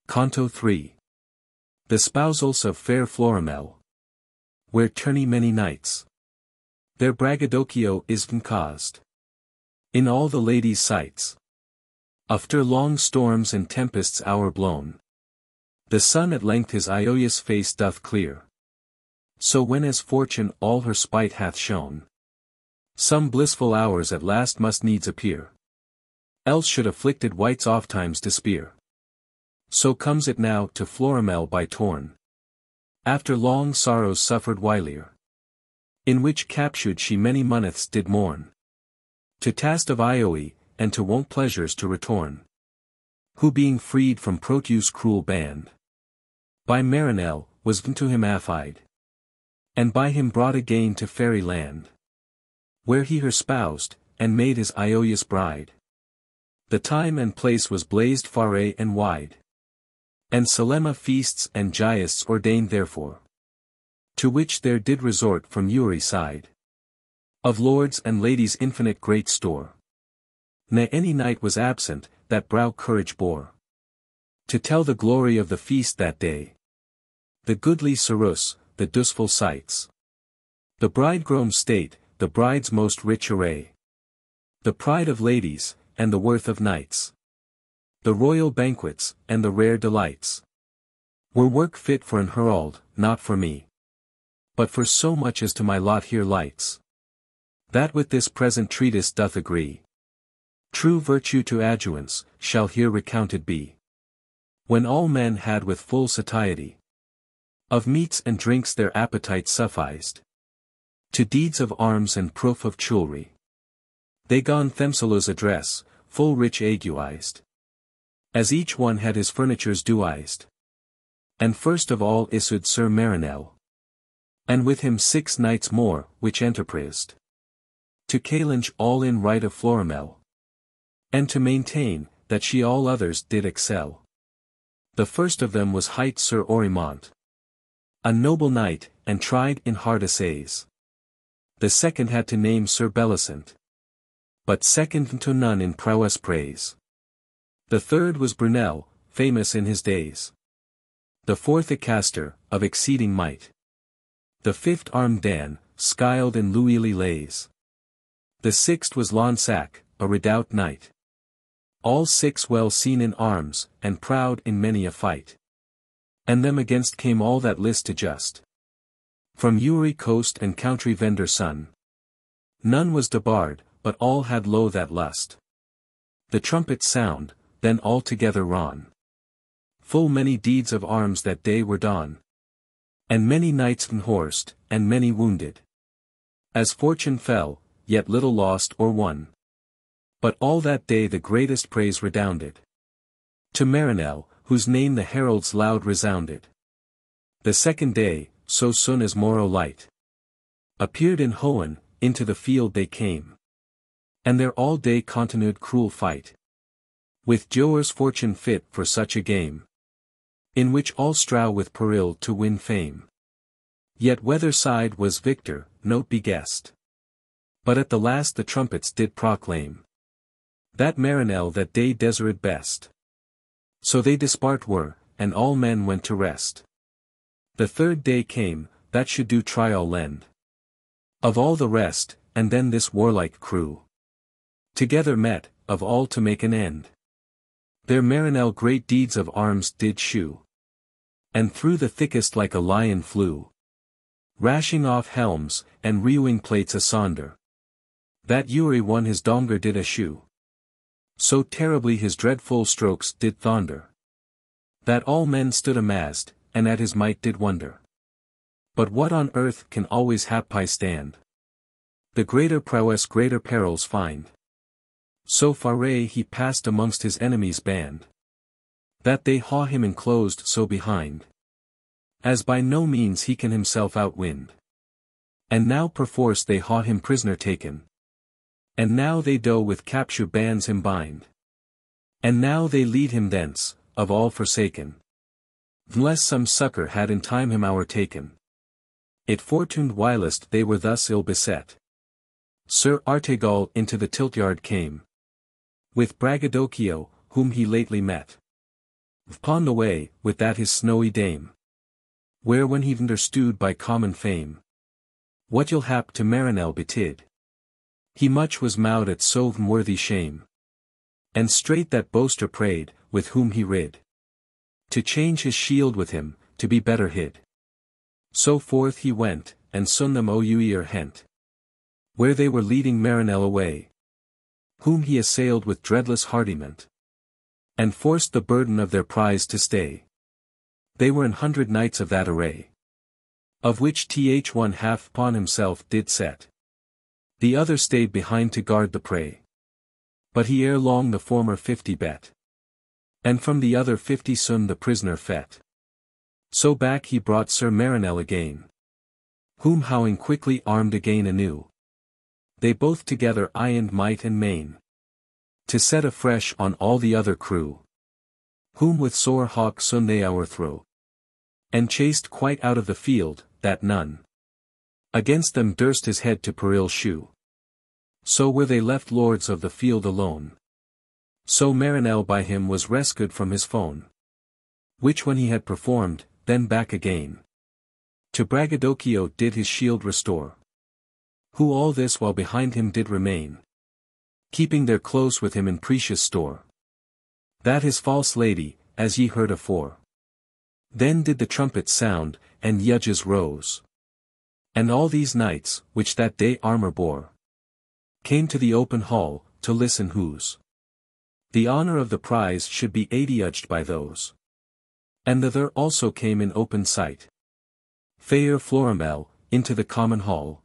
Canto 3. The spousals of fair Florimel. Where tourney many knights. Their braggadocio is caused. In all the ladies' sights. After long storms and tempests o'erblown. The sun at length his Ioia's face doth clear. So when as fortune all her spite hath shown. Some blissful hours at last must needs appear. Else should afflicted wights ofttimes despair. So comes it now to Florimel by torn. After long sorrows suffered whilier. In which captured she many moneths did mourn. To taste of Ioi, and to wont pleasures to return. Who being freed from Proteus' cruel band. By Marinel, was to him affied. And by him brought again to fairy land. Where he her spoused, and made his Ioia's bride. The time and place was blazed far and wide. And solemn feasts and giests ordained therefore. To which there did resort from Uri side. Of lords and ladies infinite great store. Ne any knight was absent, that brow courage bore. To tell the glory of the feast that day. The goodly Cerus, the deceitful sights. The bridegroom's state, the bride's most rich array. The pride of ladies, and the worth of knights. The royal banquets, and the rare delights. Were work fit for an herald, not for me. But for so much as to my lot here lights. That with this present treatise doth agree. True virtue to adjuance, shall here recounted be. When all men had with full satiety. Of meats and drinks their appetite sufficed. To deeds of arms and proof of chivalry. They gone Themsalo's address, full rich aguized. As each one had his furnitures dewised. And first of all issued Sir Marinel. And with him 6 knights more, which enterprised. To challenge all in right of Florimel. And to maintain, that she all others did excel. The first of them was hight Sir Orimont. A noble knight, and tried in hard assays. The second had to name Sir Bellicent. But second to none in prowess praise. The third was Brunel, famous in his days. The fourth a Castor, of exceeding might. The fifth armed Dan, skilled in Louisly lays. The sixth was Lonsac, a redoubt knight. All 6 well seen in arms, and proud in many a fight. And them against came all that list to just. From Uri coast and country vendor son. None was debarred, but all had low that lust. The trumpet sound, then all together ron. Full many deeds of arms that day were done. And many knights unhorsed, and many wounded. As fortune fell, yet little lost or won. But all that day the greatest praise redounded. To Marinel, whose name the heralds loud resounded. The second day, so soon as morrow light appeared in Hoenn, into the field they came. And there all day continued cruel fight. With Joer's fortune fit for such a game. In which all strow with peril to win fame. Yet whether side was victor, note be guessed. But at the last the trumpets did proclaim. That Marinel that day deserted best. So they dispart were, and all men went to rest. The third day came, that should do trial lend. Of all the rest, and then this warlike crew. Together met, of all to make an end. There Marinel great deeds of arms did shew. And through the thickest like a lion flew. Rashing off helms, and rewing plates asunder. That Uri won his donger did eschew. So terribly his dreadful strokes did thonder. That all men stood amazed, and at his might did wonder. But what on earth can always happy stand? The greater prowess greater perils find. So far he passed amongst his enemies' band. That they haw him enclosed so behind. As by no means he can himself outwind. And now perforce they haw him prisoner taken. And now they do with capture bands him bind. And now they lead him thence, of all forsaken. Unless some succor had in time him o'ertaken. It fortuned whilst they were thus ill beset. Sir Artegall into the tiltyard came. With braggadocio, whom he lately met. Upon the way, with that his snowy dame. Where when he understood by common fame what you'll hap to Marinell betid, he much was mowed at so worthy shame. And straight that boaster prayed, with whom he rid, to change his shield with him, to be better hid. So forth he went, and soon them o'er hent, where they were leading Marinell away, whom he assailed with dreadless hardiment, and forced the burden of their prize to stay. They were 100 knights of that array, of which one half upon himself did set, the other stayed behind to guard the prey. But he ere long the former 50 bet, and from the other 50 soon the prisoner fet. So back he brought Sir Marinell again, whom howing quickly armed again anew. They both together ironed might and main, to set afresh on all the other crew, whom with sore hawk soon they o'erthrew, and chased quite out of the field, that none against them durst his head to peril shew. So were they left lords of the field alone. So Marinell by him was rescued from his fone, which when he had performed, then back again to braggadocio did his shield restore, who all this while behind him did remain, keeping their close with him in precious store. That his false lady, as ye heard afore. Then did the trumpet sound, and judges rose, and all these knights, which that day armor bore, came to the open hall, to listen whose the honor of the prize should be adjudged by those. And thither also came in open sight fair Florimell, into the common hall,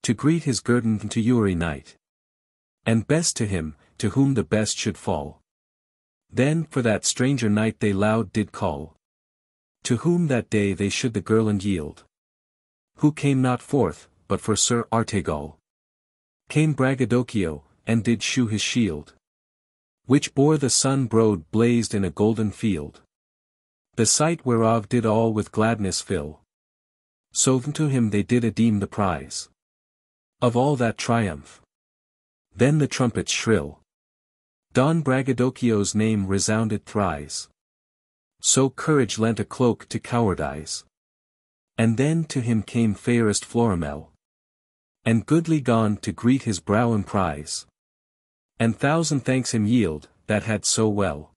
to greet his guerdon to Uri knight, and best to him, to whom the best should fall. Then for that stranger knight they loud did call, to whom that day they should the girland yield, who came not forth, but for Sir Artegall. Came braggadocio, and did shew his shield, which bore the sun broad blazed in a golden field, the sight whereof did all with gladness fill. So to him they did adeem the prize of all that triumph. Then the trumpets shrill, Don Braggadocio's name resounded thrice. So courage lent a cloak to cowardize. And then to him came fairest Florimell, and goodly gone to greet his brow emprise, and thousand thanks him yield, that had so well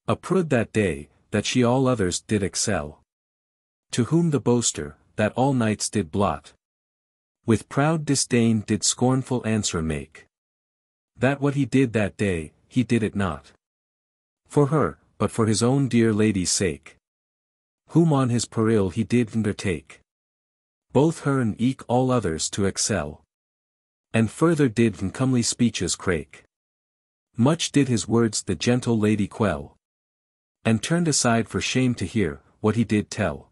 approved that day, that she all others did excel. To whom the boaster, that all knights did blot, with proud disdain did scornful answer make, that what he did that day, he did it not for her, but for his own dear lady's sake, whom on his peril he did undertake, both her and eke all others to excel. And further did from comely speeches crake, much did his words the gentle lady quell, and turned aside for shame to hear what he did tell.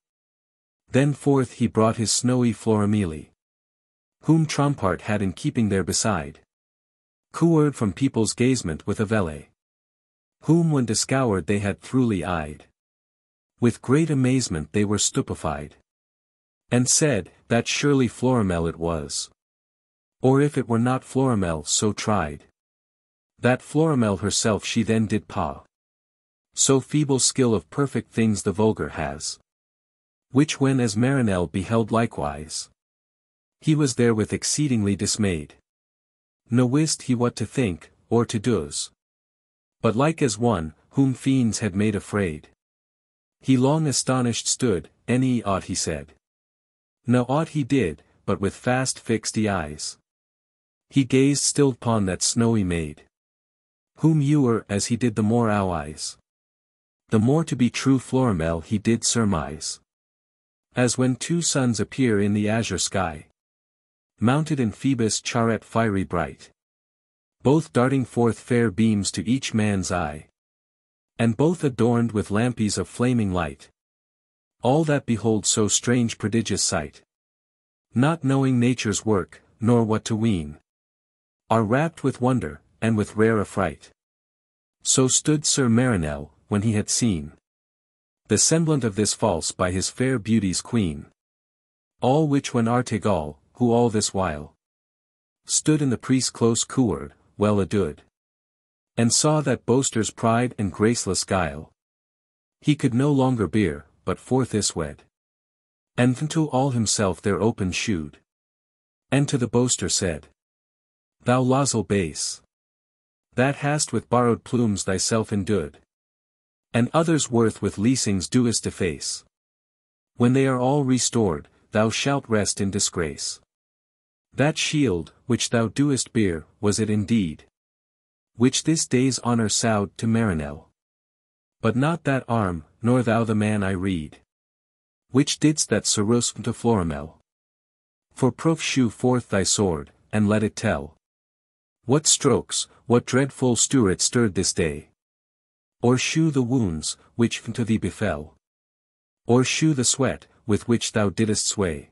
Then forth he brought his snowy Florimeli, whom Trompart had in keeping there beside, coored from people's gazement with a valet, whom when discovered they had throughly eyed. With great amazement they were stupefied, and said, that surely Florimell it was. Or if it were not Florimell so tried, that Florimell herself she then did paw. So feeble skill of perfect things the vulgar has, which when as Marinell beheld likewise, he was therewith exceedingly dismayed. No wist he what to think, or to do's, but like as one, whom fiends had made afraid. He long astonished stood, any aught he said. No aught he did, but with fast fixed eyes he gazed still upon that snowy maid, whom ewer as he did the more eyes, the more to be true Florimell he did surmise. As when two suns appear in the azure sky, mounted in Phoebus' chariot fiery bright, both darting forth fair beams to each man's eye, and both adorned with lampies of flaming light. All that behold so strange prodigious sight, not knowing nature's work, nor what to ween, are rapt with wonder, and with rare affright. So stood Sir Marinell, when he had seen the semblant of this false by his fair beauty's queen. All which when Artegall, who all this while stood in the priest's close coored, well adood, and saw that boaster's pride and graceless guile, He could no longer bear, but forth this wed. And unto all himself there open shewed. And to the boaster said, Thou losel base, that hast with borrowed plumes thyself endued, and others' worth with leasings doest deface. When they are all restored, thou shalt rest in disgrace. That shield, which thou doest bear, was it indeed, which this day's honour sowed to Marinell? But not that arm, nor thou the man I read, which didst that sorrows to Florimel. For proof shew forth thy sword, and let it tell what strokes, what dreadful stir it stirred this day. Or shew the wounds, which to thee befell. Or shew the sweat, with which thou didst sway.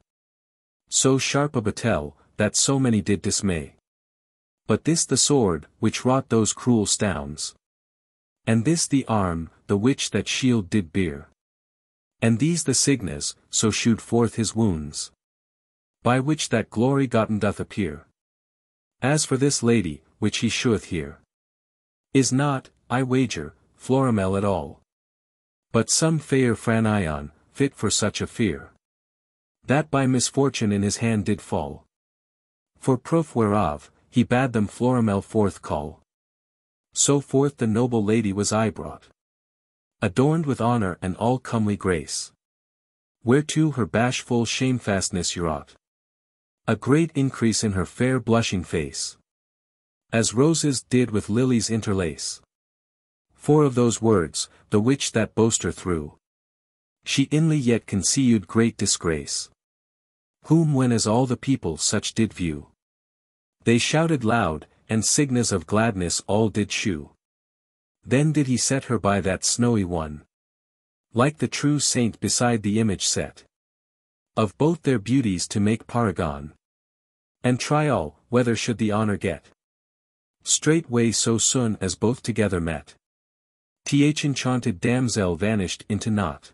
So sharp a battle, that so many did dismay. But this the sword, which wrought those cruel stowns. And this the arm, the which that shield did bear. And these the signas, so shewed forth his wounds, by which that glory gotten doth appear. As for this lady, which he sheweth here, is not, I wager, Florimel at all, but some fair Franion, fit for such a fear, that by misfortune in his hand did fall. For proof whereof, he bade them Florimel forth call. So forth the noble lady was I brought, adorned with honour and all comely grace, whereto her bashful shamefastness wrought a great increase in her fair blushing face, as roses did with lilies interlace. For of those words, the which that boaster threw, she inly yet conceived great disgrace. Whom when as all the people such did view, they shouted loud, and signas of gladness all did shew. Then did he set her by that snowy one, like the true saint beside the image set, of both their beauties to make paragon, and trial, whether should the honour get. Straightway so soon as both together met, th enchanted damsel vanished into naught.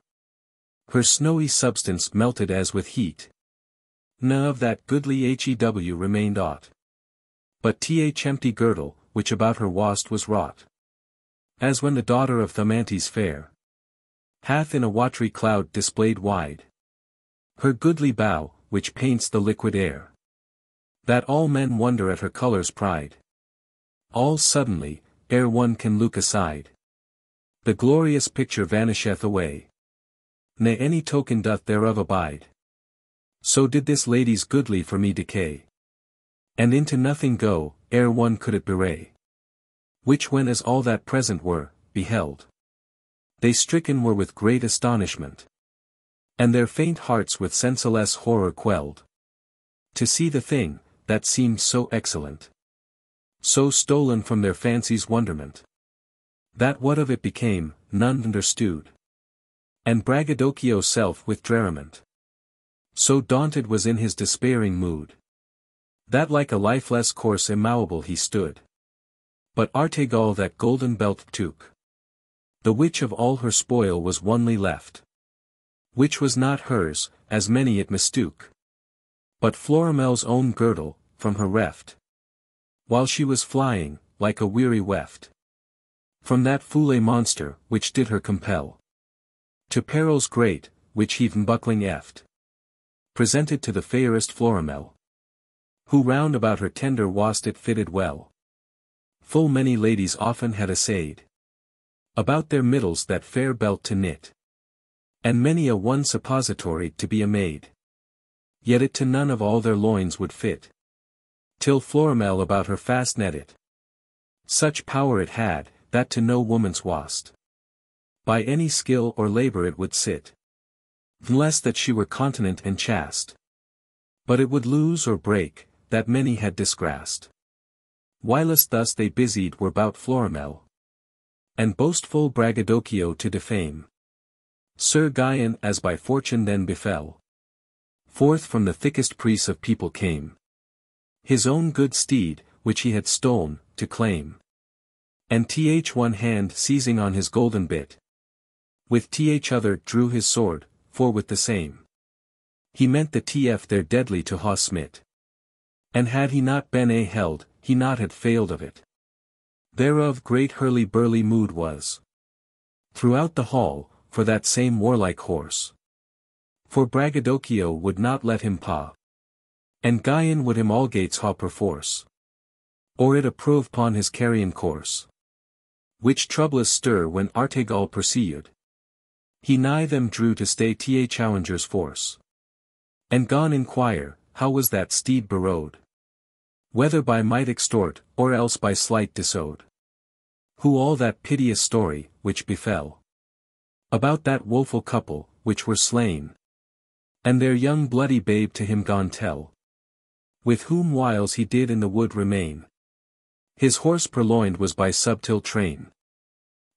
Her snowy substance melted as with heat. None of that goodly hew remained aught, but th empty girdle, which about her wast was wrought, as when the daughter of Thamantes fair hath in a watery cloud displayed wide her goodly bow, which paints the liquid air, that all men wonder at her colour's pride. All suddenly, ere one can look aside, the glorious picture vanisheth away, ne any token doth thereof abide. So did this lady's goodly for me decay, and into nothing go, ere one could it bewray. Which when as all that present were, beheld, they stricken were with great astonishment, and their faint hearts with senseless horror quelled, to see the thing, that seemed so excellent, so stolen from their fancy's wonderment, that what of it became, none understood. And braggadocio self with dreriment, so daunted was in his despairing mood, that like a lifeless corse immovable he stood. But Artegall that golden belt took, the which of all her spoil was onely left, which was not hers, as many it mistook, but Florimel's own girdle, from her reft, while she was flying, like a weary weft, from that foule monster, which did her compel to perils great, which he buckling eft presented to the fairest Florimel, who round about her tender wast it fitted well. Full many ladies often had essayed about their middles that fair belt to knit, and many a one suppository to be a maid, yet it to none of all their loins would fit, till Florimel about her fast net it. Such power it had, that to no woman's wast, by any skill or labour it would sit, unless that she were continent and chaste. But it would lose or break, that many had disgraced. Whilst thus they busied were bout Florimel, and boastful braggadocio to defame. Sir Guyon as by fortune then befell, forth from the thickest press of people came, his own good steed, which he had stolen, to claim. And one hand seizing on his golden bit, with other drew his sword, for with the same he meant the their deadly to ha smit. And had he not been held, he not had failed of it. Thereof great hurly-burly mood was throughout the hall, for that same warlike horse. For braggadocio would not let him paw. And Guyon would him algates haw perforce. Or it approve pon his carrion course. Which troublous stir when Artegall pursued. He nigh them drew to stay ta challenger's force. And gone inquire, how was that steed berode? Whether by might extort, or else by sleight disowed. Who all that piteous story, which befell. About that woeful couple, which were slain. And their young bloody babe to him gone tell. With whom whiles he did in the wood remain. His horse purloined was by subtil train.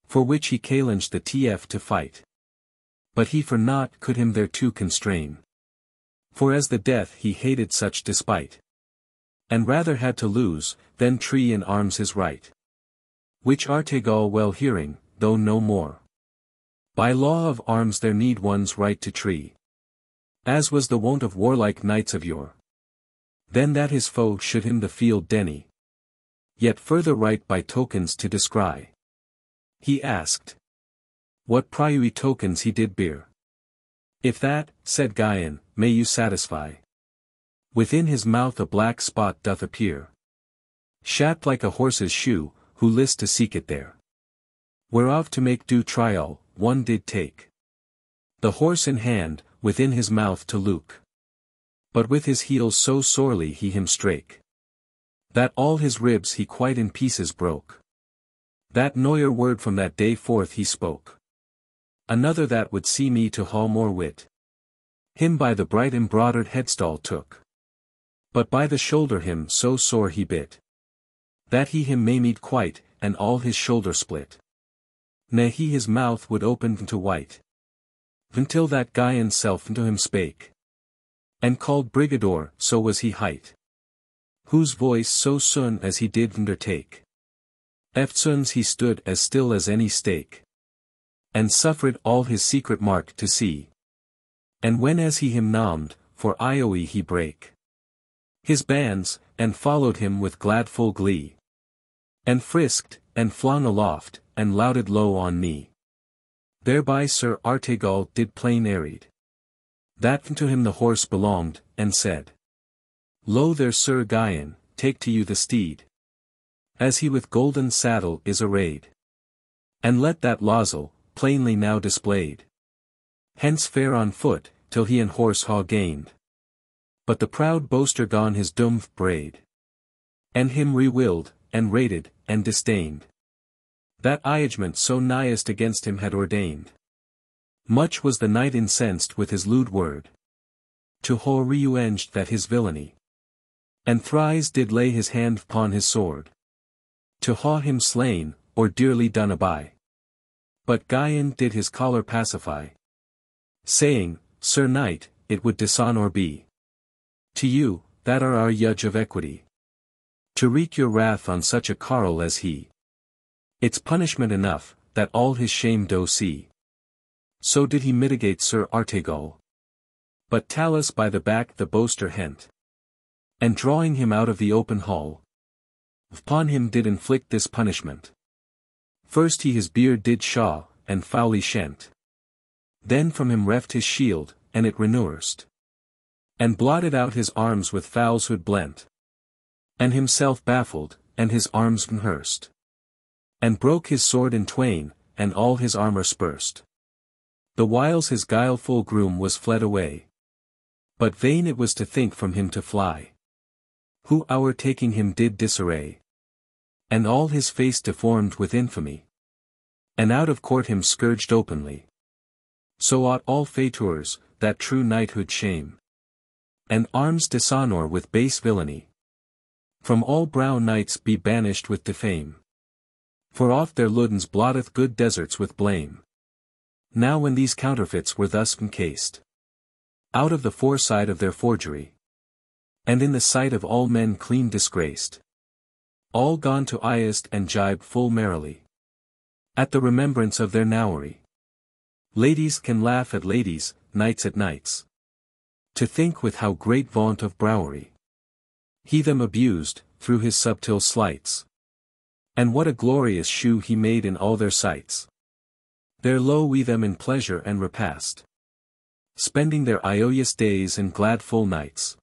For which he challenged the TF to fight. But he for naught could him thereto constrain. For as the death he hated such despite. And rather had to lose, than tree in arms his right. Which Artegall well hearing, though no more. By law of arms there need one's right to tree. As was the wont of warlike knights of yore. Then that his foe should him the field denny. Yet further right by tokens to descry. He asked. What priori tokens he did bear. If that, said Guyon, may you satisfy. Within his mouth a black spot doth appear. Shaped like a horse's shoe, who list to seek it there. Whereof to make due trial, one did take. The horse in hand, within his mouth to look. But with his heels so sorely he him strake. That all his ribs he quite in pieces broke. That noyer word from that day forth he spoke. Another that would see me to haul more wit. Him by the bright embroidered headstall took. But by the shoulder him so sore he bit. That he him maimed quite, and all his shoulder split. Ne he his mouth would open to white. Until that Guyon self unto him spake. And called Brigador, so was he hight. Whose voice so soon as he did undertake. Eftsoons he stood as still as any stake. And suffered all his secret mark to see. And when as he him nommed, for Ioe he brake. His bands, and followed him with glad full glee. And frisked, and flung aloft, and lauded low on knee. Thereby Sir Artegall did plain arid. That unto him the horse belonged, and said. Lo there Sir Guyon, take to you the steed. As he with golden saddle is arrayed. And let that losel, plainly now displayed. Hence fare on foot, till he and horse haw gained. But the proud boaster gone his dumph braid. And him re-willed, and rated, and disdained. That iagement so nighest against him had ordained. Much was the knight incensed with his lewd word. To haw reunged that his villainy. And thrice did lay his hand upon his sword. To haw him slain, or dearly done aby. But Guyon did his choler pacify. Saying, Sir Knight, it would dishonour be. To you, that are our judge of equity. To wreak your wrath on such a carle as he. It's punishment enough, that all his shame do see. So did he mitigate Sir Artegall. But Talus by the back the boaster hent. And drawing him out of the open hall. Upon him did inflict this punishment. First he his beard did shaw, and foully shent. Then from him reft his shield, and it renewed. And blotted out his arms with falsehood blent. And himself baffled, and his arms unhearsed. And broke his sword in twain, and all his armor spursed. The whiles his guileful groom was fled away. But vain it was to think from him to fly. Who our taking him did disarray. And all his face deformed with infamy. And out of court him scourged openly. So ought all faitours, that true knighthood shame. And arms dishonour with base villainy. From all brown knights be banished with defame. For oft their ludens blotteth good deserts with blame. Now when these counterfeits were thus encased. Out of the foresight of their forgery. And in the sight of all men clean disgraced. All gone to Iest and jibe full merrily. At the remembrance of their nowery. Ladies can laugh at ladies, knights at knights. To think with how great vaunt of browery. He them abused, through his subtil sleights. And what a glorious shew he made in all their sights. There lowe we them in pleasure and repast, spending their ioious days and glad full nights,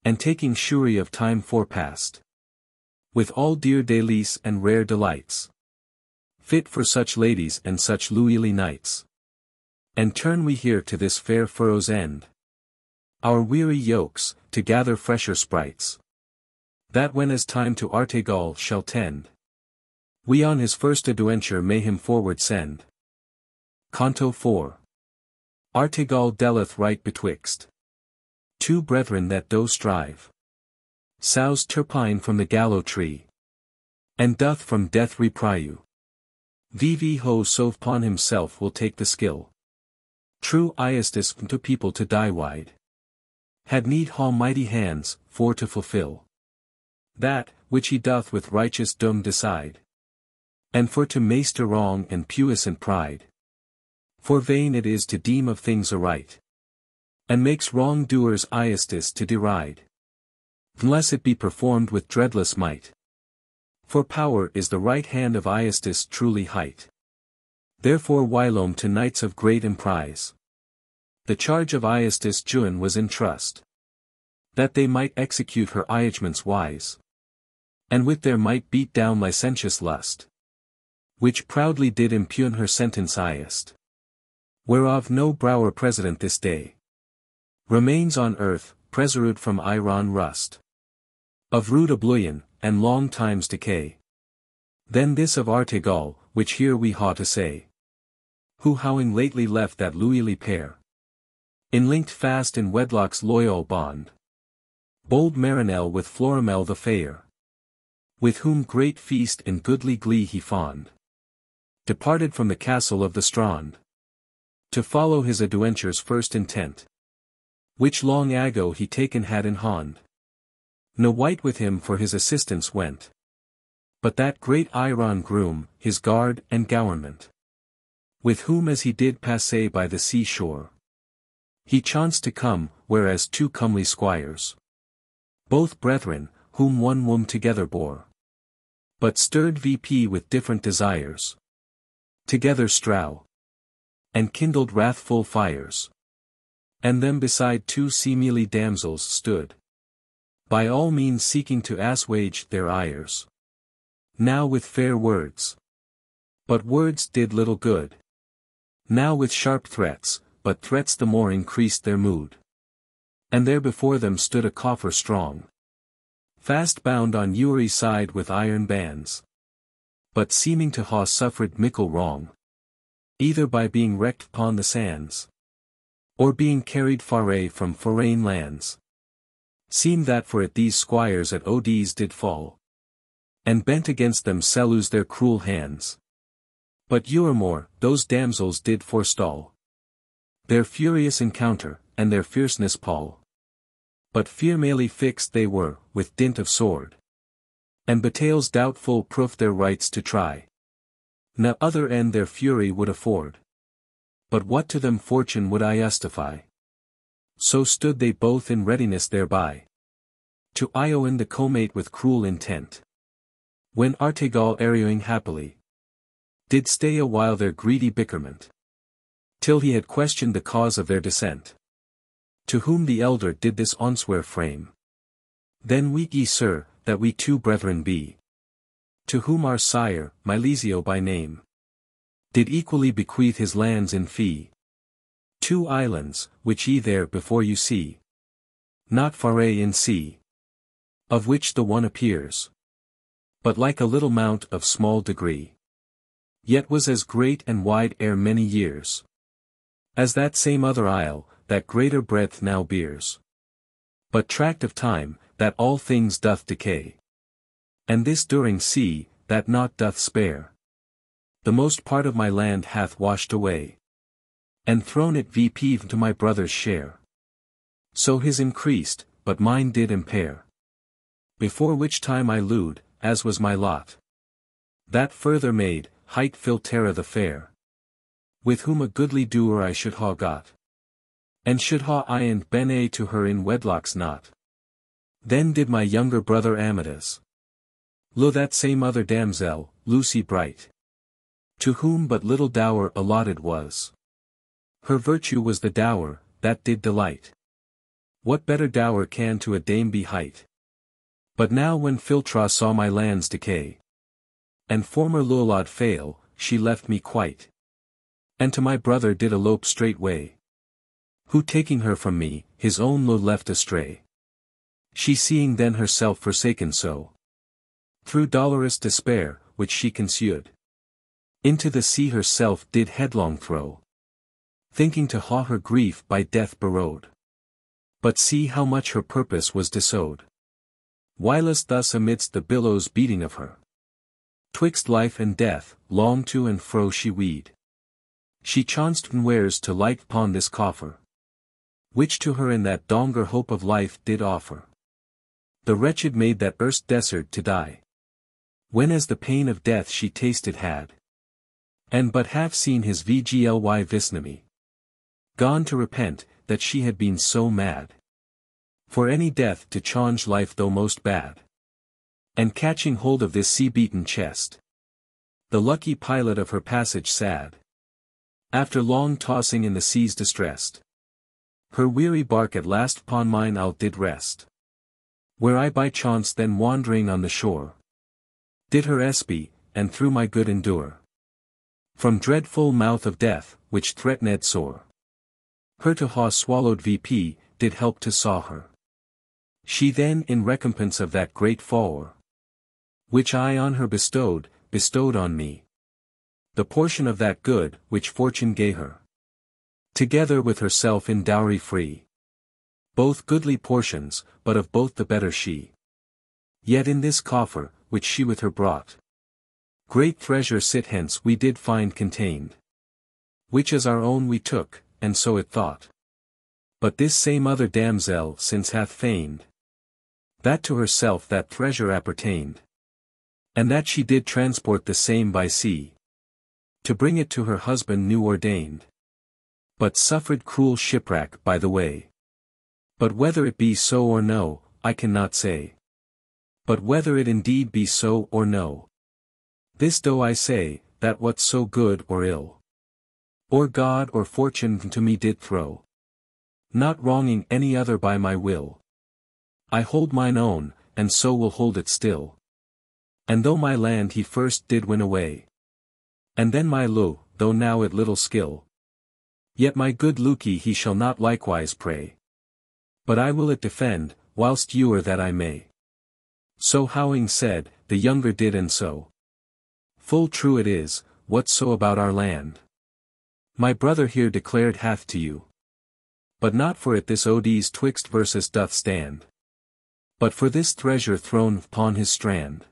and taking surety of time forepast, with all dear délices and rare delights, fit for such ladies and such louisly knights. And turn we here to this fair furrow's end, our weary yokes, to gather fresher sprites, that when as time to Artegall shall tend, we on his first adventure may him forward send. Canto 4. Artegall dealeth right betwixt two brethren that do strive, sows turpine from the gallow tree, and doth from death reprieve. Vv ho so upon himself will take the skill, true Iestis to people to die wide, had need ha mighty hands, for to fulfill that, which he doth with righteous dome decide, and for to master wrong and puissant pride. For vain it is to deem of things aright, and makes wrong-doers Iestis to deride, unless it be performed with dreadless might. For power is the right hand of Iestis truly hight. Therefore whilome to knights of great emprise, the charge of Iestis Juan was in trust, that they might execute her iagments wise, and with their might beat down licentious lust, which proudly did impugn her sentence highest. Whereof no brower president this day remains on earth, preserved from iron rust, of rude oblivion, and long time's decay. Then this of Artegall, which here we ha to say, who howing lately left that louisly pair, inlinked fast in wedlock's loyal bond, bold Marinelle with Florimel the fair, with whom great feast and goodly glee he fond, departed from the castle of the Strand, to follow his adventures first intent, which long ago he taken had in hand. No wight with him for his assistance went, but that great Iron groom, his guard and government, with whom as he did passe by the sea shore, he chanced to come, whereas two comely squires, both brethren, whom one womb together bore, but stirred VP with different desires, together strow, and kindled wrathful fires. And them beside two seemly damsels stood, by all means seeking to assuage their ires, now with fair words, but words did little good, now with sharp threats, but threats the more increased their mood. And there before them stood a coffer strong, fast bound on every side with iron bands, but seeming to ha suffered mickle wrong, either by being wrecked upon the sands, or being carried far from foreign lands. Seemed that for it these squires at Odes did fall, and bent against them selus their cruel hands. But euremore, those damsels did forestall their furious encounter, and their fierceness pall. But firmly fixed they were, with dint of sword, and batails doubtful proof their rights to try. No other end their fury would afford, but what to them fortune would I justify. So stood they both in readiness thereby, to Ioin the comate with cruel intent. When Artegall arraying happily, did stay a while their greedy bickerment, till he had questioned the cause of their dissent. To whom the elder did this answer frame: Then weet ye sir, that we two brethren be, to whom our sire, Milesio by name, did equally bequeath his lands in fee. Two islands, which ye there before you see, not far in sea, of which the one appears but like a little mount of small degree, yet was as great and wide ere many years, as that same other isle, that greater breadth now bears. But tract of time, that all things doth decay, and this during sea, that naught doth spare, the most part of my land hath washed away, and thrown it VP to my brother's share. So his increased, but mine did impair. Before which time I lewd, as was my lot, that further made, hight Philterra the fair, with whom a goodly doer I should ha got, and should ha ironed bene to her in wedlock's knot. Then did my younger brother Amadis, lo that same other damsel, Lucy bright, to whom but little dower allotted was. Her virtue was the dower, that did delight. What better dower can to a dame be hight? But now when Philtra saw my lands decay, and former Lulad fail, she left me quite, and to my brother did elope straightway, who taking her from me, his own load left astray. She seeing then herself forsaken so, through dolorous despair, which she consumed, into the sea herself did headlong throw, thinking to haw her grief by death borrowed. But see how much her purpose was disowed. Whilst thus amidst the billows beating of her, twixt life and death, long to and fro she weed. She chanced unawares to light upon this coffer, which to her in that donger hope of life did offer. The wretched maid that erst desired to die, when as the pain of death she tasted had, and but half seen his vgly visnemy, gone to repent, that she had been so mad, for any death to change life though most bad. And catching hold of this sea-beaten chest, the lucky pilot of her passage sad, after long tossing in the seas distressed, her weary bark at last upon mine isle did rest, where I by chance then wandering on the shore, did her espy, and through my good endure, from dreadful mouth of death, which threatened sore, her to haw swallowed vp, did help to saw her. She then in recompense of that great fawr, which I on her bestowed on me, the portion of that good, which fortune gave her, together with herself in dowry free, both goodly portions, but of both the better she. Yet in this coffer, which she with her brought, great treasure sit hence we did find contained, which as our own we took, and so it thought. But this same other damsel since hath feigned, that to herself that treasure appertained, and that she did transport the same by sea, to bring it to her husband new ordained, but suffered cruel shipwreck by the way. But whether it be so or no, I cannot say. But whether it indeed be so or no, this do I say, that what so good or ill, or God or fortune to me did throw, not wronging any other by my will, I hold mine own, and so will hold it still. And though my land he first did win away, and then my lo, though now it little skill, yet my good Lucy he shall not likewise pray. But I will it defend, whilst you are that I may. So howing said, the younger did and so. Full true it is, whatso about our land, my brother here declared hath to you. But not for it this odes twixt verses doth stand, but for this treasure thrown upon his strand,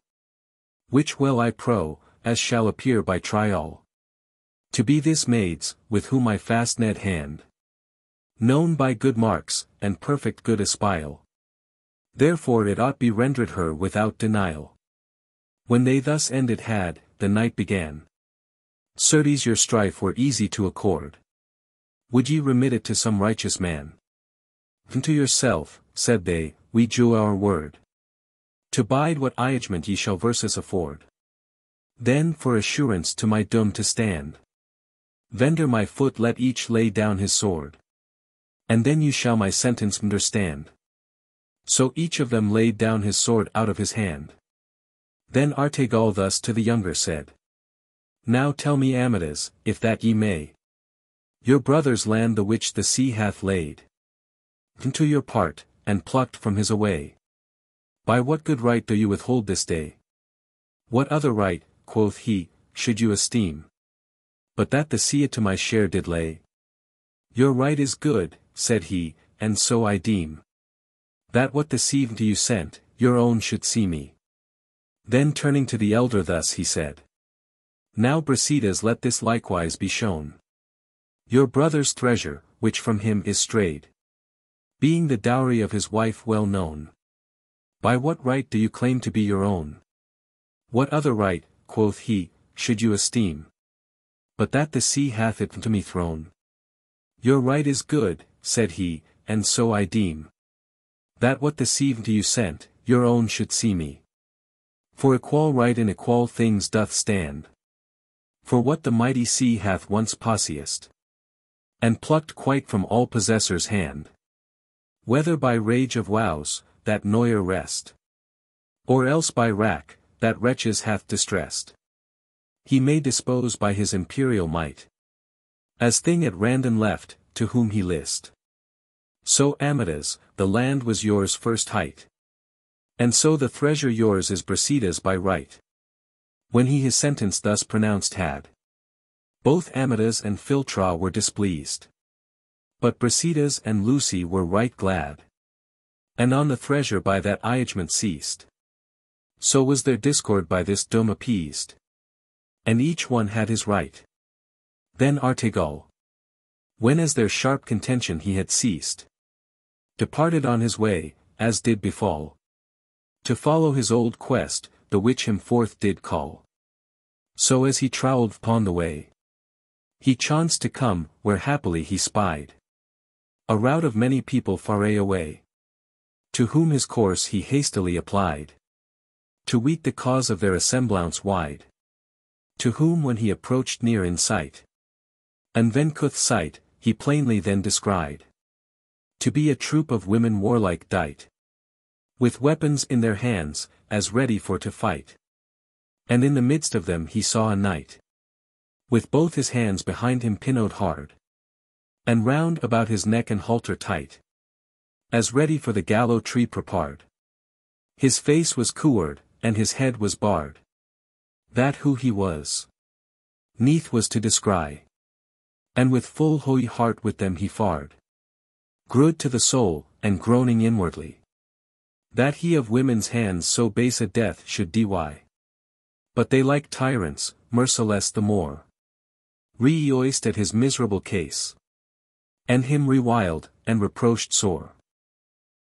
which well I pro, as shall appear by trial, to be this maid's, with whom I fastned hand, known by good marks, and perfect good espial. Therefore it ought be rendered her without denial. When they thus ended had, the night began. Certes your strife were easy to accord. Would ye remit it to some righteous man? Unto yourself, said they, we do our word, to bide what iagement ye shall versus afford. Then for assurance to my doom to stand, vendor my foot let each lay down his sword, and then you shall my sentence understand. So each of them laid down his sword out of his hand. Then Artegal thus to the younger said, now tell me Amadis, if that ye may, your brother's land the which the sea hath laid into your part, and plucked from his away. By what good right do you withhold this day? What other right, quoth he, should you esteem, but that the sea it to my share did lay? Your right is good, said he, and so I deem, that what the sea to you sent, your own should see me. Then turning to the elder thus he said, now Brasidas let this likewise be shown. Your brother's treasure, which from him is strayed, being the dowry of his wife well known, by what right do you claim to be your own? What other right, quoth he, should you esteem, but that the sea hath it to me thrown? Your right is good, said he, and so I deem, that what the sea to you sent, your own should see me. For equal right in equal things doth stand. For what the mighty sea hath once possessed, and plucked quite from all possessor's hand, whether by rage of wows, that noyer rest, or else by rack, that wretches hath distressed, he may dispose by his imperial might, as thing at random left, to whom he list. So Amadas, the land was yours first height, and so the treasure yours is Brasida's by right. When he his sentence thus pronounced had, both Amadas and Philtra were displeased. But Brasidas and Lucy were right glad, and on the treasure by that iagement ceased. So was their discord by this doom appeased, and each one had his right. Then Artegall, when as their sharp contention he had ceased, departed on his way, as did befall, to follow his old quest, the which him forth did call. So as he trowled upon the way, he chanced to come, where happily he spied a rout of many people far away, to whom his course he hastily applied, to weet the cause of their assemblance wide, to whom when he approached near in sight, and then could sight, he plainly then descried, to be a troop of women warlike dight, with weapons in their hands, as ready for to fight. And in the midst of them he saw a knight, with both his hands behind him pinned hard, and round about his neck an halter tight, as ready for the gallow tree prepared. His face was coward, and his head was barred. That who he was, neath was to descry, and with full holy heart with them he fared, good to the soul, and groaning inwardly, that he of women's hands so base a death should die. But they like tyrants, merciless the more, rejoiced at his miserable case, and him reviled, and reproached sore,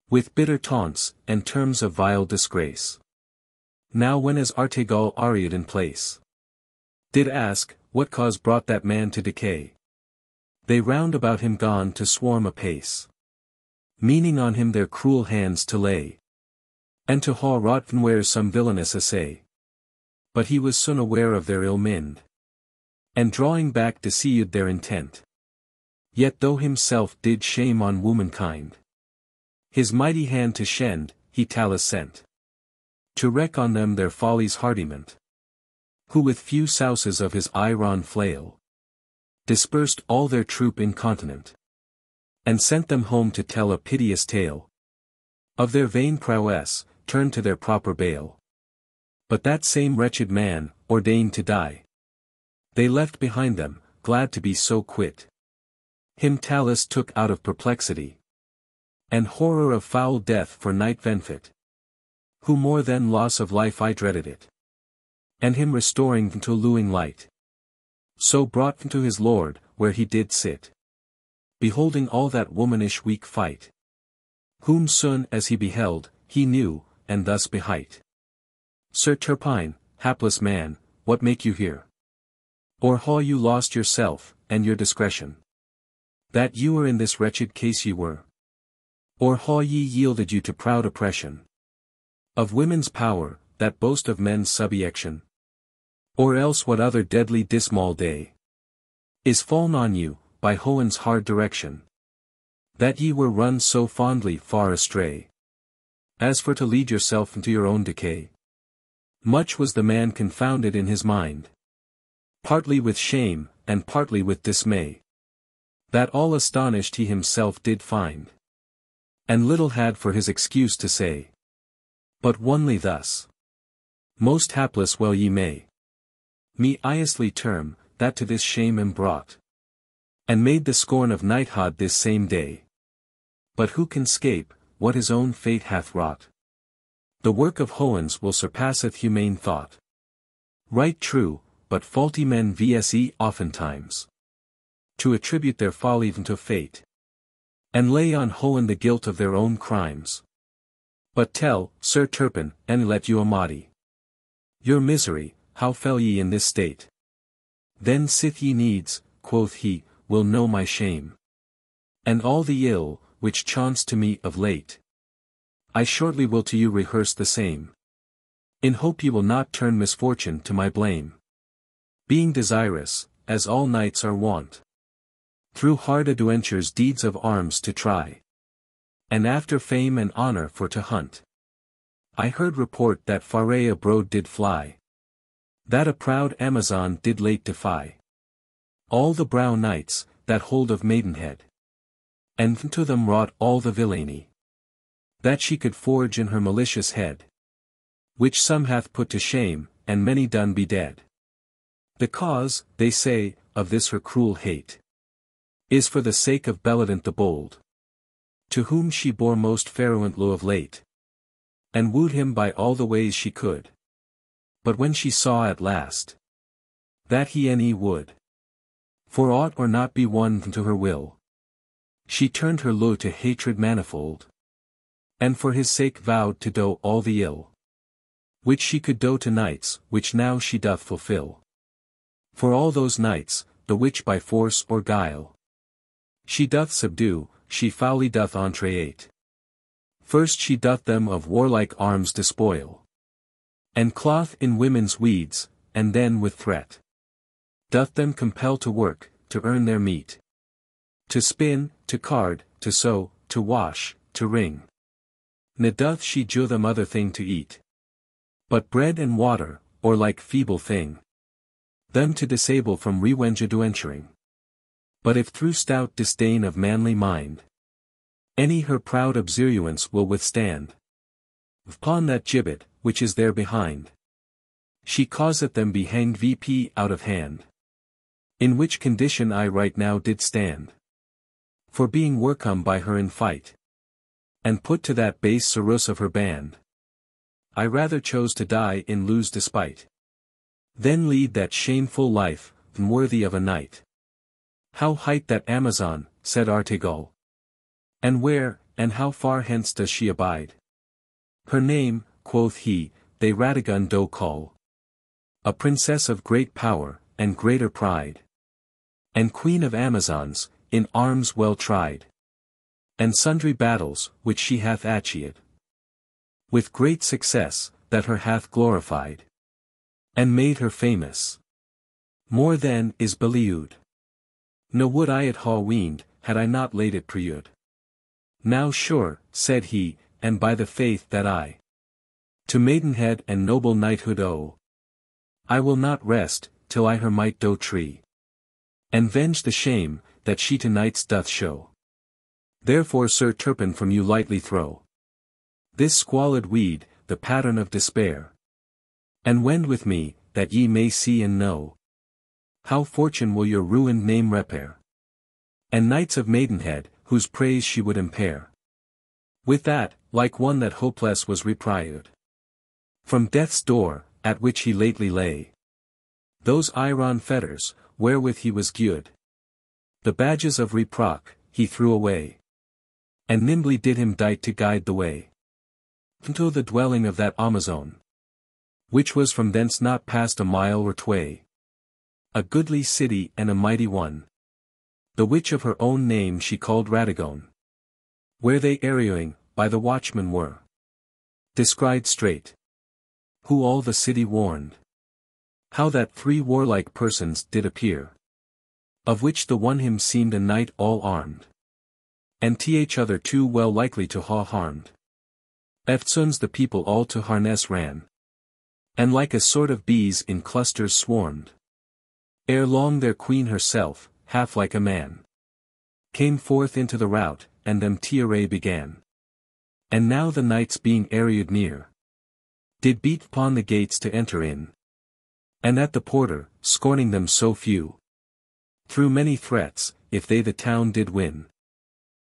with bitter taunts, and terms of vile disgrace. Now when as Artegall ariad in place, did ask, what cause brought that man to decay, they round about him gone to swarm apace, meaning on him their cruel hands to lay, and to haw rottenware some villainous assay. But he was soon aware of their ill mind, and drawing back deceived their intent. Yet though himself did shame on womankind, his mighty hand to shend, he Talus sent, to wreak on them their follies hardiment, who with few souses of his iron flail, dispersed all their troop incontinent, and sent them home to tell a piteous tale, of their vain prowess, turned to their proper bale. But that same wretched man, ordained to die, they left behind them, glad to be so quit. Him Talus took out of perplexity, and horror of foul death for night venfit, who more than loss of life I dreaded it, and him restoring to luing light, so brought to his lord, where he did sit, beholding all that womanish weak fight, whom soon as he beheld, he knew, and thus behight. Sir Turpine, hapless man, what make you here? Or haw you lost yourself, and your discretion, that you were in this wretched case ye were? Or haw ye yielded you to proud oppression of women's power, that boast of men's subjection? Or else what other deadly dismal day is fallen on you, by Hohen's hard direction, that ye were run so fondly far astray, as for to lead yourself into your own decay? Much was the man confounded in his mind, partly with shame, and partly with dismay, that all astonished he himself did find, and little had for his excuse to say, but only thus: most hapless well ye may me iously term, that to this shame am brought, and made the scorn of knighthood this same day. But who can scape what his own fate hath wrought? The work of Hohen's will surpasseth humane thought. Right true, but faulty men vse oftentimes to attribute their folly to fate, and lay on Hohen the guilt of their own crimes. But tell, Sir Turpin, and let you Amati, your misery, how fell ye in this state? Then sith ye needs, quoth he, will know my shame, and all the ill, which chanced to me of late. I shortly will to you rehearse the same, in hope ye will not turn misfortune to my blame. Being desirous, as all knights are wont, through hard adventures deeds of arms to try, and after fame and honor for to hunt. I heard report that Faerie abroad did fly, that a proud Amazon did late defy all the brown knights, that hold of maidenhead, and to them wrought all the villainy that she could forge in her malicious head, which some hath put to shame, and many done be dead. The cause, they say, of this her cruel hate, is for the sake of Belladant the bold, to whom she bore most farouant low of late, and wooed him by all the ways she could. But when she saw at last that he any would for aught or not be won to her will, she turned her low to hatred manifold, and for his sake vowed to do all the ill which she could do to knights, which now she doth fulfill. For all those knights, the which by force or guile she doth subdue, she foully doth entreat. First she doth them of warlike arms despoil, and cloth in women's weeds, and then with threat doth them compel to work, to earn their meat, to spin, to card, to sew, to wash, to wring. Ne doth she jure them other thing to eat, but bread and water, or like feeble thing, them to disable from revenge adventuring. But if through stout disdain of manly mind, any her proud observance will withstand, upon that gibbet, which is there behind, she causeth them be hanged vp out of hand. In which condition I right now did stand, for being overcome by her in fight, and put to that base sorrows of her band. I rather chose to die in lose despite, than lead that shameful life, unworthy of a knight. How hight that Amazon, said Artegall? And where, and how far hence does she abide? Her name, quoth he, they Radagon do call, a princess of great power, and greater pride, and queen of Amazons, in arms well tried, and sundry battles, which she hath achieved, with great success, that her hath glorified, and made her famous. More than is believed. No would I it ha weened, had I not laid it prelude. Now sure, said he, and by the faith that I to maidenhead and noble knighthood owe, I will not rest, till I her might do tree, and venge the shame, that she to knights doth show. Therefore Sir Turpin from you lightly throw this squalid weed, the pattern of despair, and wend with me, that ye may see and know how fortune will your ruined name repair, and knights of maidenhead, whose praise she would impair. With that, like one that hopeless was reprieved from death's door, at which he lately lay, those iron fetters, wherewith he was gued, the badges of reproach, he threw away, and nimbly did him dight to guide the way unto the dwelling of that Amazon, which was from thence not past a mile or tway, a goodly city and a mighty one, the which of her own name she called Radagon, where they arraying, by the watchmen were descried straight, who all the city warned, how that 3 warlike persons did appear, of which the one him seemed a knight all armed, and t'each other too well likely to ha harmed. Eftsoons the people all to harness ran, and like a sort of bees in clusters swarmed. Ere long their queen herself, half like a man, came forth into the rout, and them t'array began. And now the knights being arrayed near, did beat upon the gates to enter in. And at the porter, scorning them so few, through many threats, if they the town did win,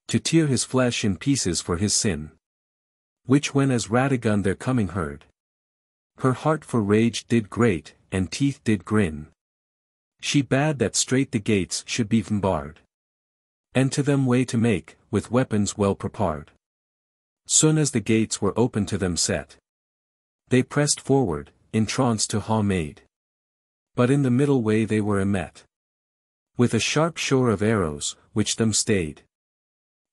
to tear his flesh in pieces for his sin. Which when as Radagon their coming heard, her heart for rage did great, and teeth did grin. She bade that straight the gates should be barred, and to them way to make, with weapons well prepared. Soon as the gates were open to them set, they pressed forward, in trance to ha made. But in the middle way they were met with a sharp shore of arrows, which them stayed,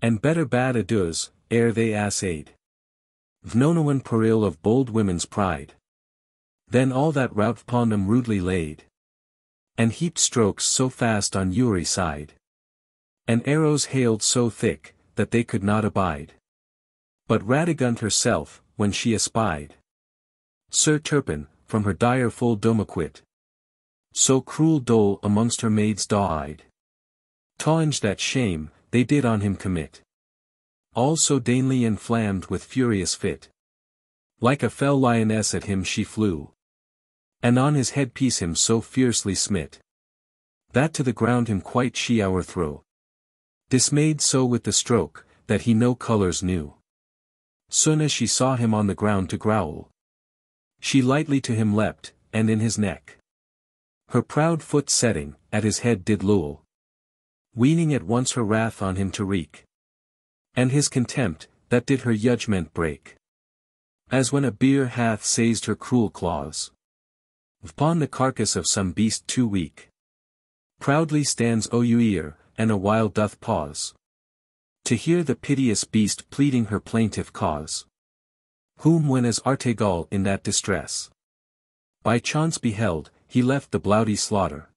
and better bad adieus, ere they assayed v'nonoan peril of bold women's pride. Then all that rout upon them rudely laid, And heaped strokes so fast on Uri side. And arrows hailed so thick, that they could not abide. But Radegund herself, when she espied Sir Turpin, from her dire full domaquit, so cruel dole amongst her maids daw-eyed, taunge that shame, they did on him commit. All so dainly inflammed with furious fit. Like a fell lioness at him she flew. And on his headpiece him so fiercely smit, that to the ground him quite she o'erthrew. Dismayed so with the stroke, that he no colours knew. Soon as she saw him on the ground to growl, she lightly to him leapt, and in his neck her proud foot setting, at his head did lool, weening at once her wrath on him to wreak, and his contempt, that did her judgment break. As when a bear hath seized her cruel claws upon the carcass of some beast too weak, proudly stands Ouer, and a while doth pause, to hear the piteous beast pleading her plaintive cause. Whom when as Artegall in that distress by chance beheld, he left the bloody slaughter,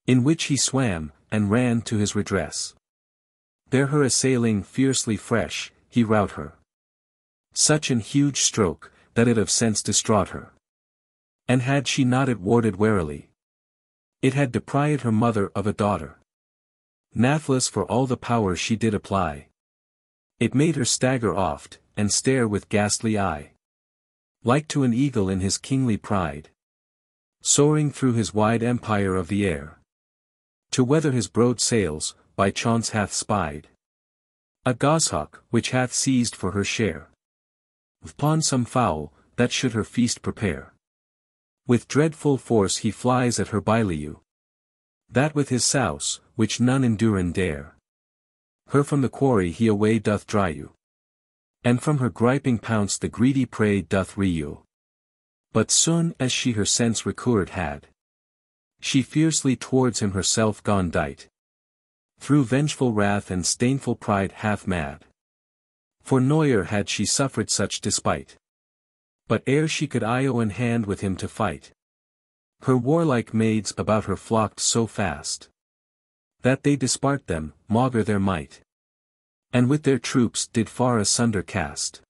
in which he swam, and ran to his redress. There her assailing fiercely fresh, he rout her. Such an huge stroke, that it of sense distraught her. And had she not it warded warily, it had deprived her mother of a daughter. Nathless for all the power she did apply, it made her stagger oft, and stare with ghastly eye, like to an eagle in his kingly pride, soaring through his wide empire of the air, to weather his broad sails, by chance hath spied a goshawk, which hath seized for her share upon some fowl, that should her feast prepare. With dreadful force he flies at her bilieu, that with his souse, which none enduren dare, her from the quarry he away doth drive, and from her griping pounce the greedy prey doth reue. But soon as she her sense recoured had, she fiercely towards him herself gone dight, through vengeful wrath and stainful pride half mad. For Neuer had she suffered such despite, but ere she could io in hand with him to fight, her warlike maids about her flocked so fast, that they dispart them, maugre their might, and with their troops did far asunder cast.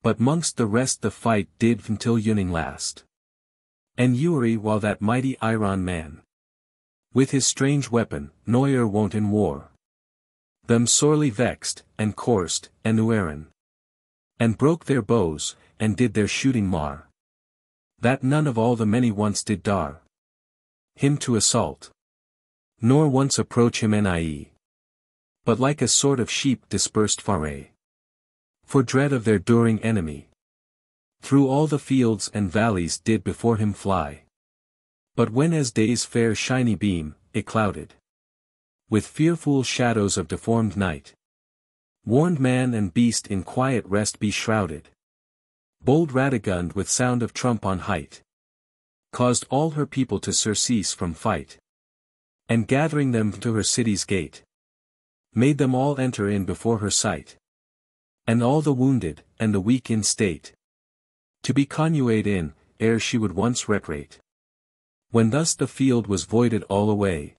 But mongst the rest the fight did until evening last. And Uri while that mighty Iron man, with his strange weapon, Neuer wont in war, them sorely vexed, and coursed, and Ueren, and broke their bows, and did their shooting mar, that none of all the many once did dare him to assault, nor once approach him nie, but like a sort of sheep dispersed faerie, for dread of their during enemy, through all the fields and valleys did before him fly. But when as day's fair shiny beam, it clouded with fearful shadows of deformed night, warned man and beast in quiet rest be shrouded, bold Radegund with sound of trump on height, caused all her people to surcease from fight, and gathering them to her city's gate, made them all enter in before her sight, and all the wounded, and the weak in state, to be connuate in, ere she would once recreate. When thus the field was voided all away,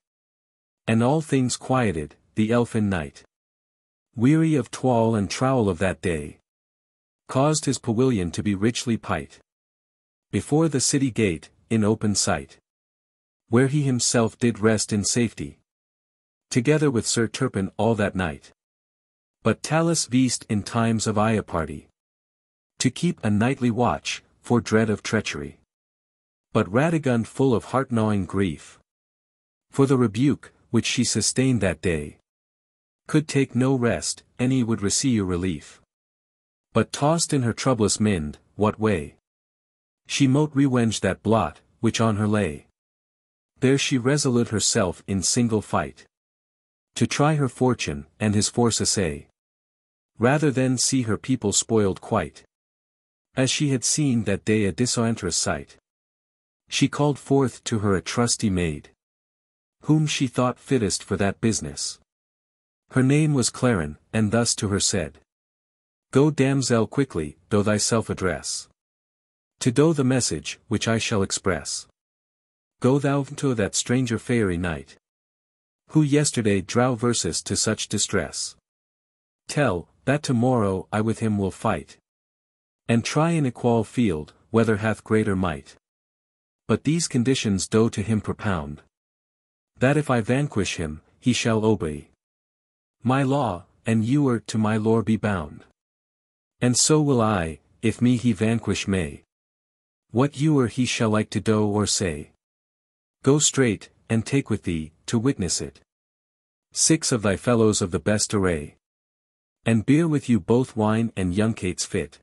and all things quieted, the elfin knight, weary of toil and trowel of that day, caused his pavilion to be richly pight, before the city gate, in open sight, where he himself did rest in safety, together with Sir Turpin all that night. But Talus veest in times of party, to keep a nightly watch, for dread of treachery. But Radegund full of heart-gnawing grief, for the rebuke, which she sustained that day, could take no rest, any would receive relief. But tossed in her troublous mind, what way she mote revenge that blot, which on her lay. There she resolute herself in single fight, to try her fortune, and his force essay, rather than see her people spoiled quite, as she had seen that day a disastrous sight. She called forth to her a trusty maid, whom she thought fittest for that business. Her name was Clarin, and thus to her said, Go damsel quickly, do thyself address to the message, which I shall express. Go thou to that stranger fairy knight, who yesterday drew verses to such distress. Tell, that tomorrow I with him will fight, and try in equal field, whether hath greater might. But these conditions do to him propound, that if I vanquish him, he shall obey my law, and ewer to my lore be bound. And so will I, if me he vanquish may. What ewer he shall like to do or say. Go straight, and take with thee, to witness it, 6 of thy fellows of the best array. And bear with you both wine and young cates fit.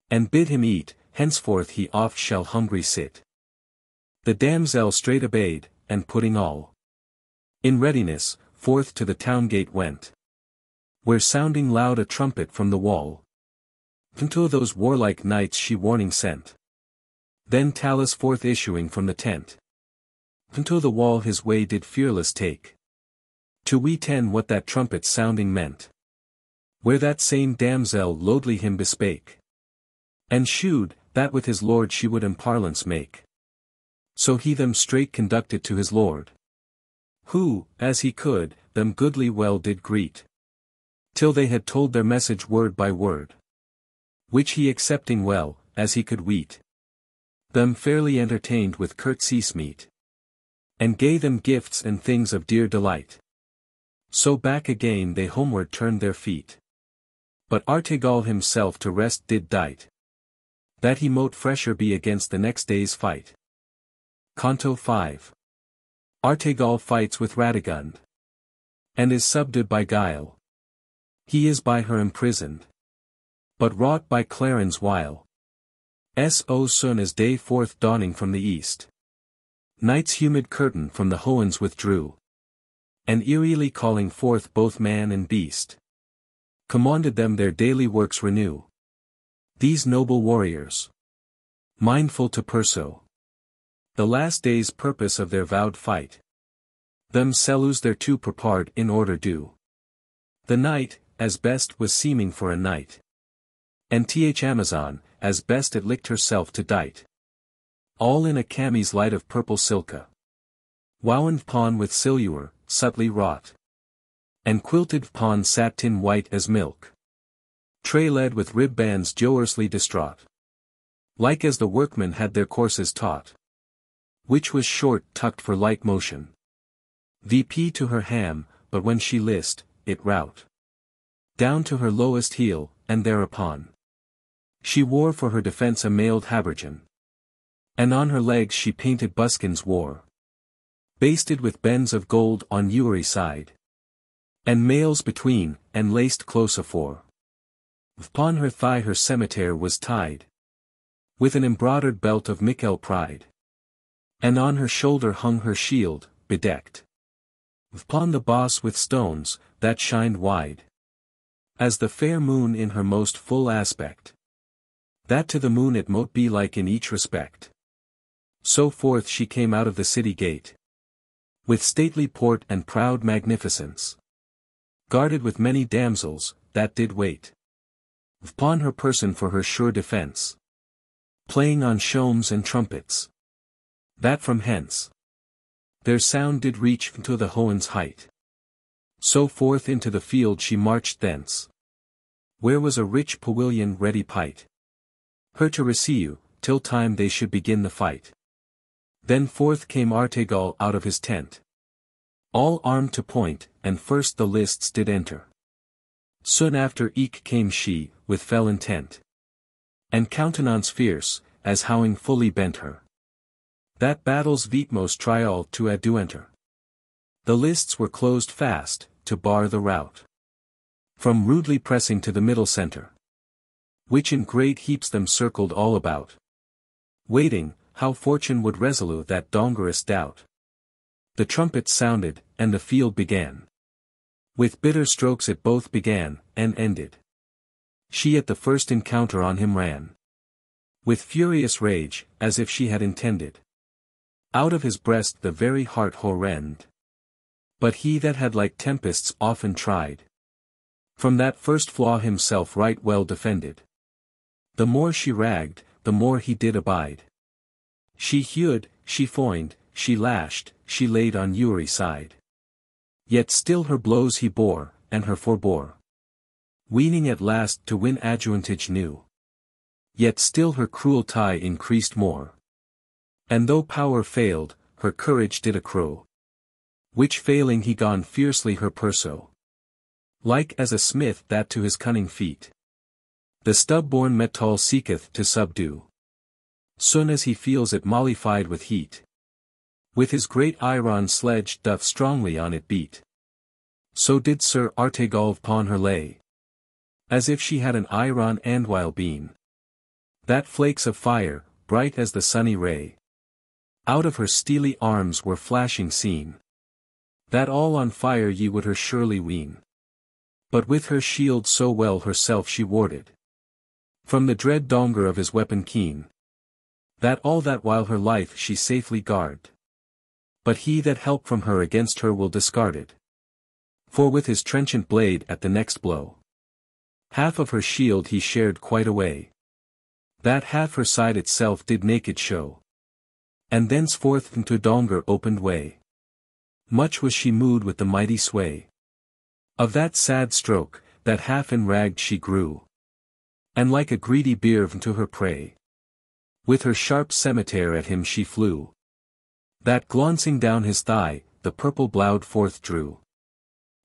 And bid him eat, henceforth he oft shall hungry sit. The damsel straight obeyed, and putting all in readiness, forth to the town gate went, where sounding loud a trumpet from the wall, unto those warlike knights she warning sent. Then Talus forth issuing from the tent, unto the wall his way did fearless take, to weten what that trumpet sounding meant, where that same damsel loudly him bespake, and shewed, that with his lord she would imparlance make. So he them straight conducted to his lord, who, as he could, them goodly well did greet, till they had told their message word by word, which he accepting well, as he could weet, them fairly entertained with courtesie meet, and gave them gifts and things of dear delight. So back again they homeward turned their feet. But Artegall himself to rest did dight, that he mote fresher be against the next day's fight. Canto 5. Artegall fights with Radegund, and is subdued by guile. He is by her imprisoned, but wrought by Claren's wile. So soon as day forth dawning from the east, night's humid curtain from the hoens withdrew, and eerily calling forth both man and beast, commanded them their daily works renew. These noble warriors, mindful to pursue the last day's purpose of their vowed fight, themselves thereto prepared in order due. The night, as best was seeming for a night, and Amazon, as best it licked herself to dight, all in a camise light of purple silka, wound pawn with silure, subtly wrought, and quilted pawn satin white as milk, tray led with ribbands joyously distraught, like as the workmen had their courses taught, which was short tucked for light motion. VP to her ham, but when she list, it rout down to her lowest heel, and thereupon she wore for her defence a mailed habergeon, and on her legs she painted buskins wore, basted with bends of gold on ewery side, and mails between, and laced close afore. Upon her thigh her scimitar was tied, with an embroidered belt of mickle pride, and on her shoulder hung her shield, bedecked upon the boss with stones, that shined wide, as the fair moon in her most full aspect, that to the moon it mote be like in each respect. So forth she came out of the city gate, with stately port and proud magnificence, guarded with many damsels, that did wait upon her person for her sure defence, playing on shomes and trumpets, that from hence their sound did reach unto the hoen's height. So forth into the field she marched thence, where was a rich pavilion ready pight, her to receive, till time they should begin the fight. Then forth came Artegall out of his tent, all armed to point, and first the lists did enter. Soon after eke came she, with fell intent, and countenance fierce, as howing fully bent her, that battle's vitmost trial to ado enter. The lists were closed fast, to bar the rout, from rudely pressing to the middle centre, which in great heaps them circled all about, waiting, how fortune would resolve that dongerous doubt. The trumpets sounded, and the field began. With bitter strokes it both began, and ended. She at the first encounter on him ran, with furious rage, as if she had intended out of his breast the very heart whole rend. But he that had like tempests often tried, from that first flaw himself right well defended. The more she ragged, the more he did abide. She hewed, she foined, she lashed, she laid on Uri side. Yet still her blows he bore, and her forbore. Weening at last to win adjuvantage new. Yet still her cruel tie increased more. And though power failed, her courage did accrue. Which failing he gone fiercely her perso. Like as a smith that to his cunning feat the stub-born metal seeketh to subdue. Soon as he feels it mollified with heat. With his great iron sledge doth strongly on it beat. So did Sir Artegall upon her lay. As if she had an iron anvil been. That flakes of fire, bright as the sunny ray. Out of her steely arms were flashing seen. That all on fire ye would her surely ween. But with her shield so well herself she warded. From the dread donger of his weapon keen. That all that while her life she safely guard. But he that help from her against her will discard it. For with his trenchant blade at the next blow. Half of her shield he shared quite away. That half her side itself did naked show. And thenceforth into donger opened way. Much was she moved with the mighty sway. Of that sad stroke, that half enragged she grew. And like a greedy bear to her prey. With her sharp scimitar at him she flew. That glancing down his thigh, the purple blood forth drew.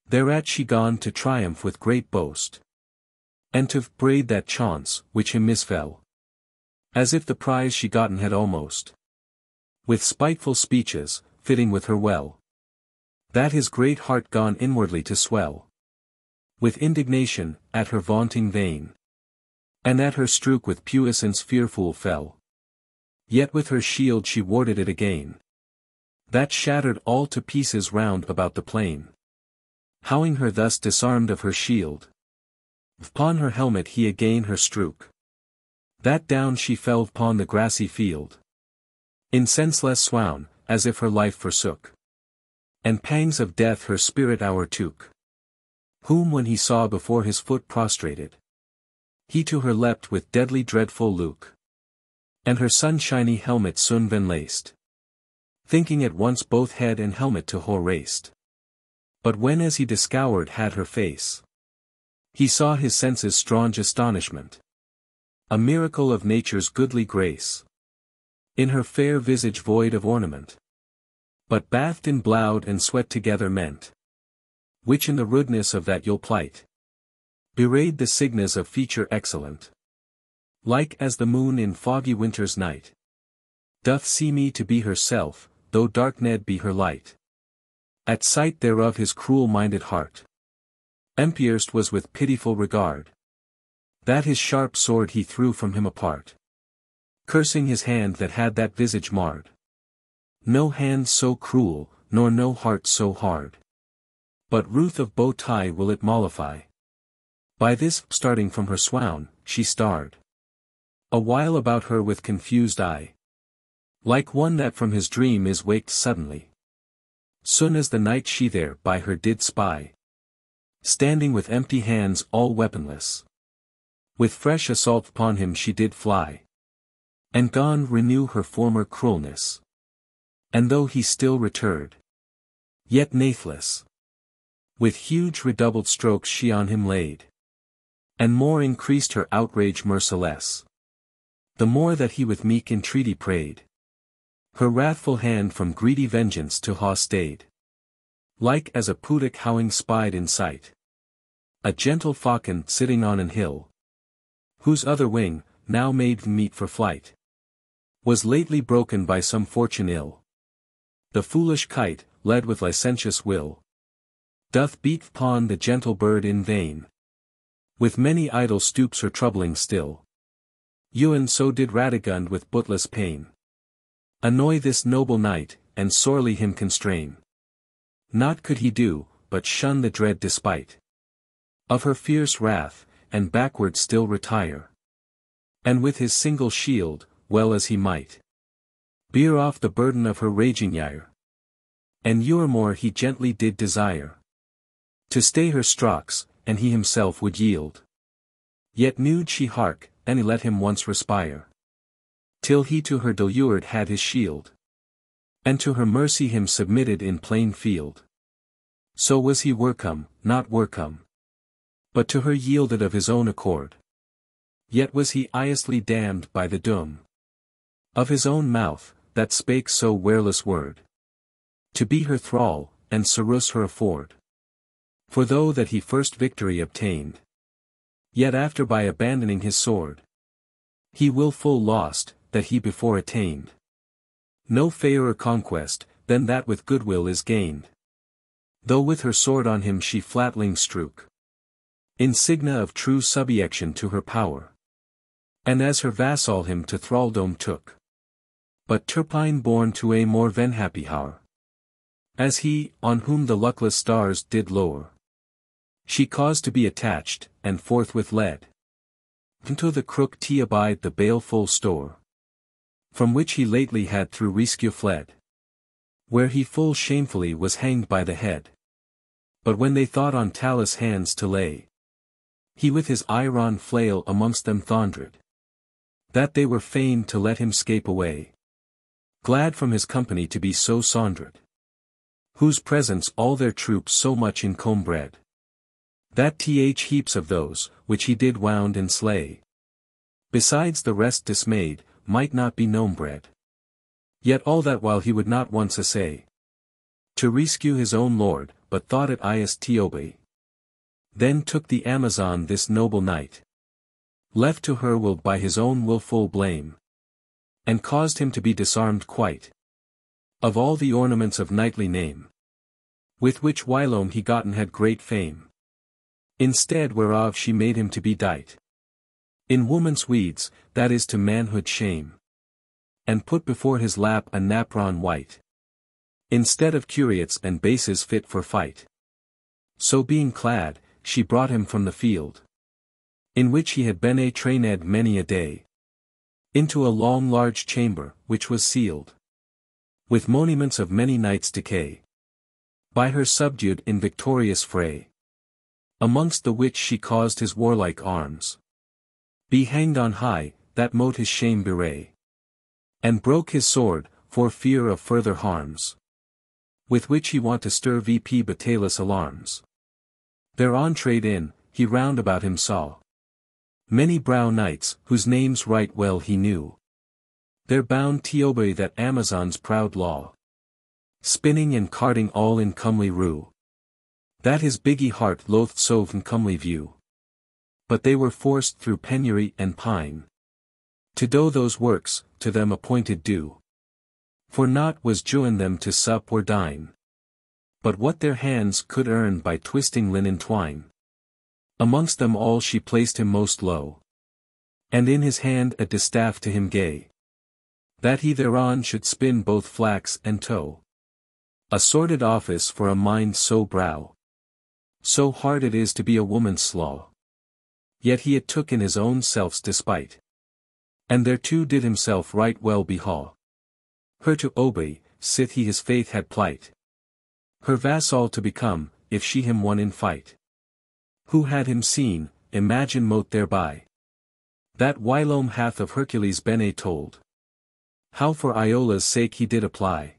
Thereat she gone to triumph with great boast. And to braid that chance, which him misfell. As if the prize she gotten had almost. With spiteful speeches, fitting with her well. That his great heart gone inwardly to swell. With indignation, at her vaunting vain. And at her stroke with puissance fearful fell. Yet with her shield she warded it again. That shattered all to pieces round about the plain. Howing her thus disarmed of her shield. Upon her helmet he again her strook. That down she fell upon the grassy field. In senseless swoon, as if her life forsook. And pangs of death her spirit hour took. Whom when he saw before his foot prostrated. He to her leapt with deadly dreadful look. And her sunshiny helmet soon been laced. Thinking at once both head and helmet to whore raced. But when as he discovered had her face. He saw his senses strange astonishment. A miracle of nature's goodly grace. In her fair visage void of ornament. But bathed in blood and sweat together meant. Which in the rudeness of that you'll plight. Bewrayed the signes of feature excellent. Like as the moon in foggy winter's night. Doth see me to be herself, though darkned be her light. At sight thereof his cruel-minded heart. Empierced was with pitiful regard. That his sharp sword he threw from him apart. Cursing his hand that had that visage marred. No hand so cruel, nor no heart so hard. But ruth of bow tie will it mollify. By this, starting from her swoon, she starred. A while about her with confused eye. Like one that from his dream is waked suddenly. Soon as the night she there by her did spy. Standing with empty hands all weaponless. With fresh assault upon him she did fly. And gone renew her former cruelness. And though he still returned. Yet nathless. With huge redoubled strokes she on him laid. And more increased her outrage merciless. The more that he with meek entreaty prayed. Her wrathful hand from greedy vengeance to haw stayed. Like as a pudic howling spied in sight. A gentle falcon sitting on an hill. Whose other wing, now made meet for flight. Was lately broken by some fortune ill. The foolish kite, led with licentious will. Doth beat upon the gentle bird in vain. With many idle stoops her troubling still. Ewan so did Radegund with bootless pain. Annoy this noble knight, and sorely him constrain. Naught could he do, but shun the dread despite. Of her fierce wrath, and backward still retire. And with his single shield, well as he might. Bear off the burden of her raging ire. And Euremore he gently did desire. To stay her strokes, and he himself would yield. Yet nude she hark, and he let him once respire. Till he to her delured had his shield. And to her mercy him submitted in plain field. So was he welcome, not welcome. But to her yielded of his own accord. Yet was he iously damned by the doom of his own mouth, that spake so wareless word. To be her thrall, and Cerus her afford. For though that he first victory obtained, yet after by abandoning his sword, he wilful lost, that he before attained. No fairer conquest, than that with goodwill is gained. Though with her sword on him she flatling strook. Insignia of true subjection to her power. And as her vassal him to thraldom took. But Turpine born to a more venhappy hour. As he, on whom the luckless stars did lower. She caused to be attached, and forthwith led. Into the crook to abide the baleful store. From which he lately had through rescue fled. Where he full shamefully was hanged by the head. But when they thought on Talus hands to lay, he with his iron flail amongst them thundered, that they were fain to let him scape away. Glad from his company to be so saundered. Whose presence all their troops so much incombred. That heaps of those, which he did wound and slay. Besides the rest dismayed, might not be known bred. Yet all that while he would not once essay to rescue his own lord, but thought it to obey. Then took the Amazon this noble knight, left to her will by his own wilful blame, and caused him to be disarmed quite of all the ornaments of knightly name, with which whilome he gotten had great fame. Instead whereof she made him to be dight in woman's weeds, that is to manhood shame. And put before his lap a napron white, instead of curates and bases fit for fight. So being clad, she brought him from the field, in which he had been trained many a day, into a long large chamber, which was sealed with monuments of many nights' decay, by her subdued in victorious fray. Amongst the which she caused his warlike arms be hanged on high, that mote his shame bewray. And broke his sword, for fear of further harms, with which he wont to stir VP Batalus alarms. Their entrade in, he round about him saw many brow knights, whose names right well he knew. They're bound to obey that Amazon's proud law, spinning and carting all in comely rue, that his biggie heart loathed so from comely view. But they were forced through penury and pine to do those works, to them appointed due. For naught was joined them to sup or dine, but what their hands could earn by twisting linen twine. Amongst them all she placed him most low, and in his hand a distaff to him gay, that he thereon should spin both flax and tow. A sordid office for a mind so brow. So hard it is to be a woman's slaw. Yet he it took in his own self's despite. And thereto did himself right well behaw. Her to obey, sith he his faith had plight. Her vassal to become, if she him won in fight. Who had him seen, imagine mote thereby. That whilome hath of Hercules been told. How for Iola's sake he did apply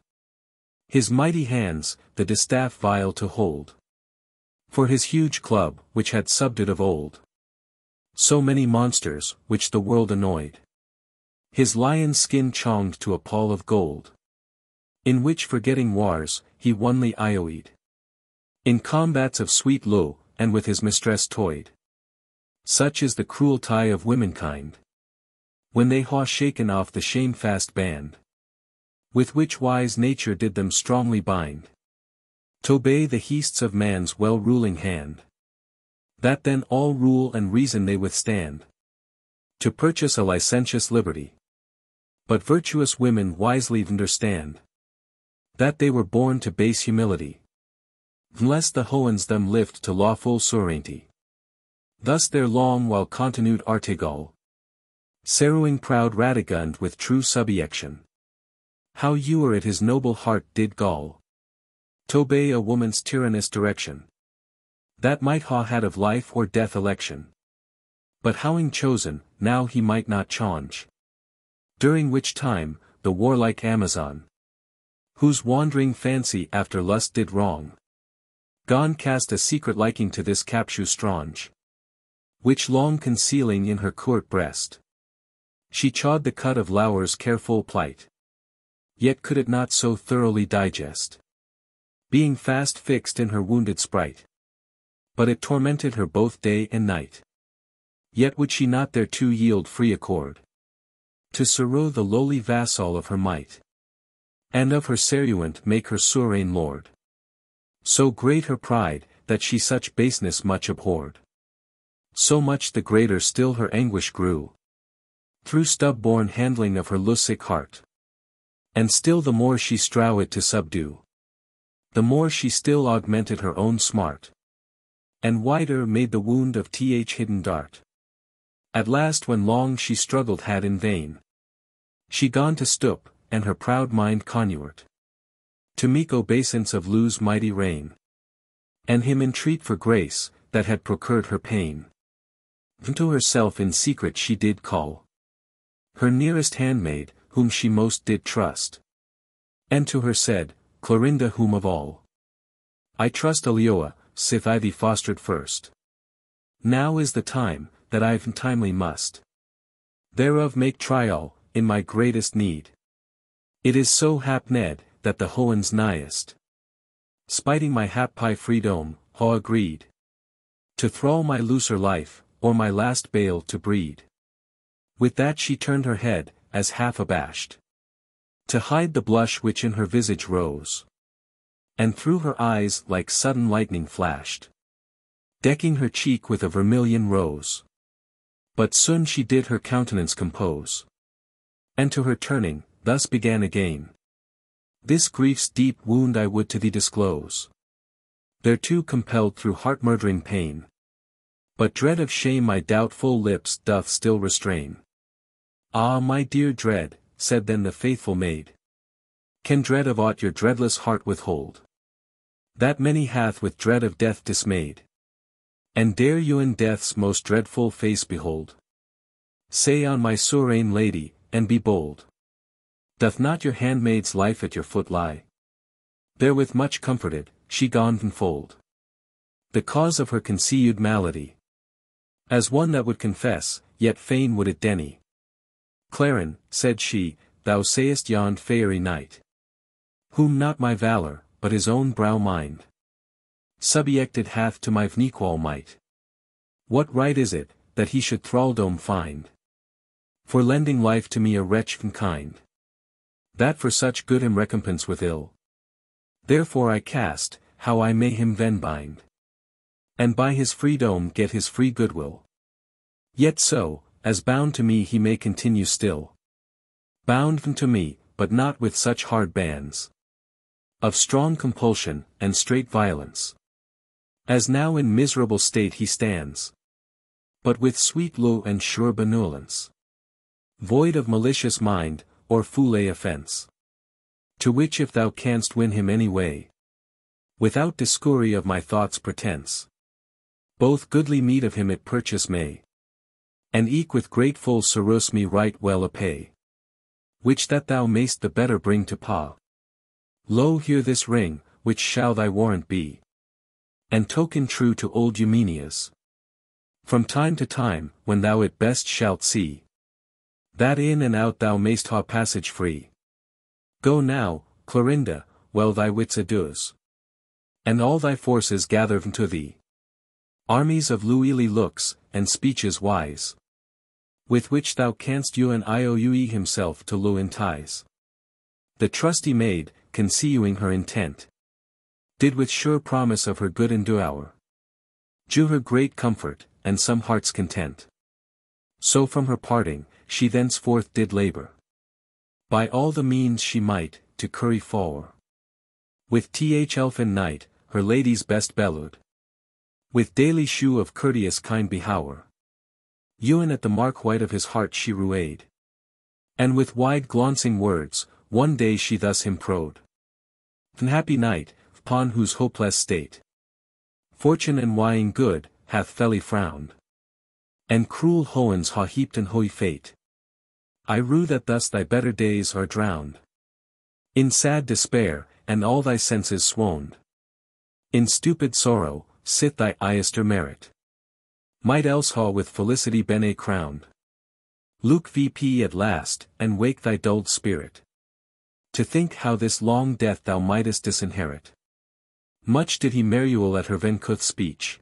his mighty hands, the distaff vile to hold. For his huge club, which had subdued of old so many monsters, which the world annoyed. His lion's skin chonged to a pall of gold, in which forgetting wars, he wonly Ioed. In combats of sweet low, and with his mistress toyed. Such is the cruelty of womankind, when they ha shaken off the shamefast band, with which wise nature did them strongly bind, t'obey the heasts of man's well-ruling hand. That then all rule and reason they withstand, to purchase a licentious liberty. But virtuous women wisely understand, that they were born to base humility, lest the Hoans them lift to lawful sovereignty. Thus their long while continued Artegall, Saruing proud Radigund with true subjection. How ewer it his noble heart did gall, t'obey a woman's tyrannous direction, that might ha had of life or death election. But howing chosen, now he might not change. During which time, the warlike Amazon Whose wandering fancy after lust did wrong. Gone cast a secret liking to this capture strange. Which long concealing in her court breast. She chawed the cut of Lour's careful plight. Yet could it not so thoroughly digest. Being fast fixed in her wounded sprite. But it tormented her both day and night. Yet would she not thereto yield free accord. To Sorrow the lowly vassal of her might. And of her seruant make her sovereign lord. So great her pride, that she such baseness much abhorred. So much the greater still her anguish grew. Through stub-born handling of her lusic heart. And still the more she strove it to subdue. The more she still augmented her own smart. And wider made the wound of hidden dart. At last when long she struggled had in vain. She gone to stoop, and her proud mind connured. To meek obeisance of Lu's mighty reign. And him entreat for grace, that had procured her pain. Then to herself in secret she did call. Her nearest handmaid, whom she most did trust. And to her said, Clorinda whom of all I trust Alioa, sith I thee fostered first. Now is the time, that I timely must thereof make trial, in my greatest need. It is so hapned, that the Hoans nighest, spiting my happy freedom, ha agreed to thrall my looser life, or my last bale to breed. With that she turned her head, as half abashed, to hide the blush which in her visage rose. And through her eyes like sudden lightning flashed, decking her cheek with a vermilion rose. But soon she did her countenance compose. And to her turning, thus began again. This grief's deep wound I would to thee disclose. Thereto compelled through heart-murdering pain. But dread of shame my doubtful lips doth still restrain. Ah my dear dread, said then the faithful maid. Can dread of aught your dreadless heart withhold? That many hath with dread of death dismayed. And dare you in death's most dreadful face behold? Say on my sovereign lady, and be bold. Doth not your handmaid's life at your foot lie? Therewith much comforted, she gone unfold the cause of her conceived malady. As one that would confess, yet fain would it deny. Clarin, said she, thou sayest yond fairy knight, whom not my valor, but his own brow mind, subjected hath to my vnequal might. What right is it, that he should thraldom find? For lending life to me a wretch kind. That for such good him recompense with ill. Therefore I cast, how I may him then bind. And by his freedom get his free goodwill. Yet so, as bound to me he may continue still. Bound to me, but not with such hard bands. Of strong compulsion, and straight violence. As now in miserable state he stands. But with sweet low and sure benevolence. Void of malicious mind, or foule offense. To which if thou canst win him any way. Without discovery of my thoughts pretense. Both goodly meed of him it purchase may. And eke with grateful sorrows me right well apay. Which that thou mayst the better bring to pa. Lo here this ring, which shall thy warrant be. And token true to old Eumenia's. From time to time, when thou it best shalt see. That in and out thou mayst ha passage free. Go now, Clorinda, well thy wits addues. And all thy forces gather to thee. Armies of luily looks, and speeches wise. With which thou canst you and Ioue himself to Lu entice. The trusty maid, concealing her intent. Did with sure promise of her good endure. Jew her great comfort, and some heart's content. So from her parting, she thenceforth did labor. By all the means she might, to curry for. With elfin knight, her lady's best bellowed. With daily shew of courteous kind behower. Ewan at the mark white of his heart she ruade. And with wide glancing words, one day she thus him prode. Unhappy knight, upon whose hopeless state. Fortune and wying good, hath felly frowned. And cruel Hoans ha heaped in hoy fate. I rue that thus thy better days are drowned. In sad despair, and all thy senses swooned. In stupid sorrow, sit thy eyester merit. Might else ha with felicity bene crowned. Luke vp at last, and wake thy dulled spirit. To think how this long death thou mightest disinherit. Much did he meruel at her vencuth speech.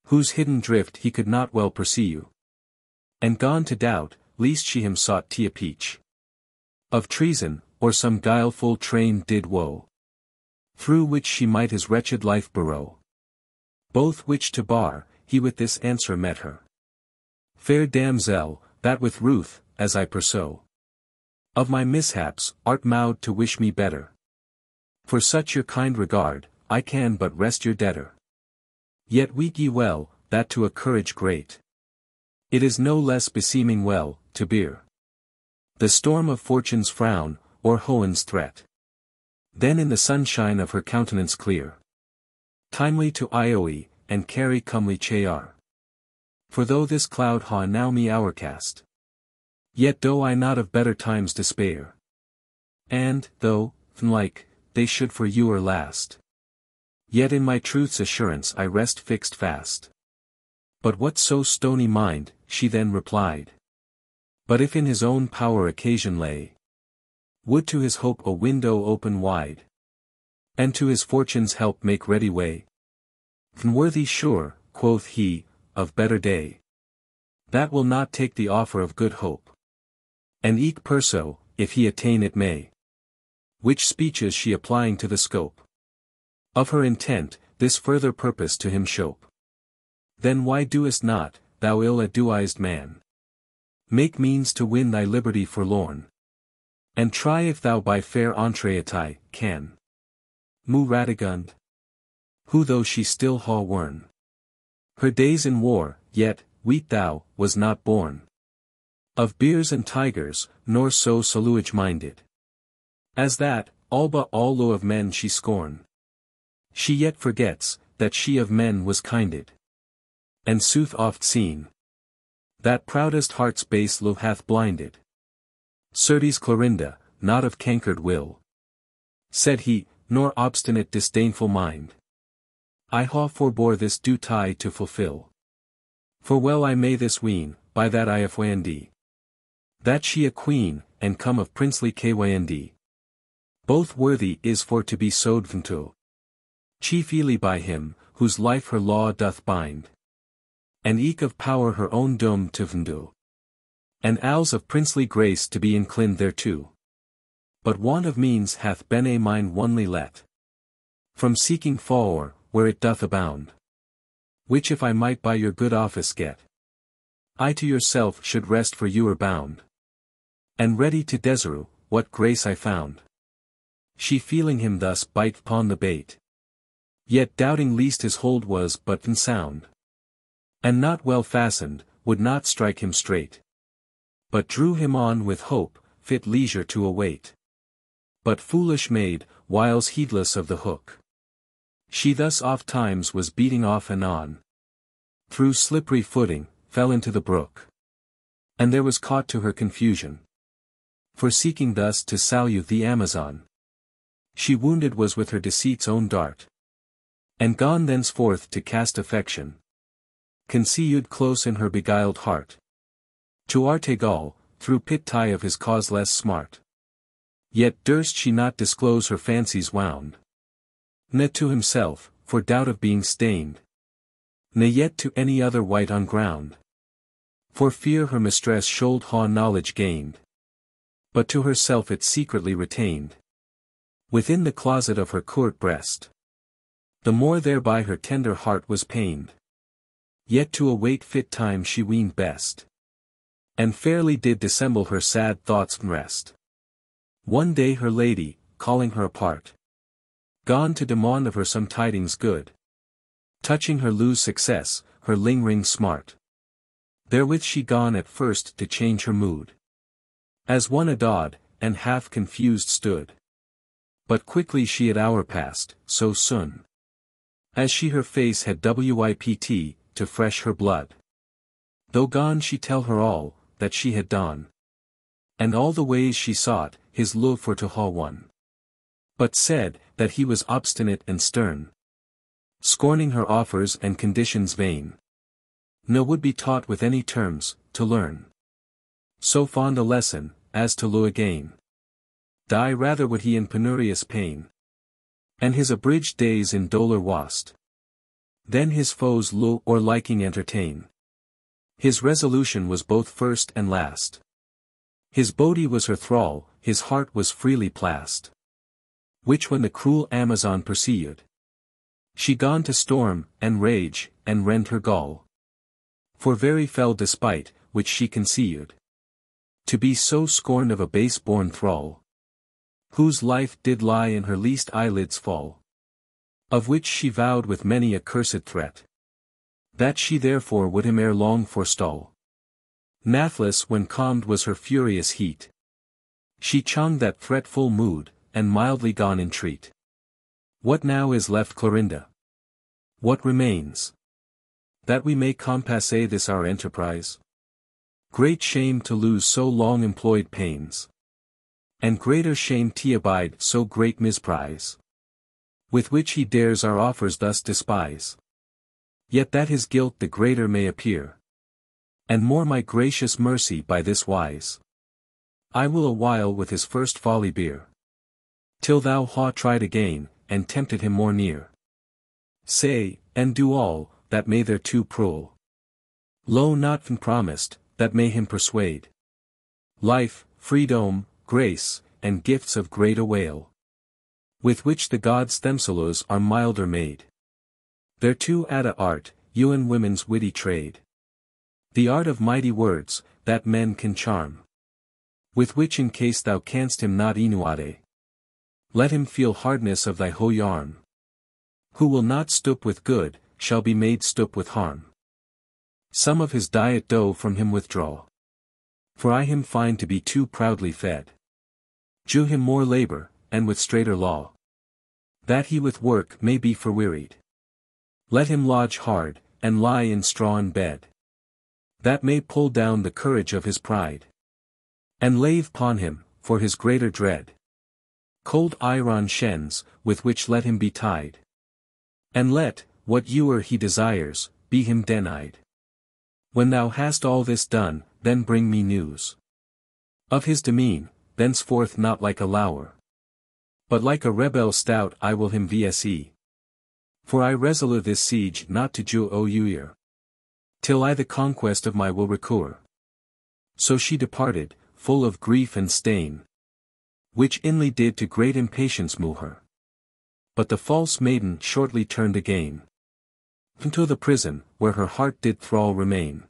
Whose hidden drift he could not well perceive. And gone to doubt, least she him sought to appeach. Of treason, or some guileful train did woe. Through which she might his wretched life borrow. Both which to bar, he with this answer met her. Fair damsel, that with ruth, as I perso. Of my mishaps, art mowed to wish me better. For such your kind regard, I can but rest your debtor. Yet weet ye well, that to a courage great, it is no less beseeming well, to bear the storm of fortune's frown, or Hohen's threat. Then in the sunshine of her countenance clear, timely to Ioe, and carry comely chear. For though this cloud ha now me overcast, yet do I not of better times despair. And, though, like, they should for you or last, yet in my truth's assurance I rest fixed fast. But what so stony mind, she then replied. But if in his own power occasion lay, would to his hope a window open wide, and to his fortune's help make ready way. Worthy sure, quoth he, of better day, that will not take the offer of good hope. And eke perso, if he attain it may. Which speeches she applying to the scope of her intent, this further purpose to him shope. Then why doest not, thou ill-advised man, make means to win thy liberty forlorn? And try if thou by fair entreaty can. Mu Radigund. Who though she still ha wern her days in war, yet, weet thou, was not born of bears and tigers, nor so saluage minded. As that, all but all lo of men she scorn. She yet forgets, that she of men was kinded. And sooth oft seen, that proudest heart's base lo hath blinded. Certes Clorinda, not of cankered will, said he, nor obstinate disdainful mind. I ha forbore this duty to fulfill. For well I may this ween, by that I afwnd, that she a queen, and come of princely kynd. Both worthy is for to be sowed vnto. Chiefly by him, whose life her law doth bind. And eke of power her own dome to vndo. And owls of princely grace to be inclined thereto. But want of means hath been a mine onely let. From seeking fawr, where it doth abound. Which if I might by your good office get, I to yourself should rest for you are bound. And ready to deseru, what grace I found. She feeling him thus bite upon the bait. Yet doubting least his hold was but unsound. And not well fastened, would not strike him straight. But drew him on with hope, fit leisure to await. But foolish maid, whiles heedless of the hook. She thus oft times was beating off and on. Through slippery footing, fell into the brook. And there was caught to her confusion. For seeking thus to salute the Amazon. She wounded was with her deceit's own dart. And gone thenceforth to cast affection. Concealed close in her beguiled heart. To Artegal, through pit tie of his cause less smart. Yet durst she not disclose her fancies wound. Ne to himself, for doubt of being stained. Ne yet to any other wight on ground. For fear her mistress should ha knowledge gained. But to herself it secretly retained. Within the closet of her court breast. The more thereby her tender heart was pained. Yet to await fit time she weened best. And fairly did dissemble her sad thoughts rest. One day her lady, calling her apart. Gone to demand of her some tidings good. Touching her lose success, her lingering smart. Therewith she gone at first to change her mood. As one adawed, and half confused stood. But quickly she at hour passed, so soon. As she her face had whipt, to fresh her blood. Though gone she tell her all, that she had done. And all the ways she sought, his love for to ha won. but said, that he was obstinate and stern, scorning her offers and conditions vain. No would be taught with any terms, to learn so fond a lesson, as to lo again. Die rather would he in penurious pain, and his abridged days in dolour wast. Then his foes lo or liking entertain. His resolution was both first and last. His body was her thrall, his heart was freely plast. Which when the cruel Amazon perceived, she gone to storm, and rage, and rend her gall. For very fell despite, which she conceived, to be so scorned of a base-born thrall, whose life did lie in her least eyelid's fall. Of which she vowed with many a cursed threat, that she therefore would him ere long forestall. Nathless when calmed was her furious heat, she chonged that fretful mood, and mildly gone entreat. What now is left, Clorinda? What remains? That we may compasse this our enterprise? Great shame to lose so long employed pains, and greater shame to abide so great misprise, with which he dares our offers thus despise. Yet that his guilt the greater may appear, and more my gracious mercy by this wise, I will a while with his first folly bear, till thou ha tried again, and tempted him more near. Say, and do all, that may thereto prole. Lo not from promised, that may him persuade. Life, freedom, grace, and gifts of great avail, with which the gods themselves are milder made. Thereto add a art, ewen women's witty trade. The art of mighty words, that men can charm. With which in case thou canst him not enuade, let him feel hardness of thy whole yarn. Who will not stoop with good, shall be made stoop with harm. Some of his diet dough from him withdraw, for I him find to be too proudly fed. Jew him more labour, and with straighter law, that he with work may be forwearied. Let him lodge hard, and lie in straw and bed, that may pull down the courage of his pride, and lave upon him, for his greater dread, cold iron shens, with which let him be tied. And let, what ewer he desires, be him denied. When thou hast all this done, then bring me news of his demean, thenceforth not like a lour, but like a rebel stout I will him vse. For I resolve this siege not to do o uir, till I the conquest of my will recur. So she departed, full of grief and stain, which inly did to great impatience move her. But the false maiden shortly turned again into the prison, where her heart did thrall remain.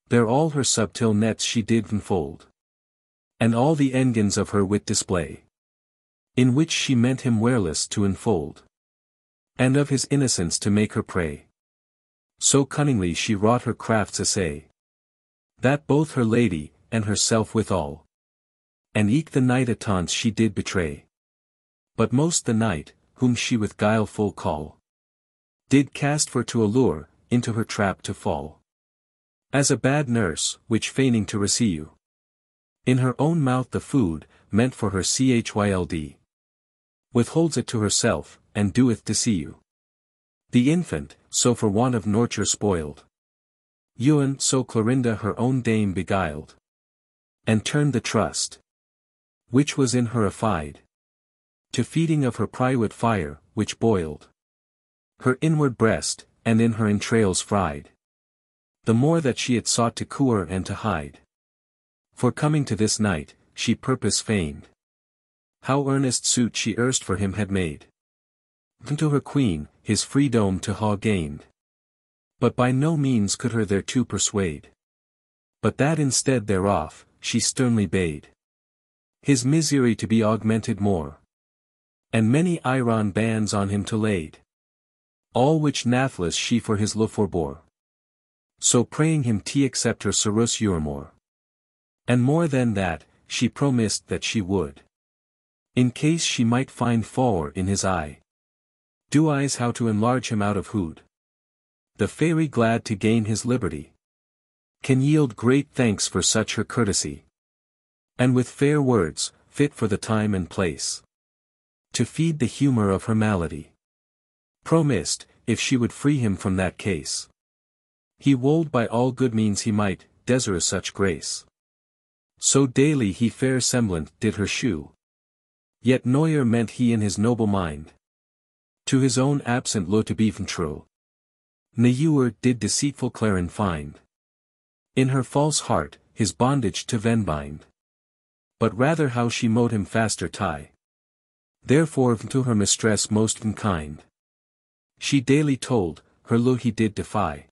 There all her subtil nets she did unfold, and all the engines of her wit display, in which she meant him wareless to enfold, and of his innocence to make her prey. So cunningly she wrought her crafts essay, that both her lady, and herself withal, and eke the knight at taunts she did betray. But most the knight, whom she with guileful call did cast for to allure, into her trap to fall. As a bad nurse, which feigning to receive in her own mouth the food, meant for her child, withholds it to herself, and doeth deceive the infant, so for want of nurture spoiled. Ewen so Clorinda her own dame beguiled, and turned the trust, which was in her affied, to feeding of her private fire, which boiled her inward breast, and in her entrails fried, the more that she had sought to cour and to hide. For coming to this night, she purpose feigned, how earnest suit she erst for him had made. Unto her queen, his freedom to ha gained, but by no means could her thereto persuade, but that instead thereof, she sternly bade his misery to be augmented more, and many iron bands on him to laid. All which nathless she for his love forbore, so praying him to accept her sorus more. And more than that, she promised that she would, in case she might find favour in his eye, do eyes how to enlarge him out of hood. The fairy glad to gain his liberty, can yield great thanks for such her courtesy, and with fair words, fit for the time and place, to feed the humour of her malady. Promised, if she would free him from that case. He wold by all good means he might, desire such grace. So daily he fair semblant did her shew. Yet neuer meant he in his noble mind, to his own absent lo to be true. Neuer did deceitful Clarin find, in her false heart, his bondage to ven bind. But rather how she mote him faster tie. Therefore to her mistress most kind, she daily told, her lo he did defy.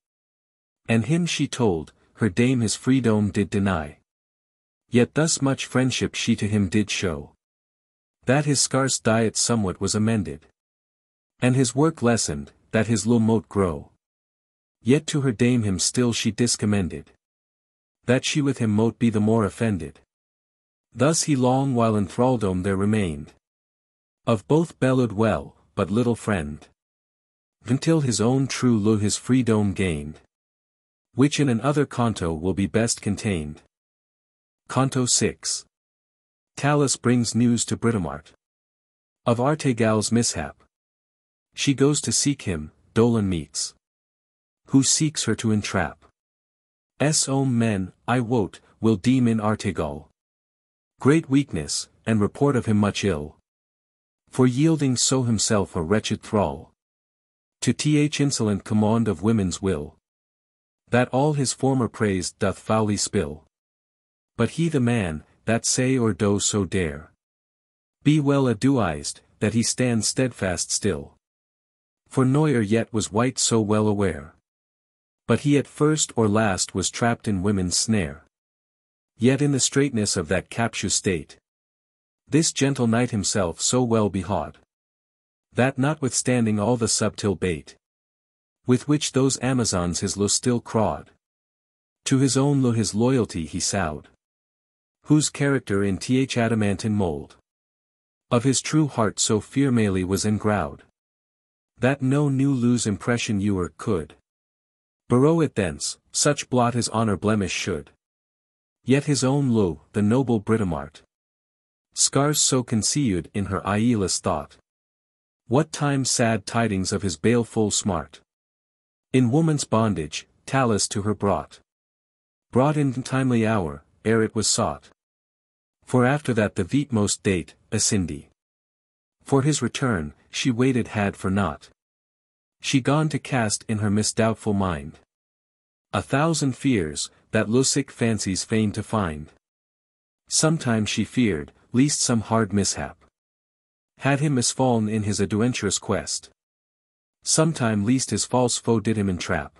And him she told, her dame his freedom did deny. Yet thus much friendship she to him did show, that his scarce diet somewhat was amended, and his work lessened, that his lo mote grow. Yet to her dame him still she discommended, that she with him mote be the more offended. Thus he long while in thraldom there remained, of both bellowed well, but little friend, until his own true lo his freedom gained, which in another canto will be best contained. Canto 6. Talus brings news to Britomart of Artegal's mishap. She goes to seek him, Dolan meets, who seeks her to entrap. Own men, I wot, will deem in Artegal great weakness, and report of him much ill, for yielding so himself a wretched thrall to insolent command of women's will, that all his former praise doth foully spill. But he the man, that say or do so dare, be well advised, that he stand steadfast still. For neuer yet was wight so well aware, but he at first or last was trapped in women's snare. Yet in the straitness of that captious state, this gentle knight himself so well behod, that notwithstanding all the subtle bait, with which those Amazons his lo still crawed, to his own lo his loyalty he sowed, whose character in adamantine mold, of his true heart so firmly was engrowed, that no new lose impression ewer could borrow it thence, such blot his honour blemish should. Yet his own lo, the noble Britomart, scarce so conceived in her eyeless thought, what time sad tidings of his baleful smart, in woman's bondage, Talus to her brought in timely hour, ere it was sought. For after that the veatmost date, Ascindi, for his return, she waited had for naught. She gone to cast in her misdoubtful mind 1,000 fears, that lo sick fancies fain to find. Sometime she feared, least some hard mishap had him misfallen in his adventurous quest. Sometime least his false foe did him entrap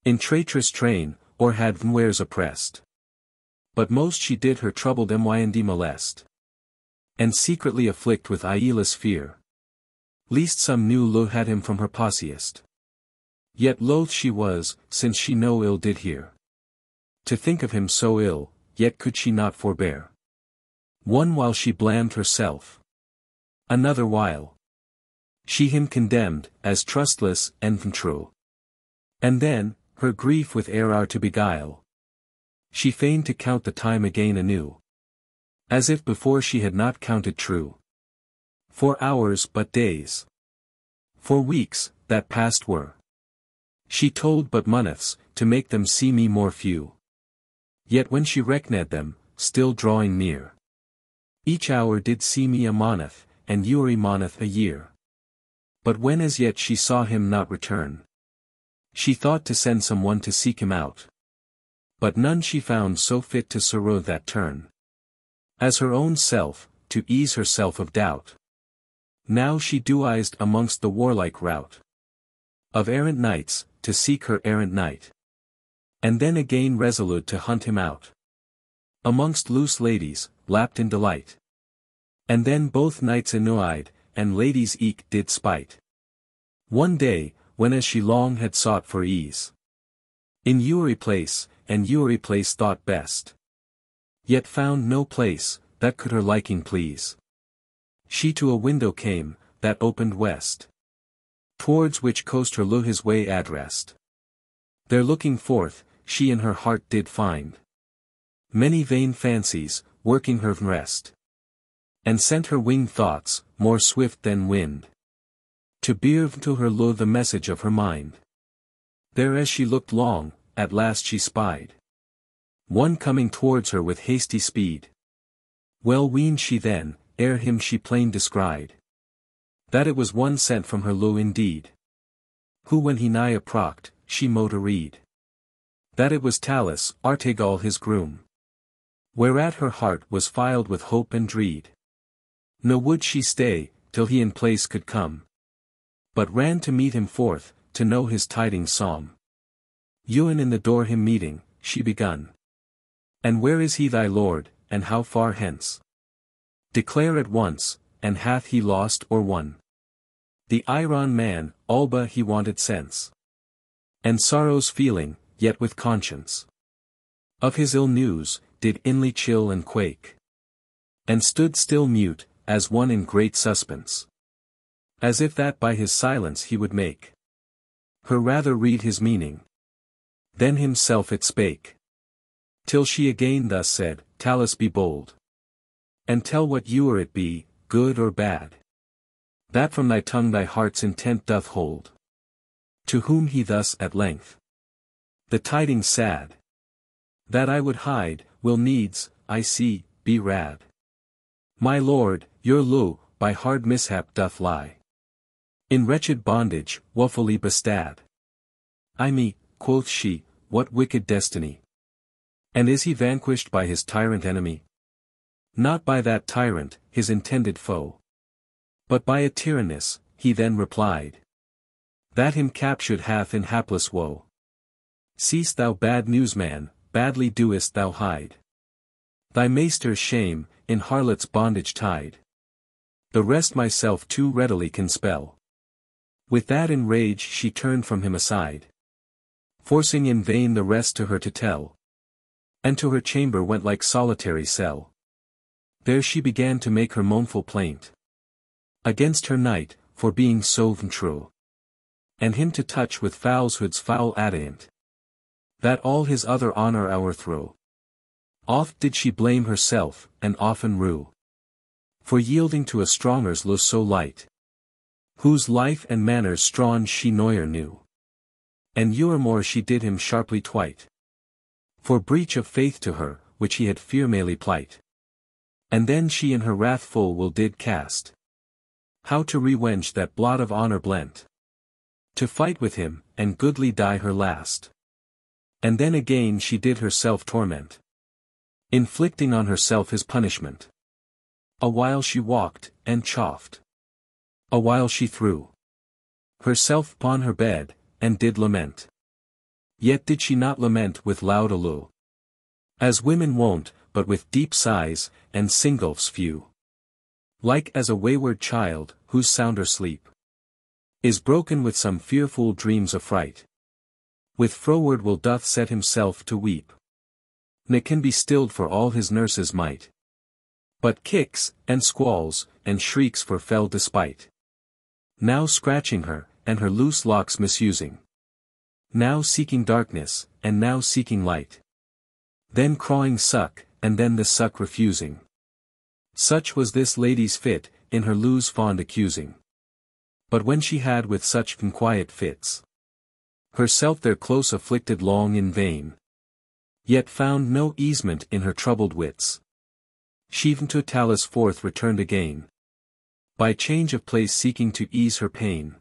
in traitorous train, or had vares oppressed. But most she did her troubled mind molest, and secretly afflict with eyeless fear, least some new lo had him from her possiest. Yet loath she was, since she no ill did hear, to think of him so ill, yet could she not forbear. One while she blamed herself, another while she him condemned, as trustless and untrue. And then, her grief with error to beguile, she feigned to count the time again anew, as if before she had not counted true. For hours but days, for weeks, that past were, she told but months, to make them see me more few. Yet when she reckoned them, still drawing near, each hour did see me a month, and every month a year. But when as yet she saw him not return, she thought to send some one to seek him out. But none she found so fit to sorrow that turn, as her own self, to ease herself of doubt. Now she devised amongst the warlike rout of errant knights, to seek her errant knight, and then again resolute to hunt him out amongst loose ladies, lapped in delight. And then both knights annoyed, and ladies eke did spite. One day, when as she long had sought for ease in every place, and every place thought best, yet found no place, that could her liking please, she to a window came, that opened west, towards which coast her lo his way addressed. There looking forth, she in her heart did find many vain fancies, working her rest. And sent her winged thoughts, more swift than wind, to bear to her lo the message of her mind. There as she looked long, at last she spied one coming towards her with hasty speed. Well weened she then, ere him she plain descried, that it was one sent from her lo indeed. Who when he nigh approached, she mote to read, that it was Talus, Artegall his groom. Whereat her heart was filled with hope and dread. No would she stay, till he in place could come, but ran to meet him forth, to know his tidings psalm. Ewan in the door him meeting, she begun. And where is he thy lord, and how far hence? Declare at once, and hath he lost or won? The Iron man, alba he wanted sense, and sorrows feeling, yet with conscience. Of his ill news, did inly chill and quake, and stood still mute, as one in great suspense. As if that by his silence he would make her rather read his meaning. Then himself it spake, till she again thus said, Talus be bold, and tell what ewer it be, good or bad, that from thy tongue thy heart's intent doth hold. To whom he thus at length the tidings sad, that I would hide, will needs, I see, be rad. My lord, your lo, by hard mishap doth lie in wretched bondage, woefully bestad. I me, quoth she, what wicked destiny? And is he vanquished by his tyrant enemy? Not by that tyrant, his intended foe, but by a tyrannous, he then replied, that him captured hath in hapless woe. Seest thou bad newsman, badly doest thou hide thy master's shame, in harlot's bondage tied. The rest myself too readily can spell. With that in rage she turned from him aside, forcing in vain the rest to her to tell. And to her chamber went like solitary cell. There she began to make her mournful plaint against her knight, for being so untrue, and him to touch with falsehood's foul adamant, that all his other honor o'erthrew. Oft did she blame herself, and often rue, for yielding to a stronger's lo so light, whose life and manners strange she never knew. And ewer more she did him sharply twite, for breach of faith to her, which he had fearmely plight. And then she in her wrath full will did cast, how to revenge that blot of honor blent, to fight with him, and goodly die her last. And then again she did herself torment, inflicting on herself his punishment. A while she walked, and chafed. A while she threw herself upon her bed, and did lament. Yet did she not lament with loud alow, as women wont, but with deep sighs, and singulfs few. Like as a wayward child, whose sounder sleep is broken with some fearful dreams affright. With froward will doth set himself to weep, ne can be stilled for all his nurse's might, but kicks, and squalls, and shrieks for fell despite. Now scratching her, and her loose locks misusing. Now seeking darkness, and now seeking light. Then crawing suck, and then the suck refusing. Such was this lady's fit, in her loose fond accusing. But when she had with such unquiet fits herself there close afflicted long in vain, yet found no easement in her troubled wits, she even to Talus forth returned again, by change of place seeking to ease her pain,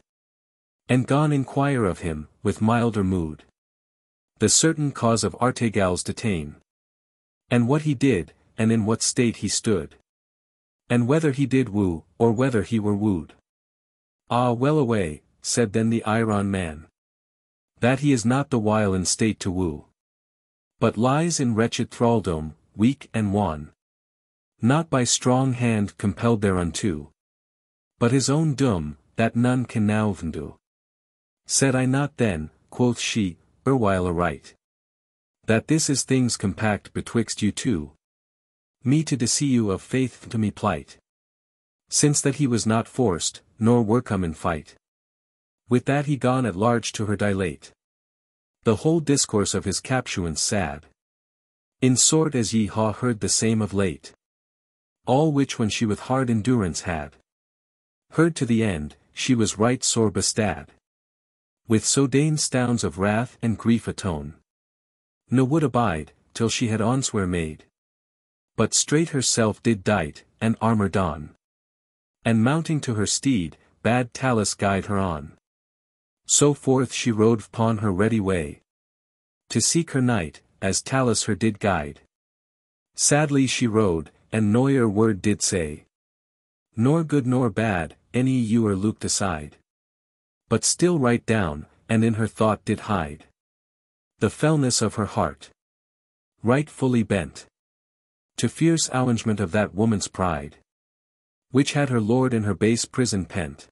and gone inquire of him, with milder mood, the certain cause of Artegall's detain, and what he did, and in what state he stood, and whether he did woo, or whether he were wooed. Ah well away, said then the Iron man, that he is not the while in state to woo, but lies in wretched thraldom, weak and wan, not by strong hand compelled thereunto, but his own doom, that none can now undo. Said I not then, quoth she, erewhile aright, that this is things compact betwixt you two, me to deceive you of faith to me plight, since that he was not forced, nor were come in fight. With that he gone at large to her dilate the whole discourse of his captuance sad, in sort as ye ha heard the same of late. All which when she with hard endurance had heard to the end, she was right sore bestad. With so dane stounds of wrath and grief atone. No would abide, till she had onswear made. But straight herself did dight, and armour don. And mounting to her steed, bade Talus guide her on. So forth she rode upon her ready way. To seek her knight, as Talus her did guide. Sadly she rode, and noyer word did say. Nor good nor bad, any ewer looked aside. But still right down, and in her thought did hide. The fellness of her heart. Right fully bent. To fierce avengement of that woman's pride. Which had her lord in her base prison pent.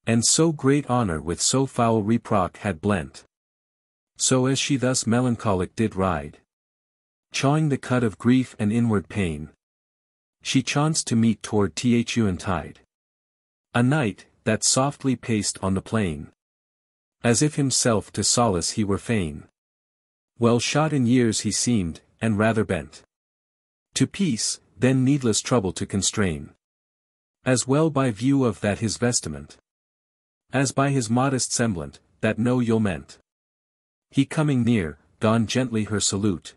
And so great honour with so foul reproach had blent. So as she thus melancholic did ride. Chawing the cud of grief and inward pain. She chanced to meet toward Teuantide. A knight, that softly paced on the plain. As if himself to solace he were fain. Well shot in years he seemed, and rather bent. To peace, then needless trouble to constrain. As well by view of that his vestiment. As by his modest semblant, that no ill meant. He coming near, donned gently her salute.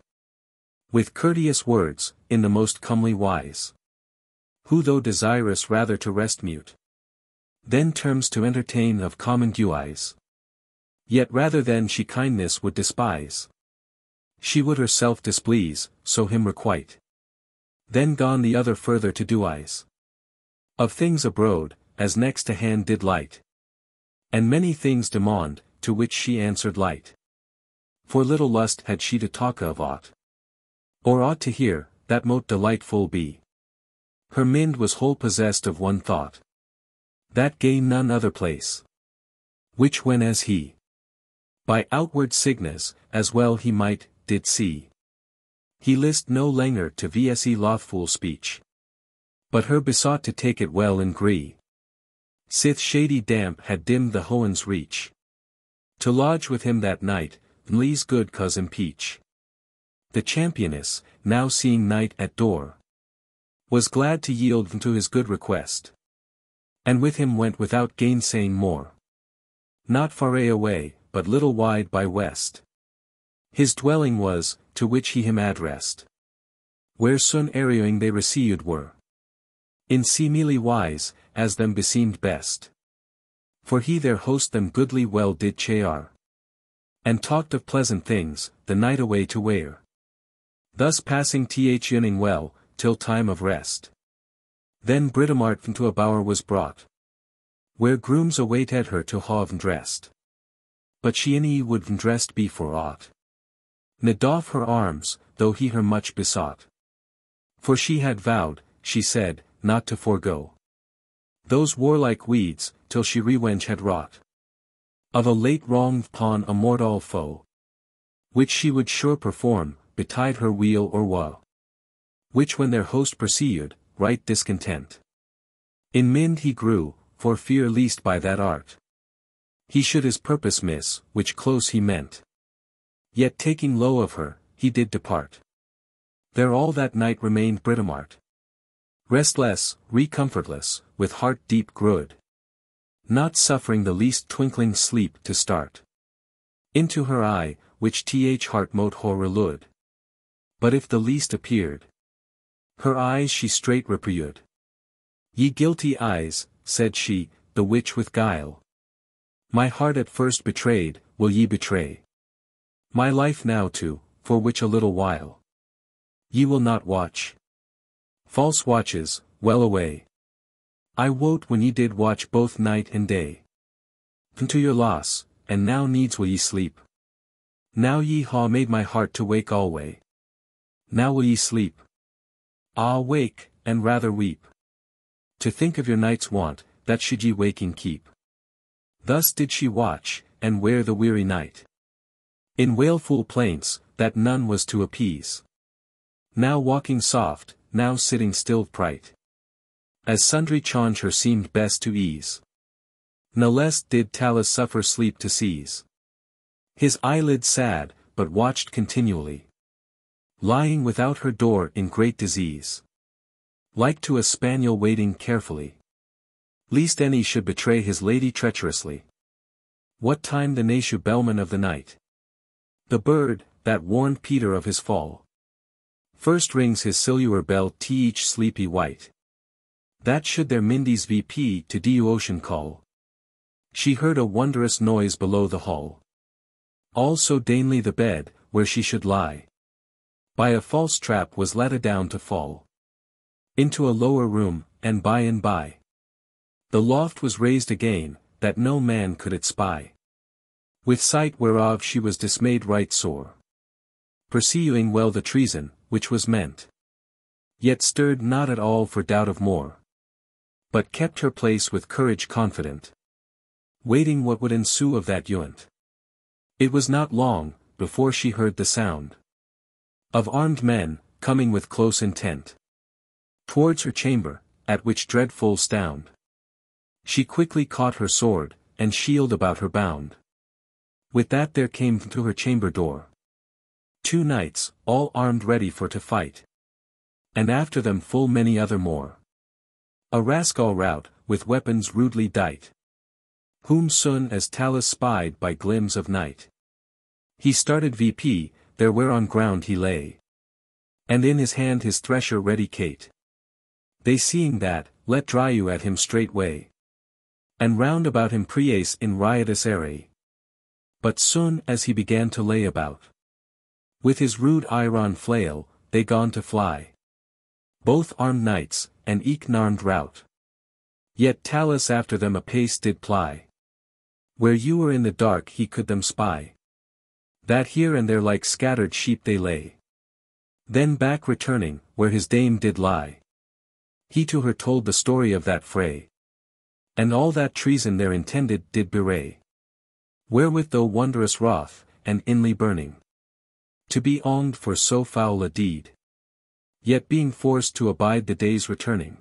With courteous words, in the most comely wise. Who though desirous rather to rest mute. Then terms to entertain of common guise. Yet rather than she kindness would despise. She would herself displease, so him requite. Then gone the other further to duise. Of things abroad, as next to hand did light. And many things demand, to which she answered light. For little lust had she to talk of aught. Or aught to hear, that mote delightful be. Her mind was whole possessed of one thought. That gained none other place. Which when as he, by outward signes, as well he might, did see. He list no langer to vse lothful speech. But her besought to take it well in gree. Sith shady damp had dimmed the hoen's reach. To lodge with him that night, Mlee's good cause impeach. The championess, now seeing night at door, was glad to yield to his good request. And with him went without gainsaying more. Not far away, but little wide by west. His dwelling was, to which he him addressed. Where soon arraying they received were. In seemly wise, as them beseemed best. For he their host them goodly well did cheer. And talked of pleasant things, the night away to wear. Thus passing Teuantine well, till time of rest. Then Britomart into a bower was brought. Where grooms awaited her to have dressed. But she any would dressed be for aught. Ne doff her arms, though he her much besought. For she had vowed, she said, not to forego those warlike weeds, till she revenge had wrought. Of a late wronged pawn a mortal foe. Which she would sure perform, betide her weal or woe. Which when their host perceived, right discontent. In mind he grew, for fear least by that art. He should his purpose miss, which close he meant. Yet taking low of her, he did depart. There all that night remained Britomart. Restless, recomfortless, with heart deep grud. Not suffering the least twinkling sleep to start. Into her eye, which heart mote horror lud. But if the least appeared, her eyes she straight repriewed. Ye guilty eyes, said she, the which with guile. My heart at first betrayed, will ye betray? My life now too, for which a little while. Ye will not watch. False watches, well away. I wot when ye did watch both night and day. Unto your loss, and now needs will ye sleep. Now ye ha made my heart to wake alway. Now will ye sleep. Ah wake, and rather weep. To think of your night's want, that should ye waking keep. Thus did she watch, and wear the weary night. In wailful plaints, that none was to appease. Now walking soft, now sitting still pright. As sundry change her seemed best to ease. No less did Talus suffer sleep to seize. His eyelids sad, but watched continually. Lying without her door in great disease. Like to a spaniel waiting carefully, lest any should betray his lady treacherously. What time the nashu bellman of the night, the bird, that warned Peter of his fall, first rings his silver bell to each sleepy wight, that should their Mindy's VP to Diu ocean call. She heard a wondrous noise below the hall. All so dainty the bed, where she should lie, by a false trap was let adown to fall into a lower room, and by, the loft was raised again, that no man could it spy. With sight whereof she was dismayed right sore, perceiving well the treason, which was meant, yet stirred not at all for doubt of more, but kept her place with courage confident, waiting what would ensue of that eunt. It was not long, before she heard the sound of armed men, coming with close intent towards her chamber, at which dreadful stound she quickly caught her sword, and shield about her bound. With that there came to her chamber door 2 knights, all armed ready for to fight, and after them full many other more. A rascal rout, with weapons rudely dight, whom soon as Talus spied by glims of night, he started VP, there where on ground he lay, and in his hand his thresher ready Kate. They seeing that, let Dryu at him straightway, and round about him Priace in riotous array. But soon as he began to lay about, with his rude iron flail, they gone to fly, both armed knights, and eke narmed rout. Yet Talus after them apace did ply, where you were in the dark he could them spy, that here and there like scattered sheep they lay. Then back returning, where his dame did lie, he to her told the story of that fray, and all that treason there intended did bewray. Wherewith though wondrous wroth, and inly burning, to be onged for so foul a deed, yet being forced to abide the day's returning,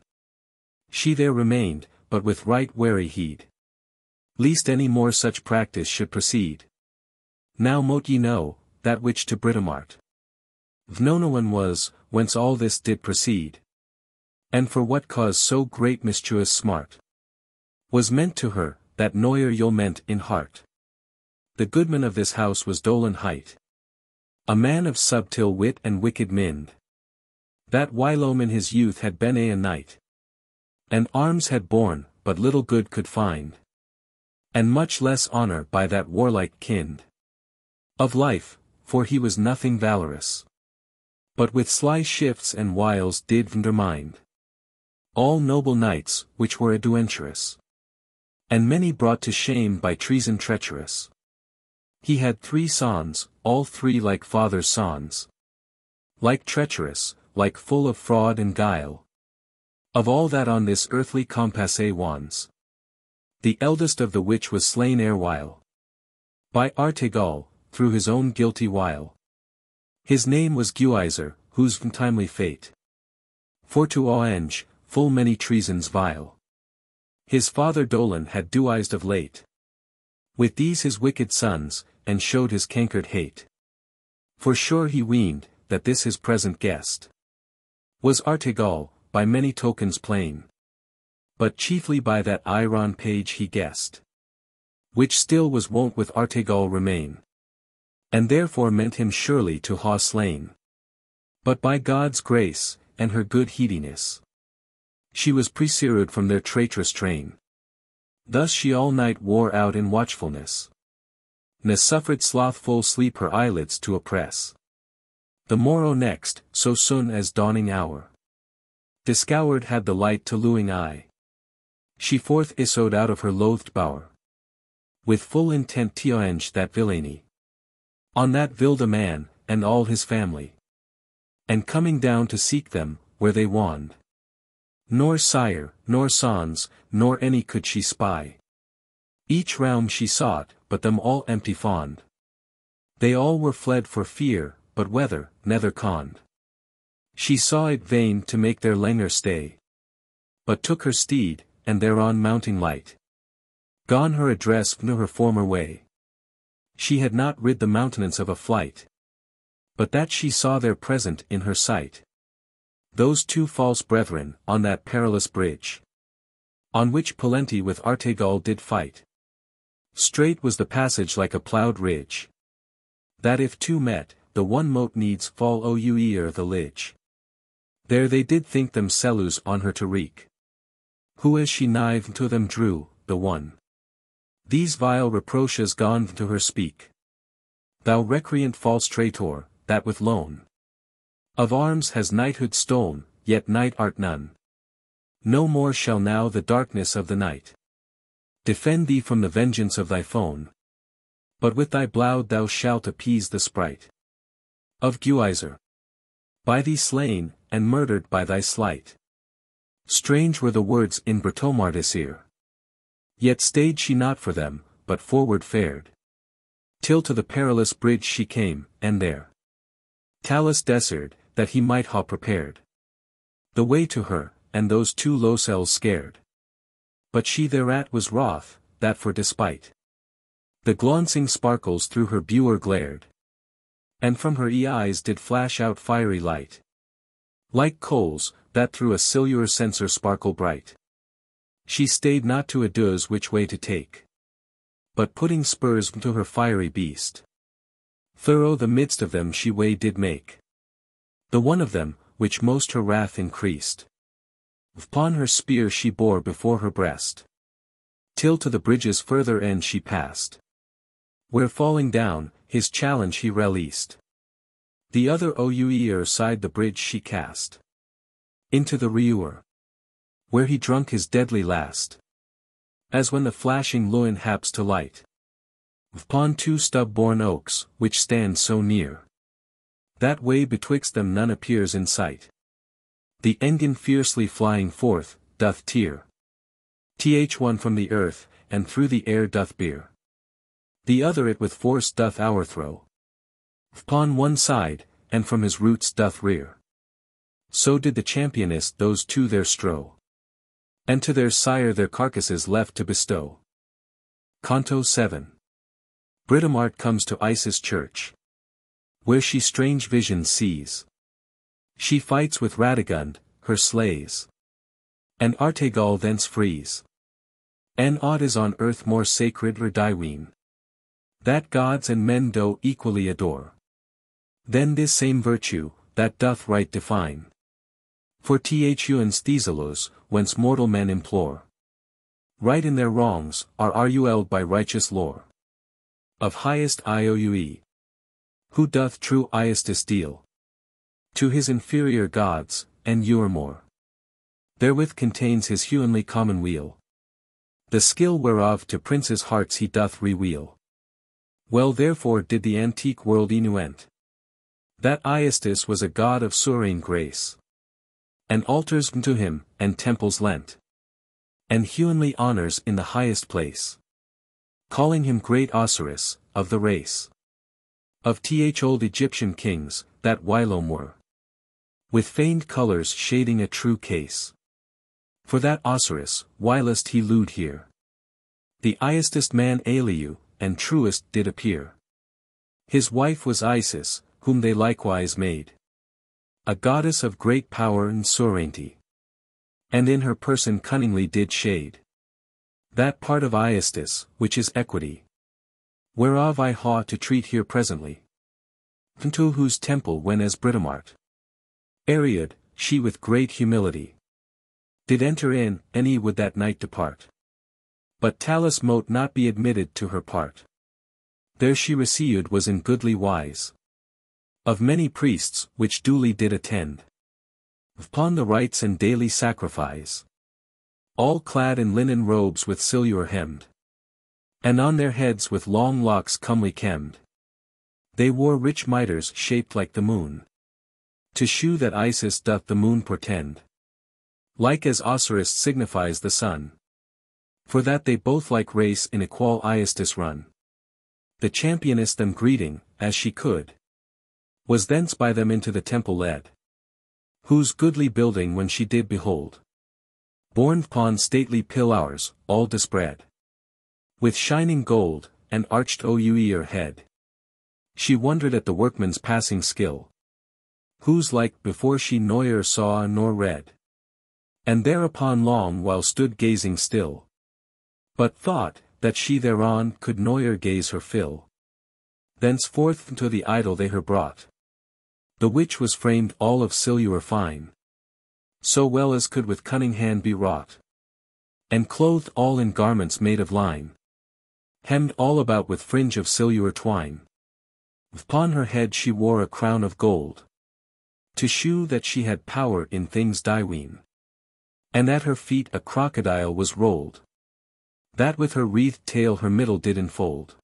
she there remained, but with right wary heed, lest any more such practice should proceed. Now mote ye know, that which to Britomart Vnonoan was, whence all this did proceed, and for what cause so great mischievous smart was meant to her, that Noyer you'll meant in heart. The goodman of this house was Dolan hight, a man of subtil wit and wicked mind, that whilome in his youth had been a knight, and arms had borne, but little good could find, and much less honor by that warlike kind of life, for he was nothing valorous, but with sly shifts and wiles did undermind all noble knights, which were adventurous, and many brought to shame by treason treacherous. He had 3 sons, all 3 like father's sons, like treacherous, like full of fraud and guile, of all that on this earthly compasse wans. The eldest of the which was slain erewhile by Artegall, through his own guilty wile. His name was Guizer, whose untimely fate for to avenge full many treasons vile, his father Dolan had devised of late. With these his wicked sons, and showed his cankered hate. For sure he weened, that this his present guest was Artegall, by many tokens plain, but chiefly by that iron page he guessed, which still was wont with Artegall remain, and therefore meant him surely to ha slain. But by God's grace, and her good heediness, she was preserved from their traitorous train. Thus she all night wore out in watchfulness, ne suffered slothful sleep her eyelids to oppress. The morrow next, so soon as dawning hour discovered had the light to luing eye, she forth issued out of her loathed bower, with full intent to avenge that villainy on that vilde man, and all his family, and coming down to seek them, where they wand. Nor sire, nor sons, nor any could she spy. Each realm she sought, but them all empty fond. They all were fled for fear, but whether, nether conned. She saw it vain to make their langer stay, but took her steed, and thereon mounting light, gone her address knew her former way. She had not rid the mountenance of a flight, but that she saw there present in her sight Those two false brethren, on that perilous bridge, on which Polenti with Artegall did fight. Straight was the passage like a ploughed ridge, that if two met, the one mote needs fall ere the lidge. There they did think them sellers on her to wreak, who as she nigh to them drew, the one. These vile reproaches gone to her speak. Thou recreant false traitor, that with loan of arms has knighthood stolen, yet knight art none. No more shall now the darkness of the night defend thee from the vengeance of thy foe. But with thy blood thou shalt appease the sprite of Guiser, by thee slain, and murdered by thy sleight. Strange were the words in Britomartis' ear. Yet stayed she not for them, but forward fared, till to the perilous bridge she came, and there Talus desired, that he might ha prepared the way to her, and those two losels scared. But she thereat was wroth, that for despite the glancing sparkles through her buer glared, and from her eyes did flash out fiery light, like coals, that through a silver censer sparkle bright. She stayed not to aduse which way to take, but putting spurs to her fiery beast, thorough the midst of them she way did make. The one of them, which most her wrath increased, upon her spear she bore before her breast, till to the bridge's further end she passed, where falling down, his challenge he released. The other side the bridge she cast into the Reuer, where he drunk his deadly last, as when the flashing loin haps to light upon two stub-born oaks, which stand so near, that way betwixt them none appears in sight. The engine fiercely flying forth, doth tear one from the earth, and through the air doth bear. The other it with force doth overthrow upon one side, and from his roots doth rear. So did the championess those two there strow, and to their sire their carcasses left to bestow. Canto 7. Britomart comes to Isis' church, where she strange visions sees. She fights with Radegund, her slays, and Artegall thence frees. And aught is on earth more sacred or Dyween, that gods and men do equally adore. Then this same virtue, that doth right define, for thuns Thesalos, whence mortal men implore right in their wrongs, are ruelled by righteous lore of highest Ioue, who doth true Iestis deal to his inferior gods, and more. Therewith contains his humanly commonweal, the skill whereof to princes' hearts he doth reveal. Well therefore did the antique world innuent that Iestis was a god of serene grace, and altars to him, and temples lent, and humanly honors in the highest place, calling him great Osiris, of the race of old Egyptian kings, that whilome were, with feigned colors shading a true case. For that Osiris, whilst he lewd here, the Iestist man Aliu, and truest did appear. His wife was Isis, whom they likewise made a goddess of great power and sovereignty, and in her person cunningly did shade that part of Iestis, which is equity, whereof I ha to treat here presently. Into whose temple when as Britomart Ariad, she with great humility did enter in, any would that night depart. But Talus mote not be admitted to her part. There she received was in goodly wise of many priests, which duly did attend upon the rites and daily sacrifice, all clad in linen robes with silver hemmed, and on their heads with long locks comely kemmed. They wore rich mitres shaped like the moon, to shew that Isis doth the moon portend, like as Osiris signifies the sun. For that they both like race in equal Iestis run. The championess them greeting, as she could, was thence by them into the temple led, whose goodly building when she did behold, borne upon stately pillars, all dispread with shining gold, and arched her head. She wondered at the workman's passing skill, whose like before she ne'er saw nor read. And thereupon long while stood gazing still, but thought, that she thereon could ne'er gaze her fill. Thenceforth unto the idol they her brought, the which was framed all of silver fine, so well as could with cunning hand be wrought, and clothed all in garments made of line, hemmed all about with fringe of silver twine. Upon her head she wore a crown of gold, to shew that she had power in things divine. And at her feet a crocodile was rolled, that with her wreathed tail her middle did enfold.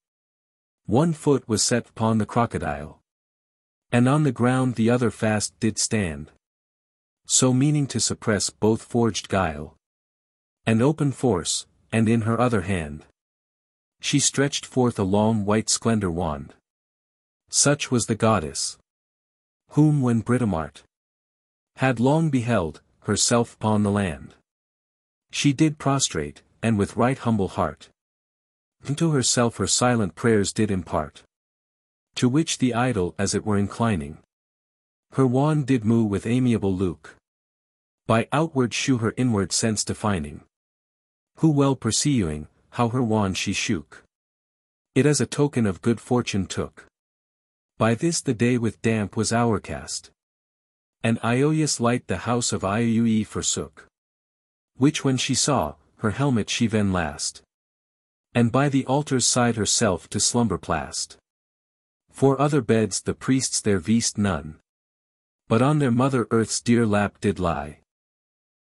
One foot was set upon the crocodile, and on the ground the other fast did stand, so meaning to suppress both forged guile and open force, and in her other hand she stretched forth a long white splendor wand. Such was the goddess, whom when Britomart had long beheld, herself upon the land, she did prostrate, and with right humble heart, unto herself her silent prayers did impart, to which the idol as it were inclining, her wand did move with amiable look, by outward shew her inward sense defining, who well perceiving, how her wand she shook, it as a token of good fortune took. By this the day with damp was overcast, and Ioius light the house of Iue forsook, which when she saw, her helmet she then last, and by the altar's side herself to slumber plast. For other beds the priests there veest none, but on their mother earth's dear lap did lie,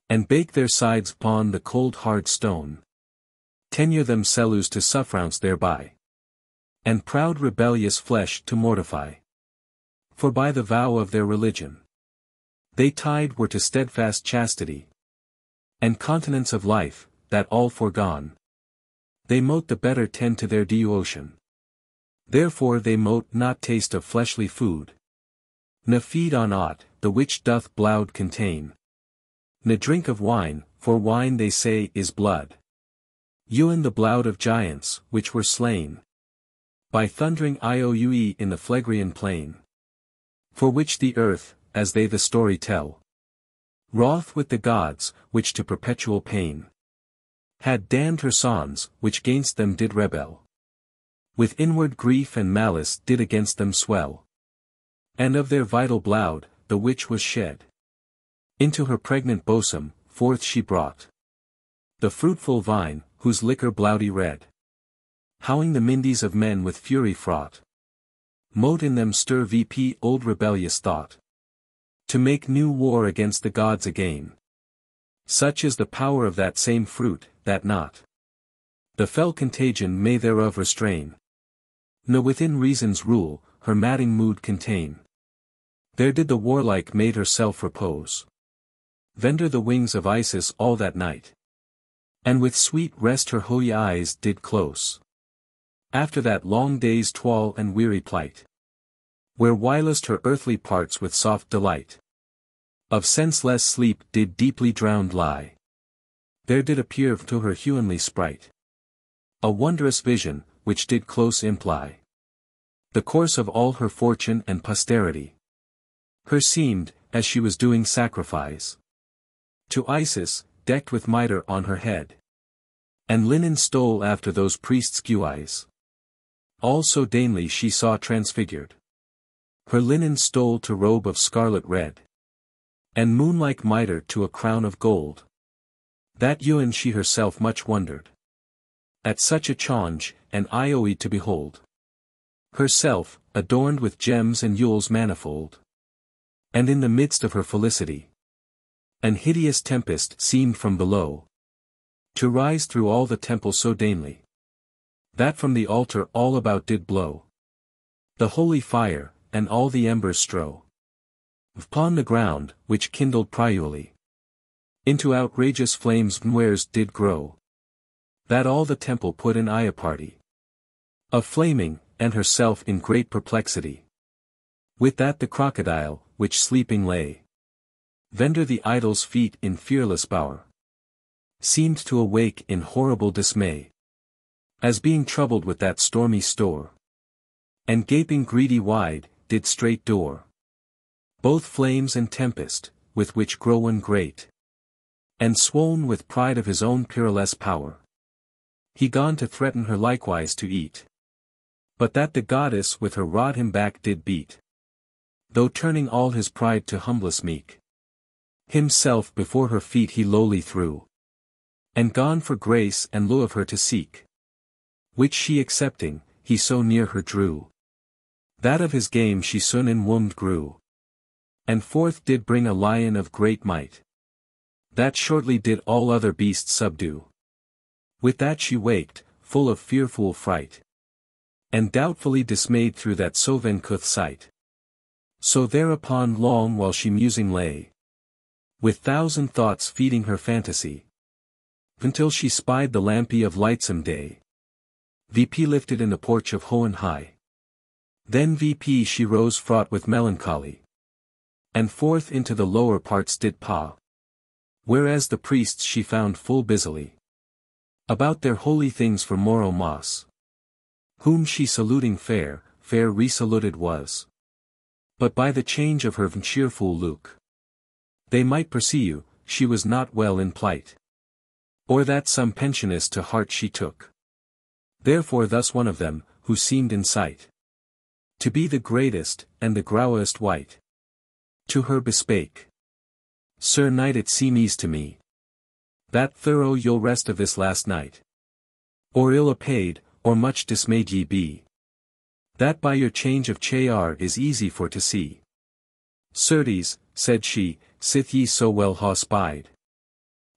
and bake their sides upon the cold hard stone, tenure themselves to suffrance thereby, and proud rebellious flesh to mortify. For by the vow of their religion, they tied were to steadfast chastity, and continence of life, that all foregone, they mote the better tend to their devotion. Therefore they mote not taste of fleshly food, ne feed on aught, the which doth blood contain, ne drink of wine, for wine they say is blood. Ewen the blood of giants, which were slain by thundering Ioue in the Phlegrian plain, for which the earth, as they the story tell, wroth with the gods, which to perpetual pain had damned her sons, which gainst them did rebel, with inward grief and malice did against them swell, and of their vital blood, the which was shed into her pregnant bosom, forth she brought the fruitful vine, whose liquor bloody red, howing the mindies of men with fury fraught, mote in them stir vp old rebellious thought, to make new war against the gods again. Such is the power of that same fruit, that not the fell contagion may thereof restrain, no within reason's rule, her madding mood contain. There did the warlike maid herself repose, vendor the wings of Isis all that night, and with sweet rest her holy eyes did close, after that long day's toil and weary plight, where whilst her earthly parts with soft delight of senseless sleep did deeply drowned lie, there did appear to her humanly sprite a wondrous vision, which did close imply the course of all her fortune and posterity. Her seemed, as she was doing sacrifice to Isis, decked with mitre on her head, and linen stole after those priests' guise. All so dainty she saw transfigured, her linen stole to robe of scarlet red, and moon-like mitre to a crown of gold. That Ewen she herself much wondered at such a change, and Ioe to behold herself, adorned with gems and jewels manifold. And in the midst of her felicity, an hideous tempest seemed from below to rise through all the temple so dainty, that from the altar all about did blow the holy fire, and all the embers strow upon the ground, which kindled priorly into outrageous flames wheres did grow, that all the temple put in a party of flaming, and herself in great perplexity. With that the crocodile, which sleeping lay vendor the idol's feet in fearless bower, seemed to awake in horrible dismay, as being troubled with that stormy store, and gaping greedy wide, did straight door both flames and tempest, with which grow one great. And swoln with pride of his own peerless power. He gone to threaten her likewise to eat. But that the goddess with her rod him back did beat. Though turning all his pride to humblest meek. Himself before her feet he lowly threw. And gone for grace and lieu of her to seek. Which she accepting, he so near her drew. That of his game she soon enwombed grew. And forth did bring a lion of great might. That shortly did all other beasts subdue. With that she waked, full of fearful fright. And doubtfully dismayed through that so vencouth sight. So thereupon long while she musing lay. With thousand thoughts feeding her fantasy. Until she spied the lampy of lightsome day. VP lifted in the porch of Hohen high. Then VP she rose fraught with melancholy. And forth into the lower parts did paw. Whereas the priests she found full busily. About their holy things for morrow moss. Whom she saluting fair resaluted was. But by the change of her cheerful look. They might perceive, she was not well in plight. Or that some pensioness to heart she took. Therefore thus one of them, who seemed in sight. To be the greatest, and the growest wight. To her bespake. Sir Knight, it seems to me. That thorough you'll rest of this last night. Or ill apaid, or much dismayed ye be. That by your change of chair is easy for to see. Certes, said she, sith ye so well ha spied.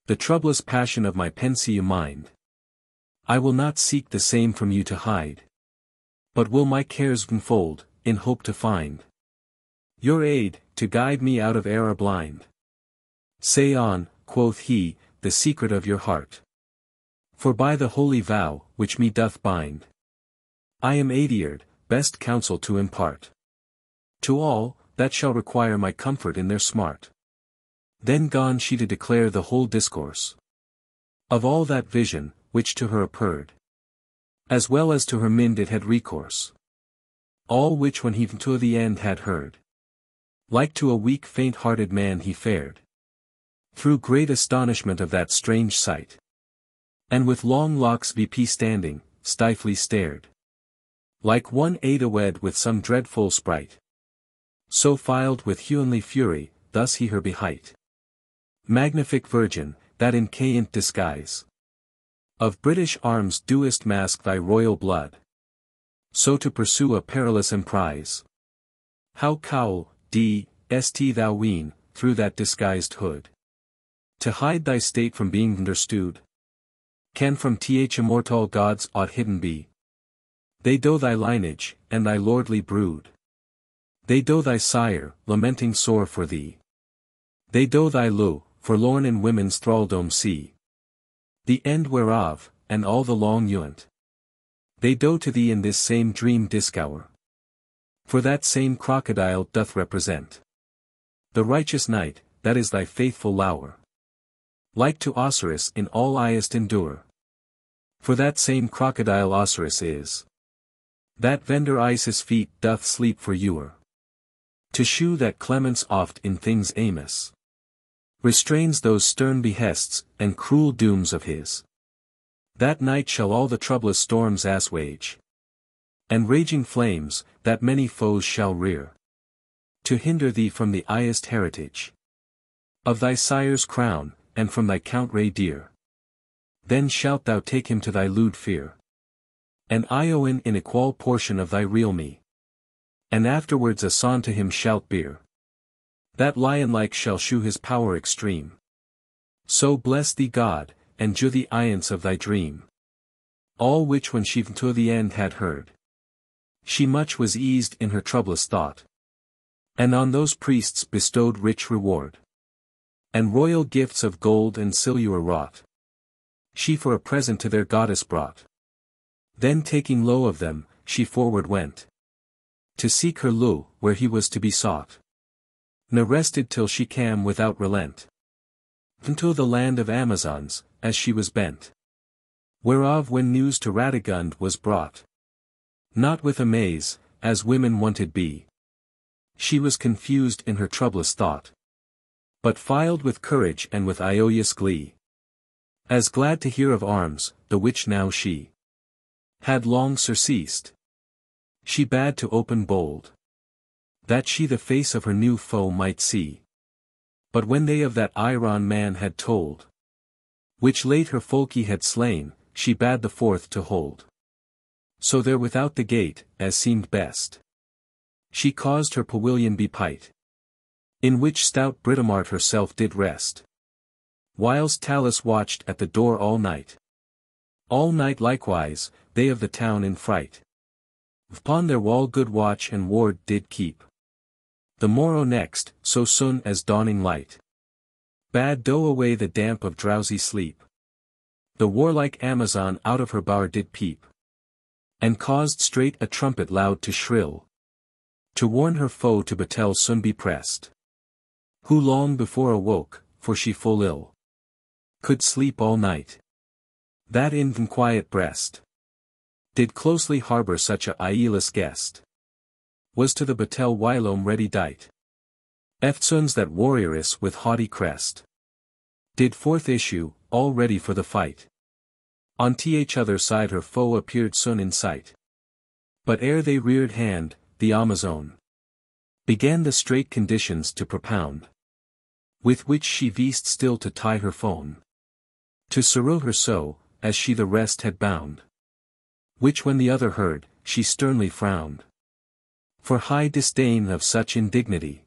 The troublous passion of my pensive mind. I will not seek the same from you to hide. But will my cares unfold, in hope to find. Your aid, to guide me out of error blind. Say on, quoth he, the secret of your heart. For by the holy vow, which me doth bind. I am adiered, best counsel to impart. To all, that shall require my comfort in their smart. Then gone she to declare the whole discourse. Of all that vision, which to her appeared. As well as to her mind it had recourse. All which when he to the end had heard. Like to a weak faint-hearted man he fared. Through great astonishment of that strange sight. And with long locks VP standing, stifly stared. Like one awed with some dreadful sprite. So filed with hewenly fury, thus he her behight. Magnific virgin, that in cayent disguise. Of British arms doest mask thy royal blood. So to pursue a perilous emprise. How cowl, st thou ween, through that disguised hood. To hide thy state from being understood. Can from immortal gods aught hidden be? They do thy lineage, and thy lordly brood. They do thy sire, lamenting sore for thee. They do thy lou, forlorn in women's thraldom see. The end whereof, and all the long uint. They do to thee in this same dream discour. For that same crocodile doth represent. The righteous knight, that is thy faithful lower. Like to Osiris in all iest endure. For that same crocodile Osiris is. That vendor Isis feet doth sleep for ewer. To shew that clemence oft in things amiss. Restrains those stern behests, and cruel dooms of his. That night shall all the troublous storms assuage. And raging flames, that many foes shall rear. To hinder thee from the highest heritage. Of thy sire's crown, and from thy count ray dear. Then shalt thou take him to thy lewd fear. And Iowan in equal portion of thy real me. And afterwards a son to him shalt bear. That lion-like shall shew his power extreme. So bless thee God, and ju the ions of thy dream. All which when she to the end had heard. She much was eased in her troublous thought. And on those priests bestowed rich reward. And royal gifts of gold and silver wrought. She for a present to their goddess brought. Then taking low of them, she forward went. To seek her lou, where he was to be sought. Ne rested till she cam without relent. Unto the land of Amazons, as she was bent. Whereof when news to Radegund was brought. Not with amaze, as women wanted be. She was confused in her troublous thought, but filed with courage and with iolious glee. As glad to hear of arms, the which now she had long surceased. She bade to open bold, that she the face of her new foe might see. But when they of that Iron man had told, which late her folky had slain, she bade the fourth to hold. So there without the gate, as seemed best, she caused her pavilion be pight, in which stout Britomart herself did rest, whiles Talus watched at the door all night. All night likewise, they of the town in fright, upon their wall good watch and ward did keep. The morrow next, so soon as dawning light, bade doe away the damp of drowsy sleep. The warlike Amazon out of her bower did peep, and caused straight a trumpet loud to shrill, to warn her foe to battle soon be pressed, who long before awoke, for she full ill could sleep all night, that in quiet breast did closely harbour such a eyeless guest, was to the battle whilome ready dight. Eftsoons that warrioress with haughty crest did forth issue, all ready for the fight. On each other side her foe appeared soon in sight. But ere they reared hand, the Amazon began the straight conditions to propound, with which she veesed still to tie her phone, to surrow her so, as she the rest had bound. Which when the other heard, she sternly frowned, for high disdain of such indignity,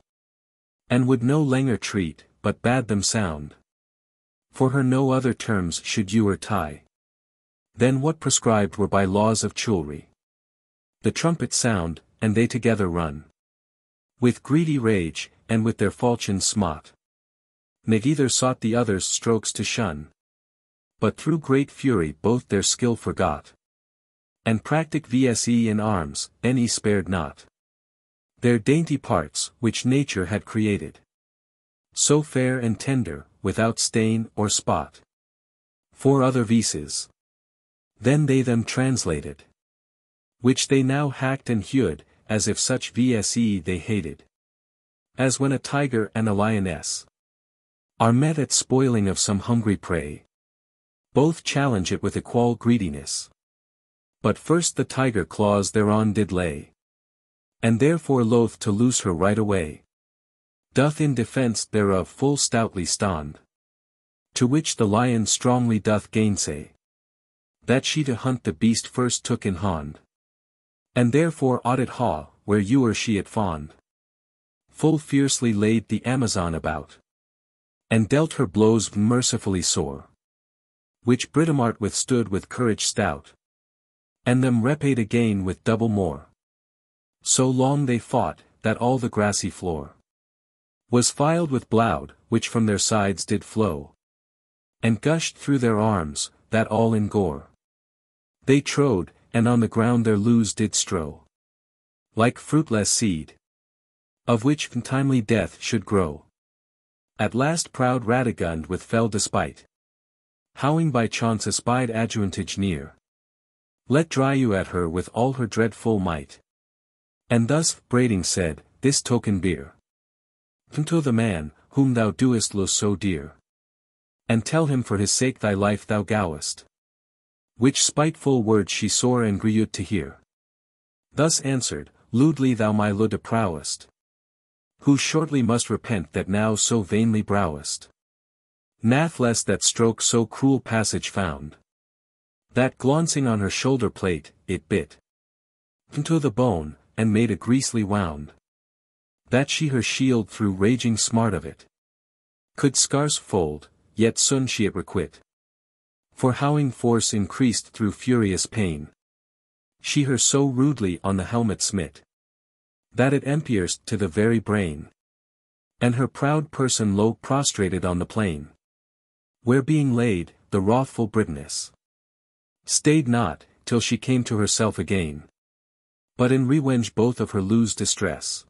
and would no longer treat, but bade them sound. For her no other terms should you or tie, than what prescribed were by laws of chivalry. The trumpet sound, and they together run, with greedy rage, and with their falchions smote. Neither sought the other's strokes to shun, but through great fury both their skill forgot, and practic vse in arms, any spared not their dainty parts, which nature had created, so fair and tender, without stain or spot. For other vices, then they them translated, which they now hacked and hewed, as if such vse they hated. As when a tiger and a lioness are met at spoiling of some hungry prey, both challenge it with equal greediness. But first the tiger claws thereon did lay, and therefore loath to loose her right away, doth in defence thereof full stoutly stand, to which the lion strongly doth gainsay, that she to hunt the beast first took in hand, and therefore ought it haw, where you or she it fond. Full fiercely laid the Amazon about, and dealt her blows mercifully sore, which Britomart withstood with courage stout, and them repaid again with double more. So long they fought, that all the grassy floor was filed with blood, which from their sides did flow, and gushed through their arms, that all in gore they trode, and on the ground their loos did strow, like fruitless seed, of which untimely death should grow. At last proud Radegund with fell despite, howling by chance espied adjuvantage near, let dry you at her with all her dreadful might, and thus braiding said, this token bear unto the man, whom thou doest love so dear, and tell him for his sake thy life thou gowest. Which spiteful words she sore and grieved to hear. Thus answered, lewdly thou my lord deprowest, who shortly must repent that now so vainly browest. Nathless that stroke so cruel passage found, that glancing on her shoulder plate, it bit into the bone, and made a greasely wound, that she her shield through raging smart of it could scarce fold, yet soon she it requit. For howling force increased through furious pain, she her so rudely on the helmet smit, that it empierced to the very brain, and her proud person low prostrated on the plain, where being laid, the wrathful Britoness stayed not, till she came to herself again, but in revenge both of her loos distress,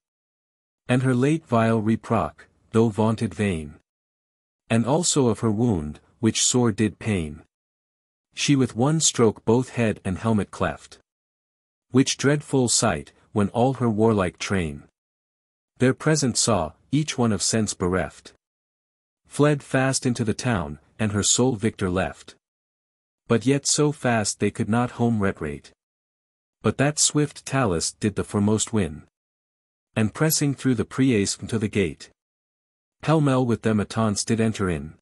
and her late vile reproach, though vaunted vain, and also of her wound, which sore did pain. She with one stroke both head and helmet cleft, which dreadful sight, when all her warlike train Their present saw, each one of sense bereft. Fled fast into the town, and her sole victor left. But yet so fast they could not home retrate. But that swift Talus did the foremost win. And pressing through the Priace to the gate, pell-mell with them attance did enter in.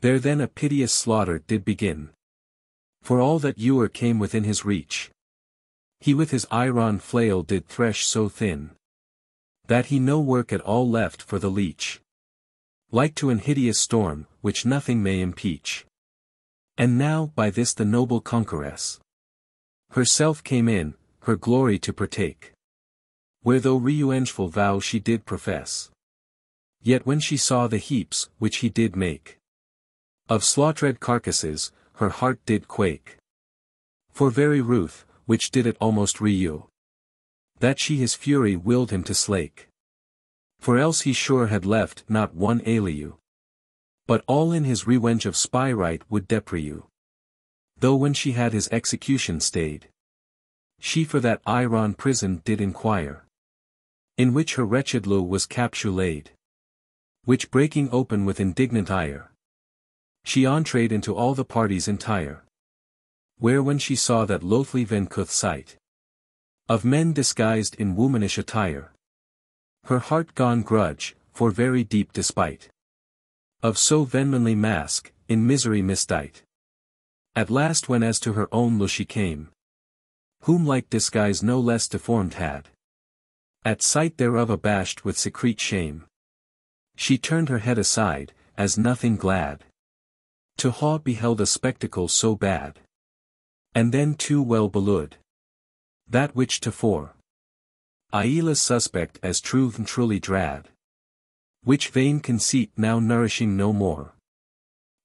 There then a piteous slaughter did begin. For all that ewer came within his reach, he with his iron flail did thresh so thin, that he no work at all left for the leech. Like to an hideous storm, which nothing may impeach. And now by this the noble conqueress herself came in, her glory to partake. Where though revengeful vow she did profess, yet when she saw the heaps which he did make of slaughtered carcasses, her heart did quake. For very ruth, which did it almost renew, that she his fury willed him to slake. For else he sure had left not one aliu, but all in his revenge of spy right would deprew. Though when she had his execution stayed, she for that iron prison did inquire, in which her wretched Lou was capture laid. Which breaking open with indignant ire, she entreed into all the parties entire. Where when she saw that loathly vencuth sight of men disguised in womanish attire, her heart gone grudge, for very deep despite of so venomly mask, in misery misdight. At last when as to her own Lou she came, whom like disguise no less deformed had, at sight thereof abashed with secret shame, she turned her head aside, as nothing glad to ha beheld a spectacle so bad. And then too well belood, that which tofore Aila's suspect as true and truly drad, which vain conceit now nourishing no more,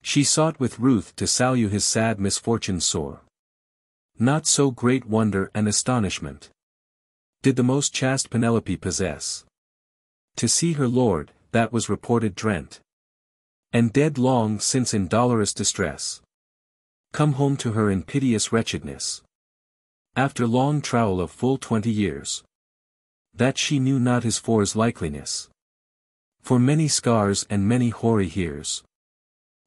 she sought with ruth to salue his sad misfortune sore. Not so great wonder and astonishment did the most chaste Penelope possess, to see her lord, that was reported drent, and dead long since in dolorous distress, come home to her in piteous wretchedness, after long trowel of full 20 years, that she knew not his for's likeliness, for many scars and many hoary hears,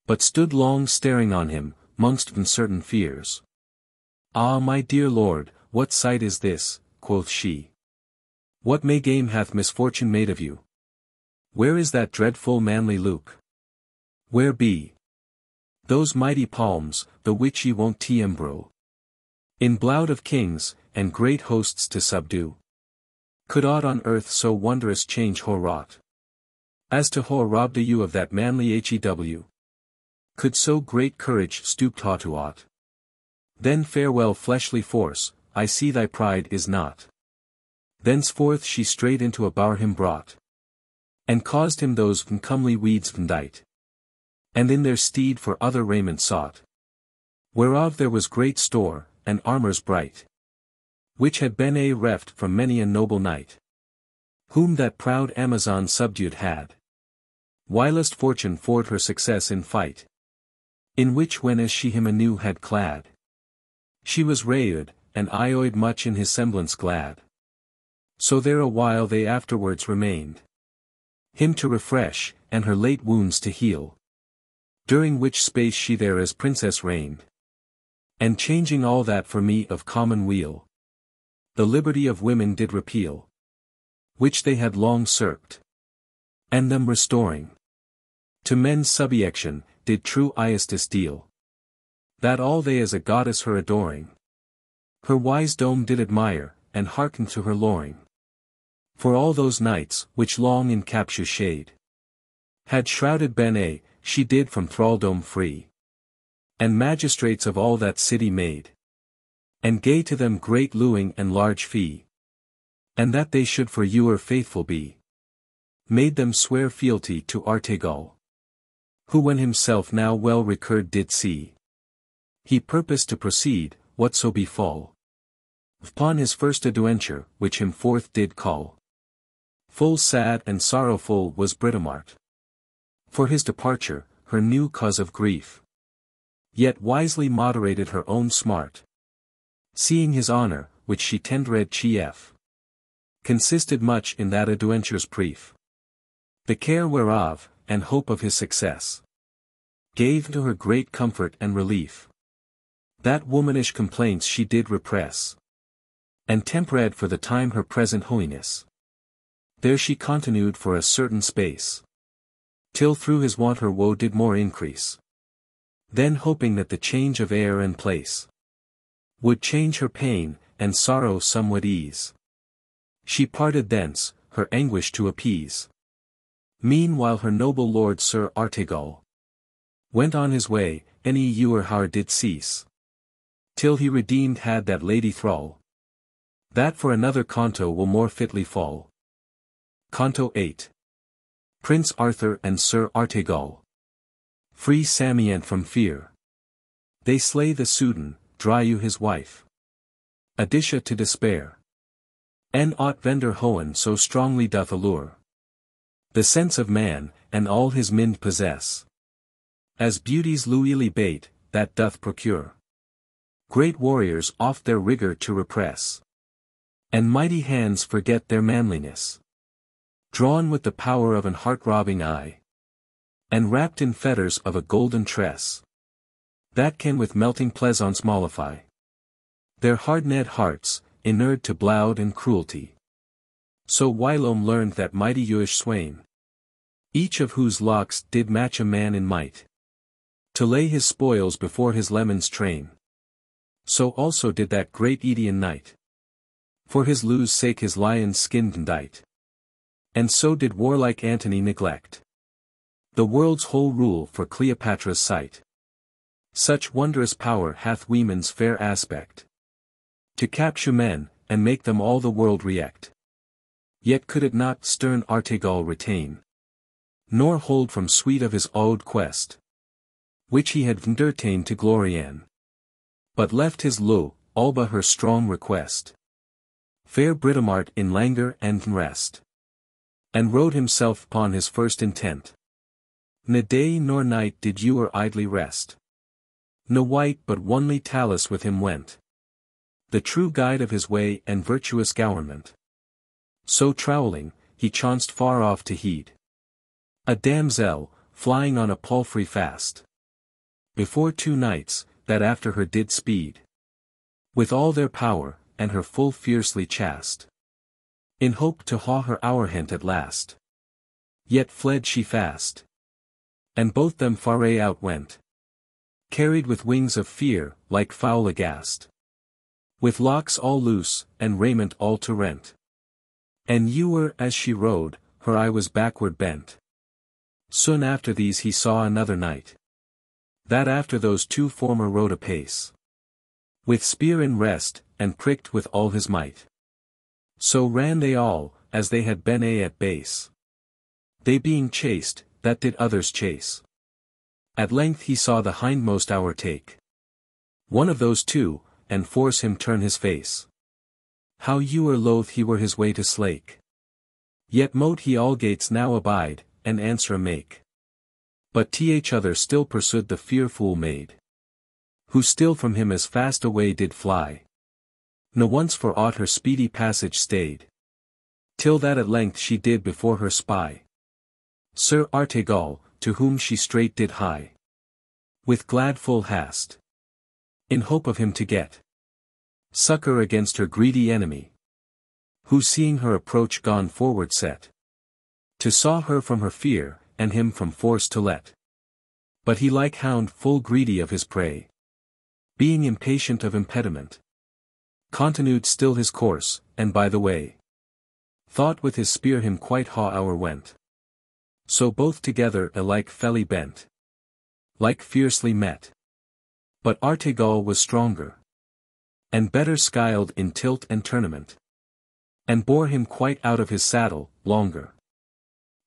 but stood long staring on him, mongst uncertain fears. Ah, my dear lord, what sight is this, quoth she. What may game hath misfortune made of you? Where is that dreadful manly Luke? Where be those mighty palms, the which ye wont to embroil in blood of kings, and great hosts to subdue? Could aught on earth so wondrous change ho wrought, as to ho robbed you of that manly hew? Could so great courage stoop to aught? Then farewell fleshly force, I see thy pride is not. Thenceforth she straight into a bower him brought, and caused him those comely weeds dight, and in their steed for other raiment sought, whereof there was great store, and armors bright, which had been reft from many a noble knight, whom that proud Amazon subdued had, whilst fortune for'd her success in fight, in which when as she him anew had clad, she was rayed, and Ioid much in his semblance glad. So there a while they afterwards remained, him to refresh, and her late wounds to heal, during which space she there as princess reigned, and changing all that for me of common weal, the liberty of women did repeal, which they had long usurped, and them restoring to men's subjection, did true Iestus deal, that all they as a goddess her adoring, her wise dome did admire, and hearken to her loring. For all those nights, which long in capture shade had shrouded Ben she did from thraldom free, and magistrates of all that city made, and gave to them great luing and large fee, and that they should for ewer faithful be, made them swear fealty to Artegall, who when himself now well recurred did see, he purposed to proceed, whatso befall, upon his first adventure, which him forth did call. Full sad and sorrowful was Britomart, for his departure, her new cause of grief, yet wisely moderated her own smart, seeing his honor, which she tendred chief, consisted much in that adventure's brief. The care whereof, and hope of his success, gave to her great comfort and relief. That womanish complaints she did repress, and tempered for the time her present holiness. There she continued for a certain space, till through his want her woe did more increase. Then hoping that the change of air and place would change her pain, and sorrow somewhat ease, she parted thence, her anguish to appease. Meanwhile her noble lord Sir Artegall went on his way, and ewer did cease, till he redeemed had that lady thrall, that for another canto will more fitly fall. Canto 8. Prince Arthur and Sir Artegall free Samient from fear. They slay the Soudan, Dryu his wife. Adisha to despair. En ought vender Hoen so strongly doth allure the sense of man, and all his mind possess, as beauty's luily bait, that doth procure great warriors oft their rigor to repress, and mighty hands forget their manliness. Drawn with the power of an heart-robbing eye, and wrapped in fetters of a golden tress, that can with melting pleasance mollify their hard-knit hearts, inured to bloud and cruelty. So whilome learned that mighty Jewish swain, each of whose locks did match a man in might, to lay his spoils before his leman's train. So also did that great Edian knight, for his lew's sake his lion's skin dight. And so did warlike Antony neglect the world's whole rule for Cleopatra's sight. Such wondrous power hath women's fair aspect, to capture men, and make them all the world react. Yet could it not stern Artegall retain, nor hold from sweet of his old quest, which he had entertained to Glorianne, but left his low, Alba her strong request. Fair Britomart in languor and rest, and rode himself upon his first intent. Ne day nor night did Ewer idly rest. No wight but onely Talus with him went, the true guide of his way and virtuous government. So trowling, he chanced far off to heed a damsel, flying on a palfrey fast, before two knights, that after her did speed, with all their power, and her full fiercely chast, in hope to haw her hour hent at last. Yet fled she fast, and both them far out went, carried with wings of fear, like fowl aghast, with locks all loose, and raiment all to rent. And Ewer as she rode, her eye was backward bent. Soon after these he saw another knight, that after those two former rode apace, with spear in rest, and pricked with all his might. So ran they all, as they had been at base, they being chased, that did others chase. At length he saw the hindmost hour take one of those two, and force him turn his face. How Ewer loath he were his way to slake, yet mote he all gates now abide, and answer make. But each other still pursued the fearful maid, who still from him as fast away did fly, no once for aught her speedy passage stayed, till that at length she did before her spy Sir Artegall, to whom she straight did hie, with glad full hast, in hope of him to get succor against her greedy enemy, who seeing her approach gone forward set, to saw her from her fear, and him from force to let. But he like hound full greedy of his prey, being impatient of impediment, continued still his course, and by the way, thought with his spear him quite how hour went. So both together alike felly bent, like fiercely met. But Artegall was stronger, and better skilled in tilt and tournament, and bore him quite out of his saddle, longer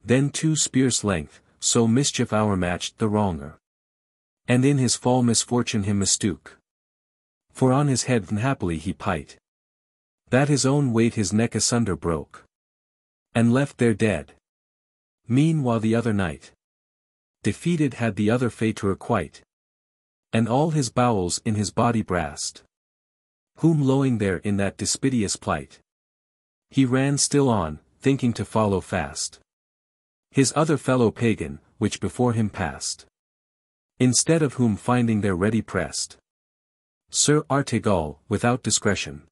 than 2 spears' length, so mischief hour matched the wronger. And in his fall misfortune him mistook, for on his head unhappily he pight, that his own weight his neck asunder broke, and left there dead. Meanwhile the other knight, defeated had the other fator quite, and all his bowels in his body brast, whom lowing there in that dispiteous plight, He ran still on, thinking to follow fast his other fellow pagan, which before him passed. Instead of whom finding there ready pressed Sir Artegall, without discretion,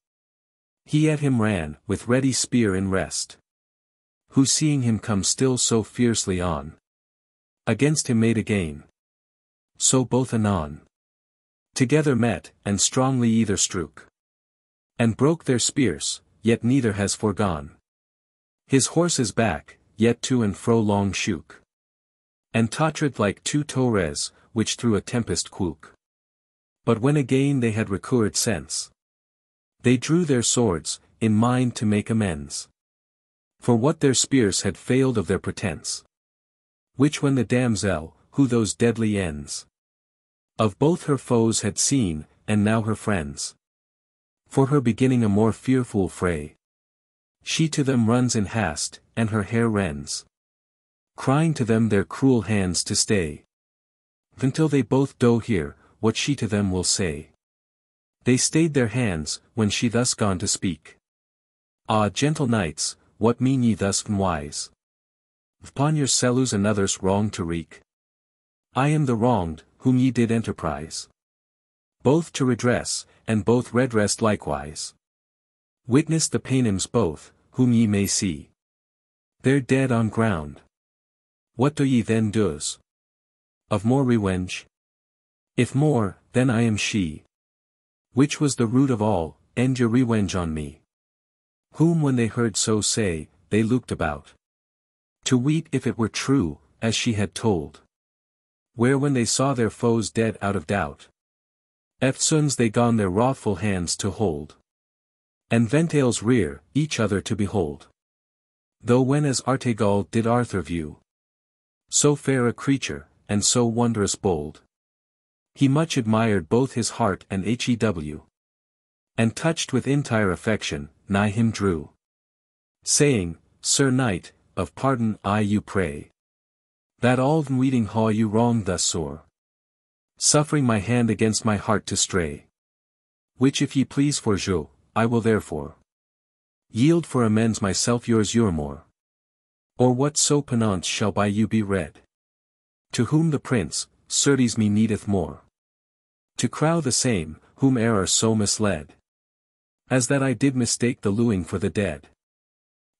he at him ran, with ready spear in rest. Who seeing him come still so fiercely on, against him made again. So both anon together met, and strongly either strook, and broke their spears, yet neither has forgone his horse's back, yet to and fro long shook, and tottered like two torres, which through a tempest quook. But when again they had recoured sense, they drew their swords, in mind to make amends for what their spears had failed of their pretence. Which when the damsel, who those deadly ends of both her foes had seen, and now her friends, for her beginning a more fearful fray, she to them runs in hast, and her hair rends, crying to them their cruel hands to stay, until they both do hear what she to them will say. They stayed their hands, when she thus gone to speak. Ah, gentle knights, what mean ye thus wise? Upon yourselves another's wrong to wreak? I am the wronged, whom ye did enterprise both to redress, and both redressed likewise. Witness the paynims both, whom ye may see. They're dead on ground. What do ye then do's? Of more revenge? If more, then I am she. Which was the root of all, end your revenge on me. Whom when they heard so say, they looked about to weet if it were true, as she had told. Where when they saw their foes dead out of doubt, eftsoons they gone their wrathful hands to hold, and ventails rear, each other to behold. Though when as Artegall did Arthur view so fair a creature, and so wondrous bold, he much admired both his heart and hew, and touched with entire affection, nigh him drew, saying, Sir Knight, of pardon I you pray, that all weeding haw you wrong thus sore, suffering my hand against my heart to stray. Which if ye please for jo, I will therefore yield for amends myself yours more. Or what so penance shall by you be read? To whom the prince, certes me needeth more, to crow the same, whom error so misled, as that I did mistake the luing for the dead.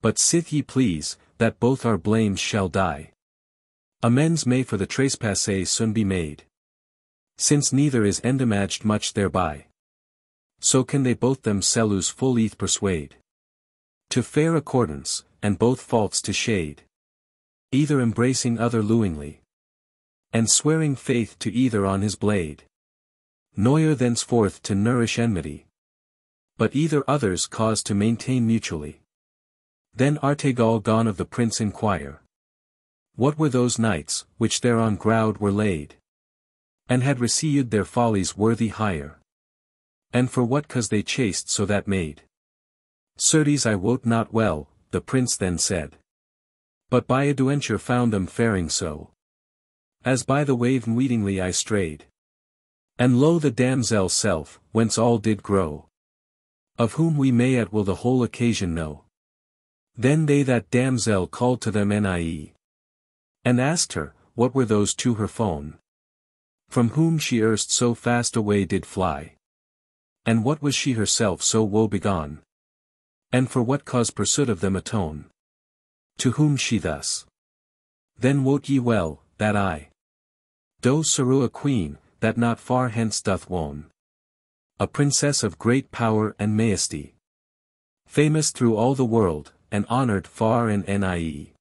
But sith ye please, that both our blames shall die, amends may for the trespasses soon be made, since neither is endommaged much thereby. So can they both themselves full eth persuade to fair accordance, and both faults to shade, either embracing other luingly, and swearing faith to either on his blade, noyer thenceforth to nourish enmity, but either others cause to maintain mutually. Then Artegall gone of the prince inquire, what were those knights, which there on ground were laid, and had received their follies worthy hire, and for what cause they chased so that made? Certes I wot not well, the prince then said, but by adventure found them faring so, as by the wave weedingly I strayed, and lo the damsel's self, whence all did grow, of whom we may at will the whole occasion know. Then they that damsel called to them nie, and asked her, what were those to her phone, from whom she erst so fast away did fly, and what was she herself so woe begone, and for what cause pursuit of them atone, to whom she thus. Then wot ye well, that I do Faerie a queen, that not far hence doth wone, a princess of great power and majesty, famous through all the world, and honored far and nie.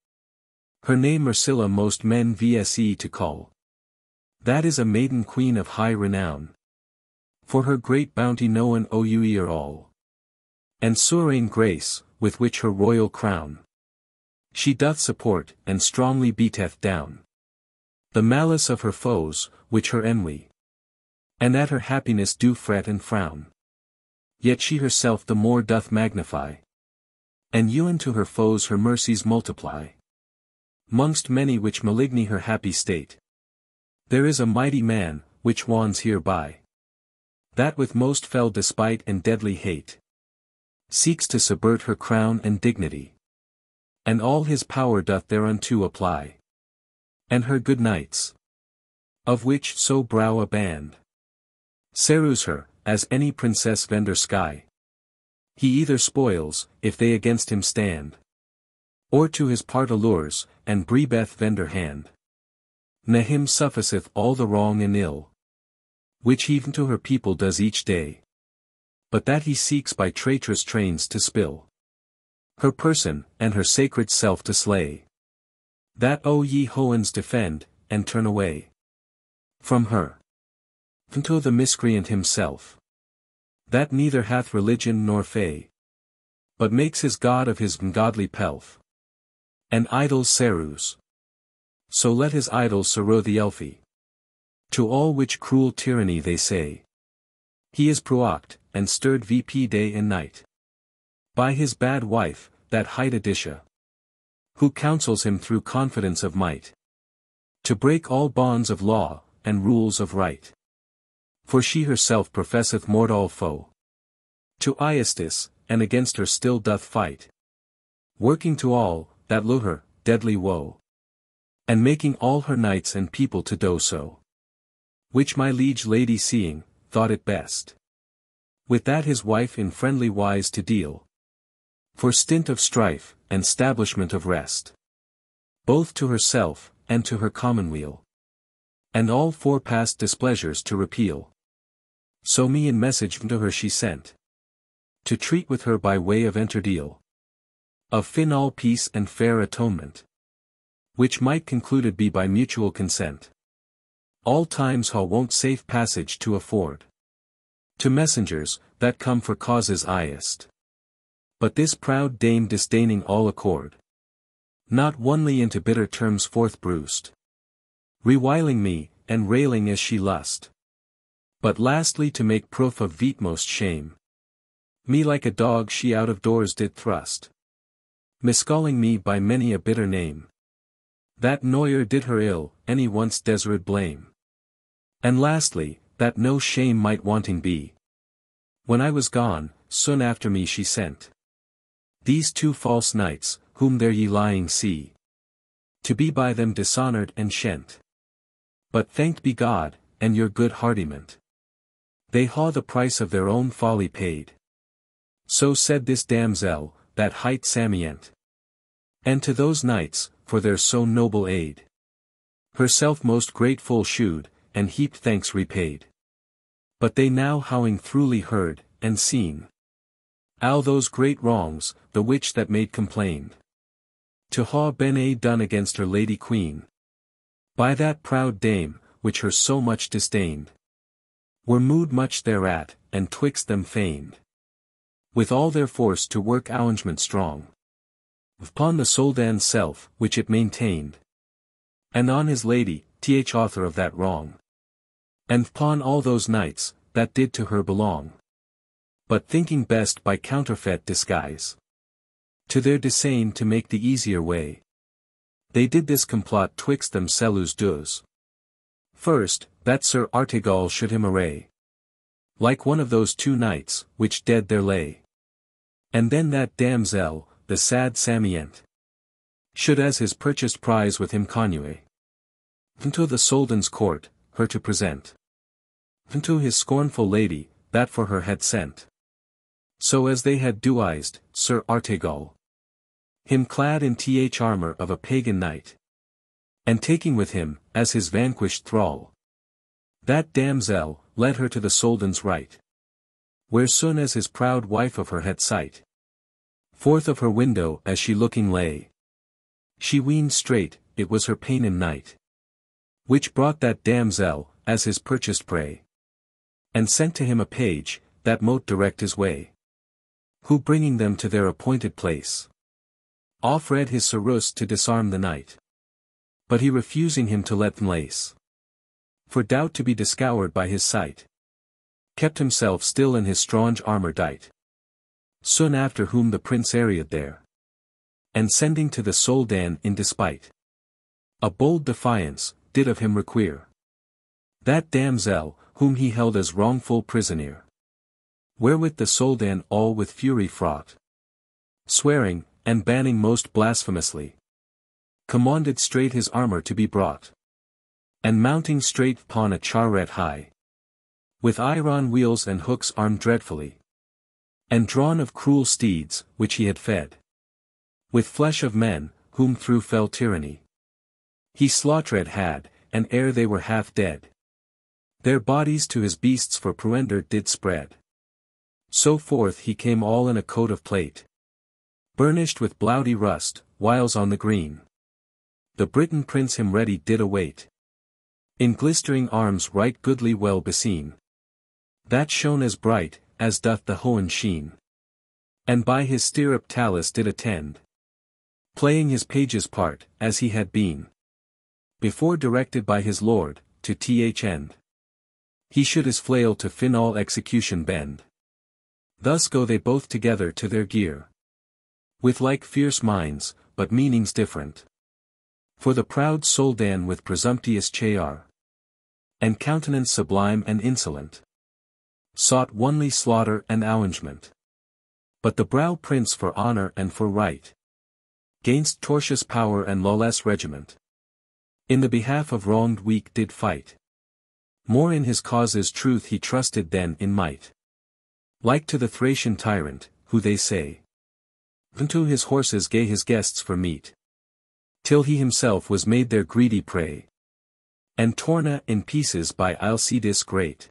Her name Mercilla most men vse to call. That is a maiden queen of high renown, for her great bounty known ouer all, and sovereign grace, with which her royal crown she doth support, and strongly beateth down the malice of her foes, which her envy, and at her happiness do fret and frown. Yet she herself the more doth magnify, and ewen to her foes her mercies multiply. Mongst many which maligny her happy state, there is a mighty man, which wons hereby, that with most fell despite and deadly hate, seeks to subvert her crown and dignity. And all his power doth thereunto apply. And her good knights, of which so brow a band, serues her, as any princess vendor sky. He either spoils, if they against him stand, or to his part allures, and breatheth vendor hand. Na him sufficeth all the wrong and ill, which even to her people does each day. But that he seeks by traitorous trains to spill her person, and her sacred self to slay. That O ye Hoans defend, and turn away from her. Unto the miscreant himself, that neither hath religion nor faith, but makes his god of his ungodly pelf, and idols serus. So let his idols sorrow the elfie. To all which cruel tyranny they say, he is proact, and stirred vp day and night, by his bad wife, that hight Duessa, who counsels him through confidence of might, to break all bonds of law, and rules of right. For she herself professeth mortal foe to Iestis, and against her still doth fight, working to all, that loe her, deadly woe, and making all her knights and people to do so. Which my liege lady seeing, thought it best, with that his wife in friendly wise to deal, for stint of strife, and stablishment of rest, both to herself, and to her commonweal, and all for past displeasures to repeal. So me in message to her she sent, to treat with her by way of interdeal, of fin all peace and fair atonement, which might concluded be by mutual consent. All times ha won't safe passage to afford to messengers, that come for causes highest. But this proud dame disdaining all accord, not onely into bitter terms forth bruised, rewiling me, and railing as she lust, but lastly to make proof of vitmost shame, me like a dog she out of doors did thrust, miscalling me by many a bitter name, that noyer did her ill, any once deserted blame. And lastly, that no shame might wanting be, when I was gone, soon after me she sent these two false knights, whom there ye lying see, to be by them dishonored and shent. But thanked be God, and your good hardiment, they ha the price of their own folly paid. So said this damsel, that hight Samient, and to those knights, for their so noble aid, herself most grateful shewed, and heaped thanks repaid. But they now howing throughly heard, and seen, all those great wrongs, the which that maid complained, to ha been done against her lady queen, by that proud dame, which her so much disdained, were moved much thereat, and twixt them feigned, with all their force to work avengement strong, upon the Soldan's self, which it maintained, and on his lady, th author of that wrong, and upon all those knights, that did to her belong. But thinking best by counterfeit disguise, to their disdain to make the easier way, they did this complot twixt themselves deux. First, that Sir Artegall should him array, like one of those two knights, which dead there lay. And then that damsel, the sad Samient, should as his purchased prize with him connuy unto the Soldan's court, her to present unto his scornful lady, that for her had sent. So as they had devised, Sir Artegall, him clad in th armor of a pagan knight, and taking with him, as his vanquished thrall, that damsel, led her to the Soldan's right, where soon as his proud wife of her had sight, forth of her window as she looking lay, she weened straight, it was her Paynim knight, which brought that damsel, as his purchased prey, and sent to him a page, that mote direct his way, who bringing them to their appointed place, off-read his sarus to disarm the knight, but he refusing him to let them lace, for doubt to be discovered by his sight, kept himself still in his strong armor dight. Soon after whom the prince arrived there, and sending to the Soldan in despite, a bold defiance, did of him require that damsel, whom he held as wrongful prisoner, Wherewith the Soldan all with fury fraught, swearing, and banning most blasphemously, commanded straight his armor to be brought, and mounting straight upon a chariot high, with iron wheels and hooks armed dreadfully, and drawn of cruel steeds, which he had fed with flesh of men, whom through fell tyranny he slaughtered had, and ere they were half dead, their bodies to his beasts for provender did spread. So forth he came all in a coat of plate, burnished with bloudy rust, whiles on the green the Briton prince him ready did await, in glistering arms right goodly well beseen, that shone as bright, as doth the Hohen sheen, and by his stirrup talus did attend, playing his page's part, as he had been before directed by his lord, to th end he should his flail to fin all execution bend. Thus go they both together to their gear, with like fierce minds, but meanings different. For the proud Soldan with presumptuous chair, and countenance sublime and insolent, sought only slaughter and avengement. But the brow prince for honor and for right, gainst tortious power and lawless regiment, in the behalf of wronged weak did fight. More in his cause's truth he trusted than in might. Like to the Thracian tyrant, who they say, unto his horses gave his guests for meat, till he himself was made their greedy prey, and torn in pieces by Alcides great.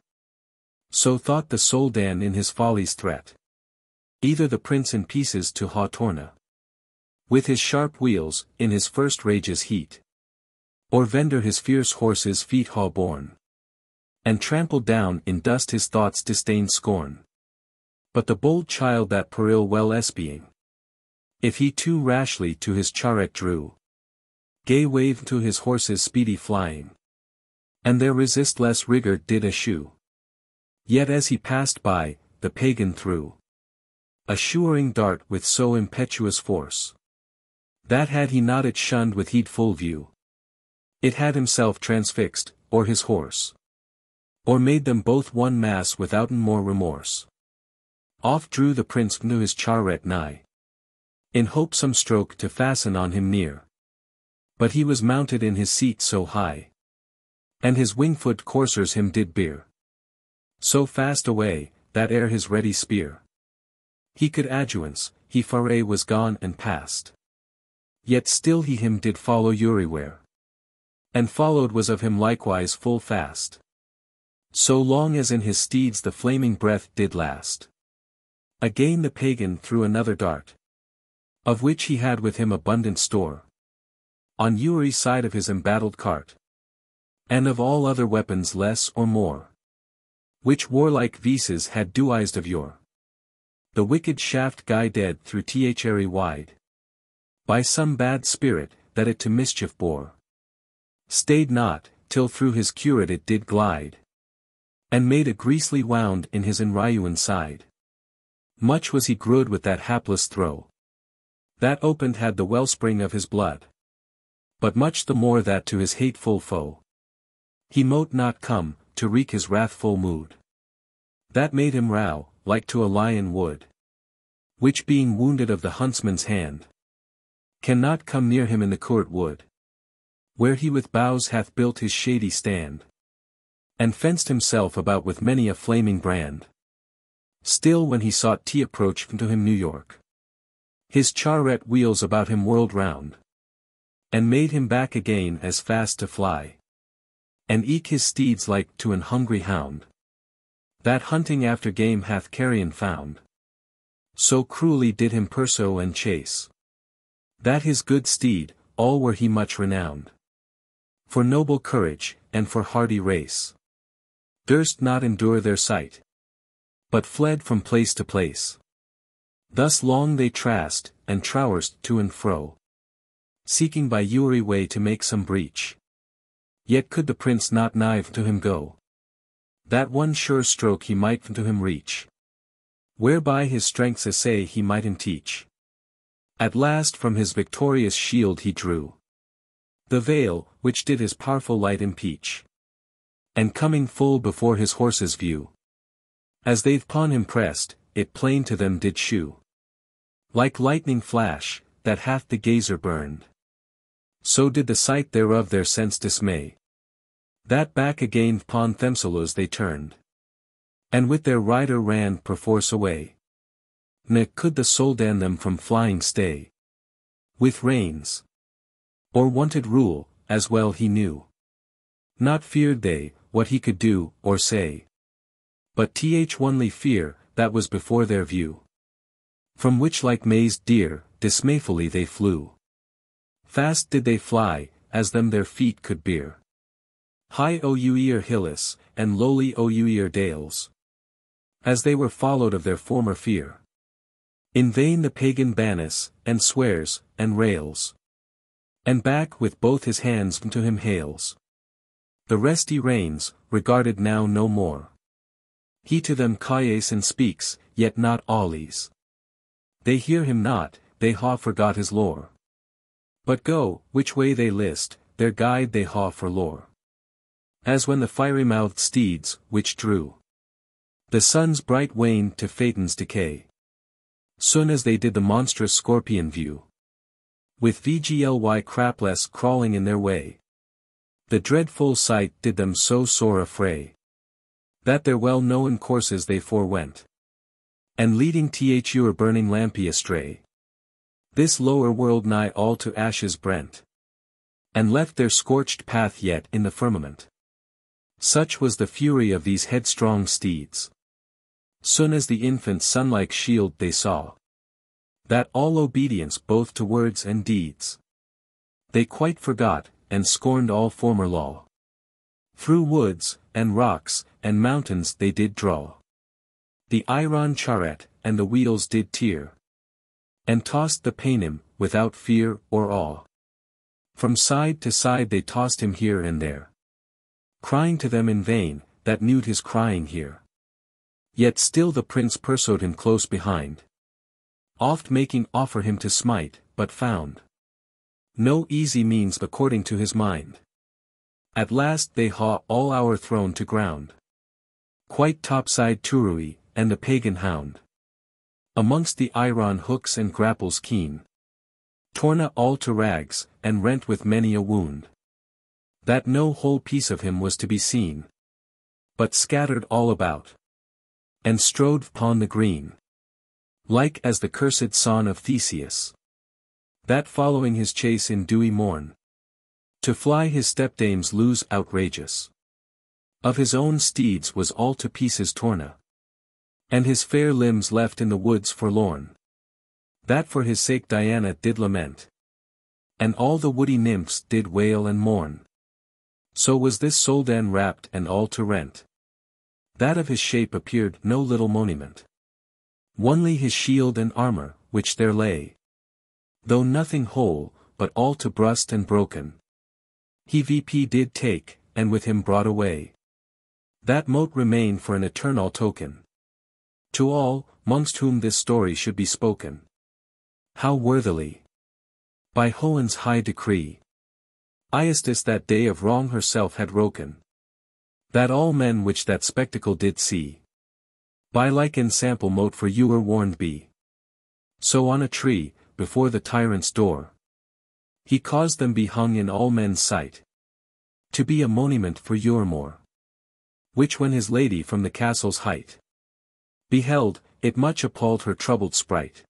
So thought the Soldan in his folly's threat, either the prince in pieces to ha torna, with his sharp wheels, in his first rage's heat, or vendor his fierce horse's feet ha borne, and trampled down in dust his thoughts disdained scorn. But the bold child that peril well espying, if he too rashly to his chariot drew, gay wave to his horse's speedy flying, and their resistless rigor did eschew. Yet as he passed by, the pagan threw a shuring dart with so impetuous force, that had he not it shunned with heedful view, it had himself transfixed, or his horse, or made them both one mass withouten more remorse. Oft drew the prince to his chariot nigh, in hope some stroke to fasten on him near. But he was mounted in his seat so high, and his wing-foot coursers him did bear so fast away, that ere his ready spear he could advance, he Faerie was gone and past. Yet still he him did follow everywhere, and followed was of him likewise full fast, so long as in his steeds the flaming breath did last. Again the pagan threw another dart, of which he had with him abundant store, on every side of his embattled cart, and of all other weapons less or more, which warlike Vises had devised of yore. The wicked shaft guided through thry wide, by some bad spirit, that it to mischief bore, stayed not, till through his curate it did glide, and made a greasely wound in his enryuen side. Much was he grued with that hapless throw, that opened had the wellspring of his blood, but much the more that to his hateful foe he mote not come, to wreak his wrathful mood. That made him row, like to a lion would, which being wounded of the huntsman's hand, cannot come near him in the court wood, where he with boughs hath built his shady stand, and fenced himself about with many a flaming brand. Still when he sought to approach to him New York, his chariot wheels about him whirled round, and made him back again as fast to fly, and eke his steeds like to an hungry hound, that hunting after game hath carrion found. So cruelly did him pursue and chase, that his good steed, all were he much renowned, for noble courage, and for hardy race, durst not endure their sight, but fled from place to place. Thus long they trassed, and traversed to and fro, seeking by every way to make some breach. Yet could the prince not nigh to him go, that one sure stroke he might to him reach, whereby his strength's essay he might him teach. At last from his victorious shield he drew the veil, which did his powerful light impeach, and coming full before his horse's view, As they've upon him pressed, it plain to them did shew. Like lightning flash, that hath the gazer burned. So did the sight thereof their sense dismay. That back again upon themselves they turned. And with their rider ran perforce away. Ne could the Soldan them from flying stay. With reins. Or wanted rule, as well he knew. Not feared they, what he could do, or say. But only fear, that was before their view. From which like mazed deer, dismayfully they flew. Fast did they fly, as them their feet could bear. High o'er hills, and lowly o'er dales. As they were followed of their former fear. In vain the pagan bannis, and swears, and rails. And back with both his hands to him hails. The rest he reigns, regarded now no more. He to them cries and speaks, yet not allies. They hear him not, they ha forgot his lore. But go, which way they list, their guide they ha for lore. As when the fiery-mouthed steeds, which drew the sun's bright wane to Phaeton's decay. Soon as they did the monstrous scorpion view. With VGLY crapless crawling in their way. The dreadful sight did them so sore affray. That their well-known courses they forewent. And leading through burning lampy astray. This lower world nigh all to ashes brent. And left their scorched path yet in the firmament. Such was the fury of these headstrong steeds. Soon as the infant sun-like shield they saw. That all obedience both to words and deeds. They quite forgot, and scorned all former law. Through woods, and rocks, and mountains they did draw. The iron chariot, and the wheels did tear. And tossed the paynim, without fear or awe. From side to side they tossed him here and there. Crying to them in vain, that knew his crying here. Yet still the prince pursued him close behind. Oft making offer him to smite, but found no easy means according to his mind. At last they ha all our thrown to ground. Quite topside Turui, and the pagan hound. Amongst the iron hooks and grapples keen. Torna all to rags, and rent with many a wound. That no whole piece of him was to be seen. But scattered all about. And strode upon the green. Like as the cursed son of Theseus. That following his chase in dewy morn. To fly his stepdames lose outrageous. Of his own steeds was all to pieces torna. And his fair limbs left in the woods forlorn. That for his sake Diana did lament. And all the woody nymphs did wail and mourn. So was this Soldan wrapped and all to rent. That of his shape appeared no little monument. Only his shield and armor, which there lay. Though nothing whole, but all to brust and broken. He VP did take, and with him brought away. That mote remain for an eternal token. To all, mongst whom this story should be spoken. How worthily. By Hohen's high decree. Iestis that day of wrong herself had wroken. That all men which that spectacle did see. By like ensample mote for you were warned be. So on a tree, before the tyrant's door. He caused them be hung in all men's sight. To be a monument for Euremore. Which when his lady from the castle's height beheld, it much appalled her troubled sprite.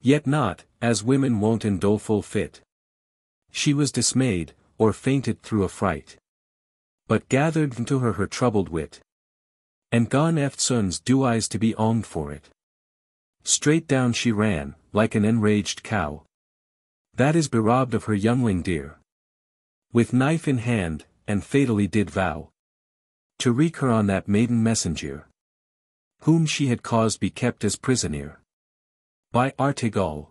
Yet not, as women wont in doleful fit. She was dismayed, or fainted through affright. But gathered into her troubled wit. And gone eftsoons do eyes to be onged for it. Straight down she ran, like an enraged cow. That is berobbed of her youngling dear. With knife in hand, and fatally did vow. To wreak her on that maiden messenger. Whom she had caused be kept as prisoner. By Artegall.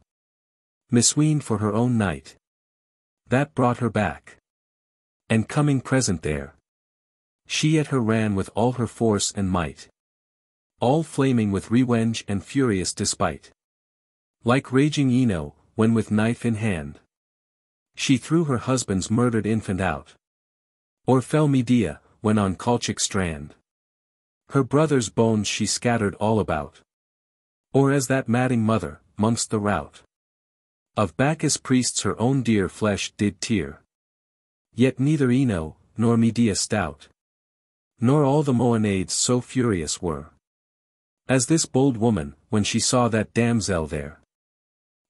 Misweened for her own knight. That brought her back. And coming present there. She at her ran with all her force and might. All flaming with revenge and furious despite. Like raging Ino, when with knife in hand. She threw her husband's murdered infant out. Or fell Medea, when on Colchic strand. Her brother's bones she scattered all about. Or as that madding mother, 'mongst the rout of Bacchus priests her own dear flesh did tear. Yet neither Ino, nor Medea stout, nor all the Moenades so furious were, as this bold woman, when she saw that damsel there.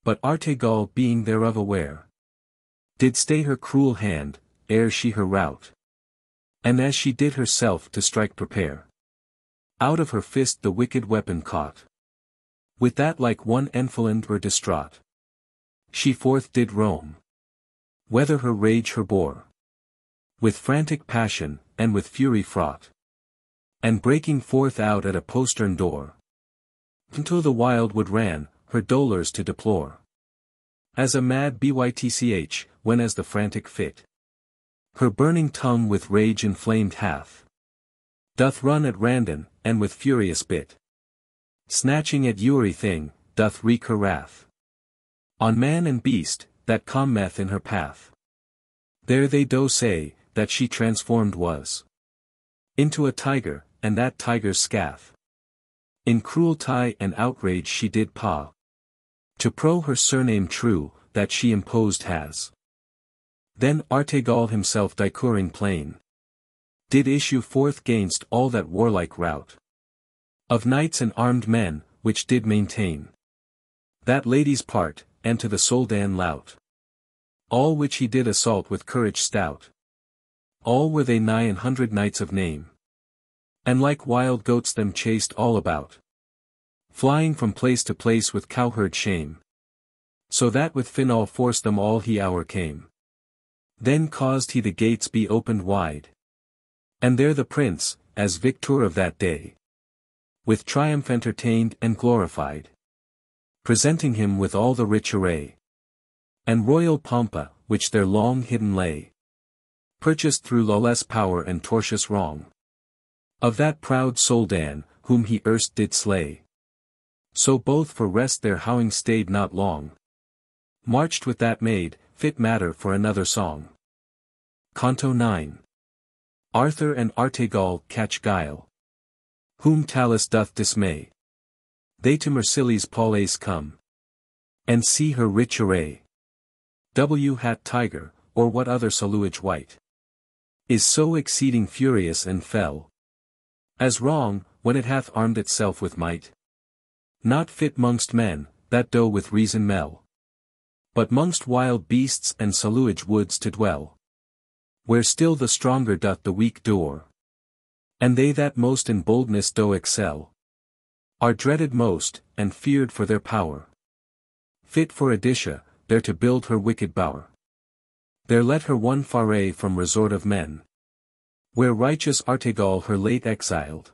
But Artegall being thereof aware, did stay her cruel hand, ere she her rout, and as she did herself to strike prepare, out of her fist the wicked weapon caught. With that like one enfiled or distraught, she forth did roam, whether her rage her bore, with frantic passion, and with fury fraught, and breaking forth out at a postern door, until the wild wood ran, her dolours to deplore. As a mad bytch, when as the frantic fit, her burning tongue with rage inflamed hath, doth run at randon, and with furious bit, snatching at every thing, doth wreak her wrath on man and beast, that cometh in her path. There they do say, that she transformed was into a tiger, and that tiger's scath in cruelty and outrage she did paw, to pro her surname true, that she imposed has. Then Artegall himself dicuring plain, did issue forth gainst all that warlike rout of knights and armed men, which did maintain that lady's part, and to the Soldan lout. All which he did assault with courage stout. All were they nigh 100 knights of name, and like wild goats them chased all about, flying from place to place with cowherd shame, so that with Finol forced them all he o'ercame. Then caused he the gates be opened wide, and there the prince, as victor of that day, with triumph entertained and glorified, presenting him with all the rich array and royal pompa, which there long hidden lay, purchased through lawless power and tortious wrong of that proud Soldan, whom he erst did slay. So both for rest their howling stayed not long, marched with that maid, fit matter for another song. Canto 9. Arthur and Artegall catch guile, whom Talus doth dismay. They to Mercilli's Palais come, and see her rich array. Hat tiger, or what other saluage white, is so exceeding furious and fell, as wrong, when it hath armed itself with might, not fit mongst men, that do with reason mell, but mongst wild beasts and saluage woods to dwell, where still the stronger doth the weak door, and they that most in boldness do excel, are dreaded most, and feared for their power. Fit for Adicia, there to build her wicked bower. There let her one Faerie from resort of men, where righteous Artegall her late exiled.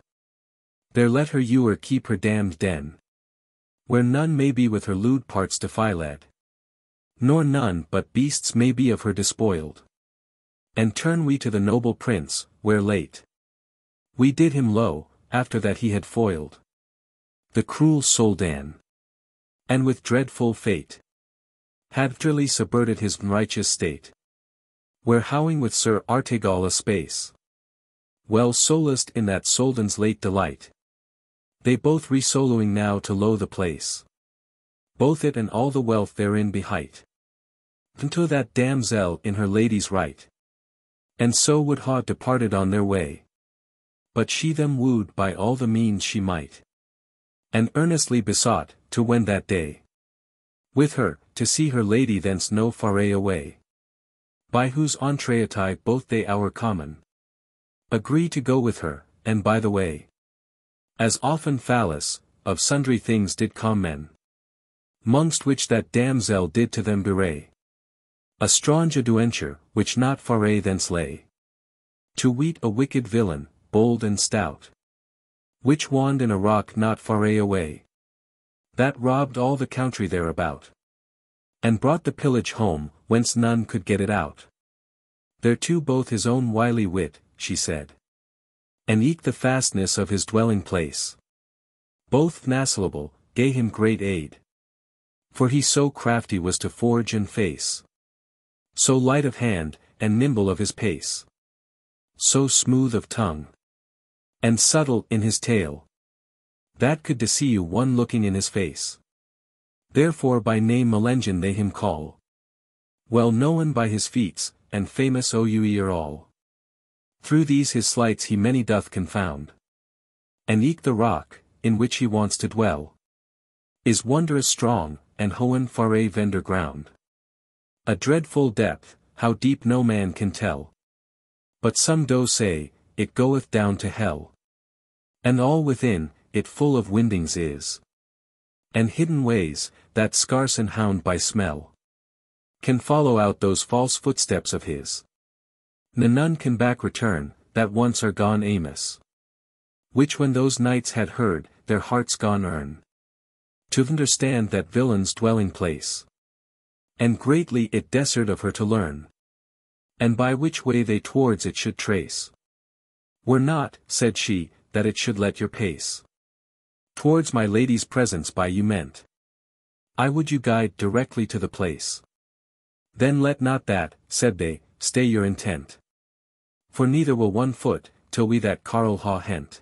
There let her ewer keep her damned den, where none may be with her lewd parts defiled, nor none but beasts may be of her despoiled. And turn we to the noble prince, where late we did him low, after that he had foiled the cruel Soldan, and with dreadful fate had utterly subverted his righteous state. Where howling with Sir Artegall a space, well solaced in that Soldan's late delight, they both resoloing now to low the place, both it and all the wealth therein behight, unto that damsel in her lady's right, and so would ha departed on their way. But she them wooed by all the means she might, and earnestly besought, to wend that day with her, to see her lady thence no Faerie away, by whose entreaty both they our common agree to go with her, and by the way, as often Phallus, of sundry things did commend, mongst which that damsel did to them bewray a strange adventure, which not Faerie thence lay, to weet a wicked villain, bold and stout, which wand in a rock not Faerie away, that robbed all the country thereabout, and brought the pillage home, whence none could get it out. Thereto both his own wily wit, she said, and eke the fastness of his dwelling place, both nascillable, gave him great aid. For he so crafty was to forge and face, so light of hand, and nimble of his pace, so smooth of tongue, and subtle in his tale, that could deceive one looking in his face. Therefore by name Melengen they him call, well known by his feats, and famous o'er all. Through these his sleights he many doth confound, and eke the rock, in which he wants to dwell, is wondrous strong, and hoen faerie vender ground. A dreadful depth, how deep no man can tell. But some do say, it goeth down to hell. And all within, it full of windings is, and hidden ways, that scarce an hound by smell can follow out those false footsteps of his. None can back return, that once are gone amiss. Which when those knights had heard, their hearts gone earn to understand that villain's dwelling place. And greatly it desired of her to learn, and by which way they towards it should trace. Were not, said she, that it should let your pace towards my lady's presence by you meant, I would you guide directly to the place. Then let not that, said they, stay your intent. For neither will one foot, till we that carle ha hent.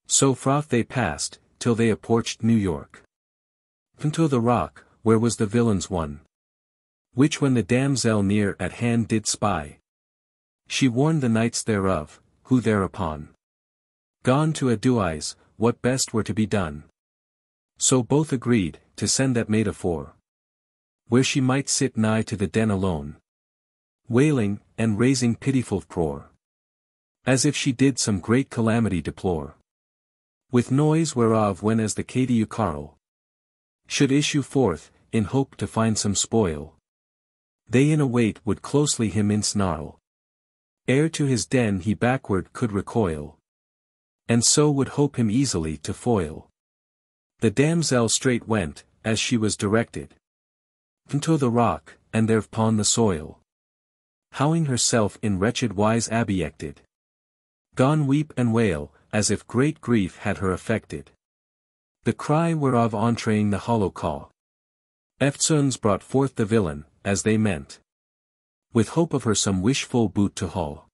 So froth they passed, till they approached New York. Unto the rock, where was the villain's one, which when the damsel near at hand did spy, she warned the knights thereof, who thereupon gone to advise, what best were to be done. So both agreed, to send that maid afore, where she might sit nigh to the den alone, wailing, and raising pitiful crore, as if she did some great calamity deplore. With noise whereof when as the Cadie carle should issue forth, in hope to find some spoil, they in a wait would closely him ensnarl, ere to his den he backward could recoil, and so would hope him easily to foil. The damsel straight went, as she was directed, unto the rock, and thereupon the soil, howing herself in wretched wise abjected, gone weep and wail, as if great grief had her affected. The cry whereof entraying the hollow caw, eftsoons brought forth the villain, as they meant, with hope of her some wishful boot to haul.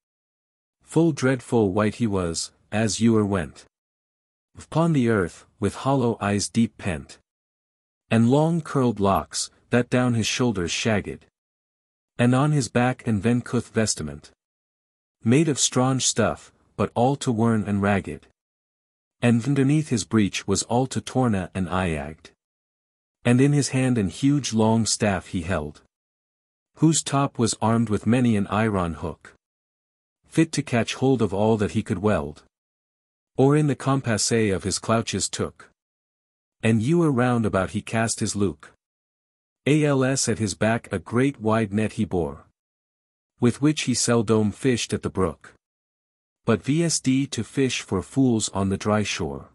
Full dreadful white he was, as ewer went upon the earth, with hollow eyes deep pent, and long curled locks, that down his shoulders shagged, and on his back an vencuth vestiment, made of strange stuff, but all to worn and ragged, and underneath his breech was all to torna and iagged, and in his hand an huge long staff he held, whose top was armed with many an iron hook, fit to catch hold of all that he could weld, or in the compasse of his clouches took. And ewer round about he cast his luke. Als at his back a great wide net he bore, with which he seldom fished at the brook, but vsd to fish for fools on the dry shore,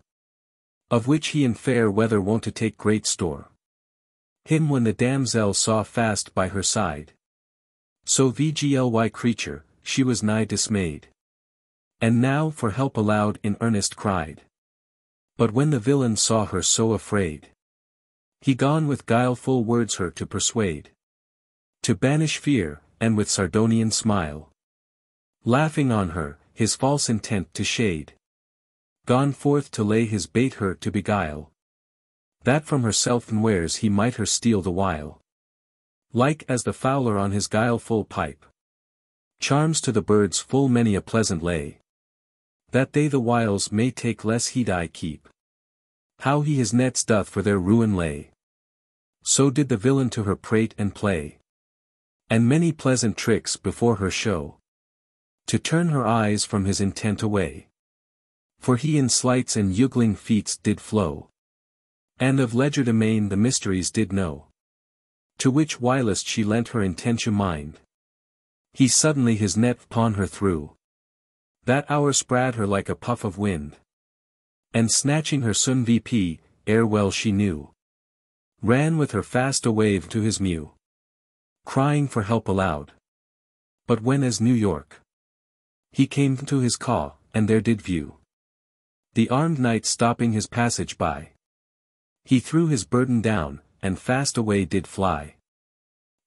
of which he in fair weather wont to take great store. Him when the damsel saw fast by her side, so vgly creature, she was nigh dismayed, and now for help aloud in earnest cried. But when the villain saw her so afraid, he gone with guileful words her to persuade, to banish fear, and with Sardonian smile, laughing on her, his false intent to shade, gone forth to lay his bait her to beguile, that from herself unwares he might her steal the while. Like as the fowler on his guileful pipe charms to the birds full many a pleasant lay, that they the whiles may take less heed I keep, how he his nets doth for their ruin lay. So did the villain to her prate and play, and many pleasant tricks before her show, to turn her eyes from his intent away. For he in sleights and yugling feats did flow, and of legerdemain the mysteries did know, to which whilst she lent her intention mind, he suddenly his net upon her threw, that hour sprad her like a puff of wind, and snatching her son vp, ere well she knew, ran with her fast away to his mew, crying for help aloud. But when as New York he came to his caw, and there did view the armed knight stopping his passage by, he threw his burden down, and fast away did fly.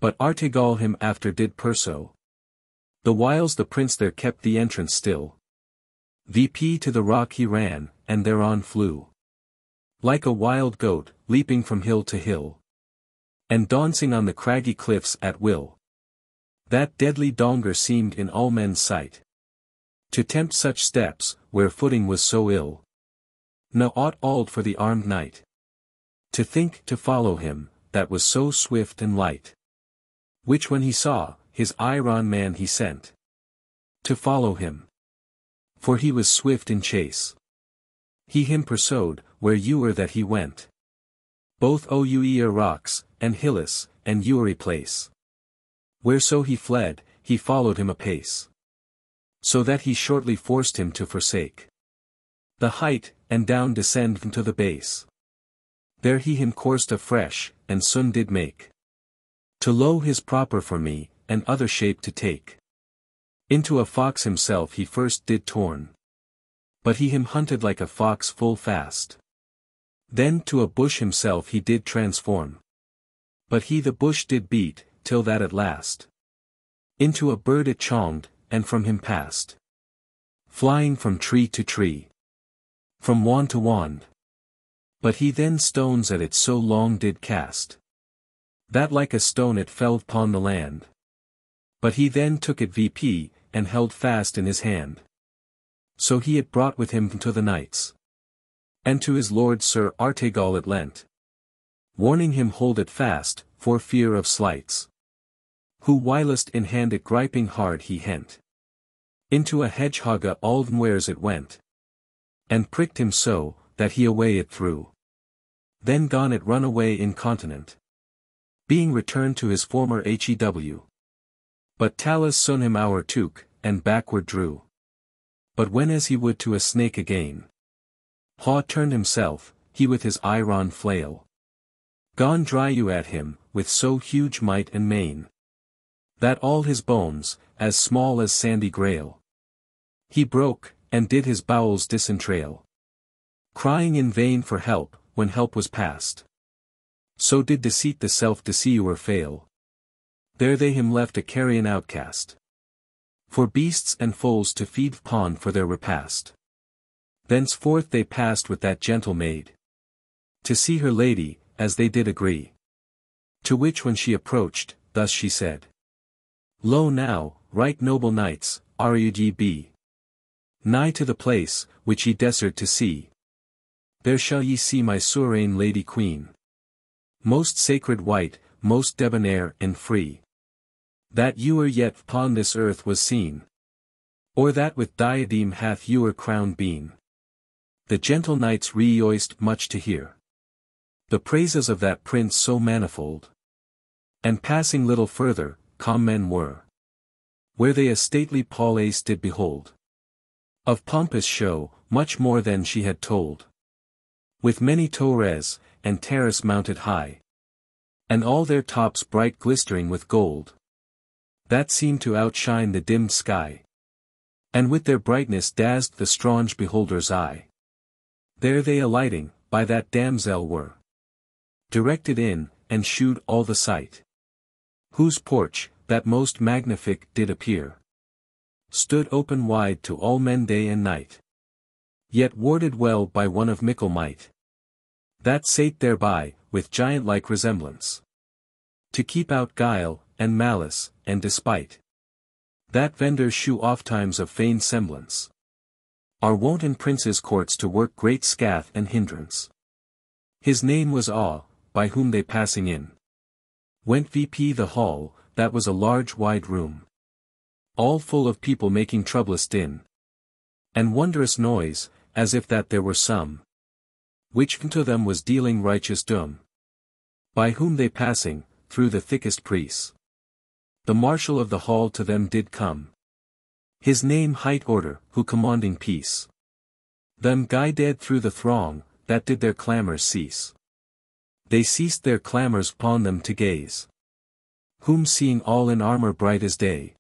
But Artegall him after did purso, the whiles the prince there kept the entrance still, VP to the rock he ran, and thereon flew. Like a wild goat, leaping from hill to hill. And dancing on the craggy cliffs at will. That deadly donger seemed in all men's sight. To tempt such steps, where footing was so ill. No aught auld for the armed knight. To think to follow him, that was so swift and light. Which when he saw, his Iron man he sent. To follow him. For he was swift in chase. He him pursued, where ewer that he went. Both Ouer rocks, and hillis, and Uri place. Whereso he fled, he followed him apace. So that he shortly forced him to forsake the height, and down descend to the base. There he him coursed afresh, and soon did make. To lo his proper for me, and other shape to take. Into a fox himself he first did torn. But he him hunted like a fox full fast. Then to a bush himself he did transform. But he the bush did beat, till that at last. Into a bird it chonged, and from him passed. Flying from tree to tree. From wand to wand. But he then stones at it so long did cast. That like a stone it fell upon the land. But he then took it VP, and held fast in his hand. So he it brought with him to the knights. And to his lord Sir Artegall it lent. Warning him hold it fast, for fear of slights. Who whilst in hand it griping hard he hent. Into a hedgehogga aldnwares it went. And pricked him so, that he away it threw. Then gone it run away incontinent. Being returned to his former HEW. But Talus soon him took, and backward drew. But when as he would to a snake again. Haw turned himself, he with his iron flail. Gone dry you at him, with so huge might and main. That all his bones, as small as sandy grail. He broke, and did his bowels disentrail. Crying in vain for help, when help was past. So did deceit the self-deceiver fail. There they him left a carrion outcast. For beasts and foals to feed upon for their repast. Thenceforth they passed with that gentle maid. To see her lady, as they did agree. To which when she approached, thus she said. Lo now, right noble knights, are ye be. Nigh to the place, which ye desert to see. There shall ye see my sovereign Lady Queen. Most sacred white, most debonair and free. That ewer yet upon this earth was seen. Or that with diadem hath ewer crowned been. The gentle knights rejoiced much to hear. The praises of that prince so manifold. And passing little further, calm men were. Where they a stately palace did behold. Of pompous show, much more than she had told. With many torres, and terrace mounted high. And all their tops bright glistering with gold. That seemed to outshine the dimmed sky. And with their brightness dazzled the strange beholder's eye. There they alighting, by that damsel were. Directed in, and shewed all the sight. Whose porch, that most magnific did appear. Stood open wide to all men day and night. Yet warded well by one of mickle might. That sate thereby, with giant-like resemblance. To keep out guile, and malice, and despite. That vendors shew ofttimes of feigned semblance. Are wont in princes' courts to work great scath and hindrance. His name was Awe, by whom they passing in. Went VP the hall, that was a large wide room. All full of people making troublous din. And wondrous noise, as if that there were some. Which to them was dealing righteous doom. By whom they passing, through the thickest priests. The marshal of the hall to them did come. His name hight Order, who commanding peace. Them guided through the throng, that did their clamours cease. They ceased their clamours upon them to gaze. Whom seeing all in armour bright as day.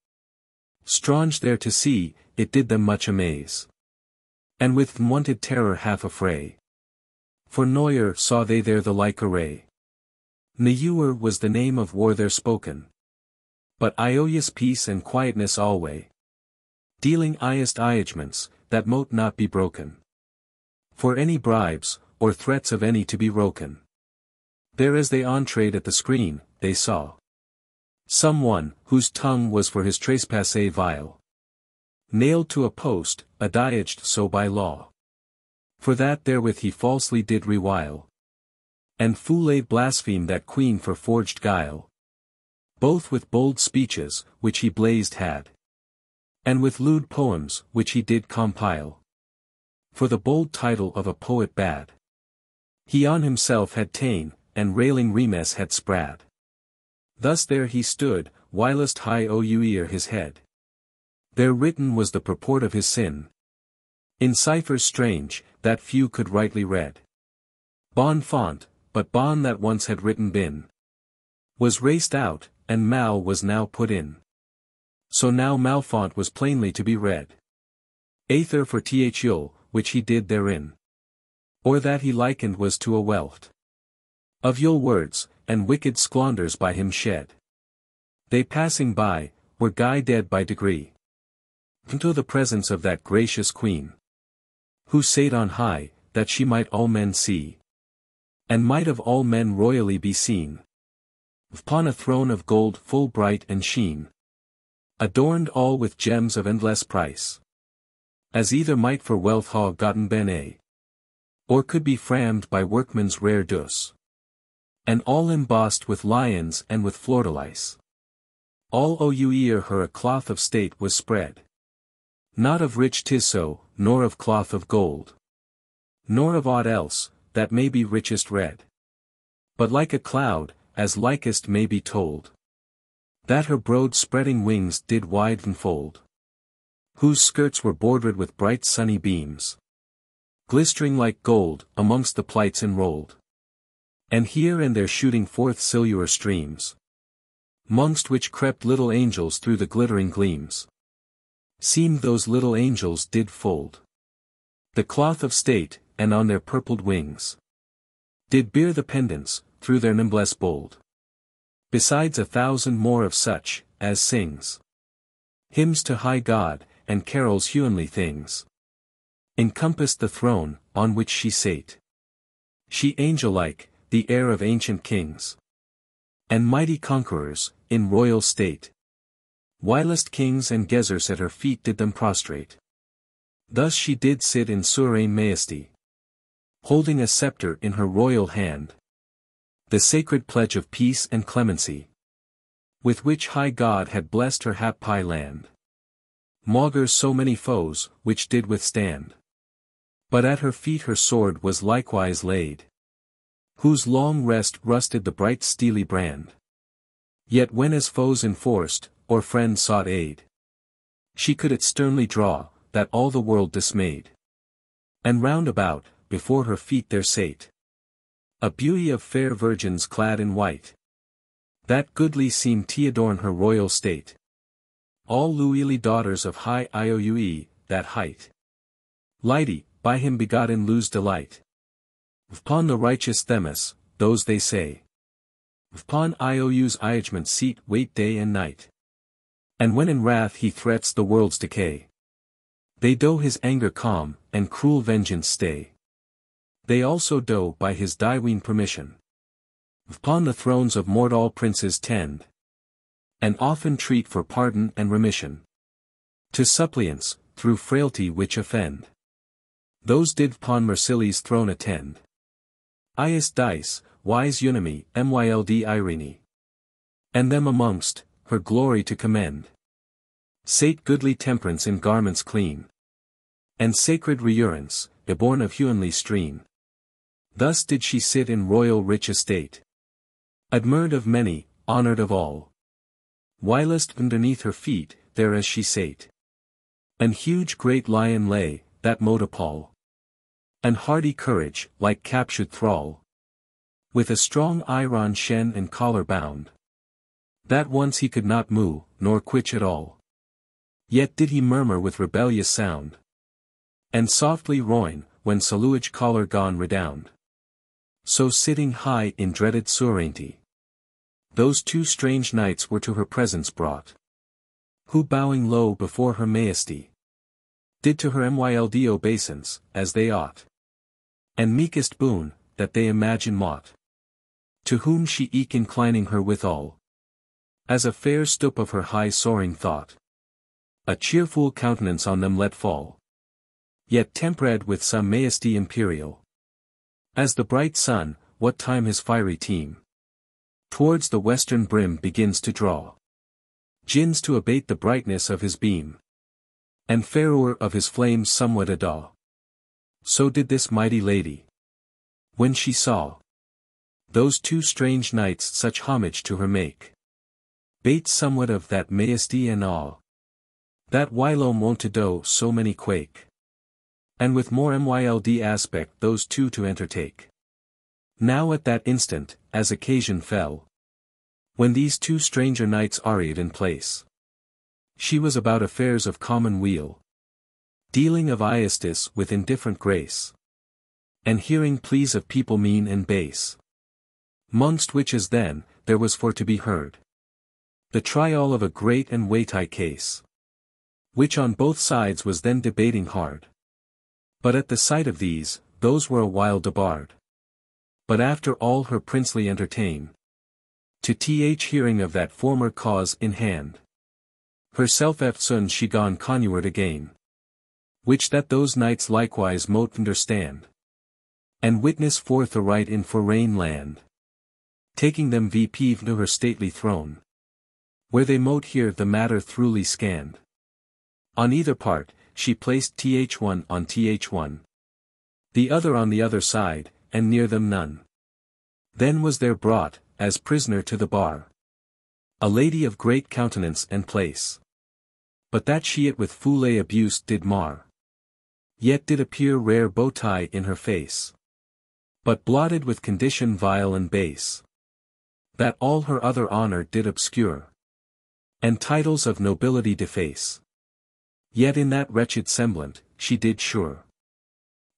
Strange there to see, it did them much amaze. And with unwonted terror half affray. For ne'er saw they there the like array. Newer was the name of war there spoken. But Iolius peace and quietness alway. Dealing highest iagments, that mote not be broken. For any bribes, or threats of any to be wroken. There as they entreed at the screen, they saw some one, whose tongue was for his trespasse vile. Nailed to a post, adjudged so by law. For that therewith he falsely did rewile. And foully blaspheme that queen for forged guile. Both with bold speeches, which he blazed had. And with lewd poems, which he did compile. For the bold title of a poet bad. He on himself had ta'en, and railing remes had sprad. Thus there he stood, whilst high o'er his head. There written was the purport of his sin. In ciphers strange, that few could rightly read. Bon font, but bon that once had written been. Was raced out, and mal was now put in. So now malfont was plainly to be read. Aether for thul, which he did therein. Or that he likened was to a welt. Of yule words, and wicked squanders by him shed. They passing by, were guy dead by degree. Into the presence of that gracious queen. Who sate on high, that she might all men see. And might of all men royally be seen. Upon a throne of gold full bright and sheen. Adorned all with gems of endless price. As either might for wealth ha gotten bene. Or could be frammed by workman's rare dus. And all embossed with lions and with fleur-de-lis. All o'er her a cloth of state was spread. Not of rich tissot, nor of cloth of gold. Nor of aught else, that may be richest read. But like a cloud, as likest may be told. That her broad spreading wings did wide enfold. Whose skirts were bordered with bright sunny beams. Glistering like gold, amongst the plights enrolled. And here and there shooting forth silver streams. Mongst which crept little angels through the glittering gleams. Seemed those little angels did fold the cloth of state, and on their purpled wings did bear the pendants, through their nimblesse bold. Besides 1,000 more of such, as sings hymns to high God, and carols heavenly things. Encompassed the throne, on which she sate. She angel-like, the heir of ancient kings. And mighty conquerors, in royal state. Whilst kings and geezers at her feet did them prostrate. Thus she did sit in sovereign majesty. Holding a scepter in her royal hand. The sacred pledge of peace and clemency. With which high God had blessed her happy land. Maugre so many foes, which did withstand. But at her feet her sword was likewise laid. Whose long rest rusted the bright steely brand. Yet when as foes enforced, or friends sought aid. She could it sternly draw, that all the world dismayed. And round about, before her feet there sate. A beauty of fair virgins clad in white. That goodly seemed to adorn her royal state. All Luili daughters of high Ioue, that height. Lighty, by him begotten lose delight. Upon the righteous Themis, those they say. Upon Iou's judgment seat wait day and night. And when in wrath he threats the world's decay. They do his anger calm, and cruel vengeance stay. They also do by his divine permission. Upon the thrones of mortal princes tend. And often treat for pardon and remission. To suppliants, through frailty which offend. Those did upon Mercilli's throne attend. Ias dice, wise Eunomy, myld Irene. And them amongst, her glory to commend. Sate goodly temperance in garments clean. And sacred reurence, born of heavenly stream. Thus did she sit in royal rich estate. Admired of many, honored of all. Whilst underneath her feet, there as she sate. An huge great lion lay, that mote appall. And hardy courage, like captured thrall. With a strong iron shen and collar bound. That once he could not move, nor quitch at all. Yet did he murmur with rebellious sound. And softly roin, when saluage collar gone redound. So sitting high in dreaded sovereignty. Those two strange knights were to her presence brought. Who bowing low before her majesty. did to her myled obeisance, as they ought. And meekest boon, that they imagine mought. To whom she eke inclining her withal. As a fair stoop of her high soaring thought. A cheerful countenance on them let fall. Yet tempered with some majesty imperial. As the bright sun, what time his fiery team towards the western brim begins to draw. Gins to abate the brightness of his beam. And fairer of his flames somewhat adaw. So did this mighty lady. When she saw those two strange knights such homage to her make. Bate somewhat of that majesty and awe. That whilome wont to do so many quake. And with more myled aspect those two to entertake. Now at that instant, as occasion fell. When these two stranger knights arrayed in place. She was about affairs of common weal. Dealing of Iestis with indifferent grace. And hearing pleas of people mean and base. Mongst which as then, there was for to be heard. The trial of a great and weighty case. Which on both sides was then debating hard. But at the sight of these, those were a while debarred. But after all her princely entertain. To hearing of that former cause in hand. Herself eftsoon she gone connured again. Which that those knights likewise mote understand. And witness forth aright in foreign land. Taking them vp to her stately throne. Where they mote hear the matter throughly scanned. On either part, she placed one on one. The other on the other side, and near them none. Then was there brought, as prisoner to the bar. A lady of great countenance and place. But that she it with foule abuse did mar. Yet did appear rare bow tie in her face. But blotted with condition vile and base. That all her other honor did obscure. And titles of nobility deface. Yet in that wretched semblant, she did sure.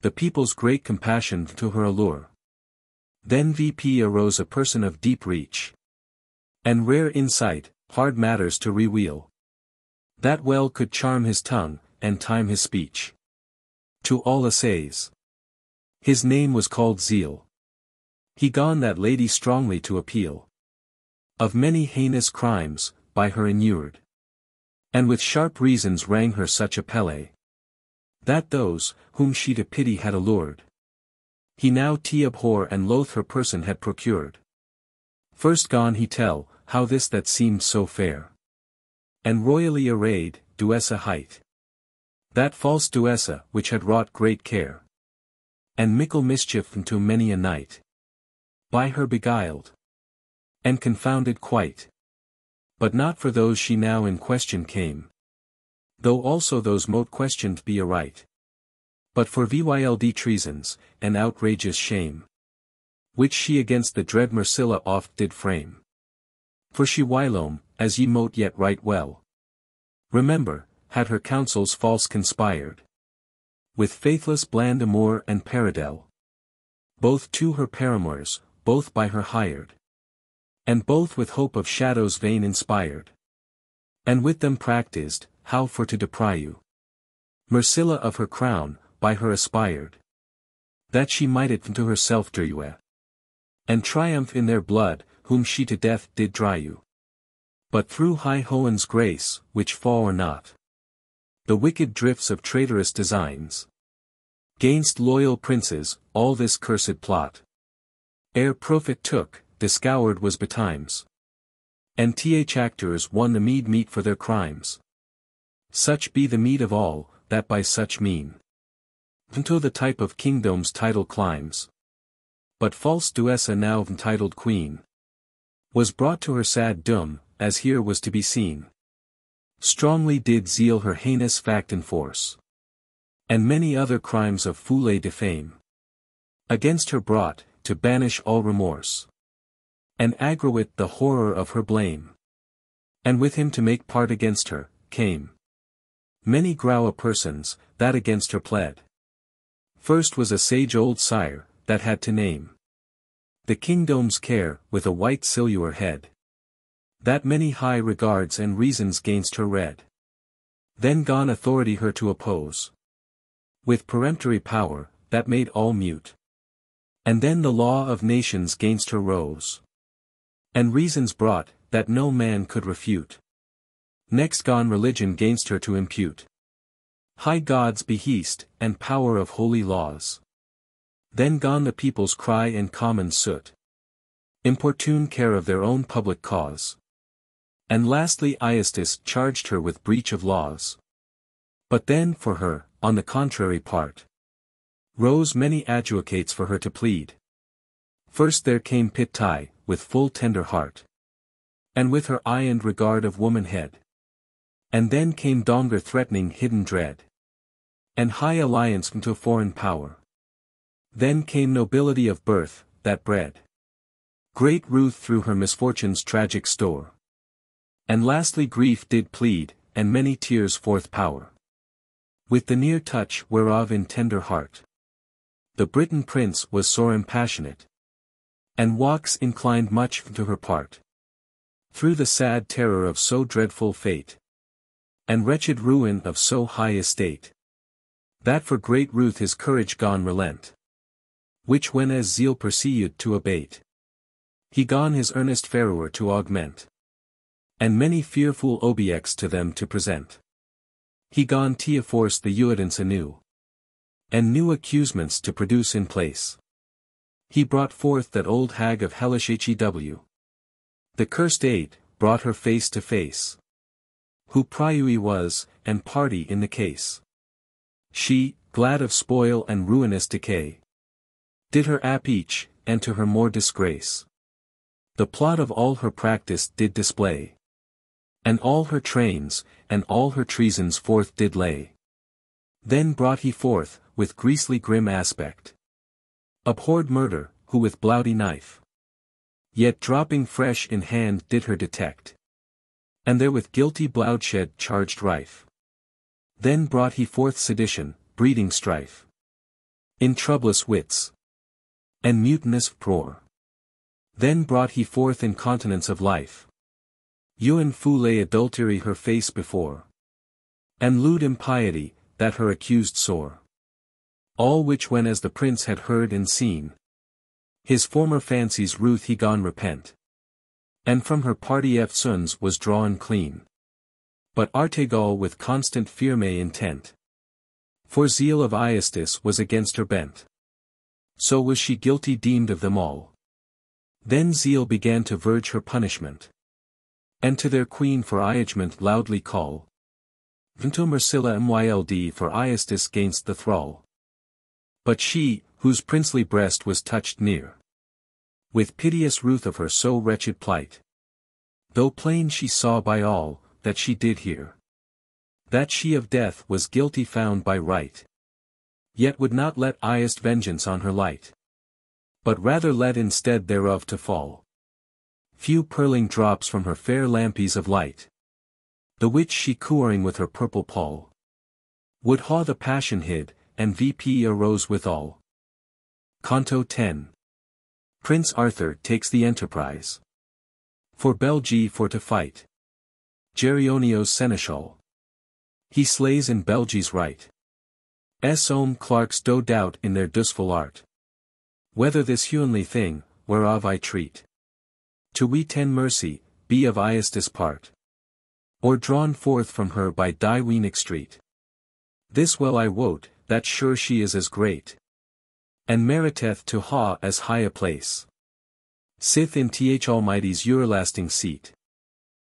The people's great compassion to her allure. Then vp arose a person of deep reach. And rare insight, hard matters to reveal. That well could charm his tongue, and time his speech. To all essays. His name was called Zeal. He gone that lady strongly to appeal. Of many heinous crimes, by her inured. And with sharp reasons rang her such appelle. That those, whom she to pity had allured. He now abhor and loath her person had procured. First gone he tell, how this that seemed so fair. And royally arrayed, Duessa hight. That false Duessa which had wrought great care. And mickle mischief unto many a knight. By her beguiled. And confounded quite. But not for those she now in question came. Though also those mote questioned be aright. But for vyld treasons, and outrageous shame. Which she against the dread Mercilla oft did frame. For she whilome, as ye mote yet right well. Remember, had her counsels false conspired. With faithless bland amour and paradel. Both to her paramours, both by her hired. And both with hope of shadows vain inspired. And with them practised, how for to depry you. Mercilla of her crown, by her aspired. That she might it to herself drue. And triumph in their blood, whom she to death did dry you. But through high Hohen's grace, which fall or not. The wicked drifts of traitorous designs. Gainst loyal princes, all this cursed plot. Ere profit took, discoured was betimes. And actors won the meed for their crimes. Such be the meed of all, that by such mean. Unto the type of kingdom's title climbs. But false Duessa now entitled queen. Was brought to her sad doom, as here was to be seen. Strongly did Zeal her heinous fact enforce. And many other crimes of foule defame. Against her brought, to banish all remorse. And aggravate the horror of her blame. And with him to make part against her, came. Many groua persons, that against her pled. First was a sage old sire, that had to name. The kingdom's care, with a white silure head. That many high regards and reasons gainst her read. Then gone authority her to oppose. with peremptory power, that made all mute. And then the law of nations gainst her rose. And reasons brought, that no man could refute. Next gone religion gainst her to impute. High God's behest, and power of holy laws. Then gone the people's cry and common soot. Importune care of their own public cause. And lastly Aestus charged her with breach of laws. But then for her, on the contrary part, rose many advocates for her to plead. First there came Pitai, with full tender heart. And with her eye and regard of womanhead. And then came Dongar threatening hidden dread. And high alliance to foreign power. Then came nobility of birth, that bred great ruth through her misfortune's tragic store. And lastly grief did plead, and many tears forth pour. With the near touch whereof in tender heart. The Briton prince was sore impassionate. And walks inclined much to her part. Through the sad terror of so dreadful fate. And wretched ruin of so high estate. That for great ruth his courage gone relent. Which when as zeal pursued to abate. He gone his earnest fervor to augment. And many fearful objects to them to present. He gone to force the evidence anew. And new accusements to produce in place. He brought forth that old hag of hellish Hew. The cursed eight, brought her face to face. Who priui was, and party in the case. She, glad of spoil and ruinous decay. Did her app each, and to her more disgrace. The plot of all her practice did display. And all her trains, and all her treasons forth did lay. Then brought he forth, with griesly grim aspect. Abhorred murder, who with bloody knife. Yet dropping fresh in hand did her detect. And there with guilty bloodshed charged rife. Then brought he forth sedition, breeding strife. In troublous wits. And mutinous uproar. Then brought he forth incontinence of life. Ewan foule adultery her face before. And lewd impiety, that her accused sore. All which when as the prince had heard and seen. His former fancies ruth he gone repent. And from her party eftsoons was drawn clean. But Artegall with constant fear may intent. For zeal of Aestus was against her bent. So was she guilty deemed of them all. Then zeal began to verge her punishment. And to their queen for iagement loudly call. Vento Mercilla myld for Aestus gainst the thrall. But she, whose princely breast was touched near. With piteous ruth of her so wretched plight. Though plain she saw by all, that she did hear. That she of death was guilty found by right. Yet would not let Aest vengeance on her light. But rather let instead thereof to fall. Few purling drops from her fair lampies of light. The which she cooring with her purple pall. Would haw the passion hid, and vp arose withal. Canto 10. Prince Arthur takes the enterprise. For Belgi for to fight. Gerionio's seneschal. He slays in Belgi's right. Clerks do doubt in their dusful art. Whether this humanly thing, whereof I treat. To we ten mercy, be of Aestus part. Or drawn forth from her by Dywenic street. This well I wot, that sure she is as great. And meriteth to ha as high a place. Sith in th Almighty's everlasting seat.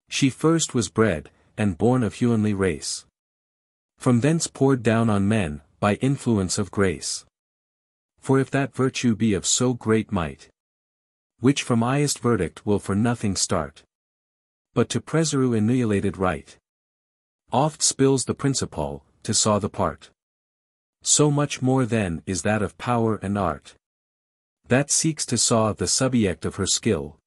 She first was bred, and born of humanly race. From thence poured down on men, by influence of grace. For if that virtue be of so great might, which from highest verdict will for nothing start, but to preserve annihilated right, oft spills the principal, to saw the part. So much more then is that of power and art, that seeks to saw the subject of her skill.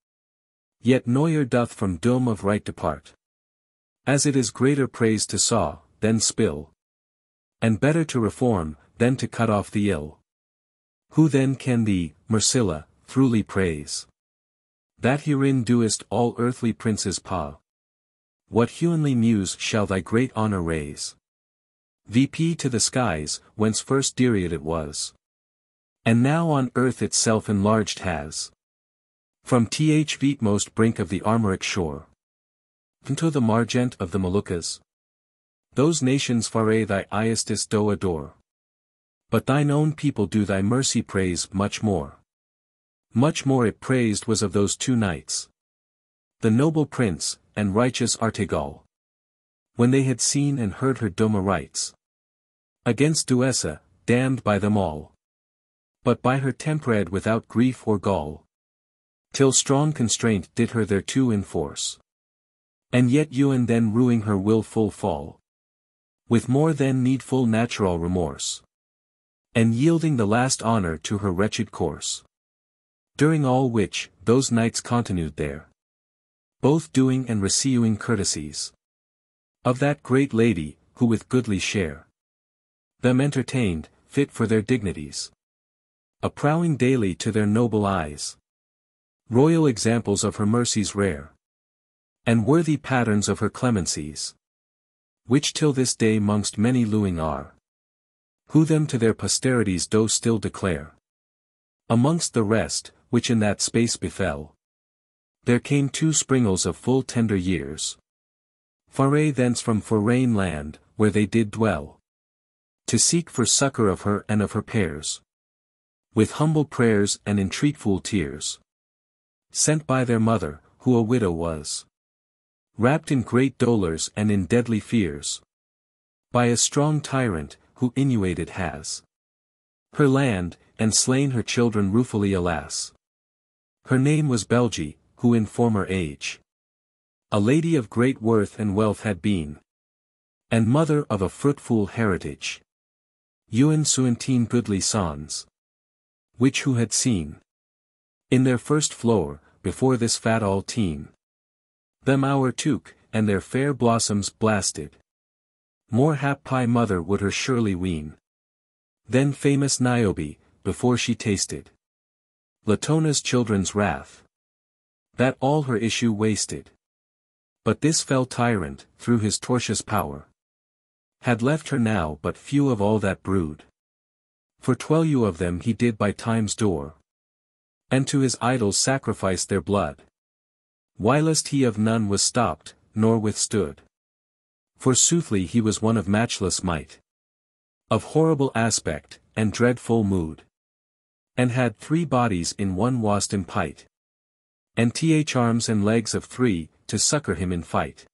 Yet noyer doth from doom of right depart. As it is greater praise to saw, than spill. And better to reform, than to cut off the ill. Who then can thee, Mercilla, throughly praise? That herein doest all earthly princes paw. What humanly muse shall thy great honor raise? VP to the skies, whence first dearied it was. And now on earth itself enlarged has. From th most brink of the Armoric shore. Unto the margent of the Moluccas. Those nations Faerie thy Iestis do adore. But thine own people do thy mercy praise much more. Much more it praised was of those two knights. The noble prince, and righteous Artegall. When they had seen and heard her Doma rites. Against Duessa, damned by them all. But by her tempered without grief or gall. Till strong constraint did her thereto enforce. And yet ewen then ruing her will full fall. With more than needful natural remorse. And yielding the last honour to her wretched course. During all which, those knights continued there. Both doing and receiving courtesies. Of that great lady, who with goodly share. Them entertained, fit for their dignities. Approving daily to their noble eyes. Royal examples of her mercies rare. And worthy patterns of her clemencies. Which till this day mongst many luing are. Who them to their posterities do still declare. Amongst the rest, which in that space befell. There came two springles of full tender years. Faerie thence from foreign land, where they did dwell. To seek for succour of her and of her pairs. With humble prayers and entreatful tears. Sent by their mother, who a widow was. Wrapped in great dolours and in deadly fears. By a strong tyrant, who inundated has. Her land, and slain her children ruefully alas. Her name was Belgie, who in former age. A lady of great worth and wealth had been. And mother of a fruitful heritage. Ewen suinteen goodly sons. Which who had seen. In their first flower, before this fat all teen. Them our took, and their fair blossoms blasted. More happy mother would her surely wean. Then famous Niobe, before she tasted. Latona's children's wrath. That all her issue wasted. But this fell tyrant, through his tortious power. Had left her now but few of all that brood. For 12 of them he did by time's door. And to his idols sacrificed their blood. Whilst he of none was stopped, nor withstood. For soothly he was one of matchless might. Of horrible aspect, and dreadful mood. And had 3 bodies in one wast impite. And arms and legs of 3, to succour him in fight.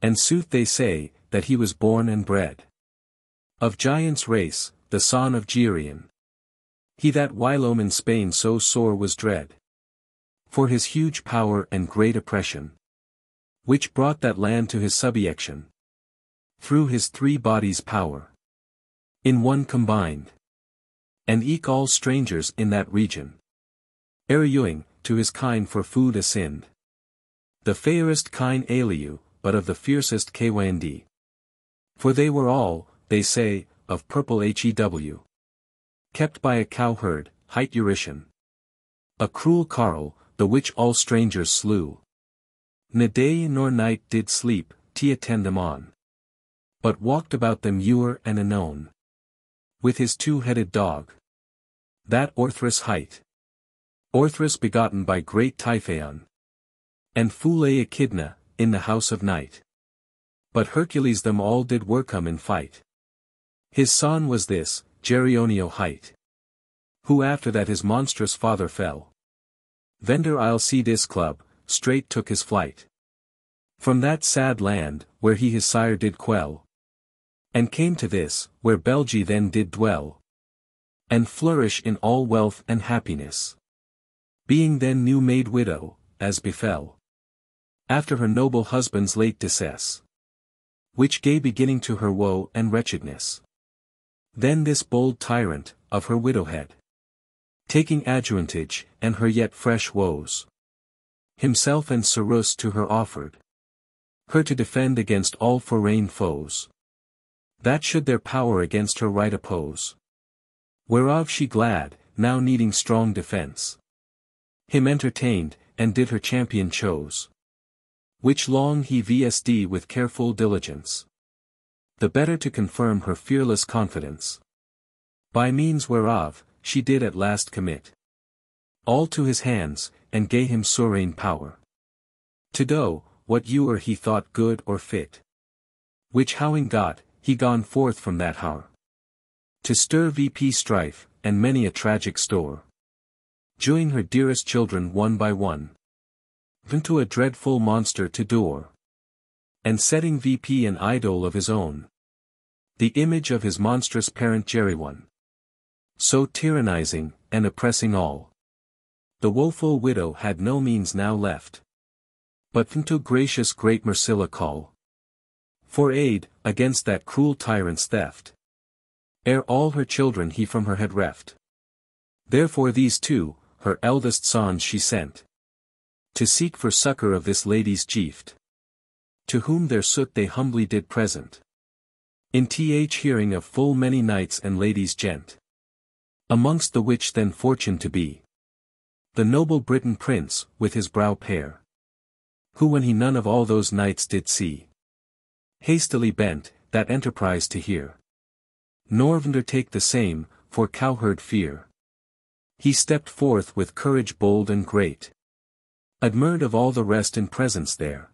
And sooth they say, that he was born and bred. Of giants race, the son of Geryon. He that whilome in Spain so sore was dread. For his huge power and great oppression. Which brought that land to his subjection. Through his 3 bodies' power. In one combined. And eke all strangers in that region. Ewing, to his kind for food asinned. The fairest kine aliu, but of the fiercest kwnd. For they were all, they say, of purple hew. Kept by a cowherd, hight Eurytion. A cruel carle, the which all strangers slew. Ne day nor night did sleep, to attend them on. But walked about them ewer and anon. With his 2-headed dog. That Orthrus hight. Orthrus begotten by great Typhaon. And Phule Echidna, in the house of night. But Hercules them all did worcome in fight. His son was this, Gerionio hight. Who after that his monstrous father fell. Vender I'll see this club, straight took his flight. From that sad land, where he his sire did quell. And came to this, where Belgie then did dwell. And flourish in all wealth and happiness. Being then new made widow, as befell. After her noble husband's late decease. Which gave beginning to her woe and wretchedness. Then this bold tyrant, of her widowhead. Taking adjuvantage, and her yet fresh woes. Himself and Cyrus to her offered. Her to defend against all foreign foes. That should their power against her right oppose. Whereof she glad, now needing strong defence. Him entertained, and did her champion chose. Which long he vsd with careful diligence. the better to confirm her fearless confidence. By means whereof, she did at last commit all to his hands, and gave him sovereign power to do, what you or he thought good or fit. Which howing got, he gone forth from that hour to stir VP strife, and many a tragic store. Join her dearest children one by one into a dreadful monster to door. And setting VP an idol of his own, the image of his monstrous parent Jerry1. So tyrannizing, and oppressing all. The woeful widow had no means now left, but to gracious great Mercilla call for aid, against that cruel tyrant's theft, ere all her children he from her had reft. Therefore these two, her eldest sons she sent to seek for succor of this lady's gift, to whom their soot they humbly did present. In hearing of full many knights and ladies gent, amongst the which then fortune to be the noble Briton prince, with his brow pair, who when he none of all those knights did see, hastily bent, that enterprise to hear, nor undertake the same, for cowherd fear. He stepped forth with courage bold and great, admired of all the rest in presence there,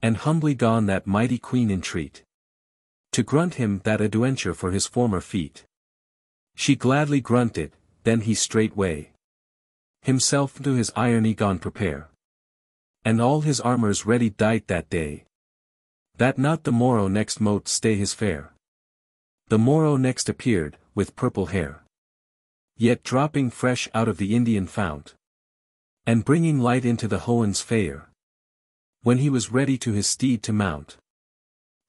and humbly gone that mighty queen entreat, to grunt him that adventure for his former feat. She gladly grunted, then he straightway himself to his irony gone prepare, and all his armors ready dight that day, that not the morrow next mote stay his fare. The morrow next appeared, with purple hair, yet dropping fresh out of the Indian fount, and bringing light into the Hohen's fair, when he was ready to his steed to mount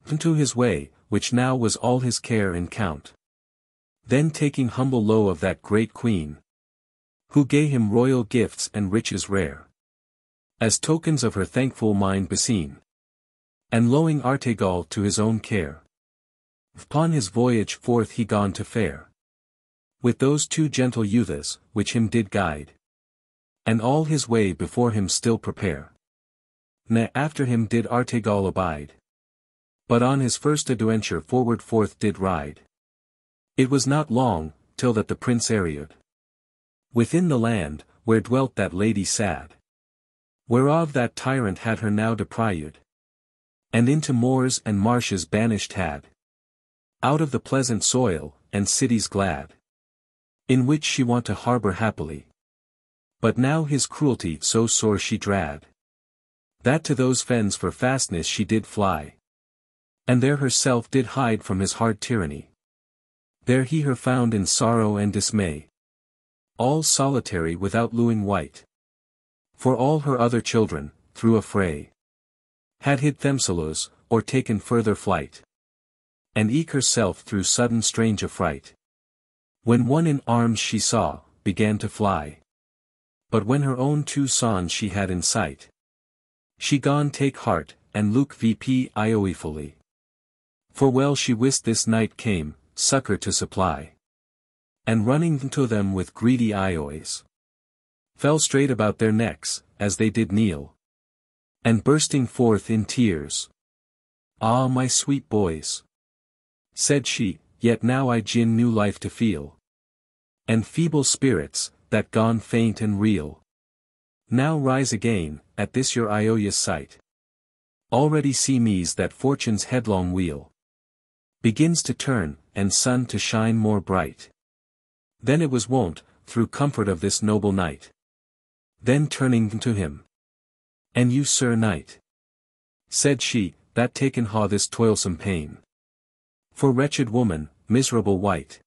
into his way, which now was all his care and count. Then taking humble low of that great queen, who gave him royal gifts and riches rare, as tokens of her thankful mind beseen, and lowing Artegall to his own care, upon his voyage forth he gone to fare, with those two gentle youths, which him did guide, and all his way before him still prepare. Ne after him did Artegall abide, but on his first adventure forward forth did ride. It was not long, till that the prince arrived within the land, where dwelt that lady sad, whereof that tyrant had her now deprived, and into moors and marshes banished had, out of the pleasant soil, and cities glad, in which she wont to harbour happily. But now his cruelty so sore she dread, that to those fens for fastness she did fly, and there herself did hide from his hard tyranny. There he her found in sorrow and dismay, all solitary without luing white. For all her other children, through a fray, had hid themselves, or taken further flight. And eke herself through sudden strange affright, when one in arms she saw, began to fly. But when her own two sons she had in sight, she gone take heart, and look vp ioefully. For well she wist this night came, succor to supply. And running to them with greedy eyes, fell straight about their necks, as they did kneel, and bursting forth in tears. Ah my sweet boys, said she, yet now I gin new life to feel, and feeble spirits, that gone faint and reel, now rise again, at this your Ioia's sight. Already see me's that fortune's headlong wheel begins to turn, and sun to shine more bright than it was wont, through comfort of this noble knight. Then turning to him, and you sir knight, said she, that taken ha this toilsome pain. For wretched woman, miserable wight,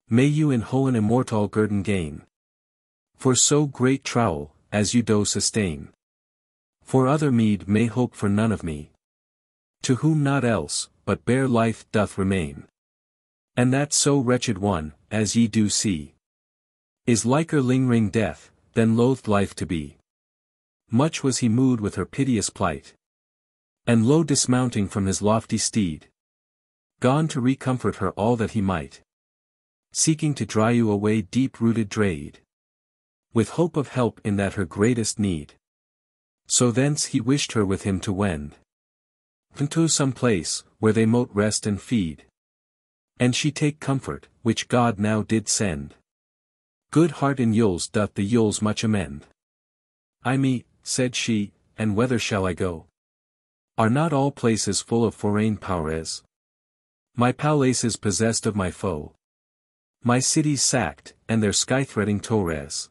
may you in Hohen immortal guerdon gain, for so great trowel, as you do sustain. For other meed may hope for none of me, to whom not else, but bare life doth remain. And that so wretched one, as ye do see, is liker lingering death, than loathed life to be. Much was he moved with her piteous plight, and lo dismounting from his lofty steed, gone to recomfort her all that he might, seeking to dry you away deep-rooted dread, with hope of help in that her greatest need. So thence he wished her with him to wend, Unto some place, where they mote rest and feed. And she take comfort, which God now did send. Good heart in Yules doth the Yules much amend. I me, said she, and whither shall I go? Are not all places full of foreign powers? My palace is possessed of my foe. My cities sacked, and their sky-threading torres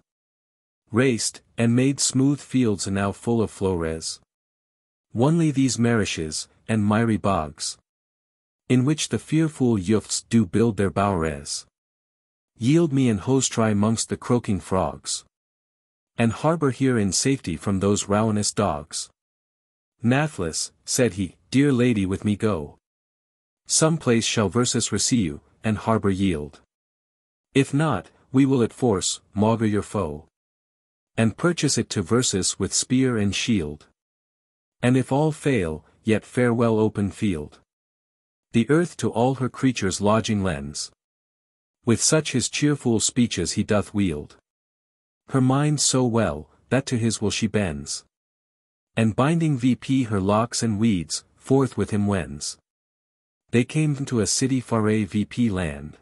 raced, and made smooth fields now full of flores. Only these marishes, and miry bogs, in which the fearful youths do build their bowers, yield me an hostry mongst the croaking frogs, and harbour here in safety from those ravenous dogs. Nathless, said he, dear lady, with me go. Some place shall virtuous receive you, and harbour yield. If not, we will at force maugre your foe, and purchase it to virtuous with spear and shield. And if all fail, yet farewell open field. The earth to all her creatures lodging lends. With such his cheerful speeches he doth wield her mind so well, that to his will she bends. And binding VP her locks and weeds, forth with him wends. They came to a city Faerie VP land,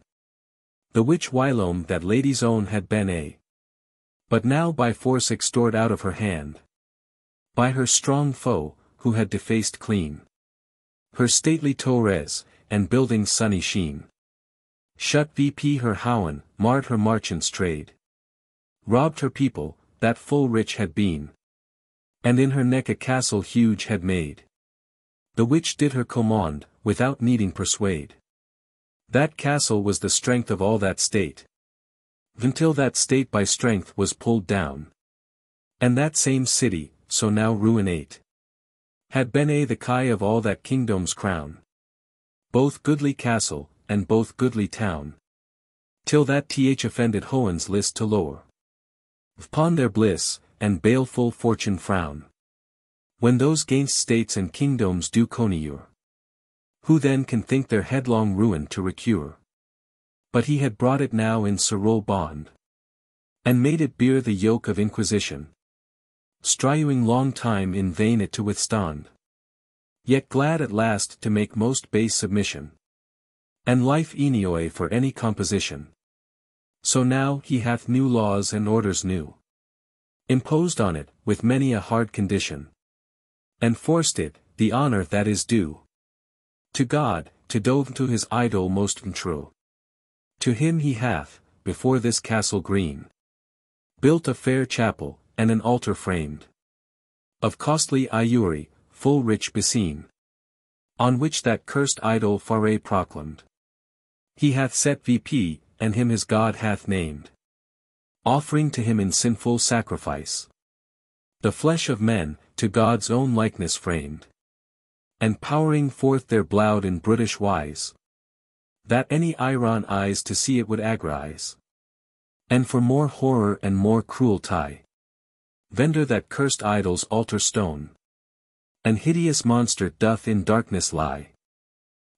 the which whilome that lady's own had been a, but now by force extored out of her hand, by her strong foe, who had defaced clean her stately torres, and buildings sunny sheen. Shut VP her howen, marred her merchants' trade, robbed her people, that full rich had been, and in her neck a castle huge had made, the which did her command, without needing persuade. That castle was the strength of all that state, until that state by strength was pulled down. And that same city, so now ruinate, had been the kai of all that kingdom's crown, both goodly castle, and both goodly town, till that th offended hoens list to lower upon their bliss, and baleful fortune frown, when those gainst states and kingdoms do conniure. Who then can think their headlong ruin to recure? But he had brought it now in serole bond, and made it bear the yoke of inquisition, striving long time in vain it to withstand, yet glad at last to make most base submission, and life enioy for any composition. So now he hath new laws and orders new, imposed on it, with many a hard condition, and forced it, the honour that is due to God, to dove to his idol most true. To him he hath, before this castle green, built a fair chapel, and an altar framed of costly ivory, full rich beseen, on which that cursed idol Faerie proclaimed. He hath set VP, and him his God hath named, offering to him in sinful sacrifice the flesh of men, to God's own likeness framed, and powering forth their blood in brutish wise, that any iron eyes to see it would agrize. And for more horror and more cruelty, vendor that cursed idol's altar stone, an hideous monster doth in darkness lie,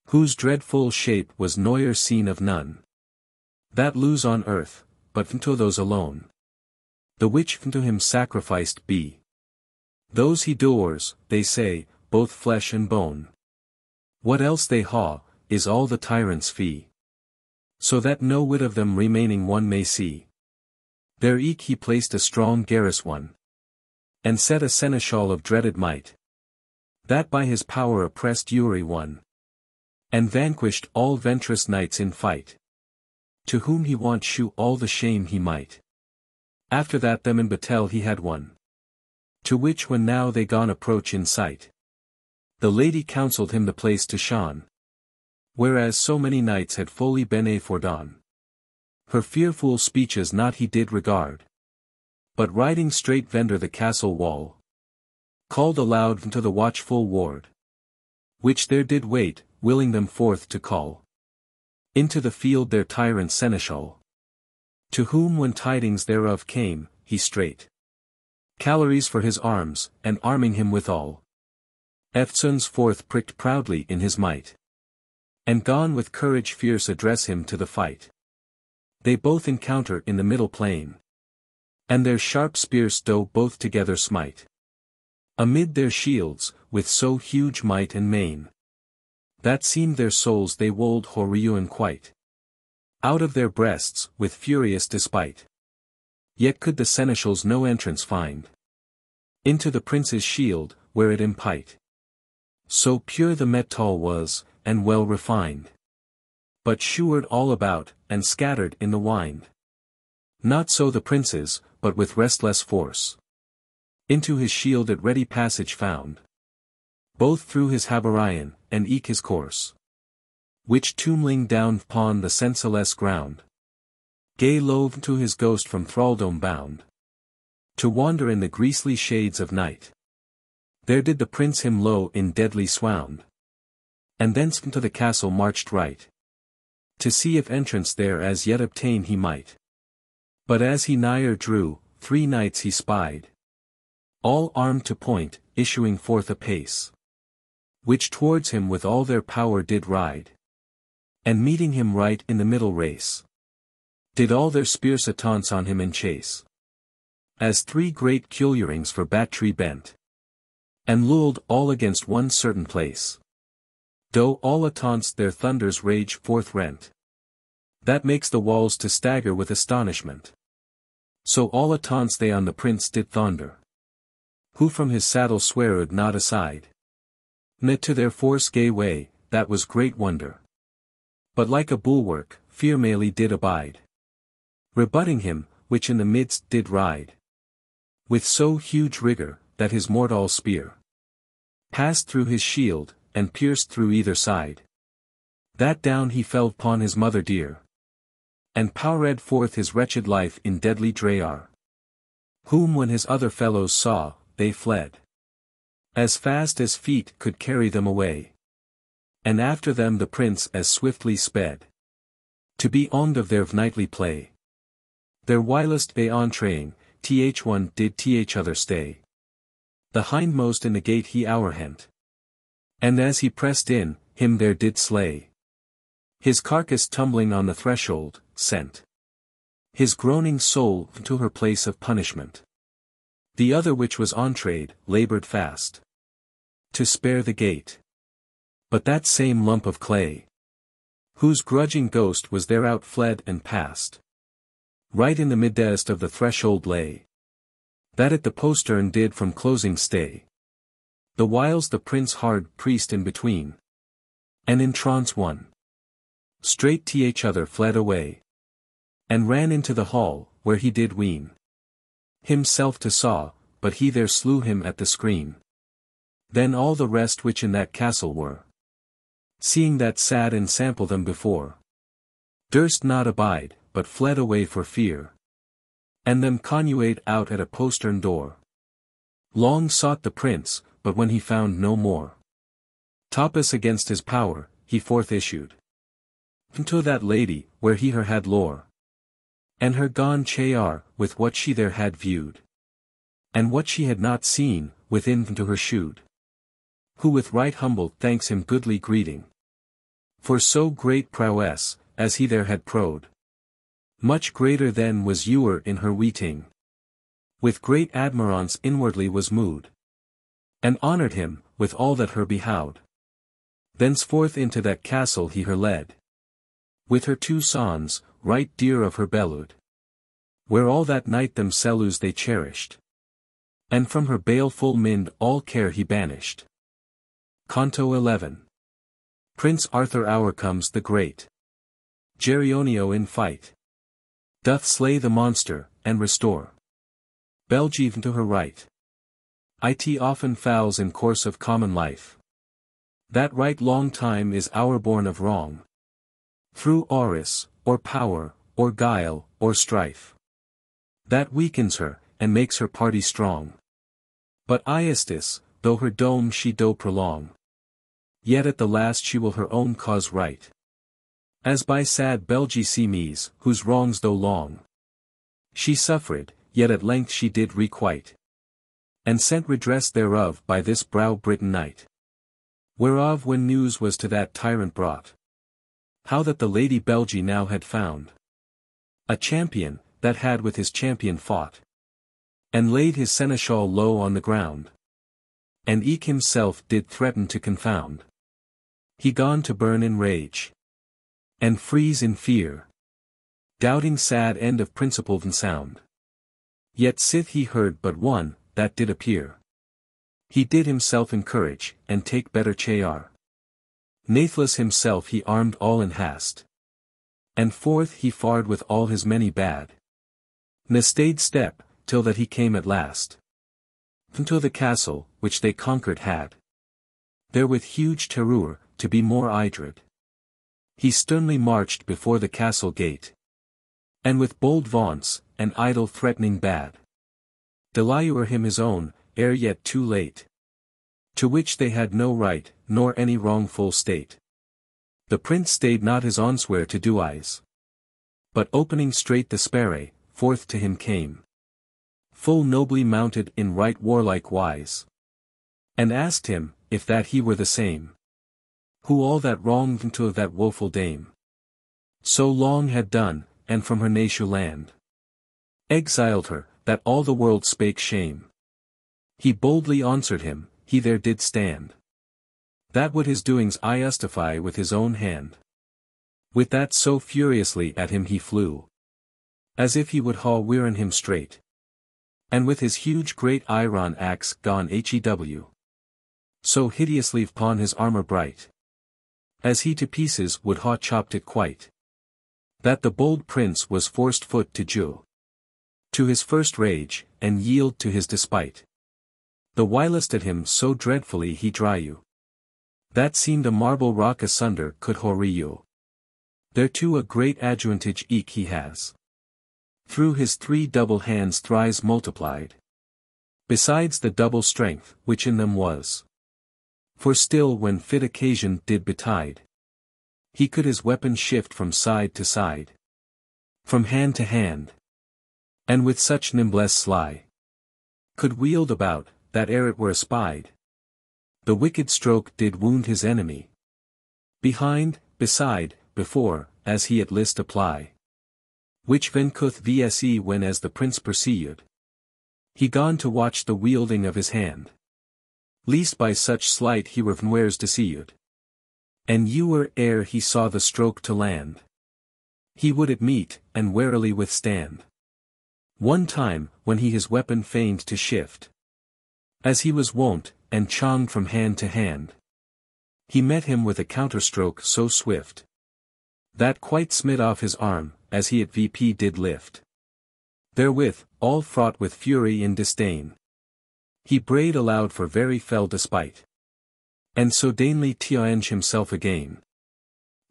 whose dreadful shape was noyer seen of none, that lose on earth, but unto those alone, the which unto him sacrificed be. Those he doors, they say, both flesh and bone. What else they haw, is all the tyrant's fee, so that no wit of them remaining one may see. There eke he placed a strong garrus one, and set a seneschal of dreaded might, that by his power oppressed Uri one, and vanquished all venturous knights in fight, to whom he wont shew all the shame he might. After that them in battle he had one, to which when now they gone approach in sight, the lady counselled him the place to shun, whereas so many knights had fully been afordone. Her fearful speeches not he did regard, but riding straight vendor the castle wall, called aloud unto the watchful ward, which there did wait, willing them forth to call into the field their tyrant seneschal, to whom when tidings thereof came, he straight calories for his arms, and arming him withal, eftsoons forth pricked proudly in his might, and gone with courage fierce address him to the fight. They both encounter in the middle plain, and their sharp spears do both together smite. Amid their shields, with so huge might and main, that seemed their souls they wold Horiuen quite. Out of their breasts, with furious despite. Yet could the seneschals no entrance find into the prince's shield, where it impite. So pure the metal was, and well refined. But sheward all about, and scattered in the wind. Not so the prince's, but with restless force. Into his shield it ready passage found. Both through his habarion, and eke his course. Which tumbling down upon the senseless ground. Gay love to his ghost from thraldom bound. To wander in the griesly shades of night. There did the prince him low in deadly swound. And thence to the castle marched right. To see if entrance there as yet obtain he might. But as he nigher drew, 3 knights he spied. All armed to point, issuing forth apace. Which towards him with all their power did ride. And meeting him right in the middle race. Did all their spears attance on him in chase. As 3 great cullerings for battery bent. And lulled all against one certain place. Though all attance their thunders rage forth rent. That makes the walls to stagger with astonishment. So all attance they on the prince did thunder. Who from his saddle swerved not aside. Ne to their force gave way, that was great wonder. But like a bulwark, fear mainly did abide. Rebutting him, which in the midst did ride. With so huge rigour, that his mortal spear passed through his shield, and pierced through either side. That down he fell upon his mother dear. And powred forth his wretched life in deadly drear. Whom when his other fellows saw, they fled. As fast as feet could carry them away. And after them the prince as swiftly sped. To be oned of their nightly play. Their whilst they entreing, one did other stay. The hindmost in the gate he hourhent. And as he pressed in, him there did slay. His carcass tumbling on the threshold, sent his groaning soul to her place of punishment. The other which was entreed, laboured fast to spare the gate. But that same lump of clay, whose grudging ghost was there out fled and passed, right in the midst of the threshold lay. That at the postern did from closing stay. The whiles the prince hard priest in between. And in trance one. Straight other fled away. And ran into the hall, where he did wean himself to saw, but he there slew him at the screen. Then all the rest which in that castle were, seeing that sad ensample them before, durst not abide, but fled away for fear. And them connuade out at a postern door. Long sought the prince, but when he found no more Tapas against his power, he forth issued unto that lady, where he her had lore. And her gone chayar, with what she there had viewed. And what she had not seen, within to her shewed. Who with right humble thanks him goodly greeting. For so great prowess, as he there had prode. Much greater than was ewer in her weeting. With great admirance inwardly was moved. And honoured him, with all that her behowed. Thenceforth into that castle he her led. With her 2 sons, right dear of her beloved. Where all that night themselves they cherished. And from her baleful mind all care he banished. Canto 11. Prince Arthur Comes the Great. Gerionio in fight. Doth slay the monster, and restore Belgive to her right. It often fouls in course of common life. That right long time is our born of wrong. Through auris, or power, or guile, or strife. That weakens her, and makes her party strong. But Iestis, though her dome she do prolong. Yet at the last she will her own cause right. As by sad Belgisemes, whose wrongs though long she suffered, yet at length she did requite. And sent redress thereof by this brow-bitten knight. Whereof when news was to that tyrant brought, how that the Lady Belgie now had found a champion, that had with his champion fought, and laid his seneschal low on the ground. And eke himself did threaten to confound. He gone to burn in rage. And freeze in fear. Doubting sad end of principle and sound. Yet sith he heard but one, that did appear. He did himself encourage, and take better cheer. Nathless himself he armed all in hast. And forth he fared with all his many bad. Ne stayed step, till that he came at last. Unto the castle, which they conquered had. There with huge terror, to be more idred. He sternly marched before the castle gate. And with bold vaunts, and idle threatening bad. Delire him his own, ere yet too late. To which they had no right, nor any wrongful state. The prince stayed not his onswear to do eyes. But opening straight the sperre, forth to him came. Full nobly mounted in right warlike wise. And asked him, if that he were the same. Who all that wronged unto that woeful dame. So long had done, and from her native land. Exiled her, that all the world spake shame. He boldly answered him, he there did stand. That would his doings I justify with his own hand. With that so furiously at him he flew. As if he would haw wearen him straight. And with his huge great iron axe gone hew. So hideously upon his armor bright. As he to pieces would haw chopped it quite. That the bold prince was forced foot to jew. To his first rage, and yield to his despite. The whilst at him so dreadfully he drew. That seemed a marble rock asunder could horreu. Thereto a great adjuvantage eke he has. Through his 3 double hands thrice multiplied. Besides the double strength, which in them was. For still when fit occasion did betide. He could his weapon shift from side to side. From hand to hand. And with such nimblesse sly. Could wield about, that ere it were espied. The wicked stroke did wound his enemy. Behind, beside, before, as he at list apply. Which vencuth vse when as the prince perceived. He gone to watch the wielding of his hand. Least by such sleight he were nowheres deceived. And ewer ere he saw the stroke to land. He would it meet, and warily withstand. One time, when he his weapon feigned to shift. As he was wont, and chonged from hand to hand. He met him with a counterstroke so swift. That quite smit off his arm, as he at VP did lift. Therewith, all fraught with fury and disdain. He brayed aloud for very fell despite. And so dainly t'avenge himself again.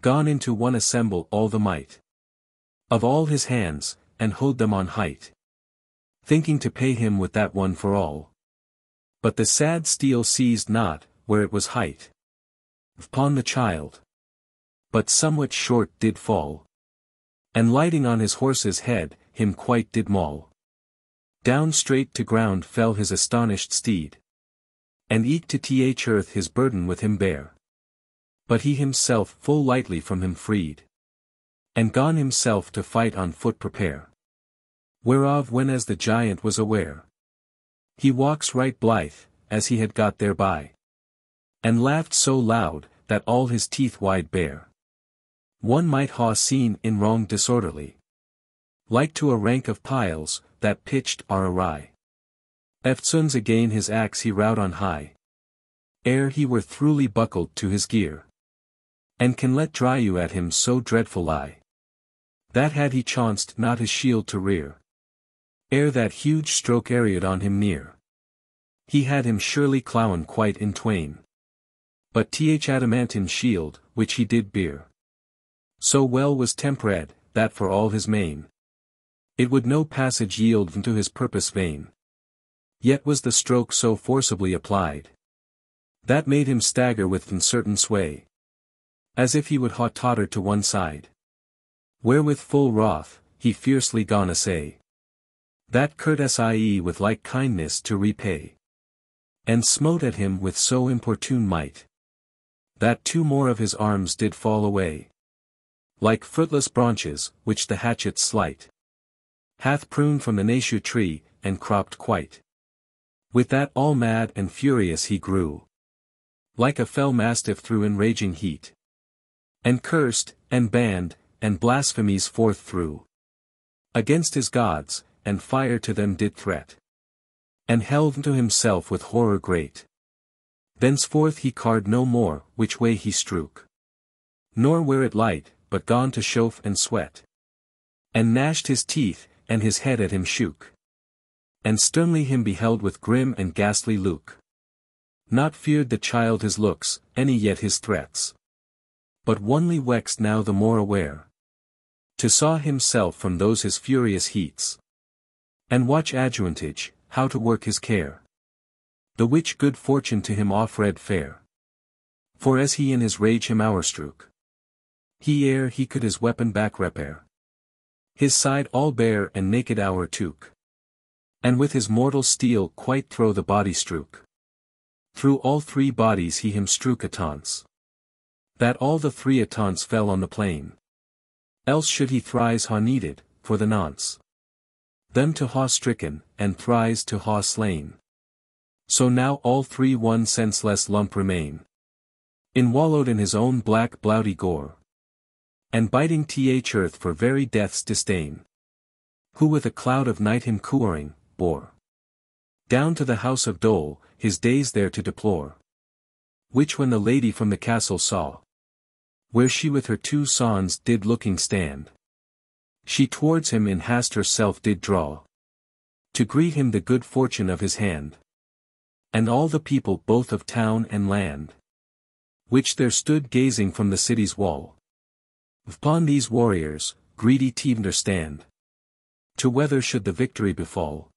Gone into one assemble all the might. Of all his hands, and hold them on height. Thinking to pay him with that one for all. But the sad steel seized not, where it was height. Upon the child. But somewhat short did fall. And lighting on his horse's head, him quite did maul. Down straight to ground fell his astonished steed. And eke to earth his burden with him bare. But he himself full lightly from him freed. And gone himself to fight on foot prepare. Whereof when as the giant was aware. He walks right blithe, as he had got thereby. And laughed so loud, that all his teeth wide bare. One might haw seen in wrong disorderly. Like to a rank of piles, that pitched are awry. Eftsoons again his axe he rowed on high. Ere he were throughly buckled to his gear. And can let drew at him so dreadful lie. That had he chanced not his shield to rear. Ere that huge stroke aeried on him near. He had him surely clowen quite in twain. But adamantine shield, which he did bear. So well was tempered, that for all his main. It would no passage yield unto his purpose vain. Yet was the stroke so forcibly applied. That made him stagger with uncertain sway. As if he would haw totter to one side. Wherewith full wroth, he fiercely gone assay. That courtesie with like kindness to repay. And smote at him with so importune might. That 2 more of his arms did fall away. Like fruitless branches, which the hatchet slight. Hath pruned from the native tree, and cropped quite. With that all mad and furious he grew, like a fell mastiff through enraging heat. And cursed, and banned, and blasphemies forth threw against his gods, and fire to them did threat. And held to himself with horror great. Thenceforth he cared no more which way he strook, nor where it light, but gone to chafe and sweat. And gnashed his teeth, and his head at him shook. And sternly him beheld with grim and ghastly look. Not feared the child his looks, any yet his threats. But onely wexed now the more aware, to saw himself from those his furious heats. And watch adjuvantage, how to work his care. The which good fortune to him offred fair. For as he in his rage him ouerstrook, he ere he could his weapon back repair, his side all bare and naked hour took. And with his mortal steel quite through the body strook. Through all three bodies he him strook attance, that all the three attance fell on the plain. Else should he thrice ha needed, for the nonce, them to ha stricken, and thrice to ha slain. So now all three one senseless lump remain, inwallowed in his own black blouty gore, and biting th earth for very death's disdain. Who with a cloud of night him cooring, bore down to the house of dole, his days there to deplore. Which when the lady from the castle saw, where she with her two sons did looking stand, she towards him in hast herself did draw, to greet him the good fortune of his hand. And all the people both of town and land, which there stood gazing from the city's wall, upon these warriors, greedy to understand, to whether should the victory befall.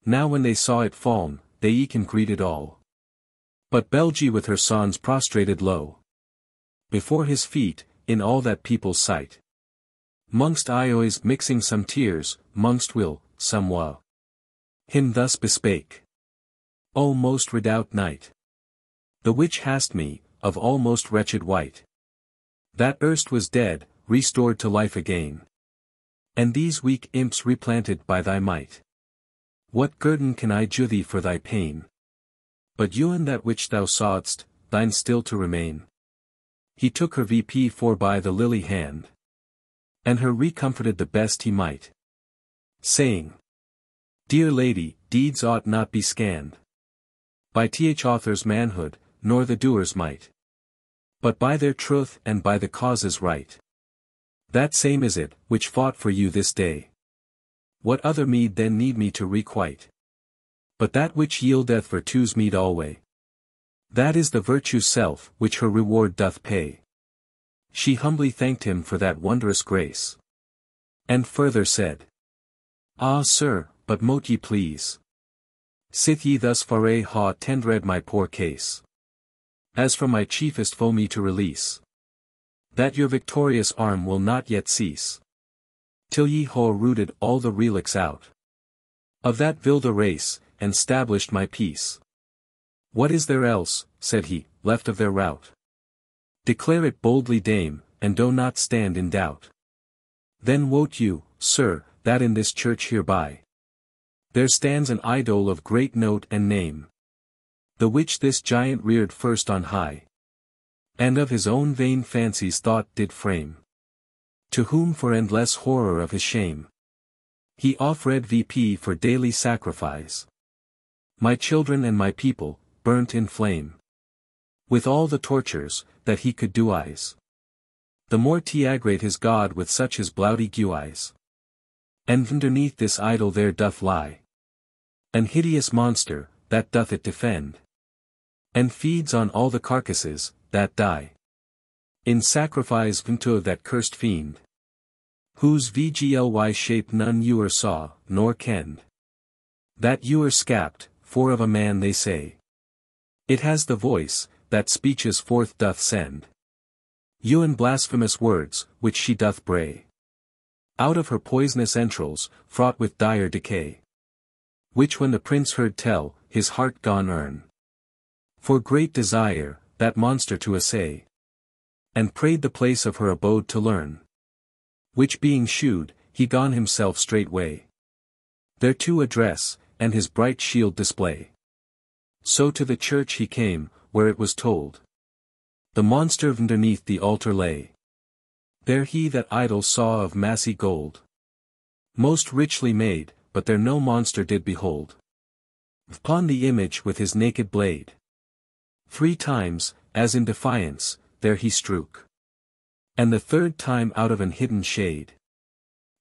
Now when they saw it fall'n, they eke him greeted all. But Belgie with her sons prostrated low before his feet, in all that people's sight. Mongst Iois mixing some tears, mongst will, some woe. Him thus bespake. O most redoubt knight, the which hast me, of all most wretched wight, that erst was dead, restored to life again, and these weak imps replanted by thy might. What guerdon can I do thee for thy pain? But ewen that which thou saw'st, thine still to remain. He took her VP for by the lily hand, and her recomforted the best he might, saying, Dear lady, deeds ought not be scanned by th author's manhood, nor the doer's might, but by their truth and by the causes right. That same is it, which fought for you this day. What other meed then need me to requite, but that which yieldeth virtue's meed alway? That is the virtue's self, which her reward doth pay. She humbly thanked him for that wondrous grace, and further said, Ah sir, but mote ye please, sith ye thus fare ha tendred my poor case, as from my chiefest foe me to release, that your victorious arm will not yet cease, till ye ha rooted all the relics out of that vilde race, and stablished my peace. What is there else, said he, left of their rout? Declare it boldly, dame, and do not stand in doubt. Then wot you, sir, that in this church hereby there stands an idol of great note and name, the which this giant reared first on high, and of his own vain fancies thought did frame, to whom for endless horror of his shame he offred VP for daily sacrifice. My children and my people, burnt in flame, with all the tortures that he could do eyes. The more tiagrate his God with such his blouty guise. And underneath this idol there doth lie an hideous monster, that doth it defend, and feeds on all the carcasses that die in sacrifice unto that cursed fiend, whose VGLY shape none e'er saw, nor kenned, that e'er scapt, for of a man they say, it has the voice, that speeches forth doth send, ewen blasphemous words, which she doth bray, out of her poisonous entrails, fraught with dire decay, which when the prince heard tell, his heart gone earn, for great desire, that monster to assay, and prayed the place of her abode to learn, which being shewed, he gone himself straightway thereto address, and his bright shield display. So to the church he came, where it was told, the monster underneath the altar lay. There he that idol saw of massy gold, most richly made, but there no monster did behold. Upon the image with his naked blade, 3 times, as in defiance, there he strook. And the 3rd time out of an hidden shade,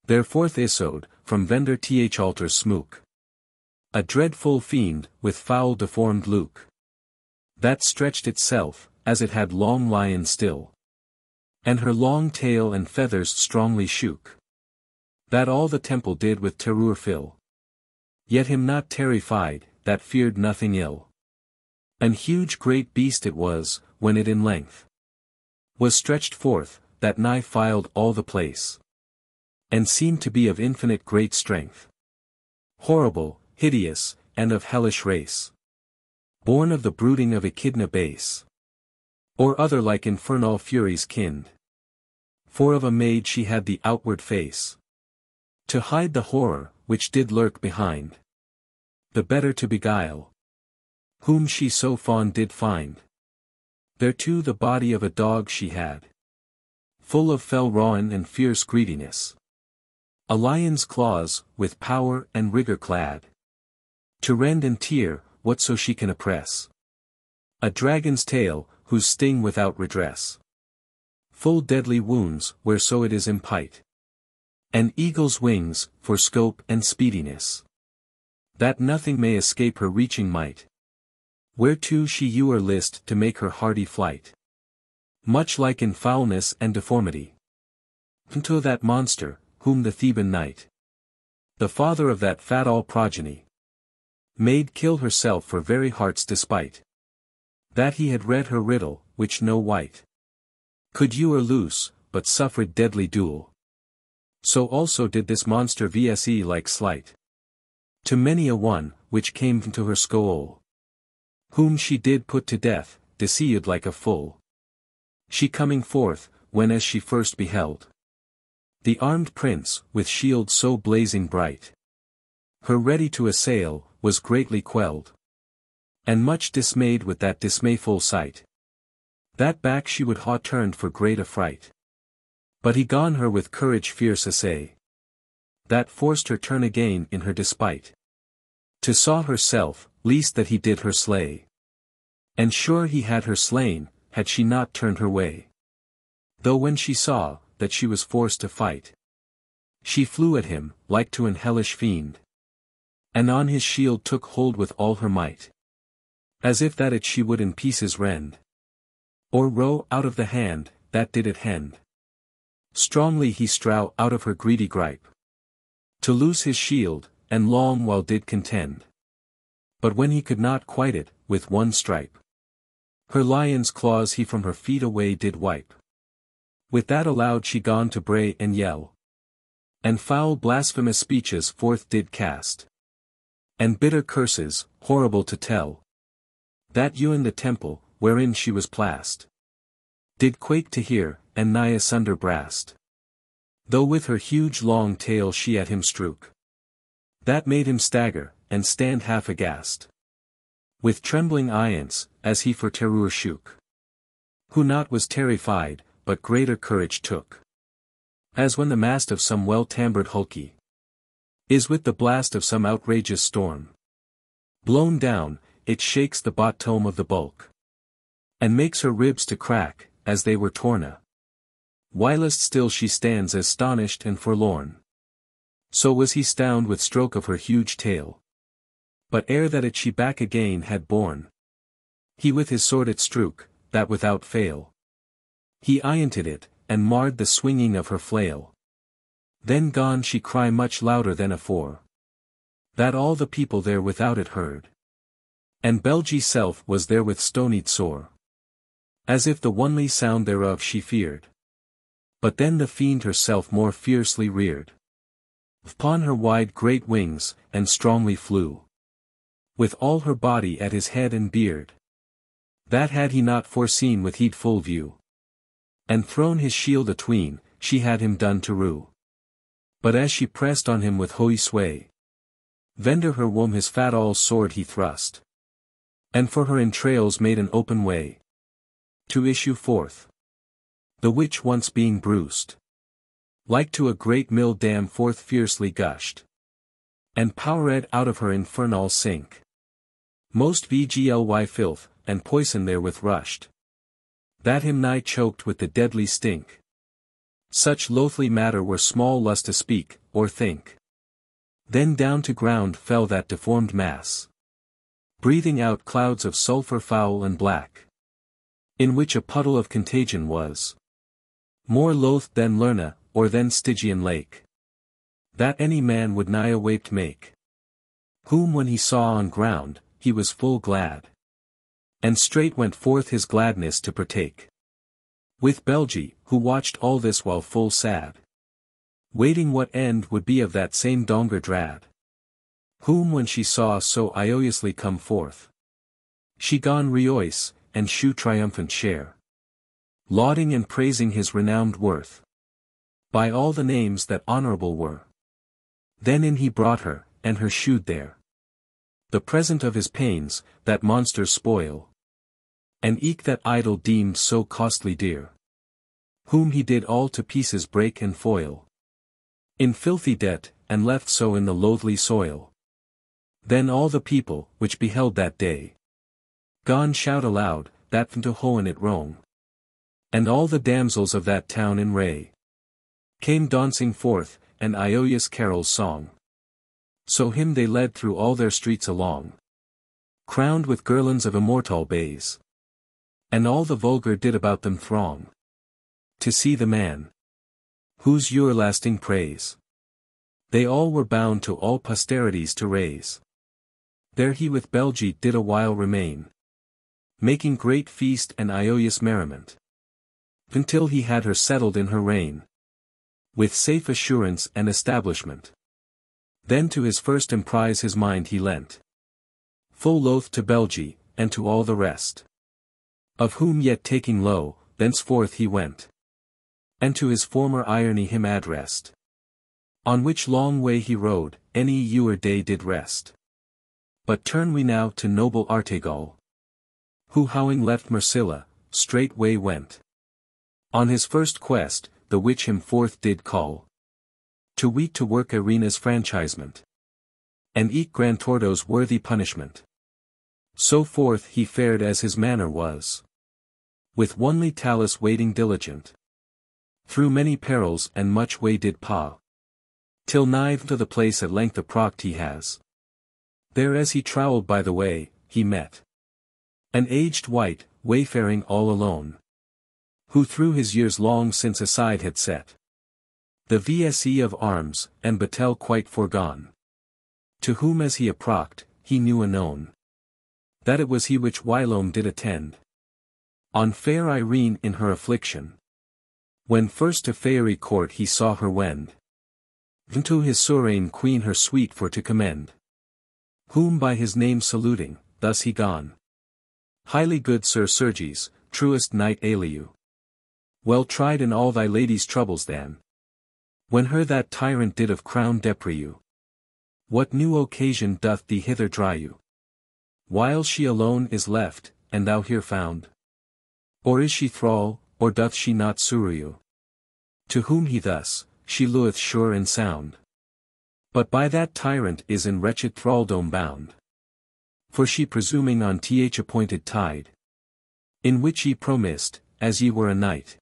there forth issued, from vendor th altar smoke, a dreadful fiend, with foul deformed look, that stretched itself, as it had long lion still, and her long tail and feathers strongly shook, that all the temple did with terror fill. Yet him not terrified, that feared nothing ill. An huge great beast it was, when it in length was stretched forth, that nigh filled all the place, and seemed to be of infinite great strength. Horrible, hideous, and of hellish race, born of the brooding of Echidna base, or other like infernal furies kind. For of a maid she had the outward face, to hide the horror, which did lurk behind, the better to beguile, whom she so fond did find. Thereto the body of a dog she had, full of fell rawn and fierce greediness, a lion's claws, with power and rigor clad, to rend and tear, whatso she can oppress. A dragon's tail, whose sting without redress, full deadly wounds, whereso it is impite. An eagle's wings, for scope and speediness, that nothing may escape her reaching might. Whereto she ewer list to make her hardy flight, much like in foulness and deformity, unto that monster, whom the Theban knight, the father of that fatal progeny, made kill herself for very heart's despite, that he had read her riddle, which no wight could ewer loose, but suffered deadly duel. So also did this monster vse like slight to many a one, which came into her skoll, whom she did put to death, deceived like a fool. She coming forth, when as she first beheld the armed prince, with shield so blazing bright, her ready to assail, was greatly quelled, and much dismayed with that dismayful sight, that back she would ha turned for great affright. But he gone her with courage fierce assay, that forced her turn again in her despite, to saw herself, least that he did her slay. And sure he had her slain, had she not turned her way. Though when she saw, that she was forced to fight, she flew at him, like to an hellish fiend, and on his shield took hold with all her might, as if that it she would in pieces rend, or row out of the hand, that did it hend. Strongly he strow out of her greedy gripe, to loose his shield, and long while did contend. But when he could not quite it, with one stripe, her lion's claws he from her feet away did wipe. With that aloud she gone to bray and yell, and foul blasphemous speeches forth did cast, and bitter curses, horrible to tell, that you in the temple, wherein she was placed, did quake to hear, and nigh asunder brast. Though with her huge long tail she at him strook, that made him stagger, and stand half aghast, with trembling eyance, as he for terror shook, who not was terrified, but greater courage took, as when the mast of some well-timbered hulky is with the blast of some outrageous storm blown down, it shakes the bottom of the bulk, and makes her ribs to crack, as they were torna. Whilst still she stands astonished and forlorn. So was he stound with stroke of her huge tail. But ere that it she back again had borne, he with his sword it strook, that without fail he ianted it, and marred the swinging of her flail. Then gone she cry much louder than afore, that all the people there without it heard. And Belgie self was therewith stonied sore, as if the onely sound thereof she feared. But then the fiend herself more fiercely reared upon her wide great wings, and strongly flew, with all her body at his head and beard, that had he not foreseen with heedful view, and thrown his shield atween, she had him done to rue. But as she pressed on him with holy sway, Vender her womb his fat all sword he thrust. And for her entrails made an open way to issue forth. The which once being bruised, like to a great mill dam forth fiercely gushed. And powered out of her infernal sink. Most vgly filth, and poison therewith rushed. That him nigh choked with the deadly stink. Such loathly matter were small lust to speak, or think. Then down to ground fell that deformed mass, breathing out clouds of sulphur foul and black, in which a puddle of contagion was more loath than Lerna, or than Stygian lake, that any man would nigh awaped make. Whom when he saw on ground, he was full glad, and straight went forth his gladness to partake. With Belgie, who watched all this while full sad, waiting what end would be of that same Donger drad. Whom when she saw so ioiously come forth, she gan rejoice, and shew triumphant share, lauding and praising his renowned worth, by all the names that honorable were. Then in he brought her, and her shewed there, the present of his pains, that monster's spoil, and eke that idol deemed so costly dear, whom he did all to pieces break and foil, in filthy debt, and left so in the loathly soil. Then all the people, which beheld that day, gan shout aloud, that to hoen it wrong. And all the damsels of that town in ray, came dancing forth, and Iolius carols song. So him they led through all their streets along, crowned with girlands of immortal bays. And all the vulgar did about them throng, to see the man, whose everlasting praise they all were bound to all posterities to raise. There he with Belgie did a while remain, making great feast and Iolius merriment, until he had her settled in her reign, with safe assurance and establishment. Then to his first emprise his mind he lent, full loath to Belgie, and to all the rest, of whom yet taking low, thenceforth he went, and to his former irony him addressed, on which long way he rode, any ewer day did rest. But turn we now to noble Artegall, who howing left Mercilla, straightway went on his first quest, the which him forth did call, to weet to work Irena's franchisement, and eke Grantordo's worthy punishment. So forth he fared as his manner was, with onely Talus waiting diligent, through many perils and much way did paw, till nigh to the place at length approcht he has. There as he trowled by the way, he met an aged wight, wayfaring all alone, who through his years long since aside had set the VSE of arms, and batel quite forgone. To whom as he approcht, he knew anon, that it was he which whilome did attend on fair Irene in her affliction, when first to Faerie court he saw her wend, unto his sovereign queen her sweet for to commend. Whom by his name saluting, thus he gone. Highly good Sir Sergius, truest knight Aliu, well tried in all thy lady's troubles then, when her that tyrant did of crown deprive you. What new occasion doth thee hither dry you, while she alone is left, and thou here found? Or is she thrall, or doth she not sue you? To whom he thus, she lueth sure and sound, but by that tyrant is in wretched thraldom bound. For she presuming on th appointed tide, in which ye promised, as ye were a knight,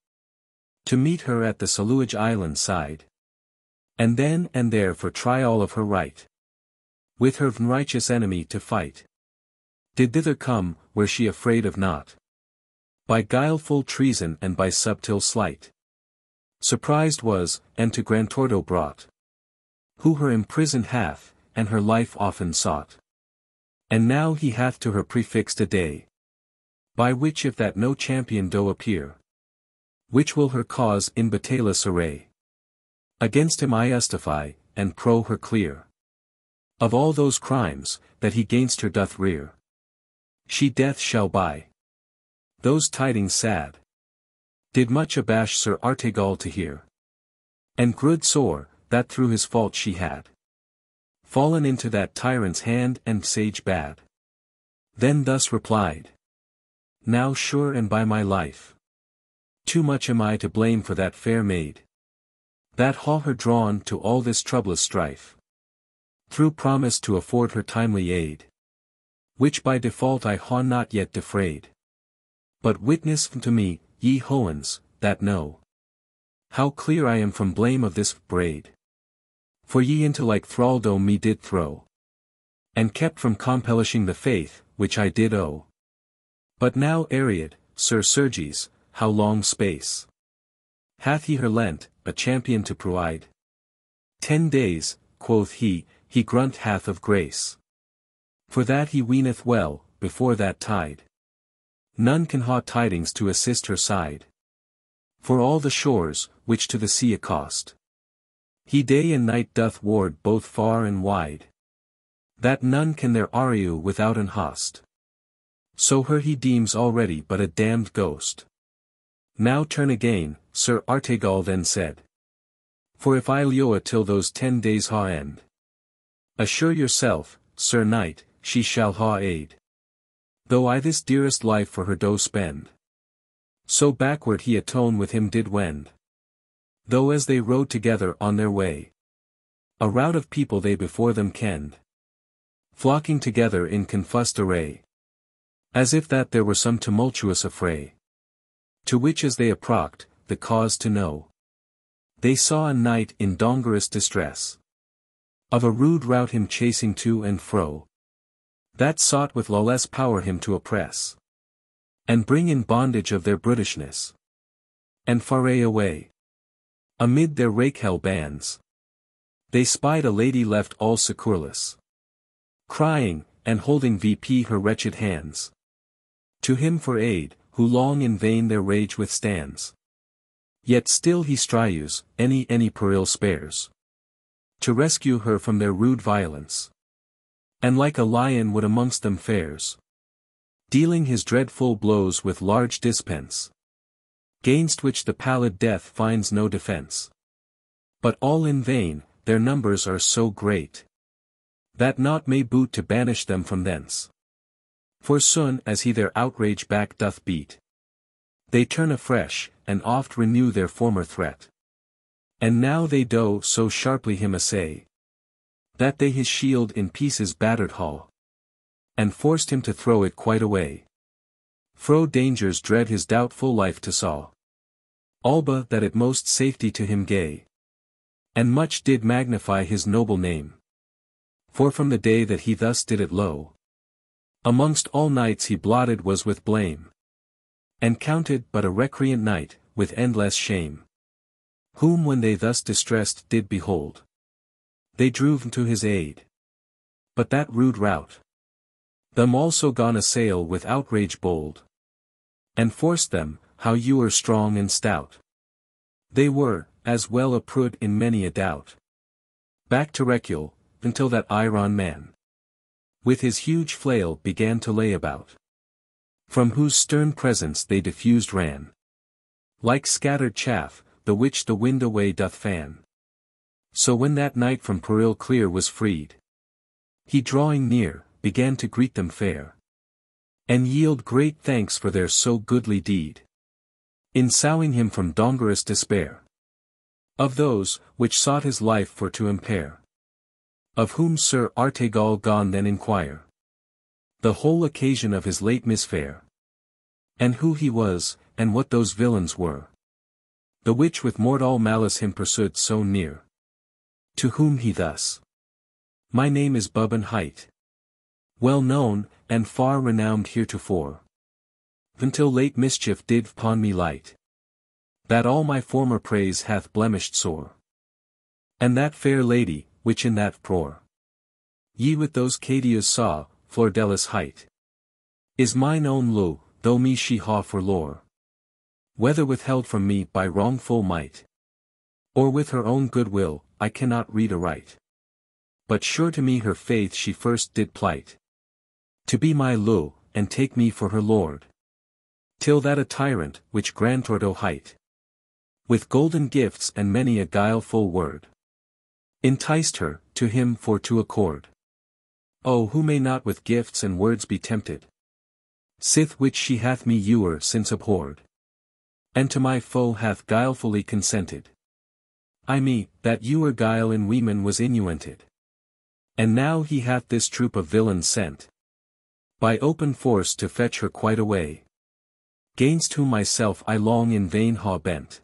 to meet her at the Saluage island side, and then and there for trial of her right, with her righteous enemy to fight, did thither come, where she afraid of naught, by guileful treason and by subtil sleight, surprised was, and to Grantordo brought, who her imprisoned hath, and her life often sought. And now he hath to her prefixed a day, by which if that no champion do appear, which will her cause in battailous array, against him I justify, and pro her clear, of all those crimes, that he gainst her doth rear. She death shall by those tidings sad, did much abash Sir Artegall to hear, and grud sore, that through his fault she had fallen into that tyrant's hand and sage bad. Then thus replied. Now sure and by my life, too much am I to blame for that fair maid, that haw her drawn to all this troublous strife, through promise to afford her timely aid, which by default I haw not yet defrayed. But witness to me, ye hoens, that know how clear I am from blame of this braid. For ye into like thraldom me did throw, and kept from compellishing the faith, which I did owe. But now Ariad, Sir Serges, how long space hath he her lent, a champion to provide? 10 days, quoth he grunt hath of grace. For that he weeneth well, before that tide, none can haw tidings to assist her side. For all the shores, which to the sea accost, he day and night doth ward both far and wide, that none can there ariu without an host. So her he deems already but a damned ghost. Now turn again, Sir Artegall then said. For if I lioa till those 10 days haw end, assure yourself, Sir Knight, she shall haw aid. Though I this dearest life for her do spend. So backward he a tone with him did wend. Though as they rode together on their way, a rout of people they before them kenned, flocking together in confused array, as if that there were some tumultuous affray. To which as they approached, the cause to know, they saw a knight in dongerous distress, of a rude rout him chasing to and fro, that sought with lawless power him to oppress, and bring in bondage of their brutishness, and faerie away. Amid their rakehell bands, they spied a lady left all secureless, crying, and holding VP her wretched hands, to him for aid, who long in vain their rage withstands. Yet still he strives, any peril spares, to rescue her from their rude violence, and like a lion would amongst them fares, dealing his dreadful blows with large dispense, gainst which the pallid death finds no defense. But all in vain, their numbers are so great, that naught may boot to banish them from thence. For soon as he their outrage back doth beat, they turn afresh, and oft renew their former threat. And now they do so sharply him assay, that they his shield in pieces battered haw, and forced him to throw it quite away. Fro dangers dread his doubtful life to saw, alba that it most safety to him gay, and much did magnify his noble name. For from the day that he thus did it low, amongst all knights he blotted was with blame, and counted but a recreant knight, with endless shame. Whom when they thus distressed did behold, they drew to his aid. But that rude rout, them also gone assail with outrage bold, and forced them, how you are strong and stout. They were, as well approved in many a doubt, back to recule, until that iron man, with his huge flail began to lay about, from whose stern presence they diffused ran, like scattered chaff, the which the wind away doth fan. So when that knight from peril clear was freed, he drawing near, began to greet them fair, and yield great thanks for their so goodly deed, in sowing him from dongerous despair, of those, which sought his life for to impair. Of whom Sir Artegall gone then inquire the whole occasion of his late misfare, and who he was, and what those villains were, the which with mortal malice him pursued so near. To whom he thus, my name is Bubben Height, well known, and far renowned heretofore, until late mischief did upon me light, that all my former praise hath blemished sore. And that fair lady, which in that prore, ye with those cadios saw, Flordelis height, is mine own Lou, though me she haw for lore, whether withheld from me by wrongful might, or with her own goodwill, I cannot read aright. But sure to me her faith she first did plight, to be my Lou, and take me for her lord, till that a tyrant, which grantordo height, with golden gifts and many a guileful word, enticed her, to him for to accord. Oh, who may not with gifts and words be tempted? Sith which she hath me ewer since abhorred. And to my foe hath guilefully consented. I me, that ewer guile in weeman was innuented. And now he hath this troop of villains sent. By open force to fetch her quite away. Gainst whom myself I long in vain ha bent.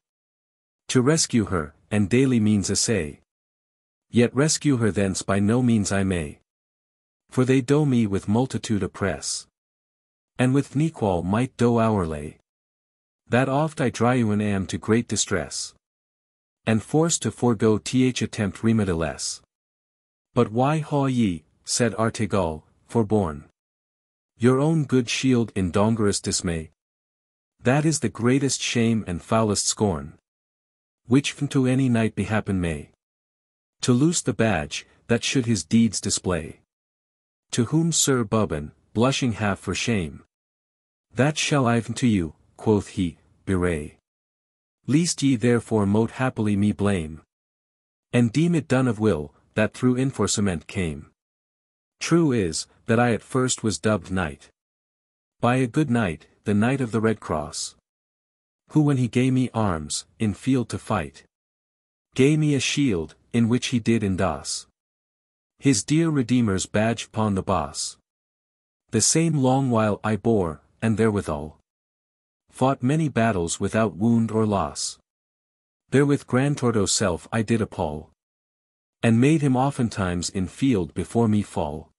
To rescue her, and daily means essay. Yet rescue her thence by no means I may. For they do me with multitude oppress. And with nequal might do hourly. That oft I dryen am to great distress. And forced to forego th attempt remediless. But why ha ye, said Artegall, forborne? Your own good shield in dongerous dismay. That is the greatest shame and foulest scorn. Which to any knight behappen may. To loose the badge, that should his deeds display. To whom Sir Bubbin, blushing have for shame. That shall I to you, quoth he, bewray. Least ye therefore mote happily me blame. And deem it done of will, that through enforcement came. True is, that I at first was dubbed knight. By a good knight, the knight of the Redcrosse. Who when he gave me arms, in field to fight. Gave me a shield, in which he did endoss. His dear Redeemer's badge upon the boss. The same long while I bore, and therewithal. Fought many battles without wound or loss. Therewith Grand Tordo self I did appall. And made him oftentimes in field before me fall.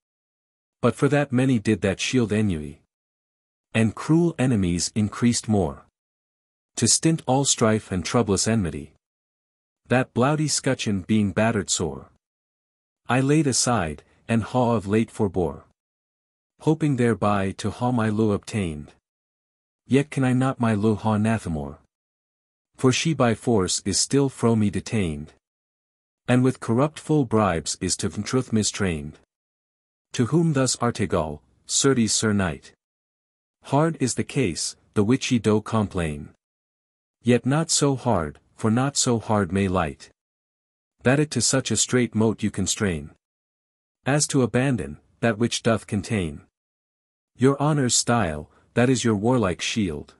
But for that many did that shield ennui. And cruel enemies increased more. To stint all strife and troublous enmity. That bloudy scutcheon being battered sore. I laid aside, and ha of late forbore. Hoping thereby to ha my lo obtained. Yet can I not my lo ha nathamore. For she by force is still fro me detained. And with corrupt full bribes is to truth mistrained. To whom thus Artegall, certes Sir Knight. Hard is the case, the which ye do complain. Yet not so hard, for not so hard may light. That it to such a strait mote you constrain. As to abandon, that which doth contain. Your honour's style, that is your warlike shield.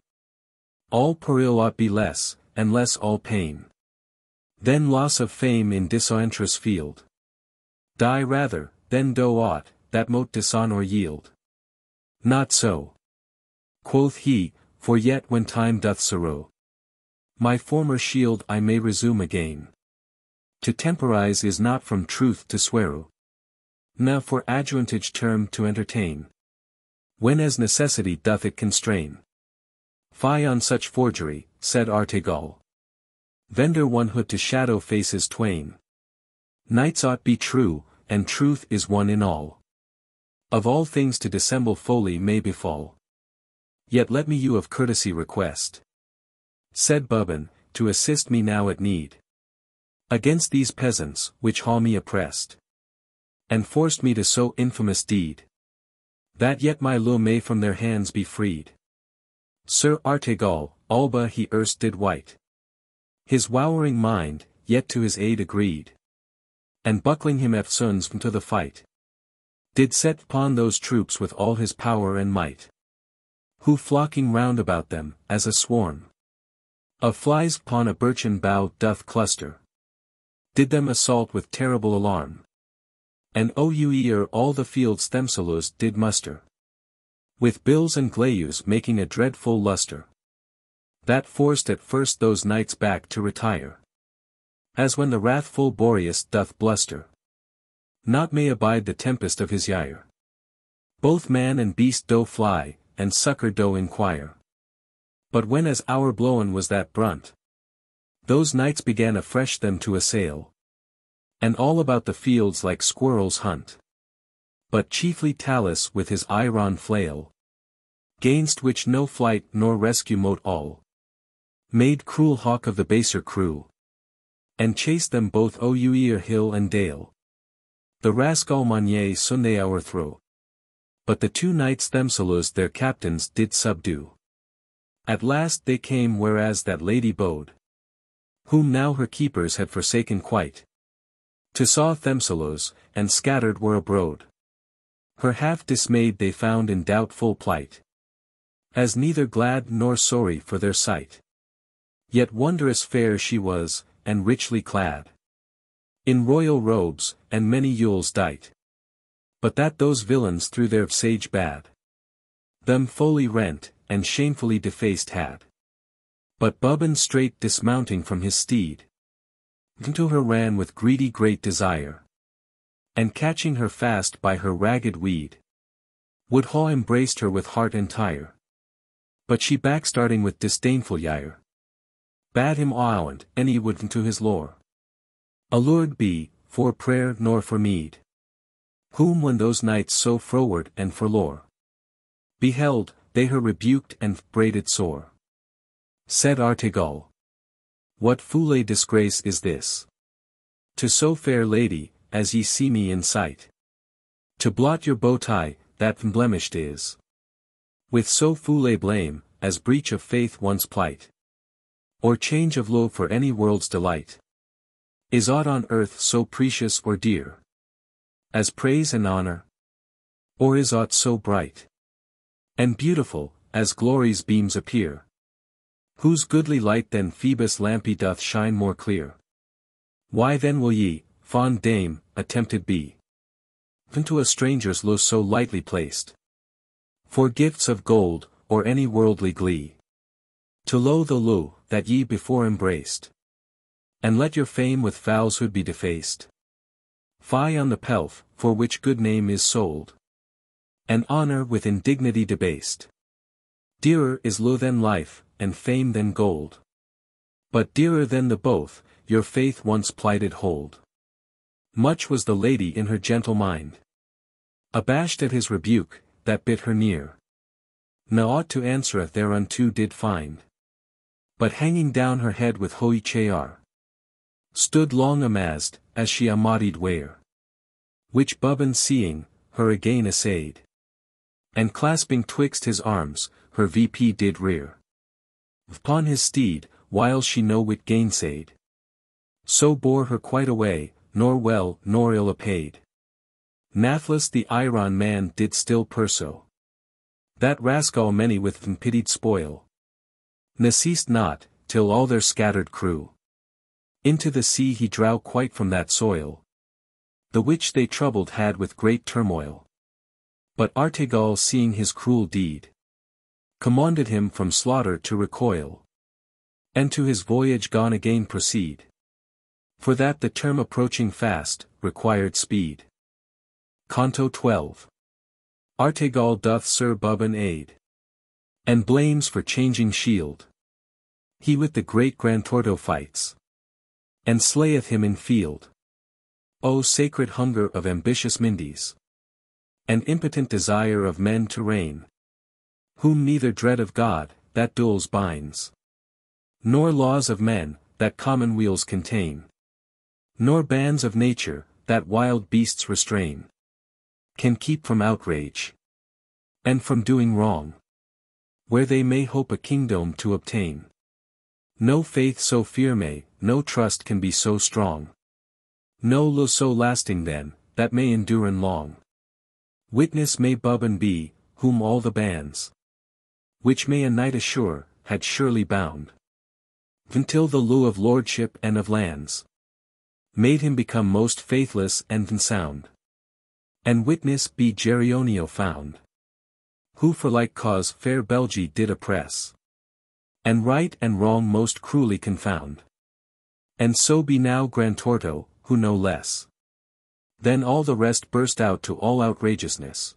All peril ought be less, and less all pain. Then loss of fame in dishonourous field. Die rather, than do aught, that mote dishonour yield. Not so. Quoth he, for yet when time doth sorrow. My former shield I may resume again. To temporize is not from truth to swear. Na for adjuvantage term to entertain. When as necessity doth it constrain. Fie on such forgery, said Artegall. Vendor one hood to shadow faces twain. Knights ought be true, and truth is one in all. Of all things to dissemble folly may befall. Yet let me you of courtesy request. Said Bubbin, to assist me now at need. Against these peasants, which ha me oppressed. And forced me to so infamous deed. That yet my lo may from their hands be freed. Sir Artegall, Alba he erst did white. His wowering mind, yet to his aid agreed. And buckling him eftsoons to the fight. Did set upon those troops with all his power and might. Who flocking round about them, as a swarm. Of flies upon a birchen bough doth cluster. Did them assault with terrible alarm. And ouer all the fields themselves did muster. With bills and glaius making a dreadful lustre. That forced at first those knights back to retire. As when the wrathful Boreas doth bluster. Not may abide the tempest of his ire. Both man and beast do fly, and succor do inquire. But when as our blowen was that brunt. Those knights began afresh them to assail. And all about the fields like squirrels hunt. But chiefly Talus with his iron flail. Gainst which no flight nor rescue mote all. Made cruel hawk of the baser crew. And chased them both ouer hill and dale. The rascal Monier soon they overthrow. But the two knights themselves their captains did subdue. At last they came whereas that lady bode. Whom now her keepers had forsaken quite. To saw Themselos, and scattered were abroad. Her half dismayed they found in doubtful plight. As neither glad nor sorry for their sight. Yet wondrous fair she was, and richly clad. In royal robes, and many Yules dight. But that those villains through their sage bad. Them fully rent, and shamefully defaced had. But Buban straight dismounting from his steed. Into her ran with greedy great desire. And catching her fast by her ragged weed. Would ha embraced her with heart entire. But she back starting with disdainful ire. Bade him awant, and he would into his lore. Allured be, for prayer nor for mead. Whom when those knights so froward and forlore. Beheld, they her rebuked and braided sore. Said Artegall. What foule disgrace is this? To so fair lady, as ye see me in sight. To blot your bow tie, that blemished is. With so foule blame, as breach of faith once plight. Or change of low for any world's delight. Is aught on earth so precious or dear? As praise and honor? Or is aught so bright? And beautiful, as glory's beams appear? Whose goodly light than Phoebus' lampy doth shine more clear? Why then will ye, fond dame, attempted be? Into a stranger's low so lightly placed? For gifts of gold, or any worldly glee? To loathe the low, that ye before embraced? And let your fame with falsehood be defaced? Fie on the pelf, for which good name is sold. And honor with indignity debased. Dearer is low than life, and fame than gold. But dearer than the both, your faith once plighted hold. Much was the lady in her gentle mind. Abashed at his rebuke, that bit her near. Ne aught to answer thereunto did find. But hanging down her head with holy chear. Stood long amazed, as she amadied ware. Which Buban seeing, her again essayed. And clasping twixt his arms, her VP did rear. Upon his steed, while she no whit gainsayed. So bore her quite away, nor well nor ill apaid. Nathless the Iron man did still perso. That rascal many with them pitied spoil. Ne ceased not, till all their scattered crew. Into the sea he drow quite from that soil. The which they troubled had with great turmoil. But Artegall seeing his cruel deed. Commanded him from slaughter to recoil. And to his voyage gone again proceed. For that the term approaching fast, required speed. Canto 12. Artegall doth Sir Buban aid. And blames for changing shield. He with the great Grantorto fights. And slayeth him in field. O sacred hunger of ambitious Mindes! And impotent desire of men to reign. Whom neither dread of God, that duels binds. Nor laws of men, that commonweals contain. Nor bands of nature, that wild beasts restrain. Can keep from outrage. And from doing wrong. Where they may hope a kingdom to obtain. No faith so firme, no trust can be so strong. No lo so lasting then, that may endure in long. Witness may Buban be, whom all the bands. Which may a knight assure, had surely bound. Until the lieu of lordship and of lands. Made him become most faithless and unsound. And witness be Gerionio found. Who for like cause fair Belgi did oppress. And right and wrong most cruelly confound. And so be now Grantorto, who no less. Then all the rest burst out to all outrageousness.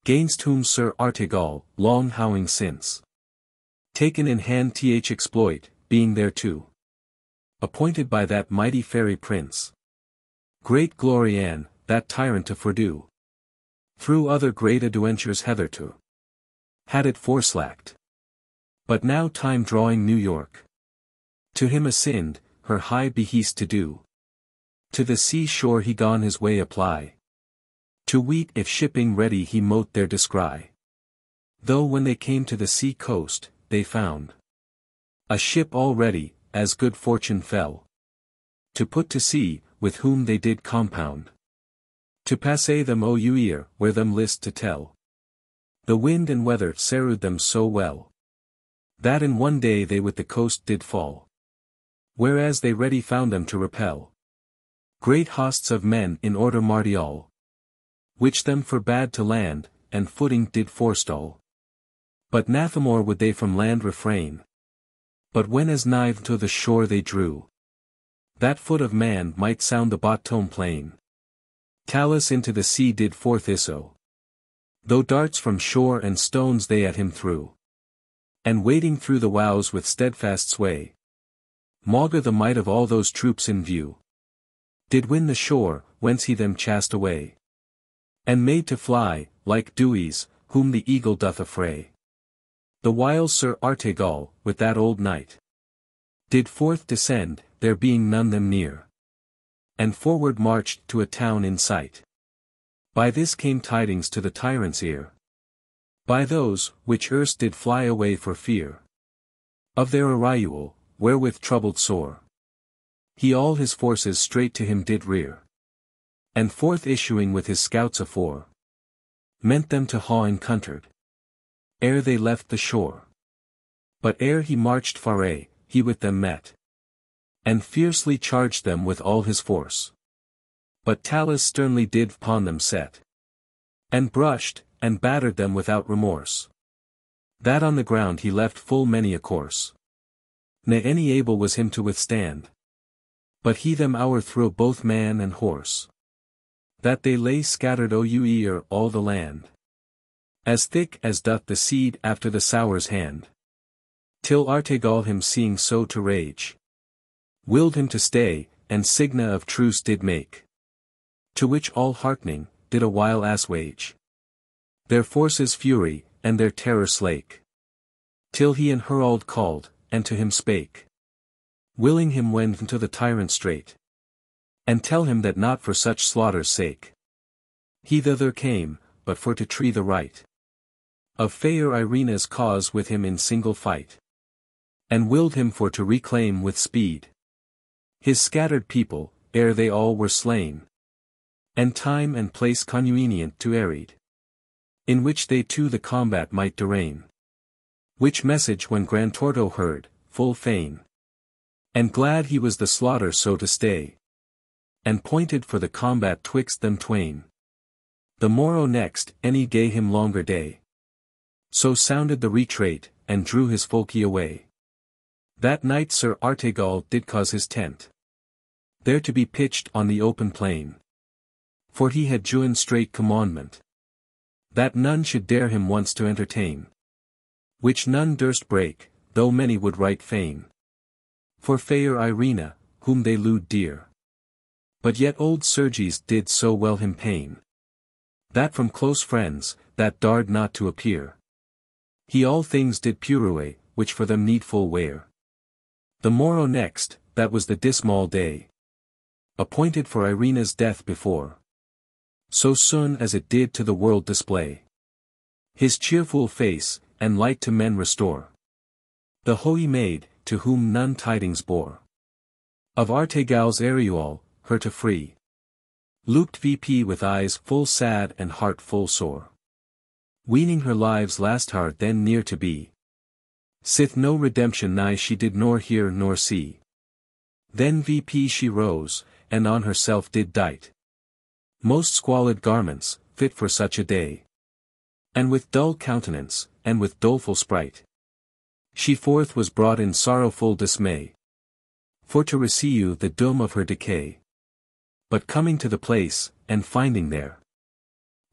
Gainst whom Sir Artegall, long howling since. Taken in hand th exploit, being thereto. Appointed by that mighty fairy prince. Great Glorian, that tyrant to fordo. Through other great adventures hitherto. Had it forslacked. But now time drawing New York. To him assigned, her high behest to do. To the sea shore he gone his way apply. To weet if shipping ready he mote there descry. Though when they came to the sea coast, they found a ship all ready, as good fortune fell. to put to sea, with whom they did compound. To passe them ouer, where them list to tell. The wind and weather served them so well, that in one day they with the coast did fall. Whereas they ready found them to repel great hosts of men in order martial, which them forbade to land, and footing did forestall. But nathemore would they from land refrain. But when as nigh to the shore they drew, that foot of man might sound the bottom plain, Talus into the sea did forth issue, though darts from shore and stones they at him threw. And wading through the wows with steadfast sway, maugre the might of all those troops in view, did win the shore, whence he them chased away, and made to fly, like Dues, whom the eagle doth affray. The while Sir Artegall, with that old knight, did forth descend, there being none them near, and forward marched to a town in sight. By this came tidings to the tyrant's ear, by those, which erst did fly away for fear of their arrival, wherewith troubled sore, he all his forces straight to him did rear, and forth issuing with his scouts afore, meant them to haw encountered, ere they left the shore. But ere he marched far, he with them met, and fiercely charged them with all his force. But Talus sternly did upon them set, and brushed, and battered them without remorse, that on the ground he left full many a corse. Ne any able was him to withstand, but he them o'erthrew both man and horse, that they lay scattered ouer all the land, as thick as doth the seed after the sower's hand. Till Artegall him seeing so to rage, willed him to stay, and signa of truce did make, to which all hearkening, did a while assuage their forces' fury, and their terror slake. Till he an herald called, and to him spake, willing him wend to the tyrant straight, and tell him that not for such slaughter's sake he thither came, but for to tree the right of fair Irena's cause with him in single fight, and willed him for to reclaim with speed his scattered people, ere they all were slain, and time and place convenient to aid, in which they to the combat might darraign. Which message when Grantorto heard, full fain, and glad he was the slaughter so to stay, and pointed for the combat twixt them twain. The morrow next, any gave him longer day. So sounded the retreat, and drew his folky away. That night Sir Artegall did cause his tent there to be pitched on the open plain, for he had joined straight commandment, that none should dare him once to entertain, which none durst break, though many would right fain, for fair Irena, whom they lewd dear. But yet old Serges did so well him pain, that from close friends, that dared not to appear, he all things did purue, which for them needful were. The morrow next, that was the dismal day, appointed for Irena's death before, so soon as it did to the world display his cheerful face, and light to men restore. The holy maid, to whom none tidings bore of Artegall's aerial, her to free, looked VP with eyes full sad and heart full sore, weening her lives last hard then near to be, sith no redemption nigh she did nor hear nor see. Then VP she rose, and on herself did dight most squalid garments, fit for such a day, and with dull countenance, and with doleful sprite, she forth was brought in sorrowful dismay, for to receive the doom of her decay. But coming to the place, and finding there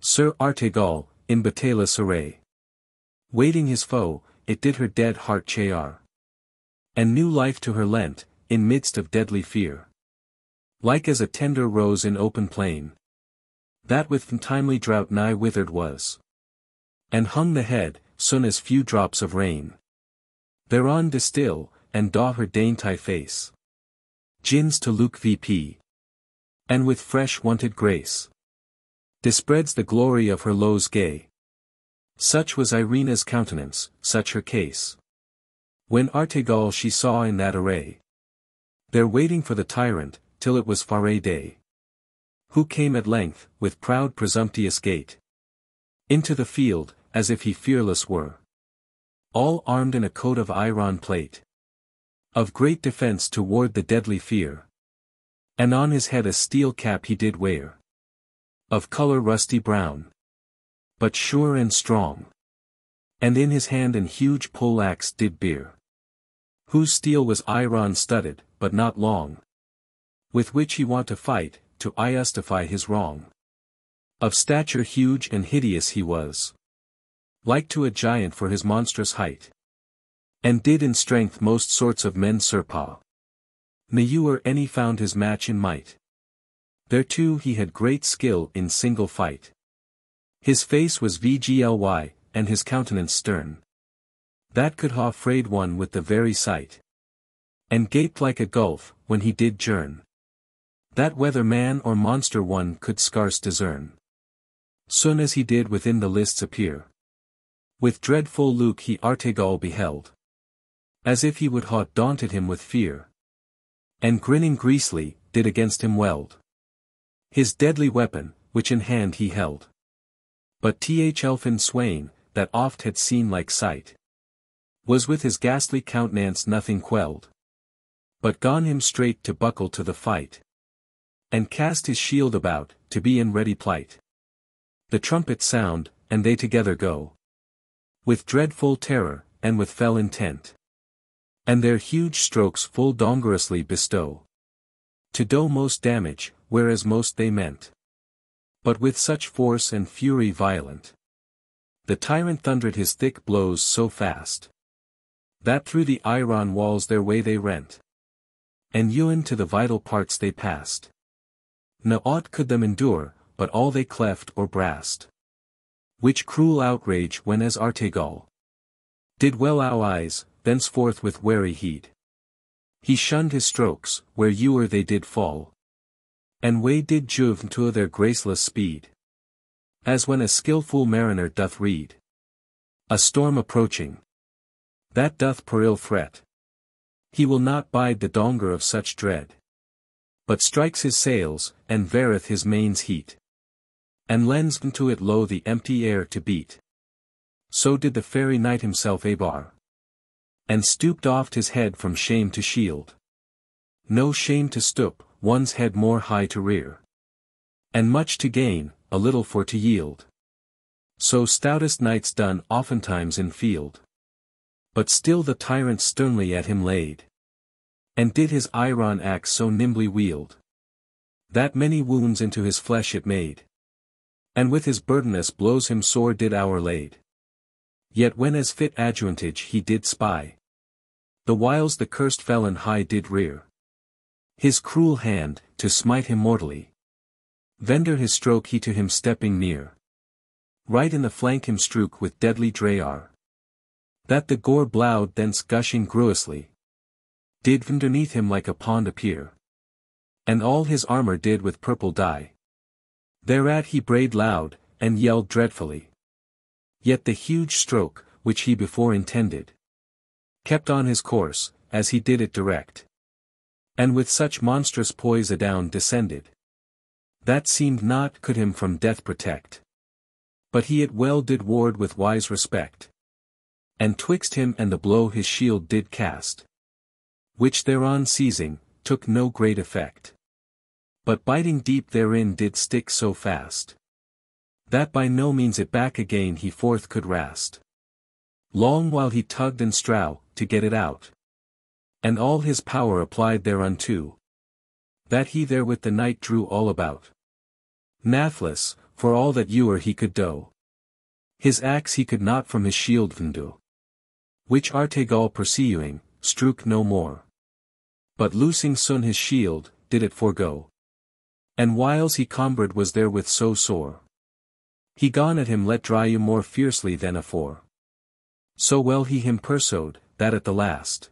Sir Artegall, in battailous array, waiting his foe, it did her dead heart cheer, and new life to her lent, in midst of deadly fear, like as a tender rose in open plain, that with untimely drought nigh withered was, and hung the head, soon as few drops of rain thereon distill, and daw her dainty face, gins to Luke VP, and with fresh wonted grace dispreads the glory of her lows gay. Such was Irena's countenance, such her case, when Artegall she saw in that array, there waiting for the tyrant, till it was Faerie day. Who came at length, with proud presumptuous gait, into the field, as if he fearless were, all armed in a coat of iron plate, of great defence to ward the deadly fear. And on his head a steel cap he did wear, of colour rusty brown, but sure and strong. And in his hand an huge pole-axe did bear, whose steel was iron-studded, but not long, with which he wont to fight, to justify his wrong. Of stature huge and hideous he was, like to a giant for his monstrous height, and did in strength most sorts of men surpass. Never any found his match in might. Thereto he had great skill in single fight. His face was vigly, and his countenance stern, that could ha frayed one with the very sight, and gaped like a gulf, when he did journ, that whether man or monster one could scarce discern. Soon as he did within the lists appear, with dreadful look he Artegall beheld, as if he would ha daunted him with fear, and grinning greasily, did against him weld his deadly weapon, which in hand he held. But Elfin Swain, that oft had seen like sight, was with his ghastly countenance nothing quelled, but gone him straight to buckle to the fight, and cast his shield about, to be in ready plight. The trumpets sound, and they together go, with dreadful terror, and with fell intent, and their huge strokes full dongorously bestow, to do most damage, whereas most they meant, but with such force and fury violent. The tyrant thundered his thick blows so fast, that through the iron walls their way they rent, and e'en to the vital parts they passed. No aught could them endure, but all they cleft or brast. Which cruel outrage when as Artegall did well our eyes, thenceforth with wary heed, he shunned his strokes, where ewer they did fall, and way did juve to their graceless speed. As when a skilful mariner doth read a storm approaching, that doth peril fret, he will not bide the donger of such dread, but strikes his sails, and vareth his mains heat, and lends unto it low the empty air to beat. So did the fairy knight himself abar, and stooped oft his head from shame to shield. No shame to stoop, one's head more high to rear, and much to gain, a little for to yield. So stoutest knights done oftentimes in field. But still the tyrant sternly at him laid, and did his iron axe so nimbly wield, that many wounds into his flesh it made, and with his burdenous blows him sore did laid. Yet when as fit adjuvantage he did spy, the whiles the cursed felon high did rear his cruel hand, to smite him mortally. Vender his stroke he to him stepping near, right in the flank him strook with deadly drayar, that the gore blowed thence gushing gruously, did underneath him like a pond appear, and all his armor did with purple dye. Thereat he brayed loud, and yelled dreadfully. Yet the huge stroke, which he before intended, kept on his course, as he did it direct, and with such monstrous poise adown descended, that seemed not could him from death protect. But he it well did ward with wise respect, and twixt him and the blow his shield did cast, which thereon seizing, took no great effect, but biting deep therein did stick so fast, that by no means it back again he forth could wrast. Long while he tugged and strow, to get it out, and all his power applied thereunto, that he therewith the knight drew all about, nathless, for all that ewer he could do. His axe he could not from his shield vendo, which Artegall pursuing, strook no more, but loosing soon his shield, did it forego. And whiles he combat was therewith so sore, he gone at him let dry you more fiercely than afore. So well he him pursued, that at the last,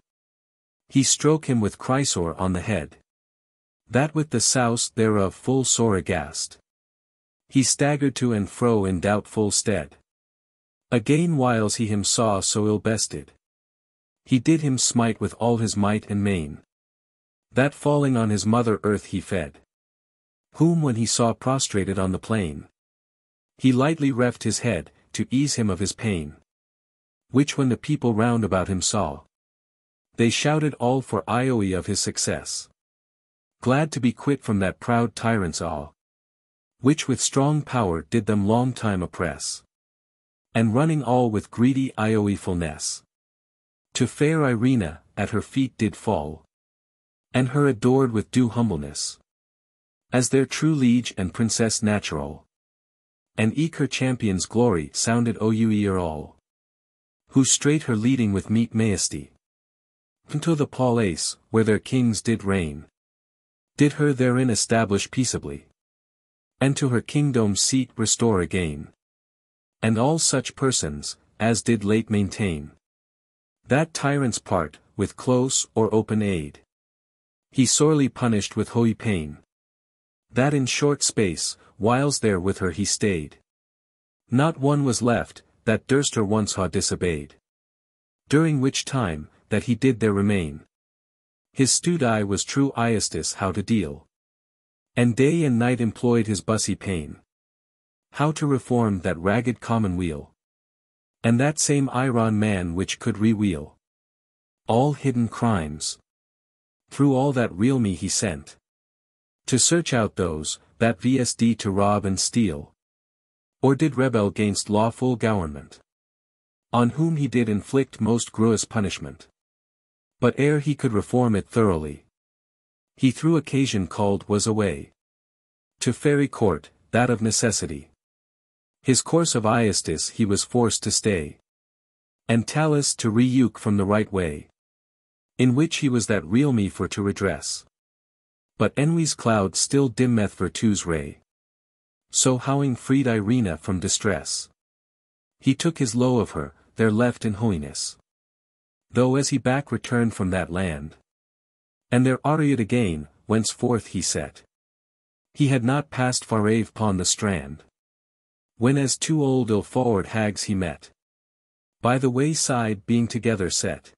he stroke him with chrysor on the head, that with the souse thereof full sore aghast, he staggered to and fro in doubtful stead. Again whiles he him saw so ill bested, he did him smite with all his might and main, That falling on his mother earth he fed. Whom when he saw prostrated on the plain, he lightly reft his head, to ease him of his pain. Which when the people round about him saw, they shouted all for Ioe of his success. Glad to be quit from that proud tyrant's awe, which with strong power did them long time oppress. And running all with greedy Ioefulness, to fair Irena, at her feet did fall, and her adored with due humbleness, as their true liege and princess natural. And eke her champion's glory sounded o'er all, who straight her leading with meek majesty, unto the palace, where their kings did reign, did her therein establish peaceably, and to her kingdom's seat restore again. And all such persons, as did late maintain that tyrant's part, with close or open aid, he sorely punished with holy pain. That in short space, whiles there with her he stayed, not one was left, that durst her once ha disobeyed. During which time, that he did there remain, his studi was true Iestus how to deal, and day and night employed his bussy pain, how to reform that ragged commonweal, and that same Iron man which could re-wheel all hidden crimes. Through all that realme he sent, to search out those, that vsd to rob and steal, or did rebel gainst lawful government, on whom he did inflict most gruous punishment. But ere he could reform it thoroughly, he through occasion called was away to Faerie Court, that of necessity. His course of Iestus he was forced to stay, and Talus to re-uke from the right way, in which he was that realme for to redress. But Envy's cloud still dimmeth virtue's ray, so howing freed Irena from distress, he took his low of her, there left in holiness. Though as he back returned from that land, and there aureate again, whenceforth he set, he had not passed far upon the strand, when as two old ill-forward hags he met, by the wayside being together set,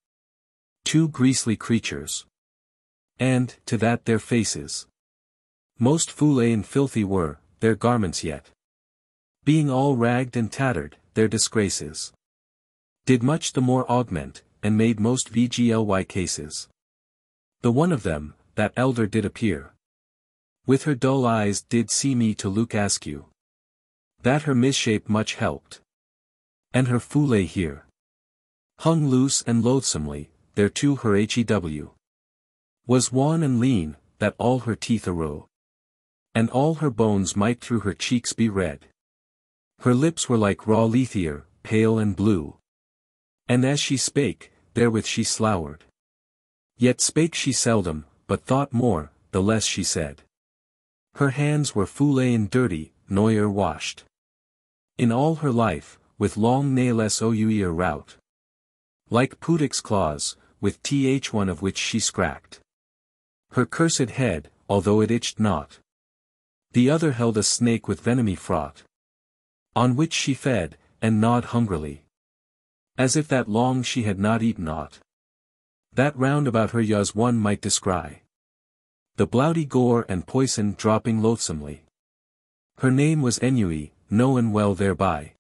two griesly creatures, and, to that their faces, most foul and filthy were, their garments yet, being all ragged and tattered, their disgraces did much the more augment, and made most vgly cases. The one of them, that elder did appear, with her dull eyes did see me to look askew, that her misshape much helped, and her foule here hung loose and loathsomely, thereto her hew was wan and lean, that all her teeth arose, and all her bones might through her cheeks be read. Her lips were like raw lethier, pale and blue, and as she spake, therewith she slowered. Yet spake she seldom, but thought more, the less she said. Her hands were foule and dirty, noyer washed. In all her life, with long nails ouer rout, like pudic's claws, with one of which she scracked her cursed head, although it itched not. The other held a snake with venomy fraught, on which she fed, and gnawed hungrily, as if that long she had not eaten aught. That round about her yas one might descry the blouty gore and poison dropping loathsomely. Her name was Ennui, known well thereby,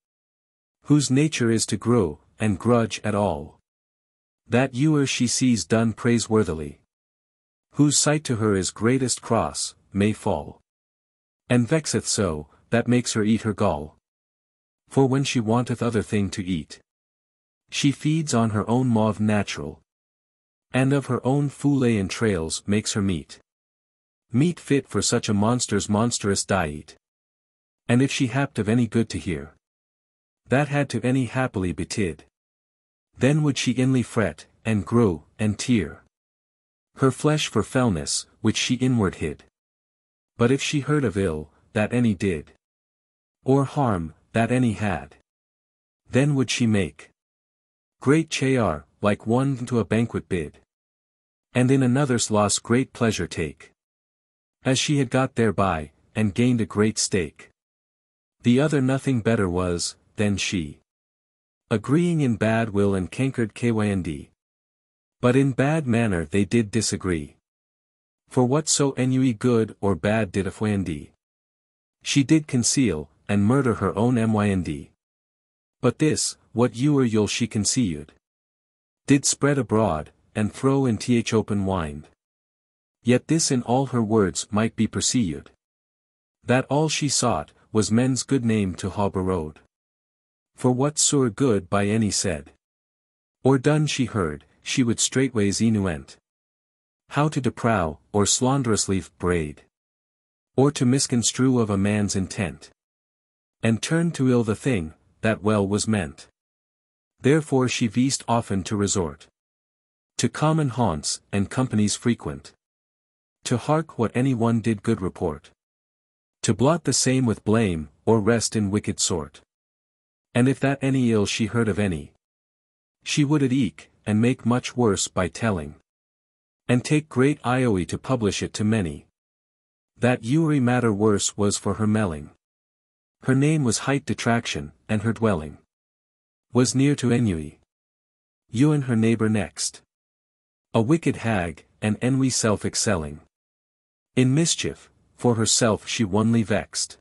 whose nature is to grow, and grudge at all that ewer she sees done praiseworthily, whose sight to her is greatest cross, may fall, and vexeth so, that makes her eat her gall. For when she wanteth other thing to eat, she feeds on her own mauve natural, and of her own foule entrails makes her meat fit for such a monster's monstrous diet. And if she happed of any good to hear, that had to any happily betid, then would she inly fret, and grow, and tear her flesh for fellness, which she inward hid. But if she heard of ill, that any did, or harm, that any had, then would she make great char, like one to a banquet bid, and in another's loss great pleasure take, as she had got thereby, and gained a great stake. The other nothing better was, than she, agreeing in bad will and cankered kynd. But in bad manner they did disagree. For whatso ennui good or bad did offend, she did conceal, and murder her own mind. But this, what you or you'll she concealed, did spread abroad, and throw in open wind. Yet this in all her words might be perceived, that all she sought, was men's good name to ha borrowed. For whatsoever good by any said, or done she heard, she would straightways enuent, how to deprow, or slanderously braid, or to misconstrue of a man's intent, and turn to ill the thing, that well was meant. Therefore she veased often to resort to common haunts, and companies frequent, to hark what any one did good report, to blot the same with blame, or rest in wicked sort. And if that any ill she heard of any, she would it eke, and make much worse by telling, and take great ioe to publish it to many. That ury matter worse was for her melling. Her name was hight detraction, and her dwelling was near to ennui. You and her neighbor next, a wicked hag, and ennui self-excelling in mischief, for herself she onely vexed,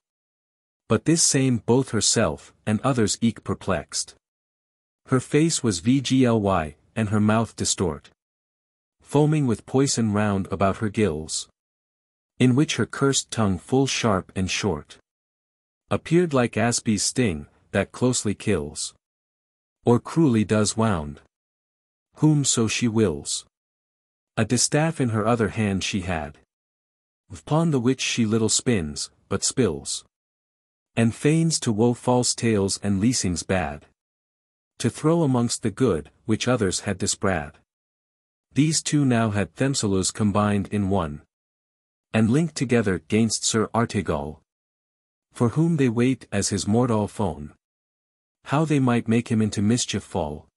but this same both herself, and others eke perplexed. Her face was vgly, and her mouth distort, foaming with poison round about her gills, in which her cursed tongue full sharp and short appeared like aspie's sting, that closely kills, or cruelly does wound, whom so she wills. A distaff in her other hand she had, upon the which she little spins, but spills, and feigns to woe false tales and leasings bad, to throw amongst the good, which others had disprad. These two now had Themselus combined in one, and linked together gainst Sir Artegall, for whom they wait as his mortal phone, how they might make him into mischief fall,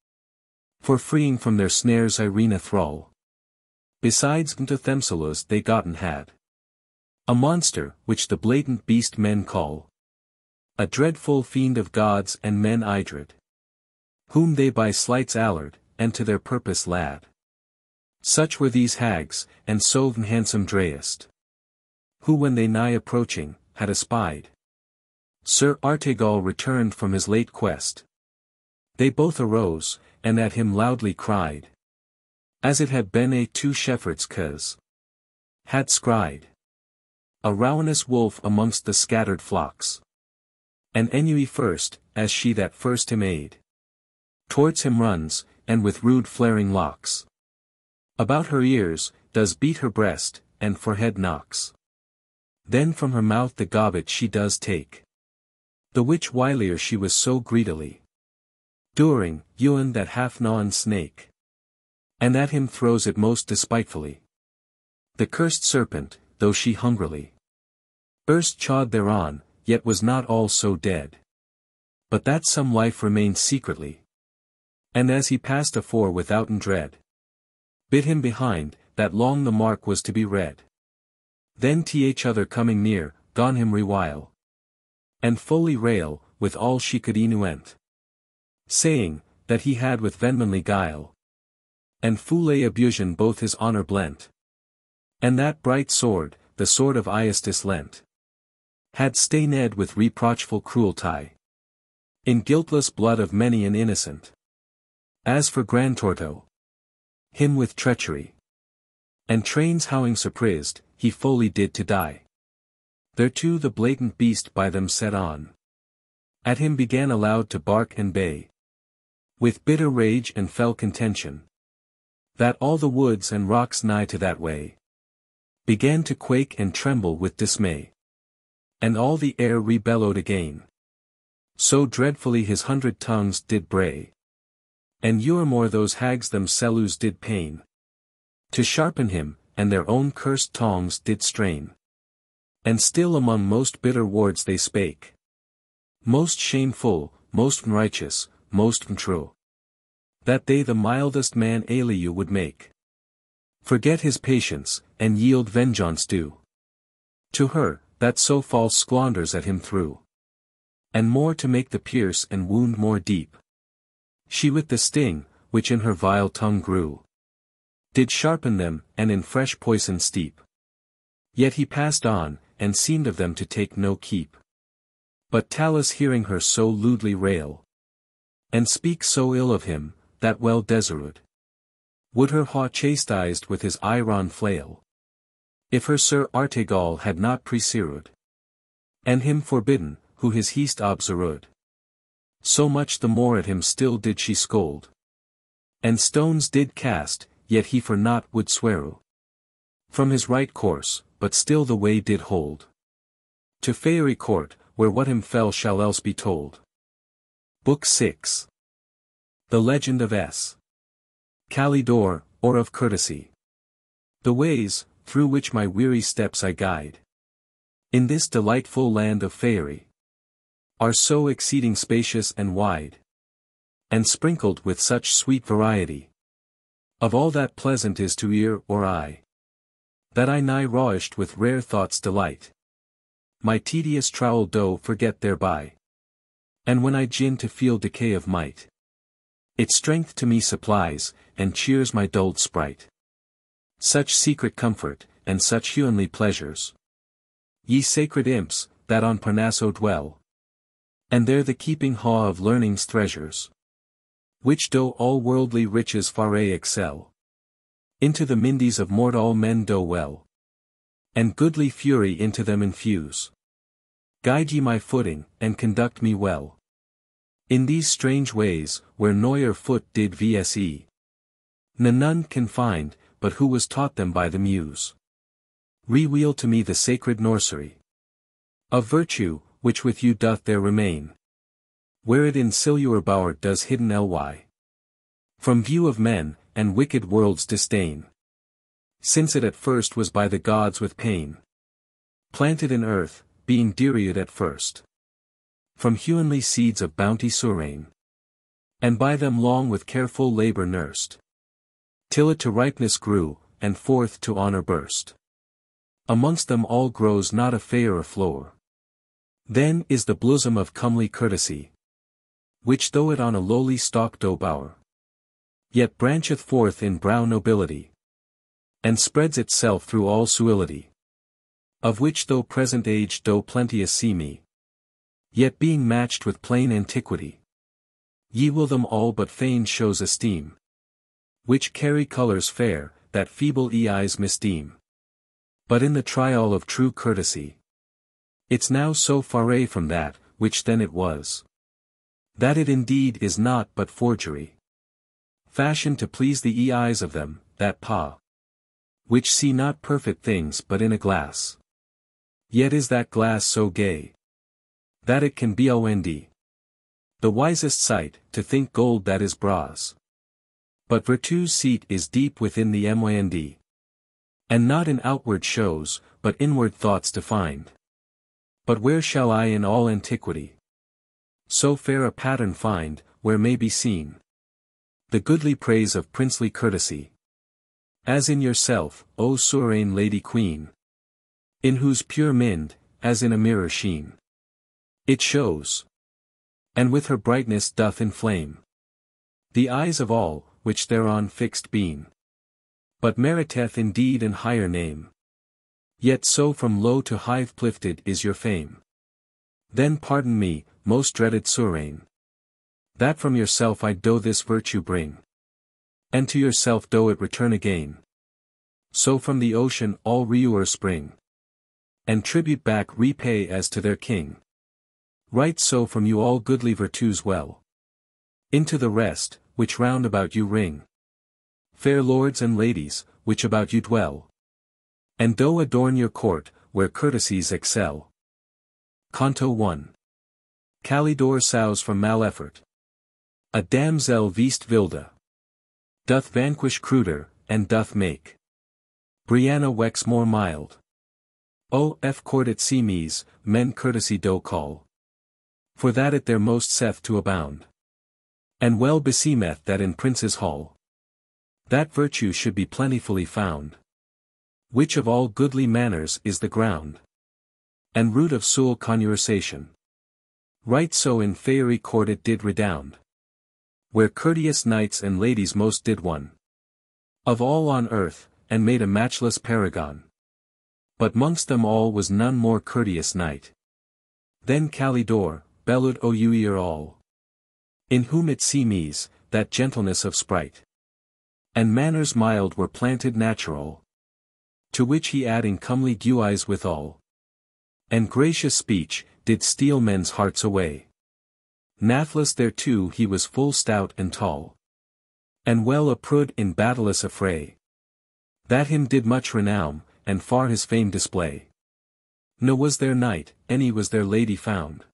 for freeing from their snares Irena thrall. Besides to Themselus they gotten had a monster, which the blatant beast men call, a dreadful fiend of gods and men idred, whom they by sleights allard, and to their purpose lad. Such were these hags, and so handsome drayest, who when they nigh approaching, had espied Sir Artegall returned from his late quest. They both arose, and at him loudly cried, as it had been a two shepherds cause had scried a ravenous wolf amongst the scattered flocks. And ennui first, as she that first him aid, towards him runs, and with rude flaring locks about her ears, does beat her breast, and forehead knocks. Then from her mouth the gobbet she does take, the which whilier she was so greedily during, ewen that half gnawn snake, and at him throws it most despitefully. The cursed serpent, though she hungrily erst chawed thereon, yet was not all so dead, but that some life remained secretly. And as he passed afore withouten dread, bit him behind, that long the mark was to be read. Then each other coming near, gone him rewile, and fully rail, with all she could enuent, saying, that he had with venomly guile, and foule abusion both his honor blent, and that bright sword, the sword of Iestus lent, had stained with reproachful cruelty, in guiltless blood of many an innocent. As for Grantorto, him with treachery, and trains howing surprised, he fully did to die. Thereto the blatant beast by them set on, at him began aloud to bark and bay, with bitter rage and fell contention, that all the woods and rocks nigh to that way began to quake and tremble with dismay, and all the air rebellowed again, so dreadfully his 100 tongues did bray. And more those hags themselves did pain to sharpen him, and their own cursed tongues did strain. And still among most bitter words they spake, most shameful, most unrighteous, most untrue, that they the mildest man alieu would make forget his patience, and yield vengeance due to her, that so false squanders at him through. And more to make the pierce and wound more deep, she with the sting, which in her vile tongue grew, did sharpen them, and in fresh poison steep. Yet he passed on, and seemed of them to take no keep. But Talus hearing her so lewdly rail, and speak so ill of him, that well deserted, would her ha chastised with his iron flail, if her Sir Artegall had not preserved, and him forbidden, who his heast observed. So much the more at him still did she scold, and stones did cast, yet he for naught would swear from his right course, but still the way did hold to Faerie Court, where what him fell shall else be told. Book 6. The Legend of S. Calidore, or of Courtesie. The ways, through which my weary steps I guide, in this delightful land of Faerie, are so exceeding spacious and wide, and sprinkled with such sweet variety, of all that pleasant is to ear or eye, that I nigh ravished with rare thoughts delight, my tedious trowel do forget thereby, and when I gin to feel decay of might, its strength to me supplies, and cheers my dulled sprite. Such secret comfort, and such heavenly pleasures, ye sacred imps, that on Parnasso dwell, and there the keeping ha of learning's treasures, which do all worldly riches far excel, into the mindies of mortal men do well, and goodly fury into them infuse. Guide ye my footing, and conduct me well, in these strange ways, where noyer foot did vse. None can find, but who was taught them by the Muse. Reveal to me the sacred nursery of virtue, which with you doth there remain, where it in silure bower does hidden ly, from view of men, and wicked world's disdain. Since it at first was by the gods with pain planted in earth, being dearied at first from heavenly seeds of bounty sovereign, and by them long with careful labor nursed, till it to ripeness grew, and forth to honor burst. Amongst them all grows not a fairer flower. Then is the bosom of comely Courtesie, which though it on a lowly stalk do bower, yet brancheth forth in brown nobility, and spreads itself through all suility, of which though present age do plenteous see me, yet being matched with plain antiquity, ye will them all but fain shows esteem, which carry colours fair, that feeble eyes misdeem. But in the trial of true Courtesie, it's now so far from that, which then it was, that it indeed is not but forgery, fashioned to please the eyes of them, that pa, which see not perfect things but in a glass. Yet is that glass so gay, that it can bond the wisest sight, to think gold that is bras. But virtue's seat is deep within the mind, and not in outward shows, but inward thoughts to find. But where shall I in all antiquity so fair a pattern find, where may be seen the goodly praise of princely Courtesie, as in yourself, O sovereign Lady Queen, in whose pure mind, as in a mirror sheen, it shows, and with her brightness doth inflame the eyes of all, which thereon fixed been, but meriteth indeed an higher name. Yet so from low to high plifted is your fame. Then pardon me, most dreaded sovereign, that from yourself I do this virtue bring, and to yourself do it return again. So from the ocean all reewers spring, and tribute back repay as to their king. Right so from you all goodly virtues well into the rest, which round about you ring. Fair lords and ladies, which about you dwell, and do adorn your court, where courtesies excel. Canto 1. Calidore sows from maleffort. A damsel vist vilda, doth vanquish cruder, and doth make Brianna wex more mild. O f courtet semes, men courtesy do call, for that it there most saith to abound, and well beseemeth that in prince's hall that virtue should be plentifully found, which of all goodly manners is the ground and root of soul conversation. Right so in Faerie Court it did redound, where courteous knights and ladies most did one of all on earth, and made a matchless paragon. But mongst them all was none more courteous knight than Calidore, bellowed O you ear all. In whom it seemes, that gentleness of sprite and manners mild were planted natural. To which he adding comely guise withal, and gracious speech, did steal men's hearts away. Nathless thereto he was full stout and tall, and well approod in battleless affray. That him did much renown, and far his fame display. No was there knight, any was there lady found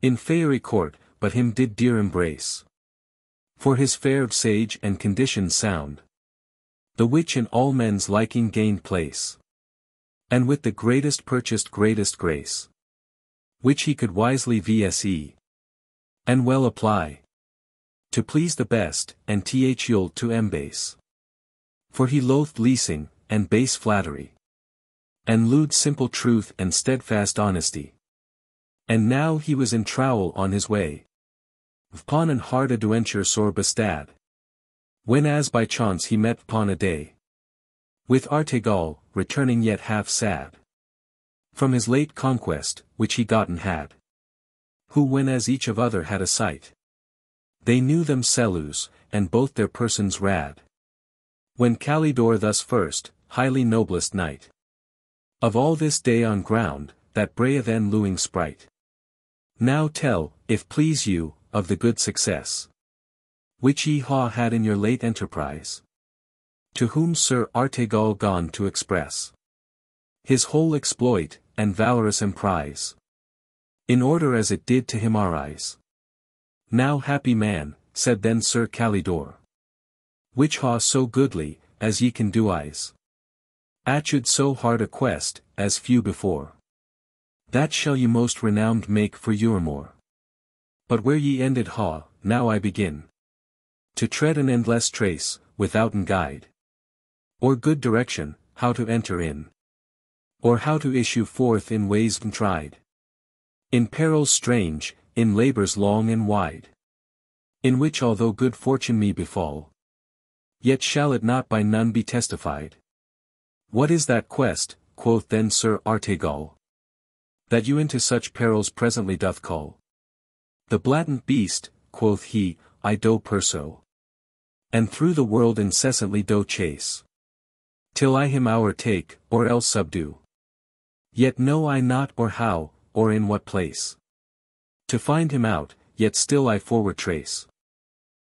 in Faerie court, but him did dear embrace. For his fair sage and condition sound, the which in all men's liking gained place. And with the greatest purchased greatest grace, which he could wisely vse, and well apply, to please the best, and yield to embase. For he loathed leasing, and base flattery, and lewd simple truth and steadfast honesty. And now he was in trowel on his way, vpon an hard adventure sore bestad, when as by chance he met upon a day with Artegall, returning yet half sad from his late conquest, which he gotten had. Who when as each of other had a sight, they knew them selous, and both their persons rad. When Calidore thus first, highly noblest knight of all this day on ground, that brave then lewing sprite. Now tell, if please you, of the good success which ye ha had in your late enterprise. To whom Sir Artegall gone to express his whole exploit, and valorous emprise, in order as it did to him our eyes. Now happy man, said then Sir Calidore, which ha so goodly, as ye can do eyes. Achud so hard a quest, as few before. That shall ye most renowned make for evermore. But where ye ended ha, now I begin to tread an endless trace, withouten guide or good direction, how to enter in, or how to issue forth in ways untried, in perils strange, in labors long and wide, in which although good fortune me befall, yet shall it not by none be testified. What is that quest, quoth then Sir Artegall, that you into such perils presently doth call? The blatant beast, quoth he, I do pursue, and through the world incessantly do chase, till I him overtake, or else subdue. Yet know I not or how, or in what place, to find him out, yet still I forward trace.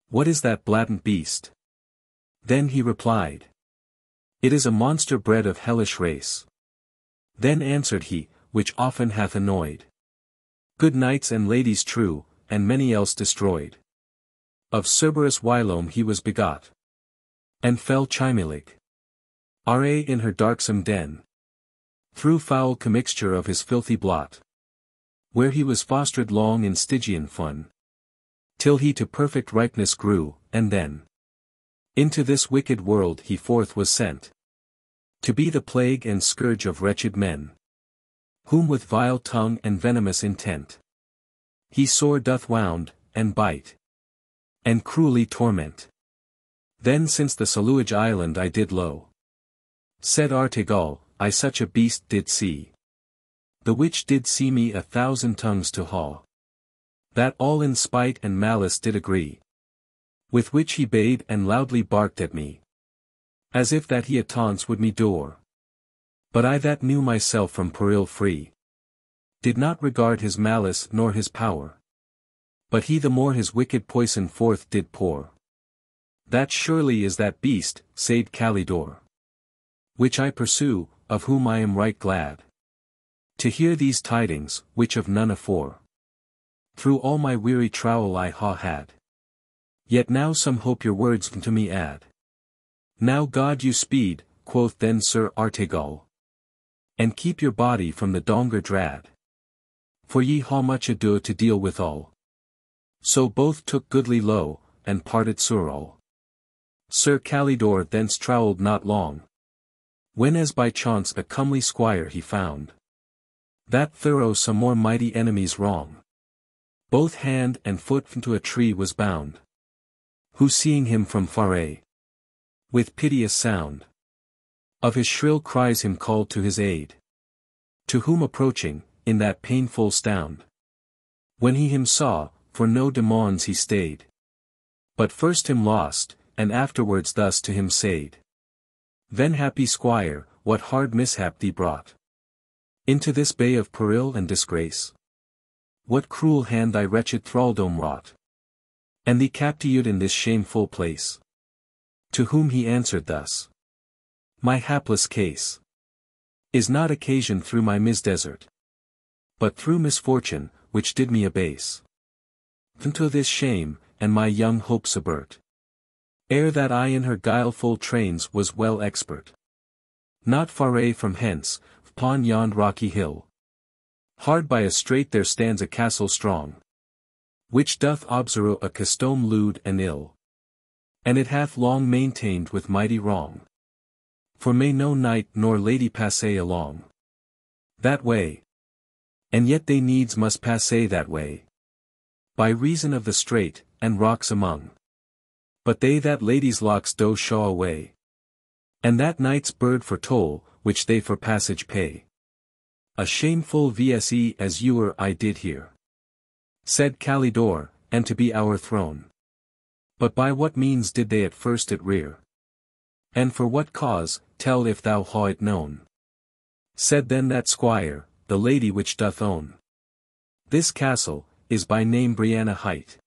What is that blatant beast? Then he replied, it is a monster bred of hellish race. Then answered he, which often hath annoyed good knights and ladies true, and many else destroyed. Of Cerberus whilome he was begot, and fell chimelic ra in her darksome den, through foul commixture of his filthy blot, where he was fostered long in Stygian fun, till he to perfect ripeness grew, and then into this wicked world he forth was sent, to be the plague and scourge of wretched men, whom with vile tongue and venomous intent he sore doth wound, and bite, and cruelly torment. Then since the Saluage island I did low, said Artegall, I such a beast did see, the which did see me 1,000 tongues to haw, that all in spite and malice did agree, with which he bayed and loudly barked at me, as if that he at taunts would me door. But I that knew myself from peril free, did not regard his malice nor his power, but he the more his wicked poison forth did pour. That surely is that beast, said Calidore, which I pursue, of whom I am right glad to hear these tidings, which of none afore, through all my weary trowel I ha had. Yet now some hope your words to me add. Now God you speed, quoth then Sir Artegall, and keep your body from the donger drad, for ye ha much ado to deal withal. So both took goodly low, and parted surall. Sir Calidore thence trowelled not long, when as by chance a comely squire he found, that thorough some more mighty enemies wrong, both hand and foot to a tree was bound, who seeing him from far with piteous sound, Of his shrill cries him called to his aid. To whom approaching, in that painful stound, when he him saw, for no demands he stayed, but first him lost, and afterwards thus to him said. Then happy squire, what hard mishap thee brought into this bay of peril and disgrace? What cruel hand thy wretched thraldom wrought, and thee captived in this shameful place? To whom he answered thus. My hapless case is not occasioned through my misdesert, but through misfortune, which did me abase unto this shame, and my young hopes abert, ere that I in her guileful trains was well expert. Not far from hence, upon yond rocky hill, hard by a strait there stands a castle strong, which doth observe a custom lewd and ill, and it hath long maintained with mighty wrong. For may no knight nor lady passe along that way, and yet they needs must passe that way, by reason of the strait, and rocks among. But they that ladies' locks do shaw away, and that knight's bird for toll, which they for passage pay. A shameful vse as you or I did hear, said Calidore, and to be our throne. But by what means did they at first it rear? And for what cause, tell if thou haw it known. Said then that squire, the lady which doth own this castle, is by name Brianna hight.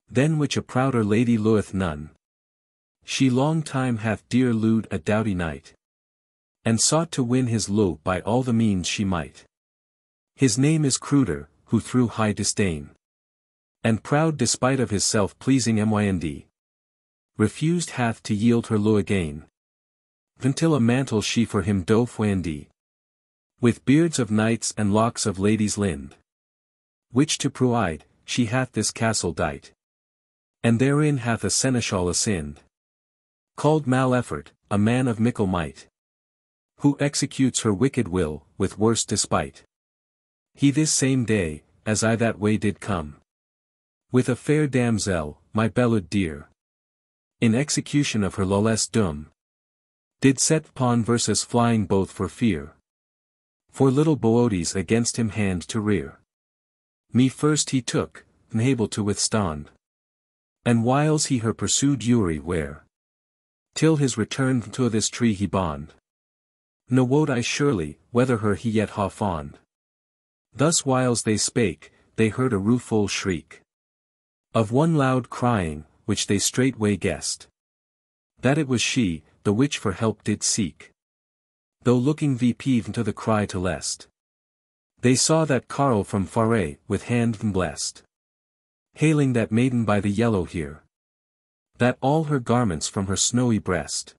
Than which a prouder lady lueth none. She long time hath dear lewd a doughty knight, and sought to win his love by all the means she might. His name is Cruder, who through high disdain, and proud despite of his self-pleasing mynd, refused hath to yield her love again, until a mantle she for him do fwandi, with beards of knights and locks of ladies' lind, which to provide, she hath this castle dight, and therein hath a seneschal assigned, called Maleffort, a man of mickle might, who executes her wicked will, with worse despite. He this same day, as I that way did come, with a fair damsel, my beloved dear, in execution of her lawless doom, did set upon verses flying both for fear, for little Boades against him hand to rear. Me first he took, unable to withstand, and whiles he her pursued Uri where, till his return to this tree he bond. No wot I surely, whether her he yet haw fond. Thus whiles they spake, they heard a rueful shriek of one loud crying, which they straightway guessed, that it was she, the which for help did seek. Though looking peeved to the cry to lest, they saw that carle from Faerie, with hand blessed, hailing that maiden by the yellow hair, that all her garments from her snowy breast,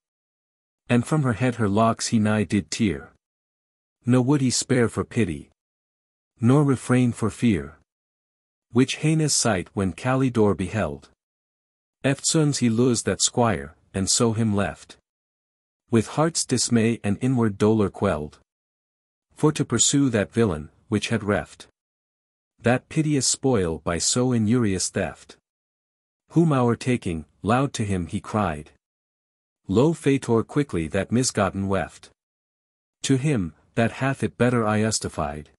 and from her head her locks he nigh did tear. No would he spare for pity, nor refrain for fear, which heinous sight when Calidore beheld, eftsoons he lose that squire, and so him left, with heart's dismay and inward dolour quelled, for to pursue that villain, which had reft that piteous spoil by so injurious theft. Whom our taking, loud to him he cried, Lo fator quickly that misgotten weft. To him, that hath it better I justified,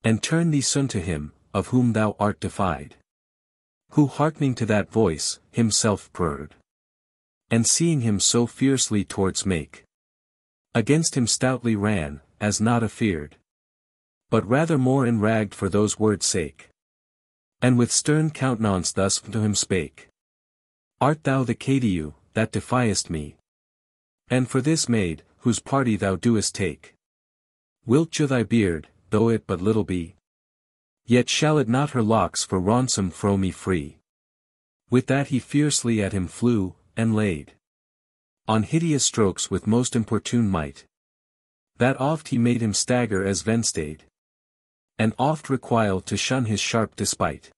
and turn thee soon to him, of whom thou art defied. Who hearkening to that voice, himself purred, and seeing him so fiercely towards make, against him stoutly ran, as not afeard, but rather more enragged for those words' sake. And with stern countenance thus to him spake, Art thou the Cadiu, that defiest me? And for this maid, whose party thou doest take, wilt ju thy beard, though it but little be? Yet shall it not her locks for ransom fro me free. With that he fiercely at him flew, and laid on hideous strokes with most importune might, that oft he made him stagger as venstade, and oft recoil to shun his sharp despite.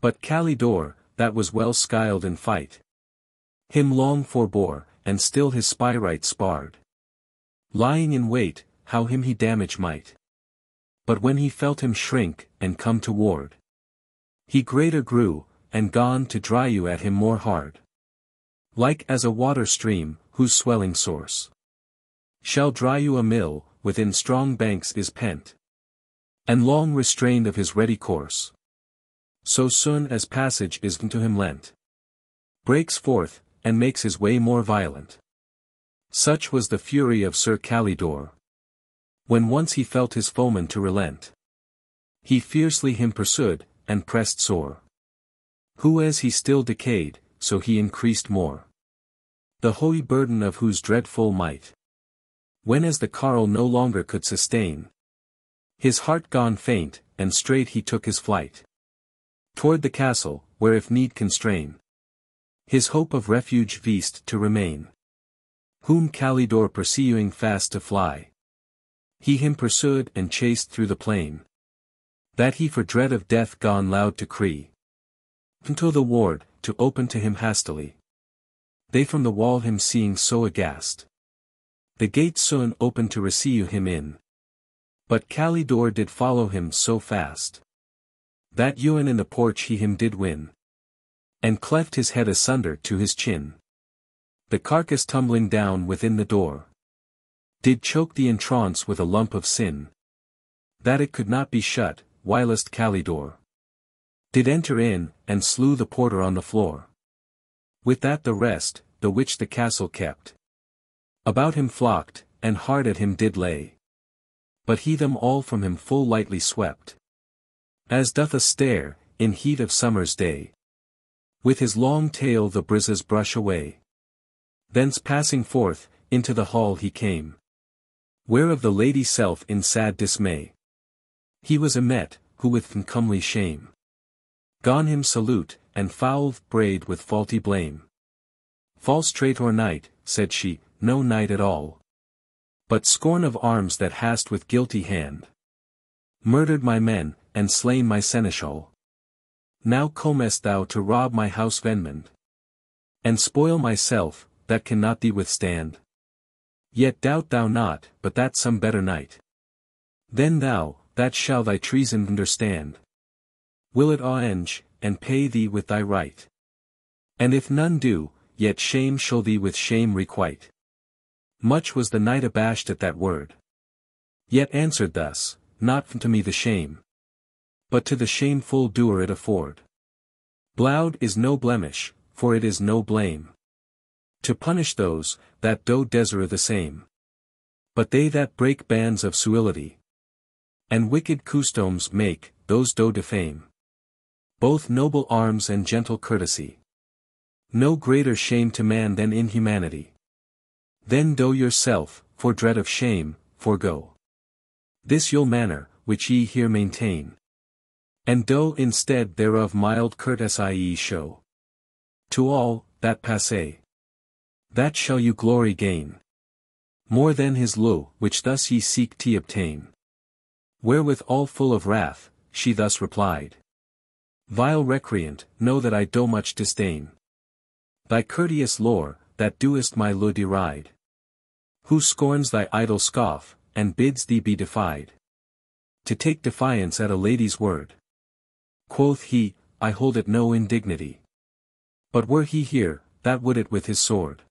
But Calidore, that was well skilled in fight, him long forbore, and still his spyrite sparred, lying in wait, how him he damage might. But when he felt him shrink, and come toward, he greater grew, and gone to dry you at him more hard, like as a water stream, whose swelling source shall dry you a mill, within strong banks is pent. And long restrained of his ready course. So soon as passage is to him lent. Breaks forth, and makes his way more violent. Such was the fury of Sir Calidore. When once he felt his foeman to relent. He fiercely him pursued, and pressed sore. Who as he still decayed, so he increased more. The holy burden of whose dreadful might. When as the carle no longer could sustain. His heart gone faint, and straight he took his flight. Toward the castle, where if need constrain. His hope of refuge feast to remain. Whom Calidore pursuing fast to fly. He him pursued and chased through the plain. That he for dread of death gone loud to cry. Unto the ward, to open to him hastily. They from the wall him seeing so aghast. The gate soon opened to receive him in. But Calidore did follow him so fast. That ewen in the porch he him did win. And cleft his head asunder to his chin. The carcass tumbling down within the door. Did choke the entrance with a lump of sin. That it could not be shut, whilst Calidore did enter in, and slew the porter on the floor. With that the rest, the which the castle kept. About him flocked, and hard at him did lay. But he them all from him full lightly swept. As doth a stare, in heat of summer's day. With his long tail the brizzes brush away. Thence passing forth, into the hall he came. Whereof the lady self in sad dismay. He was met, who with uncomely shame. Gone him salute, and foul braid with faulty blame. False traitor knight, said she, no knight at all. But scorn of arms that hast with guilty hand. Murdered my men, and slain my seneschal. Now comest thou to rob my house of Edmund. And spoil myself, that cannot thee withstand. Yet doubt thou not, but that some better knight. Then thou, that shall thy treason understand. Will it avenge, and pay thee with thy right. And if none do, yet shame shall thee with shame requite. Much was the knight abashed at that word. Yet answered thus, not to me the shame. But to the shameful doer it afford. Bloud is no blemish, for it is no blame. To punish those, that do desire the same. But they that break bands of civility. And wicked customs make, those do defame. Both noble arms and gentle courtesy. No greater shame to man than inhumanity. Then do yourself, for dread of shame, forego. This you'll manner, which ye here maintain. And do instead thereof mild courtesy show. To all, that passe. That shall you glory gain. More than his low, which thus ye seek to obtain. Wherewith all full of wrath, she thus replied. Vile recreant, know that I do much disdain. Thy courteous lore, that doest my lo deride. Who scorns thy idle scoff, and bids thee be defied. To take defiance at a lady's word. Quoth he, I hold it no indignity. But were he here, that would it with his sword.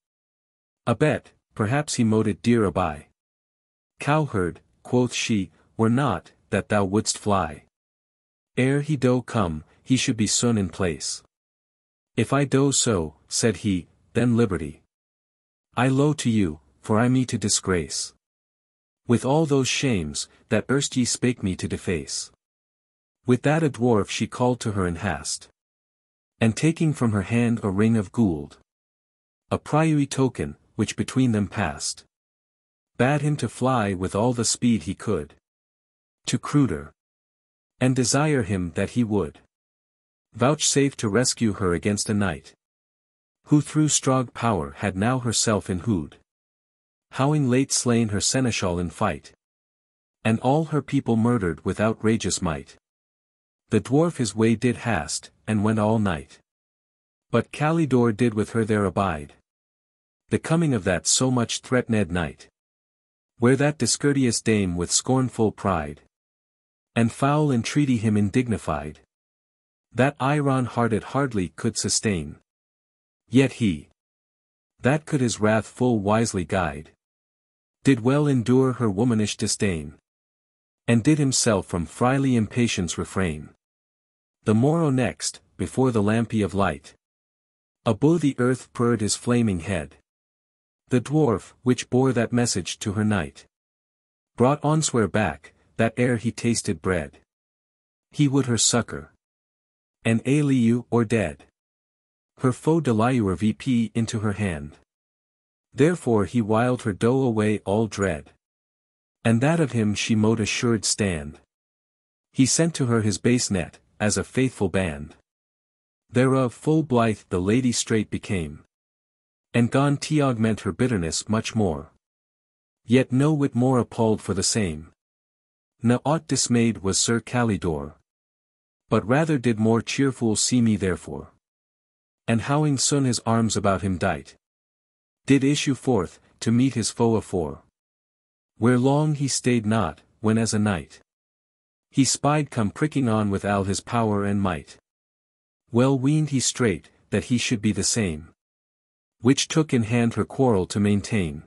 A bet, perhaps he mote it dear aby. Cowherd, quoth she, were not, that thou wouldst fly. Ere he do come, he should be soon in place. If I do so, said he, then liberty. I low to you, for I me to disgrace. With all those shames, that erst ye spake me to deface. With that a dwarf she called to her in hast. And taking from her hand a ring of gold. A priuy token, which between them passed. Bade him to fly with all the speed he could. To Crewder. And desire him that he would. Vouchsafe to rescue her against a knight. Who through strong power had now herself in hood. Howing late slain her seneschal in fight. And all her people murdered with outrageous might. The dwarf his way did hast, and went all night. But Calidore did with her there abide. The coming of that so much threatened night. Where that discourteous dame with scornful pride. And foul entreaty him indignified. That iron-hearted hardly could sustain. Yet he. That could his wrath full wisely guide. did well endure her womanish disdain, and did himself from frily impatience refrain. The morrow next, before the lampy of light, above the earth purred his flaming head. The dwarf, which bore that message to her knight, brought answer back, that ere he tasted bread, he would her succour, and aliu or dead. Her foe deliur vp into her hand. Therefore he wiled her doe away all dread, and that of him she mote assured stand. He sent to her his base net, as a faithful band. Thereof full blithe the lady straight became, and gone to augment her bitterness much more. Yet no whit more appalled for the same. Ne aught dismayed was Sir Calidore, but rather did more cheerful see me therefore. And howing soon his arms about him dight, did issue forth, to meet his foe afore. Where long he stayed not, when as a knight he spied come pricking on with all his power and might. Well weened he straight, that he should be the same, which took in hand her quarrel to maintain.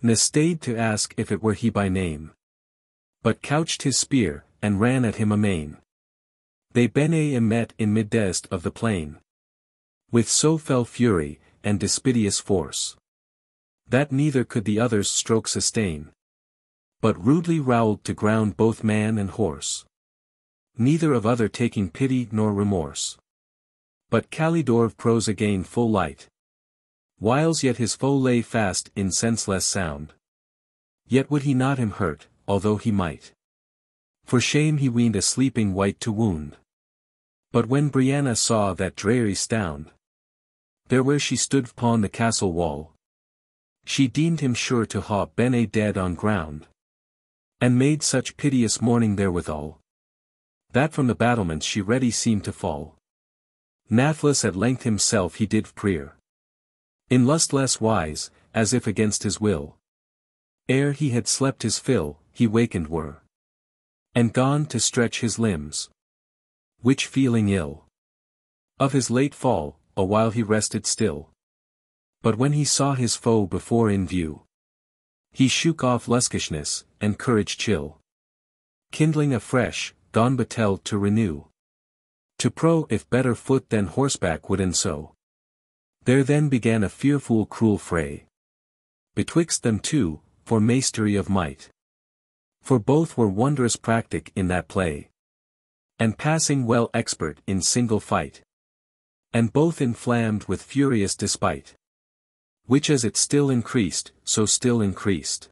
Ne stayed to ask if it were he by name, but couched his spear, and ran at him amain. They bene met in midst of the plain, with so fell fury, and dispiteous force, that neither could the other's stroke sustain, but rudely rowled to ground both man and horse, neither of other taking pity nor remorse. But Calidore prose again full light, whiles yet his foe lay fast in senseless sound. Yet would he not him hurt, although he might. For shame he weened a sleeping wight to wound. But when Brianna saw that dreary stound, there where she stood upon the castle wall, she deemed him sure to ha been dead on ground, and made such piteous mourning therewithal, that from the battlements she ready seemed to fall. Nathless at length himself he did preer, in lustless wise, as if against his will. Ere he had slept his fill, he wakened were, and gone to stretch his limbs, which feeling ill of his late fall, awhile he rested still. But when he saw his foe before in view, he shook off luskishness, and courage chill, kindling afresh, gone battled to renew. To pro if better foot than horseback would and so. There then began a fearful cruel fray betwixt them two, for mastery of might. For both were wondrous practic in that play, and passing well expert in single fight. And both inflamed with furious despite, which as it still increased, so still increased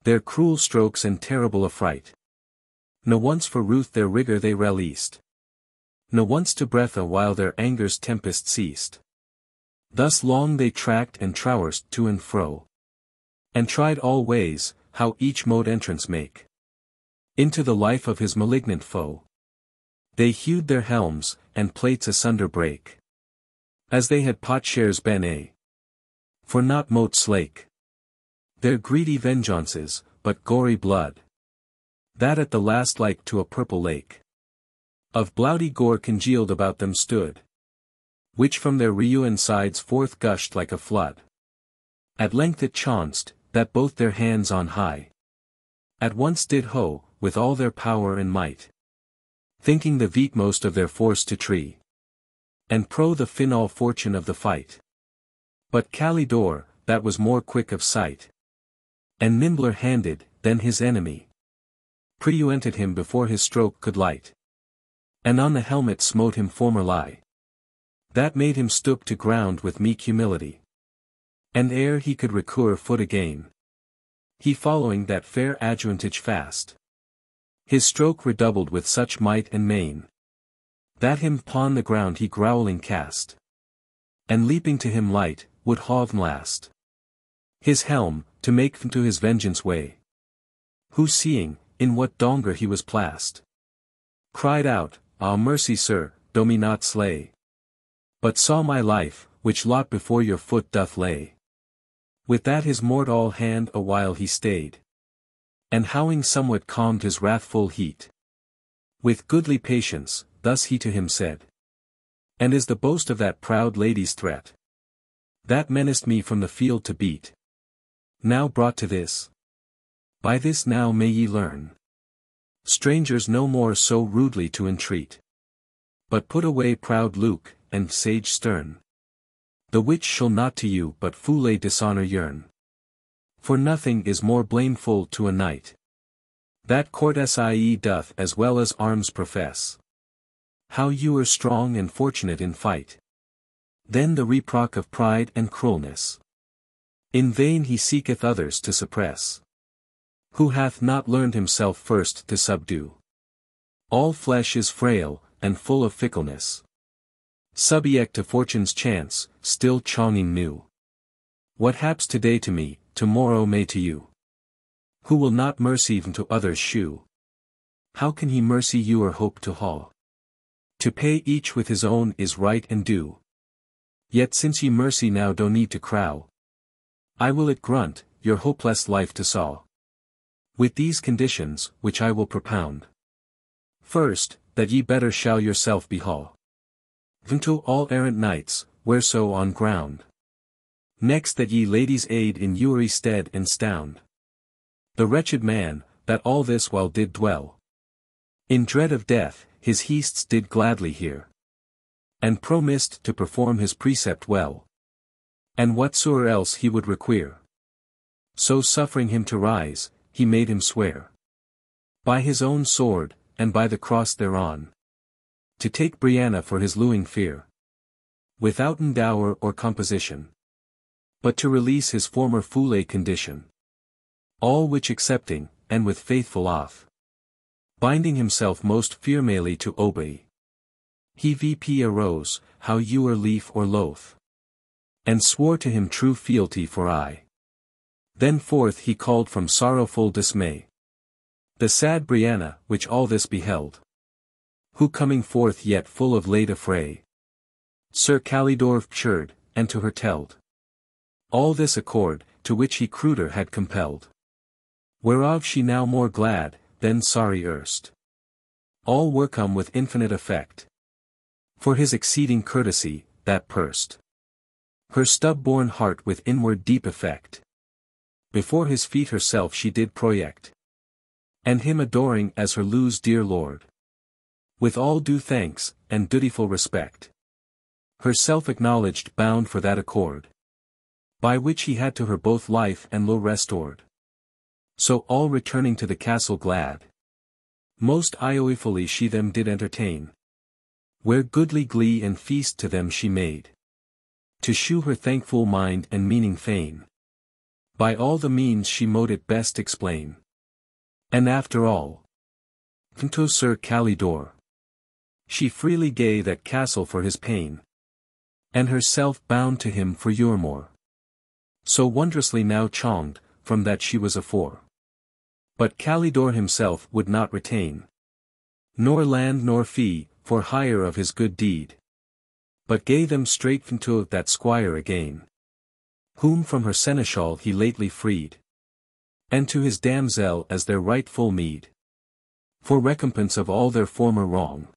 their cruel strokes and terrible affright. No once for ruth their rigour they released, no once to breath a while their anger's tempest ceased. Thus long they tracked and traversed to and fro, and tried all ways, how each mote entrance make into the life of his malignant foe. They hewed their helms, and plates asunder break, as they had potshares bene, for not mote slake their greedy vengeances, but gory blood, that at the last like to a purple lake of bloudy gore congealed about them stood, which from their ruined sides forth gushed like a flood. At length it chanced, that both their hands on high at once did hoe, with all their power and might, thinking the veetmost of their force to tree, and pro the final fortune of the fight. But Calidore, that was more quick of sight, and nimbler handed, than his enemy, prevented him before his stroke could light, and on the helmet smote him formerly. That made him stoop to ground with meek humility, and ere he could recur foot again, he following that fair adjuvantage fast, his stroke redoubled with such might and main, that him upon the ground he growling cast, and leaping to him light, would have him last his helm, to make him to his vengeance way. Who seeing, in what donger he was plast, cried out, Ah mercy sir, do me not slay, but saw my life, which lot before your foot doth lay. With that his mortal hand a while he stayed, and howling somewhat calmed his wrathful heat. With goodly patience, thus he to him said, And is the boast of that proud lady's threat, that menaced me from the field to beat? Now brought to this. By this now may ye learn. Strangers no more so rudely to entreat. But put away proud Luke, and sage stern. The which shall not to you but foule dishonor yearn. For nothing is more blameful to a knight. That Courtesie doth as well as arms profess. How you are strong and fortunate in fight. Then the reproach of pride and cruelness. In vain he seeketh others to suppress. Who hath not learned himself first to subdue. All flesh is frail, and full of fickleness. Subject to fortune's chance, still chonging new. What haps today to me, tomorrow may to you. Who will not mercy even to others shew? How can he mercy you or hope to haul? To pay each with his own is right and due. Yet since ye mercy now do need to crow, I will it grunt, your hopeless life to saw. With these conditions, which I will propound. First, that ye better shall yourself be haul. Unto all errant knights, whereso on ground. Next that ye ladies aid in your stead and stound. The wretched man, that all this while did dwell. In dread of death, his heasts did gladly hear. And promised to perform his precept well. And whatsoe'er else he would require. So suffering him to rise, he made him swear. By his own sword, and by the cross thereon. To take Brianna for his luing fear. Withouten dower or composition. But to release his former foule condition. All which accepting, and with faithful oath. Binding himself most firmly to obey. He vp arose, how you are lief or loath. And swore to him true fealty for aye. Then forth he called from sorrowful dismay. The sad Brianna, which all this beheld. Who coming forth yet full of late affray. Sir Calidore churred, and to her telled. All this accord, to which he cruder had compelled. Whereof she now more glad, than sorry erst. All were come with infinite effect. For his exceeding courtesy, that pursed. Her stub-born heart with inward deep effect. Before his feet herself she did project. And him adoring as her lew's dear lord. With all due thanks, and dutiful respect. Herself acknowledged bound for that accord. By which he had to her both life and lo restored. So all returning to the castle glad. Most ioifully she them did entertain. Where goodly glee and feast to them she made. To shew her thankful mind and meaning fain. By all the means she mote it best explain. And after all, Canto Sir Calidore. She freely gave that castle for his pain. And herself bound to him for evermore. So wondrously now chonged, from that she was afore. But Calidore himself would not retain. Nor land nor fee, for hire of his good deed. But gave them straight unto that squire again. Whom from her seneschal he lately freed. And to his damsel as their rightful meed. For recompense of all their former wrong.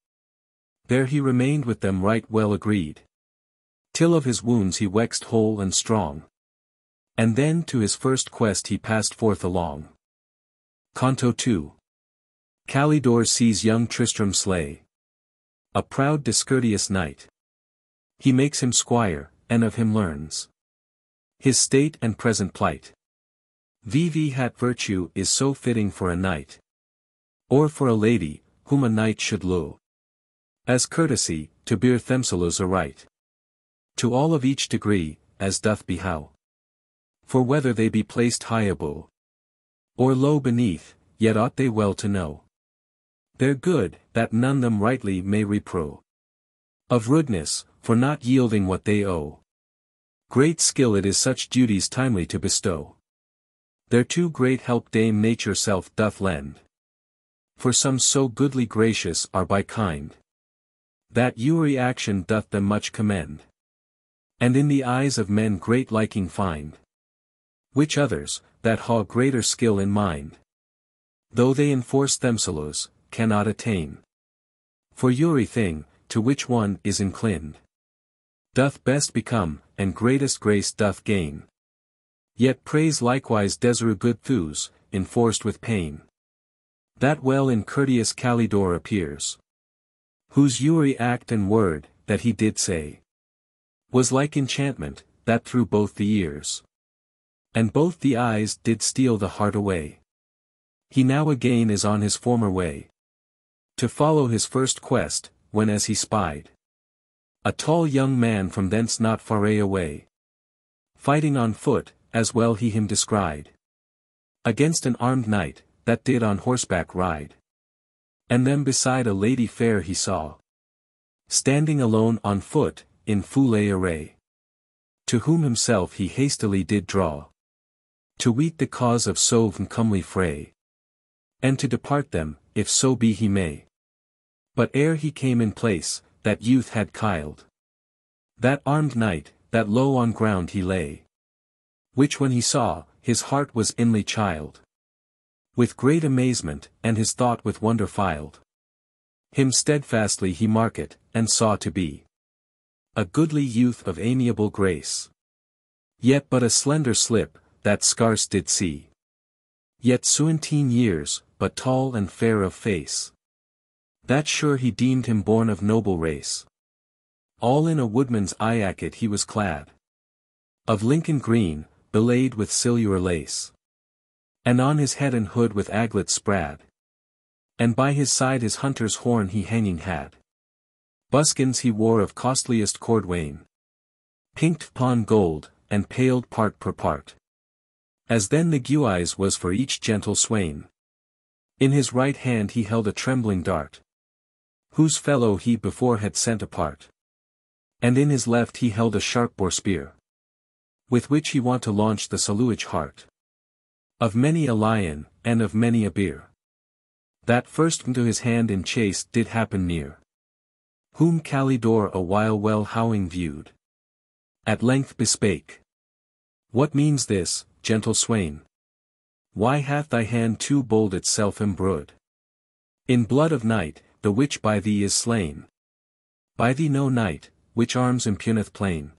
There he remained with them right well agreed. Till of his wounds he waxed whole and strong. And then to his first quest he passed forth along. Canto 2. Calidore sees young Tristram slay. A proud discourteous knight. He makes him squire, and of him learns his state and present plight. VV hat virtue is so fitting for a knight. Or for a lady, whom a knight should lure. As courtesy, to bear themselves aright. To all of each degree, as doth behow. For whether they be placed high above, or low beneath, yet ought they well to know. Their good, that none them rightly may reprove. Of rudeness, for not yielding what they owe. Great skill it is such duties timely to bestow. Thereto great help Dame Nature self doth lend. For some so goodly gracious are by kind. That every action doth them much commend. And in the eyes of men great liking find. Which others, that ha greater skill in mind. Though they enforce themselves, cannot attain. For every thing, to which one is inclined. Doth best become, and greatest grace doth gain. Yet praise likewise Desireux good thews, enforced with pain. That well in courteous Calidore appears. Whose every act and word, that he did say, was like enchantment, that through both the ears and both the eyes did steal the heart away. He now again is on his former way, to follow his first quest, when as he spied a tall young man from thence not far away, fighting on foot, as well he him descried, against an armed knight, that did on horseback ride. And then beside a lady fair he saw, standing alone on foot, in full array, to whom himself he hastily did draw, to weet the cause of so comely fray, and to depart them, if so be he may. But ere he came in place, that youth had killed that armed knight, that low on ground he lay, which when he saw, his heart was inly chilled with great amazement, and his thought with wonder filled. Him steadfastly he marked, and saw to be a goodly youth of amiable grace, yet but a slender slip, that scarce did see, yet 17 years, but tall and fair of face, that sure he deemed him born of noble race. All in a woodman's iacket he was clad, of Lincoln green, belayed with silver lace, and on his head an hood with aglets spread, and by his side his hunter's horn he hanging had. Buskins he wore of costliest cordwain, pinked upon gold, and paled part per part, as then the guise was for each gentle swain. In his right hand he held a trembling dart, whose fellow he before had sent apart, and in his left he held a sharp boar spear, with which he wont to launch the saluage heart of many a lion, and of many a bear, that first to his hand in chase did happen near, whom Calidore a while well howling viewed, at length bespake, "What means this, gentle swain? Why hath thy hand too bold itself embrued in blood of night, the which by thee is slain? By thee no knight, which arms impugneth plain."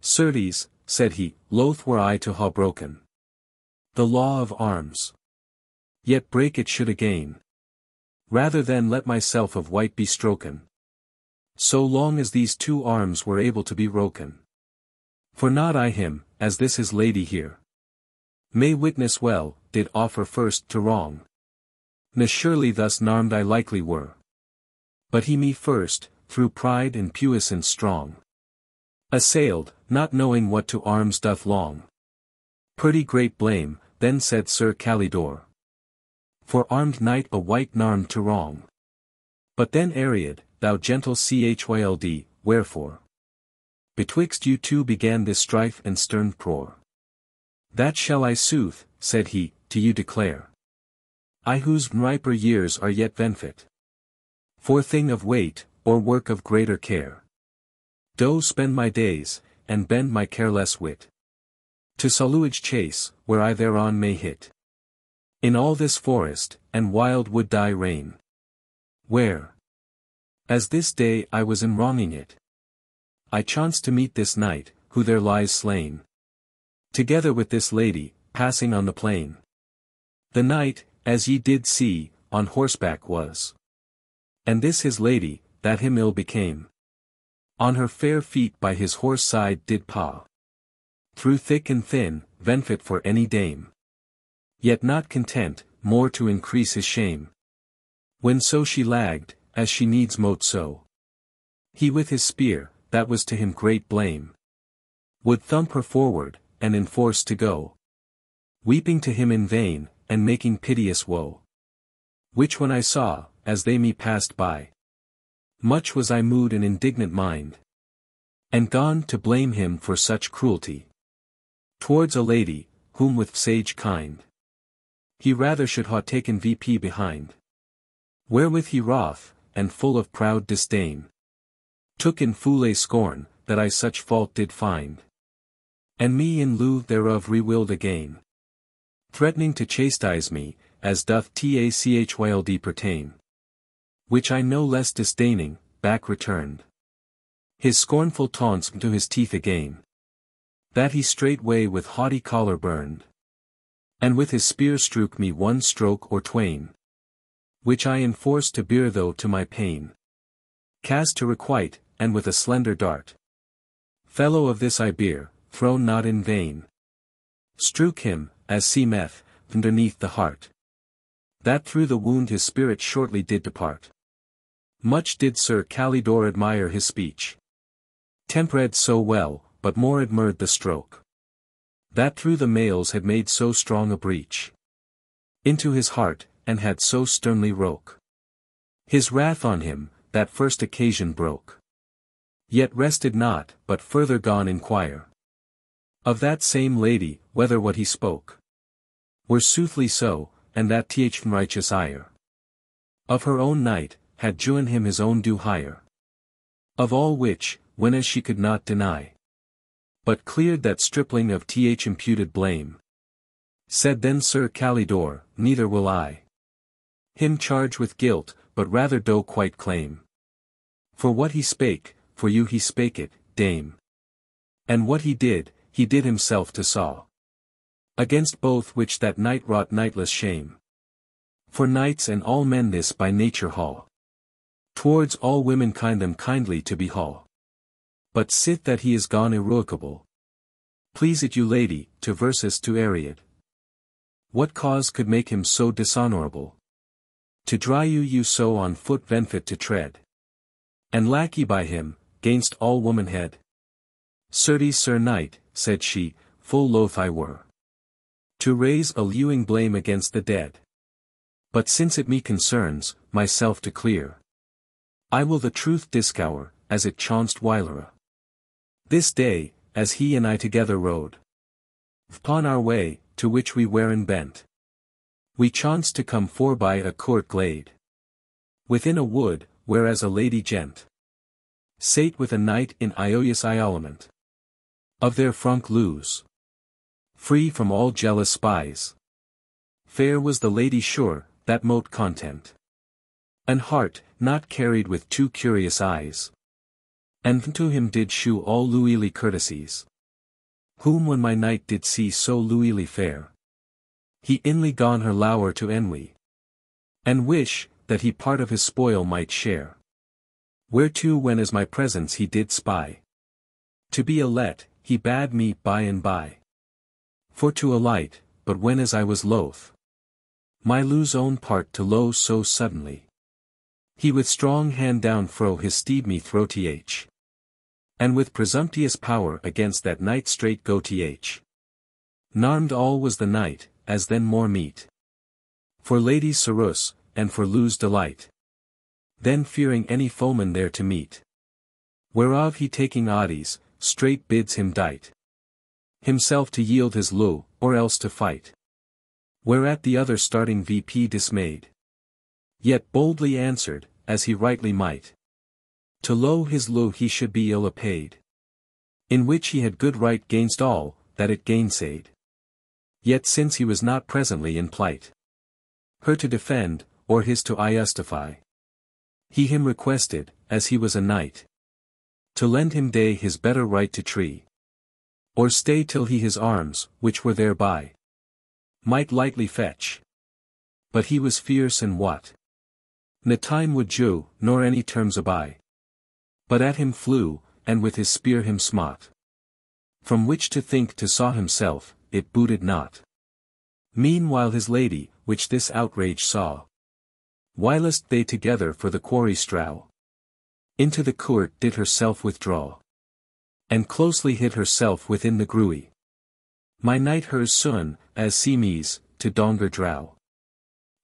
"Certes," said he, "loath were I to ha broken the law of arms, yet break it should again, rather than let myself of white be stroken, so long as these two arms were able to be wroken. For not I him, as this his lady here may witness well, did offer first to wrong, ne surely thus narmed I likely were, but he me first, through pride and puissance strong, assailed, not knowing what to arms doth long. Pretty great blame, then said Sir Calidore, for armed knight a white narmed to wrong. But then Ariad, thou gentle child, wherefore betwixt you two began this strife and stern prore? That shall I sooth, said he, to you declare, I whose riper years are yet benefit for thing of weight, or work of greater care, do spend my days, and bend my careless wit to saluage chase, where I thereon may hit. In all this forest, and wild wood die reign, where, as this day I was in wronging it, I chanced to meet this knight, who there lies slain, together with this lady, passing on the plain. The knight, as ye did see, on horseback was, and this his lady, that him ill became, on her fair feet by his horse side did paw, through thick and thin, venfit for any dame. Yet not content, more to increase his shame, when so she lagged, as she needs mote so, he with his spear, that was to him great blame, would thump her forward, and enforce to go, weeping to him in vain, and making piteous woe. Which when I saw, as they me passed by, much was I moved in indignant mind, and gone to blame him for such cruelty towards a lady, whom with sage kind he rather should ha taken VP behind. Wherewith he wroth, and full of proud disdain, took in foule scorn, that I such fault did find, and me in lieu thereof rewilled again, threatening to chastise me, as doth tachyld pertain. Which I no less disdaining, back returned his scornful taunts to his teeth again. That he straightway with haughty choler burned. And with his spear strook me one stroke or twain. Which I enforced to bear though to my pain. Cast to requite, and with a slender dart. Fellow of this I bear, thrown not in vain. Strook him, as seemeth, underneath the heart. That through the wound his spirit shortly did depart. Much did Sir Calidore admire his speech. Tempered so well, but more admired the stroke. That through the mails had made so strong a breach. Into his heart, and had so sternly wroke. His wrath on him, that first occasion broke. Yet rested not, but further gone inquire. Of that same lady, whether what he spoke were soothly so, and that from righteous ire. Of her own knight, had joined him his own due hire. Of all which, whenas she could not deny. But cleared that stripling of imputed blame. Said then Sir Calidore, neither will I him charge with guilt, but rather do quite claim. For what he spake, for you he spake it, dame. And what he did himself to saw. Against both which that knight wrought knightless shame. For knights and all men this by nature haw. Towards all women kind them kindly to be haw. But sith that he is gone irrevocable. Please it you lady, to verses to Ariad. What cause could make him so dishonorable? To dry you so on foot venfit to tread. And lackey by him, gainst all womanhead? Certes sir knight, said she, full loath I were. To raise a lewing blame against the dead. But since it me concerns, myself to clear. I will the truth discover, as it chanced whilere. This day, as he and I together rode upon our way, to which we wherein bent, we chanced to come forby a court glade. Within a wood, whereas a lady gent sate with a knight in iolious iolament. Of their frank lose, free from all jealous spies. Fair was the lady sure, that mote content. An heart, not carried with too curious eyes. And to him did shew all luily courtesies. Whom when my knight did see so luily fair, he inly gone her lower to envy. And wish, that he part of his spoil might share. Whereto when as my presence he did spy. To be a let, he bade me by and by. For to alight, but when as I was loath, my lose own part to lo so suddenly. He with strong hand down fro his steed me throw th. And with presumptuous power against that knight straight go th. Narmed all was the knight, as then more meet. For ladies' sorus, and for lose delight. Then fearing any foeman there to meet. Whereof he taking oddies, straight bids him dight. Himself to yield his lue, or else to fight. Whereat the other starting VP dismayed. Yet boldly answered, as he rightly might. To lo his lue he should be ill apaid. In which he had good right gainst all, that it gainsayed. Yet since he was not presently in plight, her to defend, or his to justify, he him requested, as he was a knight, to lend him day his better right to tree. Or stay till he his arms, which were thereby, might lightly fetch. But he was fierce and what? Ne time would Jew, nor any terms abide. But at him flew, and with his spear him smote. From which to think to saw himself, it booted not. Meanwhile his lady, which this outrage saw, whilst they together for the quarry strow, into the court did herself withdraw. And closely hid herself within the gruy. My knight hers son, as seemes, to donger drow.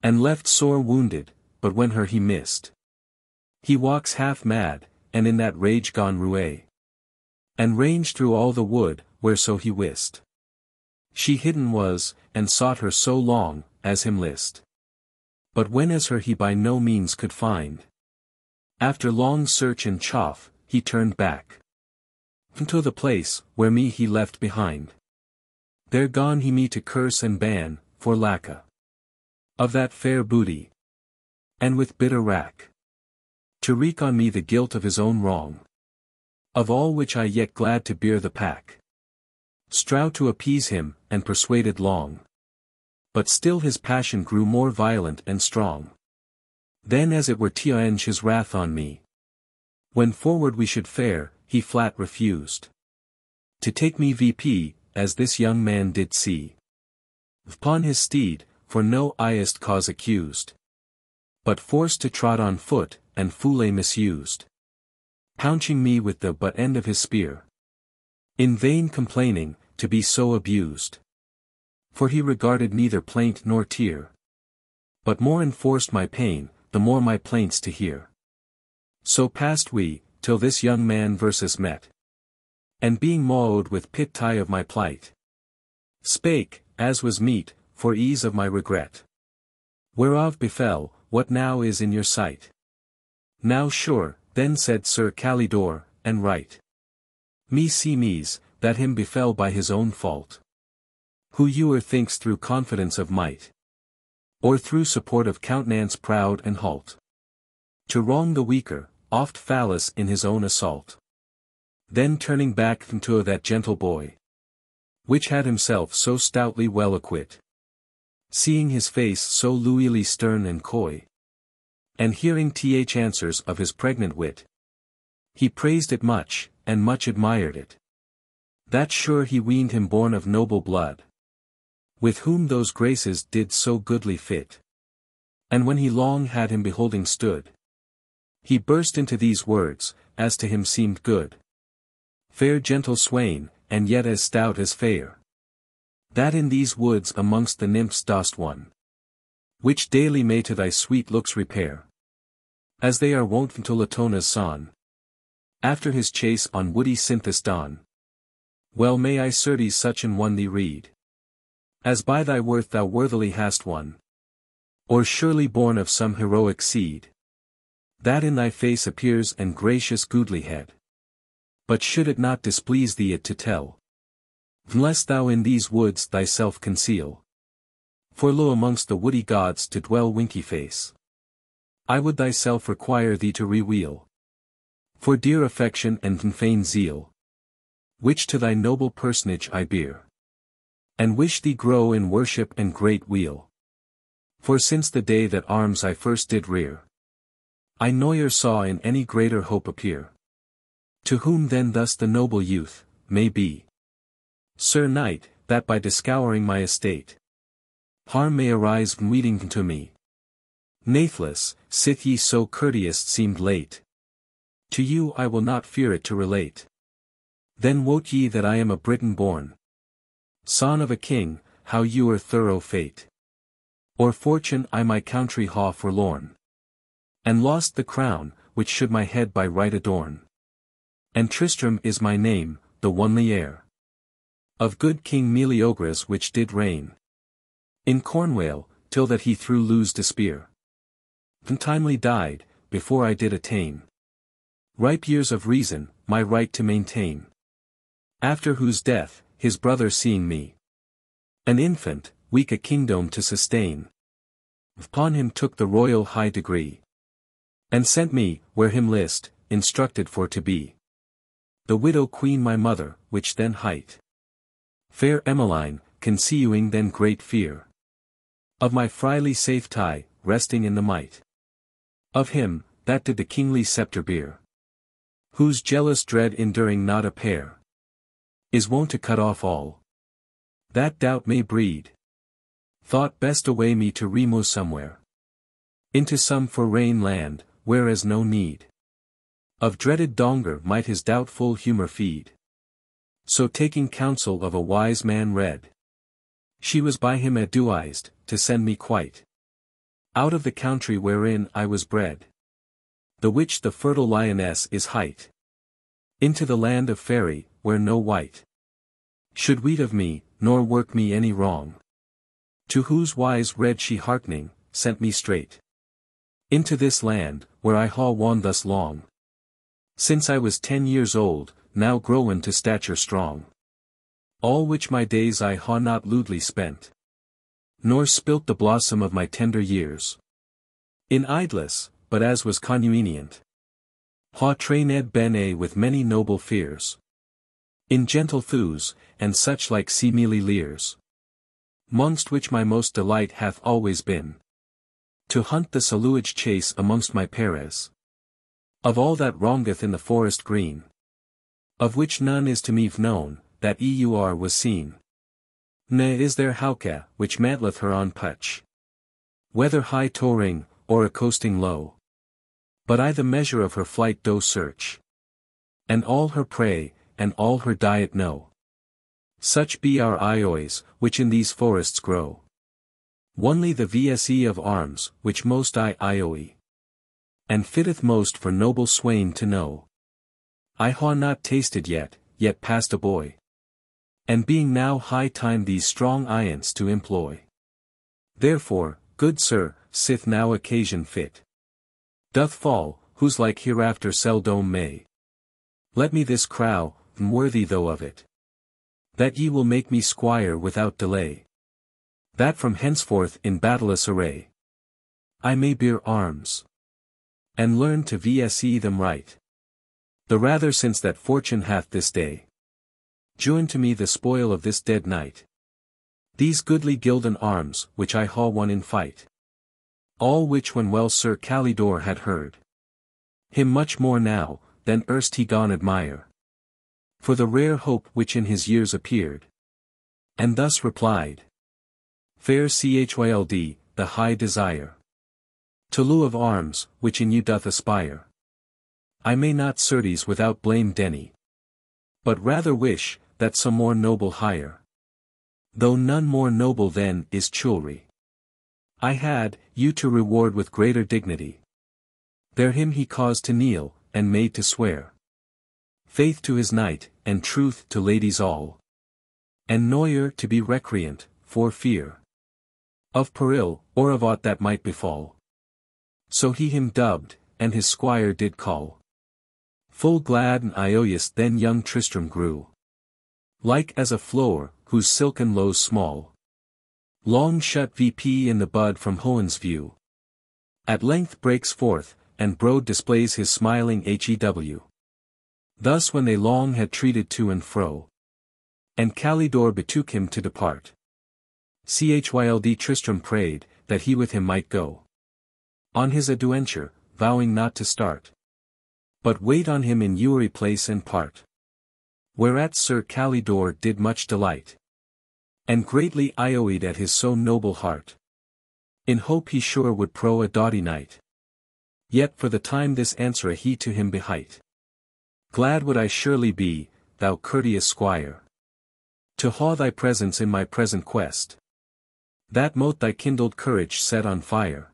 And left sore wounded, but when her he missed. He walks half mad, and in that rage gone roué. And ranged through all the wood, whereso he wist. She hidden was, and sought her so long, as him list. But when as her he by no means could find. After long search and chaff, he turned back. Unto the place, where me he left behind. There gone he me to curse and ban, for lacka of that fair booty. And with bitter wrack, to wreak on me the guilt of his own wrong. Of all which I yet glad to bear the pack. Strow to appease him, and persuaded long. But still his passion grew more violent and strong. Then as it were t'avenge his wrath on me. When forward we should fare, he flat refused to take me VP, as this young man did see. Upon his steed, for no highest cause accused. But forced to trot on foot, and foully misused. Pounching me with the butt end of his spear. In vain complaining, to be so abused. For he regarded neither plaint nor tear. But more enforced my pain, the more my plaints to hear. So passed we, till this young man versus met. And being mawed with pit tie of my plight. Spake, as was meet, for ease of my regret. Whereof befell, what now is in your sight. Now sure, then said Sir Calidore, and right. Me see me's, that him befell by his own fault. Who ewer thinks through confidence of might. Or through support of countenance proud and halt. To wrong the weaker, oft fallace in his own assault. Then turning back unto that gentle boy. Which had himself so stoutly well acquit. Seeing his face so loyally stern and coy. And hearing th answers of his pregnant wit. He praised it much, and much admired it. That sure he weened him born of noble blood. With whom those graces did so goodly fit. And when he long had him beholding stood. He burst into these words, as to him seemed good. Fair gentle swain, and yet as stout as fair. That in these woods amongst the nymphs dost one. Which daily may to thy sweet looks repair. As they are wont unto Latona's son. After his chase on woody Cynthus dawn. Well may I certes such an one thee read. As by thy worth thou worthily hast won. Or surely born of some heroic seed. That in thy face appears and gracious goodly head. But should it not displease thee it to tell. Unless thou in these woods thyself conceal. For lo amongst the woody gods to dwell winky face. I would thyself require thee to reveal. For dear affection and unfeigned zeal. Which to thy noble personage I bear. And wish thee grow in worship and great weal. For since the day that arms I first did rear. I ne'er saw in any greater hope appear. To whom then thus the noble youth, may be. Sir Knight, that by discouring my estate. Harm may arise from weeding to me. Nathless, sith ye so courteous seemed late. To you I will not fear it to relate. Then wot ye that I am a Briton born. Son of a king, how you are thorough fate. Or fortune I my country haw forlorn. And lost the crown, which should my head by right adorn. And Tristram is my name, the only heir. Of good King Meleagras which did reign. In Cornwall, till that he threw lose to spear. Untimely died, before I did attain. Ripe years of reason, my right to maintain. After whose death, his brother seeing me. An infant, weak a kingdom to sustain. Upon him took the royal high degree. And sent me, where him list, instructed for to be. The widow queen my mother, which then hight. Fair Emmeline, conceiving then great fear. Of my fryly safe tie, resting in the might. Of him, that did the kingly sceptre bear. Whose jealous dread enduring not a pair. Is wont to cut off all. That doubt may breed. Thought best away me to remove somewhere. Into some foreign land, whereas no need. Of dreaded Donger might his doubtful humour feed. So taking counsel of a wise man read. She was by him advised, to send me quite. Out of the country wherein I was bred. The which the fertile lioness is hight. Into the land of Faerie, where no wight. Should weet of me, nor work me any wrong. To whose wise rede she hearkening, sent me straight. Into this land, where I ha won thus long. Since I was 10 years old, now grown to stature strong. All which my days I ha not lewdly spent. Nor spilt the blossom of my tender years. In idlesse, but as was convenient. Ha trained bene with many noble fears. In gentle thews, and such like seemly leers. Mongst which my most delight hath always been to hunt the saluage chase amongst my peres. Of all that wrongeth in the forest green, of which none is to me known, that eur was seen. Ne is there hauke, which mantleth her on putch, whether high towering, or a coasting low. But I the measure of her flight do search, and all her prey, and all her diet know. Such be our ioes, which in these forests grow. Only the vse of arms, which most I ioe, and fitteth most for noble swain to know. I ha not tasted yet past a boy. And being now high time these strong ions to employ. Therefore, good sir, sith now occasion fit doth fall, whose like hereafter seldom may. Let me this crow, worthy though of it, that ye will make me squire without delay, that from henceforth in batteilous array I may bear arms, and learn to vse them right. The rather since that fortune hath this day joined to me the spoil of this dead night, these goodly gilden arms which I ha won in fight. All which when well Sir Calidore had heard him much more now, than erst he gone admire, for the rare hope which in his years appeared. And thus replied, Fair Chyld, the high desire to lieu of arms, which in you doth aspire, I may not certes without blame denny, but rather wish, that some more noble hire, though none more noble than is chivalry, I had, you to reward with greater dignity. There him he caused to kneel, and made to swear faith to his knight, and truth to ladies all, and noyer to be recreant, for fear of peril, or of aught that might befall. So he him dubbed, and his squire did call. Full glad and ioyous then young Tristram grew, like as a flower, whose silken lows small long shut vp in the bud from Hohen's view, at length breaks forth, and broad displays his smiling hew. Thus when they long had treated to and fro, and Calidore betook him to depart, Chyld Tristram prayed, that he with him might go on his adventure, vowing not to start, but wait on him in Uri place and part. Whereat Sir Calidore did much delight, and greatly ioed at his so noble heart, in hope he sure would pro a doughty knight. Yet for the time this answer he to him behight. Glad would I surely be, thou courteous squire, to ha thy presence in my present quest, that mote thy kindled courage set on fire,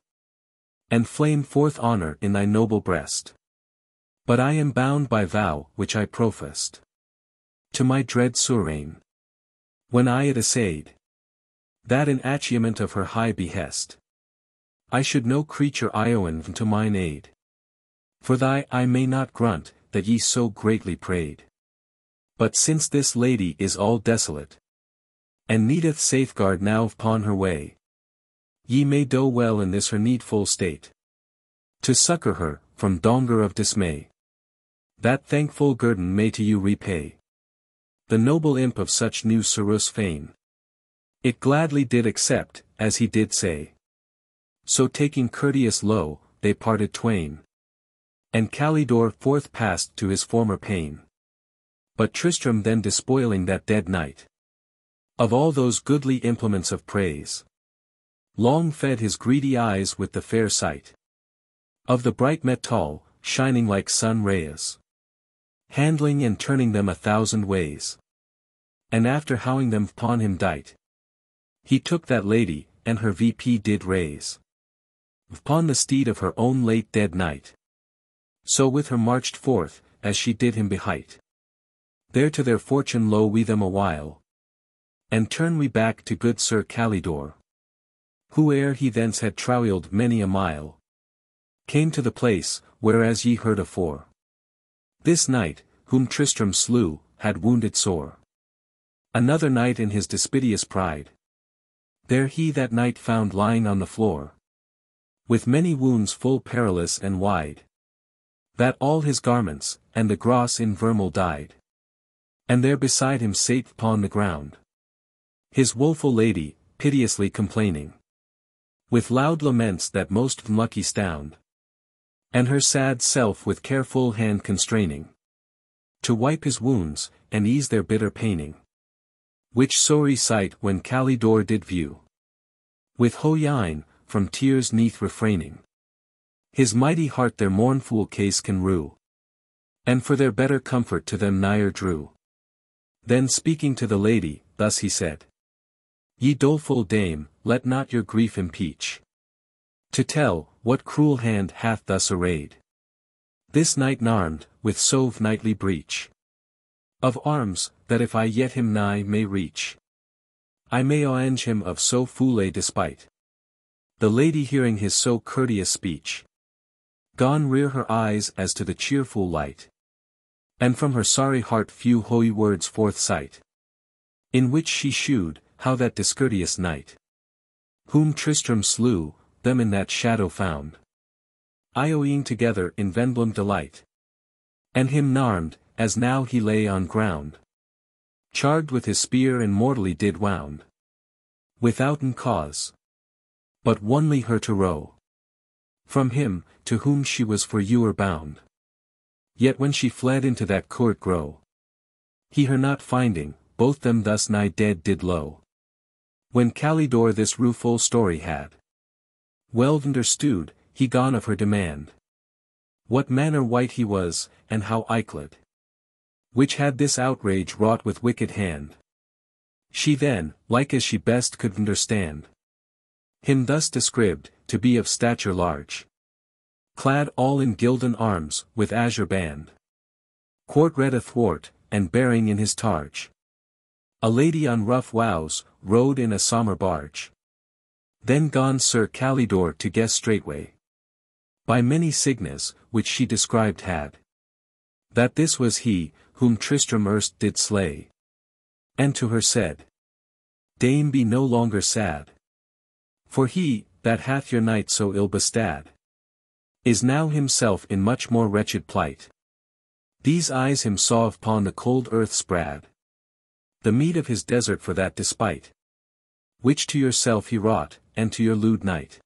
and flame forth honor in thy noble breast. But I am bound by vow which I professed to my dread Suraine, when I it essayed, that in achievement of her high behest, I should no creature iowan to mine aid. For thy I may not grunt, that ye so greatly prayed. But since this lady is all desolate, and needeth safeguard now upon her way, ye may do well in this her needful state, to succor her, from donger of dismay. That thankful guerdon may to you repay the noble imp of such new Cerus fane. It gladly did accept, as he did say. So taking courteous low, they parted twain. And Calidore forth passed to his former pain. But Tristram then despoiling that dead knight of all those goodly implements of praise, long fed his greedy eyes with the fair sight of the bright metal, shining like sun rays, handling and turning them 1,000 ways. And after howing them upon him dight, he took that lady, and her vp did raise upon the steed of her own late dead knight. So with her marched forth, as she did him behight. There to their fortune low we them a while, and turn we back to good Sir Calidore, who ere he thence had travelled many a mile, came to the place, whereas ye heard afore. This knight, whom Tristram slew, had wounded sore another knight in his despidious pride. There he that knight found lying on the floor, with many wounds full perilous and wide, that all his garments, and the gross in vermeil dyed, And there beside him sate upon the ground his woeful lady, piteously complaining, with loud laments that most unlucky stound, and her sad self with careful hand constraining, to wipe his wounds, and ease their bitter paining. Which sorry sight when Calidore did view, with hoyine, from tears neath refraining, his mighty heart their mournful case can rue, and for their better comfort to them nigher drew. Then speaking to the lady, thus he said, Ye doleful dame, let not your grief impeach, to tell, what cruel hand hath thus arrayed this knight armed, with so knightly breach of arms, that if I yet him nigh may reach, I may avenge him of so foul a despite. The lady hearing his so courteous speech, gone rear her eyes as to the cheerful light, and from her sorry heart few holy words forth cite, in which she shewed, how that discourteous knight, whom Tristram slew, them in that shadow found, ioing together in vendlum delight, and him narmed, as now he lay on ground, charged with his spear and mortally did wound, withouten cause, but only her to row from him, to whom she was for ewer bound. Yet when she fled into that court grow, he her not finding, both them thus nigh dead did low. When Calidore this rueful story had well understood, he gone of her demand, what manner wight he was, and how icled, which had this outrage wrought with wicked hand. She then, like as she best could understand, him thus described, to be of stature large, clad all in gilden arms, with azure band, court red athwart, and bearing in his targe a lady on rough wows, rode in a sombre barge. Then gone Sir Calidore to guess straightway, by many signes, which she described had, that this was he, whom Tristram erst did slay. And to her said, Dame, be no longer sad, for he, that hath your knight so ill bestad, is now himself in much more wretched plight. These eyes him saw upon the cold earth spread, the meat of his desert for that despite, which to yourself he wrought, and to your lewd knight.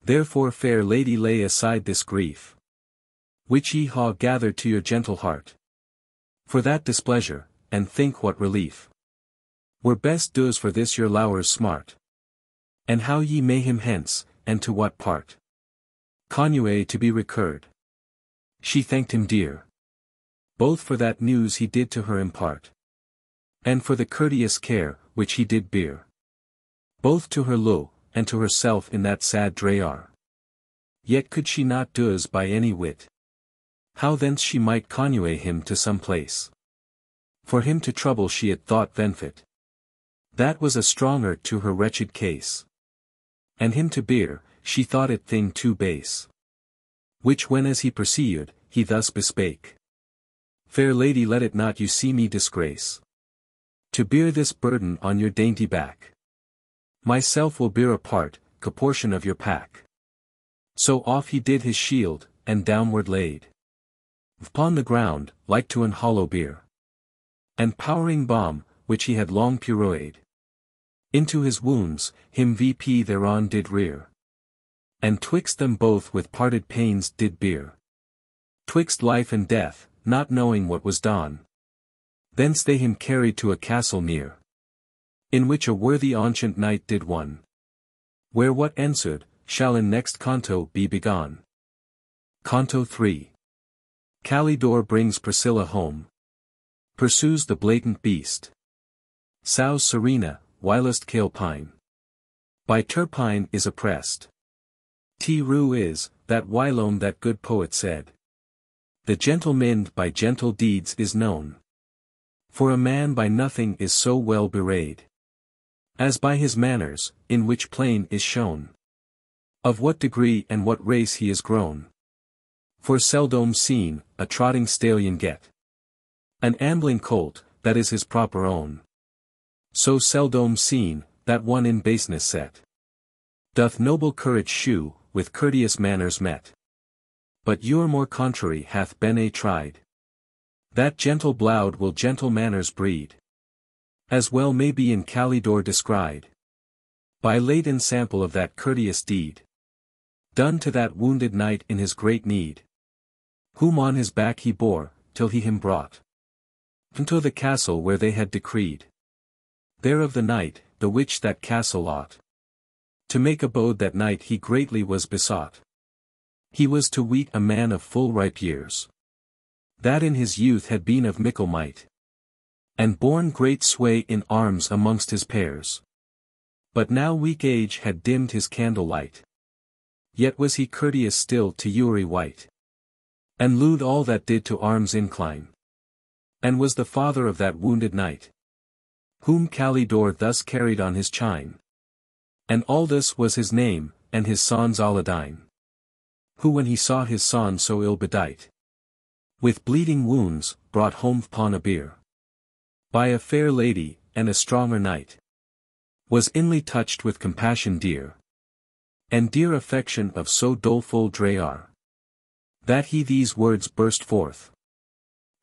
Therefore fair lady lay aside this grief, which ye ha gathered to your gentle heart, for that displeasure, and think what relief were best does for this your lour's smart, and how ye may him hence, and to what part connuay to be recurred. She thanked him dear, both for that news he did to her impart, and for the courteous care, which he did bear, both to her low, and to herself in that sad drayar. Yet could she not does by any wit, how thence she might connuay him to some place, for him to trouble she had thought venfit, that was a stronger to her wretched case, and him to bear, she thought it thing too base. Which when as he perceived, he thus bespake, Fair lady, let it not you see me disgrace, to bear this burden on your dainty back. Myself will bear a part, proportion of your pack. So off he did his shield, and downward laid upon the ground, like to an hollow bier, and powering balm, which he had long puroed, into his wounds, him VP thereon did rear, and twixt them both with parted pains did bear, twixt life and death, not knowing what was done. Thence they him carried to a castle near, in which a worthy ancient knight did won, where what ensued, shall in next canto be begone. Canto 3. Calidore brings Priscilla home, pursues the blatant beast, sows Serena, whilst Calpine by Turpine is oppressed. Rue is, that whilome that good poet said, the gentle mind by gentle deeds is known, for a man by nothing is so well bewrayed, as by his manners, in which plain is shown, of what degree and what race he is grown. For seldom seen, a trotting stallion get an ambling colt, that is his proper own. So seldom seen, that one in baseness set doth noble courage shew, with courteous manners met. But your more contrary hath been tried, That gentle bloud will gentle manners breed. As well may be in Calidore descried. By late ensample of that courteous deed. Done to that wounded knight in his great need. Whom on his back he bore, till he him brought unto the castle where they had decreed. There of the knight, the which that castle ought to make abode that night he greatly was besought. He was to weet a man of full ripe years. That in his youth had been of mickle might. And borne great sway in arms amongst his peers. But now weak age had dimmed his candle light. Yet was he courteous still to Uri white. And lewd all that did to arms incline. And was the father of that wounded knight. Whom Calidore thus carried on his chine. And Aldous was his name, and his son's Aladine. Who when he saw his son so ill bedight. With bleeding wounds, brought home upon a bier. By a fair lady, and a stronger knight. Was inly touched with compassion dear. And dear affection of so doleful drear. That he these words burst forth.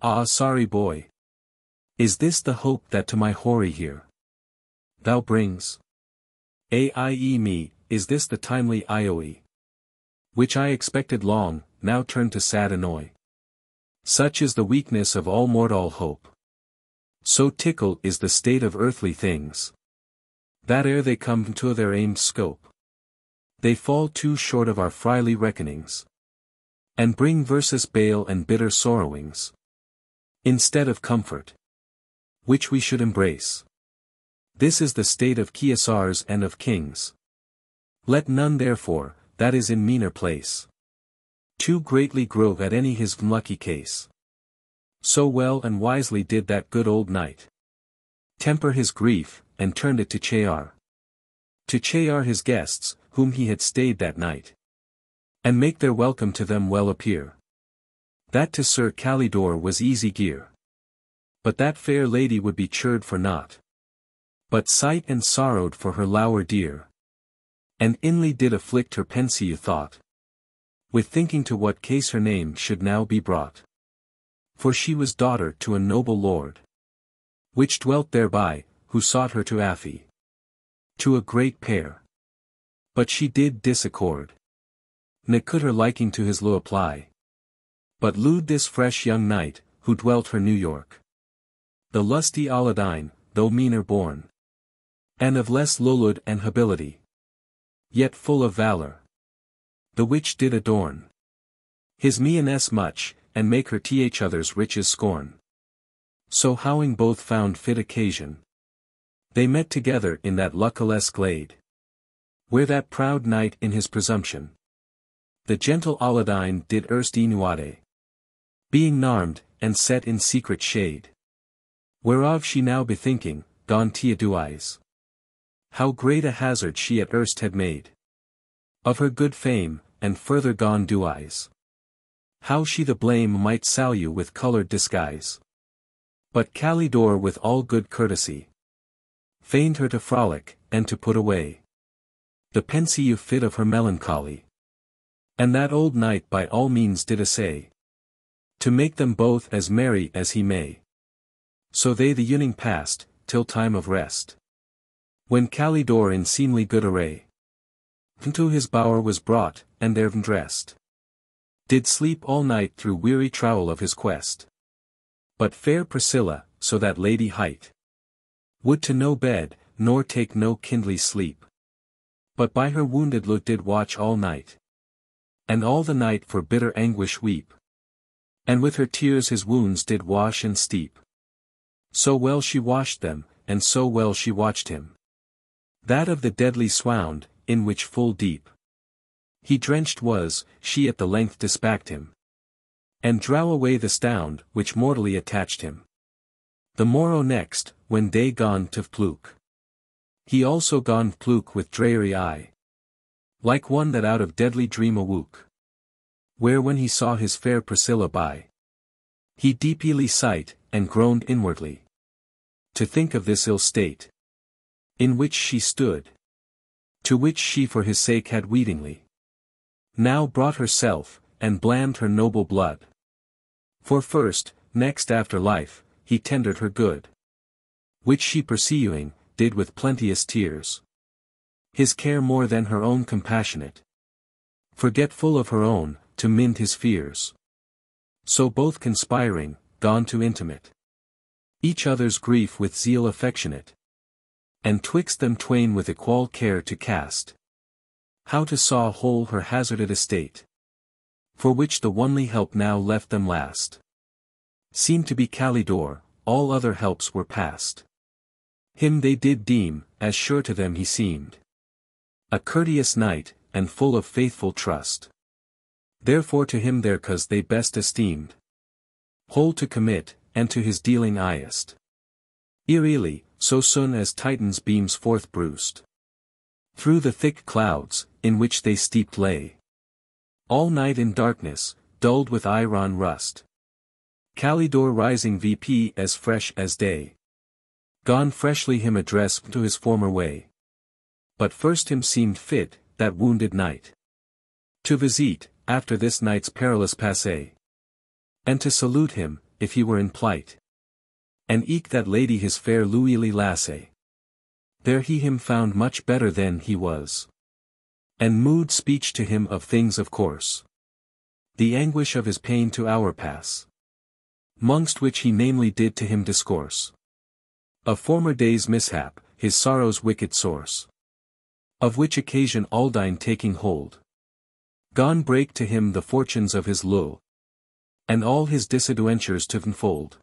Ah sorry boy! Is this the hope that to my hoary here thou brings? Aie me, is this the timely ioe? Which I expected long, now turned to sad annoy. Such is the weakness of all mortal hope. So tickle is the state of earthly things. That ere they come to their aimed scope. They fall too short of our friendly reckonings. And bring versus bale and bitter sorrowings. Instead of comfort. Which we should embrace. This is the state of Keisars and of kings. Let none therefore, that is in meaner place. Too greatly grow at any his unlucky case. So well and wisely did that good old knight. Temper his grief, and turned it to cheer. To cheer his guests, whom he had stayed that night. And make their welcome to them well appear. That to Sir Calidore was easy gear. But that fair lady would be churred for naught. But sight and sorrowed for her lower dear. And inly did afflict her pensive thought. With thinking to what case her name should now be brought. For she was daughter to a noble lord. Which dwelt thereby, who sought her to affy. To a great pair. But she did disaccord. Ne could her liking to his law apply. But lewd this fresh young knight, who dwelt her New York. The lusty Aladine, though meaner born. And of less lolud and hability. Yet full of valor. The which did adorn. His meanness much, and make her each other's riches scorn. So howing both found fit occasion. They met together in that luckless glade. Where that proud knight in his presumption. The gentle Aladine did erst enuade. Being narmed, and set in secret shade. Whereof she now bethinking, gone Teoduise. How great a hazard she at erst had made. Of her good fame, and further gone duise. How she the blame might salue with coloured disguise. But Calidore with all good courtesy. Feigned her to frolic, and to put away. The pensive fit of her melancholy. And that old knight by all means did essay. To make them both as merry as he may. So they the evening passed, till time of rest. When Calidore in seemly good array. Into his bower was brought, and there dressed. Did sleep all night through weary trowel of his quest. But fair Priscilla, so that lady hight. Would to no bed, nor take no kindly sleep. But by her wounded look did watch all night. And all the night for bitter anguish weep. And with her tears his wounds did wash and steep. So well she washed them, and so well she watched him. That of the deadly swound, in which full deep. He drenched was, she at the length dispacked him. And drow away the stound, which mortally attached him. The morrow next, when day gone to fluke. He also gone fluke with dreary eye. Like one that out of deadly dream awoke. Where when he saw his fair Priscilla by. He deeply sight, and groaned inwardly. To think of this ill state. In which she stood. To which she for his sake had weedingly. Now brought herself, and blamed her noble blood. For first, next after life, he tendered her good. Which she pursuing, did with plenteous tears. His care more than her own compassionate. Forgetful of her own, to mend his fears. So both conspiring, gone to intimate each other's grief with zeal affectionate. And twixt them twain with equal care to cast how to saw whole her hazarded estate. For which the onely help now left them last seemed to be Calidore, all other helps were past. Him they did deem, as sure to them he seemed, a courteous knight, and full of faithful trust. Therefore to him their cause they best esteemed whole to commit, and to his dealing highest. Eerily, so soon as Titan's beams forth bruised through the thick clouds, in which they steeped lay, all night in darkness, dulled with iron rust. Calidore rising vp as fresh as day, gone freshly him addressed to his former way. But first him seemed fit, that wounded knight, to visit, after this night's perilous passé, and to salute him, if he were in plight. And eke that lady his fair Louisly lasse. There he him found much better than he was, and moved speech to him of things of course, the anguish of his pain to our pass. Mongst which he namely did to him discourse of former days' mishap, his sorrow's wicked source. Of which occasion Aldine taking hold, gone break to him the fortunes of his lure, and all his disadventures to unfold.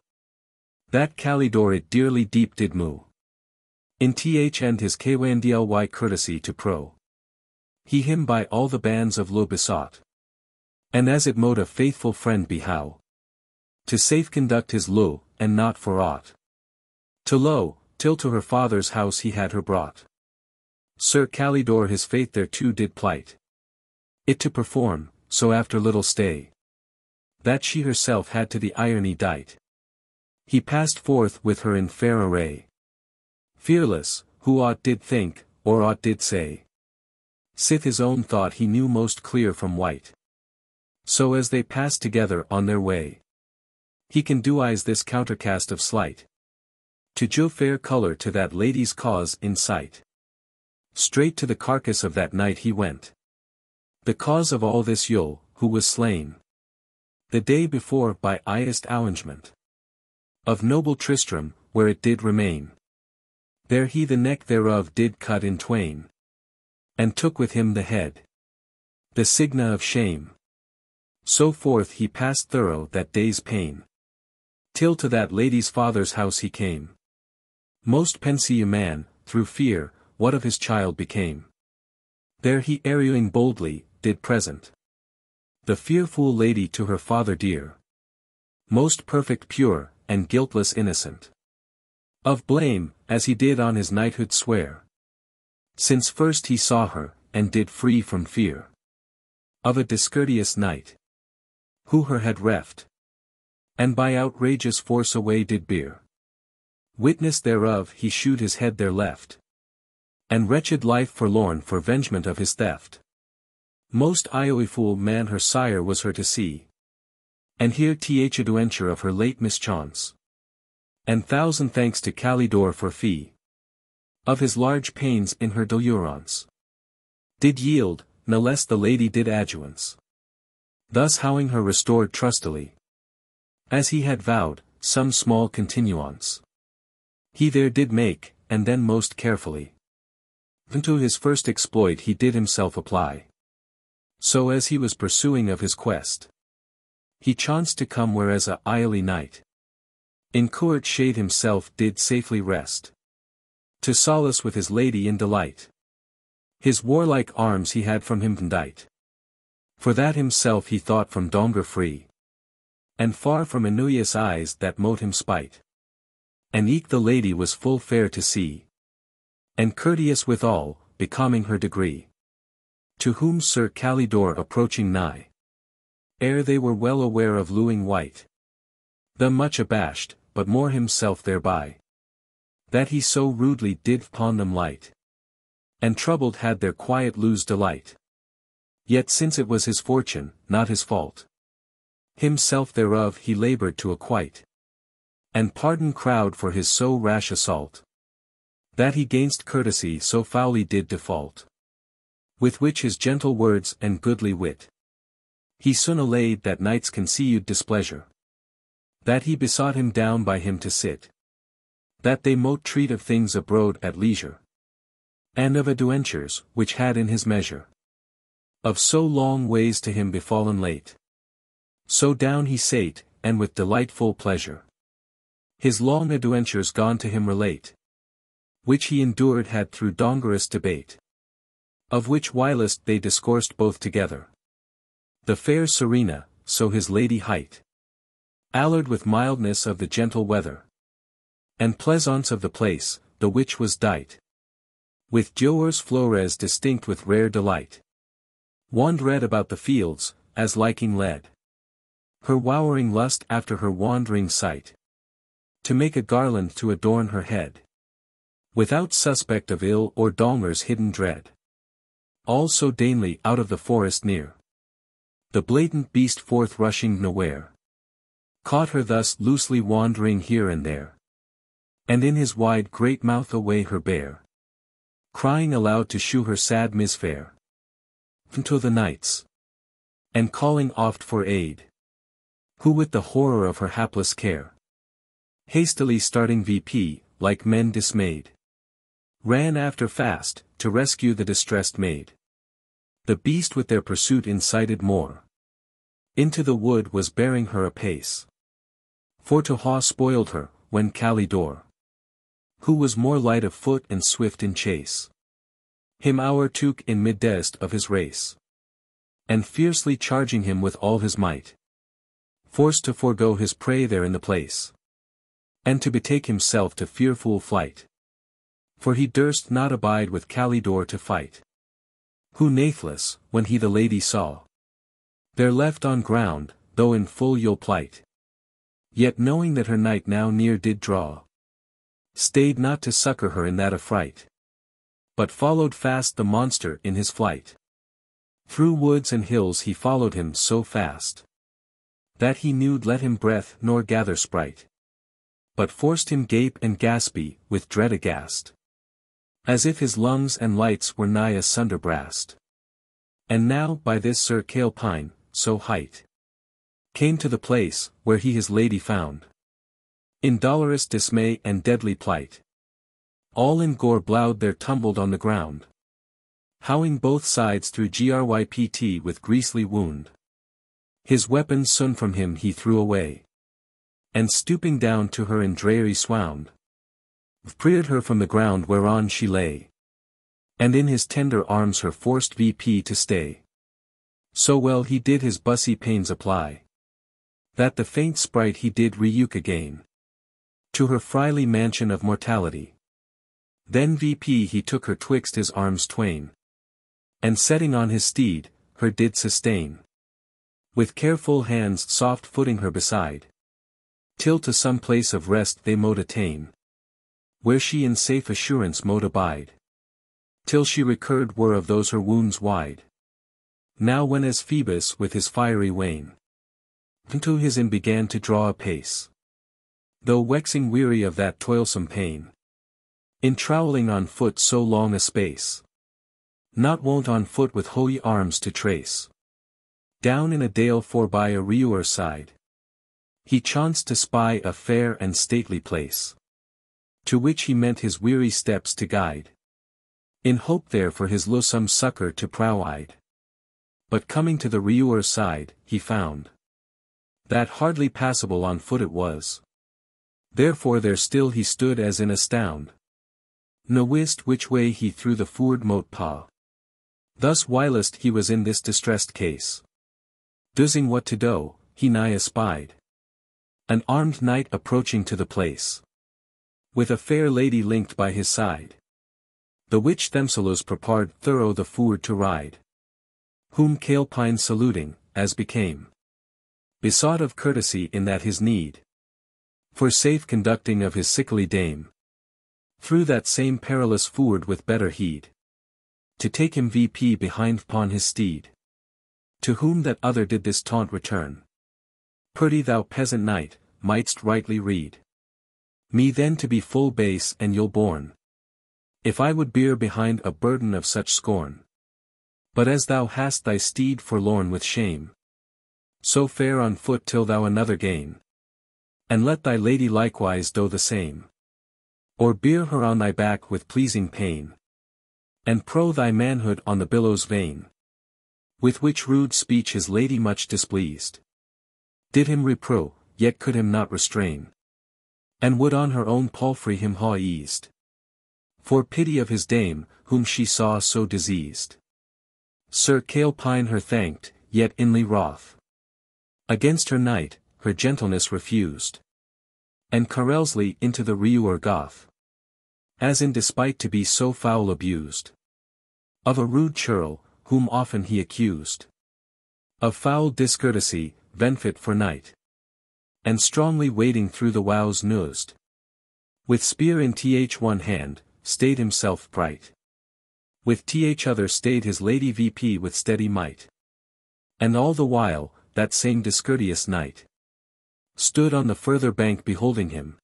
That Calidore it dearly deep did move in th and his kwandly courtesy to pro. He him by all the bands of lo besought, and as it mote a faithful friend be how to safe conduct his lo, and not for aught to lo, till to her father's house he had her brought. Sir Calidore his faith thereto did plight it to perform, so after little stay that she herself had to the irony dight, he passed forth with her in fair array. Fearless, who aught did think, or aught did say, sith his own thought he knew most clear from white. So as they passed together on their way, he can doise this countercast of slight, to show fair colour to that lady's cause in sight. Straight to the carcass of that knight he went, the cause of all this Yule, who was slain the day before by highest avengement of noble Tristram, where it did remain. There he the neck thereof did cut in twain, and took with him the head, the signa of shame. So forth he passed thorough that day's pain, till to that lady's father's house he came. Most pensy man, through fear, what of his child became. There he arguing boldly, did present the fearful lady to her father dear, most perfect pure, and guiltless innocent of blame, as he did on his knighthood swear, since first he saw her, and did free from fear of a discourteous knight, who her had reft, and by outrageous force away did bear witness thereof he shewed his head there left, and wretched life forlorn for vengement of his theft. Most ioyful man her sire was her to see, and hear th adventure of her late mischance. And thousand thanks to Calidore for fee of his large pains in her deliverance did yield, no less the lady did adjuance. Thus howing her restored trustily, as he had vowed, some small continuance he there did make, and then most carefully unto his first exploit he did himself apply. So as he was pursuing of his quest, he chanced to come whereas a illy knight in court shade himself did safely rest, to solace with his lady in delight. His warlike arms he had from him dight, for that himself he thought from donger free, and far from envious eyes that mote him spite. And eke the lady was full fair to see, and courteous withal, becoming her degree. To whom Sir Calidore approaching nigh, ere they were well aware of looing white, them much abashed, but more himself thereby, that he so rudely did upon them light, and troubled had their quiet lose delight. Yet since it was his fortune, not his fault, himself thereof he laboured to acquite. And pardon crowd for his so rash assault. That he gainst courtesy so foully did default. With which his gentle words and goodly wit he soon allayed that knight's conceived displeasure. That he besought him down by him to sit. That they mote treat of things abroad at leisure. And of adventures, which had in his measure. Of so long ways to him befallen late. So down he sate, and with delightful pleasure his long adventures gone to him relate. Which he endured had through dongerous debate. Of which whilst they discoursed both together. The fair Serena, so his lady hight. Allur'd with mildness of the gentle weather. And pleasance of the place, the which was dight. With jours flores distinct with rare delight. Wandred about the fields, as liking led. Her wowering lust after her wandering sight. To make a garland to adorn her head. Without suspect of ill or donger's hidden dread. All so dainty out of the forest near. The blatant beast forth rushing nowhere. Caught her thus loosely wandering here and there. And in his wide great mouth away her bare. Crying aloud to shew her sad misfare. Unto the knights. And calling oft for aid. Who with the horror of her hapless care. Hastily starting VP, like men dismayed. Ran after fast, to rescue the distressed maid. The beast with their pursuit incited more. Into the wood was bearing her apace. For to ha spoiled her, when Calidore. Who was more light of foot and swift in chase. Him overtook in midst of his race. And fiercely charging him with all his might. Forced to forego his prey there in the place. And to betake himself to fearful flight. For he durst not abide with Calidore to fight. Who nathless, when he the lady saw. There left on ground, though in full ill plight. Yet knowing that her knight now near did draw. Stayed not to succour her in that affright. But followed fast the monster in his flight. Through woods and hills he followed him so fast. That he knew let him breath nor gather sprite. But forced him gape and gaspy, with dread aghast. As if his lungs and lights were nigh asunder brast. And now by this Sir Calpine, so hight. Came to the place, where he his lady found. In dolorous dismay and deadly plight. All in gore blowed there tumbled on the ground. Howling both sides through grypt with griesly wound. His weapons soon from him he threw away. And stooping down to her in dreary swound. Freed her from the ground whereon she lay. And in his tender arms her forced VP to stay. So well he did his bussy pains apply. That the faint sprite he did reuke again. To her friely mansion of mortality. Then VP he took her twixt his arms twain. And setting on his steed, her did sustain. With careful hands soft footing her beside. Till to some place of rest they mote attain. Where she in safe assurance mote abide. Till she recurred were of those her wounds wide. Now when as Phoebus with his fiery wain. Into his inn began to draw apace. Though waxing weary of that toilsome pain. In troweling on foot so long a space. Not wont on foot with holy arms to trace. Down in a dale forby a rewer side. He chanced to spy a fair and stately place. To which he meant his weary steps to guide. In hope there for his loathsome succour to provide. But coming to the rewer side, he found. That hardly passable on foot it was. Therefore there still he stood as in astound. No wist which way he through the ford mote paw. Thus whilst he was in this distressed case. Doing what to do, he nigh espied. An armed knight approaching to the place. With a fair lady linked by his side. The which themselves prepared thorough the ford to ride. Whom Calpine saluting, as became. Besought of courtesy in that his need. For safe conducting of his sickly dame. Through that same perilous ford with better heed. To take him VP behind upon his steed. To whom that other did this taunt return. Purdy thou peasant knight, mightst rightly read. Me then to be full base and you'll born. If I would bear behind a burden of such scorn. But as thou hast thy steed forlorn with shame, so fare on foot till thou another gain. And let thy lady likewise do the same. Or bear her on thy back with pleasing pain. And prow thy manhood on the billows vain. With which rude speech his lady much displeased. Did him reproach, yet could him not restrain. And would on her own palfrey him ha eased. For pity of his dame, whom she saw so diseased. Sir Calidore her thanked, yet inly wroth. Against her knight, her gentleness refused. And Courtesie into the rewer goth. As in despite to be so foul abused. Of a rude churl, whom often he accused. Of foul discourtesy, venfit for night. And strongly wading through the wows noosed. With spear in one hand, stayed himself bright. With other stayed his lady vp with steady might. And all the while, that same discourteous knight stood on the further bank beholding him.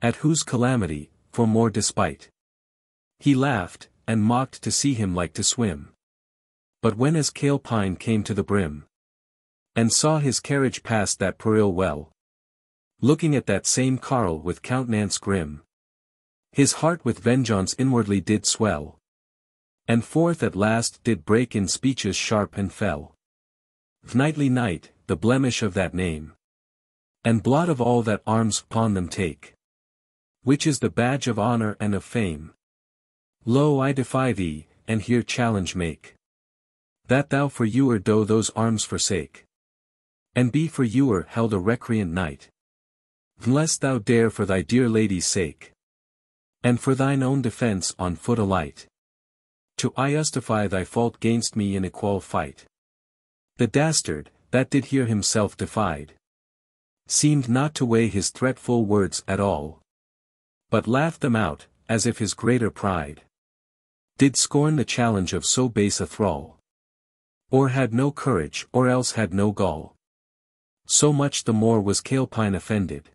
At whose calamity, for more despite, he laughed, and mocked to see him like to swim. But when as Calidore came to the brim, and saw his carriage pass that peril well, looking at that same carle with countenance grim, his heart with vengeance inwardly did swell. And forth at last did break in speeches sharp and fell. Knightly knight, the blemish of that name. And blot of all that arms upon them take. Which is the badge of honor and of fame. Lo, I defy thee, and here challenge make. That thou for ewer do those arms forsake. And be for ewer held a recreant knight. Unless thou dare for thy dear lady's sake. And for thine own defence on foot alight. To justify thy fault gainst me in equal fight. The dastard, that did hear himself defied, seemed not to weigh his threatful words at all. But laughed them out, as if his greater pride did scorn the challenge of so base a thrall. Or had no courage, or else had no gall. So much the more was Calidore offended,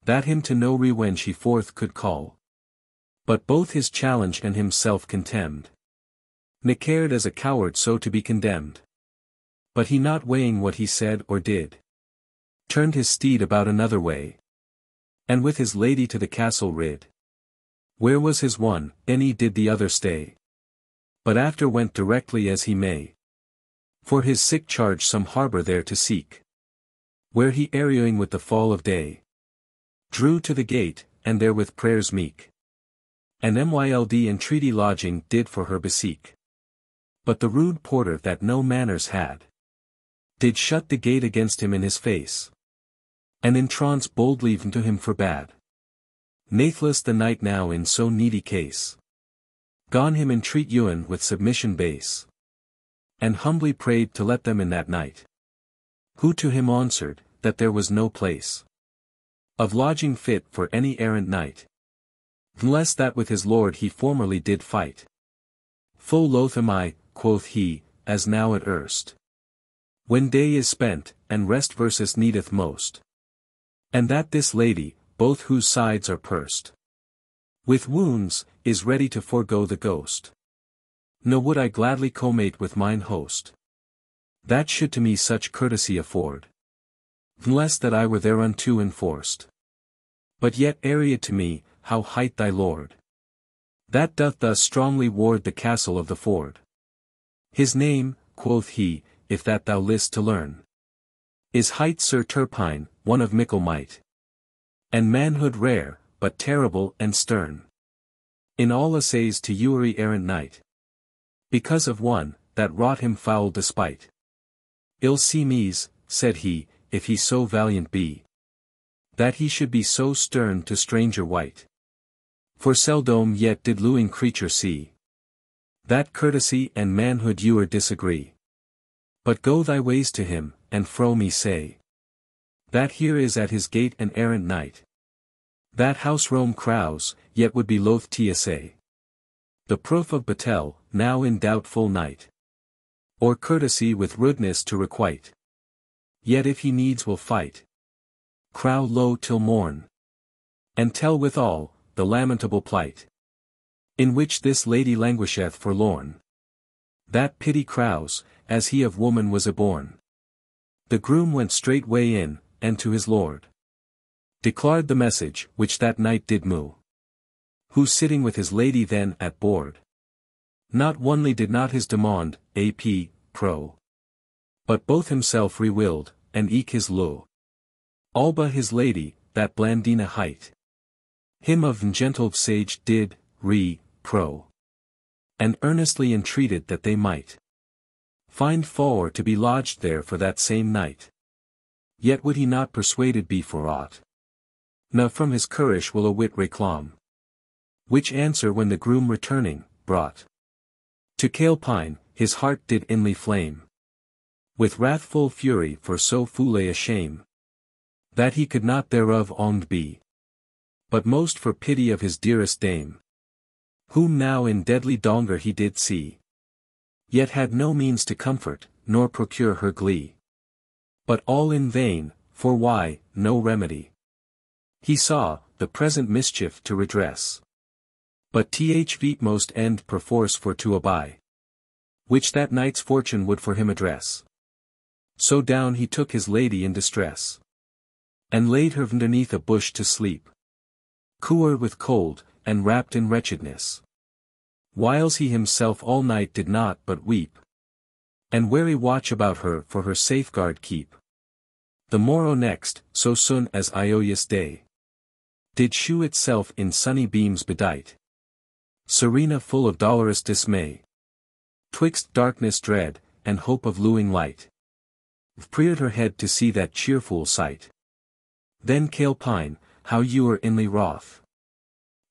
that him to no revenge he forth could call. But both his challenge and himself contemned. Ne cared as a coward so to be condemned. But he not weighing what he said or did, turned his steed about another way. And with his lady to the castle rid. Where was his one, any did the other stay. But after went directly as he may. For his sick charge some harbour there to seek. Where he arraying with the fall of day. Drew to the gate, and there with prayers meek. And myld entreaty lodging did for her beseek. But the rude porter that no manners had, did shut the gate against him in his face. And in trance boldly to him forbade. Nathless the knight now in so needy case. Gone him entreat ewen with submission base. And humbly prayed to let them in that night. Who to him answered, that there was no place of lodging fit for any errant knight. Unless that with his lord he formerly did fight. Full loath am I, quoth he, as now at erst. When day is spent, and rest versus needeth most. And that this lady, both whose sides are pursed with wounds, is ready to forego the ghost. No would I gladly commate with mine host. That should to me such courtesy afford. Unless that I were thereunto enforced. But yet area to me, how hight thy lord? That doth thus strongly ward the castle of the ford. His name, quoth he, if that thou list to learn, is hight Sir Turpine, one of mickle might. And manhood rare, but terrible and stern. In all essays to ewery errant knight. Because of one, that wrought him foul despite. Ill seemes, said he, if he so valiant be, that he should be so stern to stranger wight. For seldom yet did lewing creature see, that courtesy and manhood ewer disagree. But go thy ways to him, and fro me say, that here is at his gate an errant knight. That house Rome crows, yet would be loath to essay. The proof of battle, now in doubtful night. Or courtesy with rudeness to requite. Yet if he needs will fight. Crow low till morn. And tell withal, the lamentable plight, in which this lady languisheth forlorn. That pity crows, as he of woman was yborn. The groom went straightway in, and to his lord declared the message which that knight did moo, who sitting with his lady then at board, not onely did not his demand, ap, pro, but both himself rewilled, and eke his lo. All but his lady, that Blandina hight, him of gentle sage did, pro, and earnestly entreated that they might find for to be lodged there for that same night. Yet would he not persuaded be for aught. Now from his courage will a wit reclame, which answer when the groom returning, brought to Calidore, his heart did inly flame with wrathful fury for so foule a shame, that he could not thereof awned be, but most for pity of his dearest dame, whom now in deadly donger he did see, yet had no means to comfort, nor procure her glee. But all in vain, for why, no remedy he saw, the present mischief to redress, but th most end perforce for to abide, which that night's fortune would for him address. So down he took his lady in distress, and laid her underneath a bush to sleep, cooler with cold, and wrapped in wretchedness, whiles he himself all night did not but weep, and wary watch about her for her safeguard keep. The morrow next, so soon as Ioius day did shew itself in sunny beams bedight, Serena full of dolorous dismay, twixt darkness dread, and hope of luing light, preared her head to see that cheerful sight. Then Calidore, how you were inly wroth,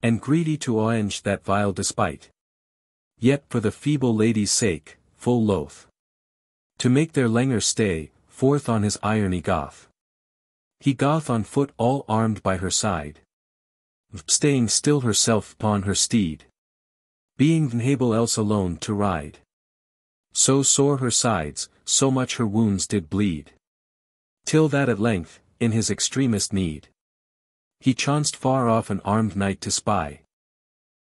and greedy to avenge that vile despite, yet for the feeble lady's sake, full loath to make their langer stay, forth on his irony goth. He goth on foot all armed by her side, staying still herself upon her steed, being unable else alone to ride. So sore her sides, so much her wounds did bleed, till that at length, in his extremest need, he chanced far off an armed knight to spy,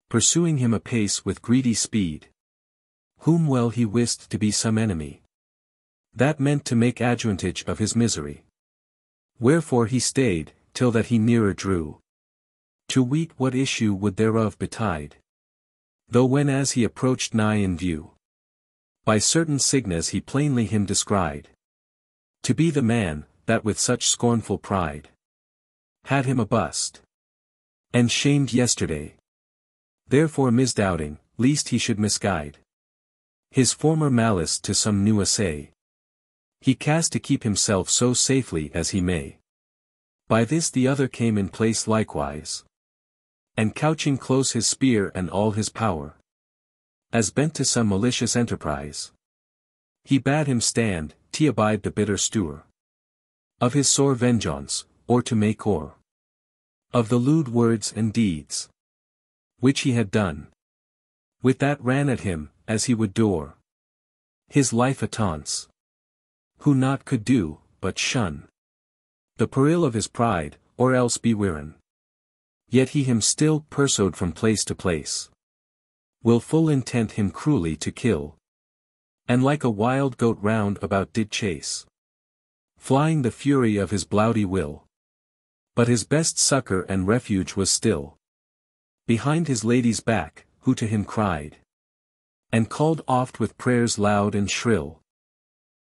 pursuing him apace with greedy speed, whom well he wist to be some enemy, that meant to make advantage of his misery. Wherefore he stayed, till that he nearer drew, to weet what issue would thereof betide. Though when as he approached nigh in view, by certain signs he plainly him descried to be the man, that with such scornful pride had him a bust, and shamed yesterday. Therefore misdoubting, lest he should misguide his former malice to some new essay, he cast to keep himself so safely as he may. By this the other came in place likewise, and couching close his spear and all his power, as bent to some malicious enterprise, he bade him stand, to abide the bitter stour of his sore vengeance, or to make o'er of the lewd words and deeds which he had done. With that ran at him, as he would door his life a taunts, who naught could do, but shun the peril of his pride, or else be wearin. Yet he him still pursued from place to place, will full intent him cruelly to kill, and like a wild goat round about did chase, flying the fury of his bloody will. But his best succor and refuge was still behind his lady's back, who to him cried, and called oft with prayers loud and shrill,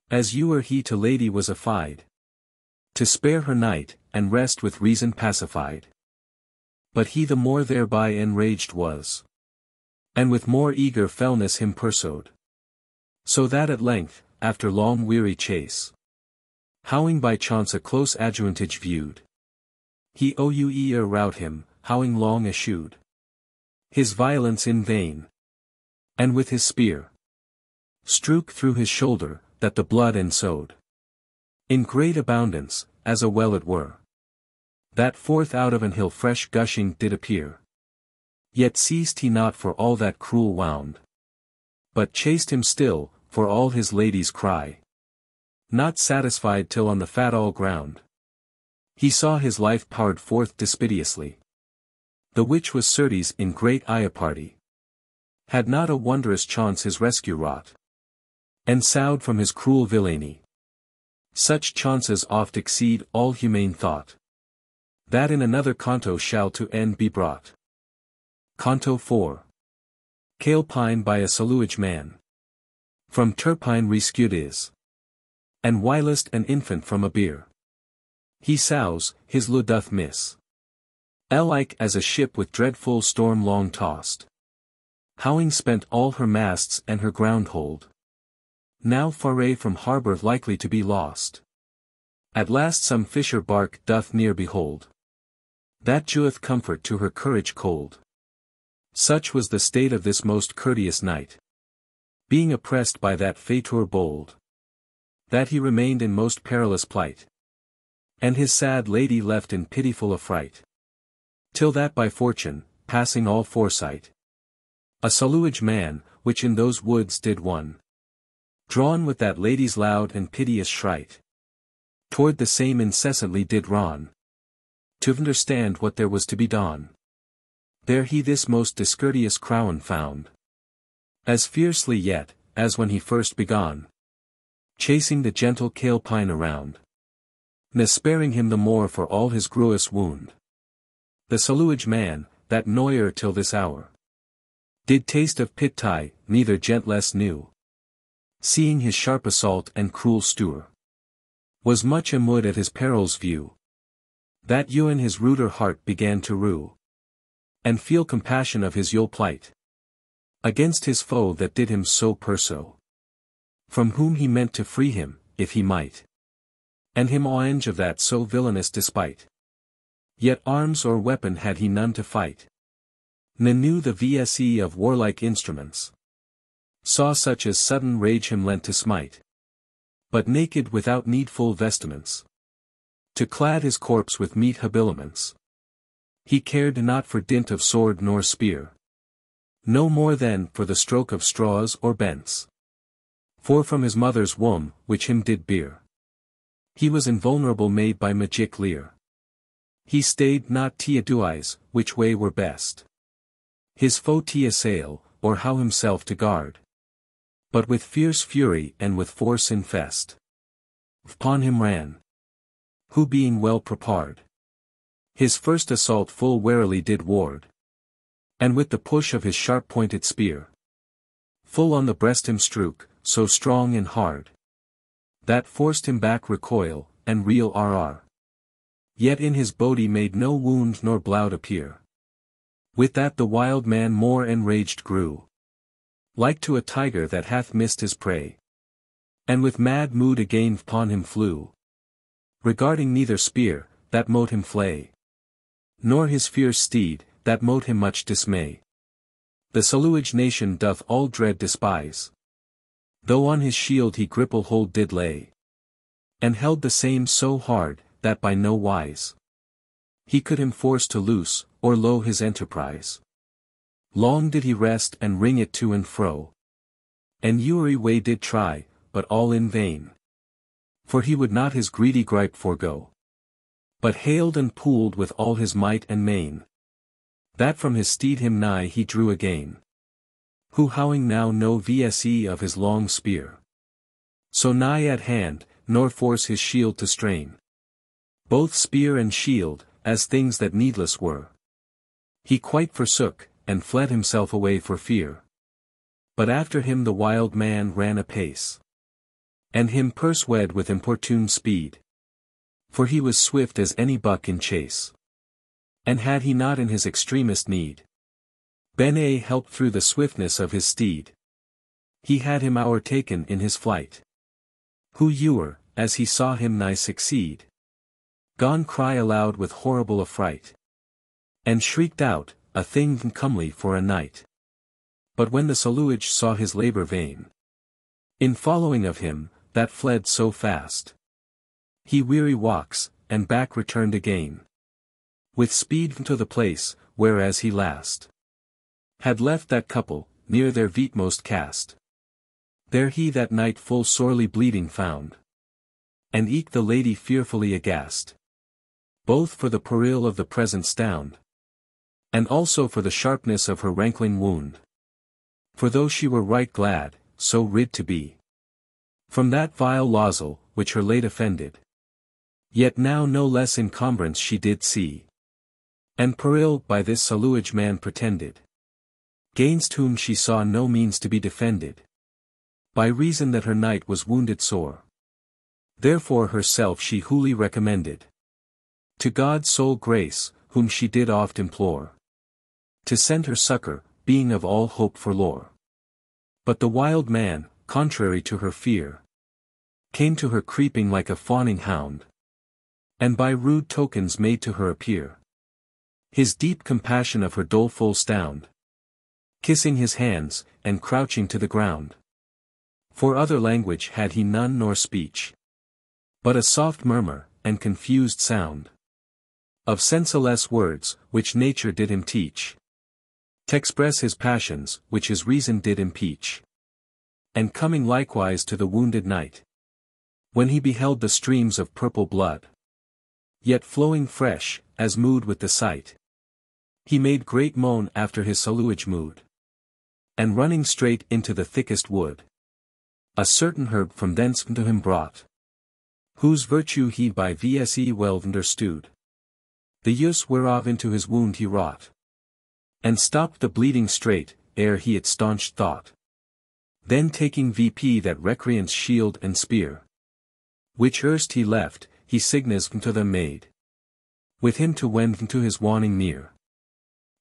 as ewer he to lady was affied, to spare her night, and rest with reason pacified. But he the more thereby enraged was, and with more eager fellness him pursued, so that at length, after long weary chase, howing by chance a close advantage viewed, he ouer rout him, howing long eschewed his violence in vain, and with his spear strook through his shoulder, that the blood ensowed in great abundance, as a well it were, that forth out of an hill fresh gushing did appear. Yet ceased he not for all that cruel wound, but chased him still, for all his lady's cry, not satisfied till on the fat all ground he saw his life poured forth dispiteously. The which was certes in great iepardy. Had not a wondrous chance his rescue wrought. And sowed from his cruel villainy. Such chances oft exceed all humane thought. That in another canto shall to end be brought. Canto 4. Calpine by a Saluage man. From turpine rescued is. And whilst an infant from a bier. He sows, his lure doth miss. Like as a ship with dreadful storm long tossed. Howing spent all her masts and her ground hold. Now far from harbour likely to be lost. At last some fisher bark doth near behold. That doeth comfort to her courage cold. Such was the state of this most courteous knight. Being oppressed by that faitour bold. That he remained in most perilous plight. And his sad lady left in pitiful affright. Till that by fortune, passing all foresight. A Saluage man, which in those woods did one. Drawn with that lady's loud and piteous shright. Toward the same incessantly did ron. To understand what there was to be done. There he this most discourteous crown found. As fiercely yet, as when he first begun. Chasing the gentle Calpine around. Ne sparing him the more for all his gruous wound. The Saluage man, that noyer till this hour. Did taste of pit tie, neither gentlesse knew. Seeing his sharp assault and cruel stour. Was much amood at his peril's view. That ewen his ruder heart began to rue. And feel compassion of his yule plight. Against his foe that did him so perso. From whom he meant to free him, if he might. And him avenge of that so villainous despite. Yet arms or weapon had he none to fight. Ne knew the vse of warlike instruments. Saw such as sudden rage him lent to smite. But naked without needful vestments. To clad his corpse with meet habiliments. He cared not for dint of sword nor spear. No more than for the stroke of straws or bents. For from his mother's womb, which him did bear. He was invulnerable made by magic leer. He stayed not to advise, which way were best. His foe to assail, or how himself to guard. But with fierce fury and with force infest. Upon him ran. Who being well prepared. His first assault full warily did ward. And with the push of his sharp-pointed spear. Full on the breast him strook, so strong and hard. That forced him back recoil, and reel rr. Yet in his body made no wound nor blood appear. With that the wild man more enraged grew. Like to a tiger that hath missed his prey. And with mad mood again upon him flew. Regarding neither spear, that mote him flay. Nor his fierce steed, that mote him much dismay. The Saluage nation doth all dread despise. Though on his shield he gripple hold did lay. And held the same so hard, that by no wise. He could him force to loose, or low his enterprise. Long did he rest and wring it to and fro. And every way did try, but all in vain. For he would not his greedy gripe forego. But hailed and pulled with all his might and main. That from his steed him nigh he drew again. Who howing now no vse of his long spear. So nigh at hand, nor force his shield to strain. Both spear and shield, as things that needless were. He quite forsook, and fled himself away for fear. But after him the wild man ran apace. And him pursued with importune speed. For he was swift as any buck in chase. And had he not in his extremest need been helped through the swiftness of his steed, he had him o'ertaken in his flight. Who ewer, as he saw him nigh succeed, gone cry aloud with horrible affright. And shrieked out, a thing comely for a knight. But when the Saluage saw his labour vain, in following of him, that fled so fast, he weary walks, and back returned again. With speed to the place, whereas he last had left that couple, near their veatmost cast. There he that night full sorely bleeding found. And eke the lady fearfully aghast. Both for the peril of the present stound. And also for the sharpness of her rankling wound. For though she were right glad, so rid to be from that vile losel, which her late offended, yet now no less encumbrance she did see. And peril by this saluage man pretended, gainst whom she saw no means to be defended, by reason that her knight was wounded sore. Therefore herself she wholly recommended to God's sole grace, whom she did oft implore, to send her succor, being of all hope forlore. But the wild man, contrary to her fear, came to her creeping like a fawning hound, and by rude tokens made to her appear his deep compassion of her doleful stound, kissing his hands, and crouching to the ground. For other language had he none nor speech, but a soft murmur, and confused sound, of senseless words, which nature did him teach, t'express his passions, which his reason did impeach. And coming likewise to the wounded knight, when he beheld the streams of purple blood, yet flowing fresh, as mood with the sight, he made great moan after his saluage mood, and running straight into the thickest wood, a certain herb from thence to him brought, whose virtue he by vse well understood, the use whereof into his wound he wrought, and stopped the bleeding straight, ere he it staunched thought. Then taking VP that recreant's shield and spear, which erst he left, he signifies to them made, with him to wend to his warning near,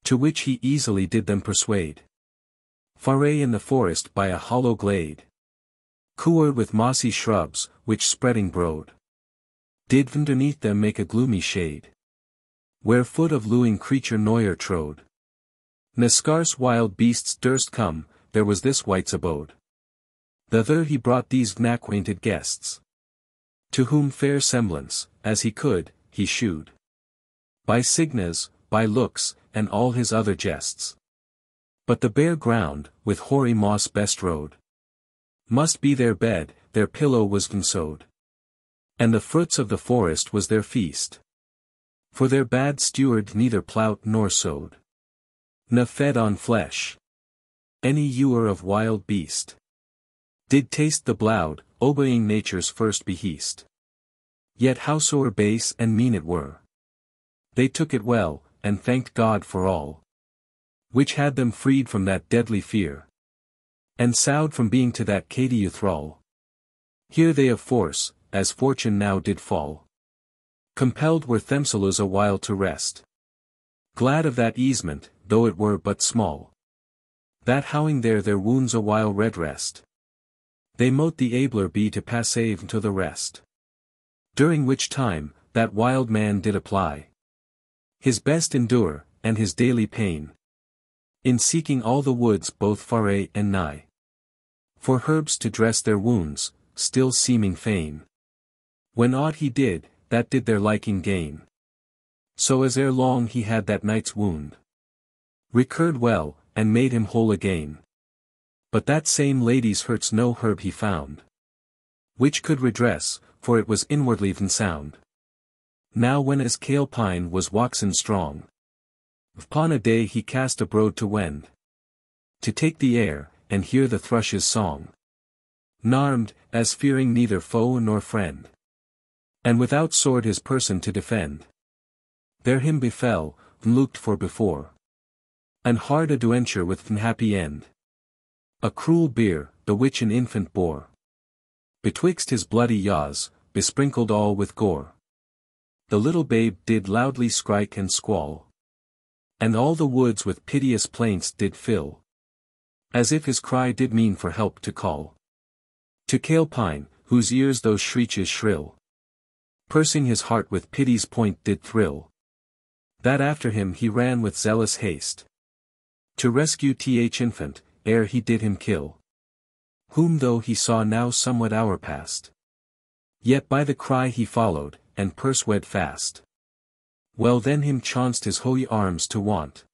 to which he easily did them persuade. Faerie in the forest by a hollow glade, covered with mossy shrubs, which spreading broad, did underneath them make a gloomy shade, where foot of lewing creature noyer trode. Ne scarce wild beasts durst come, there was this wight's abode. Thither he brought these unacquainted guests, to whom fair semblance, as he could, he shewed, by signas, by looks, and all his other jests. But the bare ground, with hoary moss bestrode, must be their bed, their pillow was consowed, and the fruits of the forest was their feast. For their bad steward neither ploughed nor sowed, ne fed on flesh. Any ewer of wild beast did taste the bloud, obeying nature's first beheast. Yet howsoe'er base and mean it were, they took it well, and thanked God for all, which had them freed from that deadly fear, and sowed from being to that cady thrall. Here they of force, as fortune now did fall, compelled were themselves a while to rest, glad of that easement, though it were but small, that howing there their wounds a while redressed, they mote the abler be to passive to the rest. During which time, that wild man did apply his best endure, and his daily pain, in seeking all the woods both far and nigh, for herbs to dress their wounds, still seeming fain. When aught he did, that did their liking gain. So as ere long he had that knight's wound recurred well, and made him whole again. But that same lady's hurts no herb he found, which could redress, for it was inwardly sound. Now when as Cale Pine was waxen strong, upon a day he cast abroad to wend, to take the air, and hear the thrush's song, n'armed, as fearing neither foe nor friend, and without sword his person to defend. There him befell, looked for before, an hard adventure with unhappy end. A cruel bier, the which an infant bore, betwixt his bloody yaws, besprinkled all with gore. The little babe did loudly skrike and squall, and all the woods with piteous plaints did fill, as if his cry did mean for help to call. To Cale Pine, whose ears those shrieches shrill, pursing his heart with pity's point did thrill, that after him he ran with zealous haste, to rescue th infant, ere he did him kill, whom though he saw now somewhat hour past, yet by the cry he followed, and persuade fast. Well then him chanced his holy arms to want,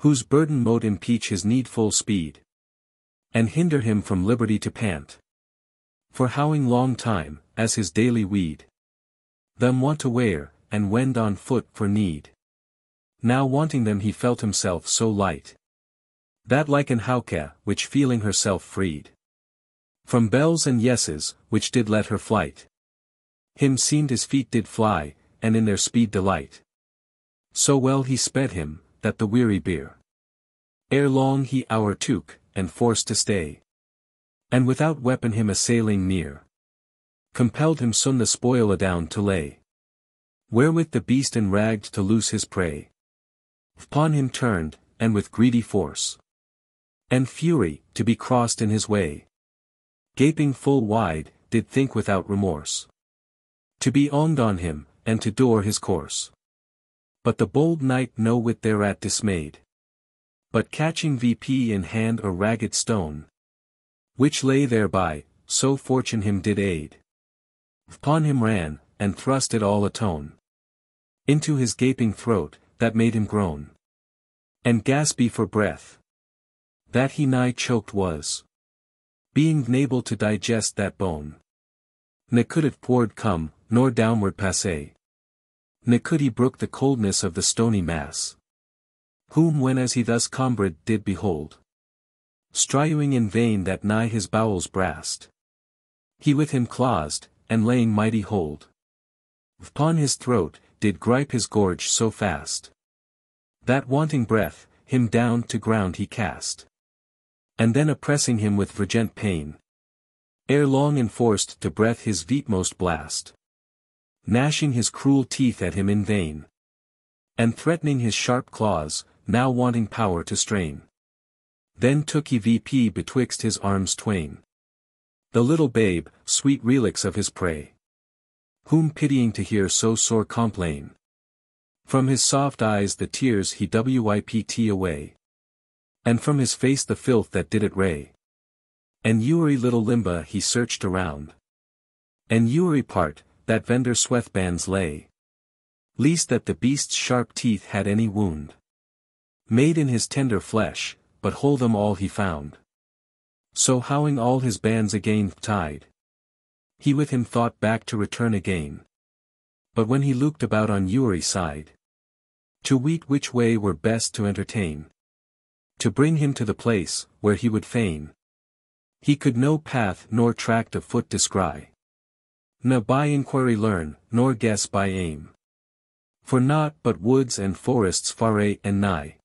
whose burden mote impeach his needful speed, and hinder him from liberty to pant, for howing long time, as his daily weed, them want to wear, and wend on foot for need. Now wanting them he felt himself so light, that like an hauke, which feeling herself freed from bells and yeses, which did let her flight, him seemed his feet did fly, and in their speed delight. So well he sped him, that the weary bear ere long he o'ertook, and forced to stay, and without weapon him assailing near, compelled him soon the spoil adown to lay, wherewith the beast enragged to loose his prey upon him turned, and with greedy force and fury, to be crossed in his way, gaping full wide, did think without remorse to be owned on him, and to door his course. But the bold knight no whit thereat dismayed, but catching VP in hand a ragged stone, which lay thereby, so fortune him did aid, upon him ran, and thrust it all atone into his gaping throat, that made him groan and gaspy for breath, that he nigh choked was, being n'able to digest that bone. Ne could it poured come, nor downward passe, ne could he brook the coldness of the stony mass, whom when as he thus combrade did behold, striving in vain that nigh his bowels brast, he with him claused, and laying mighty hold upon his throat, did gripe his gorge so fast, that wanting breath, him down to ground he cast, and then oppressing him with virgent pain, ere long enforced to breath his veetmost blast, gnashing his cruel teeth at him in vain, and threatening his sharp claws, now wanting power to strain. Then took he VP betwixt his arms twain, the little babe, sweet relics of his prey, whom pitying to hear so sore complain, from his soft eyes the tears he wiped away, and from his face the filth that did it ray. And eury little limba he searched around, and eury part, that vendor swethbands lay, least that the beast's sharp teeth had any wound made in his tender flesh, but whole them all he found. So howing all his bands again tied, he with him thought back to return again. But when he looked about on eury side, to weet which way were best to entertain, to bring him to the place, where he would fain, he could no path nor tract of foot descry, ne by inquiry learn, nor guess by aim. For naught but woods and forests far and nigh,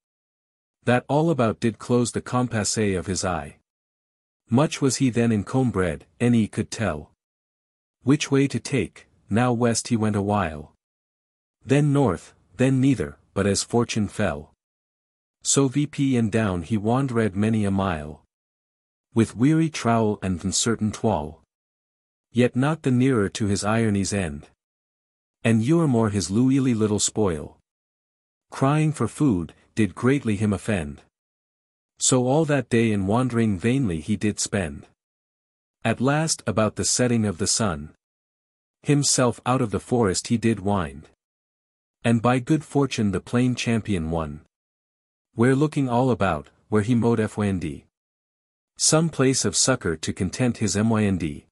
that all about did close the compasse of his eye. Much was he then encombrèd, any could tell which way to take. Now west he went a while, then north, then neither, but as fortune fell, so VP and down he wandered many a mile, with weary trowel and uncertain toil, yet not the nearer to his irony's end, and more his luily little spoil, crying for food, did greatly him offend. So all that day in wandering vainly he did spend. At last about the setting of the sun, himself out of the forest he did wind, and by good fortune the plain champion won, where looking all about, where he mote fnd some place of succor to content his mynd.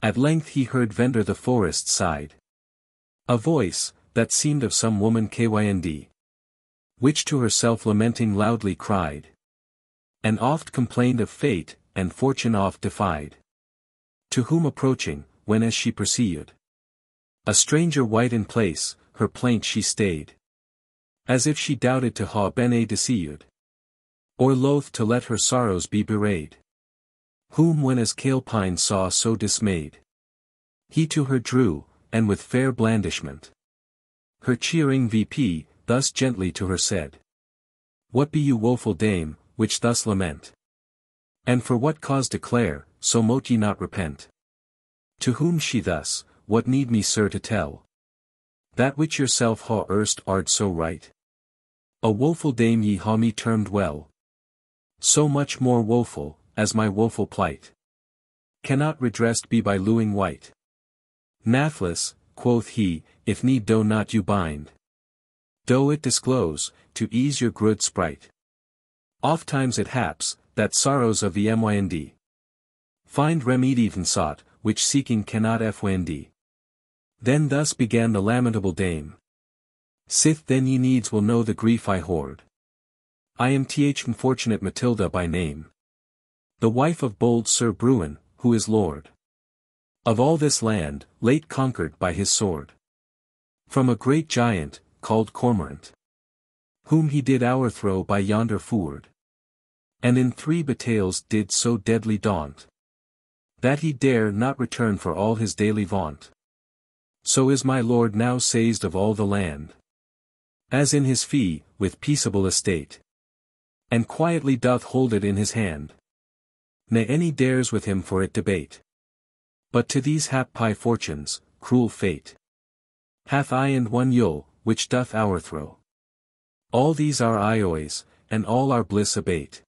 At length he heard vendor the forest side a voice, that seemed of some woman kynd, which to herself lamenting loudly cried, and oft complained of fate, and fortune oft defied. To whom approaching, when as she perceived a stranger white in place, her plaint she stayed, as if she doubted to ha bene deceived, or loath to let her sorrows be bewrayed. Whom when as Calepine saw so dismayed, he to her drew, and with fair blandishment, her cheering VP, thus gently to her said, What be you woeful dame, which thus lament? And for what cause declare, so mote ye not repent? To whom she thus, What need me sir to tell? That which yourself ha erst art so right? A woeful dame ye ha me termed well, so much more woeful, as my woeful plight cannot redressed be by luing white. Nathless, quoth he, if need do not you bind, do it disclose, to ease your good sprite. Oft times it haps, that sorrows of the mynd find remedy even sought, which seeking cannot fnd. Then thus began the lamentable dame. Sith then ye needs will know the grief I hoard. I am unfortunate Matilda by name, the wife of bold Sir Bruin, who is lord of all this land, late conquered by his sword, from a great giant, called Cormorant, whom he did overthrow by yonder ford, and in 3 battles did so deadly daunt, that he dare not return for all his daily vaunt. So is my lord now seized of all the land, as in his fee, with peaceable estate, and quietly doth hold it in his hand. Ne any dares with him for it debate. But to these happy fortunes, cruel fate, hath I and one yule, which doth overthrow all these our ioys, and all our bliss abate,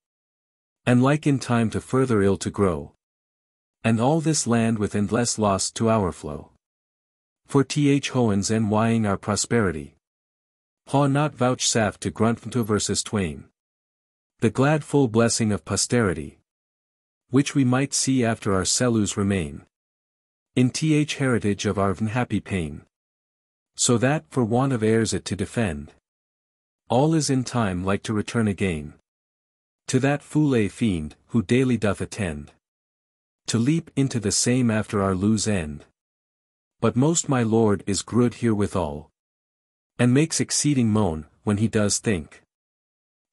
and like in time to further ill to grow, and all this land with endless loss to overflow. For hoens and wying our prosperity, ha not vouchsafe to grunt to verses twain, the glad full blessing of posterity, which we might see after our cellus remain, in heritage of our happy pain. So that for want of heirs it to defend, all is in time like to return again, to that foule fiend, who daily doth attend, to leap into the same after our lose end. But most my lord is good herewithal, and makes exceeding moan, when he does think,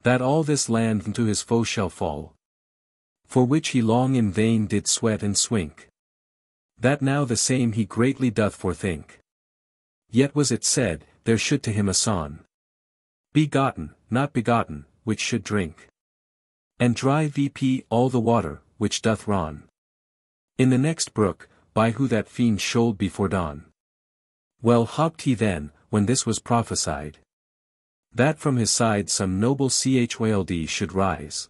that all this land unto his foe shall fall, for which he long in vain did sweat and swink, that now the same he greatly doth forethink. Yet was it said, there should to him a son be gotten, not begotten, which should drink and dry all the water, which doth run in the next brook, by who that fiend should before dawn. Well hoped he then, when this was prophesied, that from his side some noble chld should rise,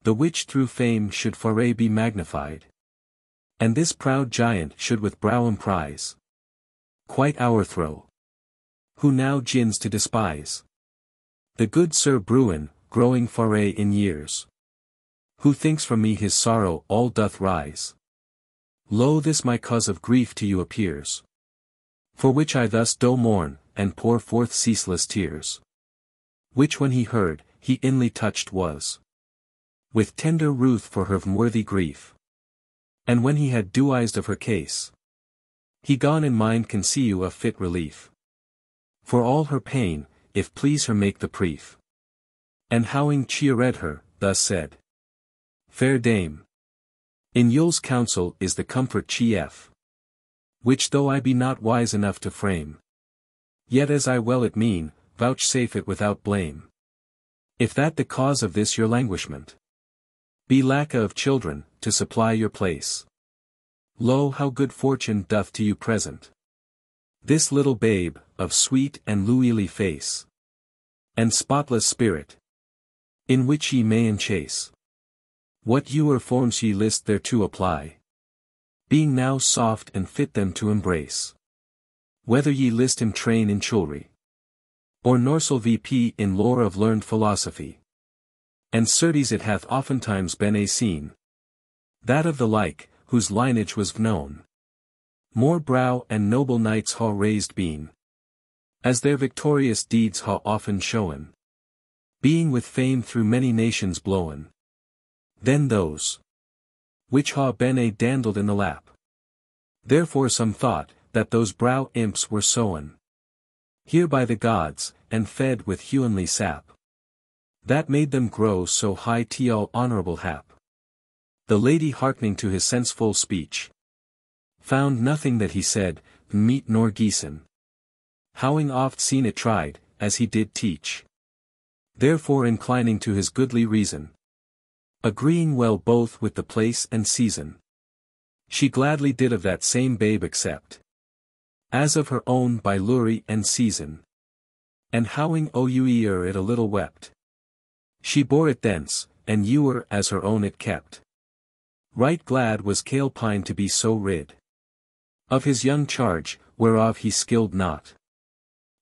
the which through fame should foray be magnified, and this proud giant should with brow emprise quite overthrow, who now gins to despise the good Sir Bruin, growing foray in years, who thinks from me his sorrow all doth rise. Lo, this my cause of grief to you appears, for which I thus do mourn, and pour forth ceaseless tears, which when he heard, he inly touched was with tender ruth for her worthy grief. And when he had dewised of her case, he gone in mind can see you a fit relief for all her pain, if please her make the prief. And howing cheered her, thus said, Fair dame, in Yule's counsel is the comfort chief, which though I be not wise enough to frame, yet as I well it mean, vouchsafe it without blame. If that the cause of this your languishment be lack of children, to supply your place, lo, how good fortune doth to you present this little babe, of sweet and luily face, and spotless spirit, in which ye may enchase what ewer forms ye list thereto apply, being now soft and fit them to embrace, whether ye list him train in chulry, or norsel in lore of learned philosophy. And certes it hath oftentimes been a seen, that of the like, whose lineage was known, more brow and noble knights ha raised been, as their victorious deeds ha often shown, being with fame through many nations blown, then those which ha been a dandled in the lap. Therefore some thought, that those brow imps were sown here by the gods, and fed with humanly sap, that made them grow so high all honorable hap. The lady hearkening to his senseful speech, found nothing that he said, meat nor geeson, howing oft seen it tried, as he did teach. Therefore inclining to his goodly reason, agreeing well both with the place and season, she gladly did of that same babe accept, as of her own by lury and season. And howing e'er it a little wept, she bore it thence, and ewer as her own it kept. Right glad was Calepine to be so rid of his young charge, whereof he skilled not,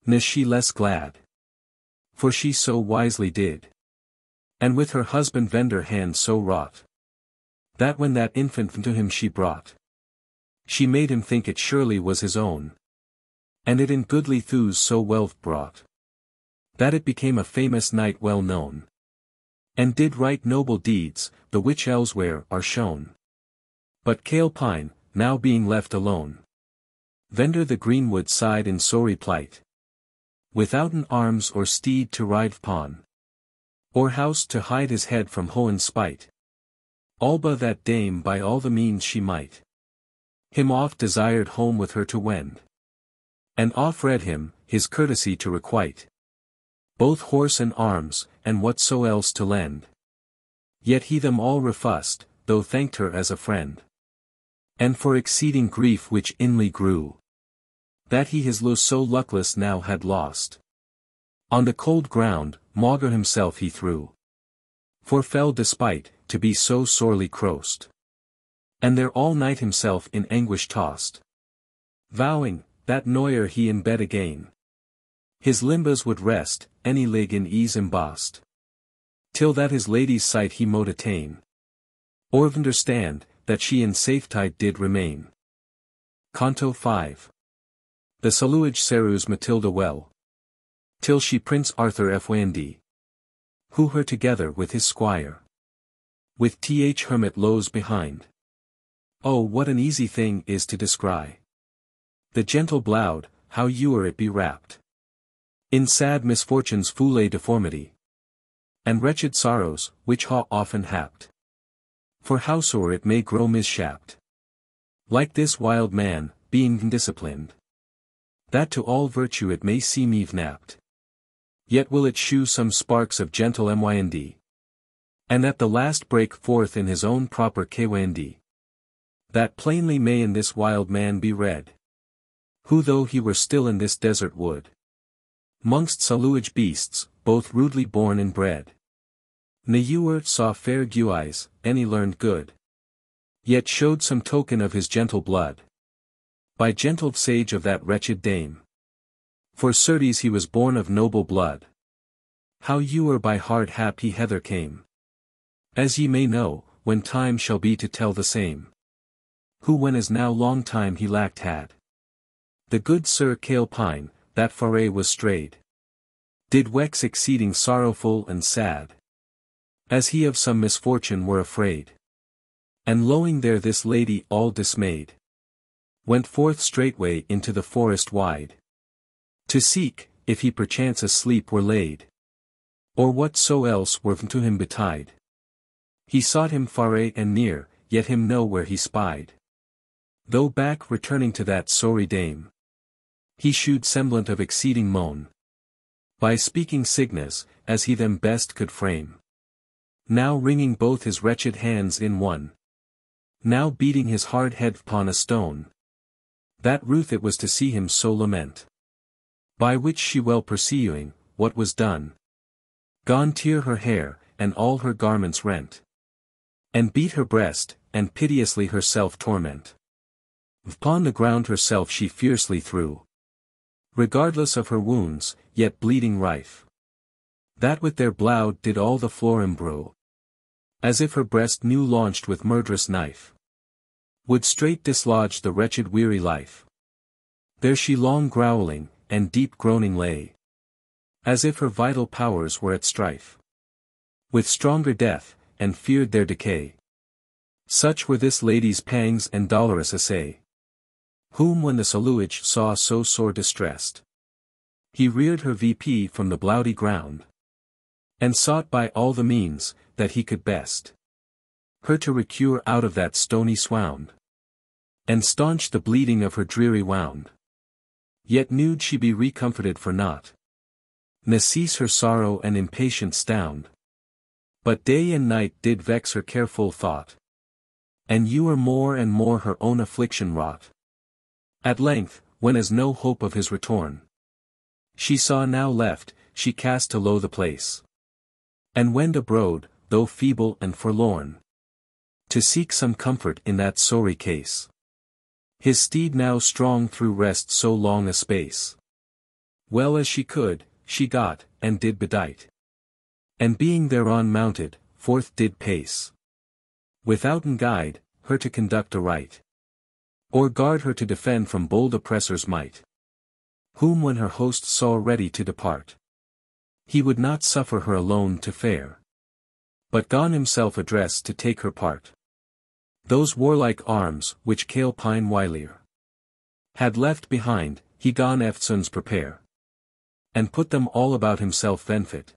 ne she less glad, for she so wisely did, and with her husband vendor hand so wrought, that when that infant to him she brought, she made him think it surely was his own. And it in goodly thews so wealth brought, that it became a famous knight well known. And did right noble deeds, the which elsewhere are shown. But Calidore, now being left alone, vender the greenwood side in sorry plight, withouten arms or steed to ride upon, or house to hide his head from Hohen spite. Alba that dame by all the means she might, him oft desired home with her to wend, and oft read him, his courtesy to requite, both horse and arms, and whatso else to lend. Yet he them all refused, though thanked her as a friend. And for exceeding grief which inly grew, that he his lo so luckless now had lost, on the cold ground, maugre himself he threw. For fell despite, to be so sorely crossed. And there all night himself in anguish tossed, vowing, that noyer he in bed again, his limbs would rest, any leg in ease embossed, till that his lady's sight he mote attain, or understand, that she in safetide did remain. Canto 5. The saluage serus Matilda well, till she Prince Arthur fwandi, who her together with his squire, with th hermit lows behind. Oh, what an easy thing is to descry the gentle bloud, how ewer it be wrapped in sad misfortunes foule deformity, and wretched sorrows, which ha often happed. For howsoe'er it may grow misshapped, like this wild man, being disciplined, that to all virtue it may seem evenapt, yet will it shew some sparks of gentle mynd, and at the last break forth in his own proper kynd. That plainly may in this wild man be read, who though he were still in this desert wood, mongst saluage beasts, both rudely born and bred, ne ewer saw fair guise, any learned good, yet showed some token of his gentle blood, by gentle sage of that wretched dame. For certes he was born of noble blood. How ewer by hard hap he hither came, as ye may know, when time shall be to tell the same. Who when as now long time he lacked had, the good Sir Calidore, that Faerie was strayed, did wex exceeding sorrowful and sad, as he of some misfortune were afraid. And lowing there this lady all dismayed, went forth straightway into the forest wide, to seek, if he perchance asleep were laid, or whatso else were to him betide. He sought him far and near, yet him nowhere he spied. Though back returning to that sorry dame, he shewed semblant of exceeding moan, by speaking signes, as he them best could frame. Now wringing both his wretched hands in one, now beating his hard head upon a stone, that ruth it was to see him so lament. By which she well perceiving, what was done, gone tear her hair, and all her garments rent, and beat her breast, and piteously herself torment. Upon the ground herself she fiercely threw, regardless of her wounds, yet bleeding rife, that with their blood did all the floor embrew, as if her breast new launched with murderous knife, would straight dislodge the wretched weary life. There she long growling, and deep groaning lay, as if her vital powers were at strife with stronger death, and feared their decay. Such were this lady's pangs and dolorous assay. Whom when the saluage saw so sore distressed, he reared her VP from the bloody ground, and sought by all the means, that he could best, her to recure out of that stony swound, and staunch the bleeding of her dreary wound. Yet nude she be recomforted for naught, ne cease her sorrow and impatient stound, but day and night did vex her careful thought, and ewer more and more her own affliction wrought. At length, when as no hope of his return she saw now left, she cast to low the place, and wend abroad, though feeble and forlorn, to seek some comfort in that sorry case. His steed now strong through rest so long a space, well as she could, she got, and did bedight, and being thereon mounted, forth did pace, withouten guide, her to conduct aright, or guard her to defend from bold oppressor's might. whom when her host saw ready to depart, he would not suffer her alone to fare, but gone himself address to take her part. Those warlike arms, which Calpine Wylier had left behind, he gone eftsoons prepare, and put them all about himself benefit.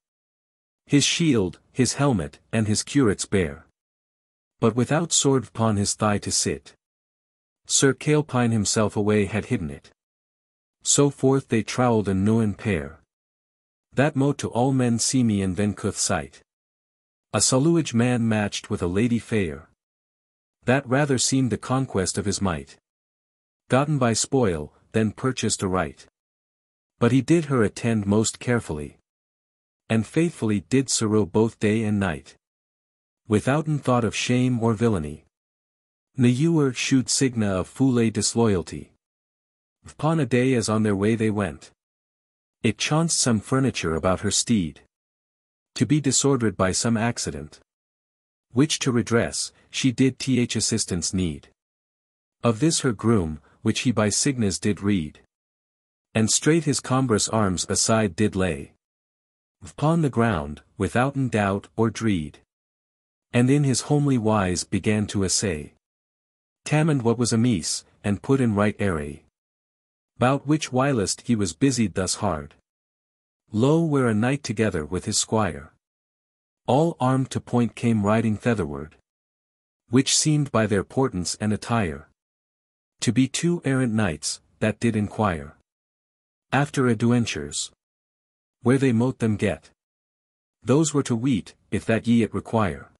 His shield, his helmet, and his curates bear, but without sword upon his thigh to sit. Sir Calpine himself away had hidden it. So forth they trowled and neuen pair, that mote to all men see me and vencuth sight. A saluage man matched with a lady fair, that rather seemed the conquest of his might, gotten by spoil, than purchased aright. But he did her attend most carefully, and faithfully did sorrow both day and night, withouten thought of shame or villainy. Ne ewer shewed signa of foule disloyalty. Upon a day as on their way they went, it chanced some furniture about her steed to be disordered by some accident, which to redress, she did th assistance need. Of this her groom, which he by signas did read, and straight his cumbrous arms aside did lay upon the ground, withouten doubt or dread, and in his homely wise began to assay tamond what was amiss, and put in right array. Bout which whilst he was busied thus hard, lo where a knight together with his squire, all armed to point came riding thitherward, which seemed by their portance and attire to be two errant knights, that did inquire after adventures, where they mote them get. Those were to weet, if that ye it require,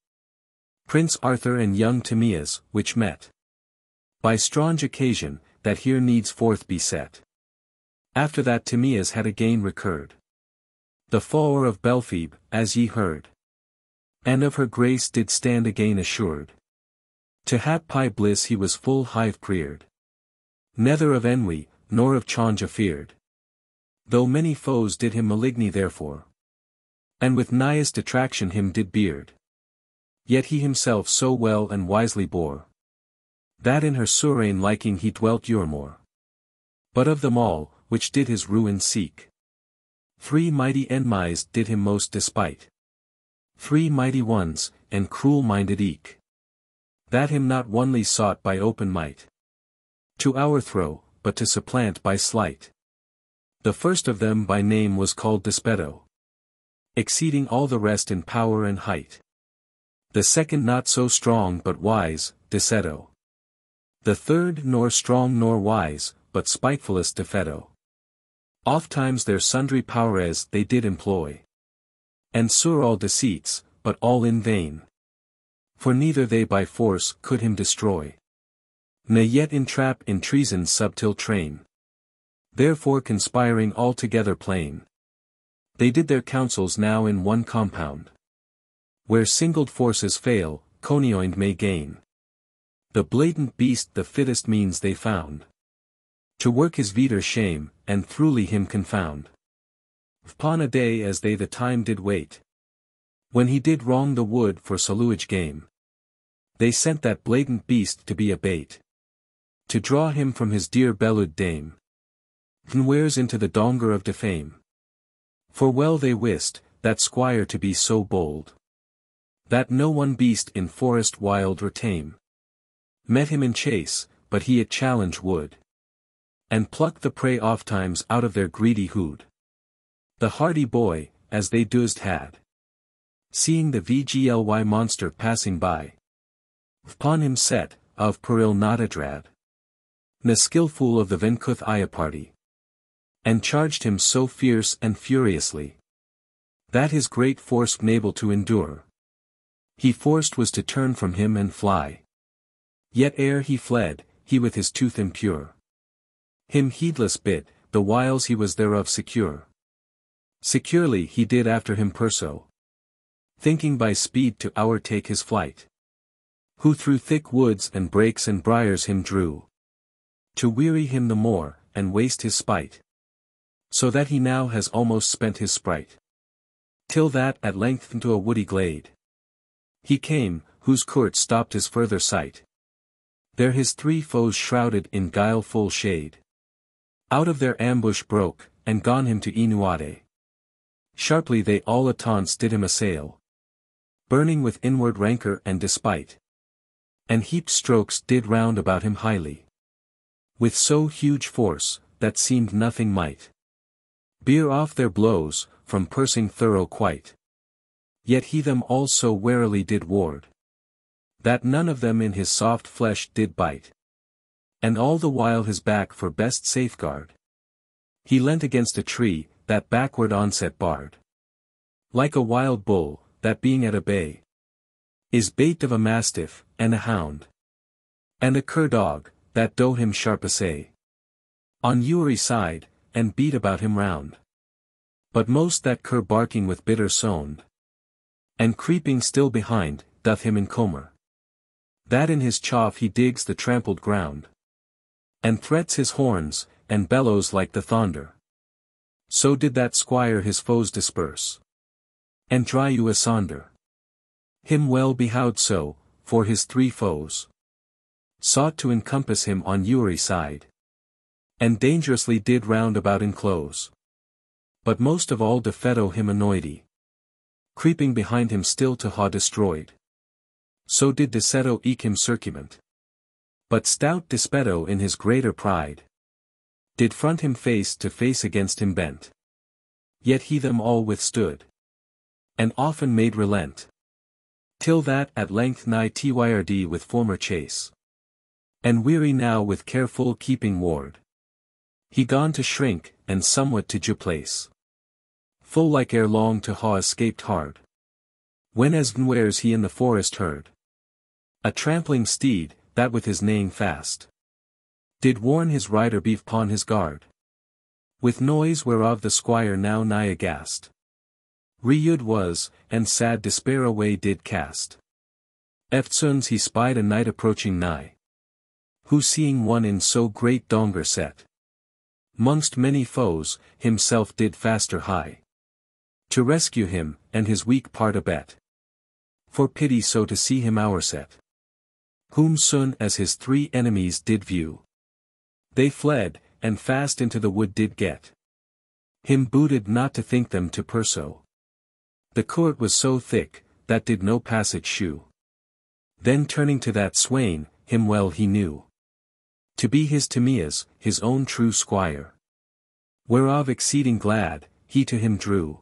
Prince Arthur and young Timaeus, which met by strange occasion, that here needs forth be set. After that Timaeus had again recurred the fall of Belphoebe, as ye heard, and of her grace did stand again assured. To happy bliss he was full hive preared, neither of envy, nor of change afeared, though many foes did him maligny therefore, and with nighest detraction him did beard. Yet he himself so well and wisely bore, that in her sovereign liking he dwelt euremore. But of them all, which did his ruin seek, 3 mighty enemies did him most despite. 3 mighty ones, and cruel-minded eke, that him not onely sought by open might to overthrow, but to supplant by sleight. The first of them by name was called Despedo, exceeding all the rest in power and height. The second not so strong but wise, Deceto. The third nor strong nor wise, but spitefulest Defeto. Ofttimes their sundry powers they did employ, and sur all deceits, but all in vain. For neither they by force could him destroy, ne yet entrap in treason's subtil train. Therefore conspiring all together plain, they did their counsels now in one compound. Where singled forces fail, conjoined may gain. The blatant beast the fittest means they found to work his veeder shame, and throughly him confound. Upon a day as they the time did wait, when he did wrong the wood for saluage game, they sent that blatant beast to be a bait, to draw him from his dear bellowed dame, and wears into the donger of defame. For well they wist, that squire to be so bold, that no one beast in forest wild or tame met him in chase, but he it challenge would, and pluck the prey ofttimes out of their greedy hood. The hardy boy, as they doosed had, seeing the VGLY monster passing by, upon him set, of peril not adrad, ne skillful of the vencuth party, and charged him so fierce and furiously, that his great force unable to endure, he forced was to turn from him and fly. Yet ere he fled, he with his tooth impure him heedless bit, the whiles he was thereof secure. Securely he did after him pursue, thinking by speed to overtake his flight. Who through thick woods and brakes and briars him drew, to weary him the more, and waste his spite. So that he now has almost spent his sprite, till that at length into a woody glade he came, whose court stopped his further sight. There his 3 foes shrouded in guileful shade, Out of their ambush broke, and gone him to Inuade. Sharply they all at taunts did him assail, burning with inward rancour and despite. And heaped strokes did round about him highly, with so huge force, that seemed nothing might bear off their blows, from pursing thorough quite. Yet he them all so warily did ward, that none of them in his soft flesh did bite. And all the while his back for best safeguard he leant against a tree, that backward onset barred. Like a wild bull, that being at a bay, is bait of a mastiff, and a hound, and a cur dog, that doe him sharp assay on every side, and beat about him round. But most that cur barking with bitter sound, and creeping still behind, doth him encomber, that in his chaff he digs the trampled ground, and threats his horns, and bellows like the thunder. So did that squire his foes disperse, and dry you asunder. Him well behowed so, for his three foes sought to encompass him on every side, and dangerously did round about enclose. But most of all Defedo him annoyed, creeping behind him still to ha destroyed. So did Deceto eke him circumvent. But stout Despedo in his greater pride did front him face to face against him bent. Yet he them all withstood, and often made relent, till that at length nigh tyrd with former chase, and weary now with careful keeping ward, he gone to shrink, and somewhat to place, full like ere long to ha escaped hard. When as nwares he in the forest heard a trampling steed, that with his neighing fast did warn his rider be upon his guard, with noise whereof the squire now nigh aghast reud was, and sad despair away did cast. Eftsoons he spied a knight approaching nigh, who seeing one in so great donger set, mongst many foes, himself did faster hie to rescue him, and his weak part abet. For pity so to see him ourset, whom soon as his three enemies did view, they fled, and fast into the wood did get. Him booted not to think them to perso. The court was so thick, that did no passage shew. Then turning to that swain, him well he knew to be his Timaeus, his own true squire. Whereof exceeding glad, he to him drew,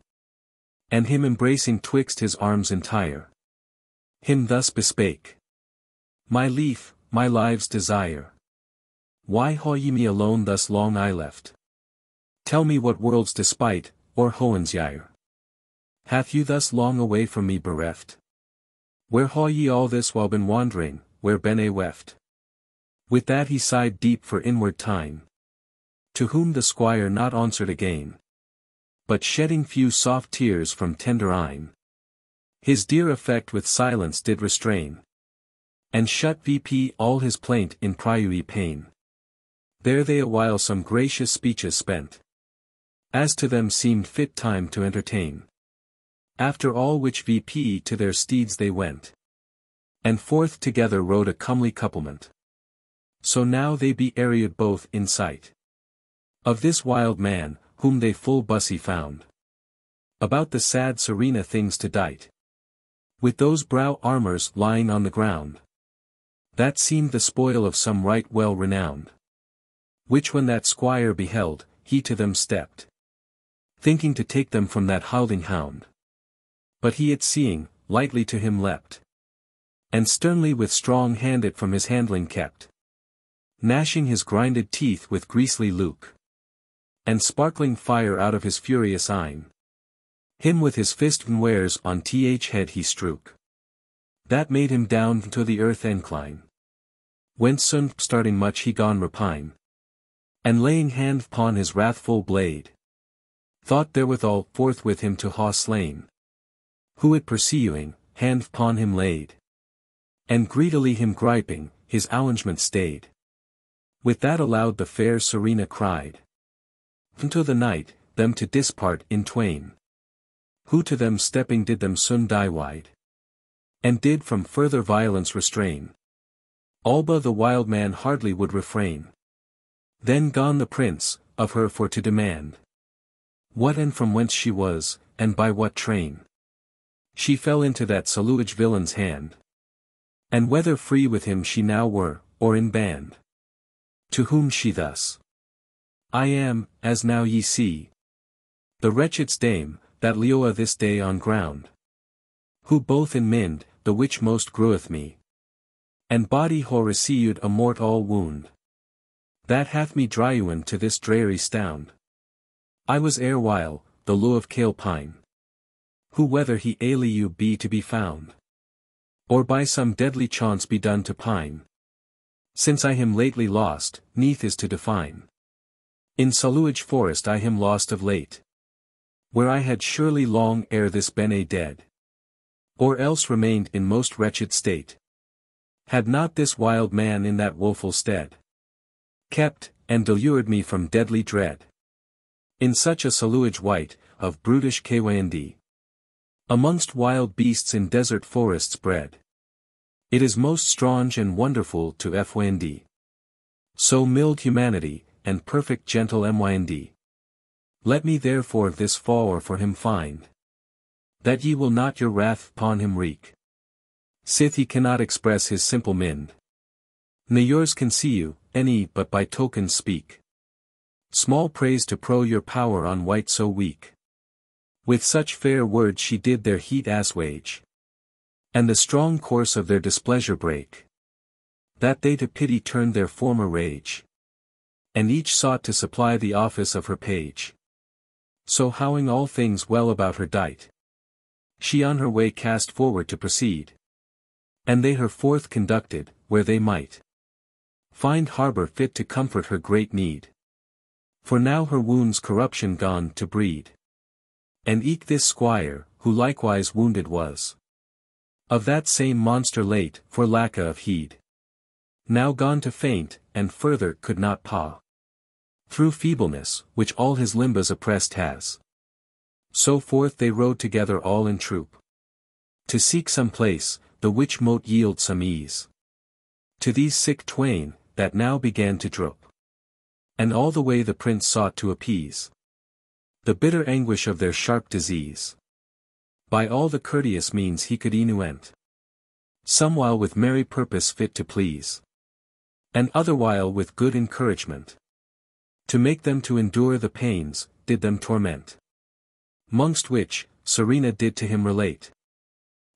and him embracing twixt his arms entire, him thus bespake: My lief, my lives desire, why ha ye me alone thus long I left? Tell me what world's despite, or hoensjire, hath you thus long away from me bereft? Where ha ye all this while been wandering, where ben a weft? With that he sighed deep for inward time, to whom the squire not answered again, but shedding few soft tears from tender eyne, his dear affect with silence did restrain, and shut vp all his plaint in priui pain. There they awhile some gracious speeches spent, as to them seemed fit time to entertain. After all which vp to their steeds they went, and forth together rode a comely couplement. So now they be areed both in sight of this wild man, whom they full bussy found about the sad Serena things to dight, with those brow armors lying on the ground, that seemed the spoil of some right well renowned. Which when that squire beheld, he to them stepped, thinking to take them from that howling hound. But he it seeing, lightly to him leapt, and sternly with strong hand it from his handling kept, gnashing his grinded teeth with greasely luke, and sparkling fire out of his furious eyne. Him with his fist nwares on th head he strook, that made him down to the earth incline. Whence soon starting much he gone repine, and laying hand upon his wrathful blade, thought therewithal forthwith him to ha slain. Who it pursuing, hand upon him laid, and greedily him griping, his avengement stayed. With that aloud the fair Serena cried unto the knight, them to dispart in twain. Who to them stepping did them soon die wide, and did from further violence restrain. Alba the wild man hardly would refrain. Then gone the prince, of her for to demand. What and from whence she was, and by what train she fell into that saluage villain's hand. And whether free with him she now were, or in band. To whom she thus: I am, as now ye see, the wretched's dame, that Leoa this day on ground. Who both in mind, the which most groweth me, and body ho received a mort all wound. That hath me dryouen to this dreary stound. I was erewhile, the low of Cale Pine. Who whether he alieu be to be found, or by some deadly chance be done to pine. Since I him lately lost, neath is to define. In saluage forest I him lost of late, where I had surely long ere this been a dead, or else remained in most wretched state, had not this wild man in that woeful stead kept, and delured me from deadly dread. In such a saluage white, of brutish Kawandi, amongst wild beasts in desert forests bred, it is most strange and wonderful to find so mild humanity, and perfect gentle mynd. Let me therefore this fawr for him find, that ye will not your wrath upon him wreak, sith he cannot express his simple mind. Ne yours can see you, any but by tokens speak. Small praise to pro your power on wight so weak. With such fair words she did their heat assuage, and the strong course of their displeasure break, that they to pity turned their former rage, and each sought to supply the office of her page. So howing all things well about her dight, she on her way cast forward to proceed, and they her forth conducted, where they might find harbour fit to comfort her great need. For now her wounds corruption gone to breed, and eke this squire, who likewise wounded was, of that same monster late, for lack of heed, now gone to faint, and further could not paw through feebleness, which all his limbs oppressed has. So forth they rode together all in troop, to seek some place, the which mote yield some ease to these sick twain, that now began to droop. And all the way the prince sought to appease the bitter anguish of their sharp disease, by all the courteous means he could innuent, somewhile with merry purpose fit to please, and otherwhile with good encouragement, to make them to endure the pains, did them torment. Mongst which, Serena did to him relate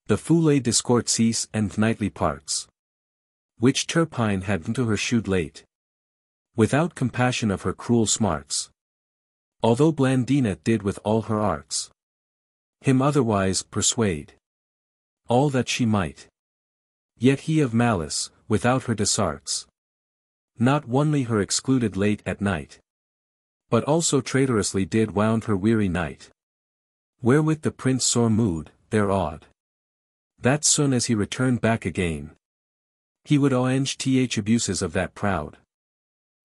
the foule discourtesies and nightly parts, which Turpine had to her shewed late, without compassion of her cruel smarts, although Blandina did with all her arts him otherwise persuade all that she might. Yet he of malice, without her desarts, not only her excluded late at night, but also traitorously did wound her weary night. Wherewith the prince sore mood, there awed, that soon as he returned back again, he would avenge th abuses of that proud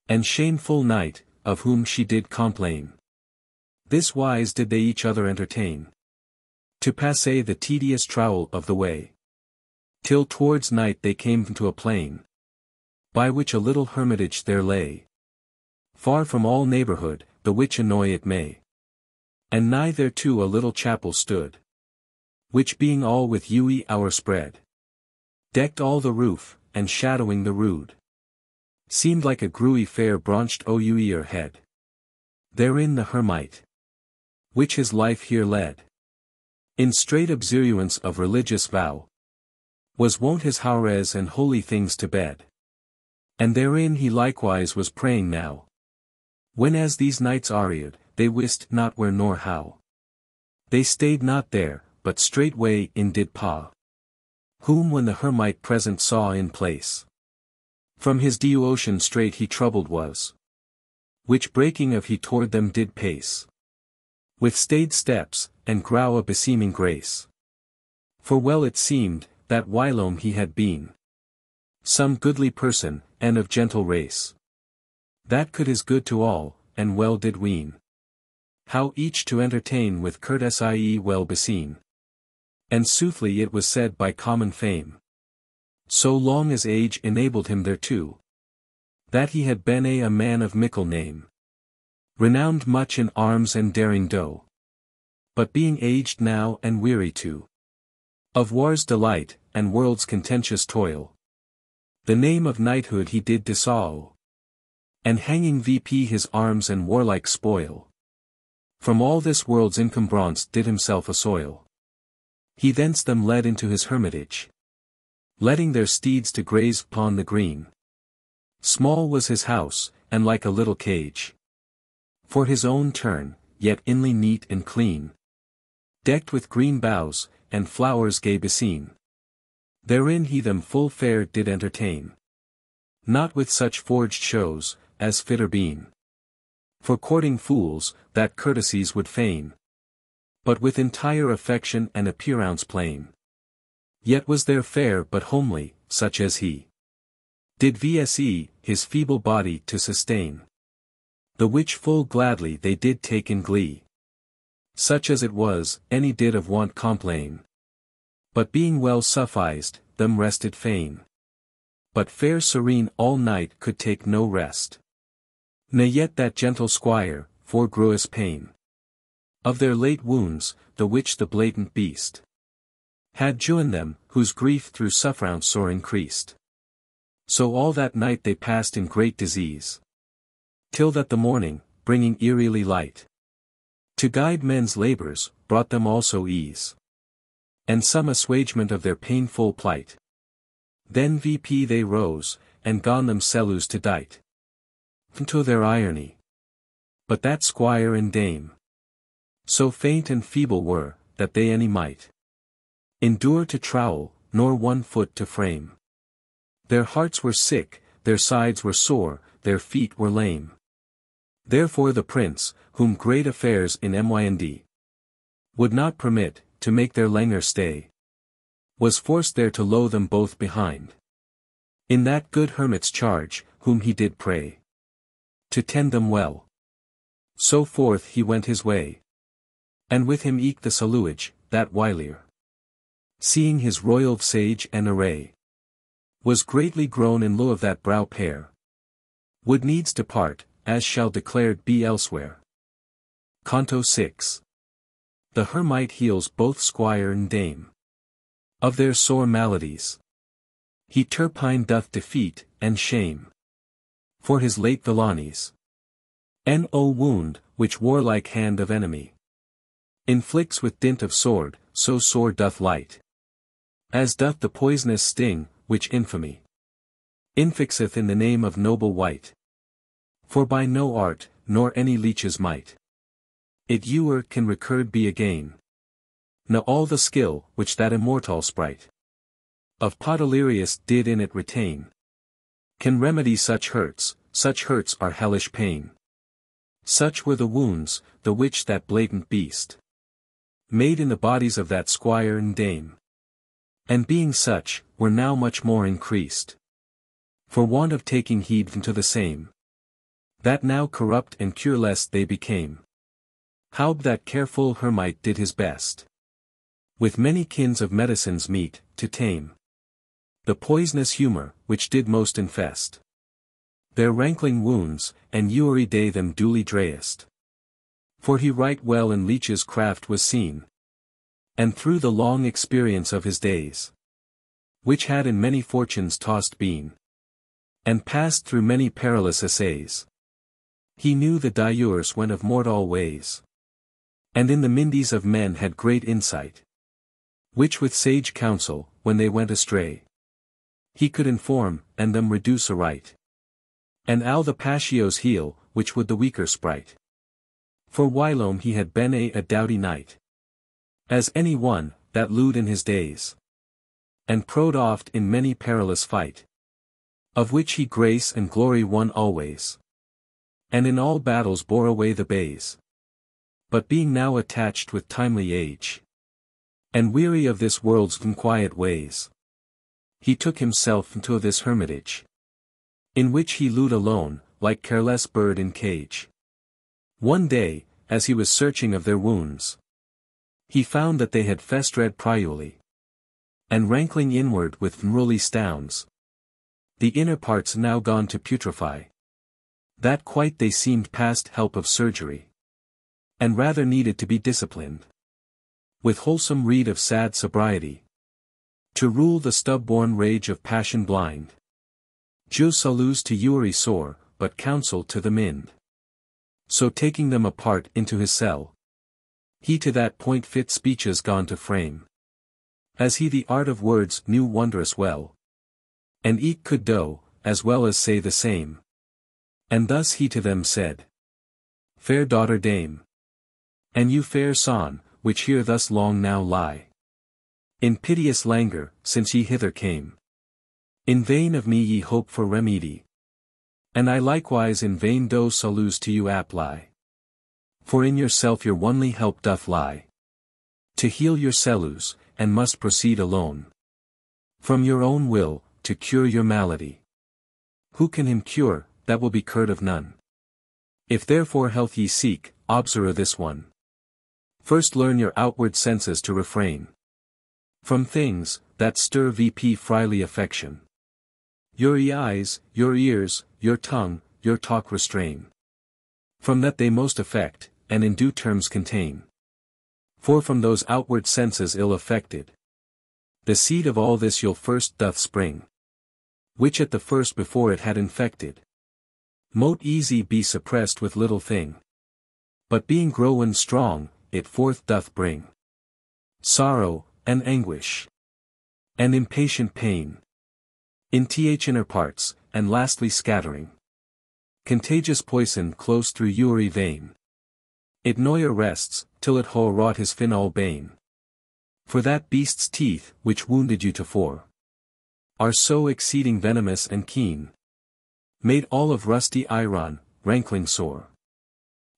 and shameful knight, of whom she did complain. This wise did they each other entertain, to passe the tedious trowel of the way, till towards night they came to a plain, by which a little hermitage there lay, far from all neighbourhood, the which annoy it may. And nigh thereto a little chapel stood, which being all with yewy hour spread, decked all the roof, and shadowing the rood, seemed like a grewy fair braunched o'yewer head. Therein the hermite, which his life here led, in straight observance of religious vow, was wont his houres and holy things to bed. And therein he likewise was praying now, when as these nights aried, they wist not where nor how. They stayed not there, but straightway in did paw, whom when the hermite present saw in place, from his devotion straight he troubled was, which breaking of he toward them did pace, with staid steps, and grow a beseeming grace. For well it seemed, that whilome he had been some goodly person, and of gentle race, that could his good to all, and well did ween, how each to entertain with courtesie well beseen. And soothly it was said by common fame, so long as age enabled him thereto, that he had been a man of mickle name. Renowned much in arms and daring do. But being aged now and weary too. Of war's delight, and world's contentious toil. The name of knighthood he did disavow. And hanging VP his arms and warlike spoil. From all this world's encumbrance did himself assoil. He thence them led into his hermitage. Letting their steeds to graze upon the green. Small was his house, and like a little cage. For his own turn, yet inly neat and clean. Decked with green boughs, and flowers gay beseen. Therein he them full fair did entertain. Not with such forged shows, as fitter been. For courting fools, that courtesies would feign. But with entire affection and appearance plain. Yet was there fair but homely, such as he did vse, his feeble body to sustain. The which full gladly they did take in glee. Such as it was, any did of want complain. But being well suffised, them rested fain. But fair serene all night could take no rest. Ne yet that gentle squire, for grewes pain. Of their late wounds, the which the blatant beast had joined them, whose grief through suffrance sore increased. So all that night they passed in great disease. Till that the morning, bringing eerily light. To guide men's labors, brought them also ease. And some assuagement of their painful plight. Then VP they rose, and gone themselves to dight. Into their irony. But that squire and dame. So faint and feeble were, that they any might endure to trowel, nor 1 foot to frame. Their hearts were sick, their sides were sore, their feet were lame. Therefore the prince, whom great affairs in Mynd would not permit, to make their langer stay, was forced there to low them both behind. In that good hermit's charge, whom he did pray to tend them well. So forth he went his way. And with him eke the saluage, that wilier, seeing his royal sage and array, was greatly grown in lieu of that brow pair. Would needs depart, as shall declared be elsewhere. Canto 6. The hermit heals both squire and dame of their sore maladies. He turpine doth defeat, and shame, for his late villainies. No wound, which warlike hand of enemy inflicts with dint of sword, so sore doth light. As doth the poisonous sting, which infamy infixeth in the name of noble wight. For by no art, nor any leech's might, it ewer can recurred be again. Now all the skill, which that immortal sprite of Podalirius did in it retain, can remedy such hurts are hellish pain. Such were the wounds, the which that blatant beast made in the bodies of that squire and dame. And being such, were now much more increased. For want of taking heed unto the same, that now corrupt and cureless they became. Howbeit that careful hermit did his best, with many kins of medicines meet, to tame the poisonous humour, which did most infest their rankling wounds, and every day them duly drayest. For he right well in leech's craft was seen, and through the long experience of his days, which had in many fortunes tossed been, and passed through many perilous essays, he knew the diures went of mortal ways, and in the minds of men had great insight, which with sage counsel, when they went astray, he could inform, and them reduce aright. And ow the passions heal, which would the weaker sprite. For whilome he had been a doughty knight, as any one, that lewd in his days, and prode oft in many perilous fight, of which he grace and glory won always, and in all battles bore away the bays. But being now attached with timely age, and weary of this world's unquiet ways, he took himself into this hermitage, in which he lewd alone, like careless bird in cage. One day, as he was searching of their wounds, he found that they had festred priuli, and rankling inward with unruly stounds, the inner parts now gone to putrefy. That quite they seemed past help of surgery. And rather needed to be disciplined. With wholesome rede of sad sobriety. To rule the stub-born rage of passion blind. Je salus to Uri sore, but counsel to the mind. So taking them apart into his cell. He to that point fit speeches gone to frame. As he the art of words knew wondrous well. And eke could do, as well as say the same. And thus he to them said. Fair daughter dame. And you fair son, which here thus long now lie. In piteous languor, since ye hither came. In vain of me ye hope for remedy. And I likewise in vain do salus to you apply. For in yourself your only help doth lie. To heal your cellus, and must proceed alone. From your own will, to cure your malady. Who can him cure, that will be cured of none? If therefore health ye seek, observe this one. First learn your outward senses to refrain. From things, that stir vp freely affection. Your eyes, your ears, your tongue, your talk restrain. From that they most affect, and in due terms contain. For from those outward senses ill affected. The seed of all this you'll first doth spring. Which at the first before it had infected. Mote easy be suppressed with little thing. But being grown strong, it forth doth bring. Sorrow, and anguish. And impatient pain. In inner parts, and lastly scattering. Contagious poison close through Uri vein. It noyer rests, till it ho wrought his fin all bane. For that beast's teeth, which wounded you tofore, are so exceeding venomous and keen. Made all of rusty iron, rankling sore.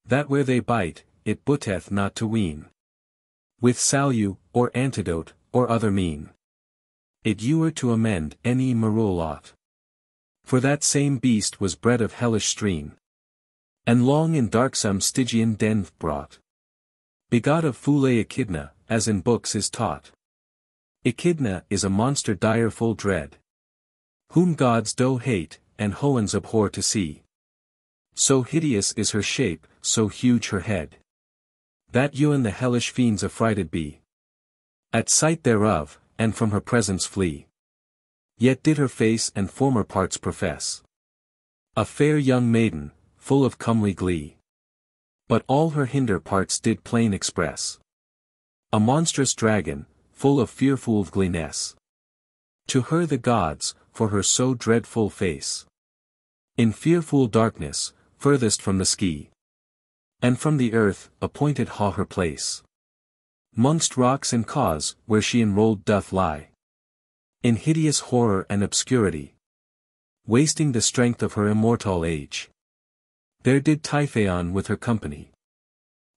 That where they bite, it butteth not to wean. With salu, or antidote, or other mean. It ewer to amend any marule ought. For that same beast was bred of hellish stream. And long in darksome Stygian den brought. Begot of fule Echidna, as in books is taught. Echidna is a monster direful dread. Whom gods do hate, and hoans abhor to see. So hideous is her shape, so huge her head. That ewen the hellish fiends affrighted be. At sight thereof, and from her presence flee. Yet did her face and former parts profess. A fair young maiden, full of comely glee. But all her hinder parts did plain express. A monstrous dragon, full of fearful gleenness. To her the gods, for her so dreadful face. In fearful darkness, furthest from the ski. And from the earth, appointed ha her place. Mongst rocks and caws, where she enrolled doth lie. In hideous horror and obscurity. Wasting the strength of her immortal age. There did Typhaon with her company.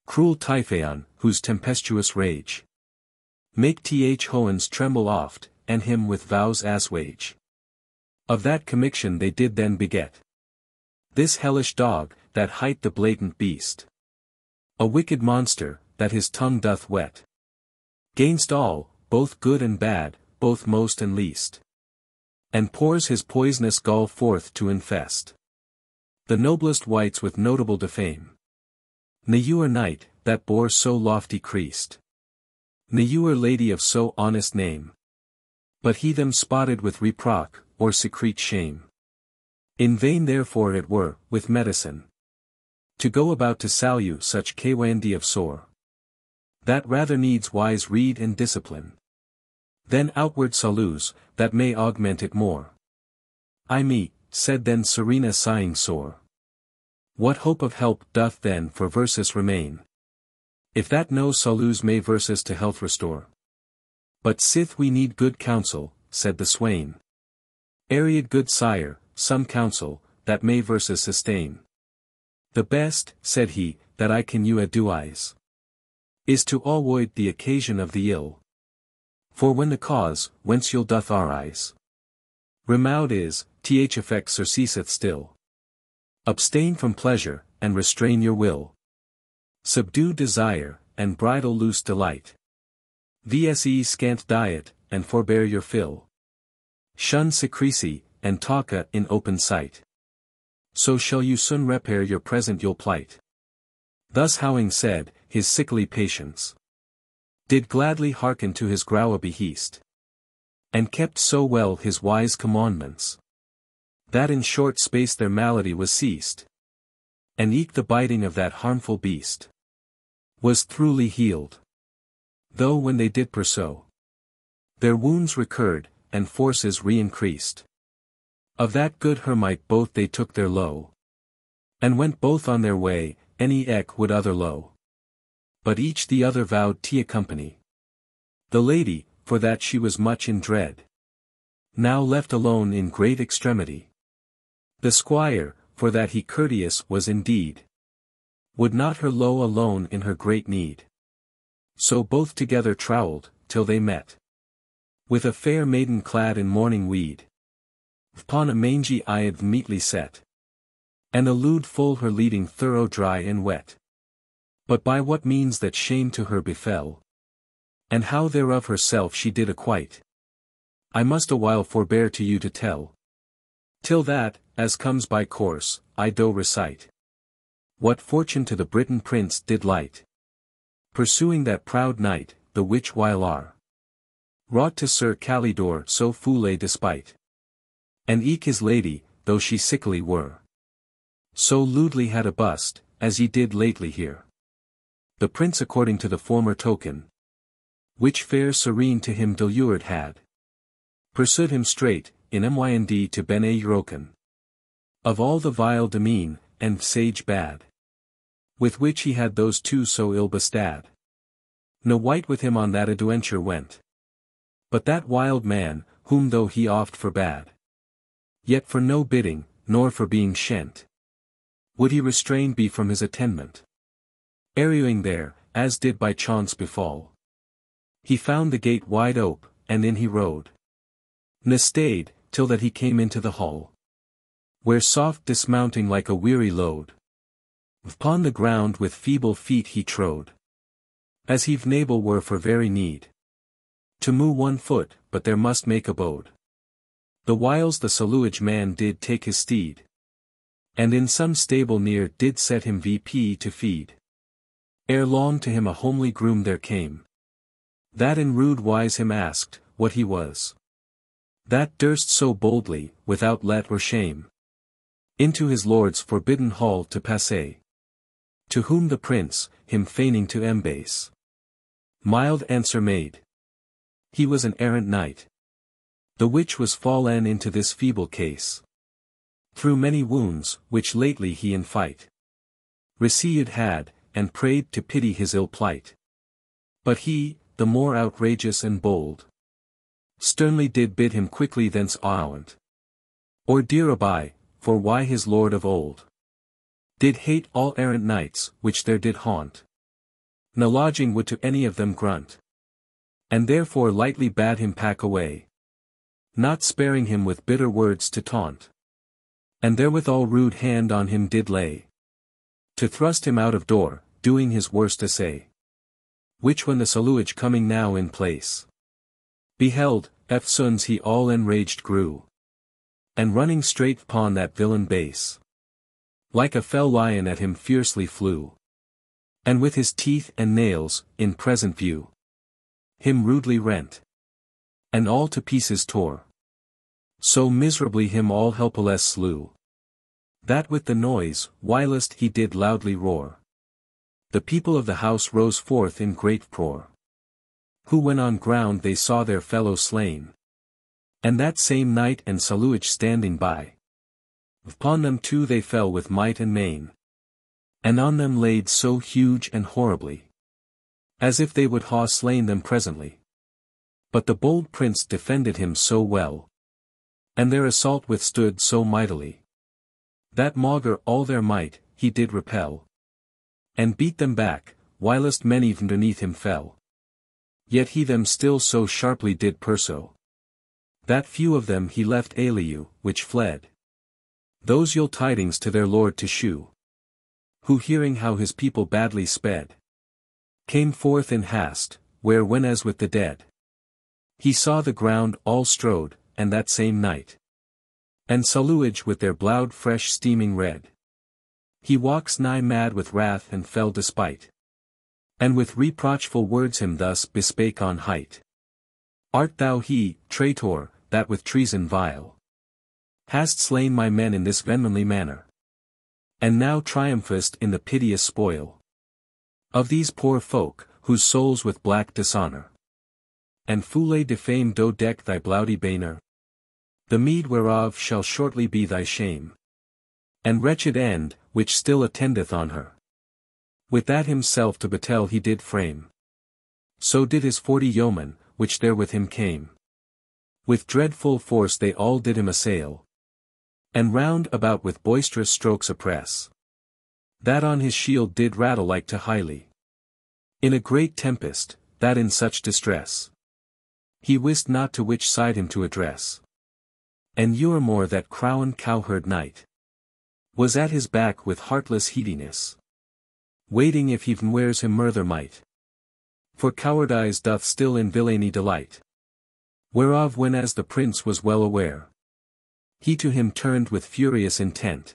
Cruel Typhaon, whose tempestuous rage. Make hoans tremble oft, and him with vows assuage. Of that commiction they did then beget. This hellish dog, that hight the blatant beast. A wicked monster, that his tongue doth whet. Gainst all, both good and bad, both most and least. And pours his poisonous gall forth to infest. The noblest wights with notable defame. Newer knight, that bore so lofty creast. Newer lady of so honest name. But he them spotted with reproach, or secrete shame. In vain therefore it were, with medicine. To go about to salue such kawandi of sore. That rather needs wise rede and discipline. Then outward salus, that may augment it more. I me, said then Serena sighing sore. What hope of help doth then for versus remain? If that no salus may versus to health restore. But sith we need good counsel, said the swain. Ariad good sire, some counsel, that may versus sustain. The best, said he, that I can you advise, is to avoid the occasion of the ill. For when the cause, whence you'll doth arise, remoud is, effect surceaseth still. Abstain from pleasure, and restrain your will. Subdue desire, and bridle loose delight. Vse scant diet, and forbear your fill. Shun secrecy, and talka in open sight. so shall you soon repair your present ill plight. Thus having said, his sickly patience did gladly hearken to his growe beheast, and kept so well his wise commandments, that in short space their malady was ceased, and eke the biting of that harmful beast was throughly healed. Though when they did pursue, their wounds recurred, and forces re-increased. Of that good hermite both they took their low, and went both on their way, any eke would other low. But each the other vowed to accompany. The lady, for that she was much in dread, now left alone in great extremity. The squire, for that he courteous was indeed, would not her low alone in her great need. So both together trowelled, till they met with a fair maiden clad in mourning weed, upon a mangy eyed meetly set, and a lewd full her leading thorough dry and wet. But by what means that shame to her befell, and how thereof herself she did acquite, I must a while forbear to you to tell, till that, as comes by course, I do recite what fortune to the Briton prince did light, pursuing that proud knight, the which while are wrought to Sir Calidore so foule despite, and eke his lady, though she sickly were, so lewdly had a bust, as ye did lately hear. The prince according to the former token, which fair serene to him delured had, pursued him straight, in mynd to bene Eurocan, of all the vile demean, and sage bad, with which he had those two so ill bestad. No wight with him on that adventure went, but that wild man, whom though he oft forbade, yet for no bidding, nor for being shent, would he restrained be from his attendment. Arraying there, as did by chance befall, he found the gate wide ope, and in he rode. Ne stayed, till that he came into the hall, where soft dismounting like a weary load, upon the ground with feeble feet he trode, as he nable were for very need to move 1 foot, but there must make abode. The whiles the saluage man did take his steed, and in some stable near did set him VP to feed. Ere long to him a homely groom there came, that in rude wise him asked, what he was, that durst so boldly, without let or shame, into his lord's forbidden hall to passe. To whom the prince, him feigning to embase, mild answer made, he was an errant knight, the which was fallen into this feeble case, through many wounds, which lately he in fight received had, and prayed to pity his ill plight. But he, the more outrageous and bold, sternly did bid him quickly thence out, or dear abide, for why his lord of old did hate all errant knights, which there did haunt, no lodging would to any of them grant, and therefore lightly bade him pack away, not sparing him with bitter words to taunt, and therewithal rude hand on him did lay, to thrust him out of door, doing his worst essay. Which when the saluage coming now in place beheld, eftsoons he all enraged grew, and running straight upon that villain base, like a fell lion at him fiercely flew, and with his teeth and nails, in present view, him rudely rent, and all to pieces tore, so miserably him all helpless slew, that with the noise, whilst he did loudly roar, the people of the house rose forth in great uproar, who when on ground they saw their fellow slain, and that same knight and saluage standing by, upon them too they fell with might and main, and on them laid so huge and horribly, as if they would ha slain them presently. But the bold prince defended him so well, and their assault withstood so mightily, that maugre all their might, he did repel, and beat them back, whilst many underneath him fell. Yet he them still so sharply did pursue, that few of them he left alieu, which fled those ill tidings to their lord to shew, who hearing how his people badly sped, came forth in hast, where when as with the dead, he saw the ground all strowed, and that same night And saluage with their blood fresh steaming red. He walks nigh mad with wrath and fell despite. And with reproachful words him thus bespake on height. Art thou he, traitor, that with treason vile hast slain my men in this venomly manner? And now triumphest in the piteous spoil of these poor folk, whose souls with black dishonor and foule defame do deck thy bloody banner? The meed whereof shall shortly be thy shame, and wretched end, which still attendeth on her. With that himself to battle he did frame. So did his 40 yeomen, which there with him came. With dreadful force they all did him assail, and round about with boisterous strokes oppress. That on his shield did rattle like to highly. In a great tempest, that in such distress, he wist not to which side him to address. And Euremore that crowned cowherd knight was at his back with heartless heediness, waiting if he wears him murther might. For cowardice doth still in villainy delight, whereof when as the prince was well aware, he to him turned with furious intent,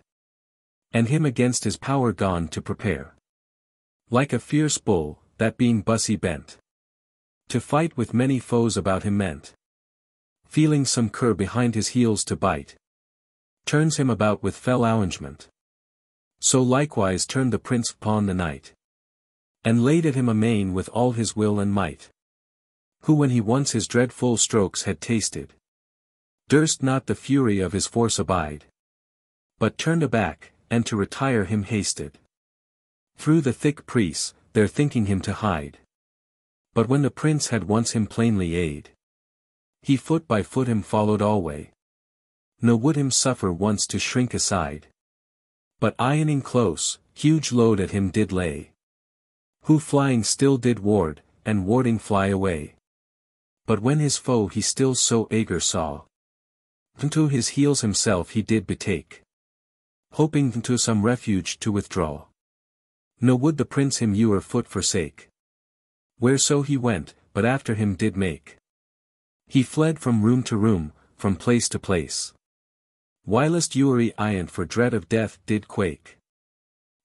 and him against his power gone to prepare. Like a fierce bull, that being bussy bent, to fight with many foes about him meant, feeling some cur behind his heels to bite, turns him about with fell arrangement. So likewise turned the prince upon the knight, and laid at him amain with all his will and might, who when he once his dreadful strokes had tasted, durst not the fury of his force abide, but turned aback, and to retire him hasted. Through the thick press, there thinking him to hide. But when the prince had once him plainly aid, he foot by foot him followed alway, no would him suffer once to shrink aside. But eyeing close, huge load at him did lay, who flying still did ward, and warding fly away. But when his foe he still so eager saw, unto his heels himself he did betake, hoping to some refuge to withdraw. No would the prince him ewer foot forsake, whereso he went, but after him did make. He fled from room to room, from place to place, whilst Uri iant for dread of death did quake.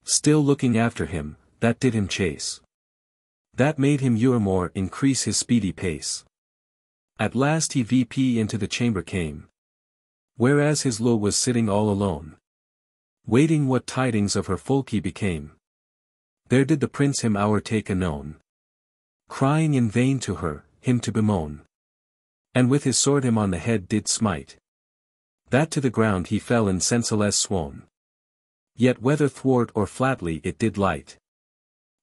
Still looking after him, that did him chase. That made him Euremore increase his speedy pace. At last he VP into the chamber came, whereas his lo was sitting all alone, waiting what tidings of her folky became. There did the prince him hour take anon, crying in vain to her, him to bemoan. And with his sword him on the head did smite, that to the ground he fell in senseless swoon. Yet whether thwart or flatly it did light,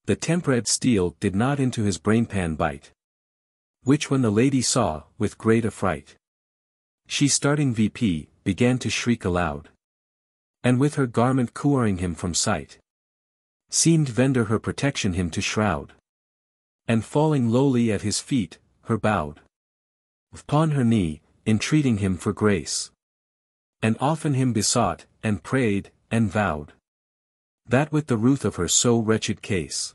the tempered steel did not into his brainpan bite. Which when the lady saw, with great affright, she starting VP, began to shriek aloud, and with her garment cowering him from sight, seemed vendor her protection him to shroud. And falling lowly at his feet, her bowed upon her knee, entreating him for grace. And often him besought, and prayed, and vowed, that with the ruth of her so wretched case,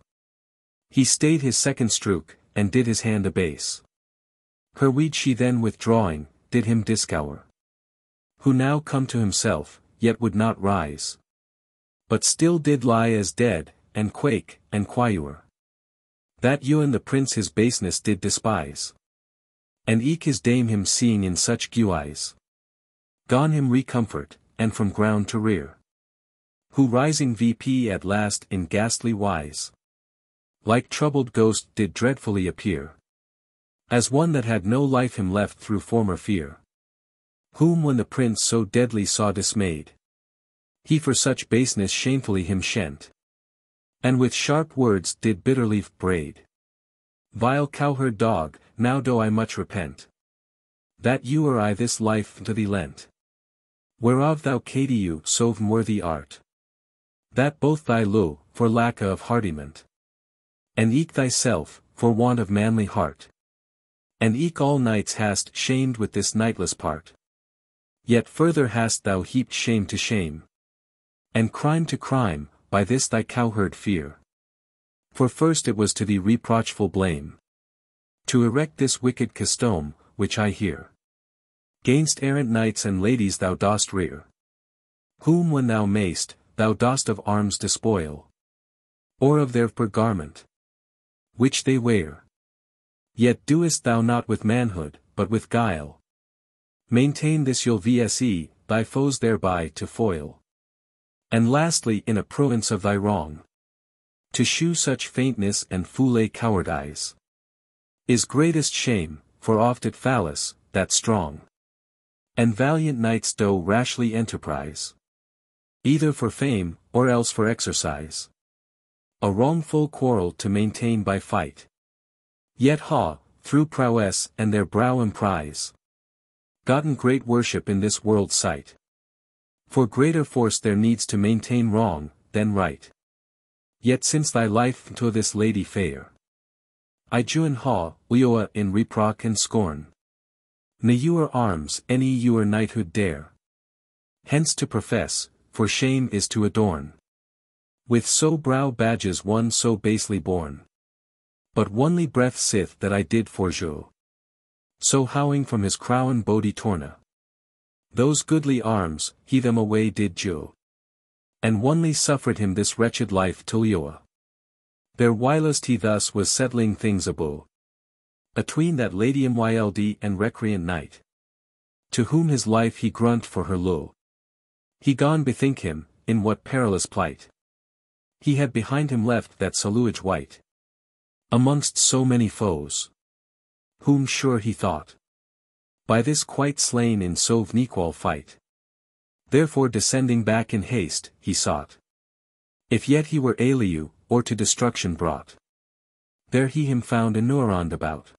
he stayed his second stroke, and did his hand abase. Her weed she then withdrawing, did him discover, who now come to himself, yet would not rise, but still did lie as dead, and quake, and quire. That Ewan the prince his baseness did despise, and eke his dame him seeing in such guise, gone him recomfort, and from ground to rear. Who rising VP at last in ghastly wise, like troubled ghost did dreadfully appear, as one that had no life him left through former fear. Whom when the prince so deadly saw dismayed, he for such baseness shamefully him shent, and with sharp words did bitterly braid. Vile cowherd dog, now do I much repent, that you or I this life to thee lent, whereof thou Cadiu so worthy art, that both thy lo, for lack of hardiment, and eke thyself, for want of manly heart, and eke all knights hast shamed with this knightless part. Yet further hast thou heaped shame to shame, and crime to crime, by this thy cowherd fear. For first it was to thee reproachful blame, to erect this wicked custom, which I hear. Gainst errant knights and ladies thou dost rear. Whom when thou mayst, thou dost of arms despoil. Or of their pur garment, which they wear. Yet doest thou not with manhood, but with guile. Maintain this you'll vse, thy foes thereby to foil. And lastly in a prudence of thy wrong. To shew such faintness and foule cowardize. Is greatest shame, for oft it falleth, that strong. And valiant knights do rashly enterprise. Either for fame, or else for exercise. A wrongful quarrel to maintain by fight. Yet through prowess and their brow emprise. Gotten great worship in this world's sight. For greater force there needs to maintain wrong, than right. Yet since thy life to this lady fair. I join Uyoa in reproach and scorn. Ne your arms any your knighthood dare. Hence to profess, for shame is to adorn. With so brow badges one so basely born. But onely breath sith that I did forjo. So howling from his crown body torna. Those goodly arms, he them away did jo. And only suffered him this wretched life till yoa. There whilst he thus was settling things abo. Atween that lady Myld and recreant knight. To whom his life he grunt for her lo. He gone bethink him, in what perilous plight. He had behind him left that saluage white. Amongst so many foes. Whom sure he thought. By this quite slain in so vnequal fight. Therefore descending back in haste, he sought. If yet he were aliu, or to destruction brought. There he him found enurond about.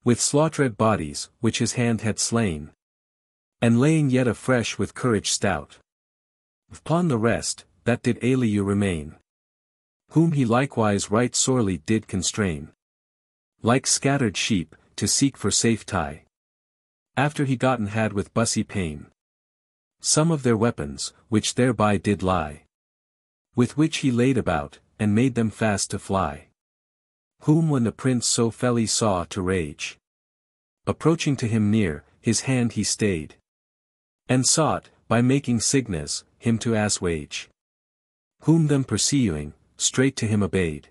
With slaughtered bodies, which his hand had slain. And laying yet afresh with courage stout. Upon the rest, that did aliu remain. Whom he likewise right sorely did constrain. Like scattered sheep, to seek for safe tie. After he gotten had with bussy pain. Some of their weapons, which thereby did lie. With which he laid about, and made them fast to fly. Whom when the prince so felly saw to rage. Approaching to him near, his hand he stayed. And sought, by making signas, him to assuage. Whom them pursuing, straight to him obeyed.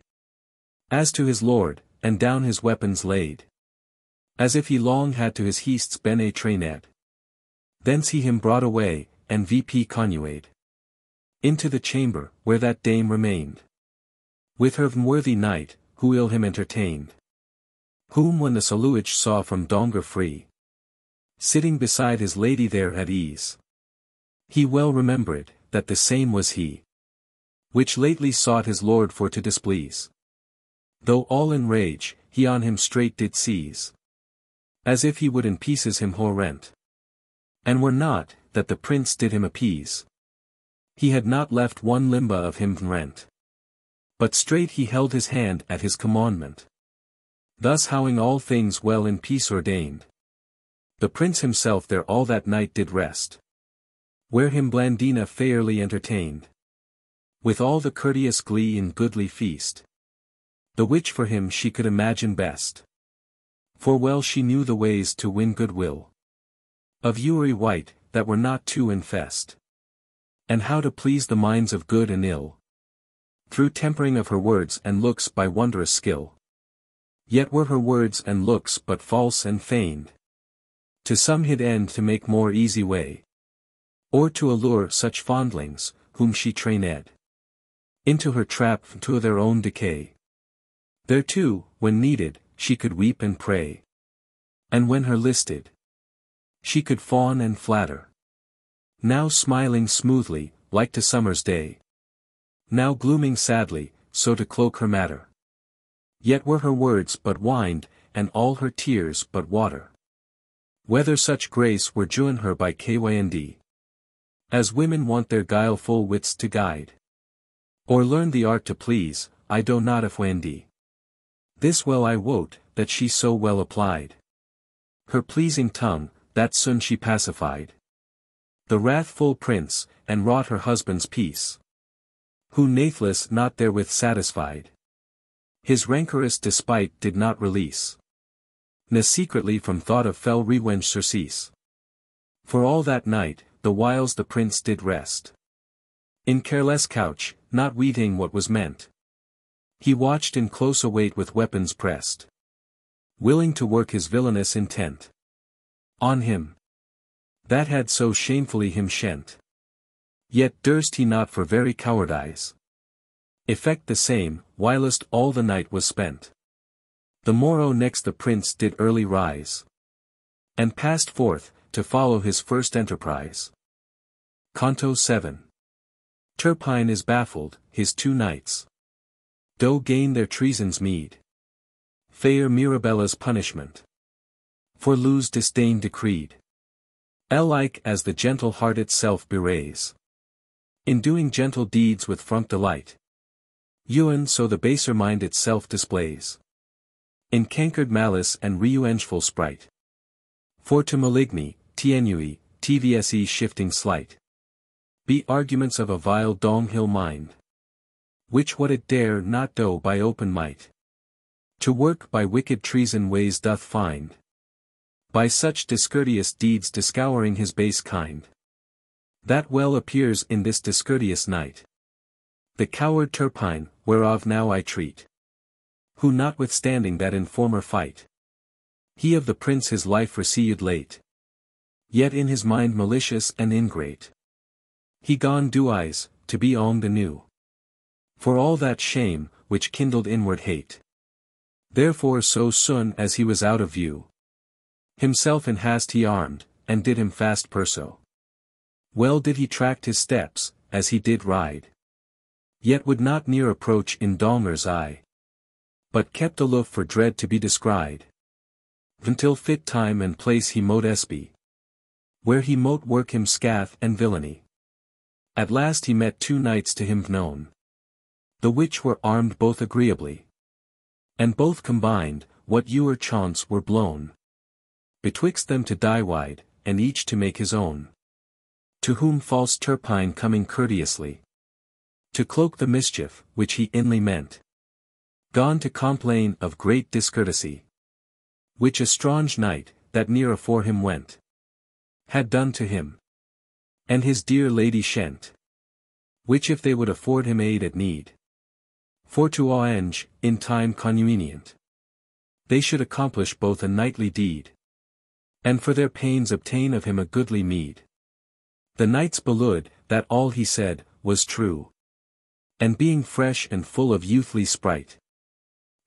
As to his lord, and down his weapons laid. As if he long had to his heasts been a trained. Thence he him brought away, and vp connuade. Into the chamber, where that dame remained. With her worthy knight, who ill him entertained. Whom when the saluage saw from Donger free. Sitting beside his lady there at ease. He well remembered, that the same was he. Which lately sought his lord for to displease. Though all in rage, he on him straight did seize. As if he would in pieces him whole rent. And were not, that the prince did him appease. He had not left one limba of him rent. But straight he held his hand at his commandment. Thus howing all things well in peace ordained. The prince himself there all that night did rest. Where him Blandina fairly entertained. With all the courteous glee in goodly feast. The which for him she could imagine best. For well she knew the ways to win goodwill. Of ewery white, that were not too infest. And how to please the minds of good and ill. Through tempering of her words and looks by wondrous skill. Yet were her words and looks but false and feigned. To some hid end to make more easy way. Or to allure such fondlings, whom she trained. Into her trap to their own decay. Thereto, when needed, she could weep and pray. And when her listed, she could fawn and flatter. Now smiling smoothly, like to summer's day. Now glooming sadly, so to cloak her matter. Yet were her words but wind, and all her tears but water. Whether such grace were joined her by Kynd. As women want their guileful wits to guide. Or learn the art to please, I do not if Wendy. This well I wot, that she so well applied. Her pleasing tongue, that soon she pacified. The wrathful prince, and wrought her husband's peace. Who nathless not therewith satisfied. His rancorous despite did not release. Ne secretly from thought of fell revenge surcease. For all that night, the whiles the prince did rest in careless couch, not weeting what was meant. He watched in close await with weapons pressed, willing to work his villainous intent on him that had so shamefully him shent. Yet durst he not for very cowardice effect the same, whilst all the night was spent. The morrow next the prince did early rise, and passed forth, to follow his first enterprise. Canto 7. Turpine is baffled, his 2 knights do gain their treason's meed. Fair Mirabella's punishment for Lou's disdain decreed. Like as the gentle heart itself bewrays, in doing gentle deeds with frank delight. Ewan so the baser mind itself displays, in cankered malice and revengeful sprite. For to maligny, tenui, tvse shifting slight, be arguments of a vile donghill mind, which what it dare not do by open might, to work by wicked treason ways doth find, by such discourteous deeds discouring his base kind. That well appears in this discourteous night. The coward Turpine, whereof now I treat, who notwithstanding that in former fight, he of the prince his life received late, yet in his mind malicious and ingrate, he gone duise, to be onged anew, for all that shame, which kindled inward hate. Therefore so soon as he was out of view, himself in hast he armed, and did him fast purso. Well did he tract his steps, as he did ride, yet would not near approach in Donger's eye, but kept aloof for dread to be descried, until fit time and place he mote espy, where he mote work him scath and villainy. At last he met 2 knights to him known, the which were armed both agreeably, and both combined, what ewer chaunts were blown, betwixt them to die wide, and each to make his own. To whom false Turpine coming courteously, to cloak the mischief, which he inly meant, gone to complain of great discourtesy, which a strange knight, that near afore him went, had done to him, and his dear lady shent, which if they would afford him aid at need, for to avenge, in time convenient, they should accomplish both a knightly deed, and for their pains obtain of him a goodly meed. The knights belood, that all he said, was true, and being fresh and full of youthly sprite,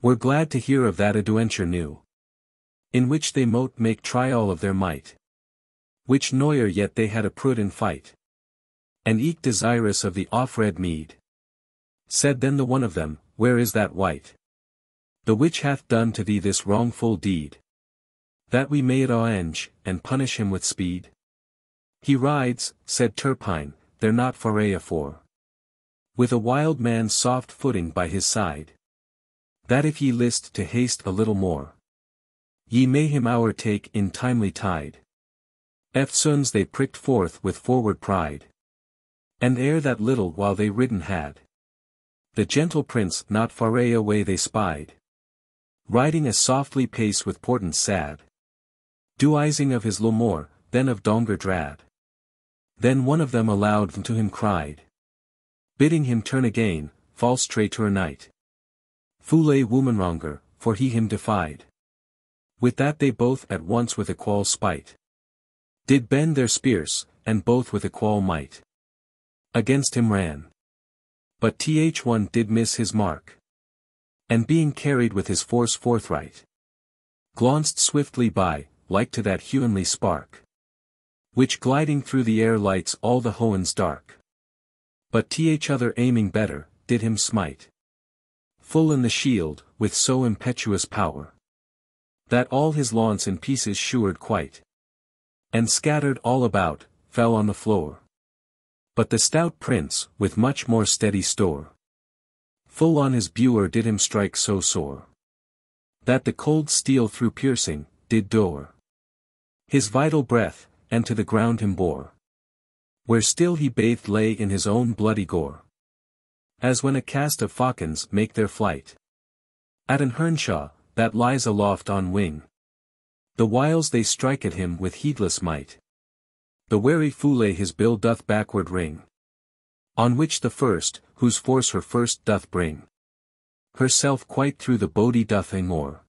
were glad to hear of that adventure new, in which they mote make trial of their might, which noyer yet they had approved in fight, and eke desirous of the offred mead. Said then the one of them, where is that wight, the which hath done to thee this wrongful deed, that we may it avenge, and punish him with speed? He rides, said Turpine, there not foray afore, with a wild man's soft footing by his side, that if ye list to haste a little more, ye may him overtake in timely tide. Eftsoons they pricked forth with forward pride, and ere that little while they ridden had, the gentle prince not foray away they spied, riding a softly pace with portents sad, duising of his Lomore, then of Donger Drad. Then one of them aloud to him cried, bidding him turn again, false traitor knight, foule womanwronger, for he him defied. With that they both at once with equal spite, did bend their spears, and both with equal might, against him ran. But one did miss his mark, and being carried with his force forthright, glanced swiftly by, like to that heavenly spark, which gliding through the air lights all the hoens dark. But other aiming better, did him smite, full in the shield, with so impetuous power, that all his lance in pieces shewered quite, and scattered all about, fell on the floor. But the stout prince, with much more steady store, full on his buer did him strike so sore, that the cold steel through piercing, did dore his vital breath, and to the ground him bore, where still he bathed lay in his own bloody gore, as when a cast of falcons make their flight at an hernshaw, that lies aloft on wing, the whiles they strike at him with heedless might. The wary foule his bill doth backward ring. On which the first, whose force her first doth bring, herself quite through the body doth more,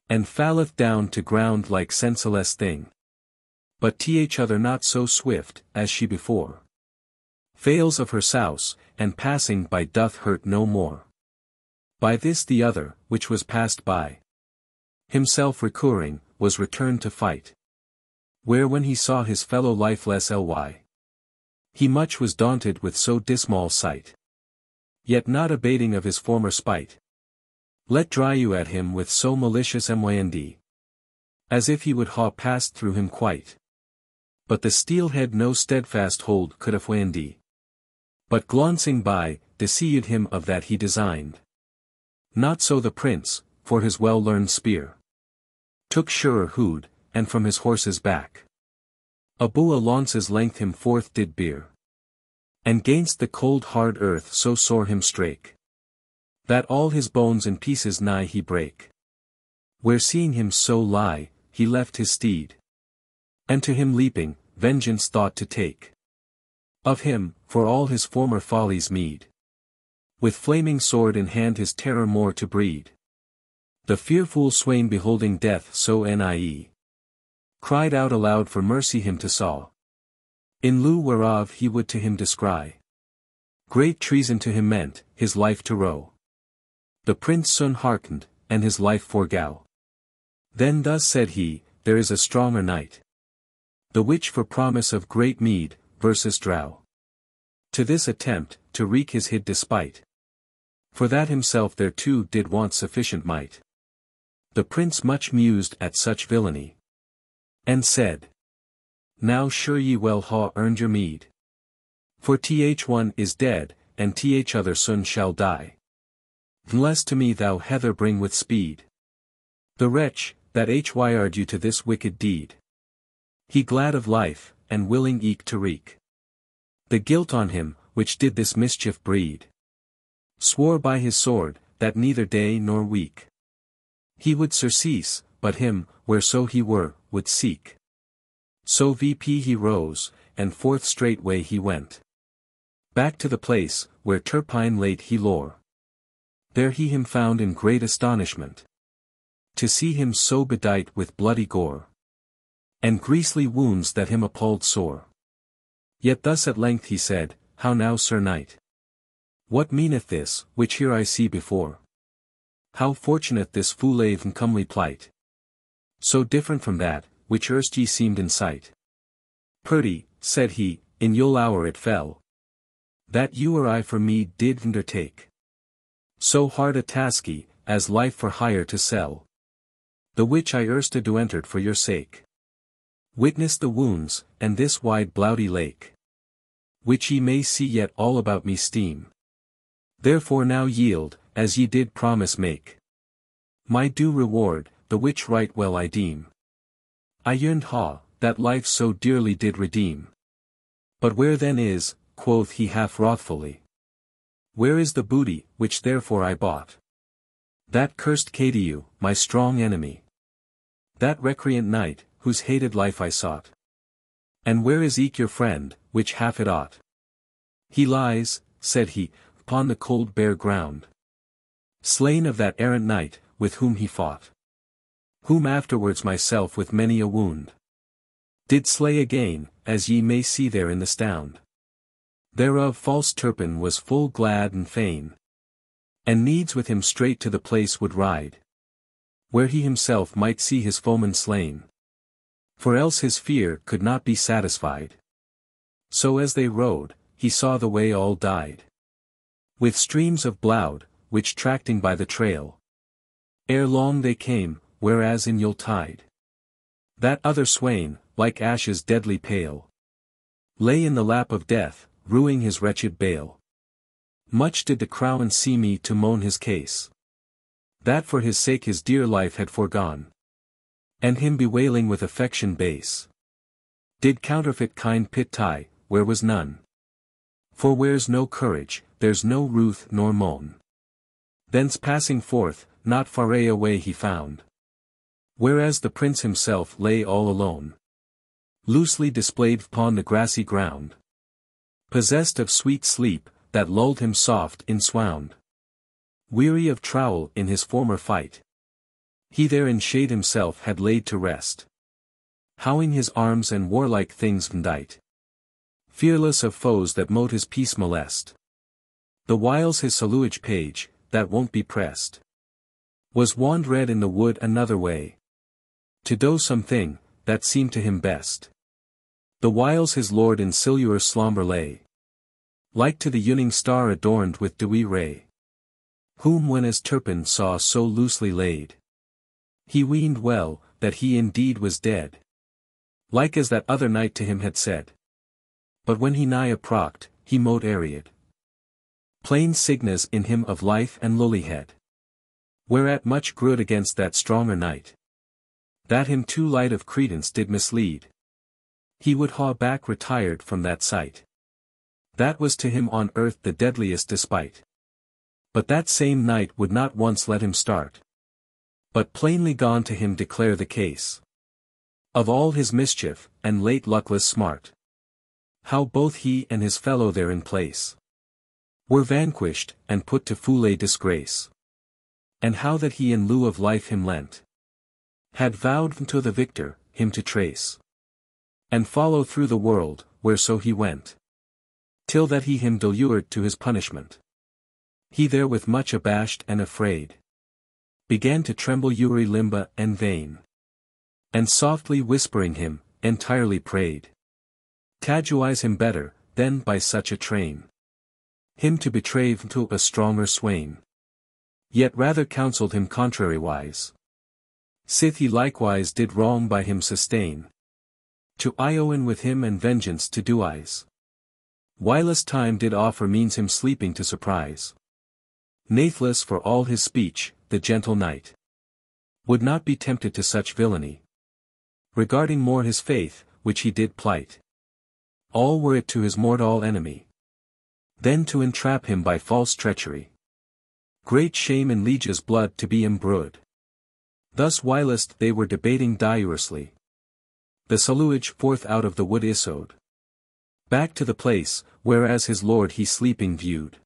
and falleth down to ground like senseless thing. But th other not so swift, as she before, fails of her souse, and passing by doth hurt no more. By this the other, which was passed by, himself recurring, was returned to fight. Where when he saw his fellow lifeless ly, he much was daunted with so dismal sight. Yet not abating of his former spite, let dry you at him with so malicious myd, as if he would ha passed through him quite. But the steel head no steadfast hold could afwend, but glancing by, deceived him of that he designed. Not so the prince, for his well-learned spear took surer hood, and from his horse's back a bow a lance's length him forth did bear, and gainst the cold hard earth so sore him strake, that all his bones in pieces nigh he brake. Where seeing him so lie, he left his steed, and to him leaping, vengeance thought to take of him, for all his former follies meed. With flaming sword in hand his terror more to breed. The fearful swain beholding death so nie, cried out aloud for mercy him to saw, in lieu whereof he would to him descry great treason to him meant, his life to row. The prince soon hearkened, and his life forgow. Then thus said he, there is a stronger knight, the which for promise of great meed, versus drow, to this attempt, to wreak his hid despite, for that himself thereto did want sufficient might. The prince much mused at such villainy, and said, now sure ye well ha earned your meed. For th one is dead, and th other soon shall die, unless to me thou hither bring with speed the wretch, that hyr'd you to this wicked deed. He glad of life, and willing eke to wreak the guilt on him, which did this mischief breed, swore by his sword, that neither day nor week he would surcease, but him, whereso he were, would seek. So vp he rose, and forth straightway he went back to the place, where Turpine late he lore. There he him found in great astonishment, to see him so bedight with bloody gore, and griesly wounds that him appalled sore. Yet thus at length he said, how now sir knight? What meaneth this, which here I see before? How fortunate this foule and comely plight, so different from that, which erst ye seemed in sight. Purdy, said he, in you'll hour it fell, that you or I for me did undertake so hard a tasky, as life for hire to sell, the which I erst do entered for your sake. Witness the wounds, and this wide bloudy lake, which ye may see yet all about me steam. Therefore now yield, as ye did promise make, my due reward, the which right well I deem. I yearned that life so dearly did redeem. But where then is, quoth he half wrathfully, where is the booty, which therefore I bought? That cursed Cadiu, my strong enemy, that recreant knight, whose hated life I sought. And where is eke your friend, which half it ought? He lies, said he, upon the cold bare ground, slain of that errant knight, with whom he fought, whom afterwards myself with many a wound did slay again, as ye may see there in the stound. Thereof false Turpin was full glad and fain, and needs with him straight to the place would ride, where he himself might see his foeman slain, for else his fear could not be satisfied. So as they rode, he saw the way all dyed with streams of blood, which tracting by the trail, ere long they came, whereas in Yuletide, that other swain, like ashes deadly pale, lay in the lap of death, rueing his wretched bale. Much did the crown see me to moan his case, that for his sake his dear life had foregone, and him bewailing with affection base, did counterfeit kind pity, where was none. For where's no courage, there's no ruth nor moan. Thence passing forth, not far away he found, whereas the prince himself lay all alone, loosely displayed upon the grassy ground. Possessed of sweet sleep, that lulled him soft in swound. Weary of trowel in his former fight, he there in shade himself had laid to rest. Howing his arms and warlike things vendight, fearless of foes that mote his peace molest. The whiles his saluage page, that won't be pressed, was wandred in the wood another way, to do something that seemed to him best. The whiles his lord in silure slumber lay, like to the yuning star adorned with dewy ray, whom when as Turpin saw so loosely laid, he weened well, that he indeed was dead, like as that other knight to him had said. But when he nigh approached, he mote Ariad, plain signas in him of life and lowlyhead, whereat much grud against that stronger knight, that him too light of credence did mislead. He would haw back retired from that sight. That was to him on earth the deadliest despite. But that same knight would not once let him start, but plainly gone to him declare the case of all his mischief, and late luckless smart. How both he and his fellow there in place were vanquished, and put to foule disgrace. And how that he in lieu of life him lent, had vowed unto the victor, him to trace, and follow through the world, whereso he went, till that he him delured to his punishment. He there with much abashed and afraid, began to tremble Uri limba and vein, and softly whispering him, entirely prayed, t'advise him better, than by such a train, him to betray to a stronger swain. Yet rather counselled him contrariwise, sith he likewise did wrong by him sustain, to Iowan with him and vengeance to do eyes. Whilst time did offer means him sleeping to surprise. Nathless for all his speech, the gentle knight would not be tempted to such villainy, regarding more his faith, which he did plight. All were it to his mortal enemy, then to entrap him by false treachery. Great shame in liege's blood to be embrued. Thus whilst they were debating diurously, the saluage forth out of the wood issued, back to the place, whereas his lord he sleeping viewed.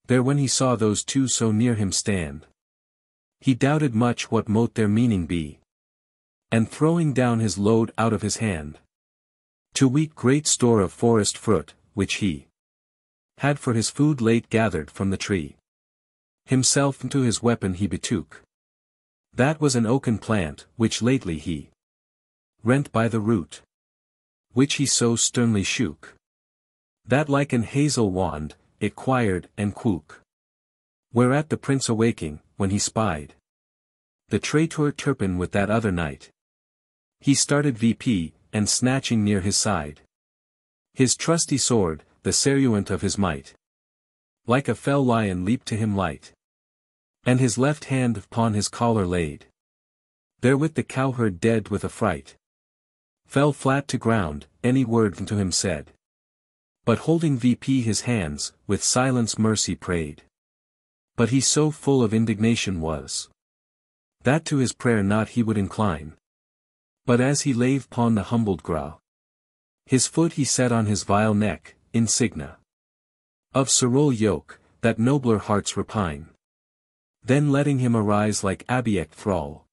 There when he saw those two so near him stand, he doubted much what mote their meaning be, and throwing down his load out of his hand, to weep great store of forest fruit, which he had for his food late gathered from the tree, himself unto his weapon he betook. That was an oaken plant, which lately he rent by the root, which he so sternly shook, that like an hazel wand, it quired and quook. Whereat the prince awaking, when he spied the traitor Turpin with that other knight, he started VP, and snatching near his side his trusty sword, the seruant of his might, like a fell lion leaped to him light, and his left hand upon his collar laid. Therewith the cowherd dead with affright fell flat to ground, any word unto him said, but holding VP his hands, with silence mercy prayed. But he so full of indignation was, that to his prayer not he would incline. But as he lay upon the humbled ground, his foot he set on his vile neck, insignia of cerule yoke, that nobler hearts repine. Then letting him arise like abject thrall,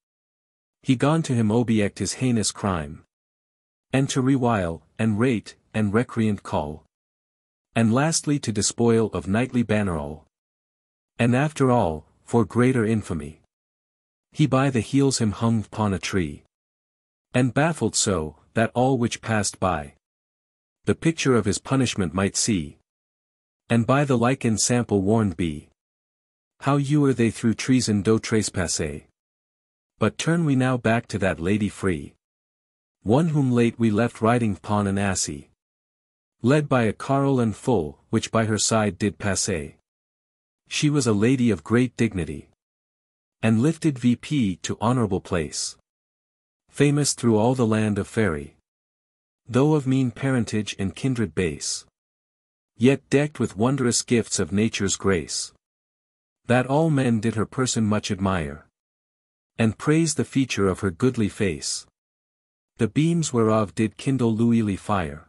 he gone to him object his heinous crime, and to rewile, and rate, and recreant call, and lastly to despoil of knightly bannerall. And after all, for greater infamy, he by the heels him hung upon a tree, and baffled so, that all which passed by the picture of his punishment might see, and by the like ensample warned be, how ewer they through treason do trespasse. But turn we now back to that lady free, one whom late we left riding upon an assy, led by a carle and full, which by her side did passe. She was a lady of great dignity, and lifted VP to honorable place, famous through all the land of Faerie, though of mean parentage and kindred base, yet decked with wondrous gifts of nature's grace, that all men did her person much admire, and praise the feature of her goodly face. The beams whereof did kindle luily fire.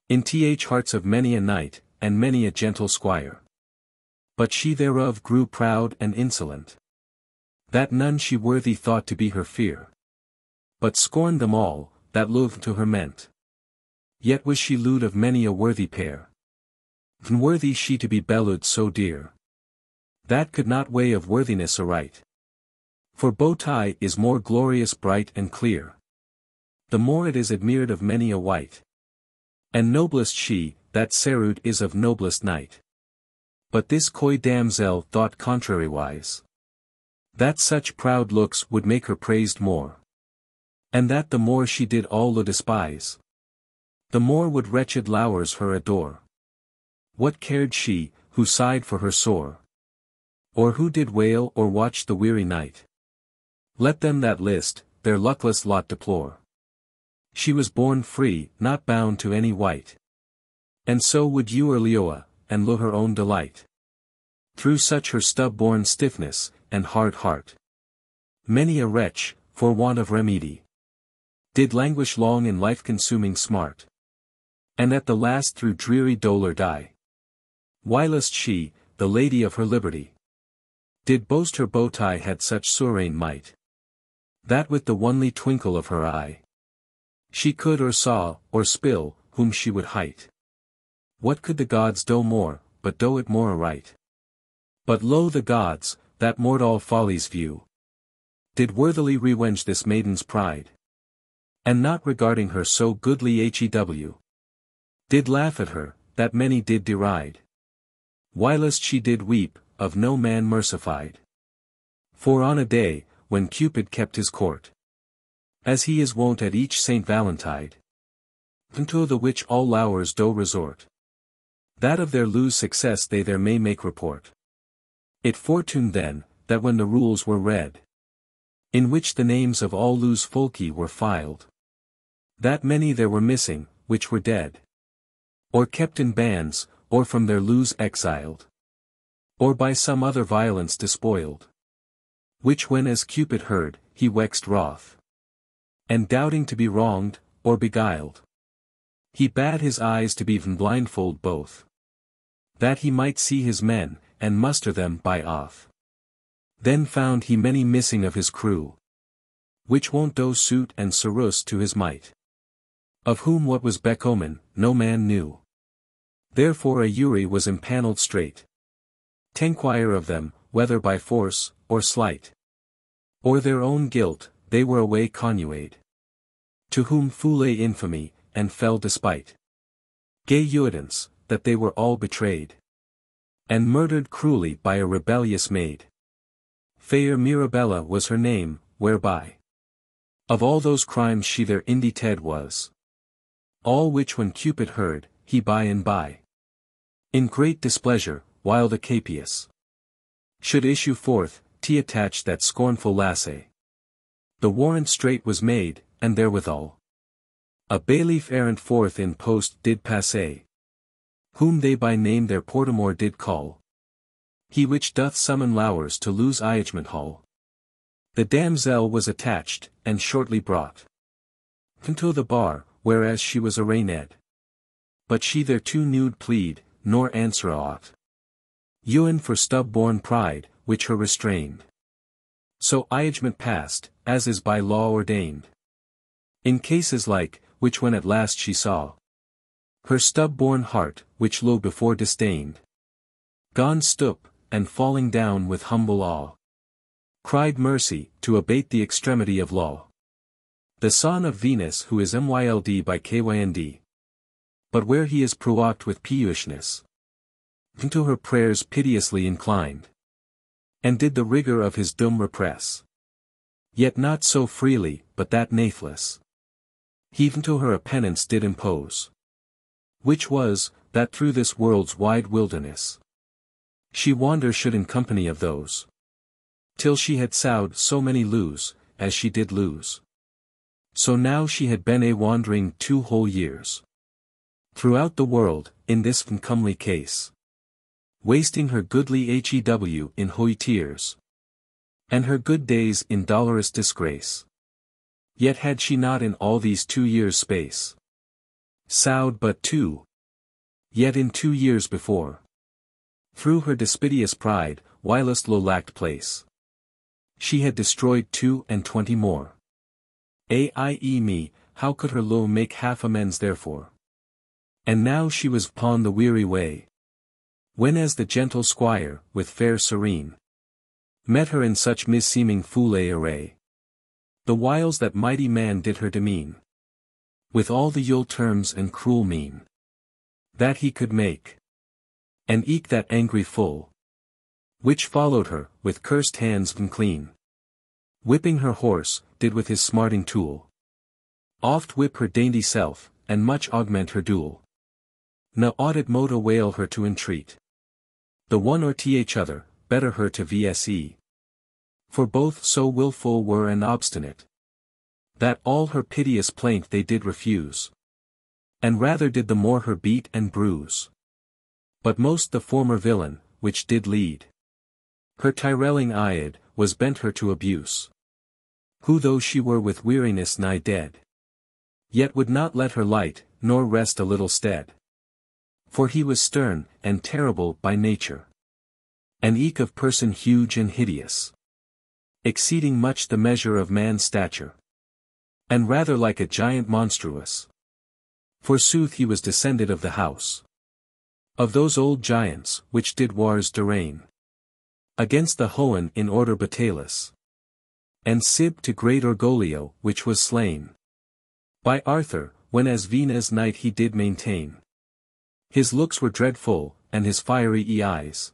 In th hearts of many a knight, and many a gentle squire. But she thereof grew proud and insolent. That none she worthy thought to be her fear. But scorned them all, that loath to her meant. Yet was she lewd of many a worthy pair. Unworthy she to be bellowed so dear. That could not weigh of worthiness aright. For bow tie is more glorious bright and clear. The more it is admired of many a wight. And noblest she, that serud is of noblest knight. But this coy damsel thought contrariwise. That such proud looks would make her praised more. And that the more she did all lo despise. The more would wretched lowers her adore. What cared she, who sighed for her sore? Or who did wail or watch the weary night? Let them that list, their luckless lot deplore. She was born free, not bound to any wight. And so would you or Leoa, and lo her own delight. Through such her stub-born stiffness, and hard heart. Many a wretch, for want of remedy, did languish long in life-consuming smart. And at the last through dreary dolour die. Whilst she, the lady of her liberty, did boast her bow tie had such sovereign might, that with the onely twinkle of her eye, she could or saw, or spill, whom she would height. What could the gods do more, but do it more aright? But lo the gods, that mortal follies view, did worthily revenge this maiden's pride. And not regarding her so goodly hew, did laugh at her, that many did deride. Whilst she did weep, of no man mercified. For on a day, when Cupid kept his court, as he is wont at each Saint Valentine, unto the which all lowers do resort, that of their lose success they there may make report. It fortuned then, that when the rules were read, in which the names of all lose folky were filed, that many there were missing, which were dead, or kept in bands, or from their lose exiled, or by some other violence despoiled. Which when as Cupid heard, he waxed wroth, and doubting to be wronged, or beguiled, he bade his eyes to be blindfold both, that he might see his men, and muster them by oath. Then found he many missing of his crew, which won't do suit and service to his might, of whom what was becomen, no man knew. Therefore a jury was impanelled straight, t'enquire of them, whether by force, or slight, or their own guilt, they were away connuade. To whom foule infamy, and fell despite. Gay evidence, that they were all betrayed, and murdered cruelly by a rebellious maid. Fair Mirabella was her name, whereby of all those crimes she there indicted was. All which when Cupid heard, he by and by, in great displeasure, while the capious should issue forth, to attach that scornful lasse. The warrant straight was made, and therewithal a bailiff errant forth in post did passe, whom they by name their portamore did call, he which doth summon lowers to lose iachment hall. The damsel was attached, and shortly brought unto the bar, whereas she was arraigned. But she thereto nude plead, nor answer aught. Ewen for stub-born pride, which her restrained. So iachment passed, as is by law ordained. In cases like, which when at last she saw her stub-born heart, which lo before disdained, gone stoop, and falling down with humble awe, cried mercy, to abate the extremity of law. The son of Venus who is myld by kynd. But where he is provoked with peevishness, unto her prayers piteously inclined, and did the rigor of his doom repress. Yet not so freely, but that nathless, he unto her a penance did impose, which was, that through this world's wide wilderness she wander should in company of those, till she had sowed so many lose, as she did lose. So now she had been wandering 2 whole years throughout the world, in this uncomely case, wasting her goodly hew in hoy tears, and her good days in dolorous disgrace. Yet had she not in all these 2 years' space sowed but 2, yet in 2 years before, through her dispiteous pride, whilst lo lacked place, she had destroyed 22 more. Ie me, how could her lo make half amends therefore? And now she was upon the weary way, when as the gentle squire, with fair serene, met her in such mis-seeming foule array, the whiles that mighty man did her demean, with all the ill terms and cruel mien that he could make, and eke that angry fool, which followed her, with cursed hands unclean, whipping her horse, did with his smarting tool oft whip her dainty self, and much augment her dule. Ne audit mote avail her to entreat the one or t'other, better her to vse. For both so wilful were and obstinate, that all her piteous plaint they did refuse, and rather did the more her beat and bruise. But most the former villain, which did lead her tirelling eyed, was bent her to abuse, who though she were with weariness nigh dead, yet would not let her light, nor rest a little stead. For he was stern, and terrible by nature, and eke of person huge and hideous, exceeding much the measure of man's stature, and rather like a giant monstrous. Forsooth he was descended of the house of those old giants, which did wars darraign against the Hoen in order Batalus, and Sib to great Orgoglio, which was slain by Arthur, when as Venus knight he did maintain. His looks were dreadful, and his fiery eyes,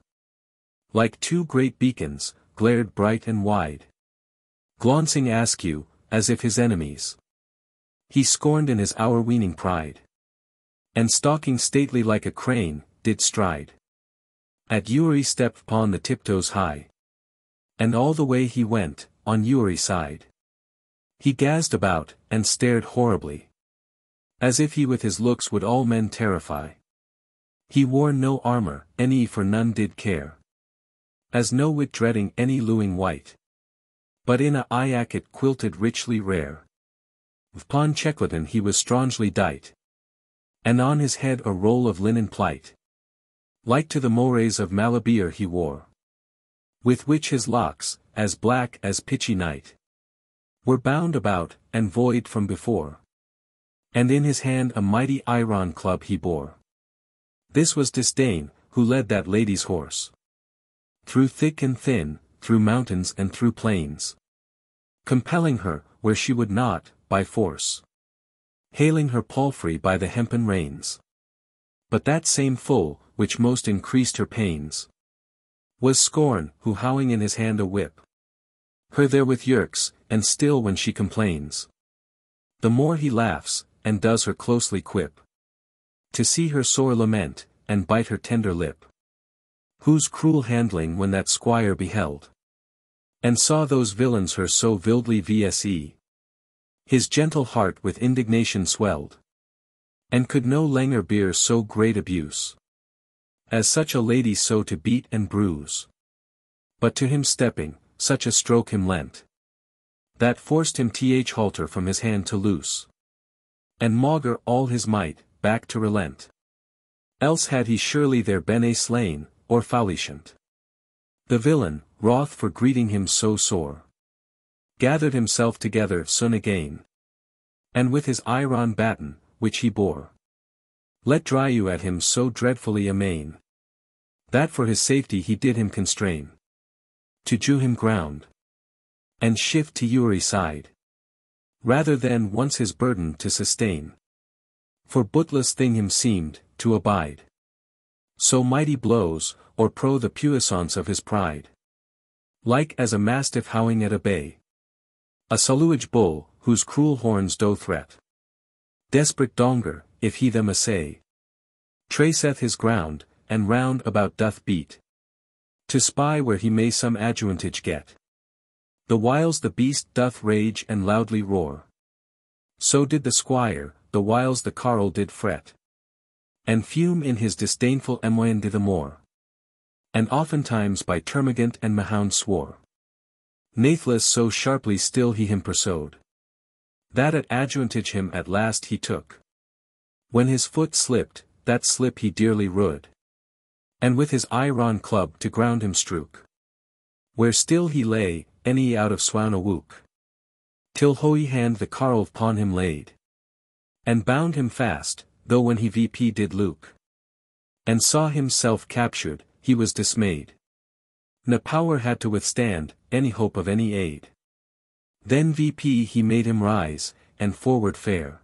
like 2 great beacons, glared bright and wide, glancing askew, as if his enemies he scorned in his o'erweening pride, and stalking stately like a crane, did stride at Uri step upon the tiptoes high, and all the way he went, on Uri side, he gazed about, and stared horribly, as if he with his looks would all men terrify. He wore no armor, any for none did care, as no wit dreading any lewing wight, but in a iacket quilted richly rare. Upon checklaton he was strangely dight, and on his head a roll of linen plight, like to the mores of Malabir he wore, with which his locks, as black as pitchy night, were bound about, and void from before. And in his hand a mighty iron club he bore. This was Disdain, who led that lady's horse through thick and thin, through mountains and through plains, compelling her, where she would not, by force, hailing her palfrey by the hempen reins. But that same fool, which most increased her pains, was Scorn, who howling in his hand a whip, her therewith yerks, and still when she complains, the more he laughs, and does her closely quip, to see her sore lament, and bite her tender lip. Whose cruel handling when that squire beheld, and saw those villains her so vilely vse, his gentle heart with indignation swelled, and could no langer bear so great abuse, as such a lady so to beat and bruise. But to him stepping, such a stroke him lent, that forced him halter from his hand to loose, and maugre all his might, back to relent. Else had he surely there been a slain, or falicient. The villain, wroth for greeting him so sore, gathered himself together soon again, and with his iron baton, which he bore, let dry you at him so dreadfully amain, that for his safety he did him constrain, to jew him ground, and shift to Uri side, rather than once his burden to sustain. For bootless thing him seemed, to abide so mighty blows, or pro the puissance of his pride. Like as a mastiff howling at a bay, a saluage bull, whose cruel horns do threat, desperate donger, if he them assay, traceth his ground, and round about doth beat, to spy where he may some adjuvantage get. The whiles the beast doth rage and loudly roar, so did the squire, the whiles the carle did fret, and fume in his disdainful emoyen de the more, and oftentimes by Termagant and Mahound swore. Nathless so sharply still he him pursued, That at adjuvantage him at last he took. When his foot slipped, that slip he dearly rued. And with his iron club to ground him strook. Where still he lay, any out of swoon awook. Till holy hand the carl upon him laid. And bound him fast, though when he vp did look. And saw himself captured, he was dismayed. No power had to withstand, any hope of any aid. Then vp he made him rise, and forward fare.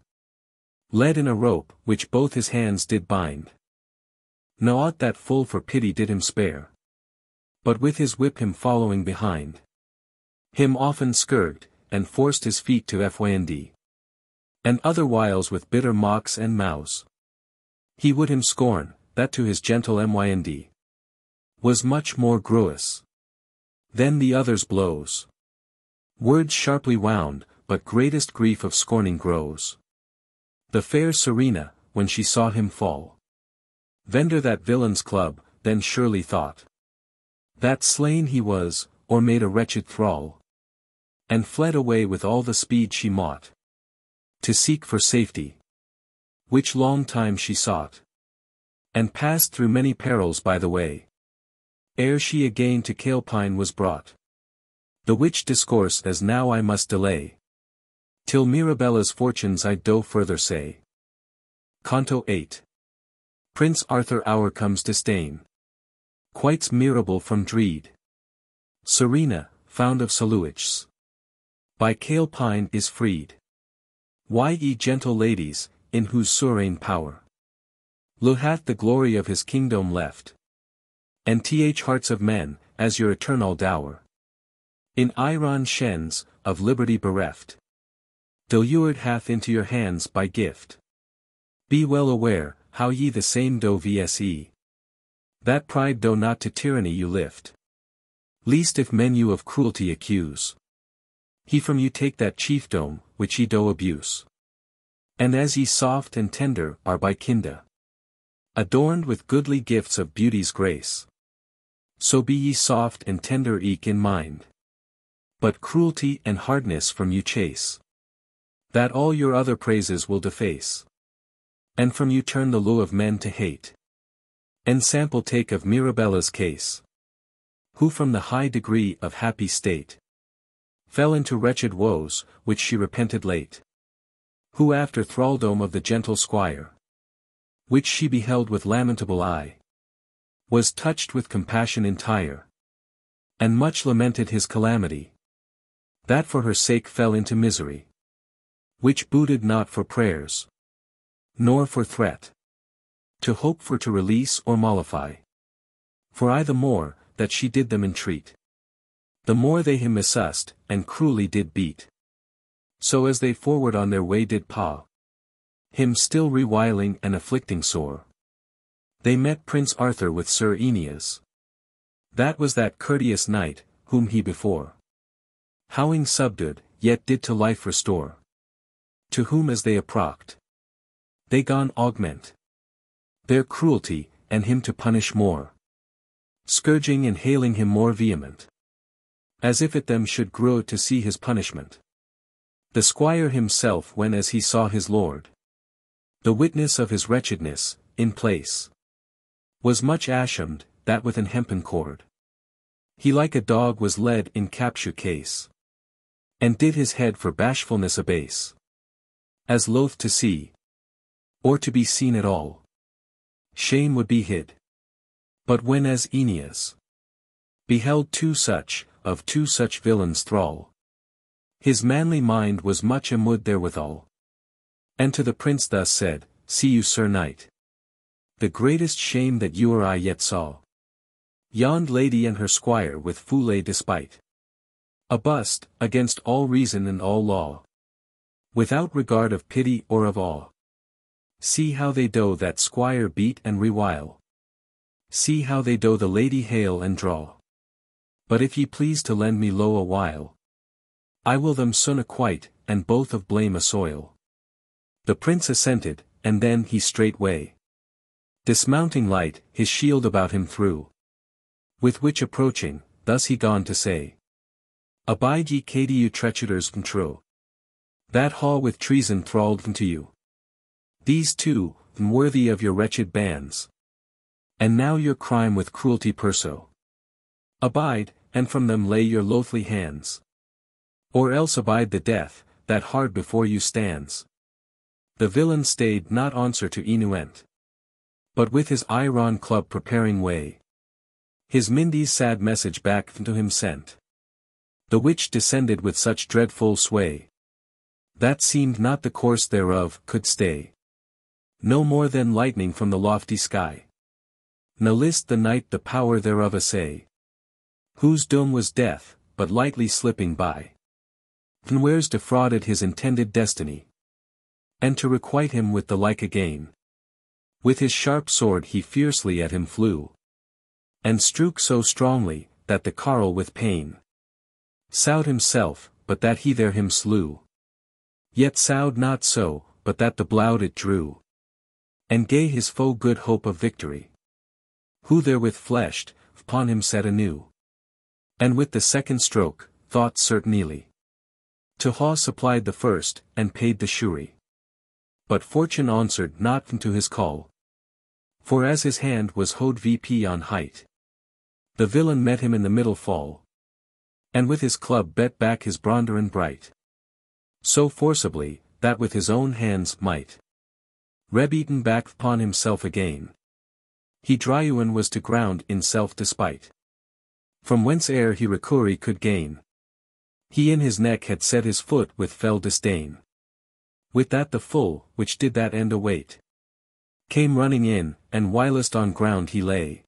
Led in a rope, which both his hands did bind. No aught that full for pity did him spare. But with his whip him following behind. Him often scourged, and forced his feet to fynd. And other whiles with bitter mocks and mows. He would him scorn, that to his gentle mynd. Was much more gruous. Than the others blows. Words sharply wound, but greatest grief of scorning grows. The fair Serena, when she saw him fall. Vendor that villain's club, then surely thought. That slain he was, or made a wretched thrall. And fled away with all the speed she mought. To seek for safety. Which long time she sought. And passed through many perils by the way. Ere she again to Calepine was brought. The which discourse as now I must delay. Till Mirabella's fortunes I do further say. Canto 8. Prince Arthur hour comes disdain. Quites Mirabell from dreed. Serena, found of Saluichs. By Calepine is freed. Why ye gentle ladies, in whose sovereign power. Lo hath the glory of his kingdom left. And hearts of men, as your eternal dower. In iron shens, of liberty bereft. Delured hath into your hands by gift. Be well aware, how ye the same do vse. That pride do not to tyranny you lift. Least if men you of cruelty accuse. He from you take that chiefdom, which ye do abuse. And as ye soft and tender are by kinda. Adorned with goodly gifts of beauty's grace. So be ye soft and tender eke in mind. But cruelty and hardness from you chase. That all your other praises will deface. And from you turn the low of men to hate. And sample take of Mirabella's case. Who from the high degree of happy state. Fell into wretched woes, which she repented late. Who after thraldom of the gentle squire. Which she beheld with lamentable eye. Was touched with compassion entire. And much lamented his calamity. That for her sake fell into misery. Which booted not for prayers. Nor for threat. To hope for to release or mollify. For I the more, that she did them entreat. The more they him missussed, and cruelly did beat. So as they forward on their way did paw. Him still rewiling and afflicting sore. They met Prince Arthur with Sir Aeneas. That was that courteous knight, whom he before. Howling subdued, yet did to life restore. To whom as they approached. They gone augment. Their cruelty, and him to punish more. Scourging and hailing him more vehement. As if it them should grow to see his punishment. The squire himself when as he saw his lord. The witness of his wretchedness, in place. Was much ashamed, that with an hempen cord. He like a dog was led in capture case. And did his head for bashfulness abase. As loath to see. Or to be seen at all. Shame would be hid. But when as Aeneas beheld of two such villains thrall. His manly mind was much amood therewithal. And to the prince thus said, See you sir knight. The greatest shame that you or I yet saw. Yond lady and her squire with foulée despite. A bust, against all reason and all law. Without regard of pity or of awe. See how they do that squire beat and rewile. See how they do the lady hail and draw. But if ye please to lend me low a while. I will them soon acquite, and both of blame assoil. The prince assented, and then he straightway. Dismounting light, his shield about him threw. With which approaching, thus he gone to say. Abide ye Cady you treacherous true. That ha with treason thralled unto you. These two, worthy of your wretched bands. And now your crime with cruelty perso. Abide, and from them lay your loathly hands. Or else abide the death, that hard before you stands. The villain stayed not answer to Inuent. But with his iron club preparing way. His Mindy's sad message back to him sent. The which descended with such dreadful sway. That seemed not the course thereof could stay. No more than lightning from the lofty sky. Ne list the night the power thereof assay. Whose doom was death, but lightly slipping by. Where's defrauded his intended destiny. And to requite him with the like again. With his sharp sword he fiercely at him flew. And strook so strongly, that the carle with pain. Sowed himself, but that he there him slew. Yet sowed not so, but that the bloud it drew. And gave his foe good hope of victory. Who therewith fleshed, upon him set anew. And with the second stroke, thought certainly. To ha supplied the first, and paid the surety. But fortune answered not to his call. For as his hand was hoed VP on height. The villain met him in the middle fall. And with his club bet back his bronderin bright. So forcibly, that with his own hands might. Reb-eaten back upon himself again. He Dryuan was to ground in self-despite. From whence e'er he recovery could gain. He in his neck had set his foot with fell disdain. With that the full, which did that end await. Came running in, and whilst on ground he lay.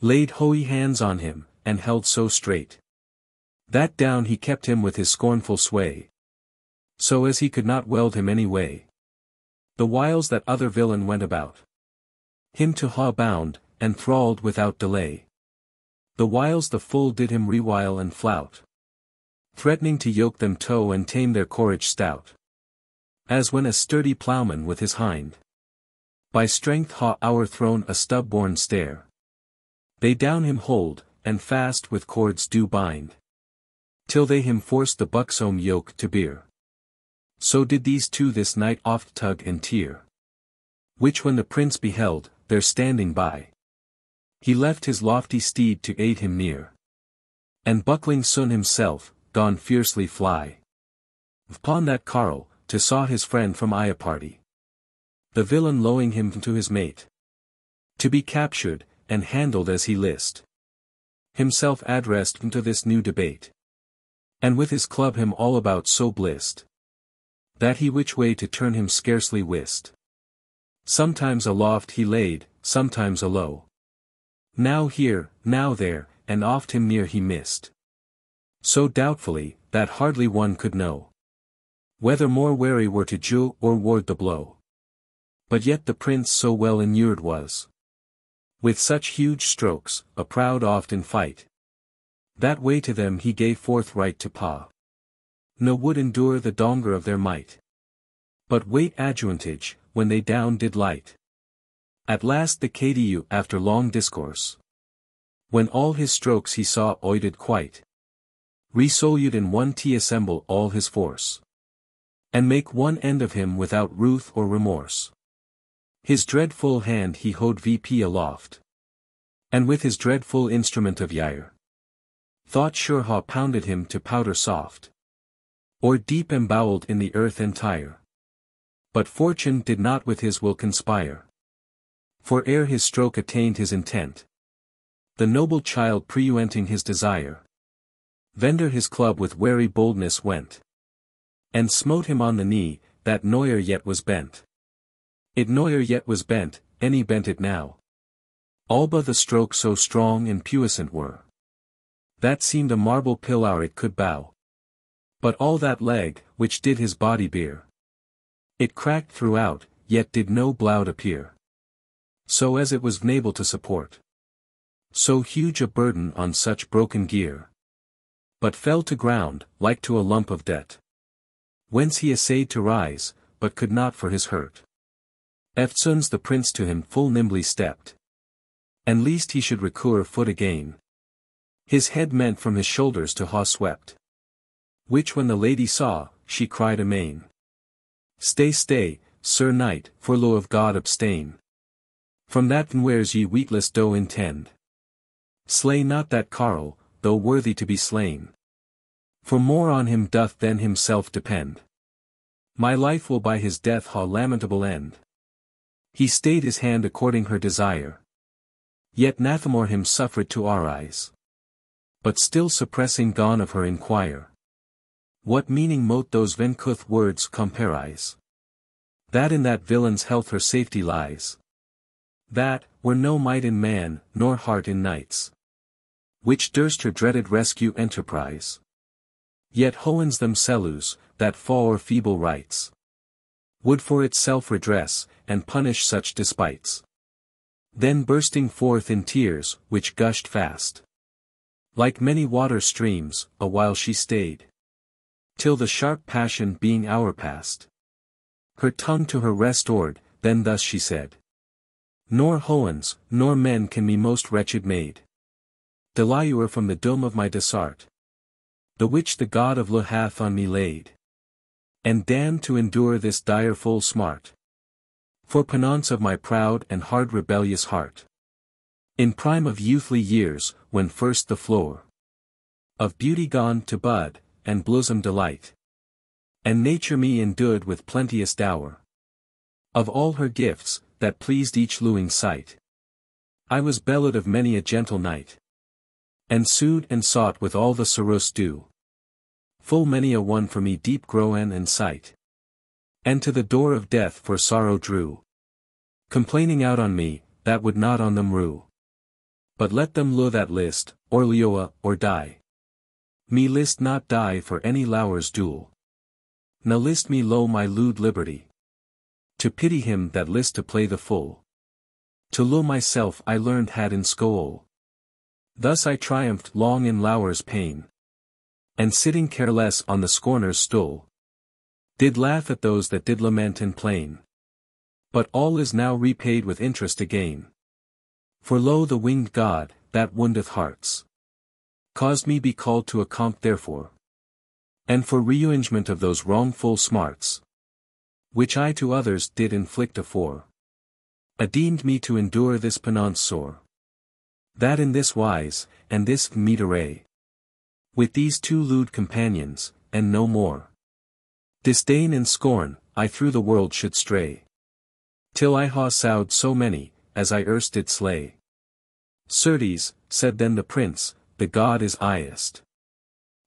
Laid holy hands on him, and held so straight. That down he kept him with his scornful sway. So as he could not weld him any way. The whiles that other villain went about. Him to ha bound, and thralled without delay. The whiles the full did him rewile and flout. Threatening to yoke them toe and tame their courage stout. As when a sturdy ploughman with his hind. By strength ha o'erthrown a stub-born stare. They down him hold, and fast with cords do bind. Till they him force the buxom yoke to bear. So did these two this night oft tug and tear. Which when the prince beheld, there standing by. He left his lofty steed to aid him near. And buckling soon himself, gone fiercely fly. Upon that carle, to saw his friend from Iaparty. The villain lowing him to his mate. To be captured, and handled as he list. Himself addressed to this new debate. And with his club him all about so blist. That he which way to turn him scarcely wist. Sometimes aloft he laid, sometimes alow. Now here, now there, and oft him near he missed. So doubtfully, that hardly one could know. Whether more wary were to jew or ward the blow. But yet the prince so well inured was. With such huge strokes, a proud oft in fight. That way to them he gave forthright to paw. No would endure the donger of their might. But wait adjuvantage, when they down did light. At last the KDU after long discourse. When all his strokes he saw oided quite. Resolute in one t assemble all his force. And make one end of him without ruth or remorse. His dreadful hand he hoed VP aloft. And with his dreadful instrument of yire. Thought sure ha pounded him to powder soft. Or deep emboweled in the earth entire. But fortune did not with his will conspire. For ere his stroke attained his intent. The noble child preventing his desire. Vender his club with wary boldness went. And smote him on the knee, that noyer yet was bent. It noyer yet was bent, any bent it now. Alba the stroke so strong and puissant were. That seemed a marble pillar it could bow. But all that leg, which did his body bear. It cracked throughout, yet did no bloud appear. So as it was n'able to support. So huge a burden on such broken gear. But fell to ground, like to a lump of debt. Whence he essayed to rise, but could not for his hurt. Eftsoons the prince to him full nimbly stepped. And lest he should recover foot again. His head meant from his shoulders to ha swept. Which when the lady saw, she cried amain. Stay, stay, Sir Knight, for lo of God abstain. From that wheres ye weetless do intend. Slay not that carle, though worthy to be slain. For more on him doth than himself depend. My life will by his death ha lamentable end. He stayed his hand according her desire. Yet nathemore him suffered to our eyes. But still suppressing gone of her inquire. What meaning mote those vencuth words comparise? That in that villain's health her safety lies. That, were no might in man, nor heart in knights, which durst her dreaded rescue enterprise. Yet hoens themselves, that fall or feeble rights, would for itself redress, and punish such despites. Then bursting forth in tears, which gushed fast, like many water streams, a while she stayed, till the sharp passion being o'erpast, her tongue to her restored, then thus she said. Nor hoens, nor men can me most wretched made. Deliver from the doom of my desart, the which the God of law hath on me laid. And damned to endure this direful smart. For penance of my proud and hard rebellious heart. In prime of youthly years, when first the flower of beauty gone to bud, and blossom delight. And nature me endued with plenteous dower. Of all her gifts, that pleased each luing sight. I was bellowed of many a gentle knight. And sued and sought with all the sorrows due. Full many a one for me deep groan and sight. And to the door of death for sorrow drew. Complaining out on me, that would not on them rue. But let them lo that list, or leoa, or die. Me list not die for any lower's duel. Na list me lo my lewd liberty. To pity him that list to play the fool. To lo myself I learned had in school. Thus I triumphed long in lower's pain. And sitting careless on the scorner's stool, did laugh at those that did lament and plain. But all is now repaid with interest again. For lo the winged God, that woundeth hearts, caused me be called to account therefore. And for reungement of those wrongful smarts, which I to others did inflict afore. Adeemed me to endure this penance sore. That in this wise, and this meet array. With these two lewd companions, and no more. Disdain and scorn, I through the world should stray. Till I ha sowed so many, as I erst did slay. Certes, said then the prince, the God is highest.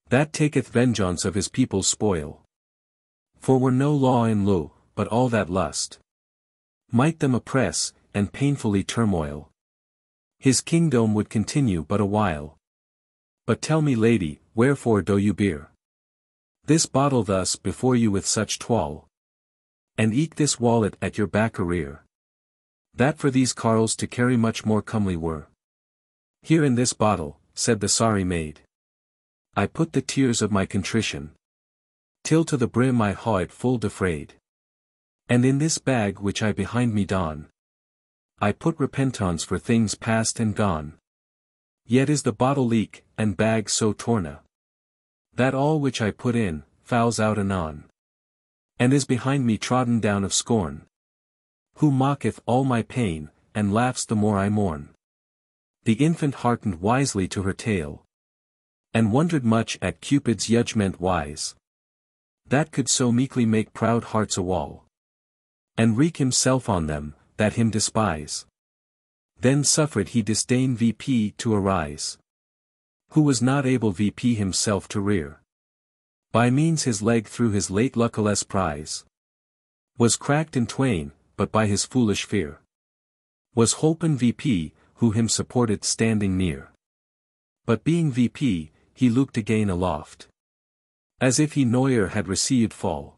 That taketh vengeance of his people's spoil. For were no law in law, but all that lust might them oppress, and painfully turmoil. His kingdom would continue but a while. But tell me, lady, wherefore do you bear this bottle thus before you with such toil? And eke this wallet at your back or rear? That for these carles to carry much more comely were. Here in this bottle, said the sorry maid, I put the tears of my contrition, till to the brim I haw it full defrayed. And in this bag which I behind me don, I put repentance for things past and gone. Yet is the bottle leak, and bag so torna, that all which I put in, fouls out anon. And is behind me trodden down of scorn, who mocketh all my pain, and laughs the more I mourn. The infant hearkened wisely to her tale, and wondered much at Cupid's judgment wise, that could so meekly make proud hearts a wall, and wreak himself on them, that him despise. Then suffered he disdain VP to arise, who was not able VP himself to rear. By means his leg through his late luckless prize was cracked in twain, but by his foolish fear was holpen VP, who him supported standing near. But being VP, he looked again aloft, as if he ne'er had received fall,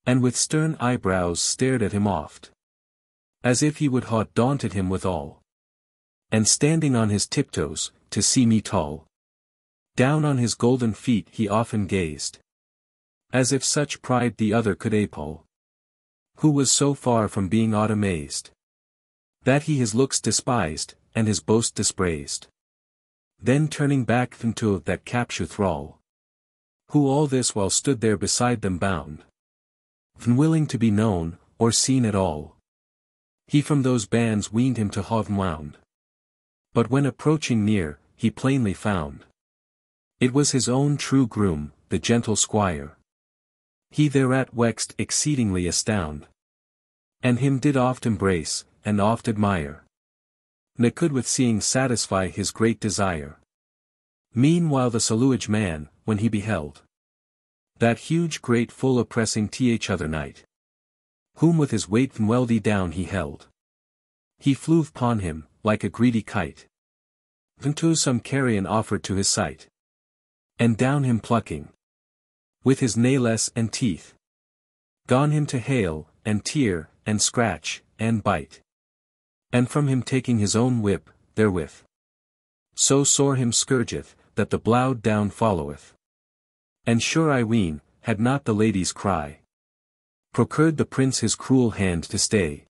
and with stern eyebrows stared at him oft, as if he would ha daunted him withal. And standing on his tiptoes, to see me tall, down on his golden feet he often gazed, as if such pride the other could appall, who was so far from being aught amazed, that he his looks despised, and his boast dispraised. Then turning back into that capture thrall, Who all this while stood there beside them bound. Unwilling to be known, or seen at all. He from those bands weaned him to have wound. But when approaching near, he plainly found. It was his own true groom, the gentle squire. He thereat waxed exceedingly astound. And him did oft embrace, and oft admire. Ne could with seeing satisfy his great desire. Meanwhile the Saluage man, when he beheld that huge great full oppressing t'other knight, whom with his weight weldy down he held, he flew upon him, like a greedy kite. Unto some carrion offered to his sight, and down him plucking, with his nails and teeth, gone him to hail, and tear, and scratch, and bite. And from him taking his own whip, therewith, so sore him scourgeth, that the blood down followeth. And sure I ween, had not the lady's cry procured the prince his cruel hand to stay,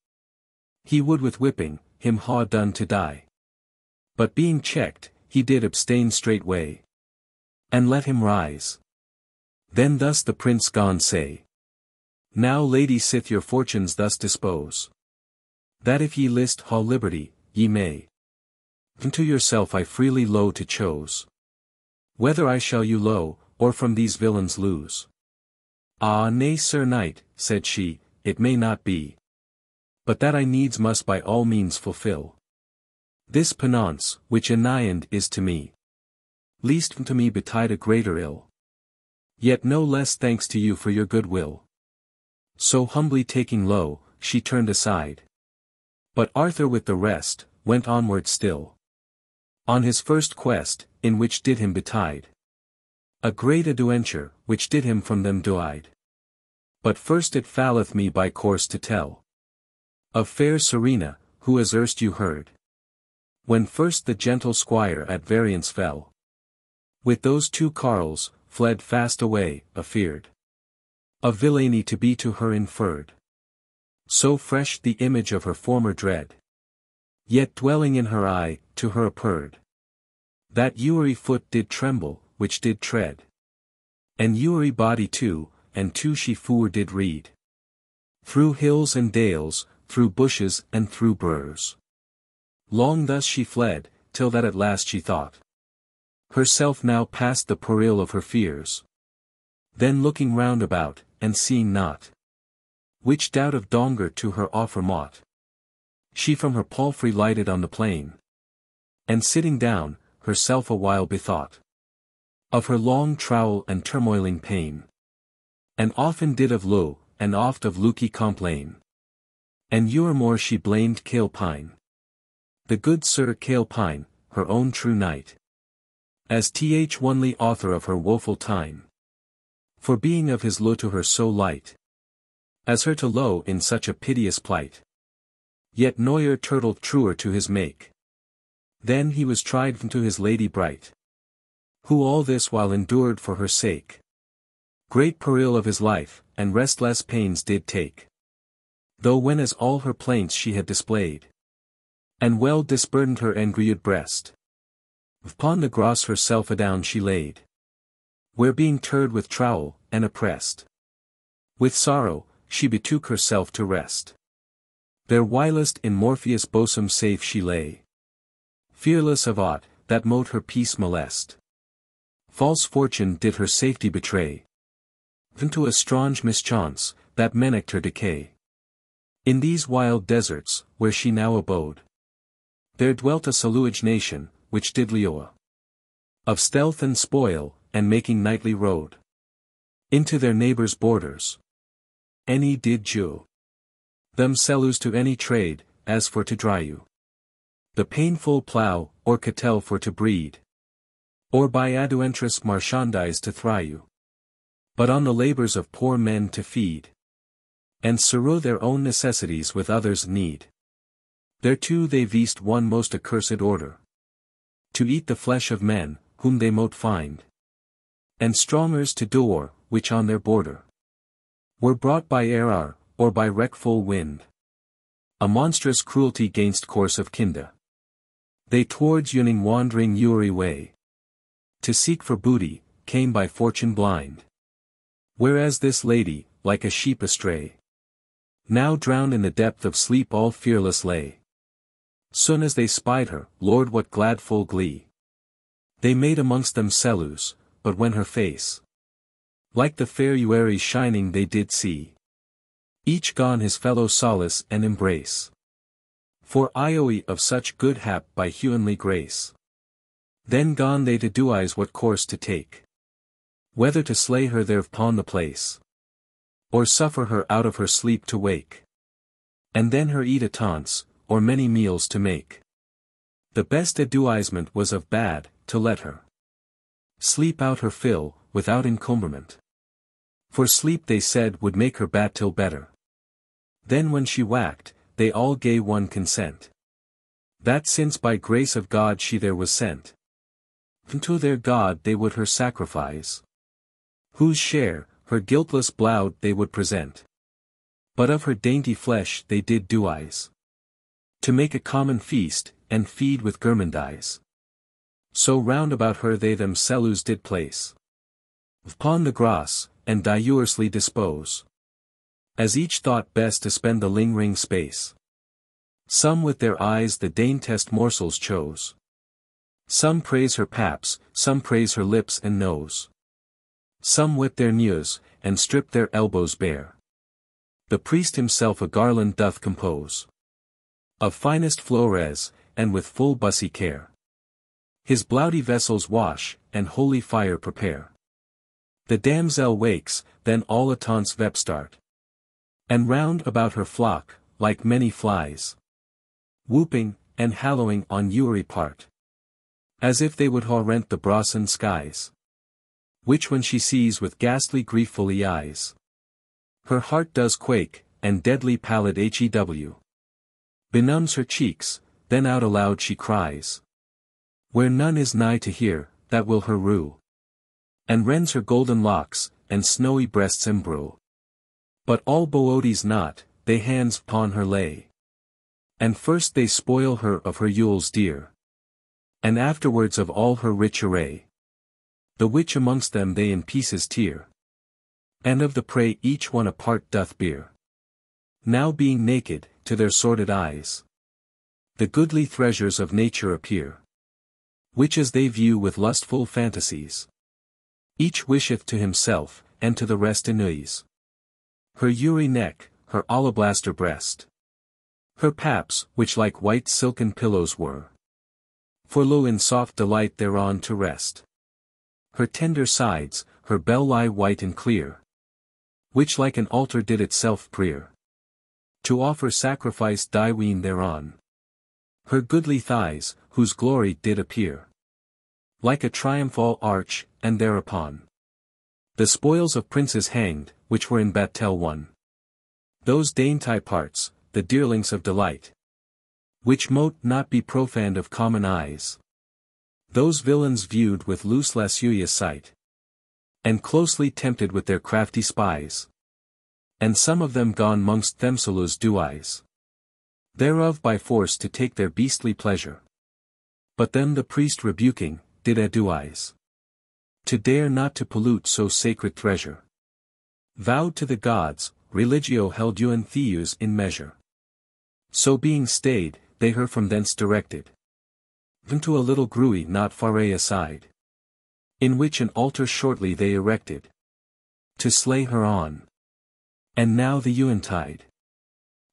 he would with whipping him ha done to die. But being checked, he did abstain straightway, and let him rise. Then thus the prince gone say, Now lady sith your fortunes thus dispose, that if ye list ha liberty, ye may. Unto yourself I freely low to chose, whether I shall you low, or from these villains lose. Ah nay sir knight, said she, it may not be, but that I needs must by all means fulfill this penance, which anighned is to me, least to me betide a greater ill. Yet no less thanks to you for your good will. So humbly taking low, she turned aside. But Arthur with the rest, went onward still, on his first quest, in which did him betide a great adventure, which did him from them divide. But first it falleth me by course to tell of fair Serena, who as erst you heard, when first the gentle squire at variance fell with those two carles, fled fast away, afeard of villainy to be to her inferred. So fresh the image of her former dread, yet dwelling in her eye, to her appeared, that Eury foot did tremble, which did tread, and Eury body too, and too she foor did read, through hills and dales, through bushes and through burrs. Long thus she fled, till that at last she thought herself now past the peril of her fears. Then looking round about, and seeing not which doubt of Donger to her offer mought, she from her palfrey lighted on the plain, and sitting down, herself a while bethought of her long trowel and turmoiling pain, and often did of low, and oft of Lukey complain. And more she blamed Calepine, the good Sir Calepine, her own true knight, as only author of her woeful time, for being of his low to her so light, as her to low in such a piteous plight. Yet Noyer turtled truer to his make. Then he was tried to his lady bright, who all this while endured for her sake great peril of his life, and restless pains did take. Though when as all her plaints she had displayed, and well disburdened her engried breast, upon the gross herself adown she laid, where being turred with trowel, and oppressed with sorrow, she betook herself to rest. There whilst in Morpheus' bosom safe she lay, fearless of aught that mote her peace molest. False fortune did her safety betray into a strange mischance, that menaced her decay. In these wild deserts, where she now abode, there dwelt a Saluage nation, which did Leoa of stealth and spoil, and making nightly road into their neighbors' borders. Any did jew themselves to any trade, as for to dry you the painful plough, or cattle for to breed, or by adventurous marchandise to thry you, but on the labors of poor men to feed, and sorrow their own necessities with others' need. Thereto they veest one most accursed order, to eat the flesh of men, whom they mote find, and strongers to door, which on their border were brought by error, or by wreckful wind. A monstrous cruelty gainst course of kinda. They towards yuning wandering Eury way, to seek for booty, came by fortune blind. Whereas this lady, like a sheep astray, now drowned in the depth of sleep all fearless lay. Soon as they spied her, Lord what glad full glee they made amongst them sellus, but when her face, like the fair Ueries shining they did see, each gone his fellow solace and embrace. For Ioe of such good hap by humanly grace. Then gone they to devise what course to take, whether to slay her thereupon the place, or suffer her out of her sleep to wake, and then her eat a taunts, or many meals to make. The best advisement was of bad, to let her sleep out her fill, without encumberment. For sleep they said would make her bat till better. Then when she wacked, they all gave one consent, that since by grace of God she there was sent, unto their God they would her sacrifice, whose share, her guiltless blood they would present. But of her dainty flesh they did devise, to make a common feast, and feed with gourmandise. So round about her they them sellus did place, upon the grass, and diversely dispose, as each thought best to spend the lingering space. Some with their eyes the daintest morsels chose, some praise her paps, some praise her lips and nose, some whip their knees, and strip their elbows bare. The priest himself a garland doth compose, of finest flores, and with full bussy care, his bloudy vessels wash, and holy fire prepare. The damsel wakes, then all a taunts vep start, and round about her flock, like many flies, whooping, and hallowing on Uerie part, as if they would ha rent the brazen skies, which when she sees with ghastly grieffully eyes, her heart does quake, and deadly pallid hew benumbs her cheeks, then out aloud she cries, where none is nigh to hear, that will her rue, and rends her golden locks, and snowy breasts embrue. But all Boades not, they hands upon her lay, and first they spoil her of her Yules dear, and afterwards of all her rich array, the which amongst them they in pieces tear, and of the prey each one a part doth bear. Now being naked, to their sordid eyes, the goodly treasures of nature appear, which as they view with lustful fantasies, each wisheth to himself, and to the rest annoys. Her Uerie neck, her alabaster breast, her paps, which like white silken pillows were, for lo in soft delight thereon to rest. Her tender sides, her belly white and clear, which like an altar did itself prear, to offer sacrifice divine thereon. Her goodly thighs, whose glory did appear, like a triumphal arch, and thereupon the spoils of princes hanged, which were in battle won. Those dainty parts, the dearlings of delight, which mote not be profaned of common eyes. Those villains viewed with loose lascivious sight, and closely tempted with their crafty spies. And some of them gone mongst them sellus devise, thereof by force to take their beastly pleasure. But them the priest rebuking, did advise, to dare not to pollute so sacred treasure. Vowed to the gods, religio held you and theus in measure. So being stayed, they her from thence directed into a little grue not far aside, in which an altar shortly they erected, to slay her on. And now the Euantide,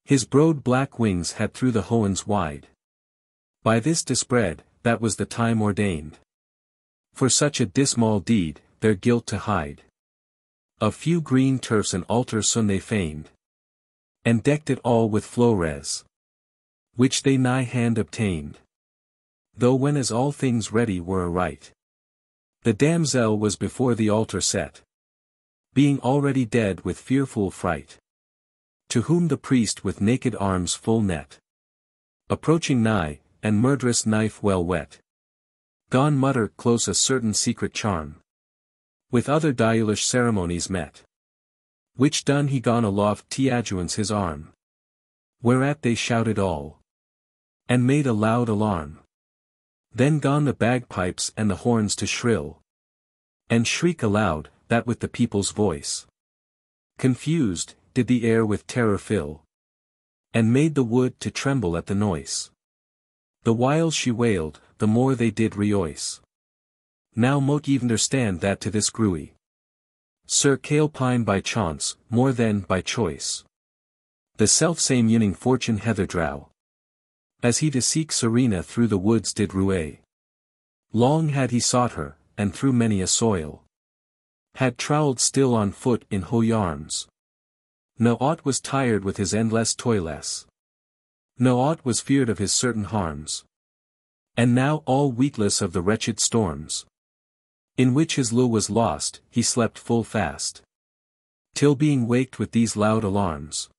his broad black wings had through the hoens wide, by this dispread, that was the time ordained, for such a dismal deed, their guilt to hide. A few green turfs an altar soon they feigned, and decked it all with flores, which they nigh hand obtained. Though when as all things ready were aright, the damsel was before the altar set, being already dead with fearful fright. To whom the priest with naked arms full net, approaching nigh, and murderous knife well whet, gone mutter close a certain secret charm, with other diulish ceremonies met. Which done he gone aloft to adjuance his arm, whereat they shouted all, and made a loud alarm. Then gone the bagpipes and the horns to shrill, And shriek aloud, that with the people's voice. Confused, did the air with terror fill. And made the wood to tremble at the noise. The while she wailed, the more they did rejoice. Now mote ye understand that to this gruey Sir Calepine by chance, more than by choice. The self-same uning fortune heather drow. As he to seek Serena through the woods did rue. Long had he sought her, and through many a soil. Had trowled still on foot in hoy arms. No aught was tired with his endless toilless. No aught was feared of his certain harms. And now all weetless of the wretched storms. In which his lure was lost, he slept full fast. Till being waked with these loud alarms.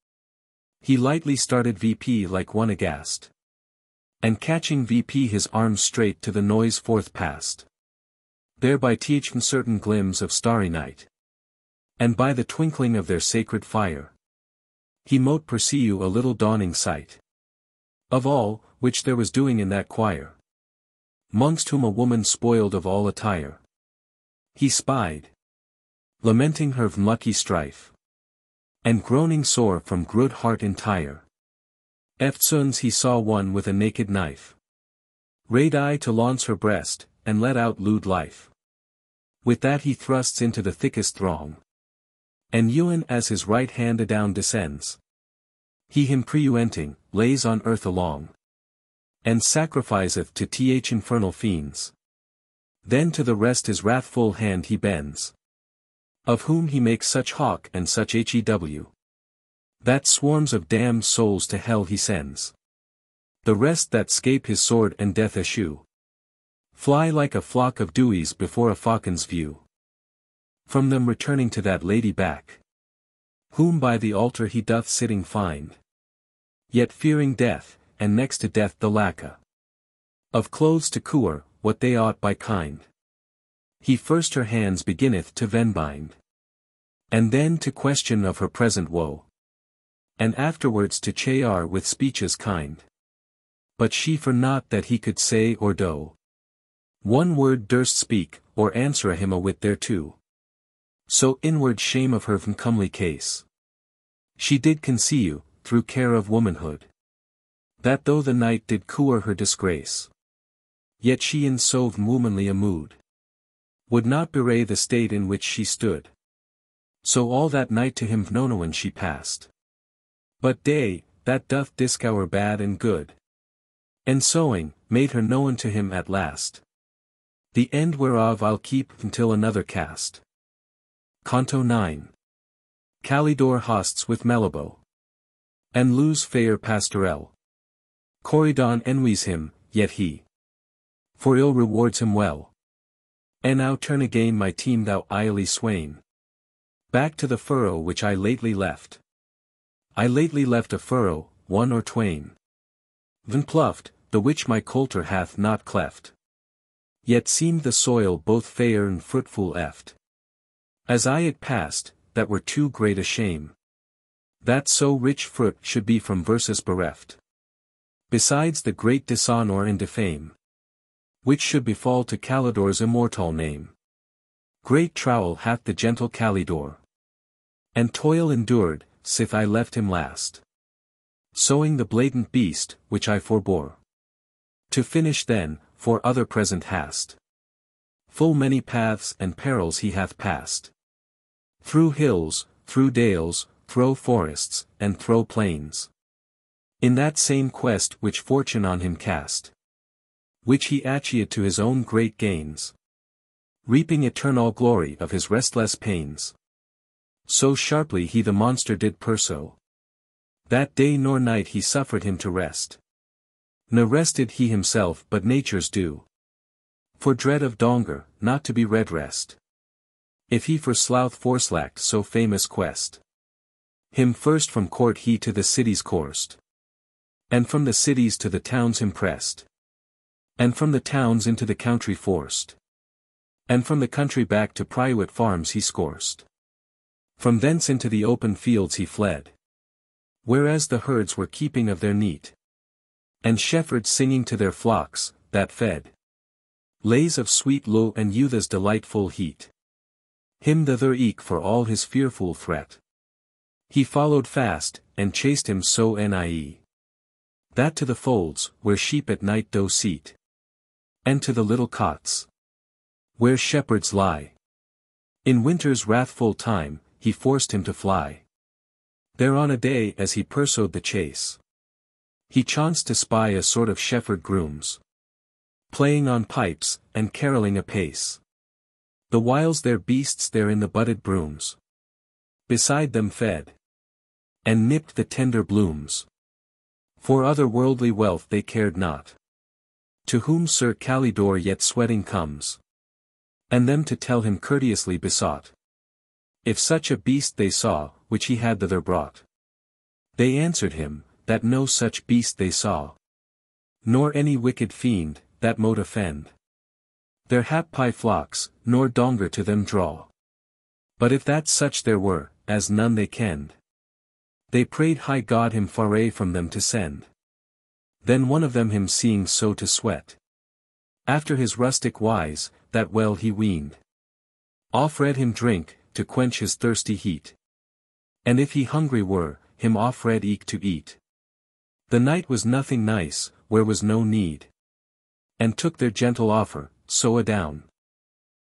He lightly started VP like one aghast. And catching VP his arms straight to the noise forth passed. Thereby teaching certain glims of starry night. And by the twinkling of their sacred fire. He mote pursue a little dawning sight. Of all, which there was doing in that choir. Mongst whom a woman spoiled of all attire. He spied. Lamenting her unlucky strife. And groaning sore from good heart entire. Eftsoons he saw one with a naked knife. Raid I to launce her breast, and let out lewd life. With that he thrusts into the thickest throng. And ewen as his right hand adown descends. He him preuenting, lays on earth along. And sacrificeth to th infernal fiends. Then to the rest his wrathful hand he bends. Of whom he makes such hawk and such hew. That swarms of damned souls to hell he sends. The rest that scape his sword and death eschew. Fly like a flock of dewies before a falcon's view. From them returning to that lady back. Whom by the altar he doth sitting find. Yet fearing death, and next to death the lacquer. Of clothes to cour, what they ought by kind. He first her hands beginneth to venbind. And then to question of her present woe. And afterwards to chayar with speeches kind. But she for naught that he could say or do. One word durst speak, or answer him a wit thereto. So inward shame of her from comely case. She did conceal, through care of womanhood. That though the night did cour her disgrace. Yet she in so womanly a mood. Would not bewray the state in which she stood. So all that night to him vnonowen she passed. But day, that doth discour bad and good. And sowing, made her known to him at last. The end whereof I'll keep until another cast. Canto 9. Calidore hosts with Melibau. And lose fair pastorelle. Corydon envies him, yet he. For ill rewards him well. And now turn again my team thou illy swain. Back to the furrow which I lately left. I lately left a furrow, one or twain. Then pluffed, the which my coulter hath not cleft. Yet seemed the soil both fair and fruitful eft. As I it passed, that were too great a shame. That so rich fruit should be from verses bereft. Besides the great dishonour and defame. Which should befall to Calidore's immortal name. Great trowel hath the gentle Calidore. And toil endured, sith I left him last. Sowing the blatant beast, which I forbore. To finish then, for other present hast. Full many paths and perils he hath passed. Through hills, through dales, through forests, and through plains. In that same quest which fortune on him cast. Which he achieved to his own great gains. Reaping eternal glory of his restless pains. So sharply he the monster did pursue. That day nor night he suffered him to rest. Ne rested he himself but nature's due. For dread of donger, not to be redressed. If he for sloth forslacked so famous quest. Him first from court he to the cities coursed. And from the cities to the towns him pressed. And from the towns into the country forced. And from the country back to private farms he scourced. From thence into the open fields he fled. Whereas the herds were keeping of their neat. And shepherds singing to their flocks, that fed. Lays of sweet low and youth's delightful heat. Him thither eke for all his fearful threat. He followed fast, and chased him so nie. That to the folds, where sheep at night do seat. And to the little cots, where shepherds lie. In winter's wrathful time, he forced him to fly. There on a day as he pursued the chase, he chanced to spy a sort of shepherd grooms, playing on pipes, and carolling apace. The whiles their beasts there in the budded brooms, beside them fed, and nipped the tender blooms. For other worldly wealth they cared not, to whom Sir Calidore yet sweating comes, and them to tell him courteously besought, if such a beast they saw, which he had thither brought. They answered him, that no such beast they saw, nor any wicked fiend, that mote offend their happy flocks, nor donger to them draw. But if that such there were, as none they kenned, they prayed high God him Faerie from them to send. Then one of them him seeing so to sweat, after his rustic wise, that well he weened, offred him drink, to quench his thirsty heat. And if he hungry were, him offred eke to eat. The night was nothing nice, where was no need, and took their gentle offer, so adown.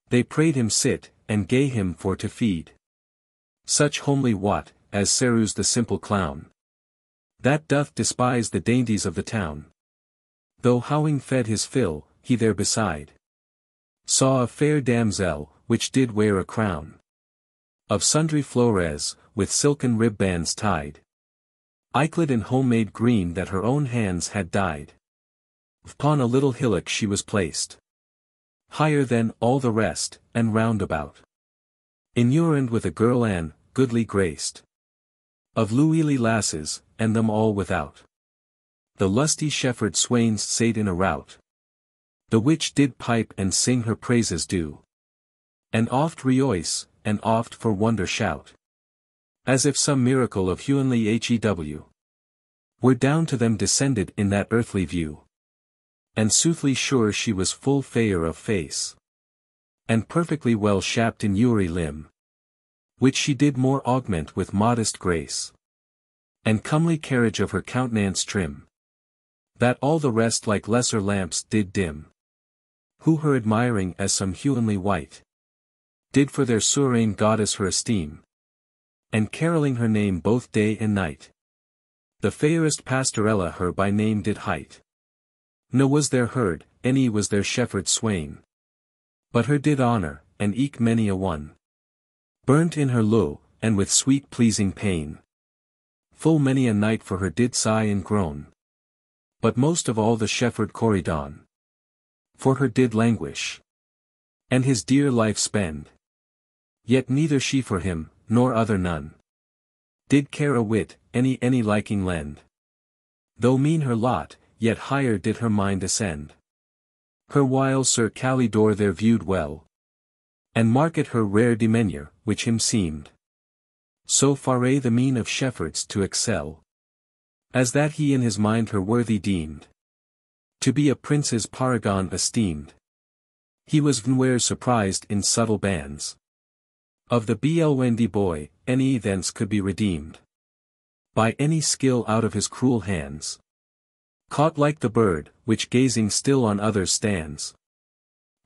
They prayed him sit, and gave him for to feed such homely what, as Cereus the simple clown, that doth despise the dainties of the town. Though howing fed his fill, he there beside saw a fair damsel, which did wear a crown of sundry flores, with silken ribbands tied, icled in homemade green that her own hands had dyed. Upon a little hillock she was placed, higher than all the rest, and round about, inurend with a girl an, goodly graced, of Louisly lasses, and them all without. The lusty shepherd swains sate in a rout, the which did pipe and sing her praises due, and oft rejoice, and oft for wonder shout, as if some miracle of heavenly Hew were down to them descended in that earthly view. And soothly sure she was full fair of face, and perfectly well shapt in every limb, which she did more augment with modest grace, and comely carriage of her countenance trim, that all the rest like lesser lamps did dim, who her admiring as some heavenly wight, did for their sovereign goddess her esteem, and carolling her name both day and night. The fairest pastorella her by name did hight. No was there heard, any was their shepherd swain, but her did honor, and eke many a one burnt in her low, and with sweet pleasing pain. Full many a night for her did sigh and groan, but most of all the shepherd Corydon for her did languish, and his dear life spend. Yet neither she for him, nor other none, did care a whit, any liking lend. Though mean her lot, yet higher did her mind ascend. Her while Sir Calidore there viewed well, and marked her rare demeanour, which him seemed so Faerie the mean of shepherds to excel, as that he in his mind her worthy deemed to be a prince's paragon esteemed. He was vanware surprised in subtle bands of the Wendy boy, any thence could be redeemed by any skill out of his cruel hands. Caught like the bird, which gazing still on others stands,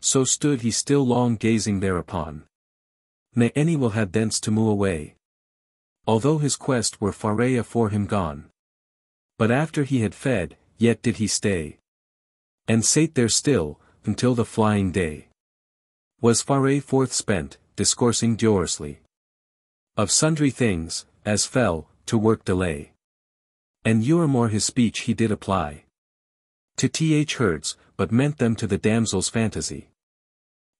so stood he still long gazing thereupon. Ne any will had thence to move away, although his quest were Faerie afore him gone. But after he had fed, yet did he stay, and sate there still, until the flying day was Faerie forth spent, discoursing dolorously of sundry things, as fell, to work delay. And more his speech he did apply to herds, but meant them to the damsel's fantasy.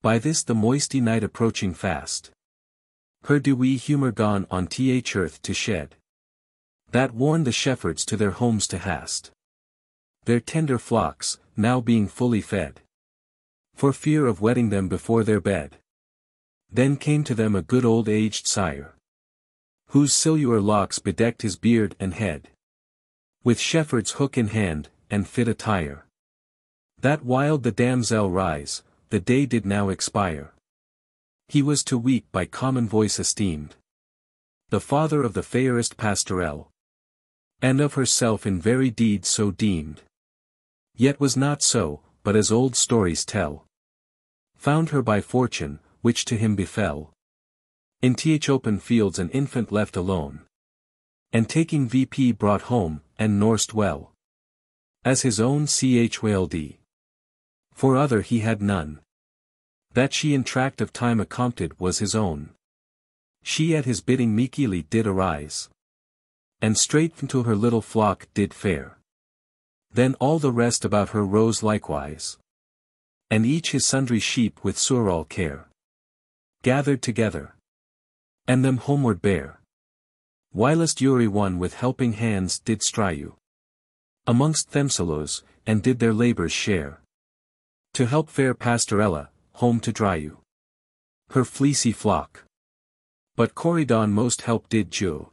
By this the moisty night approaching fast, her dewy humour gone on earth to shed, that warned the shepherds to their homes to hast, their tender flocks, now being fully fed, for fear of wetting them before their bed. Then came to them a good old aged sire, whose silver locks bedecked his beard and head, with shepherd's hook in hand, and fit attire. That while the damsel rise, the day did now expire. He was too weak by common voice esteemed. The father of the fairest pastorelle. And of herself in very deed so deemed. Yet was not so, but as old stories tell. Found her by fortune, which to him befell. In open fields an infant left alone. And taking VP brought home, and nursed well. As his own chld. For other he had none. That she in tract of time accompted was his own. She at his bidding meekly did arise. And straight into her little flock did fare. Then all the rest about her rose likewise. And each his sundry sheep with sural care. Gathered together. And them homeward bear. Whilst Uri one with helping hands did strive. Amongst themselves, and did their labours share. To help fair Pastorella, home to drive. Her fleecy flock. But Corydon most help did do.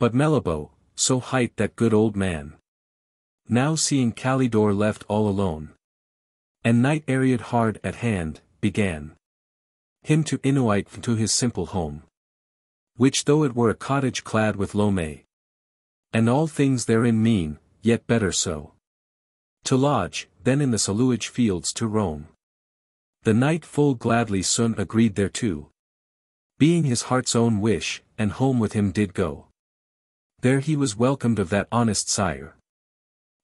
But Melibœ, so hight that good old man. Now seeing Calidore left all alone. And night ariad hard at hand, began. Him to invite to his simple home. Which though it were a cottage clad with loam, and all things therein mean, yet better so. To lodge, then in the saluage fields to roam. The knight full gladly soon agreed thereto. Being his heart's own wish, and home with him did go. There he was welcomed of that honest sire.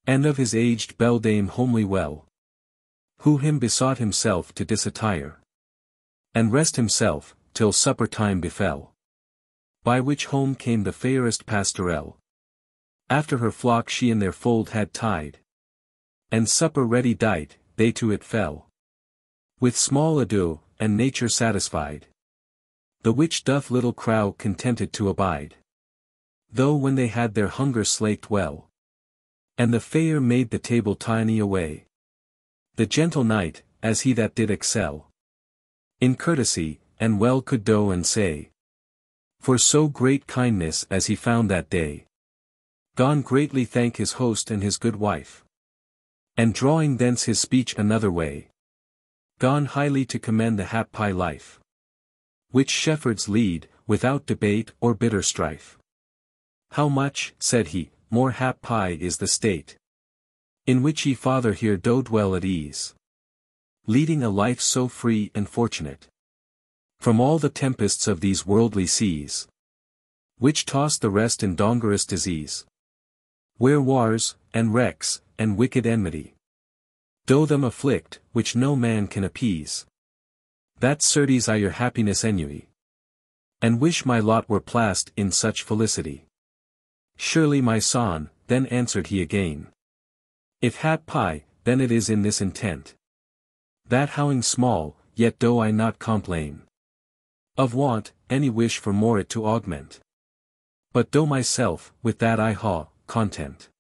And of his aged beldame homely well. Who him besought himself to disattire. And rest himself, till supper time befell. By which home came the fairest pastorelle. After her flock she in their fold had tied. And supper ready dight, they to it fell. With small ado, and nature satisfied. The which doth little crow contented to abide. Though when they had their hunger slaked well. And the fair made the table tiny away. The gentle knight, as he that did excel. In courtesy, and well could do and say. For so great kindness as he found that day. Gone greatly thank his host and his good wife. And drawing thence his speech another way. Gone highly to commend the happy life. Which shepherds lead, without debate or bitter strife. How much, said he, more happy is the state. In which ye father here do dwell at ease. Leading a life so free and fortunate. From all the tempests of these worldly seas. Which toss the rest in dangerous disease. Where wars, and wrecks, and wicked enmity. Do them afflict, which no man can appease. That certes I your happiness envy. And wish my lot were placed in such felicity. Surely my son, then answered he again. If happy, then it is in this intent. That howing small, yet do I not complain. Of want, any wish for more it to augment. But do myself, with that I ha, content.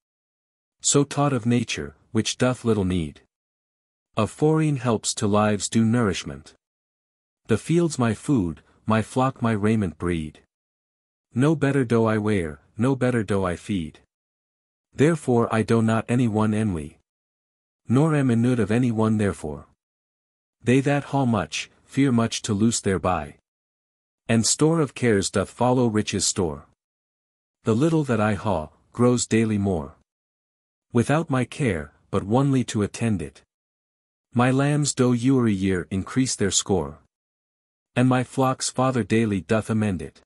So taught of nature, which doth little need. Of foreign helps to lives due nourishment. The fields my food, my flock my raiment breed. No better do I wear, no better do I feed. Therefore I do not any one envy. Nor am in need of any one therefore. They that ha much, fear much to lose thereby. And store of cares doth follow riches store. The little that I ha, grows daily more. Without my care, but onely to attend it. My lambs do every year increase their score. And my flock's father daily doth amend it.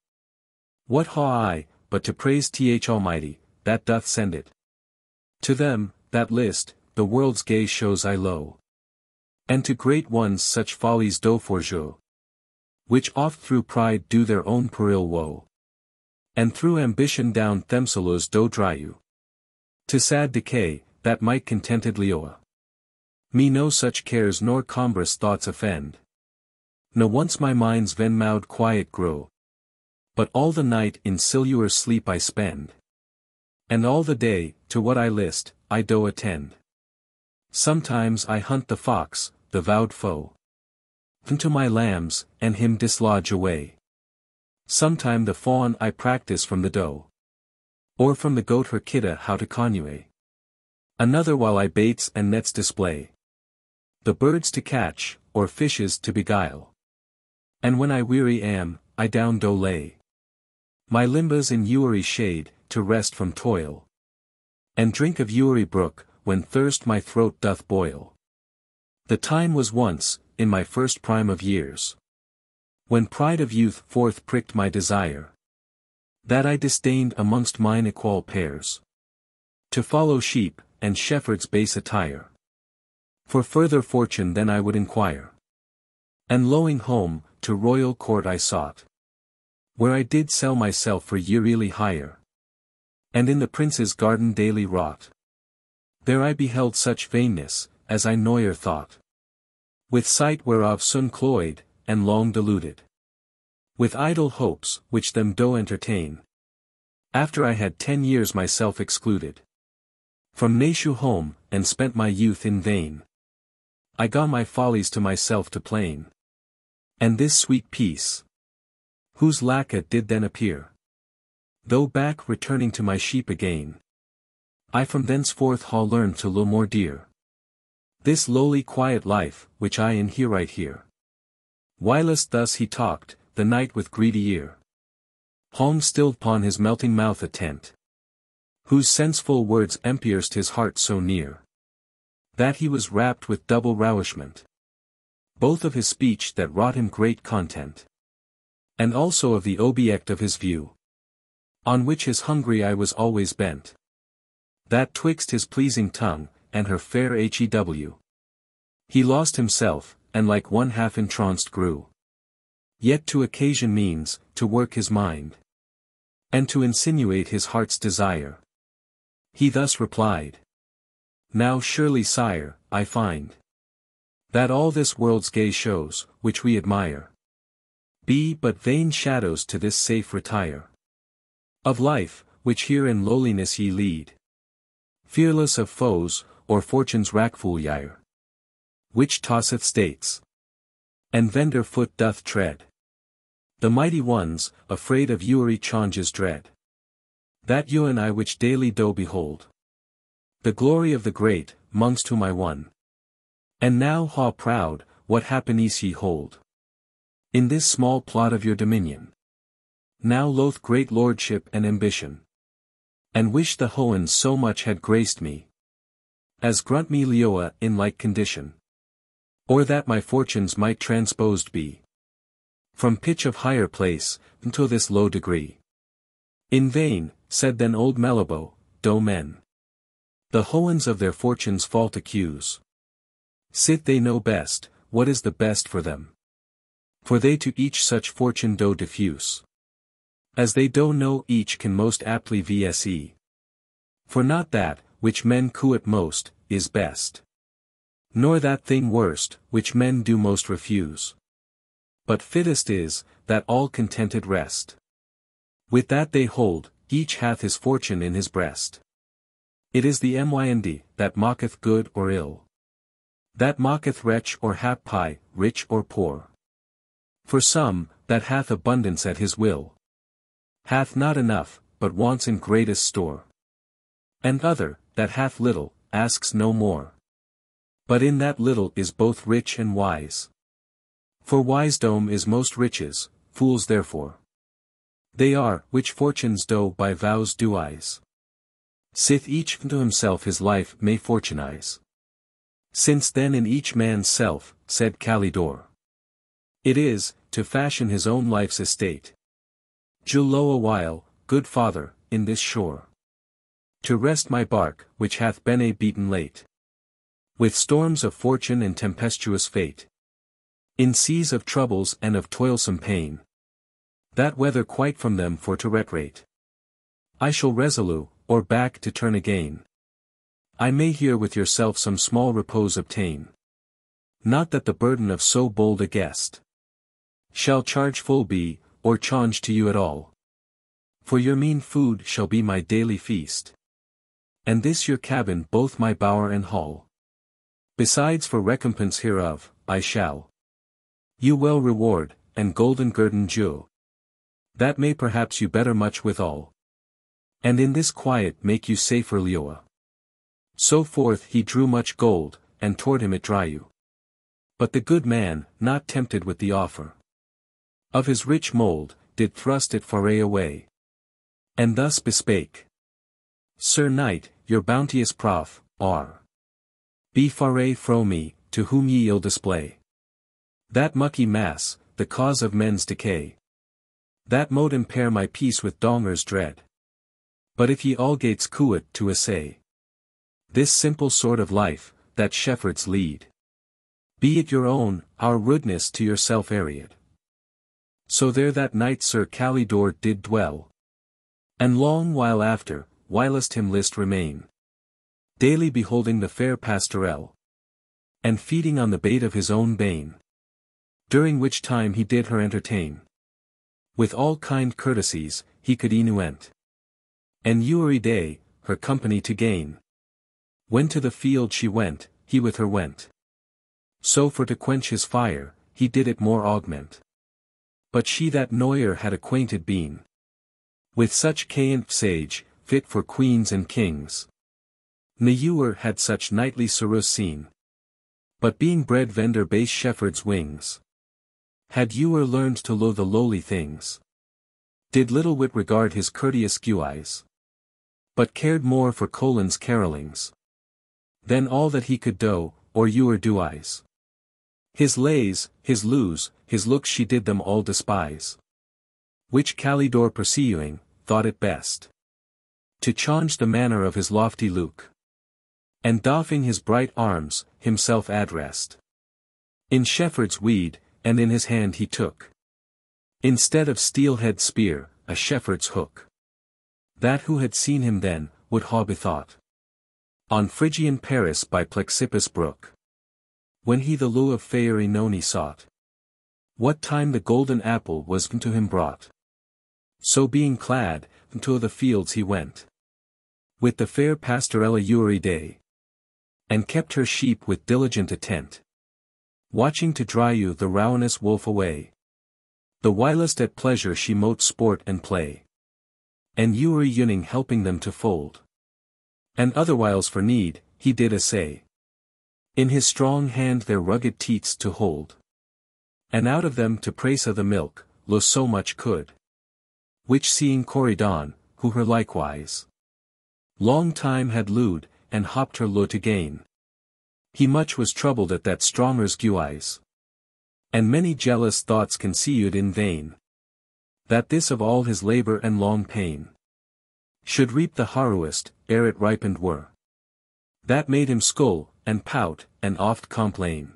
What ha I, but to praise Th Almighty, that doth send it. To them, that list, the world's gay shows I low. And to great ones such follies do forego. Which oft through pride do their own peril woe. And through ambition down themselves do drive. To sad decay, that might contentedly o'er. Me no such cares nor cumbrous thoughts offend. No once my mind's venmoud quiet grow. But all the night in silure sleep I spend. And all the day, to what I list, I do attend. Sometimes I hunt the fox, the vowed foe. Unto my lambs, and him dislodge away. Sometime the fawn I practice from the doe. Or from the goat her kidda how to connuate. Another while I baits and nets display. The birds to catch, or fishes to beguile. And when I weary am, I down do lay my limbs in ewery shade, to rest from toil. And drink of ewery brook, when thirst my throat doth boil. The time was once, in my first prime of years, when pride of youth forth pricked my desire, that I disdained amongst mine equal pairs to follow sheep, and shepherd's base attire. For further fortune then I would inquire. And lowing home, to royal court I sought, where I did sell myself for yearly hire, and in the prince's garden daily wrought. There I beheld such vainness, as I noyer thought, with sight whereof soon cloyed, and long deluded, with idle hopes, which them do entertain, after I had 10 years myself excluded from native home, and spent my youth in vain. I got my follies to myself to plain. And this sweet peace, whose lack it did then appear, though back returning to my sheep again, I from thenceforth ha learned to lo more dear. This lowly quiet life, which I in here right here. Whilst thus he talked, the knight with greedy ear hung still upon his melting mouth attent, whose senseful words empierced his heart so near, that he was rapt with double ravishment, both of his speech that wrought him great content, and also of the object of his view, on which his hungry eye was always bent, that twixt his pleasing tongue, and her fair hew, he lost himself, and like one half entranced grew, yet to occasion means, to work his mind, and to insinuate his heart's desire. He thus replied, Now surely, sire, I find that all this world's gay shows, which we admire, be but vain shadows to this safe retire of life, which here in lowliness ye lead, fearless of foes, or fortune's wrackful yire, which tosseth states, and vendor foot doth tread. The mighty ones, afraid of ewery changes dread, that you and I which daily do behold the glory of the great, mongst whom I won. And now ha proud, what happiness ye hold in this small plot of your dominion. Now loath great lordship and ambition, and wish the Hoans so much had graced me, as grunt me Leoa in like condition, or that my fortunes might transposed be from pitch of higher place, unto this low degree. In vain, said then old Melabo, do men the Hoans of their fortunes' fault accuse. Sit they know best, what is the best for them, for they to each such fortune do diffuse, as they do know each can most aptly vse. For not that, which men covet most, is best, nor that thing worst, which men do most refuse, but fittest is, that all contented rest with that they hold, each hath his fortune in his breast. It is the mynd, that mocketh good or ill, that mocketh wretch or hap pie, rich or poor. For some, that hath abundance at his will, hath not enough, but wants in greatest store. And other, that hath little, asks no more, but in that little is both rich and wise. For wisdom is most riches, fools therefore they are, which fortunes do by vows do eyes. Sith each unto himself his life may fortunize. Since then in each man's self, said Calidore, it is, to fashion his own life's estate. Lo a while, good father, in this shore, to rest my bark, which hath been a beaten late with storms of fortune and tempestuous fate, in seas of troubles and of toilsome pain, that weather quite from them for to recreate. I shall resolute, or back to turn again. I may here with yourself some small repose obtain. Not that the burden of so bold a guest shall charge full be, or change to you at all. For your mean food shall be my daily feast, and this your cabin both my bower and hall. Besides for recompense hereof, I shall you well reward, and golden guerdon due, that may perhaps you better much withal. And in this quiet make you safer Leoa. So forth he drew much gold, and toward him it drew. But the good man, not tempted with the offer, Of his rich mould, did thrust it Faerie away. And thus bespake. Sir Knight, your bounteous prof, are. Be Faerie fro me, to whom ye ill display. That mucky mass, the cause of men's decay. That mote impair my peace with dongers dread. But if ye all gates cooet to essay this simple sort of life, that shepherds lead, be it your own, our rudeness to yourself aread. So there that night Sir Calidore did dwell. And long while after, whilst him list remain. Daily beholding the fair pastorelle. And feeding on the bait of his own bane. During which time he did her entertain. With all kind courtesies, he could enuent. And every day, her company to gain. When to the field she went, he with her went. So for to quench his fire, he did it more augment. But she that noyer had acquainted been. With such cayent sage, fit for queens and kings. Newer had such knightly sorrows seen. But being bred vendor base shepherd's wings. Had ewer learned to loathe the lowly things. Did little wit regard his courteous guise. But cared more for Colin's carolings. Than all that he could do, or ewer do eyes. His lays, his loos, his looks she did them all despise. Which Calidore perceiving, thought it best. To change the manner of his lofty look. And doffing his bright arms, himself addressed. In shepherd's weed, and in his hand he took. Instead of steel-head spear, a shepherd's hook. That who had seen him then, would ha bethought. On Phrygian Paris by Plexippus brook. When he the lure of Faerie Queene sought. What time the golden apple was to him brought. So being clad, to the fields he went. With the fair pastorella every day. And kept her sheep with diligent attent. Watching to dry you the ravenous wolf away. The whilst at pleasure she mote sport and play. And every evening helping them to fold. And otherwhiles for need, he did essay. In his strong hand their rugged teats to hold. And out of them to praise the milk, lo so much could. Which seeing Courtesie, who her likewise long time had lewd, and hopped her lo to gain. He much was troubled at that stronger's guise. And many jealous thoughts conceived in vain. That this of all his labor and long pain should reap the harvest, ere it ripened were. That made him scold, and pout, and oft complain.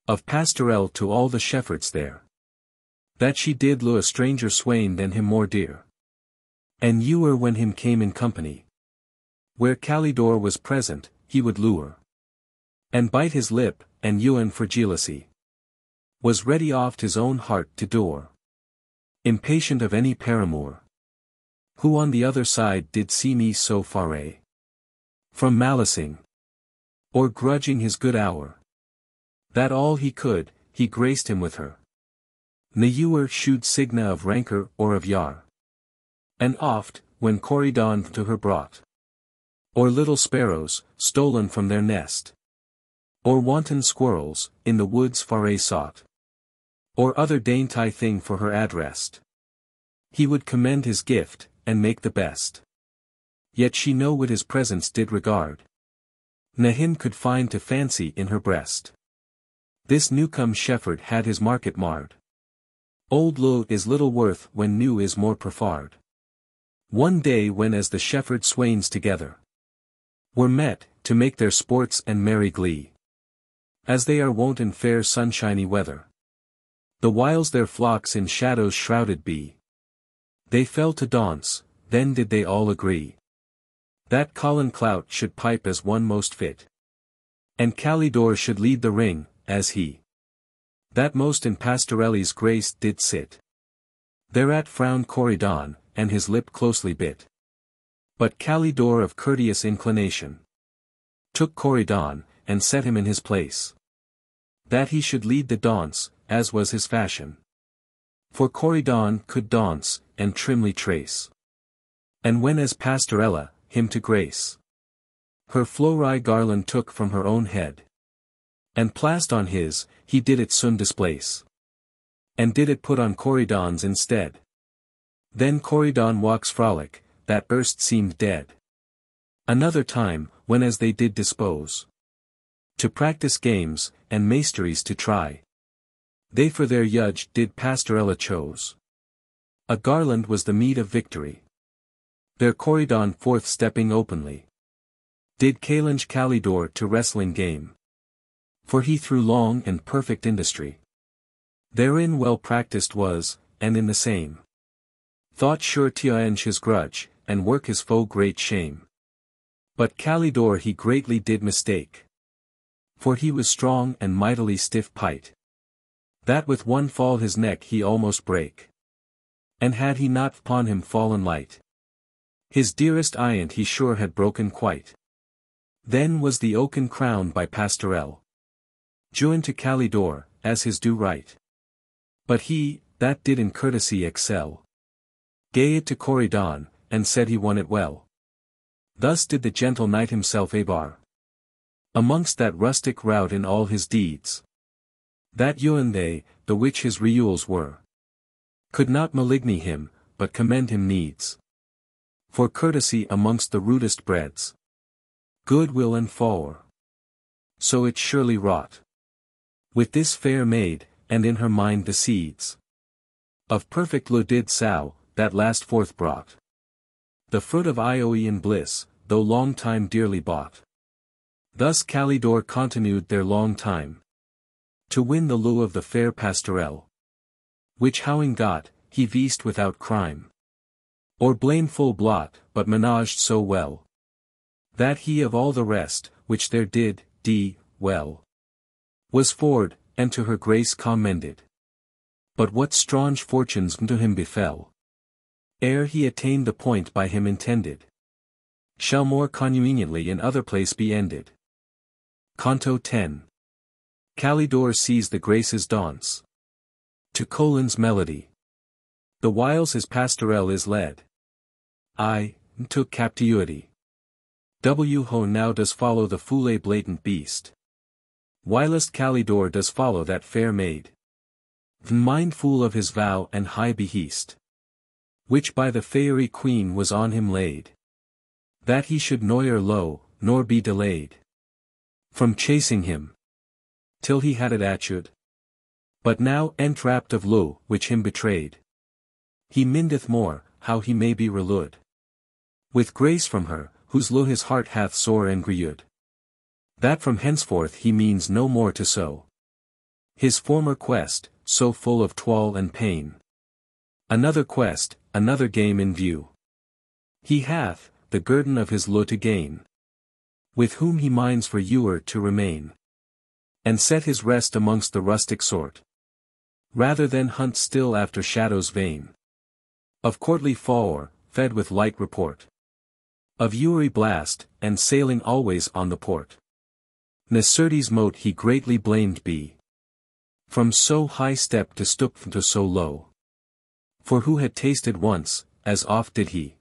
Of pastorelle to all the shepherds there. That she did lo a stranger swain than him more dear. And ewer when him came in company. Where Calidore was present, he would lure. And bite his lip, and ewen for jealousy. Was ready oft his own heart to door. Impatient of any paramour. Who on the other side did see me so Faerie. From malicing. Or grudging his good hour. That all he could, he graced him with her. Newer shewed signa of rancour or of yar. And oft, when Courtesie to her brought. Or little sparrows, stolen from their nest. Or wanton squirrels, in the woods Faerie sought. Or other dainty thing for her addressed. He would commend his gift, and make the best. Yet she no with his presence did regard. Na him could find to fancy in her breast. This newcome shepherd had his market marred. Old lo is little worth when new is more profard. One day when as the shepherd swains together were met, to make their sports and merry glee. As they are wont in fair sunshiny weather. The whiles their flocks in shadows shrouded be. They fell to dance, then did they all agree. That Colin Clout should pipe as one most fit. And Calidore should lead the ring, as he. That most in pastorelli's grace did sit. Thereat frowned Courtesie, and his lip closely bit. But Calidore of courteous inclination took Courtesie, and set him in his place. That he should lead the dance, as was his fashion. For Courtesie could dance, and trimly trace. And when as pastorella, him to grace. Her flowery garland took from her own head. And plast on his, he did it soon displace. And did it put on Corydon's instead. Then Corydon walks frolic, that erst seemed dead. Another time, when as they did dispose to practice games, and masteries to try, they for their judge did Pastorella chose. A garland was the meed of victory. There Corydon forth stepping openly, did challenge Calidore to wrestling game. For he through long and perfect industry therein well practised was, and in the same thought sure to avenge his grudge, and work his foe great shame. But Calidore he greatly did mistake. For he was strong and mightily stiff pight, that with one fall his neck he almost brake. And had he not upon him fallen light, his dearest iant he sure had broken quite. Then was the oaken crown by Pastorell joined to Calidore, as his due right. But he, that did in courtesy excel, gave it to Corydon, and said he won it well. Thus did the gentle knight himself abar amongst that rustic rout in all his deeds. That ewen they, the which his reuels were, could not maligny him, but commend him needs. For courtesy amongst the rudest breeds, goodwill and fawre. So it surely wrought with this fair maid, and in her mind the seeds of perfect lo did sow, that last forth brought the fruit of Ioian bliss, though long time dearly bought. Thus Calidore continued their long time to win the lue of the fair Pastorell, which howing got, he veased without crime or blameful blot, but menaged so well, that he of all the rest, which there did, well, was ford, and to her grace commended. But what strange fortunes to him befell, ere he attained the point by him intended, shall more conveniently in other place be ended. Canto 10. Calidore sees the Graces dance to Colin's melody, the whiles his Pastorell is led took captivity. Ho now does follow the foule blatant beast, whilst Calidore does follow that fair maid, mindful of his vow and high beheast, which by the Faerie Queene was on him laid, that he should noyer low, nor be delayed from chasing him, till he had it atchud. But now entrapped of lo, which him betrayed, he mindeth more, how he may be relud with grace from her, whose lo his heart hath sore engriud, that from henceforth he means no more to sow his former quest, so full of toil and pain. Another quest, another game in view, he hath, the guerdon of his lo to gain, with whom he minds for ewer to remain, and set his rest amongst the rustic sort, rather than hunt still after shadows vain of courtly fawre, fed with light report of ewery blast, and sailing always on the port. Certes mote he greatly blamed be, from so high step to stoop to so low. For who had tasted once, as oft did he,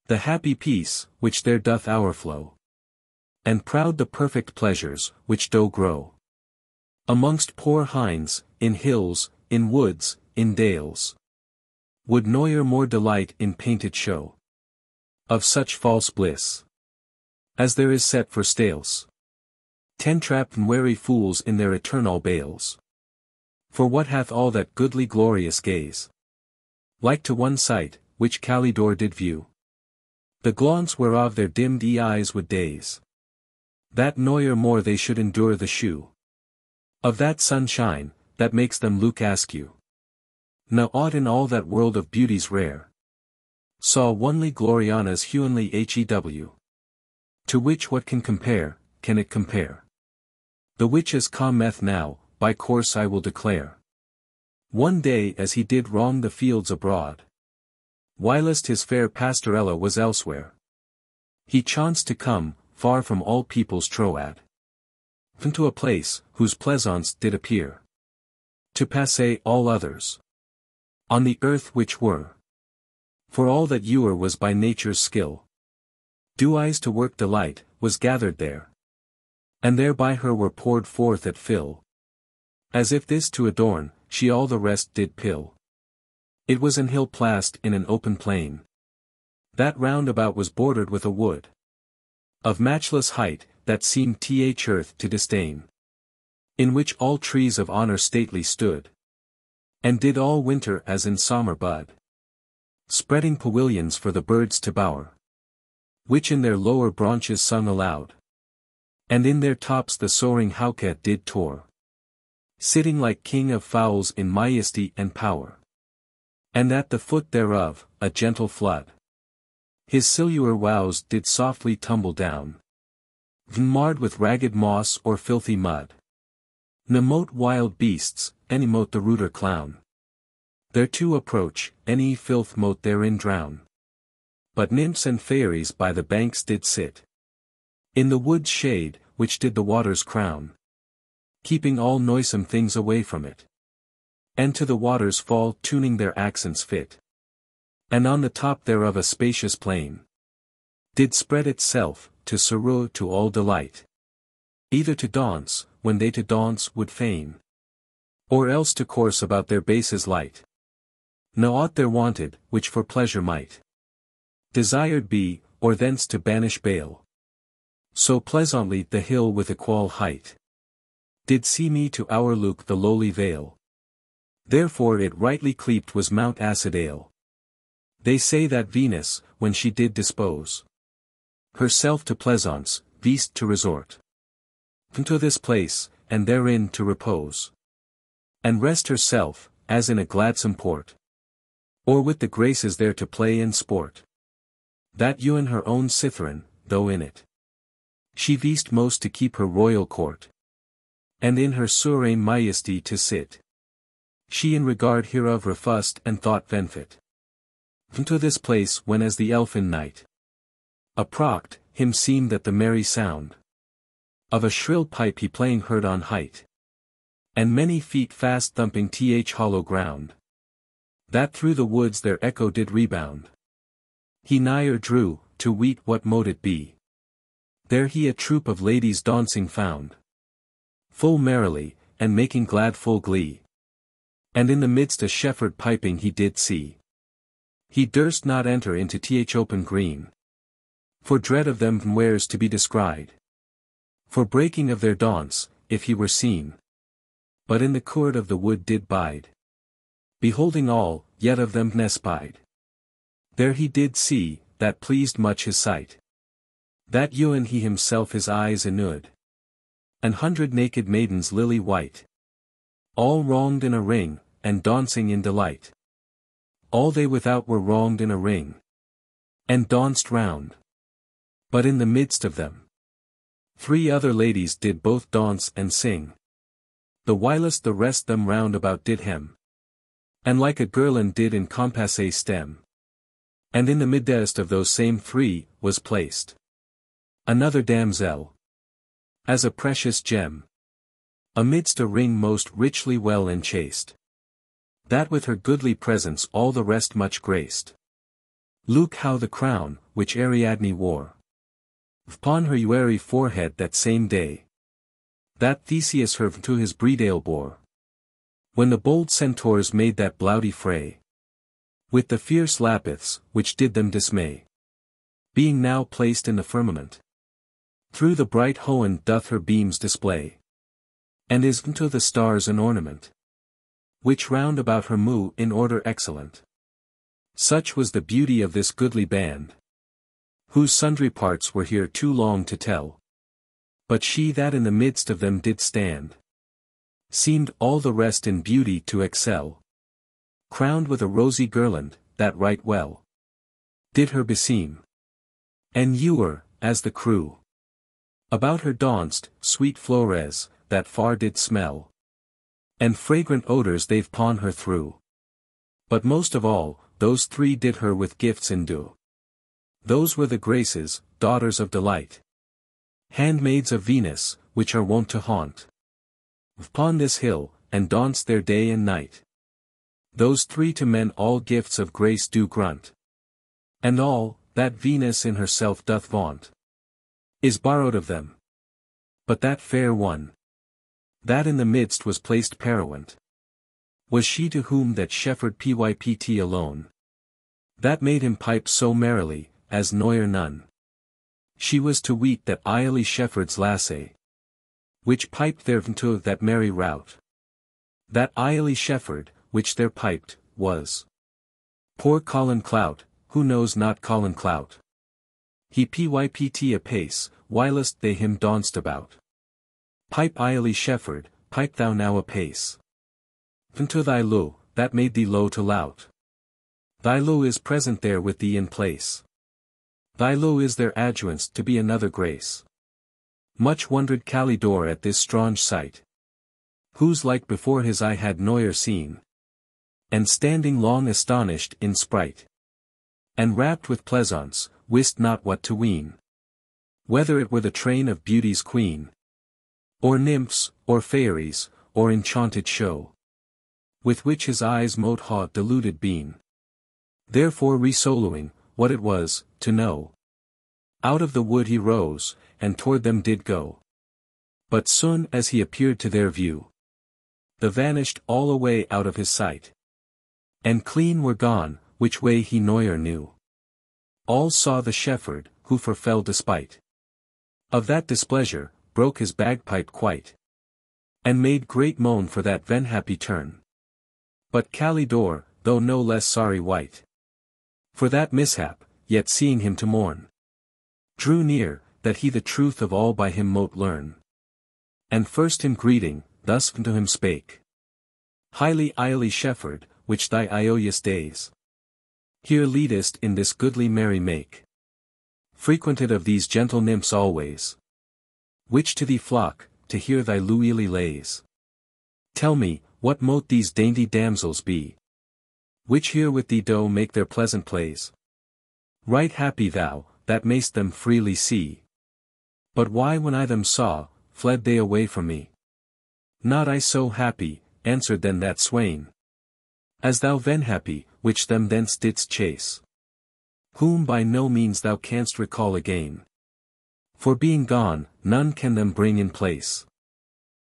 the happy peace, which there doth o'erflow, and proud the perfect pleasures, which do grow amongst poor hinds, in hills, in woods, in dales, would noyer more delight in painted show of such false bliss as there is set for stales, ten trapped and wary fools in their eternal bales. For what hath all that goodly glorious gaze, like to one sight, which Calidore did view, the glance whereof their dimmed eyes would daze, that noyer more they should endure the shew of that sunshine, that makes them look askew. Now aught in all that world of beauties rare, saw onely Gloriana's hewenly hew. To which what can compare, can it compare? The which as cometh now, by course I will declare. One day as he did wrong the fields abroad, whilst his fair Pastorella was elsewhere, he chanced to come, far from all people's troad, into a place, whose pleasance did appear to passe all others on the earth which were. For all that ewer was by nature's skill, dewies to work delight, was gathered there, and there by her were poured forth at fill, as if this to adorn, she all the rest did pill. It was an hill plast in an open plain. That round about was bordered with a wood of matchless height, that seemed earth to disdain. In which all trees of honor stately stood, and did all winter as in summer bud, spreading pavilions for the birds to bower, which in their lower branches sung aloud, and in their tops the soaring hawk did tour, sitting like king of fowls in majesty and power. And at the foot thereof, a gentle flood, his silver wows did softly tumble down, marred with ragged moss or filthy mud. Nemote wild beasts, any mote the ruder clown. Thereto approach, any filth mote therein drown. But nymphs and fairies by the banks did sit, in the wood's shade, which did the waters crown, keeping all noisome things away from it. And to the waters fall tuning their accents fit. And on the top thereof a spacious plain did spread itself, to sorrow to all delight. Either to dance, when they to dance would fain, or else to course about their bases light. No aught there wanted, which for pleasure might desired be, or thence to banish bale. So pleasantly the hill with equal height did see me to our Luke the lowly vale. Therefore it rightly cleaped was Mount Acidale. They say that Venus, when she did dispose herself to pleasance, beast to resort unto this place, and therein to repose, and rest herself, as in a gladsome port, or with the graces there to play and sport. That in her own Cytherin, though in it she veest most to keep her royal court, and in her serene majesty to sit, she in regard hereof refused and thought venfit unto this place when as the elfin knight approached, him seemed that the merry sound of a shrill pipe he playing heard on height, and many feet fast thumping hollow ground, that through the woods their echo did rebound. He nigher drew, to weet what mote it be. There he a troop of ladies dancing found, full merrily, and making glad full glee. And in the midst a shepherd piping he did see. He durst not enter into open green, for dread of them wares to be descried, for breaking of their dance, if he were seen. But in the court of the wood did bide, beholding all, yet of them nespied. There he did see, that pleased much his sight, that ewen he himself his eyes ennued, 100 naked maidens lily white, all wronged in a ring, and dancing in delight. All they without were wronged in a ring, and danced round. But in the midst of them 3 other ladies did both dance and sing. The whilst the rest them round about did hem, and like a girland did in compasse stem. And in the midst of those same 3, was placed another damsel, as a precious gem, amidst a ring most richly well enchased, that with her goodly presence all the rest much graced. Look how the crown, which Ariadne wore upon her uary forehead that same day, that Theseus her to his bridal bore, when the bold centaurs made that bloody fray, with the fierce lapiths, which did them dismay, being now placed in the firmament. Through the bright hoen doth her beams display, and is unto the stars an ornament, which round about her move in order excellent. Such was the beauty of this goodly band, whose sundry parts were here too long to tell. But she that in the midst of them did stand, seemed all the rest in beauty to excel, crowned with a rosy girland, that right well did her beseem. And ewer, as the crew about her danced, sweet flores, that far did smell, and fragrant odors they've pon her through. But most of all, those 3 did her with gifts endue. Those were the Graces, daughters of delight, handmaids of Venus, which are wont to haunt upon this hill, and dance there day and night. Those 3 to men all gifts of grace do grunt, and all, that Venus in herself doth vaunt, is borrowed of them. But that fair one, that in the midst was placed Parawant, Was she to whom that shepherd pypt alone, that made him pipe so merrily, as noyer none. She was to weet that illy shepherd's lasse, which piped thereunto that merry rout. That illy shepherd, which there piped, was poor Colin Clout, who knows not Colin Clout. He pypt apace, whilst they him danced about. Pipe illy shepherd, pipe thou now apace. Unto thy low, that made thee low to lout. Thy low is present there with thee in place. Thy low is their adjuance to be another grace. Much wondered Calidore at this strange sight, whose like before his eye had noyer seen. And standing long astonished in sprite, and rapt with pleasaunce, wist not what to ween. Whether it were the train of beauty's queen, or nymphs, or fairies, or enchanted show, with which his eyes mote ha deluded been. Therefore resoloing, what it was, to know. Out of the wood he rose, and toward them did go. But soon as he appeared to their view, the vanished all away out of his sight. And clean were gone, which way he noyer knew. All saw the shepherd, who for fell despite of that displeasure, broke his bagpipe quite, and made great moan for that venhappy turn. But Calidore, though no less sorry wight for that mishap, yet seeing him to mourn, drew near, that he the truth of all by him mote learn. And first him greeting, thus unto him spake. Highly illy shepherd, which thy iolious days here leadest in this goodly merry make, frequented of these gentle nymphs always, which to thee flock, to hear thy luily lays. Tell me, what mote these dainty damsels be, which here with thee do make their pleasant plays? Right happy thou, that mayst them freely see. But why when I them saw, fled they away from me? Not I so happy, answered then that swain, as thou venhappy, which them thence didst chase. Whom by no means thou canst recall again. For being gone, none can them bring in place.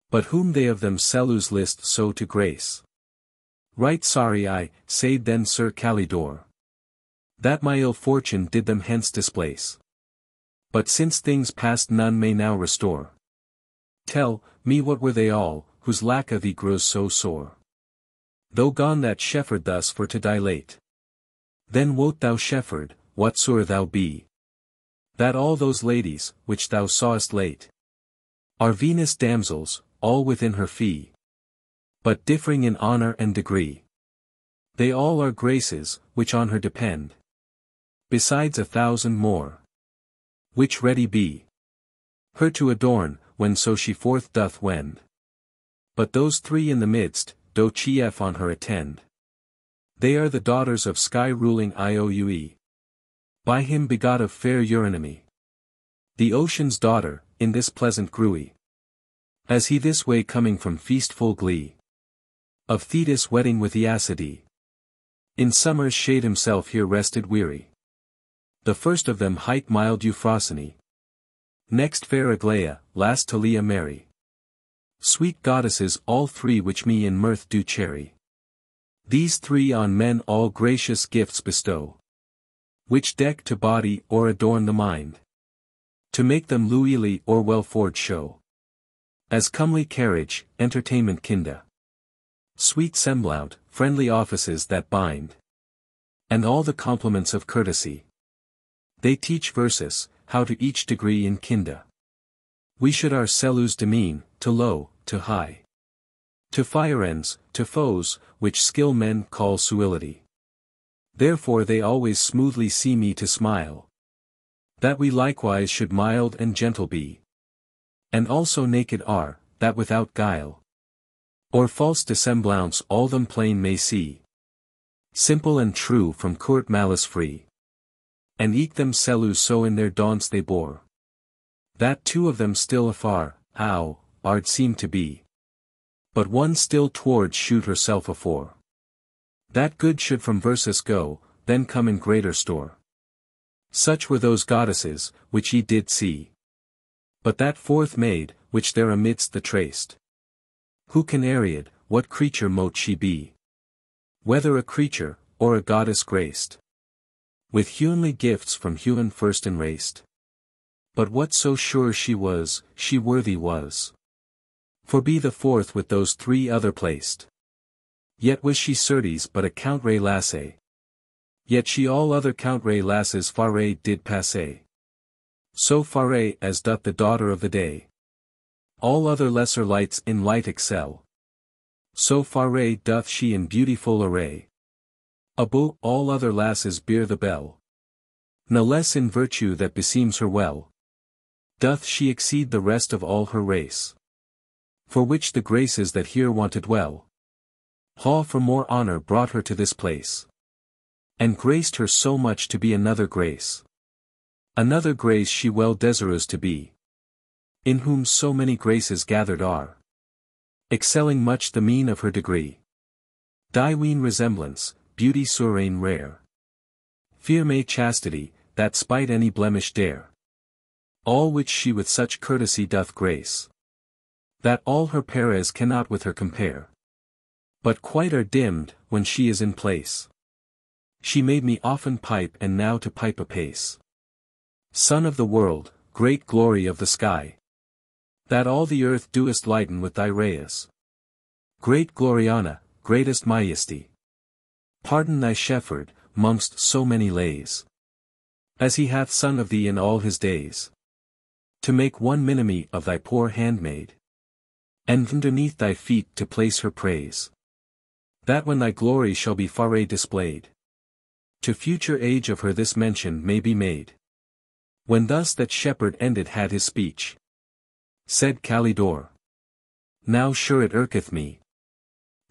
But whom they of themselves list so to grace. Right sorry I, said then Sir Calidore, that my ill fortune did them hence displace. But since things past none may now restore. Tell me what were they all, whose lack of thee grows so sore. Though gone that shepherd thus for to dilate, then wot thou shepherd, whatsoe'er thou be, that all those ladies, which thou sawest late, are Venus damsels, all within her fee, but differing in honor and degree. They all are graces, which on her depend, besides 1,000 more, which ready be her to adorn, when so she forth doth wend. But those three in the midst, do chief on her attend. They are the daughters of sky-ruling Ioue, by him begot of fair Eurynome, the ocean's daughter, in this pleasant grewey, as he this way coming from feast full glee, of Thetis wedding with Aeacide, in summer's shade himself here rested weary. The first of them hight mild Euphrosyne, next fair Aglaia, last Talia Mary. Sweet goddesses all three which me in mirth do cherry. These three on men all gracious gifts bestow, which deck to body or adorn the mind, to make them luily or well-forged show, as comely carriage, entertainment kinda, sweet semblant, friendly offices that bind, and all the compliments of courtesy. They teach versus, how to each degree in kinda. We should ourselves demean, to low, to high, to fireends, to foes, which skill men call suility. Therefore they always smoothly see me to smile, that we likewise should mild and gentle be, and also naked are, that without guile, or false dissemblance all them plain may see, simple and true from court malice free, and eke themselves so in their daunts they bore, that two of them still afar, how, ard seem to be, but one still towards shoot herself afore. That good should from versus go, then come in greater store. Such were those goddesses, which ye did see. But that fourth maid, which there amidst the traced, who can Ariad, what creature mote she be? Whether a creature, or a goddess graced with heavenly gifts from heaven first enraced. But what so sure she was, she worthy was. For be the fourth with those three other placed. Yet was she certes but a countray lasse. Yet she all other countray lasses Faerie did passe. So Faerie as doth the daughter of the day. All other lesser lights in light excel. So Faerie doth she in beautiful array. Above all other lasses bear the bell. No less in virtue that beseems her well. Doth she exceed the rest of all her race. For which the graces that here wanted well. Ha for more honor brought her to this place. And graced her so much to be another grace. Another grace she well desirous to be. In whom so many graces gathered are. Excelling much the mean of her degree. Divine resemblance, beauty sovereign rare. Fear may chastity, that spite any blemish dare. All which she with such courtesy doth grace. That all her peres cannot with her compare. But quite are dimmed, when she is in place. She made me often pipe and now to pipe apace. Sun of the world, great glory of the sky. That all the earth doest lighten with thy rays. Great Gloriana, greatest majesty. Pardon thy shepherd, mongst so many lays. As he hath son of thee in all his days. To make one minime of thy poor handmaid. And underneath thy feet to place her praise. That when thy glory shall be Faerie displayed. To future age of her this mention may be made. When thus that shepherd ended had his speech. Said Calidore. Now sure it irketh me.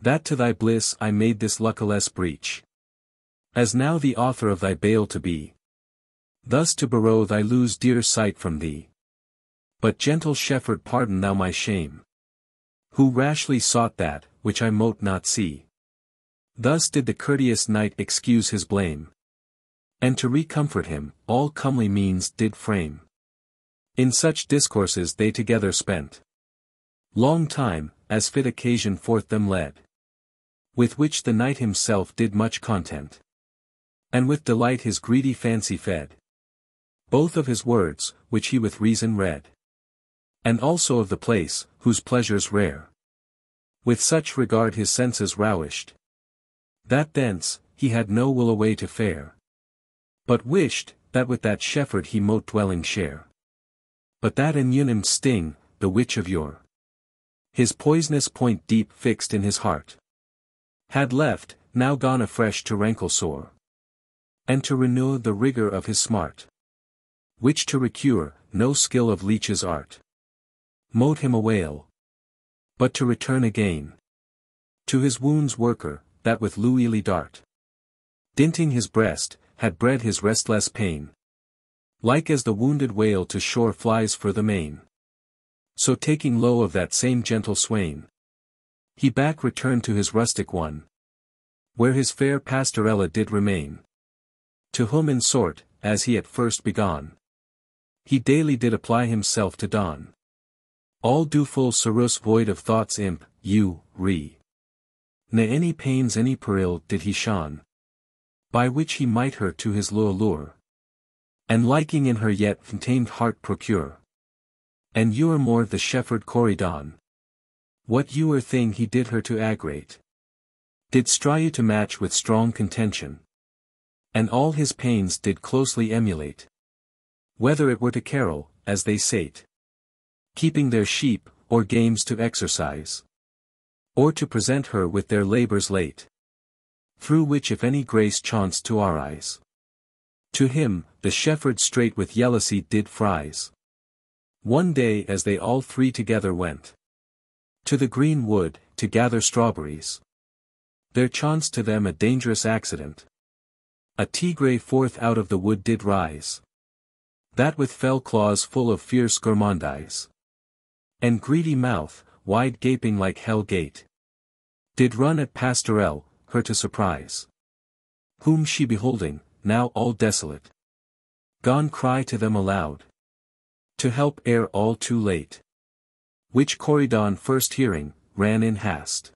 That to thy bliss I made this luckless breach. As now the author of thy bale to be. Thus to borrow thy lose dear sight from thee. But gentle shepherd pardon thou my shame. Who rashly sought that, which I mote not see. Thus did the courteous knight excuse his blame. And to recomfort him, all comely means did frame. In such discourses they together spent. Long time, as fit occasion forth them led. With which the knight himself did much content. And with delight his greedy fancy fed. Both of his words, which he with reason read. And also of the place, whose pleasures rare. With such regard his senses ravished. That thence, he had no will away to fare. But wished, that with that shepherd he mote dwelling share. But that in unim sting, the witch of yore. His poisonous point deep fixed in his heart. Had left, now gone afresh to rankle sore. And to renew the rigour of his smart. Which to recure, no skill of leech's art. Mote him avail. But to return again. To his wounds worker, that with luily dart. Dinting his breast, had bred his restless pain. Like as the wounded whale to shore flies for the main. So taking low of that same gentle swain. He back returned to his rustic one. Where his fair pastorella did remain. To whom in sort, as he at first begun. He daily did apply himself to don. All dewful cerus void of thoughts imp, ne any pains any peril did he shun. By which he might her to his lure. And liking in her yet contained heart procure. And ewer more the shepherd Corydon. What ewer thing he did her to aggravate. Did strive to match with strong contention. And all his pains did closely emulate. Whether it were to carol, as they sate. Keeping their sheep, or games to exercise. Or to present her with their labours late. Through which if any grace chanced to our eyes. To him, the shepherd straight with jealousy did frise. One day as they all three together went. To the green wood, to gather strawberries. There chanced to them a dangerous accident. A tigre forth out of the wood did rise. That with fell claws full of fierce gourmandise. And greedy mouth, wide gaping like hell gate. Did run at Pastorelle, her to surprise. Whom she beholding, now all desolate. Gone cry to them aloud. To help ere all too late. Which Corydon first hearing, ran in hast.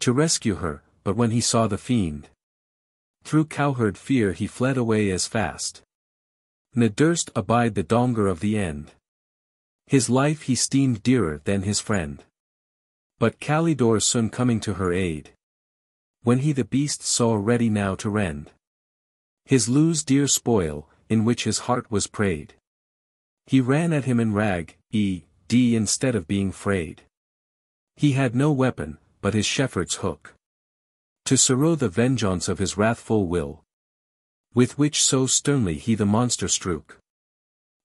to rescue her, but when he saw the fiend, through cowherd fear he fled away as fast. Ne durst abide the donger of the end. His life he esteemed dearer than his friend. But Calidore soon coming to her aid, when he the beast saw ready now to rend his lose dear spoil, in which his heart was prayed, he ran at him in rag, instead of being frayed. He had no weapon, but his shepherd's hook, to sorrow the vengeance of his wrathful will, with which so sternly he the monster strook,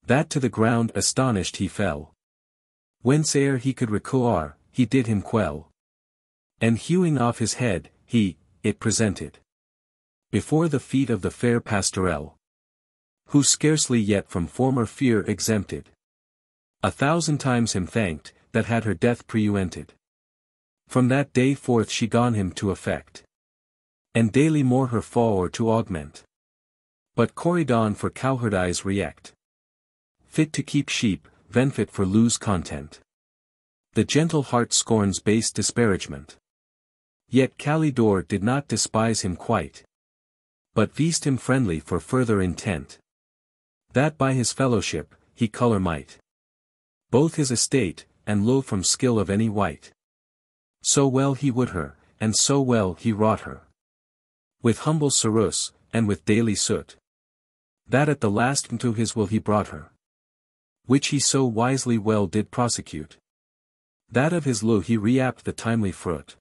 that to the ground astonished he fell. Whence'er he could recoil, he did him quell. And hewing off his head, he it presented before the feet of the fair pastorelle, who scarcely yet from former fear exempted, 1,000 times him thanked, that had her death prevented. From that day forth she gone him to affect, and daily more her forrow to augment. But Corydon for cowherd eyes react, fit to keep sheep, venfit for lose content. The gentle heart scorns base disparagement. Yet Calidore did not despise him quite, but viest him friendly for further intent, that by his fellowship, he colour might both his estate, and lo from skill of any wight. So well he would her, and so well he wrought her, with humble sorrows, and with daily soot, that at the last to his will he brought her, which he so wisely well did prosecute, that of his lo he reaped the timely fruit,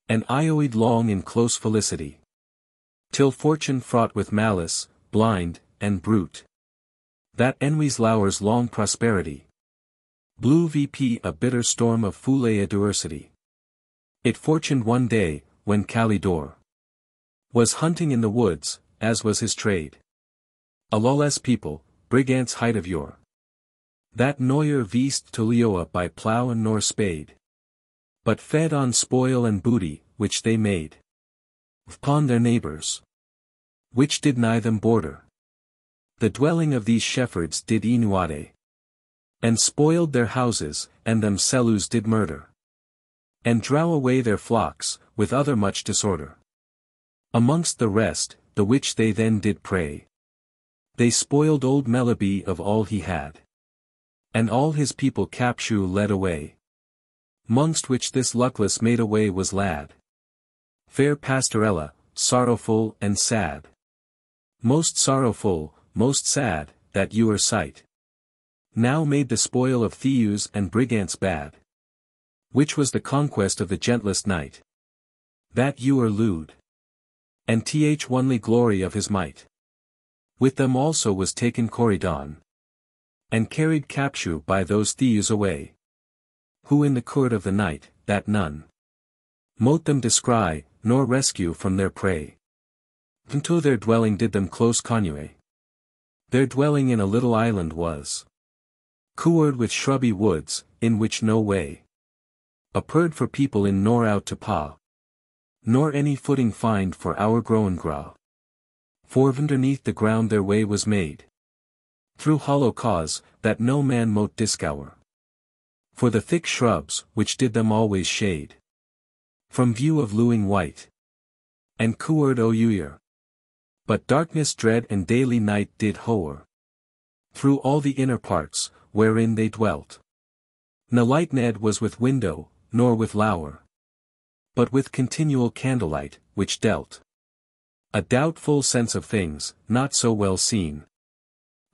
and ioed long in close felicity, till fortune fraught with malice, blind, and brute, that envies lowers long prosperity, blew vp a bitter storm of foule adversity. It fortuned one day, when Calidore was hunting in the woods, as was his trade, a lawless people, brigants height of yore, that noyer viest to Leoa by plough and nor spade, but fed on spoil and booty, which they made upon their neighbours, which did nigh them border. The dwelling of these shepherds did innuade, and spoiled their houses, and themselves did murder, and drow away their flocks, with other much disorder. Amongst the rest, the which they then did prey, they spoiled old Melibee of all he had, and all his people capture led away, mongst which this luckless maid away was lad. Fair pastorella, sorrowful and sad. Most sorrowful, most sad, that you are sight. Now made the spoil of thieves and brigants bad, which was the conquest of the gentlest knight, that you are lewd, and th only glory of his might. With them also was taken Corydon, and carried capture by those thieves away, who in the court of the night, that none mote them descry, nor rescue from their prey. Unto their dwelling did them close connuy. Their dwelling in a little island was, coored with shrubby woods, in which no way appeared for people in nor out to paw, nor any footing find for our grown gra. For underneath the ground their way was made, through hollow cause, that no man mote discover. For the thick shrubs, which did them always shade from view of lewing white, and coored o year. But darkness dread and daily night did hover through all the inner parts, wherein they dwelt. No light ned was with window, nor with lower, but with continual candlelight, which dealt a doubtful sense of things, not so well seen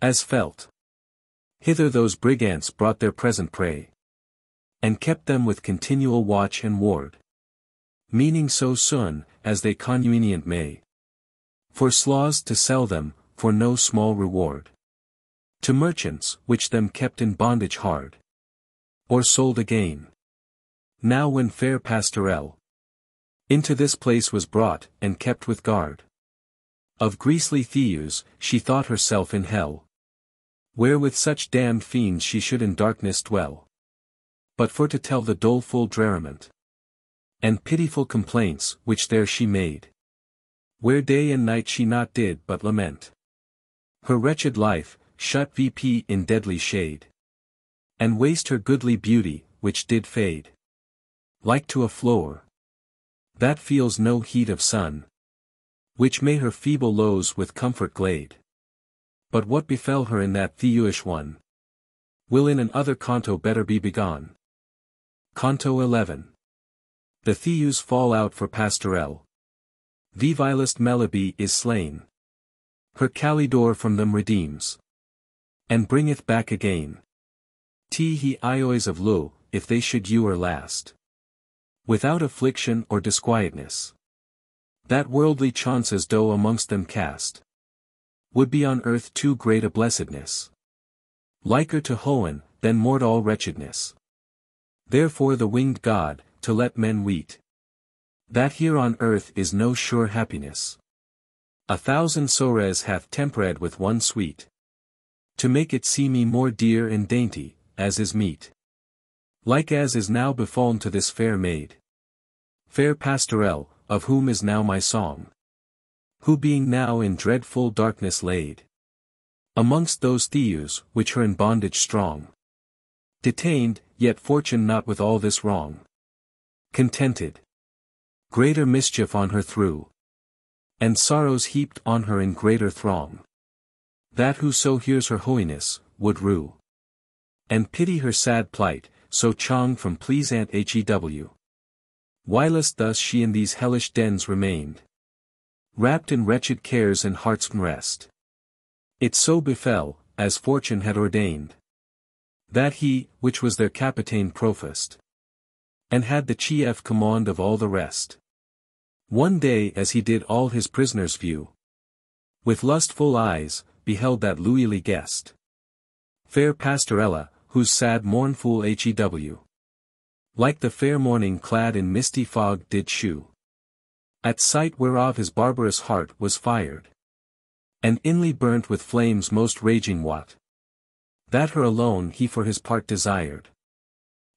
as felt. Hither those brigants brought their present prey, and kept them with continual watch and ward, meaning so soon, as they convenient may, for slaws to sell them, for no small reward, to merchants, which them kept in bondage hard, or sold again. Now when fair pastorelle into this place was brought, and kept with guard of griesly thieves, she thought herself in hell, where with such damned fiends she should in darkness dwell. But for to tell the doleful drariment, and pitiful complaints, which there she made, where day and night she not did but lament her wretched life, shut vp in deadly shade, and waste her goodly beauty, which did fade like to a flower, that feels no heat of sun, which may her feeble lows with comfort glade. But what befell her in that thievish one, will in an other canto better be begone. Canto 11. The thieves fall out for pastorelle. The vilest Melibea is slain. Her Calidore from them redeems, and bringeth back again. He ioys of lo, if they should ewer last, without affliction or disquietness, that worldly chances do amongst them cast, would be on earth too great a blessedness, liker to hoen, than mortal wretchedness. Therefore the winged God, to let men weet, that here on earth is no sure happiness. 1,000 sores hath tempered with one sweet, to make it seem more dear and dainty, as is meet. Like as is now befallen to this fair maid. Fair pastorelle, of whom is now my song. Who being now in dreadful darkness laid, amongst those thieves which her in bondage strong, detained, yet fortune not with all this wrong contented, greater mischief on her threw, and sorrows heaped on her in greater throng, that whoso hears her holiness, would rue, and pity her sad plight, so chong from pleasant Hew. Whilst thus she in these hellish dens remained, wrapped in wretched cares and heart's unrest, it so befell, as fortune had ordained, that he, which was their capitaine professed, and had the chief command of all the rest, one day as he did all his prisoners view, with lustful eyes, beheld that loyally guest, fair pastorella, whose sad mournful Hew, like the fair morning clad in misty fog did shew, at sight whereof his barbarous heart was fired, and inly burnt with flames most raging what, that her alone he for his part desired,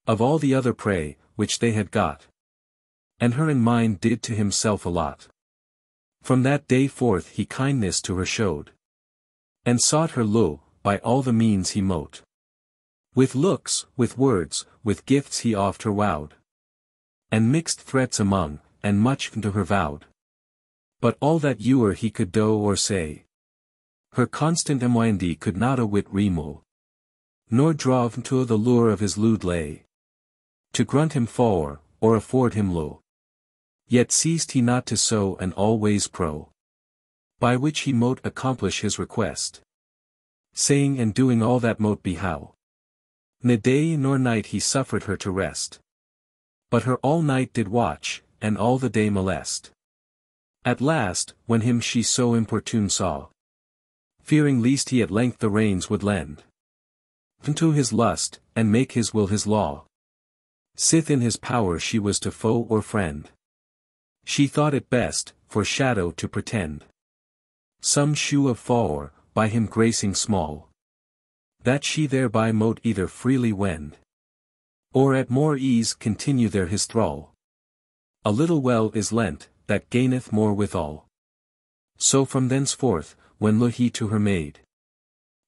of all the other prey, which they had got, and her in mind did to himself allot. From that day forth he kindness to her showed, and sought her lo, by all the means he mote. With looks, with words, with gifts he oft her wowed, and mixed threats among, and much to her vowed. But all that ewer he could do or say, her constant emwindy could not a wit remove, nor draw to the lure of his lewd lay, to grunt him for, or afford him lo. Yet ceased he not to sow and always pro, by which he mote accomplish his request, saying and doing all that mote be how. Ne day nor night he suffered her to rest, but her all night did watch, and all the day molest. At last, when him she so importune saw, fearing lest he at length the reins would lend unto his lust, and make his will his law, sith in his power she was to foe or friend, she thought it best, for shadow to pretend some shew of fawr, by him gracing small, that she thereby mote either freely wend, or at more ease continue there his thrall. A little well is lent, that gaineth more withal. So from thenceforth, when lo he to her maid,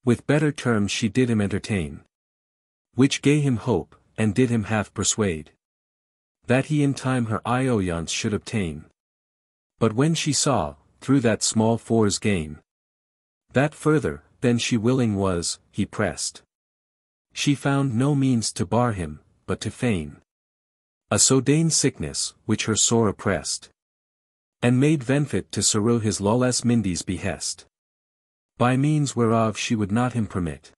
with better terms she did him entertain, which gave him hope, and did him half persuade, that he in time her ioyance should obtain. But when she saw, through that small for's gain, that further, than she willing was, he pressed, she found no means to bar him, but to feign a sodane sickness, which her sore oppressed, and made venfit to sorrow his lawless mindy's behest, by means whereof she would not him permit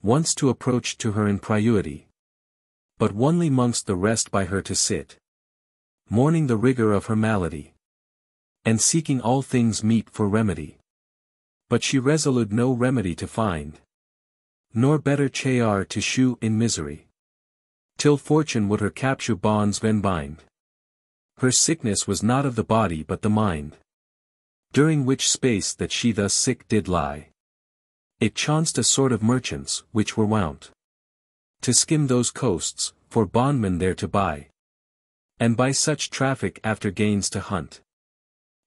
once to approach to her in priuity, but only mongst the rest by her to sit, mourning the rigour of her malady, and seeking all things meet for remedy. But she resolute no remedy to find, nor better chayar to shew in misery, till fortune would her capture bonds ven bind. Her sickness was not of the body but the mind, during which space that she thus sick did lie, it chanced a sort of merchants, which were wont to skim those coasts, for bondmen there to buy, and by such traffic after gains to hunt.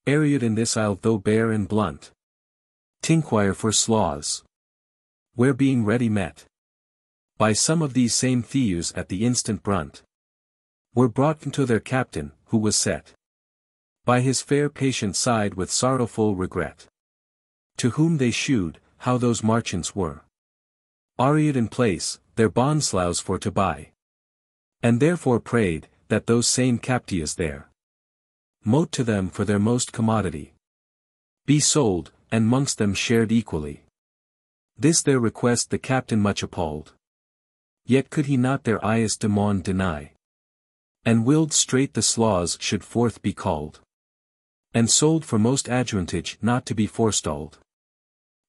Ariad in this isle though bare and blunt, t'inquire for slaws, where being ready met, by some of these same thieves at the instant brunt, were brought unto their captain, who was set by his fair patient side with sorrowful regret. To whom they shewed, how those marchants were arrayed in place, their bondsloughs for to buy. And therefore prayed, that those same captives there mote to them for their most commodity be sold, and mongst them shared equally. This their request the captain much appalled. Yet could he not their highest demand deny, and willed straight the sloughs should forth be called, and sold for most advantage not to be forestalled.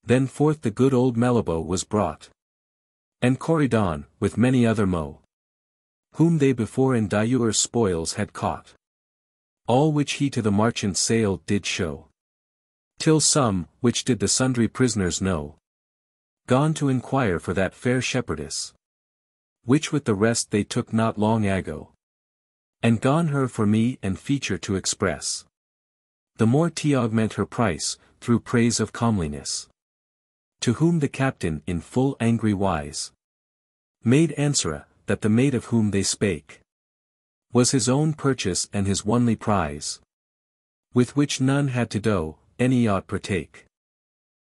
Then forth the good old Melibot was brought, and Corydon, with many other mo, whom they before in divers spoils had caught. All which he to the marchants sailed did show, till some, which did the sundry prisoners know, gone to inquire for that fair shepherdess, which with the rest they took not long ago, and gone her for me and feature to express, the more to augment her price, through praise of comeliness. To whom the captain in full angry wise made answer, that the maid of whom they spake was his own purchase and his only prize, with which none had to do any aught partake,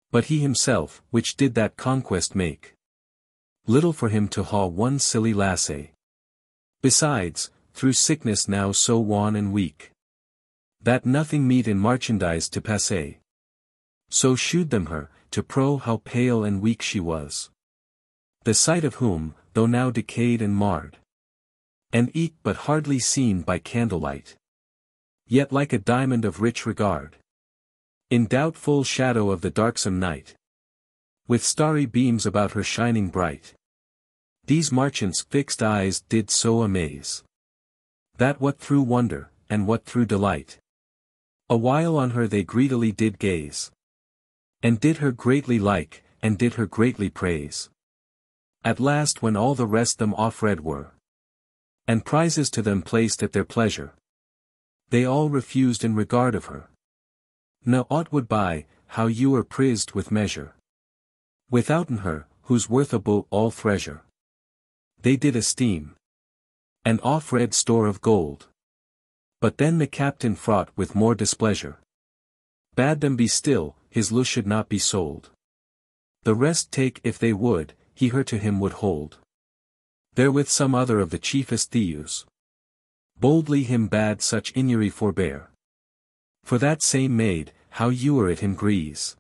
but he himself, which did that conquest make. Little for him to haw one silly lassie. Besides, through sickness now so wan and weak, that nothing meet in merchandise to passe. So shewed them her, to pro how pale and weak she was. The sight of whom, though now decayed and marred, and eke but hardly seen by candlelight, yet like a diamond of rich regard, in doubtful shadow of the darksome night, with starry beams about her shining bright, these marchants' fixed eyes did so amaze, that what through wonder, and what through delight, a while on her they greedily did gaze, and did her greatly like, and did her greatly praise. At last when all the rest them offred were, and prizes to them placed at their pleasure, they all refused in regard of her. No aught would buy, how you were prized with measure. Withouten her, whose worth above all treasure, they did esteem, and offred store of gold. But then the captain fraught with more displeasure, bade them be still, his lust should not be sold. The rest take if they would, he her to him would hold. Therewith some other of the chiefest thieves boldly him bade such injury forbear. For that same maid, how ewer it him grease,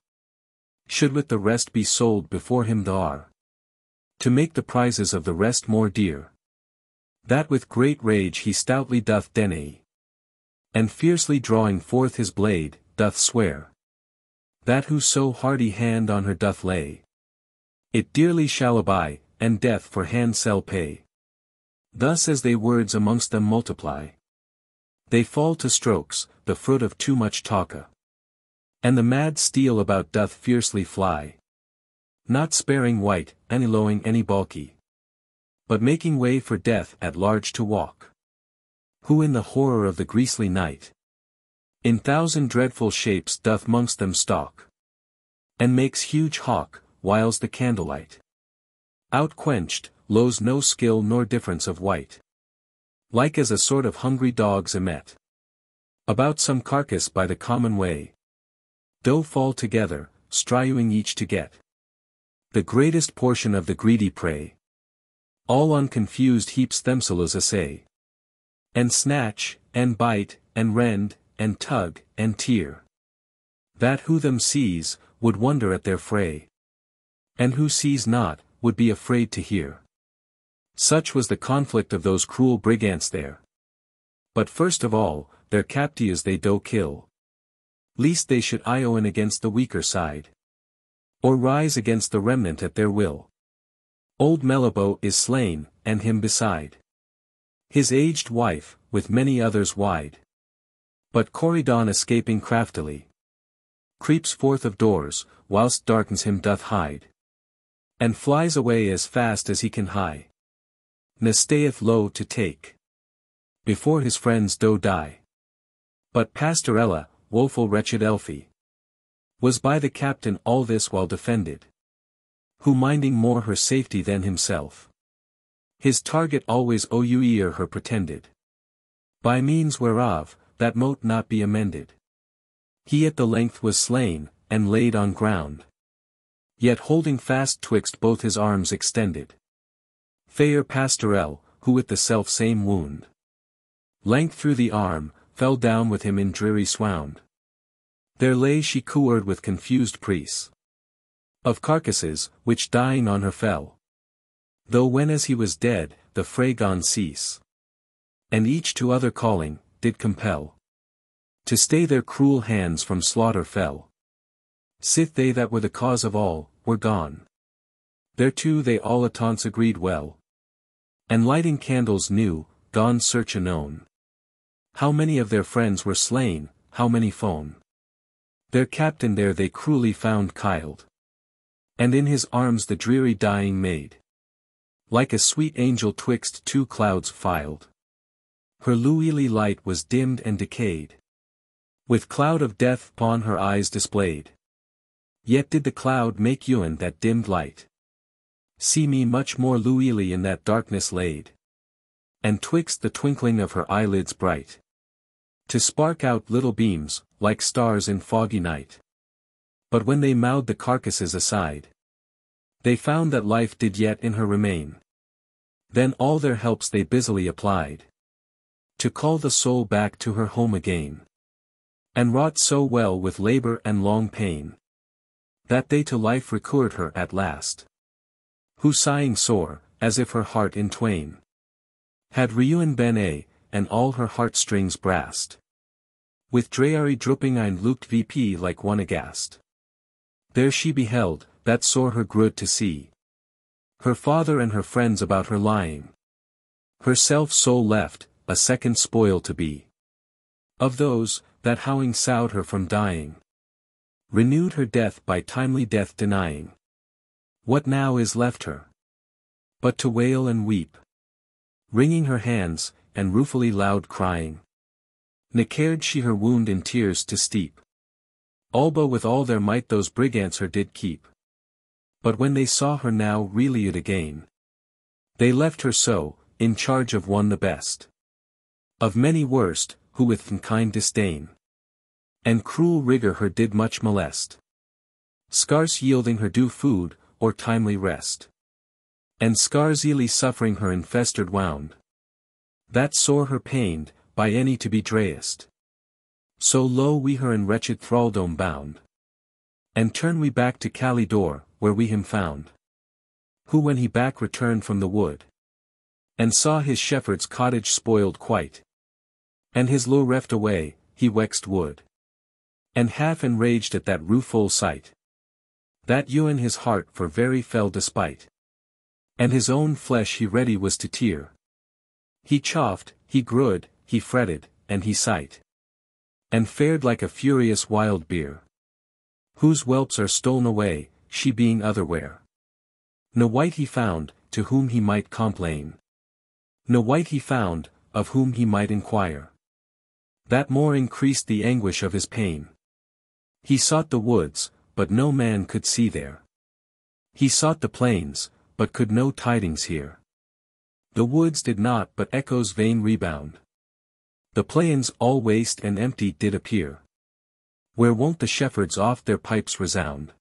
should with the rest be sold before him thar, to make the prizes of the rest more dear. That with great rage he stoutly doth deny, and fiercely drawing forth his blade, doth swear, that who so hardy hand on her doth lay, it dearly shall abye, and death for hand shall pay. Thus as they words amongst them multiply, they fall to strokes, the fruit of too much talka. And the mad steel about doth fiercely fly, not sparing wight, any lowing any bulky, but making way for death at large to walk, who in the horror of the grisly night, in thousand dreadful shapes doth mongst them stalk, and makes huge hawk, whiles the candlelight outquenched, lows no skill nor difference of white. Like as a sort of hungry dogs emet about some carcass by the common way, do fall together, striving each to get the greatest portion of the greedy prey. All on confused heaps themselves assay, and snatch, and bite, and rend, and tug, and tear. That who them sees, would wonder at their fray, and who sees not, would be afraid to hear. Such was the conflict of those cruel brigands there. But first of all, their captives they do kill, lest they should in against the weaker side, or rise against the remnant at their will. Old Melibot is slain, and him beside his aged wife, with many others wide. But Corydon escaping craftily, creeps forth of doors, whilst darkness him doth hide, and flies away as fast as he can hie, ne stayeth low to take, before his friends do die. But Pastorella, woeful wretched Elfie, was by the captain all this while defended, who minding more her safety than himself, his target always her pretended. by means whereof, that mote not be amended. He at the length was slain, and laid on ground. Yet holding fast twixt both his arms extended. Fair Pastorelle, who with the self-same wound, length through the arm, fell down with him in dreary swound. There lay she coored with confused preece of carcasses, which dying on her fell. Though when as he was dead, the fray gone cease, and each to other calling, did compel to stay their cruel hands from slaughter fell. Sith they that were the cause of all, were gone. Thereto they all at once agreed well. And lighting candles new, gone search anon. How many of their friends were slain, how many foen. Their captain there they cruelly found killed. And in his arms the dreary dying maid, like a sweet angel twixt two clouds filed. Her luily light was dimmed and decayed, with cloud of death upon her eyes displayed. Yet did the cloud make Ewan that dimmed light see me much more luily in that darkness laid, and twixt the twinkling of her eyelids bright, to spark out little beams, like stars in foggy night. But when they mowed the carcasses aside, they found that life did yet in her remain. Then all their helps they busily applied, to call the soul back to her home again. And wrought so well with labor and long pain, that they to life recurred her at last. Who sighing sore, as if her heart in twain had reuen been and all her heartstrings brast. With dreary drooping ein looked vp like one aghast. There she beheld, that sore her grud to see, her father and her friends about her lying. Herself sole left, a second spoil to be of those, that howling sowed her from dying. Renewed her death by timely death denying. What now is left her? But to wail and weep, wringing her hands, and ruefully loud crying. Ne cared she her wound in tears to steep. Alba with all their might those brigands her did keep. But when they saw her now relieved again, they left her so, in charge of one the best of many worst, who with kind disdain and cruel rigor her did much molest, scarce yielding her due food, or timely rest, and scarsely suffering her infestered wound, that sore her pained, by any to be drayest. So lo we her in wretched thraldom bound, and turn we back to Calidore, where we him found, who when he back returned from the wood, and saw his shepherd's cottage spoiled quite, and his low reft away, he wexed wood, and half enraged at that rueful sight, that Ewan his heart for very fell despite, and his own flesh he ready was to tear. He chafed, he grud, he fretted, and he sight, and fared like a furious wild bear, whose whelps are stolen away, she being otherwhere. No wight he found, to whom he might complain. No wight he found, of whom he might inquire. That more increased the anguish of his pain. He sought the woods, but no man could see there. He sought the plains, but could no tidings hear. The woods did not but echoes vain rebound. The plains all waste and empty did appear. Where wont the shepherds oft their pipes resound,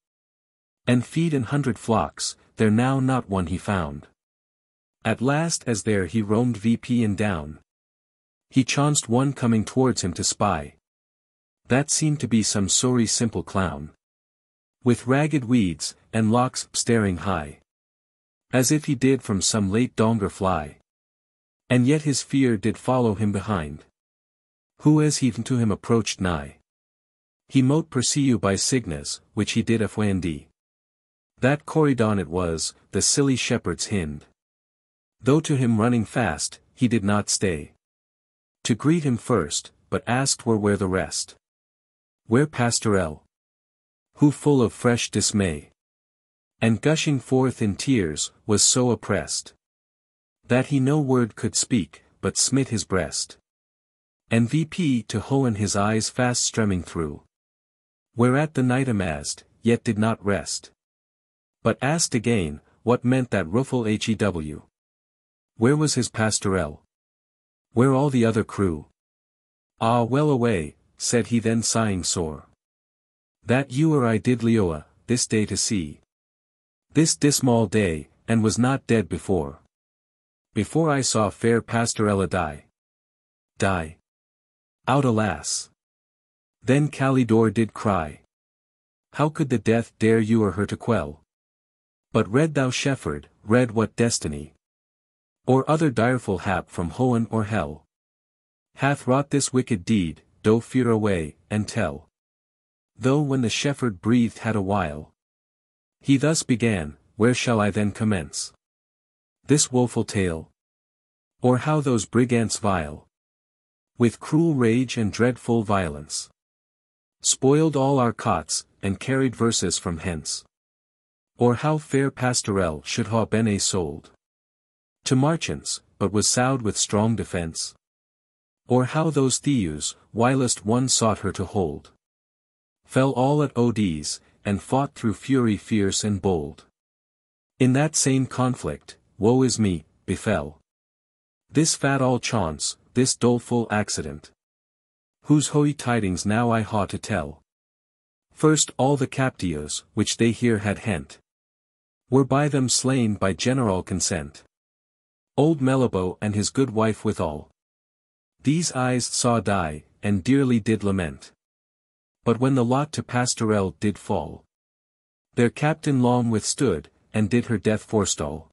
and feed an hundred flocks, there now not one he found. At last as there he roamed vp and down, he chanced one coming towards him to spy. That seemed to be some sorry simple clown, with ragged weeds, and locks staring high, as if he did from some late donger fly. And yet his fear did follow him behind, who as he to him approached nigh, he mote pursue by signas, which he did afwandi. That Corydon it was, the silly shepherd's hind. Though to him running fast, he did not stay to greet him first, but asked where the rest. Where Pastorelle? Who full of fresh dismay, and gushing forth in tears, was so oppressed, that he no word could speak, but smit his breast. And vp to Hohen his eyes fast streaming through. Whereat the knight amazed, yet did not rest, but asked again, what meant that ruffle hew? Where was his Pastorelle? Where all the other crew? "Ah well away," said he then sighing sore. "That you or I did Leoa, this day to see. This dismal day, and was not dead before. Before I saw fair Pastorella die. Die. Out alas!" Then Calidore did cry. "How could the death dare you or her to quell? But read thou shepherd, read what destiny, or other direful hap from Hoenn or hell, hath wrought this wicked deed, do fear away, and tell." Though when the shepherd breathed had a while, he thus began, "Where shall I then commence this woeful tale? Or how those brigands vile, with cruel rage and dreadful violence, spoiled all our cots, and carried verses from hence? Or how fair Pastorelle should ha been sold to marchants, but was sowed with strong defence? Or how those thieves, whilst one sought her to hold, fell all at Odes, and fought through fury fierce and bold? In that same conflict, woe is me, befell this fatal chance, this doleful accident, whose holy tidings now I ha to tell. First all the captives, which they here had hent, were by them slain by general consent. Old Melibot and his good wife withal. These eyes saw die, and dearly did lament. But when the lot to Pastorelle did fall, their captain long withstood, and did her death forestall.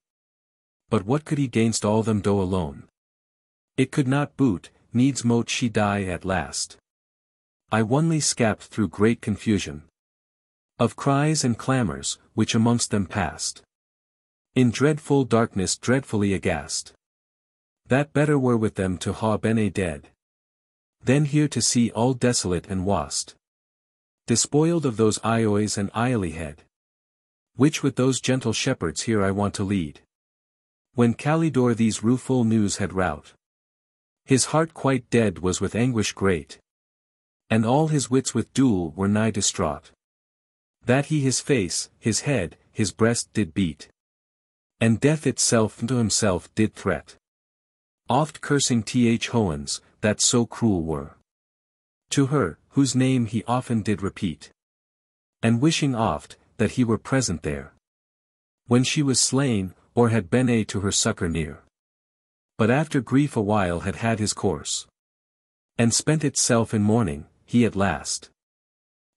But what could he gainst all them do alone? It could not boot, needs mote she die at last. I only scapt through great confusion of cries and clamours, which amongst them passed, in dreadful darkness dreadfully aghast. That better were with them to ha been dead, than here to see all desolate and wast, despoiled of those Iois and Ielyhead, which with those gentle shepherds here I want to lead." When Calidore these rueful news had rout, his heart quite dead was with anguish great, and all his wits with dule were nigh distraught, that he his face, his head, his breast did beat, and death itself unto himself did threat, oft cursing Hoenns, that so cruel were to her, whose name he often did repeat, and wishing oft, that he were present there, when she was slain, or had been to her succour near. But after grief a while had had his course, and spent itself in mourning, he at last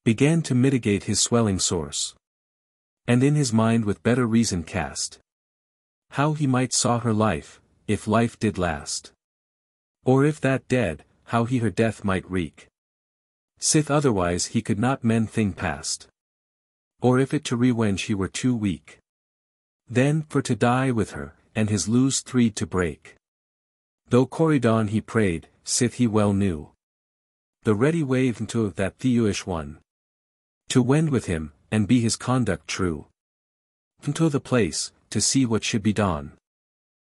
began to mitigate his swelling source, and in his mind with better reason cast, how he might saw her life, if life did last, or if that dead, how he her death might wreak, sith otherwise he could not mend thing past, or if it to revenge he were too weak, then for to die with her, and his loose threed to break. Though Corydon he prayed, sith he well knew the ready wave into that thievish one, to wend with him, and be his conduct true, unto the place, to see what should be done.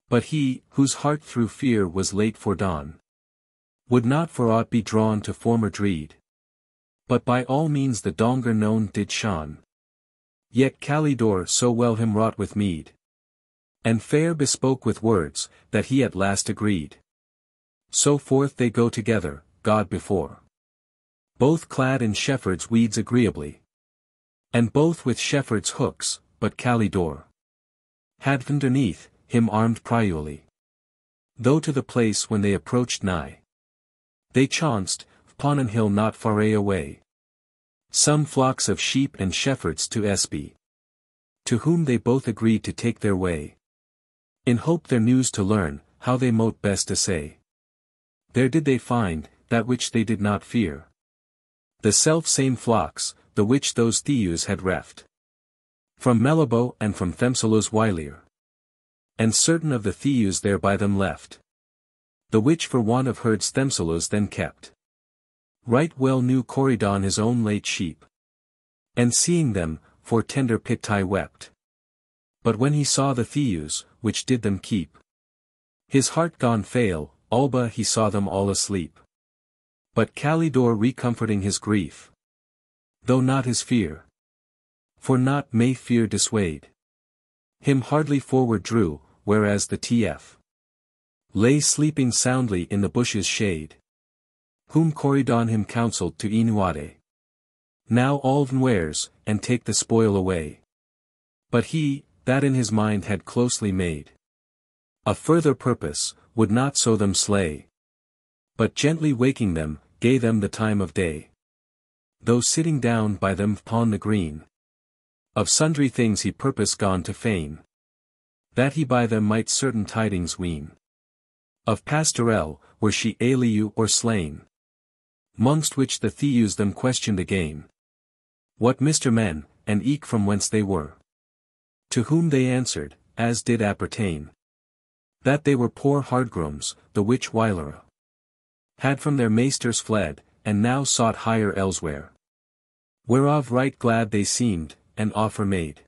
But he, whose heart through fear was late for dawn, would not for aught be drawn to former dread, but by all means the donger known did shun. Yet Calidore so well him wrought with mead, and fair bespoke with words, that he at last agreed. So forth they go together, God before, both clad in shepherd's weeds agreeably, and both with shepherd's hooks, but Calidore had underneath him armed priorly. Though to the place when they approached nigh, they chanced, upon an hill not far away, some flocks of sheep and shepherds to espy, to whom they both agreed to take their way, in hope their news to learn, how they mote best assay. There did they find, that which they did not fear, the self-same flocks, the which those thieves had reft, from Melibot and from Themselos Wylier, and certain of the thieves there by them left, the which for want of herds Themselos then kept. Right well knew Corydon his own late sheep, and seeing them, for tender pity wept. But when he saw the thieves, which did them keep, his heart gone fail, alba he saw them all asleep. But Calidore recomforting his grief, though not his fear, for naught may fear dissuade, him hardly forward drew, whereas the T.F. lay sleeping soundly in the bushes' shade. whom Corydon him counselled to enuade. Now all wears, and take the spoil away. But he, that in his mind had closely made a further purpose, would not so them slay, but gently waking them, gave them the time of day. Though sitting down by them upon the green, of sundry things he purpose gone to feign, that he by them might certain tidings wean. Of pastorelle, were she alieu or slain? Mongst which the thieves them questioned again. What Mr. Men, and eke from whence they were. To whom they answered, as did appertain, that they were poor hardgrooms, the which whilere had from their maisters fled, and now sought hire elsewhere. Whereof right glad they seemed, and offer made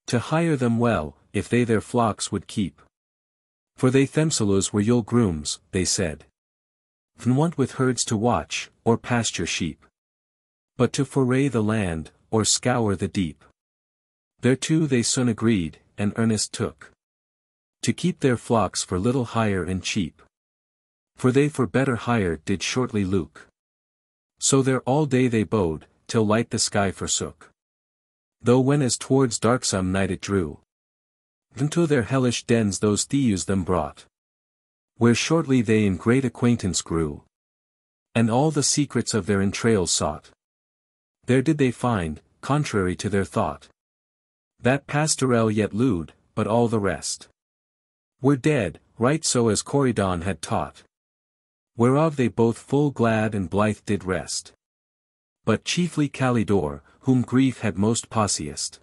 to hire them well, if they their flocks would keep. For they themselves were yule grooms, they said, van want with herds to watch, or pasture sheep, but to foray the land, or scour the deep. Thereto they soon agreed, and earnest took to keep their flocks for little hire and cheap. For they for better hire did shortly look. So there all day they bode, till light the sky forsook. Though when as towards darksome night it drew, unto their hellish dens those thieves them brought, where shortly they in great acquaintance grew, and all the secrets of their entrails sought. There did they find, contrary to their thought, that pastorelle yet lewd, but all the rest were dead, right so as Corydon had taught. Whereof they both full glad and blithe did rest. But chiefly Calidore, whom grief had most possiest.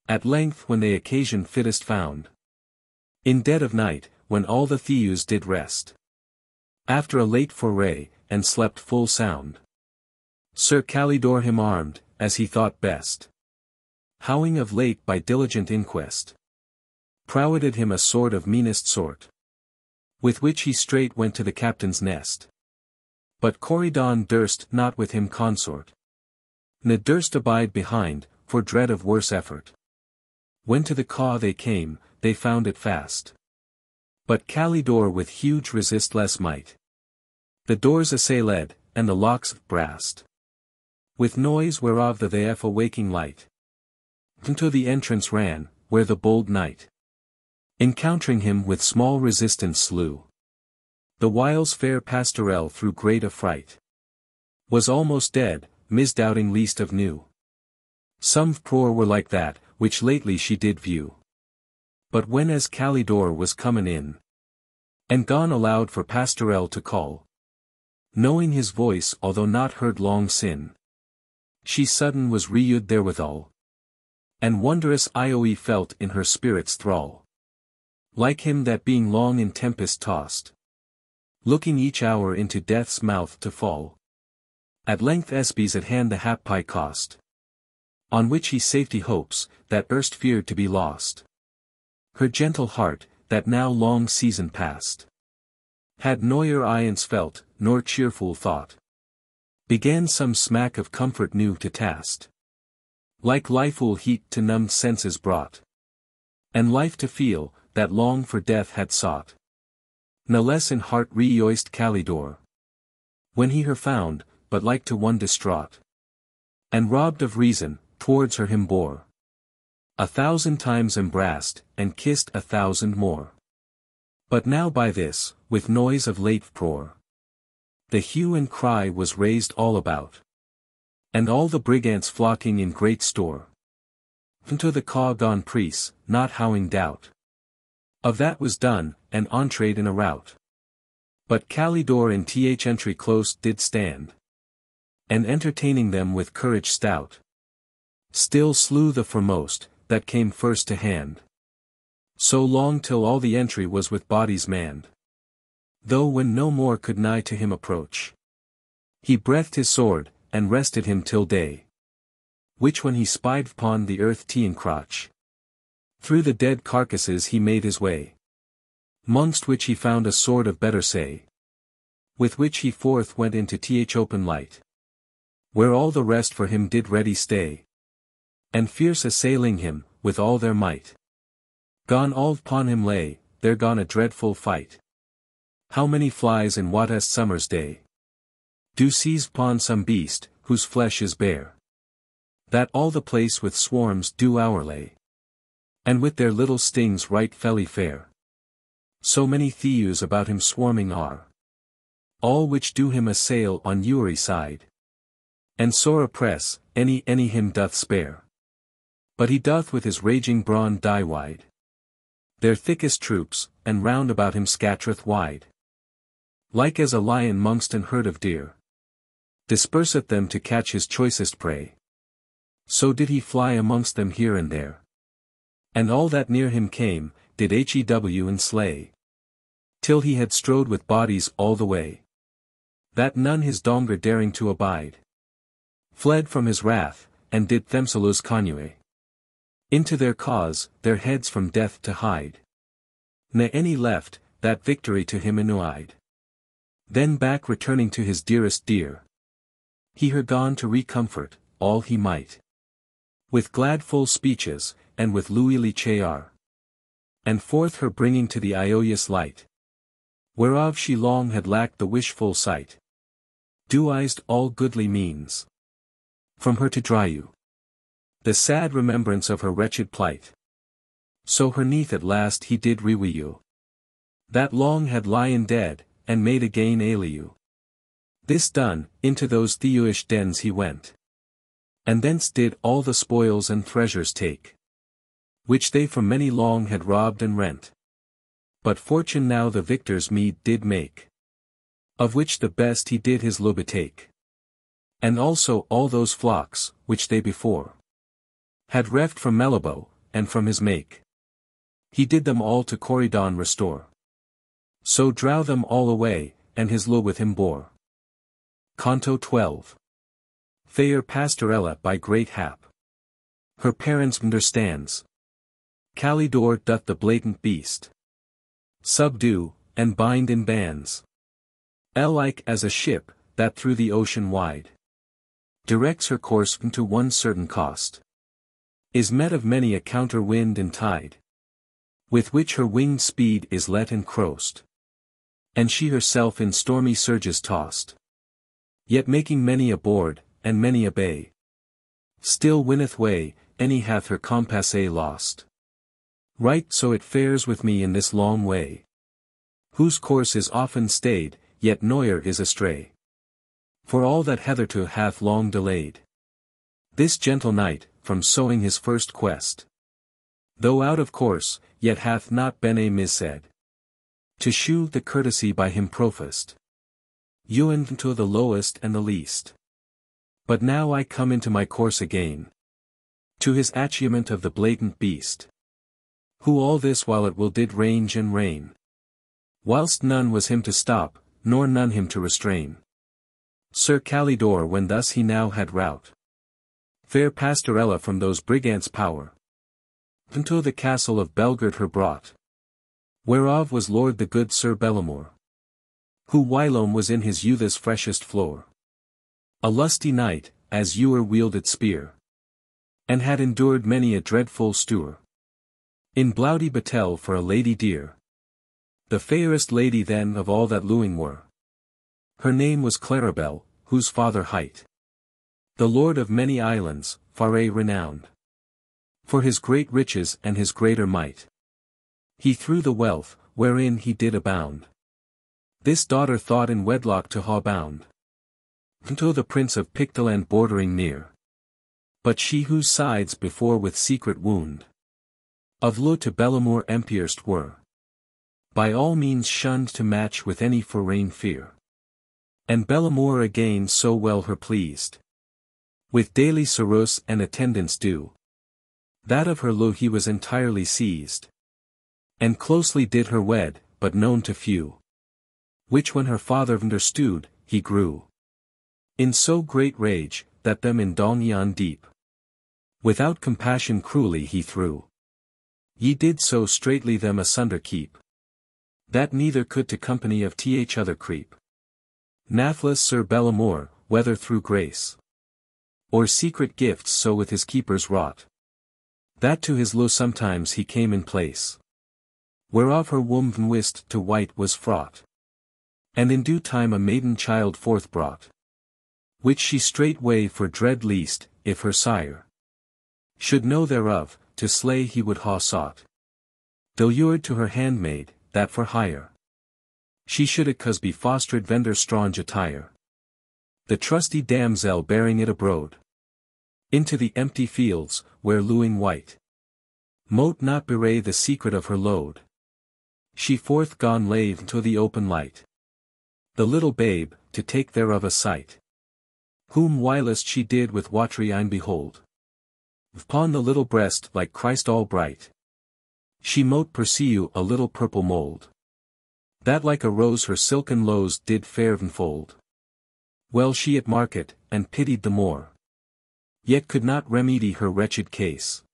At length when they occasion fittest found, in dead of night, when all the thieves did rest, after a late foray, and slept full sound, Sir Calidore him armed, as he thought best, howing of late by diligent inquest, proweded him a sword of meanest sort, with which he straight went to the captain's nest. But Corydon durst not with him consort, ne durst abide behind, for dread of worse effort. When to the caw they came, they found it fast. But Calidore with huge resistless might the doors assailed, and the locks brast, with noise whereof the thef awaking light unto the entrance ran, where the bold knight, encountering him with small resistance slew. The whiles fair pastorelle through great affright was almost dead, misdoubting least of new. Some poor were like that, which lately she did view. But when as Calidore was comen in, and gone aloud for pastorelle to call, knowing his voice although not heard long sin, she sudden was reused therewithal, and wondrous ioe felt in her spirit's thrall. Like him that being long in tempest tossed, looking each hour into death's mouth to fall, at length espies at hand the hap cost, on which he safety hopes, that erst feared to be lost. Her gentle heart, that now long season past, had noyer iance felt, nor cheerful thought, began some smack of comfort new to tast. Like lifefull heat to numbed senses brought, and life to feel, that long for death had sought. No less in heart rejoiced Calidore, when he her found, but like to one distraught, and robbed of reason, towards her him bore 1,000 times embraced, and kissed 1,000 more. But now by this, with noise of late prore, the hue and cry was raised all about, and all the brigands flocking in great store, unto the caw gone priest, not howing doubt of that was done, and entreed in a rout. But Calidore in th entry close did stand, and entertaining them with courage stout, still slew the foremost, that came first to hand. So long till all the entry was with bodies manned. Though when no more could nigh to him approach, he breathed his sword, and rested him till day, which when he spied upon the earth t encroach, through the dead carcasses he made his way, mongst which he found a sword of better say, with which he forth went into th open light, where all the rest for him did ready stay, and fierce assailing him, with all their might, gone all upon him lay, there gone a dreadful fight. How many flies in what a summer's day, Do seize upon some beast, whose flesh is bare. That all the place with swarms do overlay. And with their little stings right felly fare. So many thieves about him swarming are. All which do him assail on every side. And sore oppress, any him doth spare. But he doth with his raging brawn die wide. Their thickest troops, and round about him scattereth wide. Like as a lion mongst an herd of deer. Disperseth them to catch his choicest prey. So did he fly amongst them here and there. And all that near him came, did hew and slay. Till he had strode with bodies all the way. That none his donger daring to abide. Fled from his wrath, and did themselves conue. Into their cause, their heads from death to hide. Ne any left, that victory to him annoyed. Then back returning to his dearest dear. He her gone to recomfort, all he might. With glad full speeches, and with luily chear. And forth her bringing to the Iolius light. Whereof she long had lacked the wishful sight. Devised all goodly means. From her to dry you. The sad remembrance of her wretched plight. So her neath at last he did rewie you. That long had lien dead, and made again aliu. This done, into those thievish dens he went. And thence did all the spoils and treasures take. Which they from many long had robbed and rent. But fortune now the victor's meed did make. Of which the best he did his lube take. And also all those flocks, which they before had reft from Melibœ, and from his make. He did them all to Corydon restore. So drow them all away, and his lube with him bore. Canto 12. Fair Pastorella by great hap. Her parents understands. Calidore doth the blatant beast subdue, and bind in bands. Like as a ship, that through the ocean wide directs her course into one certain coast. Is met of many a counter wind and tide. With which her winged speed is let and crossed. And she herself in stormy surges tossed. Yet making many a board, and many a bay. Still winneth way, any hath her compasse lost. Right so it fares with me in this long way. Whose course is often stayed, yet noyer is astray. For all that hitherto hath long delayed. This gentle knight, from sowing his first quest. Though out of course, yet hath not been a missaid. To shew the courtesy by him professed. Ewen to the lowest and the least. But now I come into my course again. To his achievement of the blatant beast. Who all this while it will did range and reign. Whilst none was him to stop, nor none him to restrain. Sir Calidore when thus he now had rout. Fair Pastorella from those brigands' power. Unto the castle of Belgard her brought. Whereof was lord the good Sir Bellamore. Who whilome was in his youth's freshest floor. A lusty knight, as ewer wielded spear. And had endured many a dreadful stour. In bloudy battle for a lady dear. The fairest lady then of all that luing were. Her name was Claribel, whose father hight. The lord of many islands, Faerie renowned. For his great riches and his greater might. He threw the wealth, wherein he did abound. This daughter thought in wedlock to ha bound. Unto the prince of Pictoland bordering near. But she whose sides before with secret wound. Of lo to Bellamore empierced were. By all means shunned to match with any foreign fear. And Bellamore again so well her pleased. With daily sorrows and attendance due. That of her lo he was entirely seized. And closely did her wed, but known to few. Which when her father understood, he grew. In so great rage, that them in Dongyan deep. Without compassion cruelly he threw. Ye did so straitly them asunder keep. That neither could to company of th other creep. Nathless Sir Bellamore, whether through grace. Or secret gifts so with his keepers wrought. That to his lo sometimes he came in place. Whereof her womb wist to white was fraught. And in due time a maiden child forth brought. which she straightway for dread least, if her sire should know thereof, to slay he would ha sought. Though lured to her handmaid, that for hire she should it cause be fostered vendor strange attire. The trusty damsel bearing it abroad into the empty fields, where lewing white mote not bewray the secret of her load. She forth gone lave to the open light, the little babe, to take thereof a sight, whom whilst she did with watery eyne behold, upon the little breast like Christ all bright, she mote perceive a little purple mold, that like a rose her silken lows did fair enfold. Well she it market, and pitied the more, yet could not remedy her wretched case,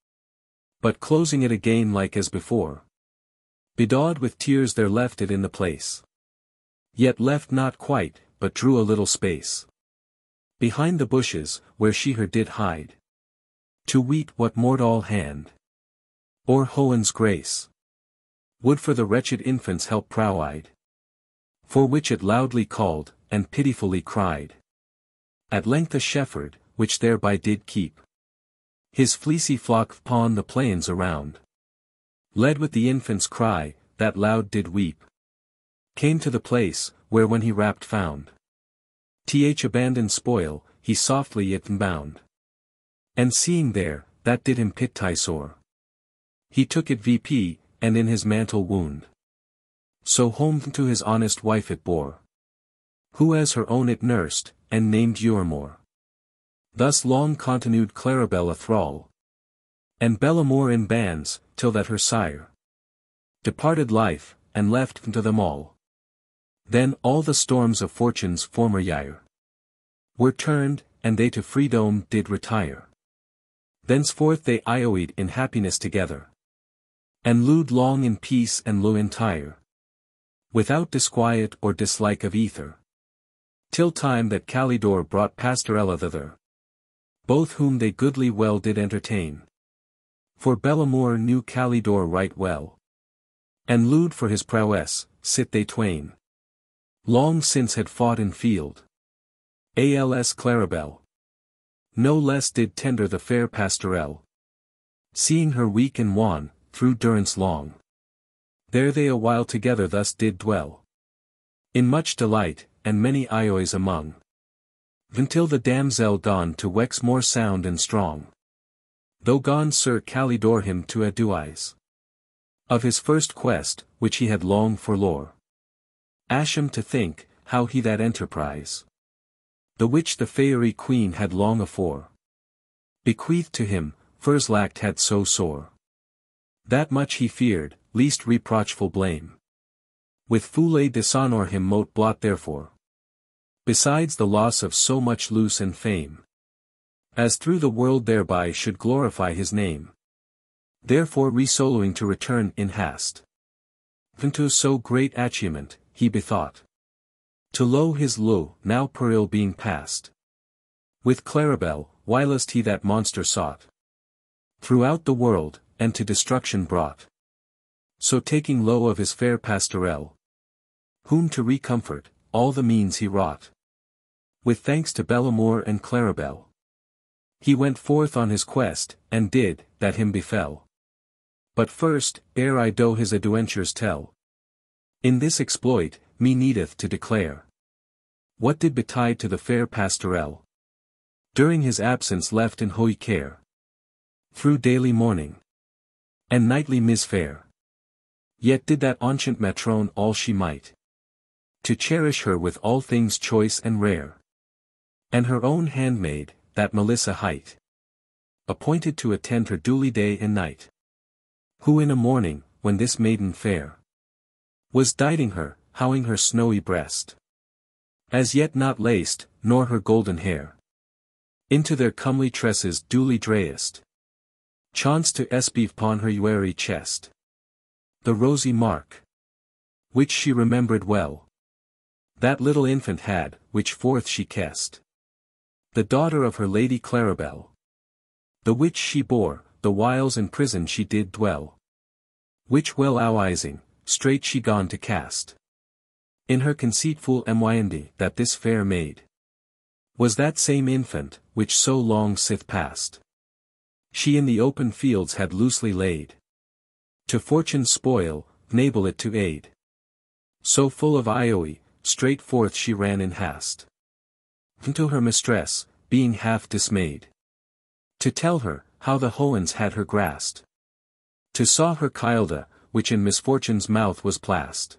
but closing it again like as before, bedawed with tears there left it in the place. Yet left not quite, but drew a little space behind the bushes, where she her did hide, to weet what mortal hand, or Hohen's grace, would for the wretched infant's help provide. For which it loudly called, and pitifully cried. At length a shepherd, which thereby did keep his fleecy flock upon the plains around, led with the infant's cry, that loud did weep, came to the place, where when he rapt found abandoned spoil, he softly it bound. And seeing there, that did him pity sore, he took it vp, and in his mantle wound, so home to his honest wife it bore, who as her own it nursed, and named Euremore. Thus long continued Claribel a thrall, and Bellamore in bands, till that her sire departed life, and left to them all. Then all the storms of fortune's former yire were turned, and they to freedom did retire. Thenceforth they ioed in happiness together, and lewed long in peace and lew entire, without disquiet or dislike of either, till time that Calidore brought Pastorella thither, both whom they goodly well did entertain. For Bellamore knew Calidore right well, and lewed for his prowess, sit they twain long since had fought in field. Als Claribel no less did tender the fair Pastorelle, seeing her weak and wan, through durance long. There they a while together thus did dwell, in much delight, and many ioys among, until the damsel dawned to wex more sound and strong. Though gone Sir Calidore him to advise of his first quest, which he had long forlore, Asham to think, how he that enterprise, the which the Faerie Queene had long afore bequeathed to him, first lacked had so sore, that much he feared, least reproachful blame, with foule dishonour him mote blot therefore, besides the loss of so much loose and fame, as through the world thereby should glorify his name. Therefore resoluing to return in hast, unto so great achievement, he bethought, to lo his low, now peril being past, with Claribel, whilst he that monster sought, throughout the world, and to destruction brought. So taking lo of his fair Pastorelle, whom to recomfort, all the means he wrought, with thanks to Bellamore and Claribel, he went forth on his quest, and did, that him befell. But first, ere I do his adventures tell, in this exploit, me needeth to declare, what did betide to the fair Pastorelle, during his absence left in holy care, through daily mourning, and nightly misfare. Yet did that ancient matrone all she might, to cherish her with all things choice and rare, and her own handmaid, that Melissa hight, appointed to attend her duly day and night, who in a morning, when this maiden fair was dighting her, howing her snowy breast, as yet not laced, nor her golden hair into their comely tresses duly drayest, chanced to espieve upon her weary chest the rosy mark, which she remembered well, that little infant had, which forth she kest, the daughter of her lady Claribel, the which she bore, the whiles in prison she did dwell, which well awising, straight she gone to cast, in her conceitful emyndy that this fair maid Was that same infant, which so long sith past she in the open fields had loosely laid, to fortune's spoil, enable it to aid. So full of ioe, straight forth she ran in hast unto her mistress, being half dismayed, to tell her, how the Hoans had her grasped, to saw her Calidore, which in misfortune's mouth was plast.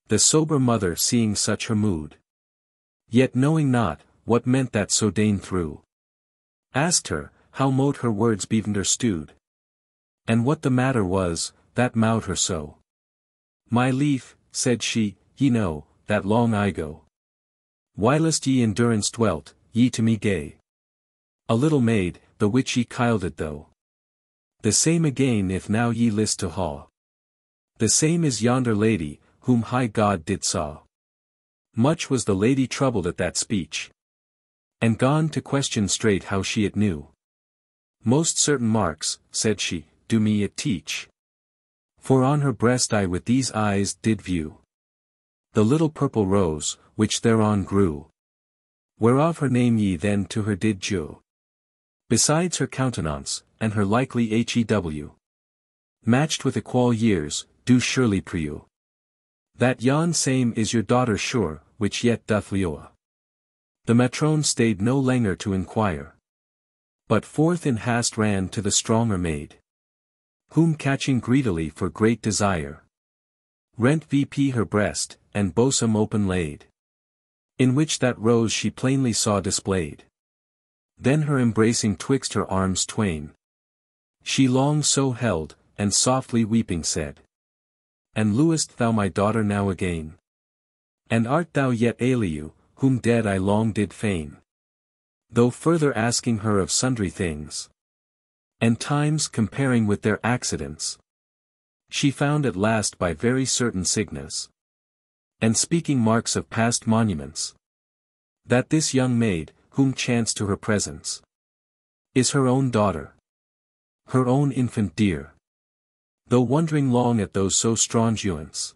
The sober mother seeing such her mood, yet knowing not, what meant that so dane through, asked her, how mote her words be understood, and what the matter was, that mowed her so. My lief, said she, ye know, that long ago, whilst ye in durance dwelt, ye to me gay a little maid, the which ye Calidore though. The same again if now ye list to haw. The same is yonder lady, whom high God did saw. Much was the lady troubled at that speech, and gone to question straight how she it knew. Most certain marks, said she, do me it teach. For on her breast I with these eyes did view the little purple rose, which thereon grew, whereof her name ye then to her did shew. Besides her countenance, and her likely hew, matched with equal years, do surely prew that yon same is your daughter sure, which yet doth leoa. The matrone stayed no langer to inquire, but forth in hast ran to the stronger maid, whom catching greedily for great desire, rent vp her breast, and bosom open laid, in which that rose she plainly saw displayed. Then her embracing twixt her arms twain, she long so held, and softly weeping said, and luest thou my daughter now again? And art thou yet Eliu, whom dead I long did feign? Though further asking her of sundry things, and times comparing with their accidents, she found at last by very certain signs, and speaking marks of past monuments, that this young maid, whom chanced to her presence, is her own daughter, her own infant dear. Though wondering long at those so strong units,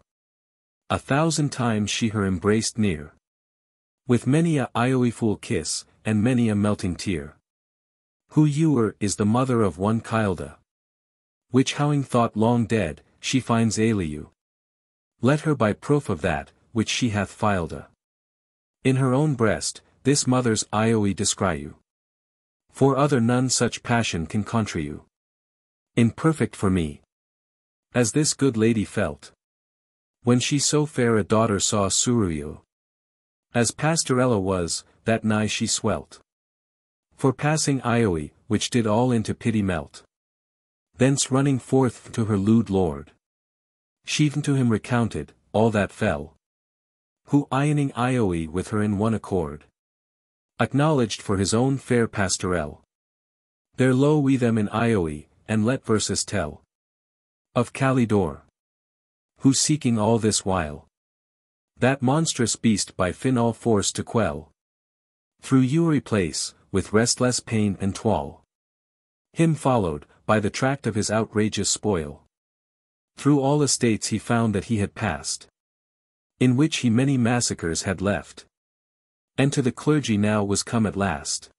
1,000 times she her embraced near, with many a ioeful kiss, and many a melting tear. Who ewer is the mother of one Calidore, which having thought long dead, she finds Eliu. Let her by proof of that, which she hath filed in her own breast, this mother's ioe descry. For other none such passion can contrive, imperfect for me, as this good lady felt, when she so fair a daughter saw Suruyu. As Pastorella was, that nigh she swelt, for passing ioe, which did all into pity melt. Thence running forth to her lewd lord, she to him recounted, all that fell, who ioning ioe with her in one accord, acknowledged for his own fair Pastorelle. There lo we them in ioe, and let verses tell of Calidore, who seeking all this while that monstrous beast by fin all force to quell, through Uri place, with restless pain and toil, him followed, by the tract of his outrageous spoil. Through all estates he found that he had passed, in which he many massacres had left, and to the clergy now was come at last,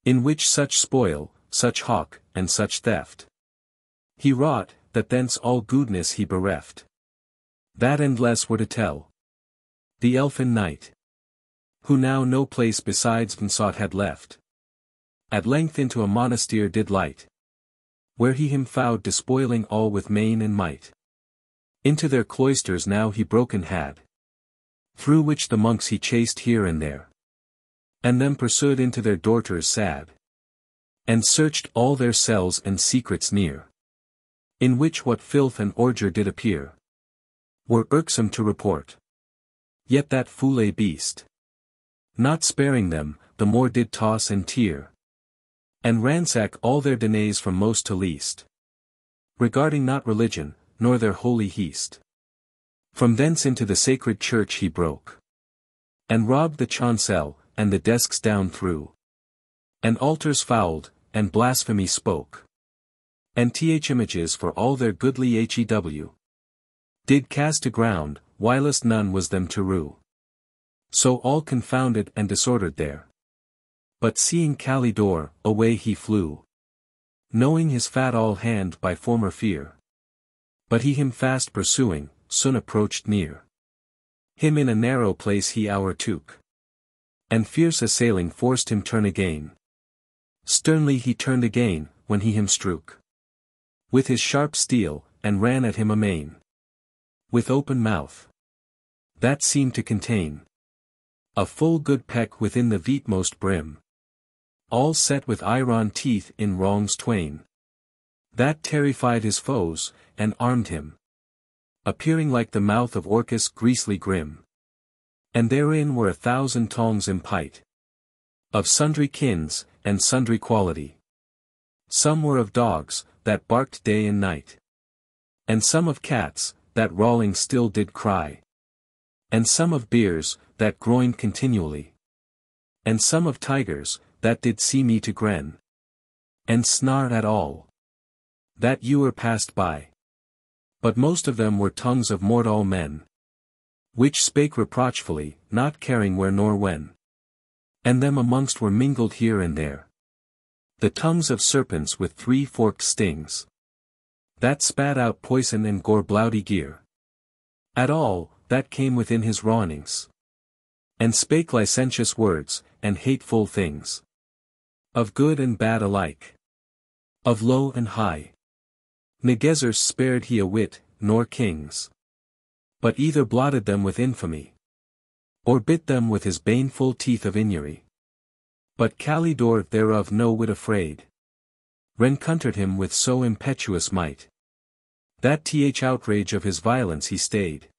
in which such spoil, such hawk, and such theft he wrought, that thence all goodness he bereft. That and less were to tell. The elfin knight, who now no place besides Vinsaught had left, at length into a monastery did light, where he him found despoiling all with main and might. Into their cloisters now he broken had, through which the monks he chased here and there, and them pursued into their dorters sad, and searched all their cells and secrets near, in which what filth and ordure did appear, were irksome to report. Yet that foule beast, not sparing them, the more did toss and tear, and ransack all their denays from most to least, regarding not religion, nor their holy heast. From thence into the sacred church he broke, and robbed the chancel, and the desks down threw, and altars fouled, and blasphemy spoke, and images for all their goodly hew, did cast to ground, whilst none was them to rue. So all confounded and disordered there, But seeing Calidore, away he flew. Knowing his fat all hand by former fear. But he him fast pursuing, soon approached near. Him in a narrow place he overtook. And fierce assailing forced him turn again. Sternly he turned again, when he him strook. With his sharp steel, and ran at him amain. With open mouth. That seemed to contain. A full good peck within the veatmost brim. All set with iron teeth in wrongs twain. That terrified his foes, and armed him. Appearing like the mouth of Orcus griesly grim. And therein were 1,000 tongues impite. Of sundry kins, and sundry quality. Some were of dogs, that barked day and night. And some of cats, that rawling still did cry. And some of bears, that groaned continually. And some of tigers, that did see me to gren. And snarl at all. That ewer passed by. But most of them were tongues of mortal men. Which spake reproachfully, not caring where nor when. And them amongst were mingled here and there. The tongues of serpents with 3 forked stings. That spat out poison and gore bloody gear. At all, that came within his rawings. And spake licentious words, and hateful things. Of good and bad alike. Of low and high. Negezer spared he a whit, nor kings. But either blotted them with infamy. Or bit them with his baneful teeth of injury. But Calidore thereof no whit afraid. Rencountered him with so impetuous might. That outrage of his violence he stayed.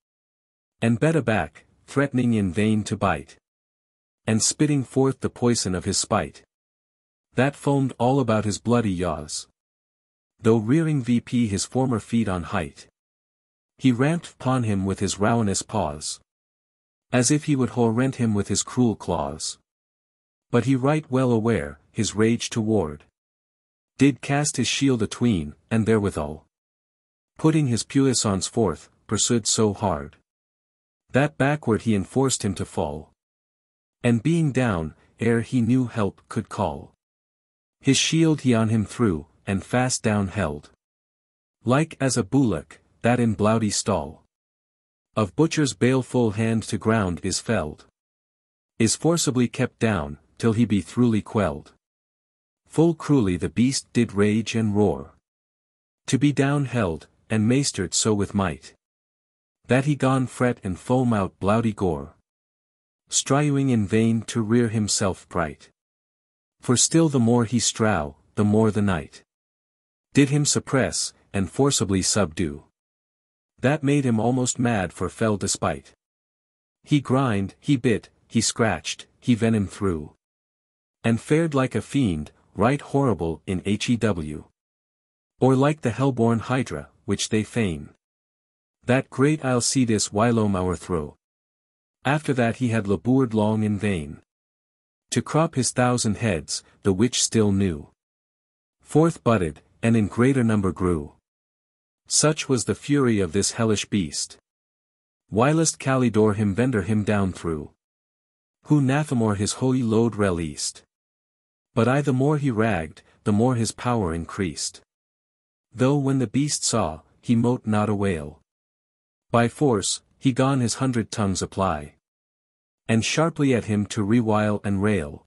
And bet aback, threatening in vain to bite. And spitting forth the poison of his spite. That foamed all about his bloody yaws. Though rearing his former feet on height. He ramped upon him with his ravenous paws. As if he would rent him with his cruel claws. But he right well aware, his rage to ward. Did cast his shield atween, and therewithal. Putting his puissance forth, pursued so hard. That backward he enforced him to fall. And being down, ere he knew help could call. His shield he on him threw, and fast down held. Like as a bullock, that in bloody stall. Of butcher's baleful hand to ground is felled. Is forcibly kept down, till he be throughly quelled. Full cruelly the beast did rage and roar. To be down held, and mastered so with might. That he gone fret and foam out bloody gore. Striving in vain to rear himself bright. For still the more he strow, the more the night. Did him suppress, and forcibly subdue. That made him almost mad for fell despite. He grind, he bit, he scratched, he venom threw. And fared like a fiend, right horrible in HEW. Or like the hell-born hydra, which they feign. That great Alcides whilome o'erthrow. After that he had laboured long in vain. To crop his 1,000 heads, the which still new. Forth budded, and in greater number grew. Such was the fury of this hellish beast. Whilst Calidore him vendor him down threw. Who nathamore his holy load released. But the more he ragged, the more his power increased. Though when the beast saw, he mote not a wail. By force, he gone his 100 tongues apply. And sharply at him to rewile and rail.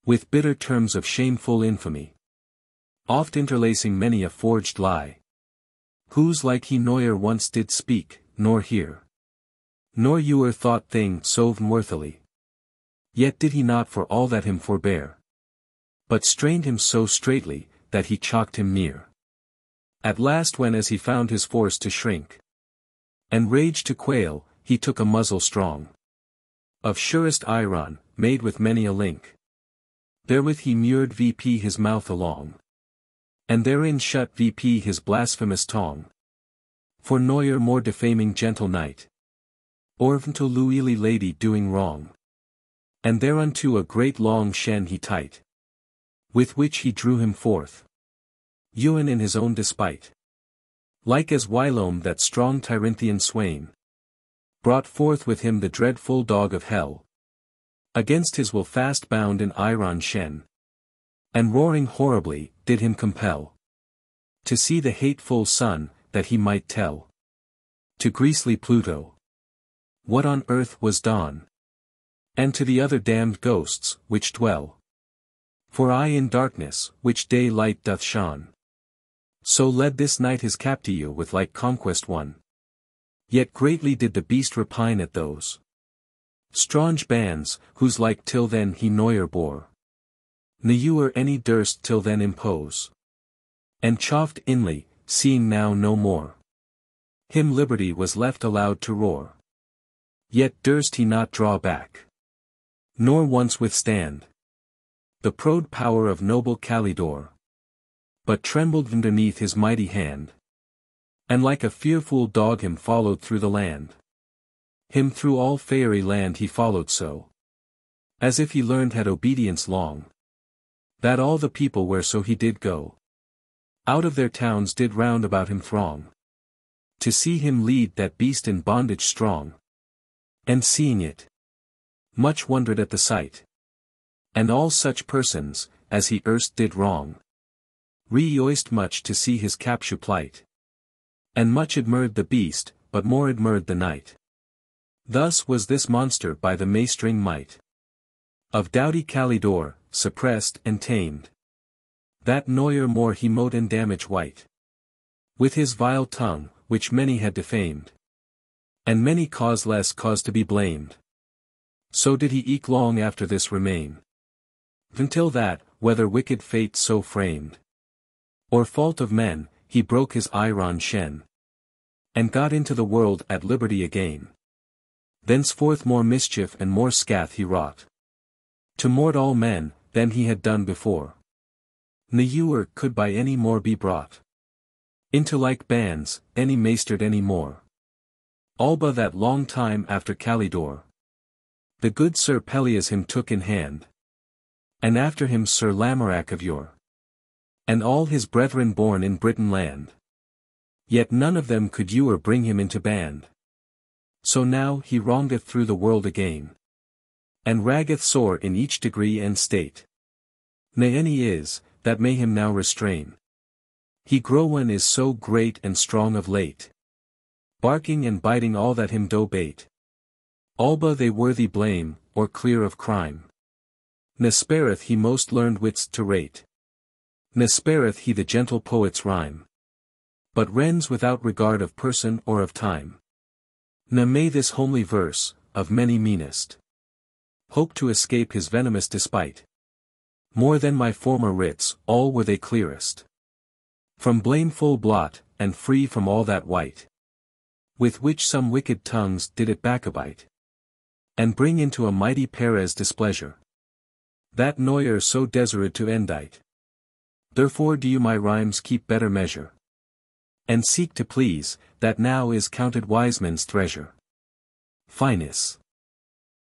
With bitter terms of shameful infamy. Oft interlacing many a forged lie. Whose like he ne'er once did speak, nor hear. Nor ewer thought thing so worthily. Yet did he not for all that him forbear. But strained him so straitly, that he chalked him near. At last when as he found his force to shrink. And rage to quail, he took a muzzle strong. Of surest iron, made with many a link. Therewith he mured his mouth along. And therein shut his blasphemous tongue. For noyer more defaming gentle knight. Or to Louili lady doing wrong. And thereunto a great long shen he tight. With which he drew him forth. Ewan in his own despite. Like as whilome that strong Tyrinthian swain. Brought forth with him the dreadful dog of hell. Against his will fast bound in iron shen. And roaring horribly, did him compel to see the hateful sun, that he might tell to grisly Pluto what on earth was dawn, and to the other damned ghosts, which dwell for aye in darkness, which day light doth shone. So led this knight his captive with like conquest won. Yet greatly did the beast repine at those strange bands, whose like till then he ne'er bore, ne'er any durst till then impose. And chafed inly, seeing now no more him liberty was left allowed to roar. Yet durst he not draw back, nor once withstand the proud power of noble Calidore, but trembled underneath his mighty hand. And like a fearful dog him followed through the land. Him through all fairy land he followed so, as if he learned had obedience long, that all the people whereso he did go, out of their towns did round about him throng, to see him lead that beast in bondage strong. And seeing it, much wondered at the sight. And all such persons, as he erst did wrong, rejoiced much to see his capture plight. And much admired the beast, but more admired the knight. Thus was this monster by the maestring might of doughty Calidore, suppressed and tamed, that ne'er more he mote and damage white with his vile tongue, which many had defamed, and many causeless cause to be blamed. So did he eke long after this remain, until that, whether wicked fate so framed, or fault of men, he broke his iron shen, and got into the world at liberty again. Thenceforth more mischief and more scath he wrought to mort all men, than he had done before. Ne'er could by any more be brought into like bands, any mastered any more. All but that long time after Calidore, the good Sir Peleus him took in hand, and after him Sir Lamorak of yore, and all his brethren born in Britain land. Yet none of them could ewer bring him into band. So now he wrongeth through the world again, and raggeth sore in each degree and state. Ne any is, that may him now restrain. He growen is so great and strong of late, barking and biting all that him do bait. Alba they worthy blame, or clear of crime. Ne spareth he most learned wits to rate. Ne spareth he the gentle poet's rhyme, but rends without regard of person or of time. Ne may this homely verse, of many meanest, hope to escape his venomous despite. More than my former writs, all were they clearest, from blameful blot, and free from all that white, with which some wicked tongues did it backbite, and bring into a mighty Perez displeasure, that ne'er so deserted to endite. Therefore do you my rhymes keep better measure, and seek to please, that now is counted wise men's treasure. Finis.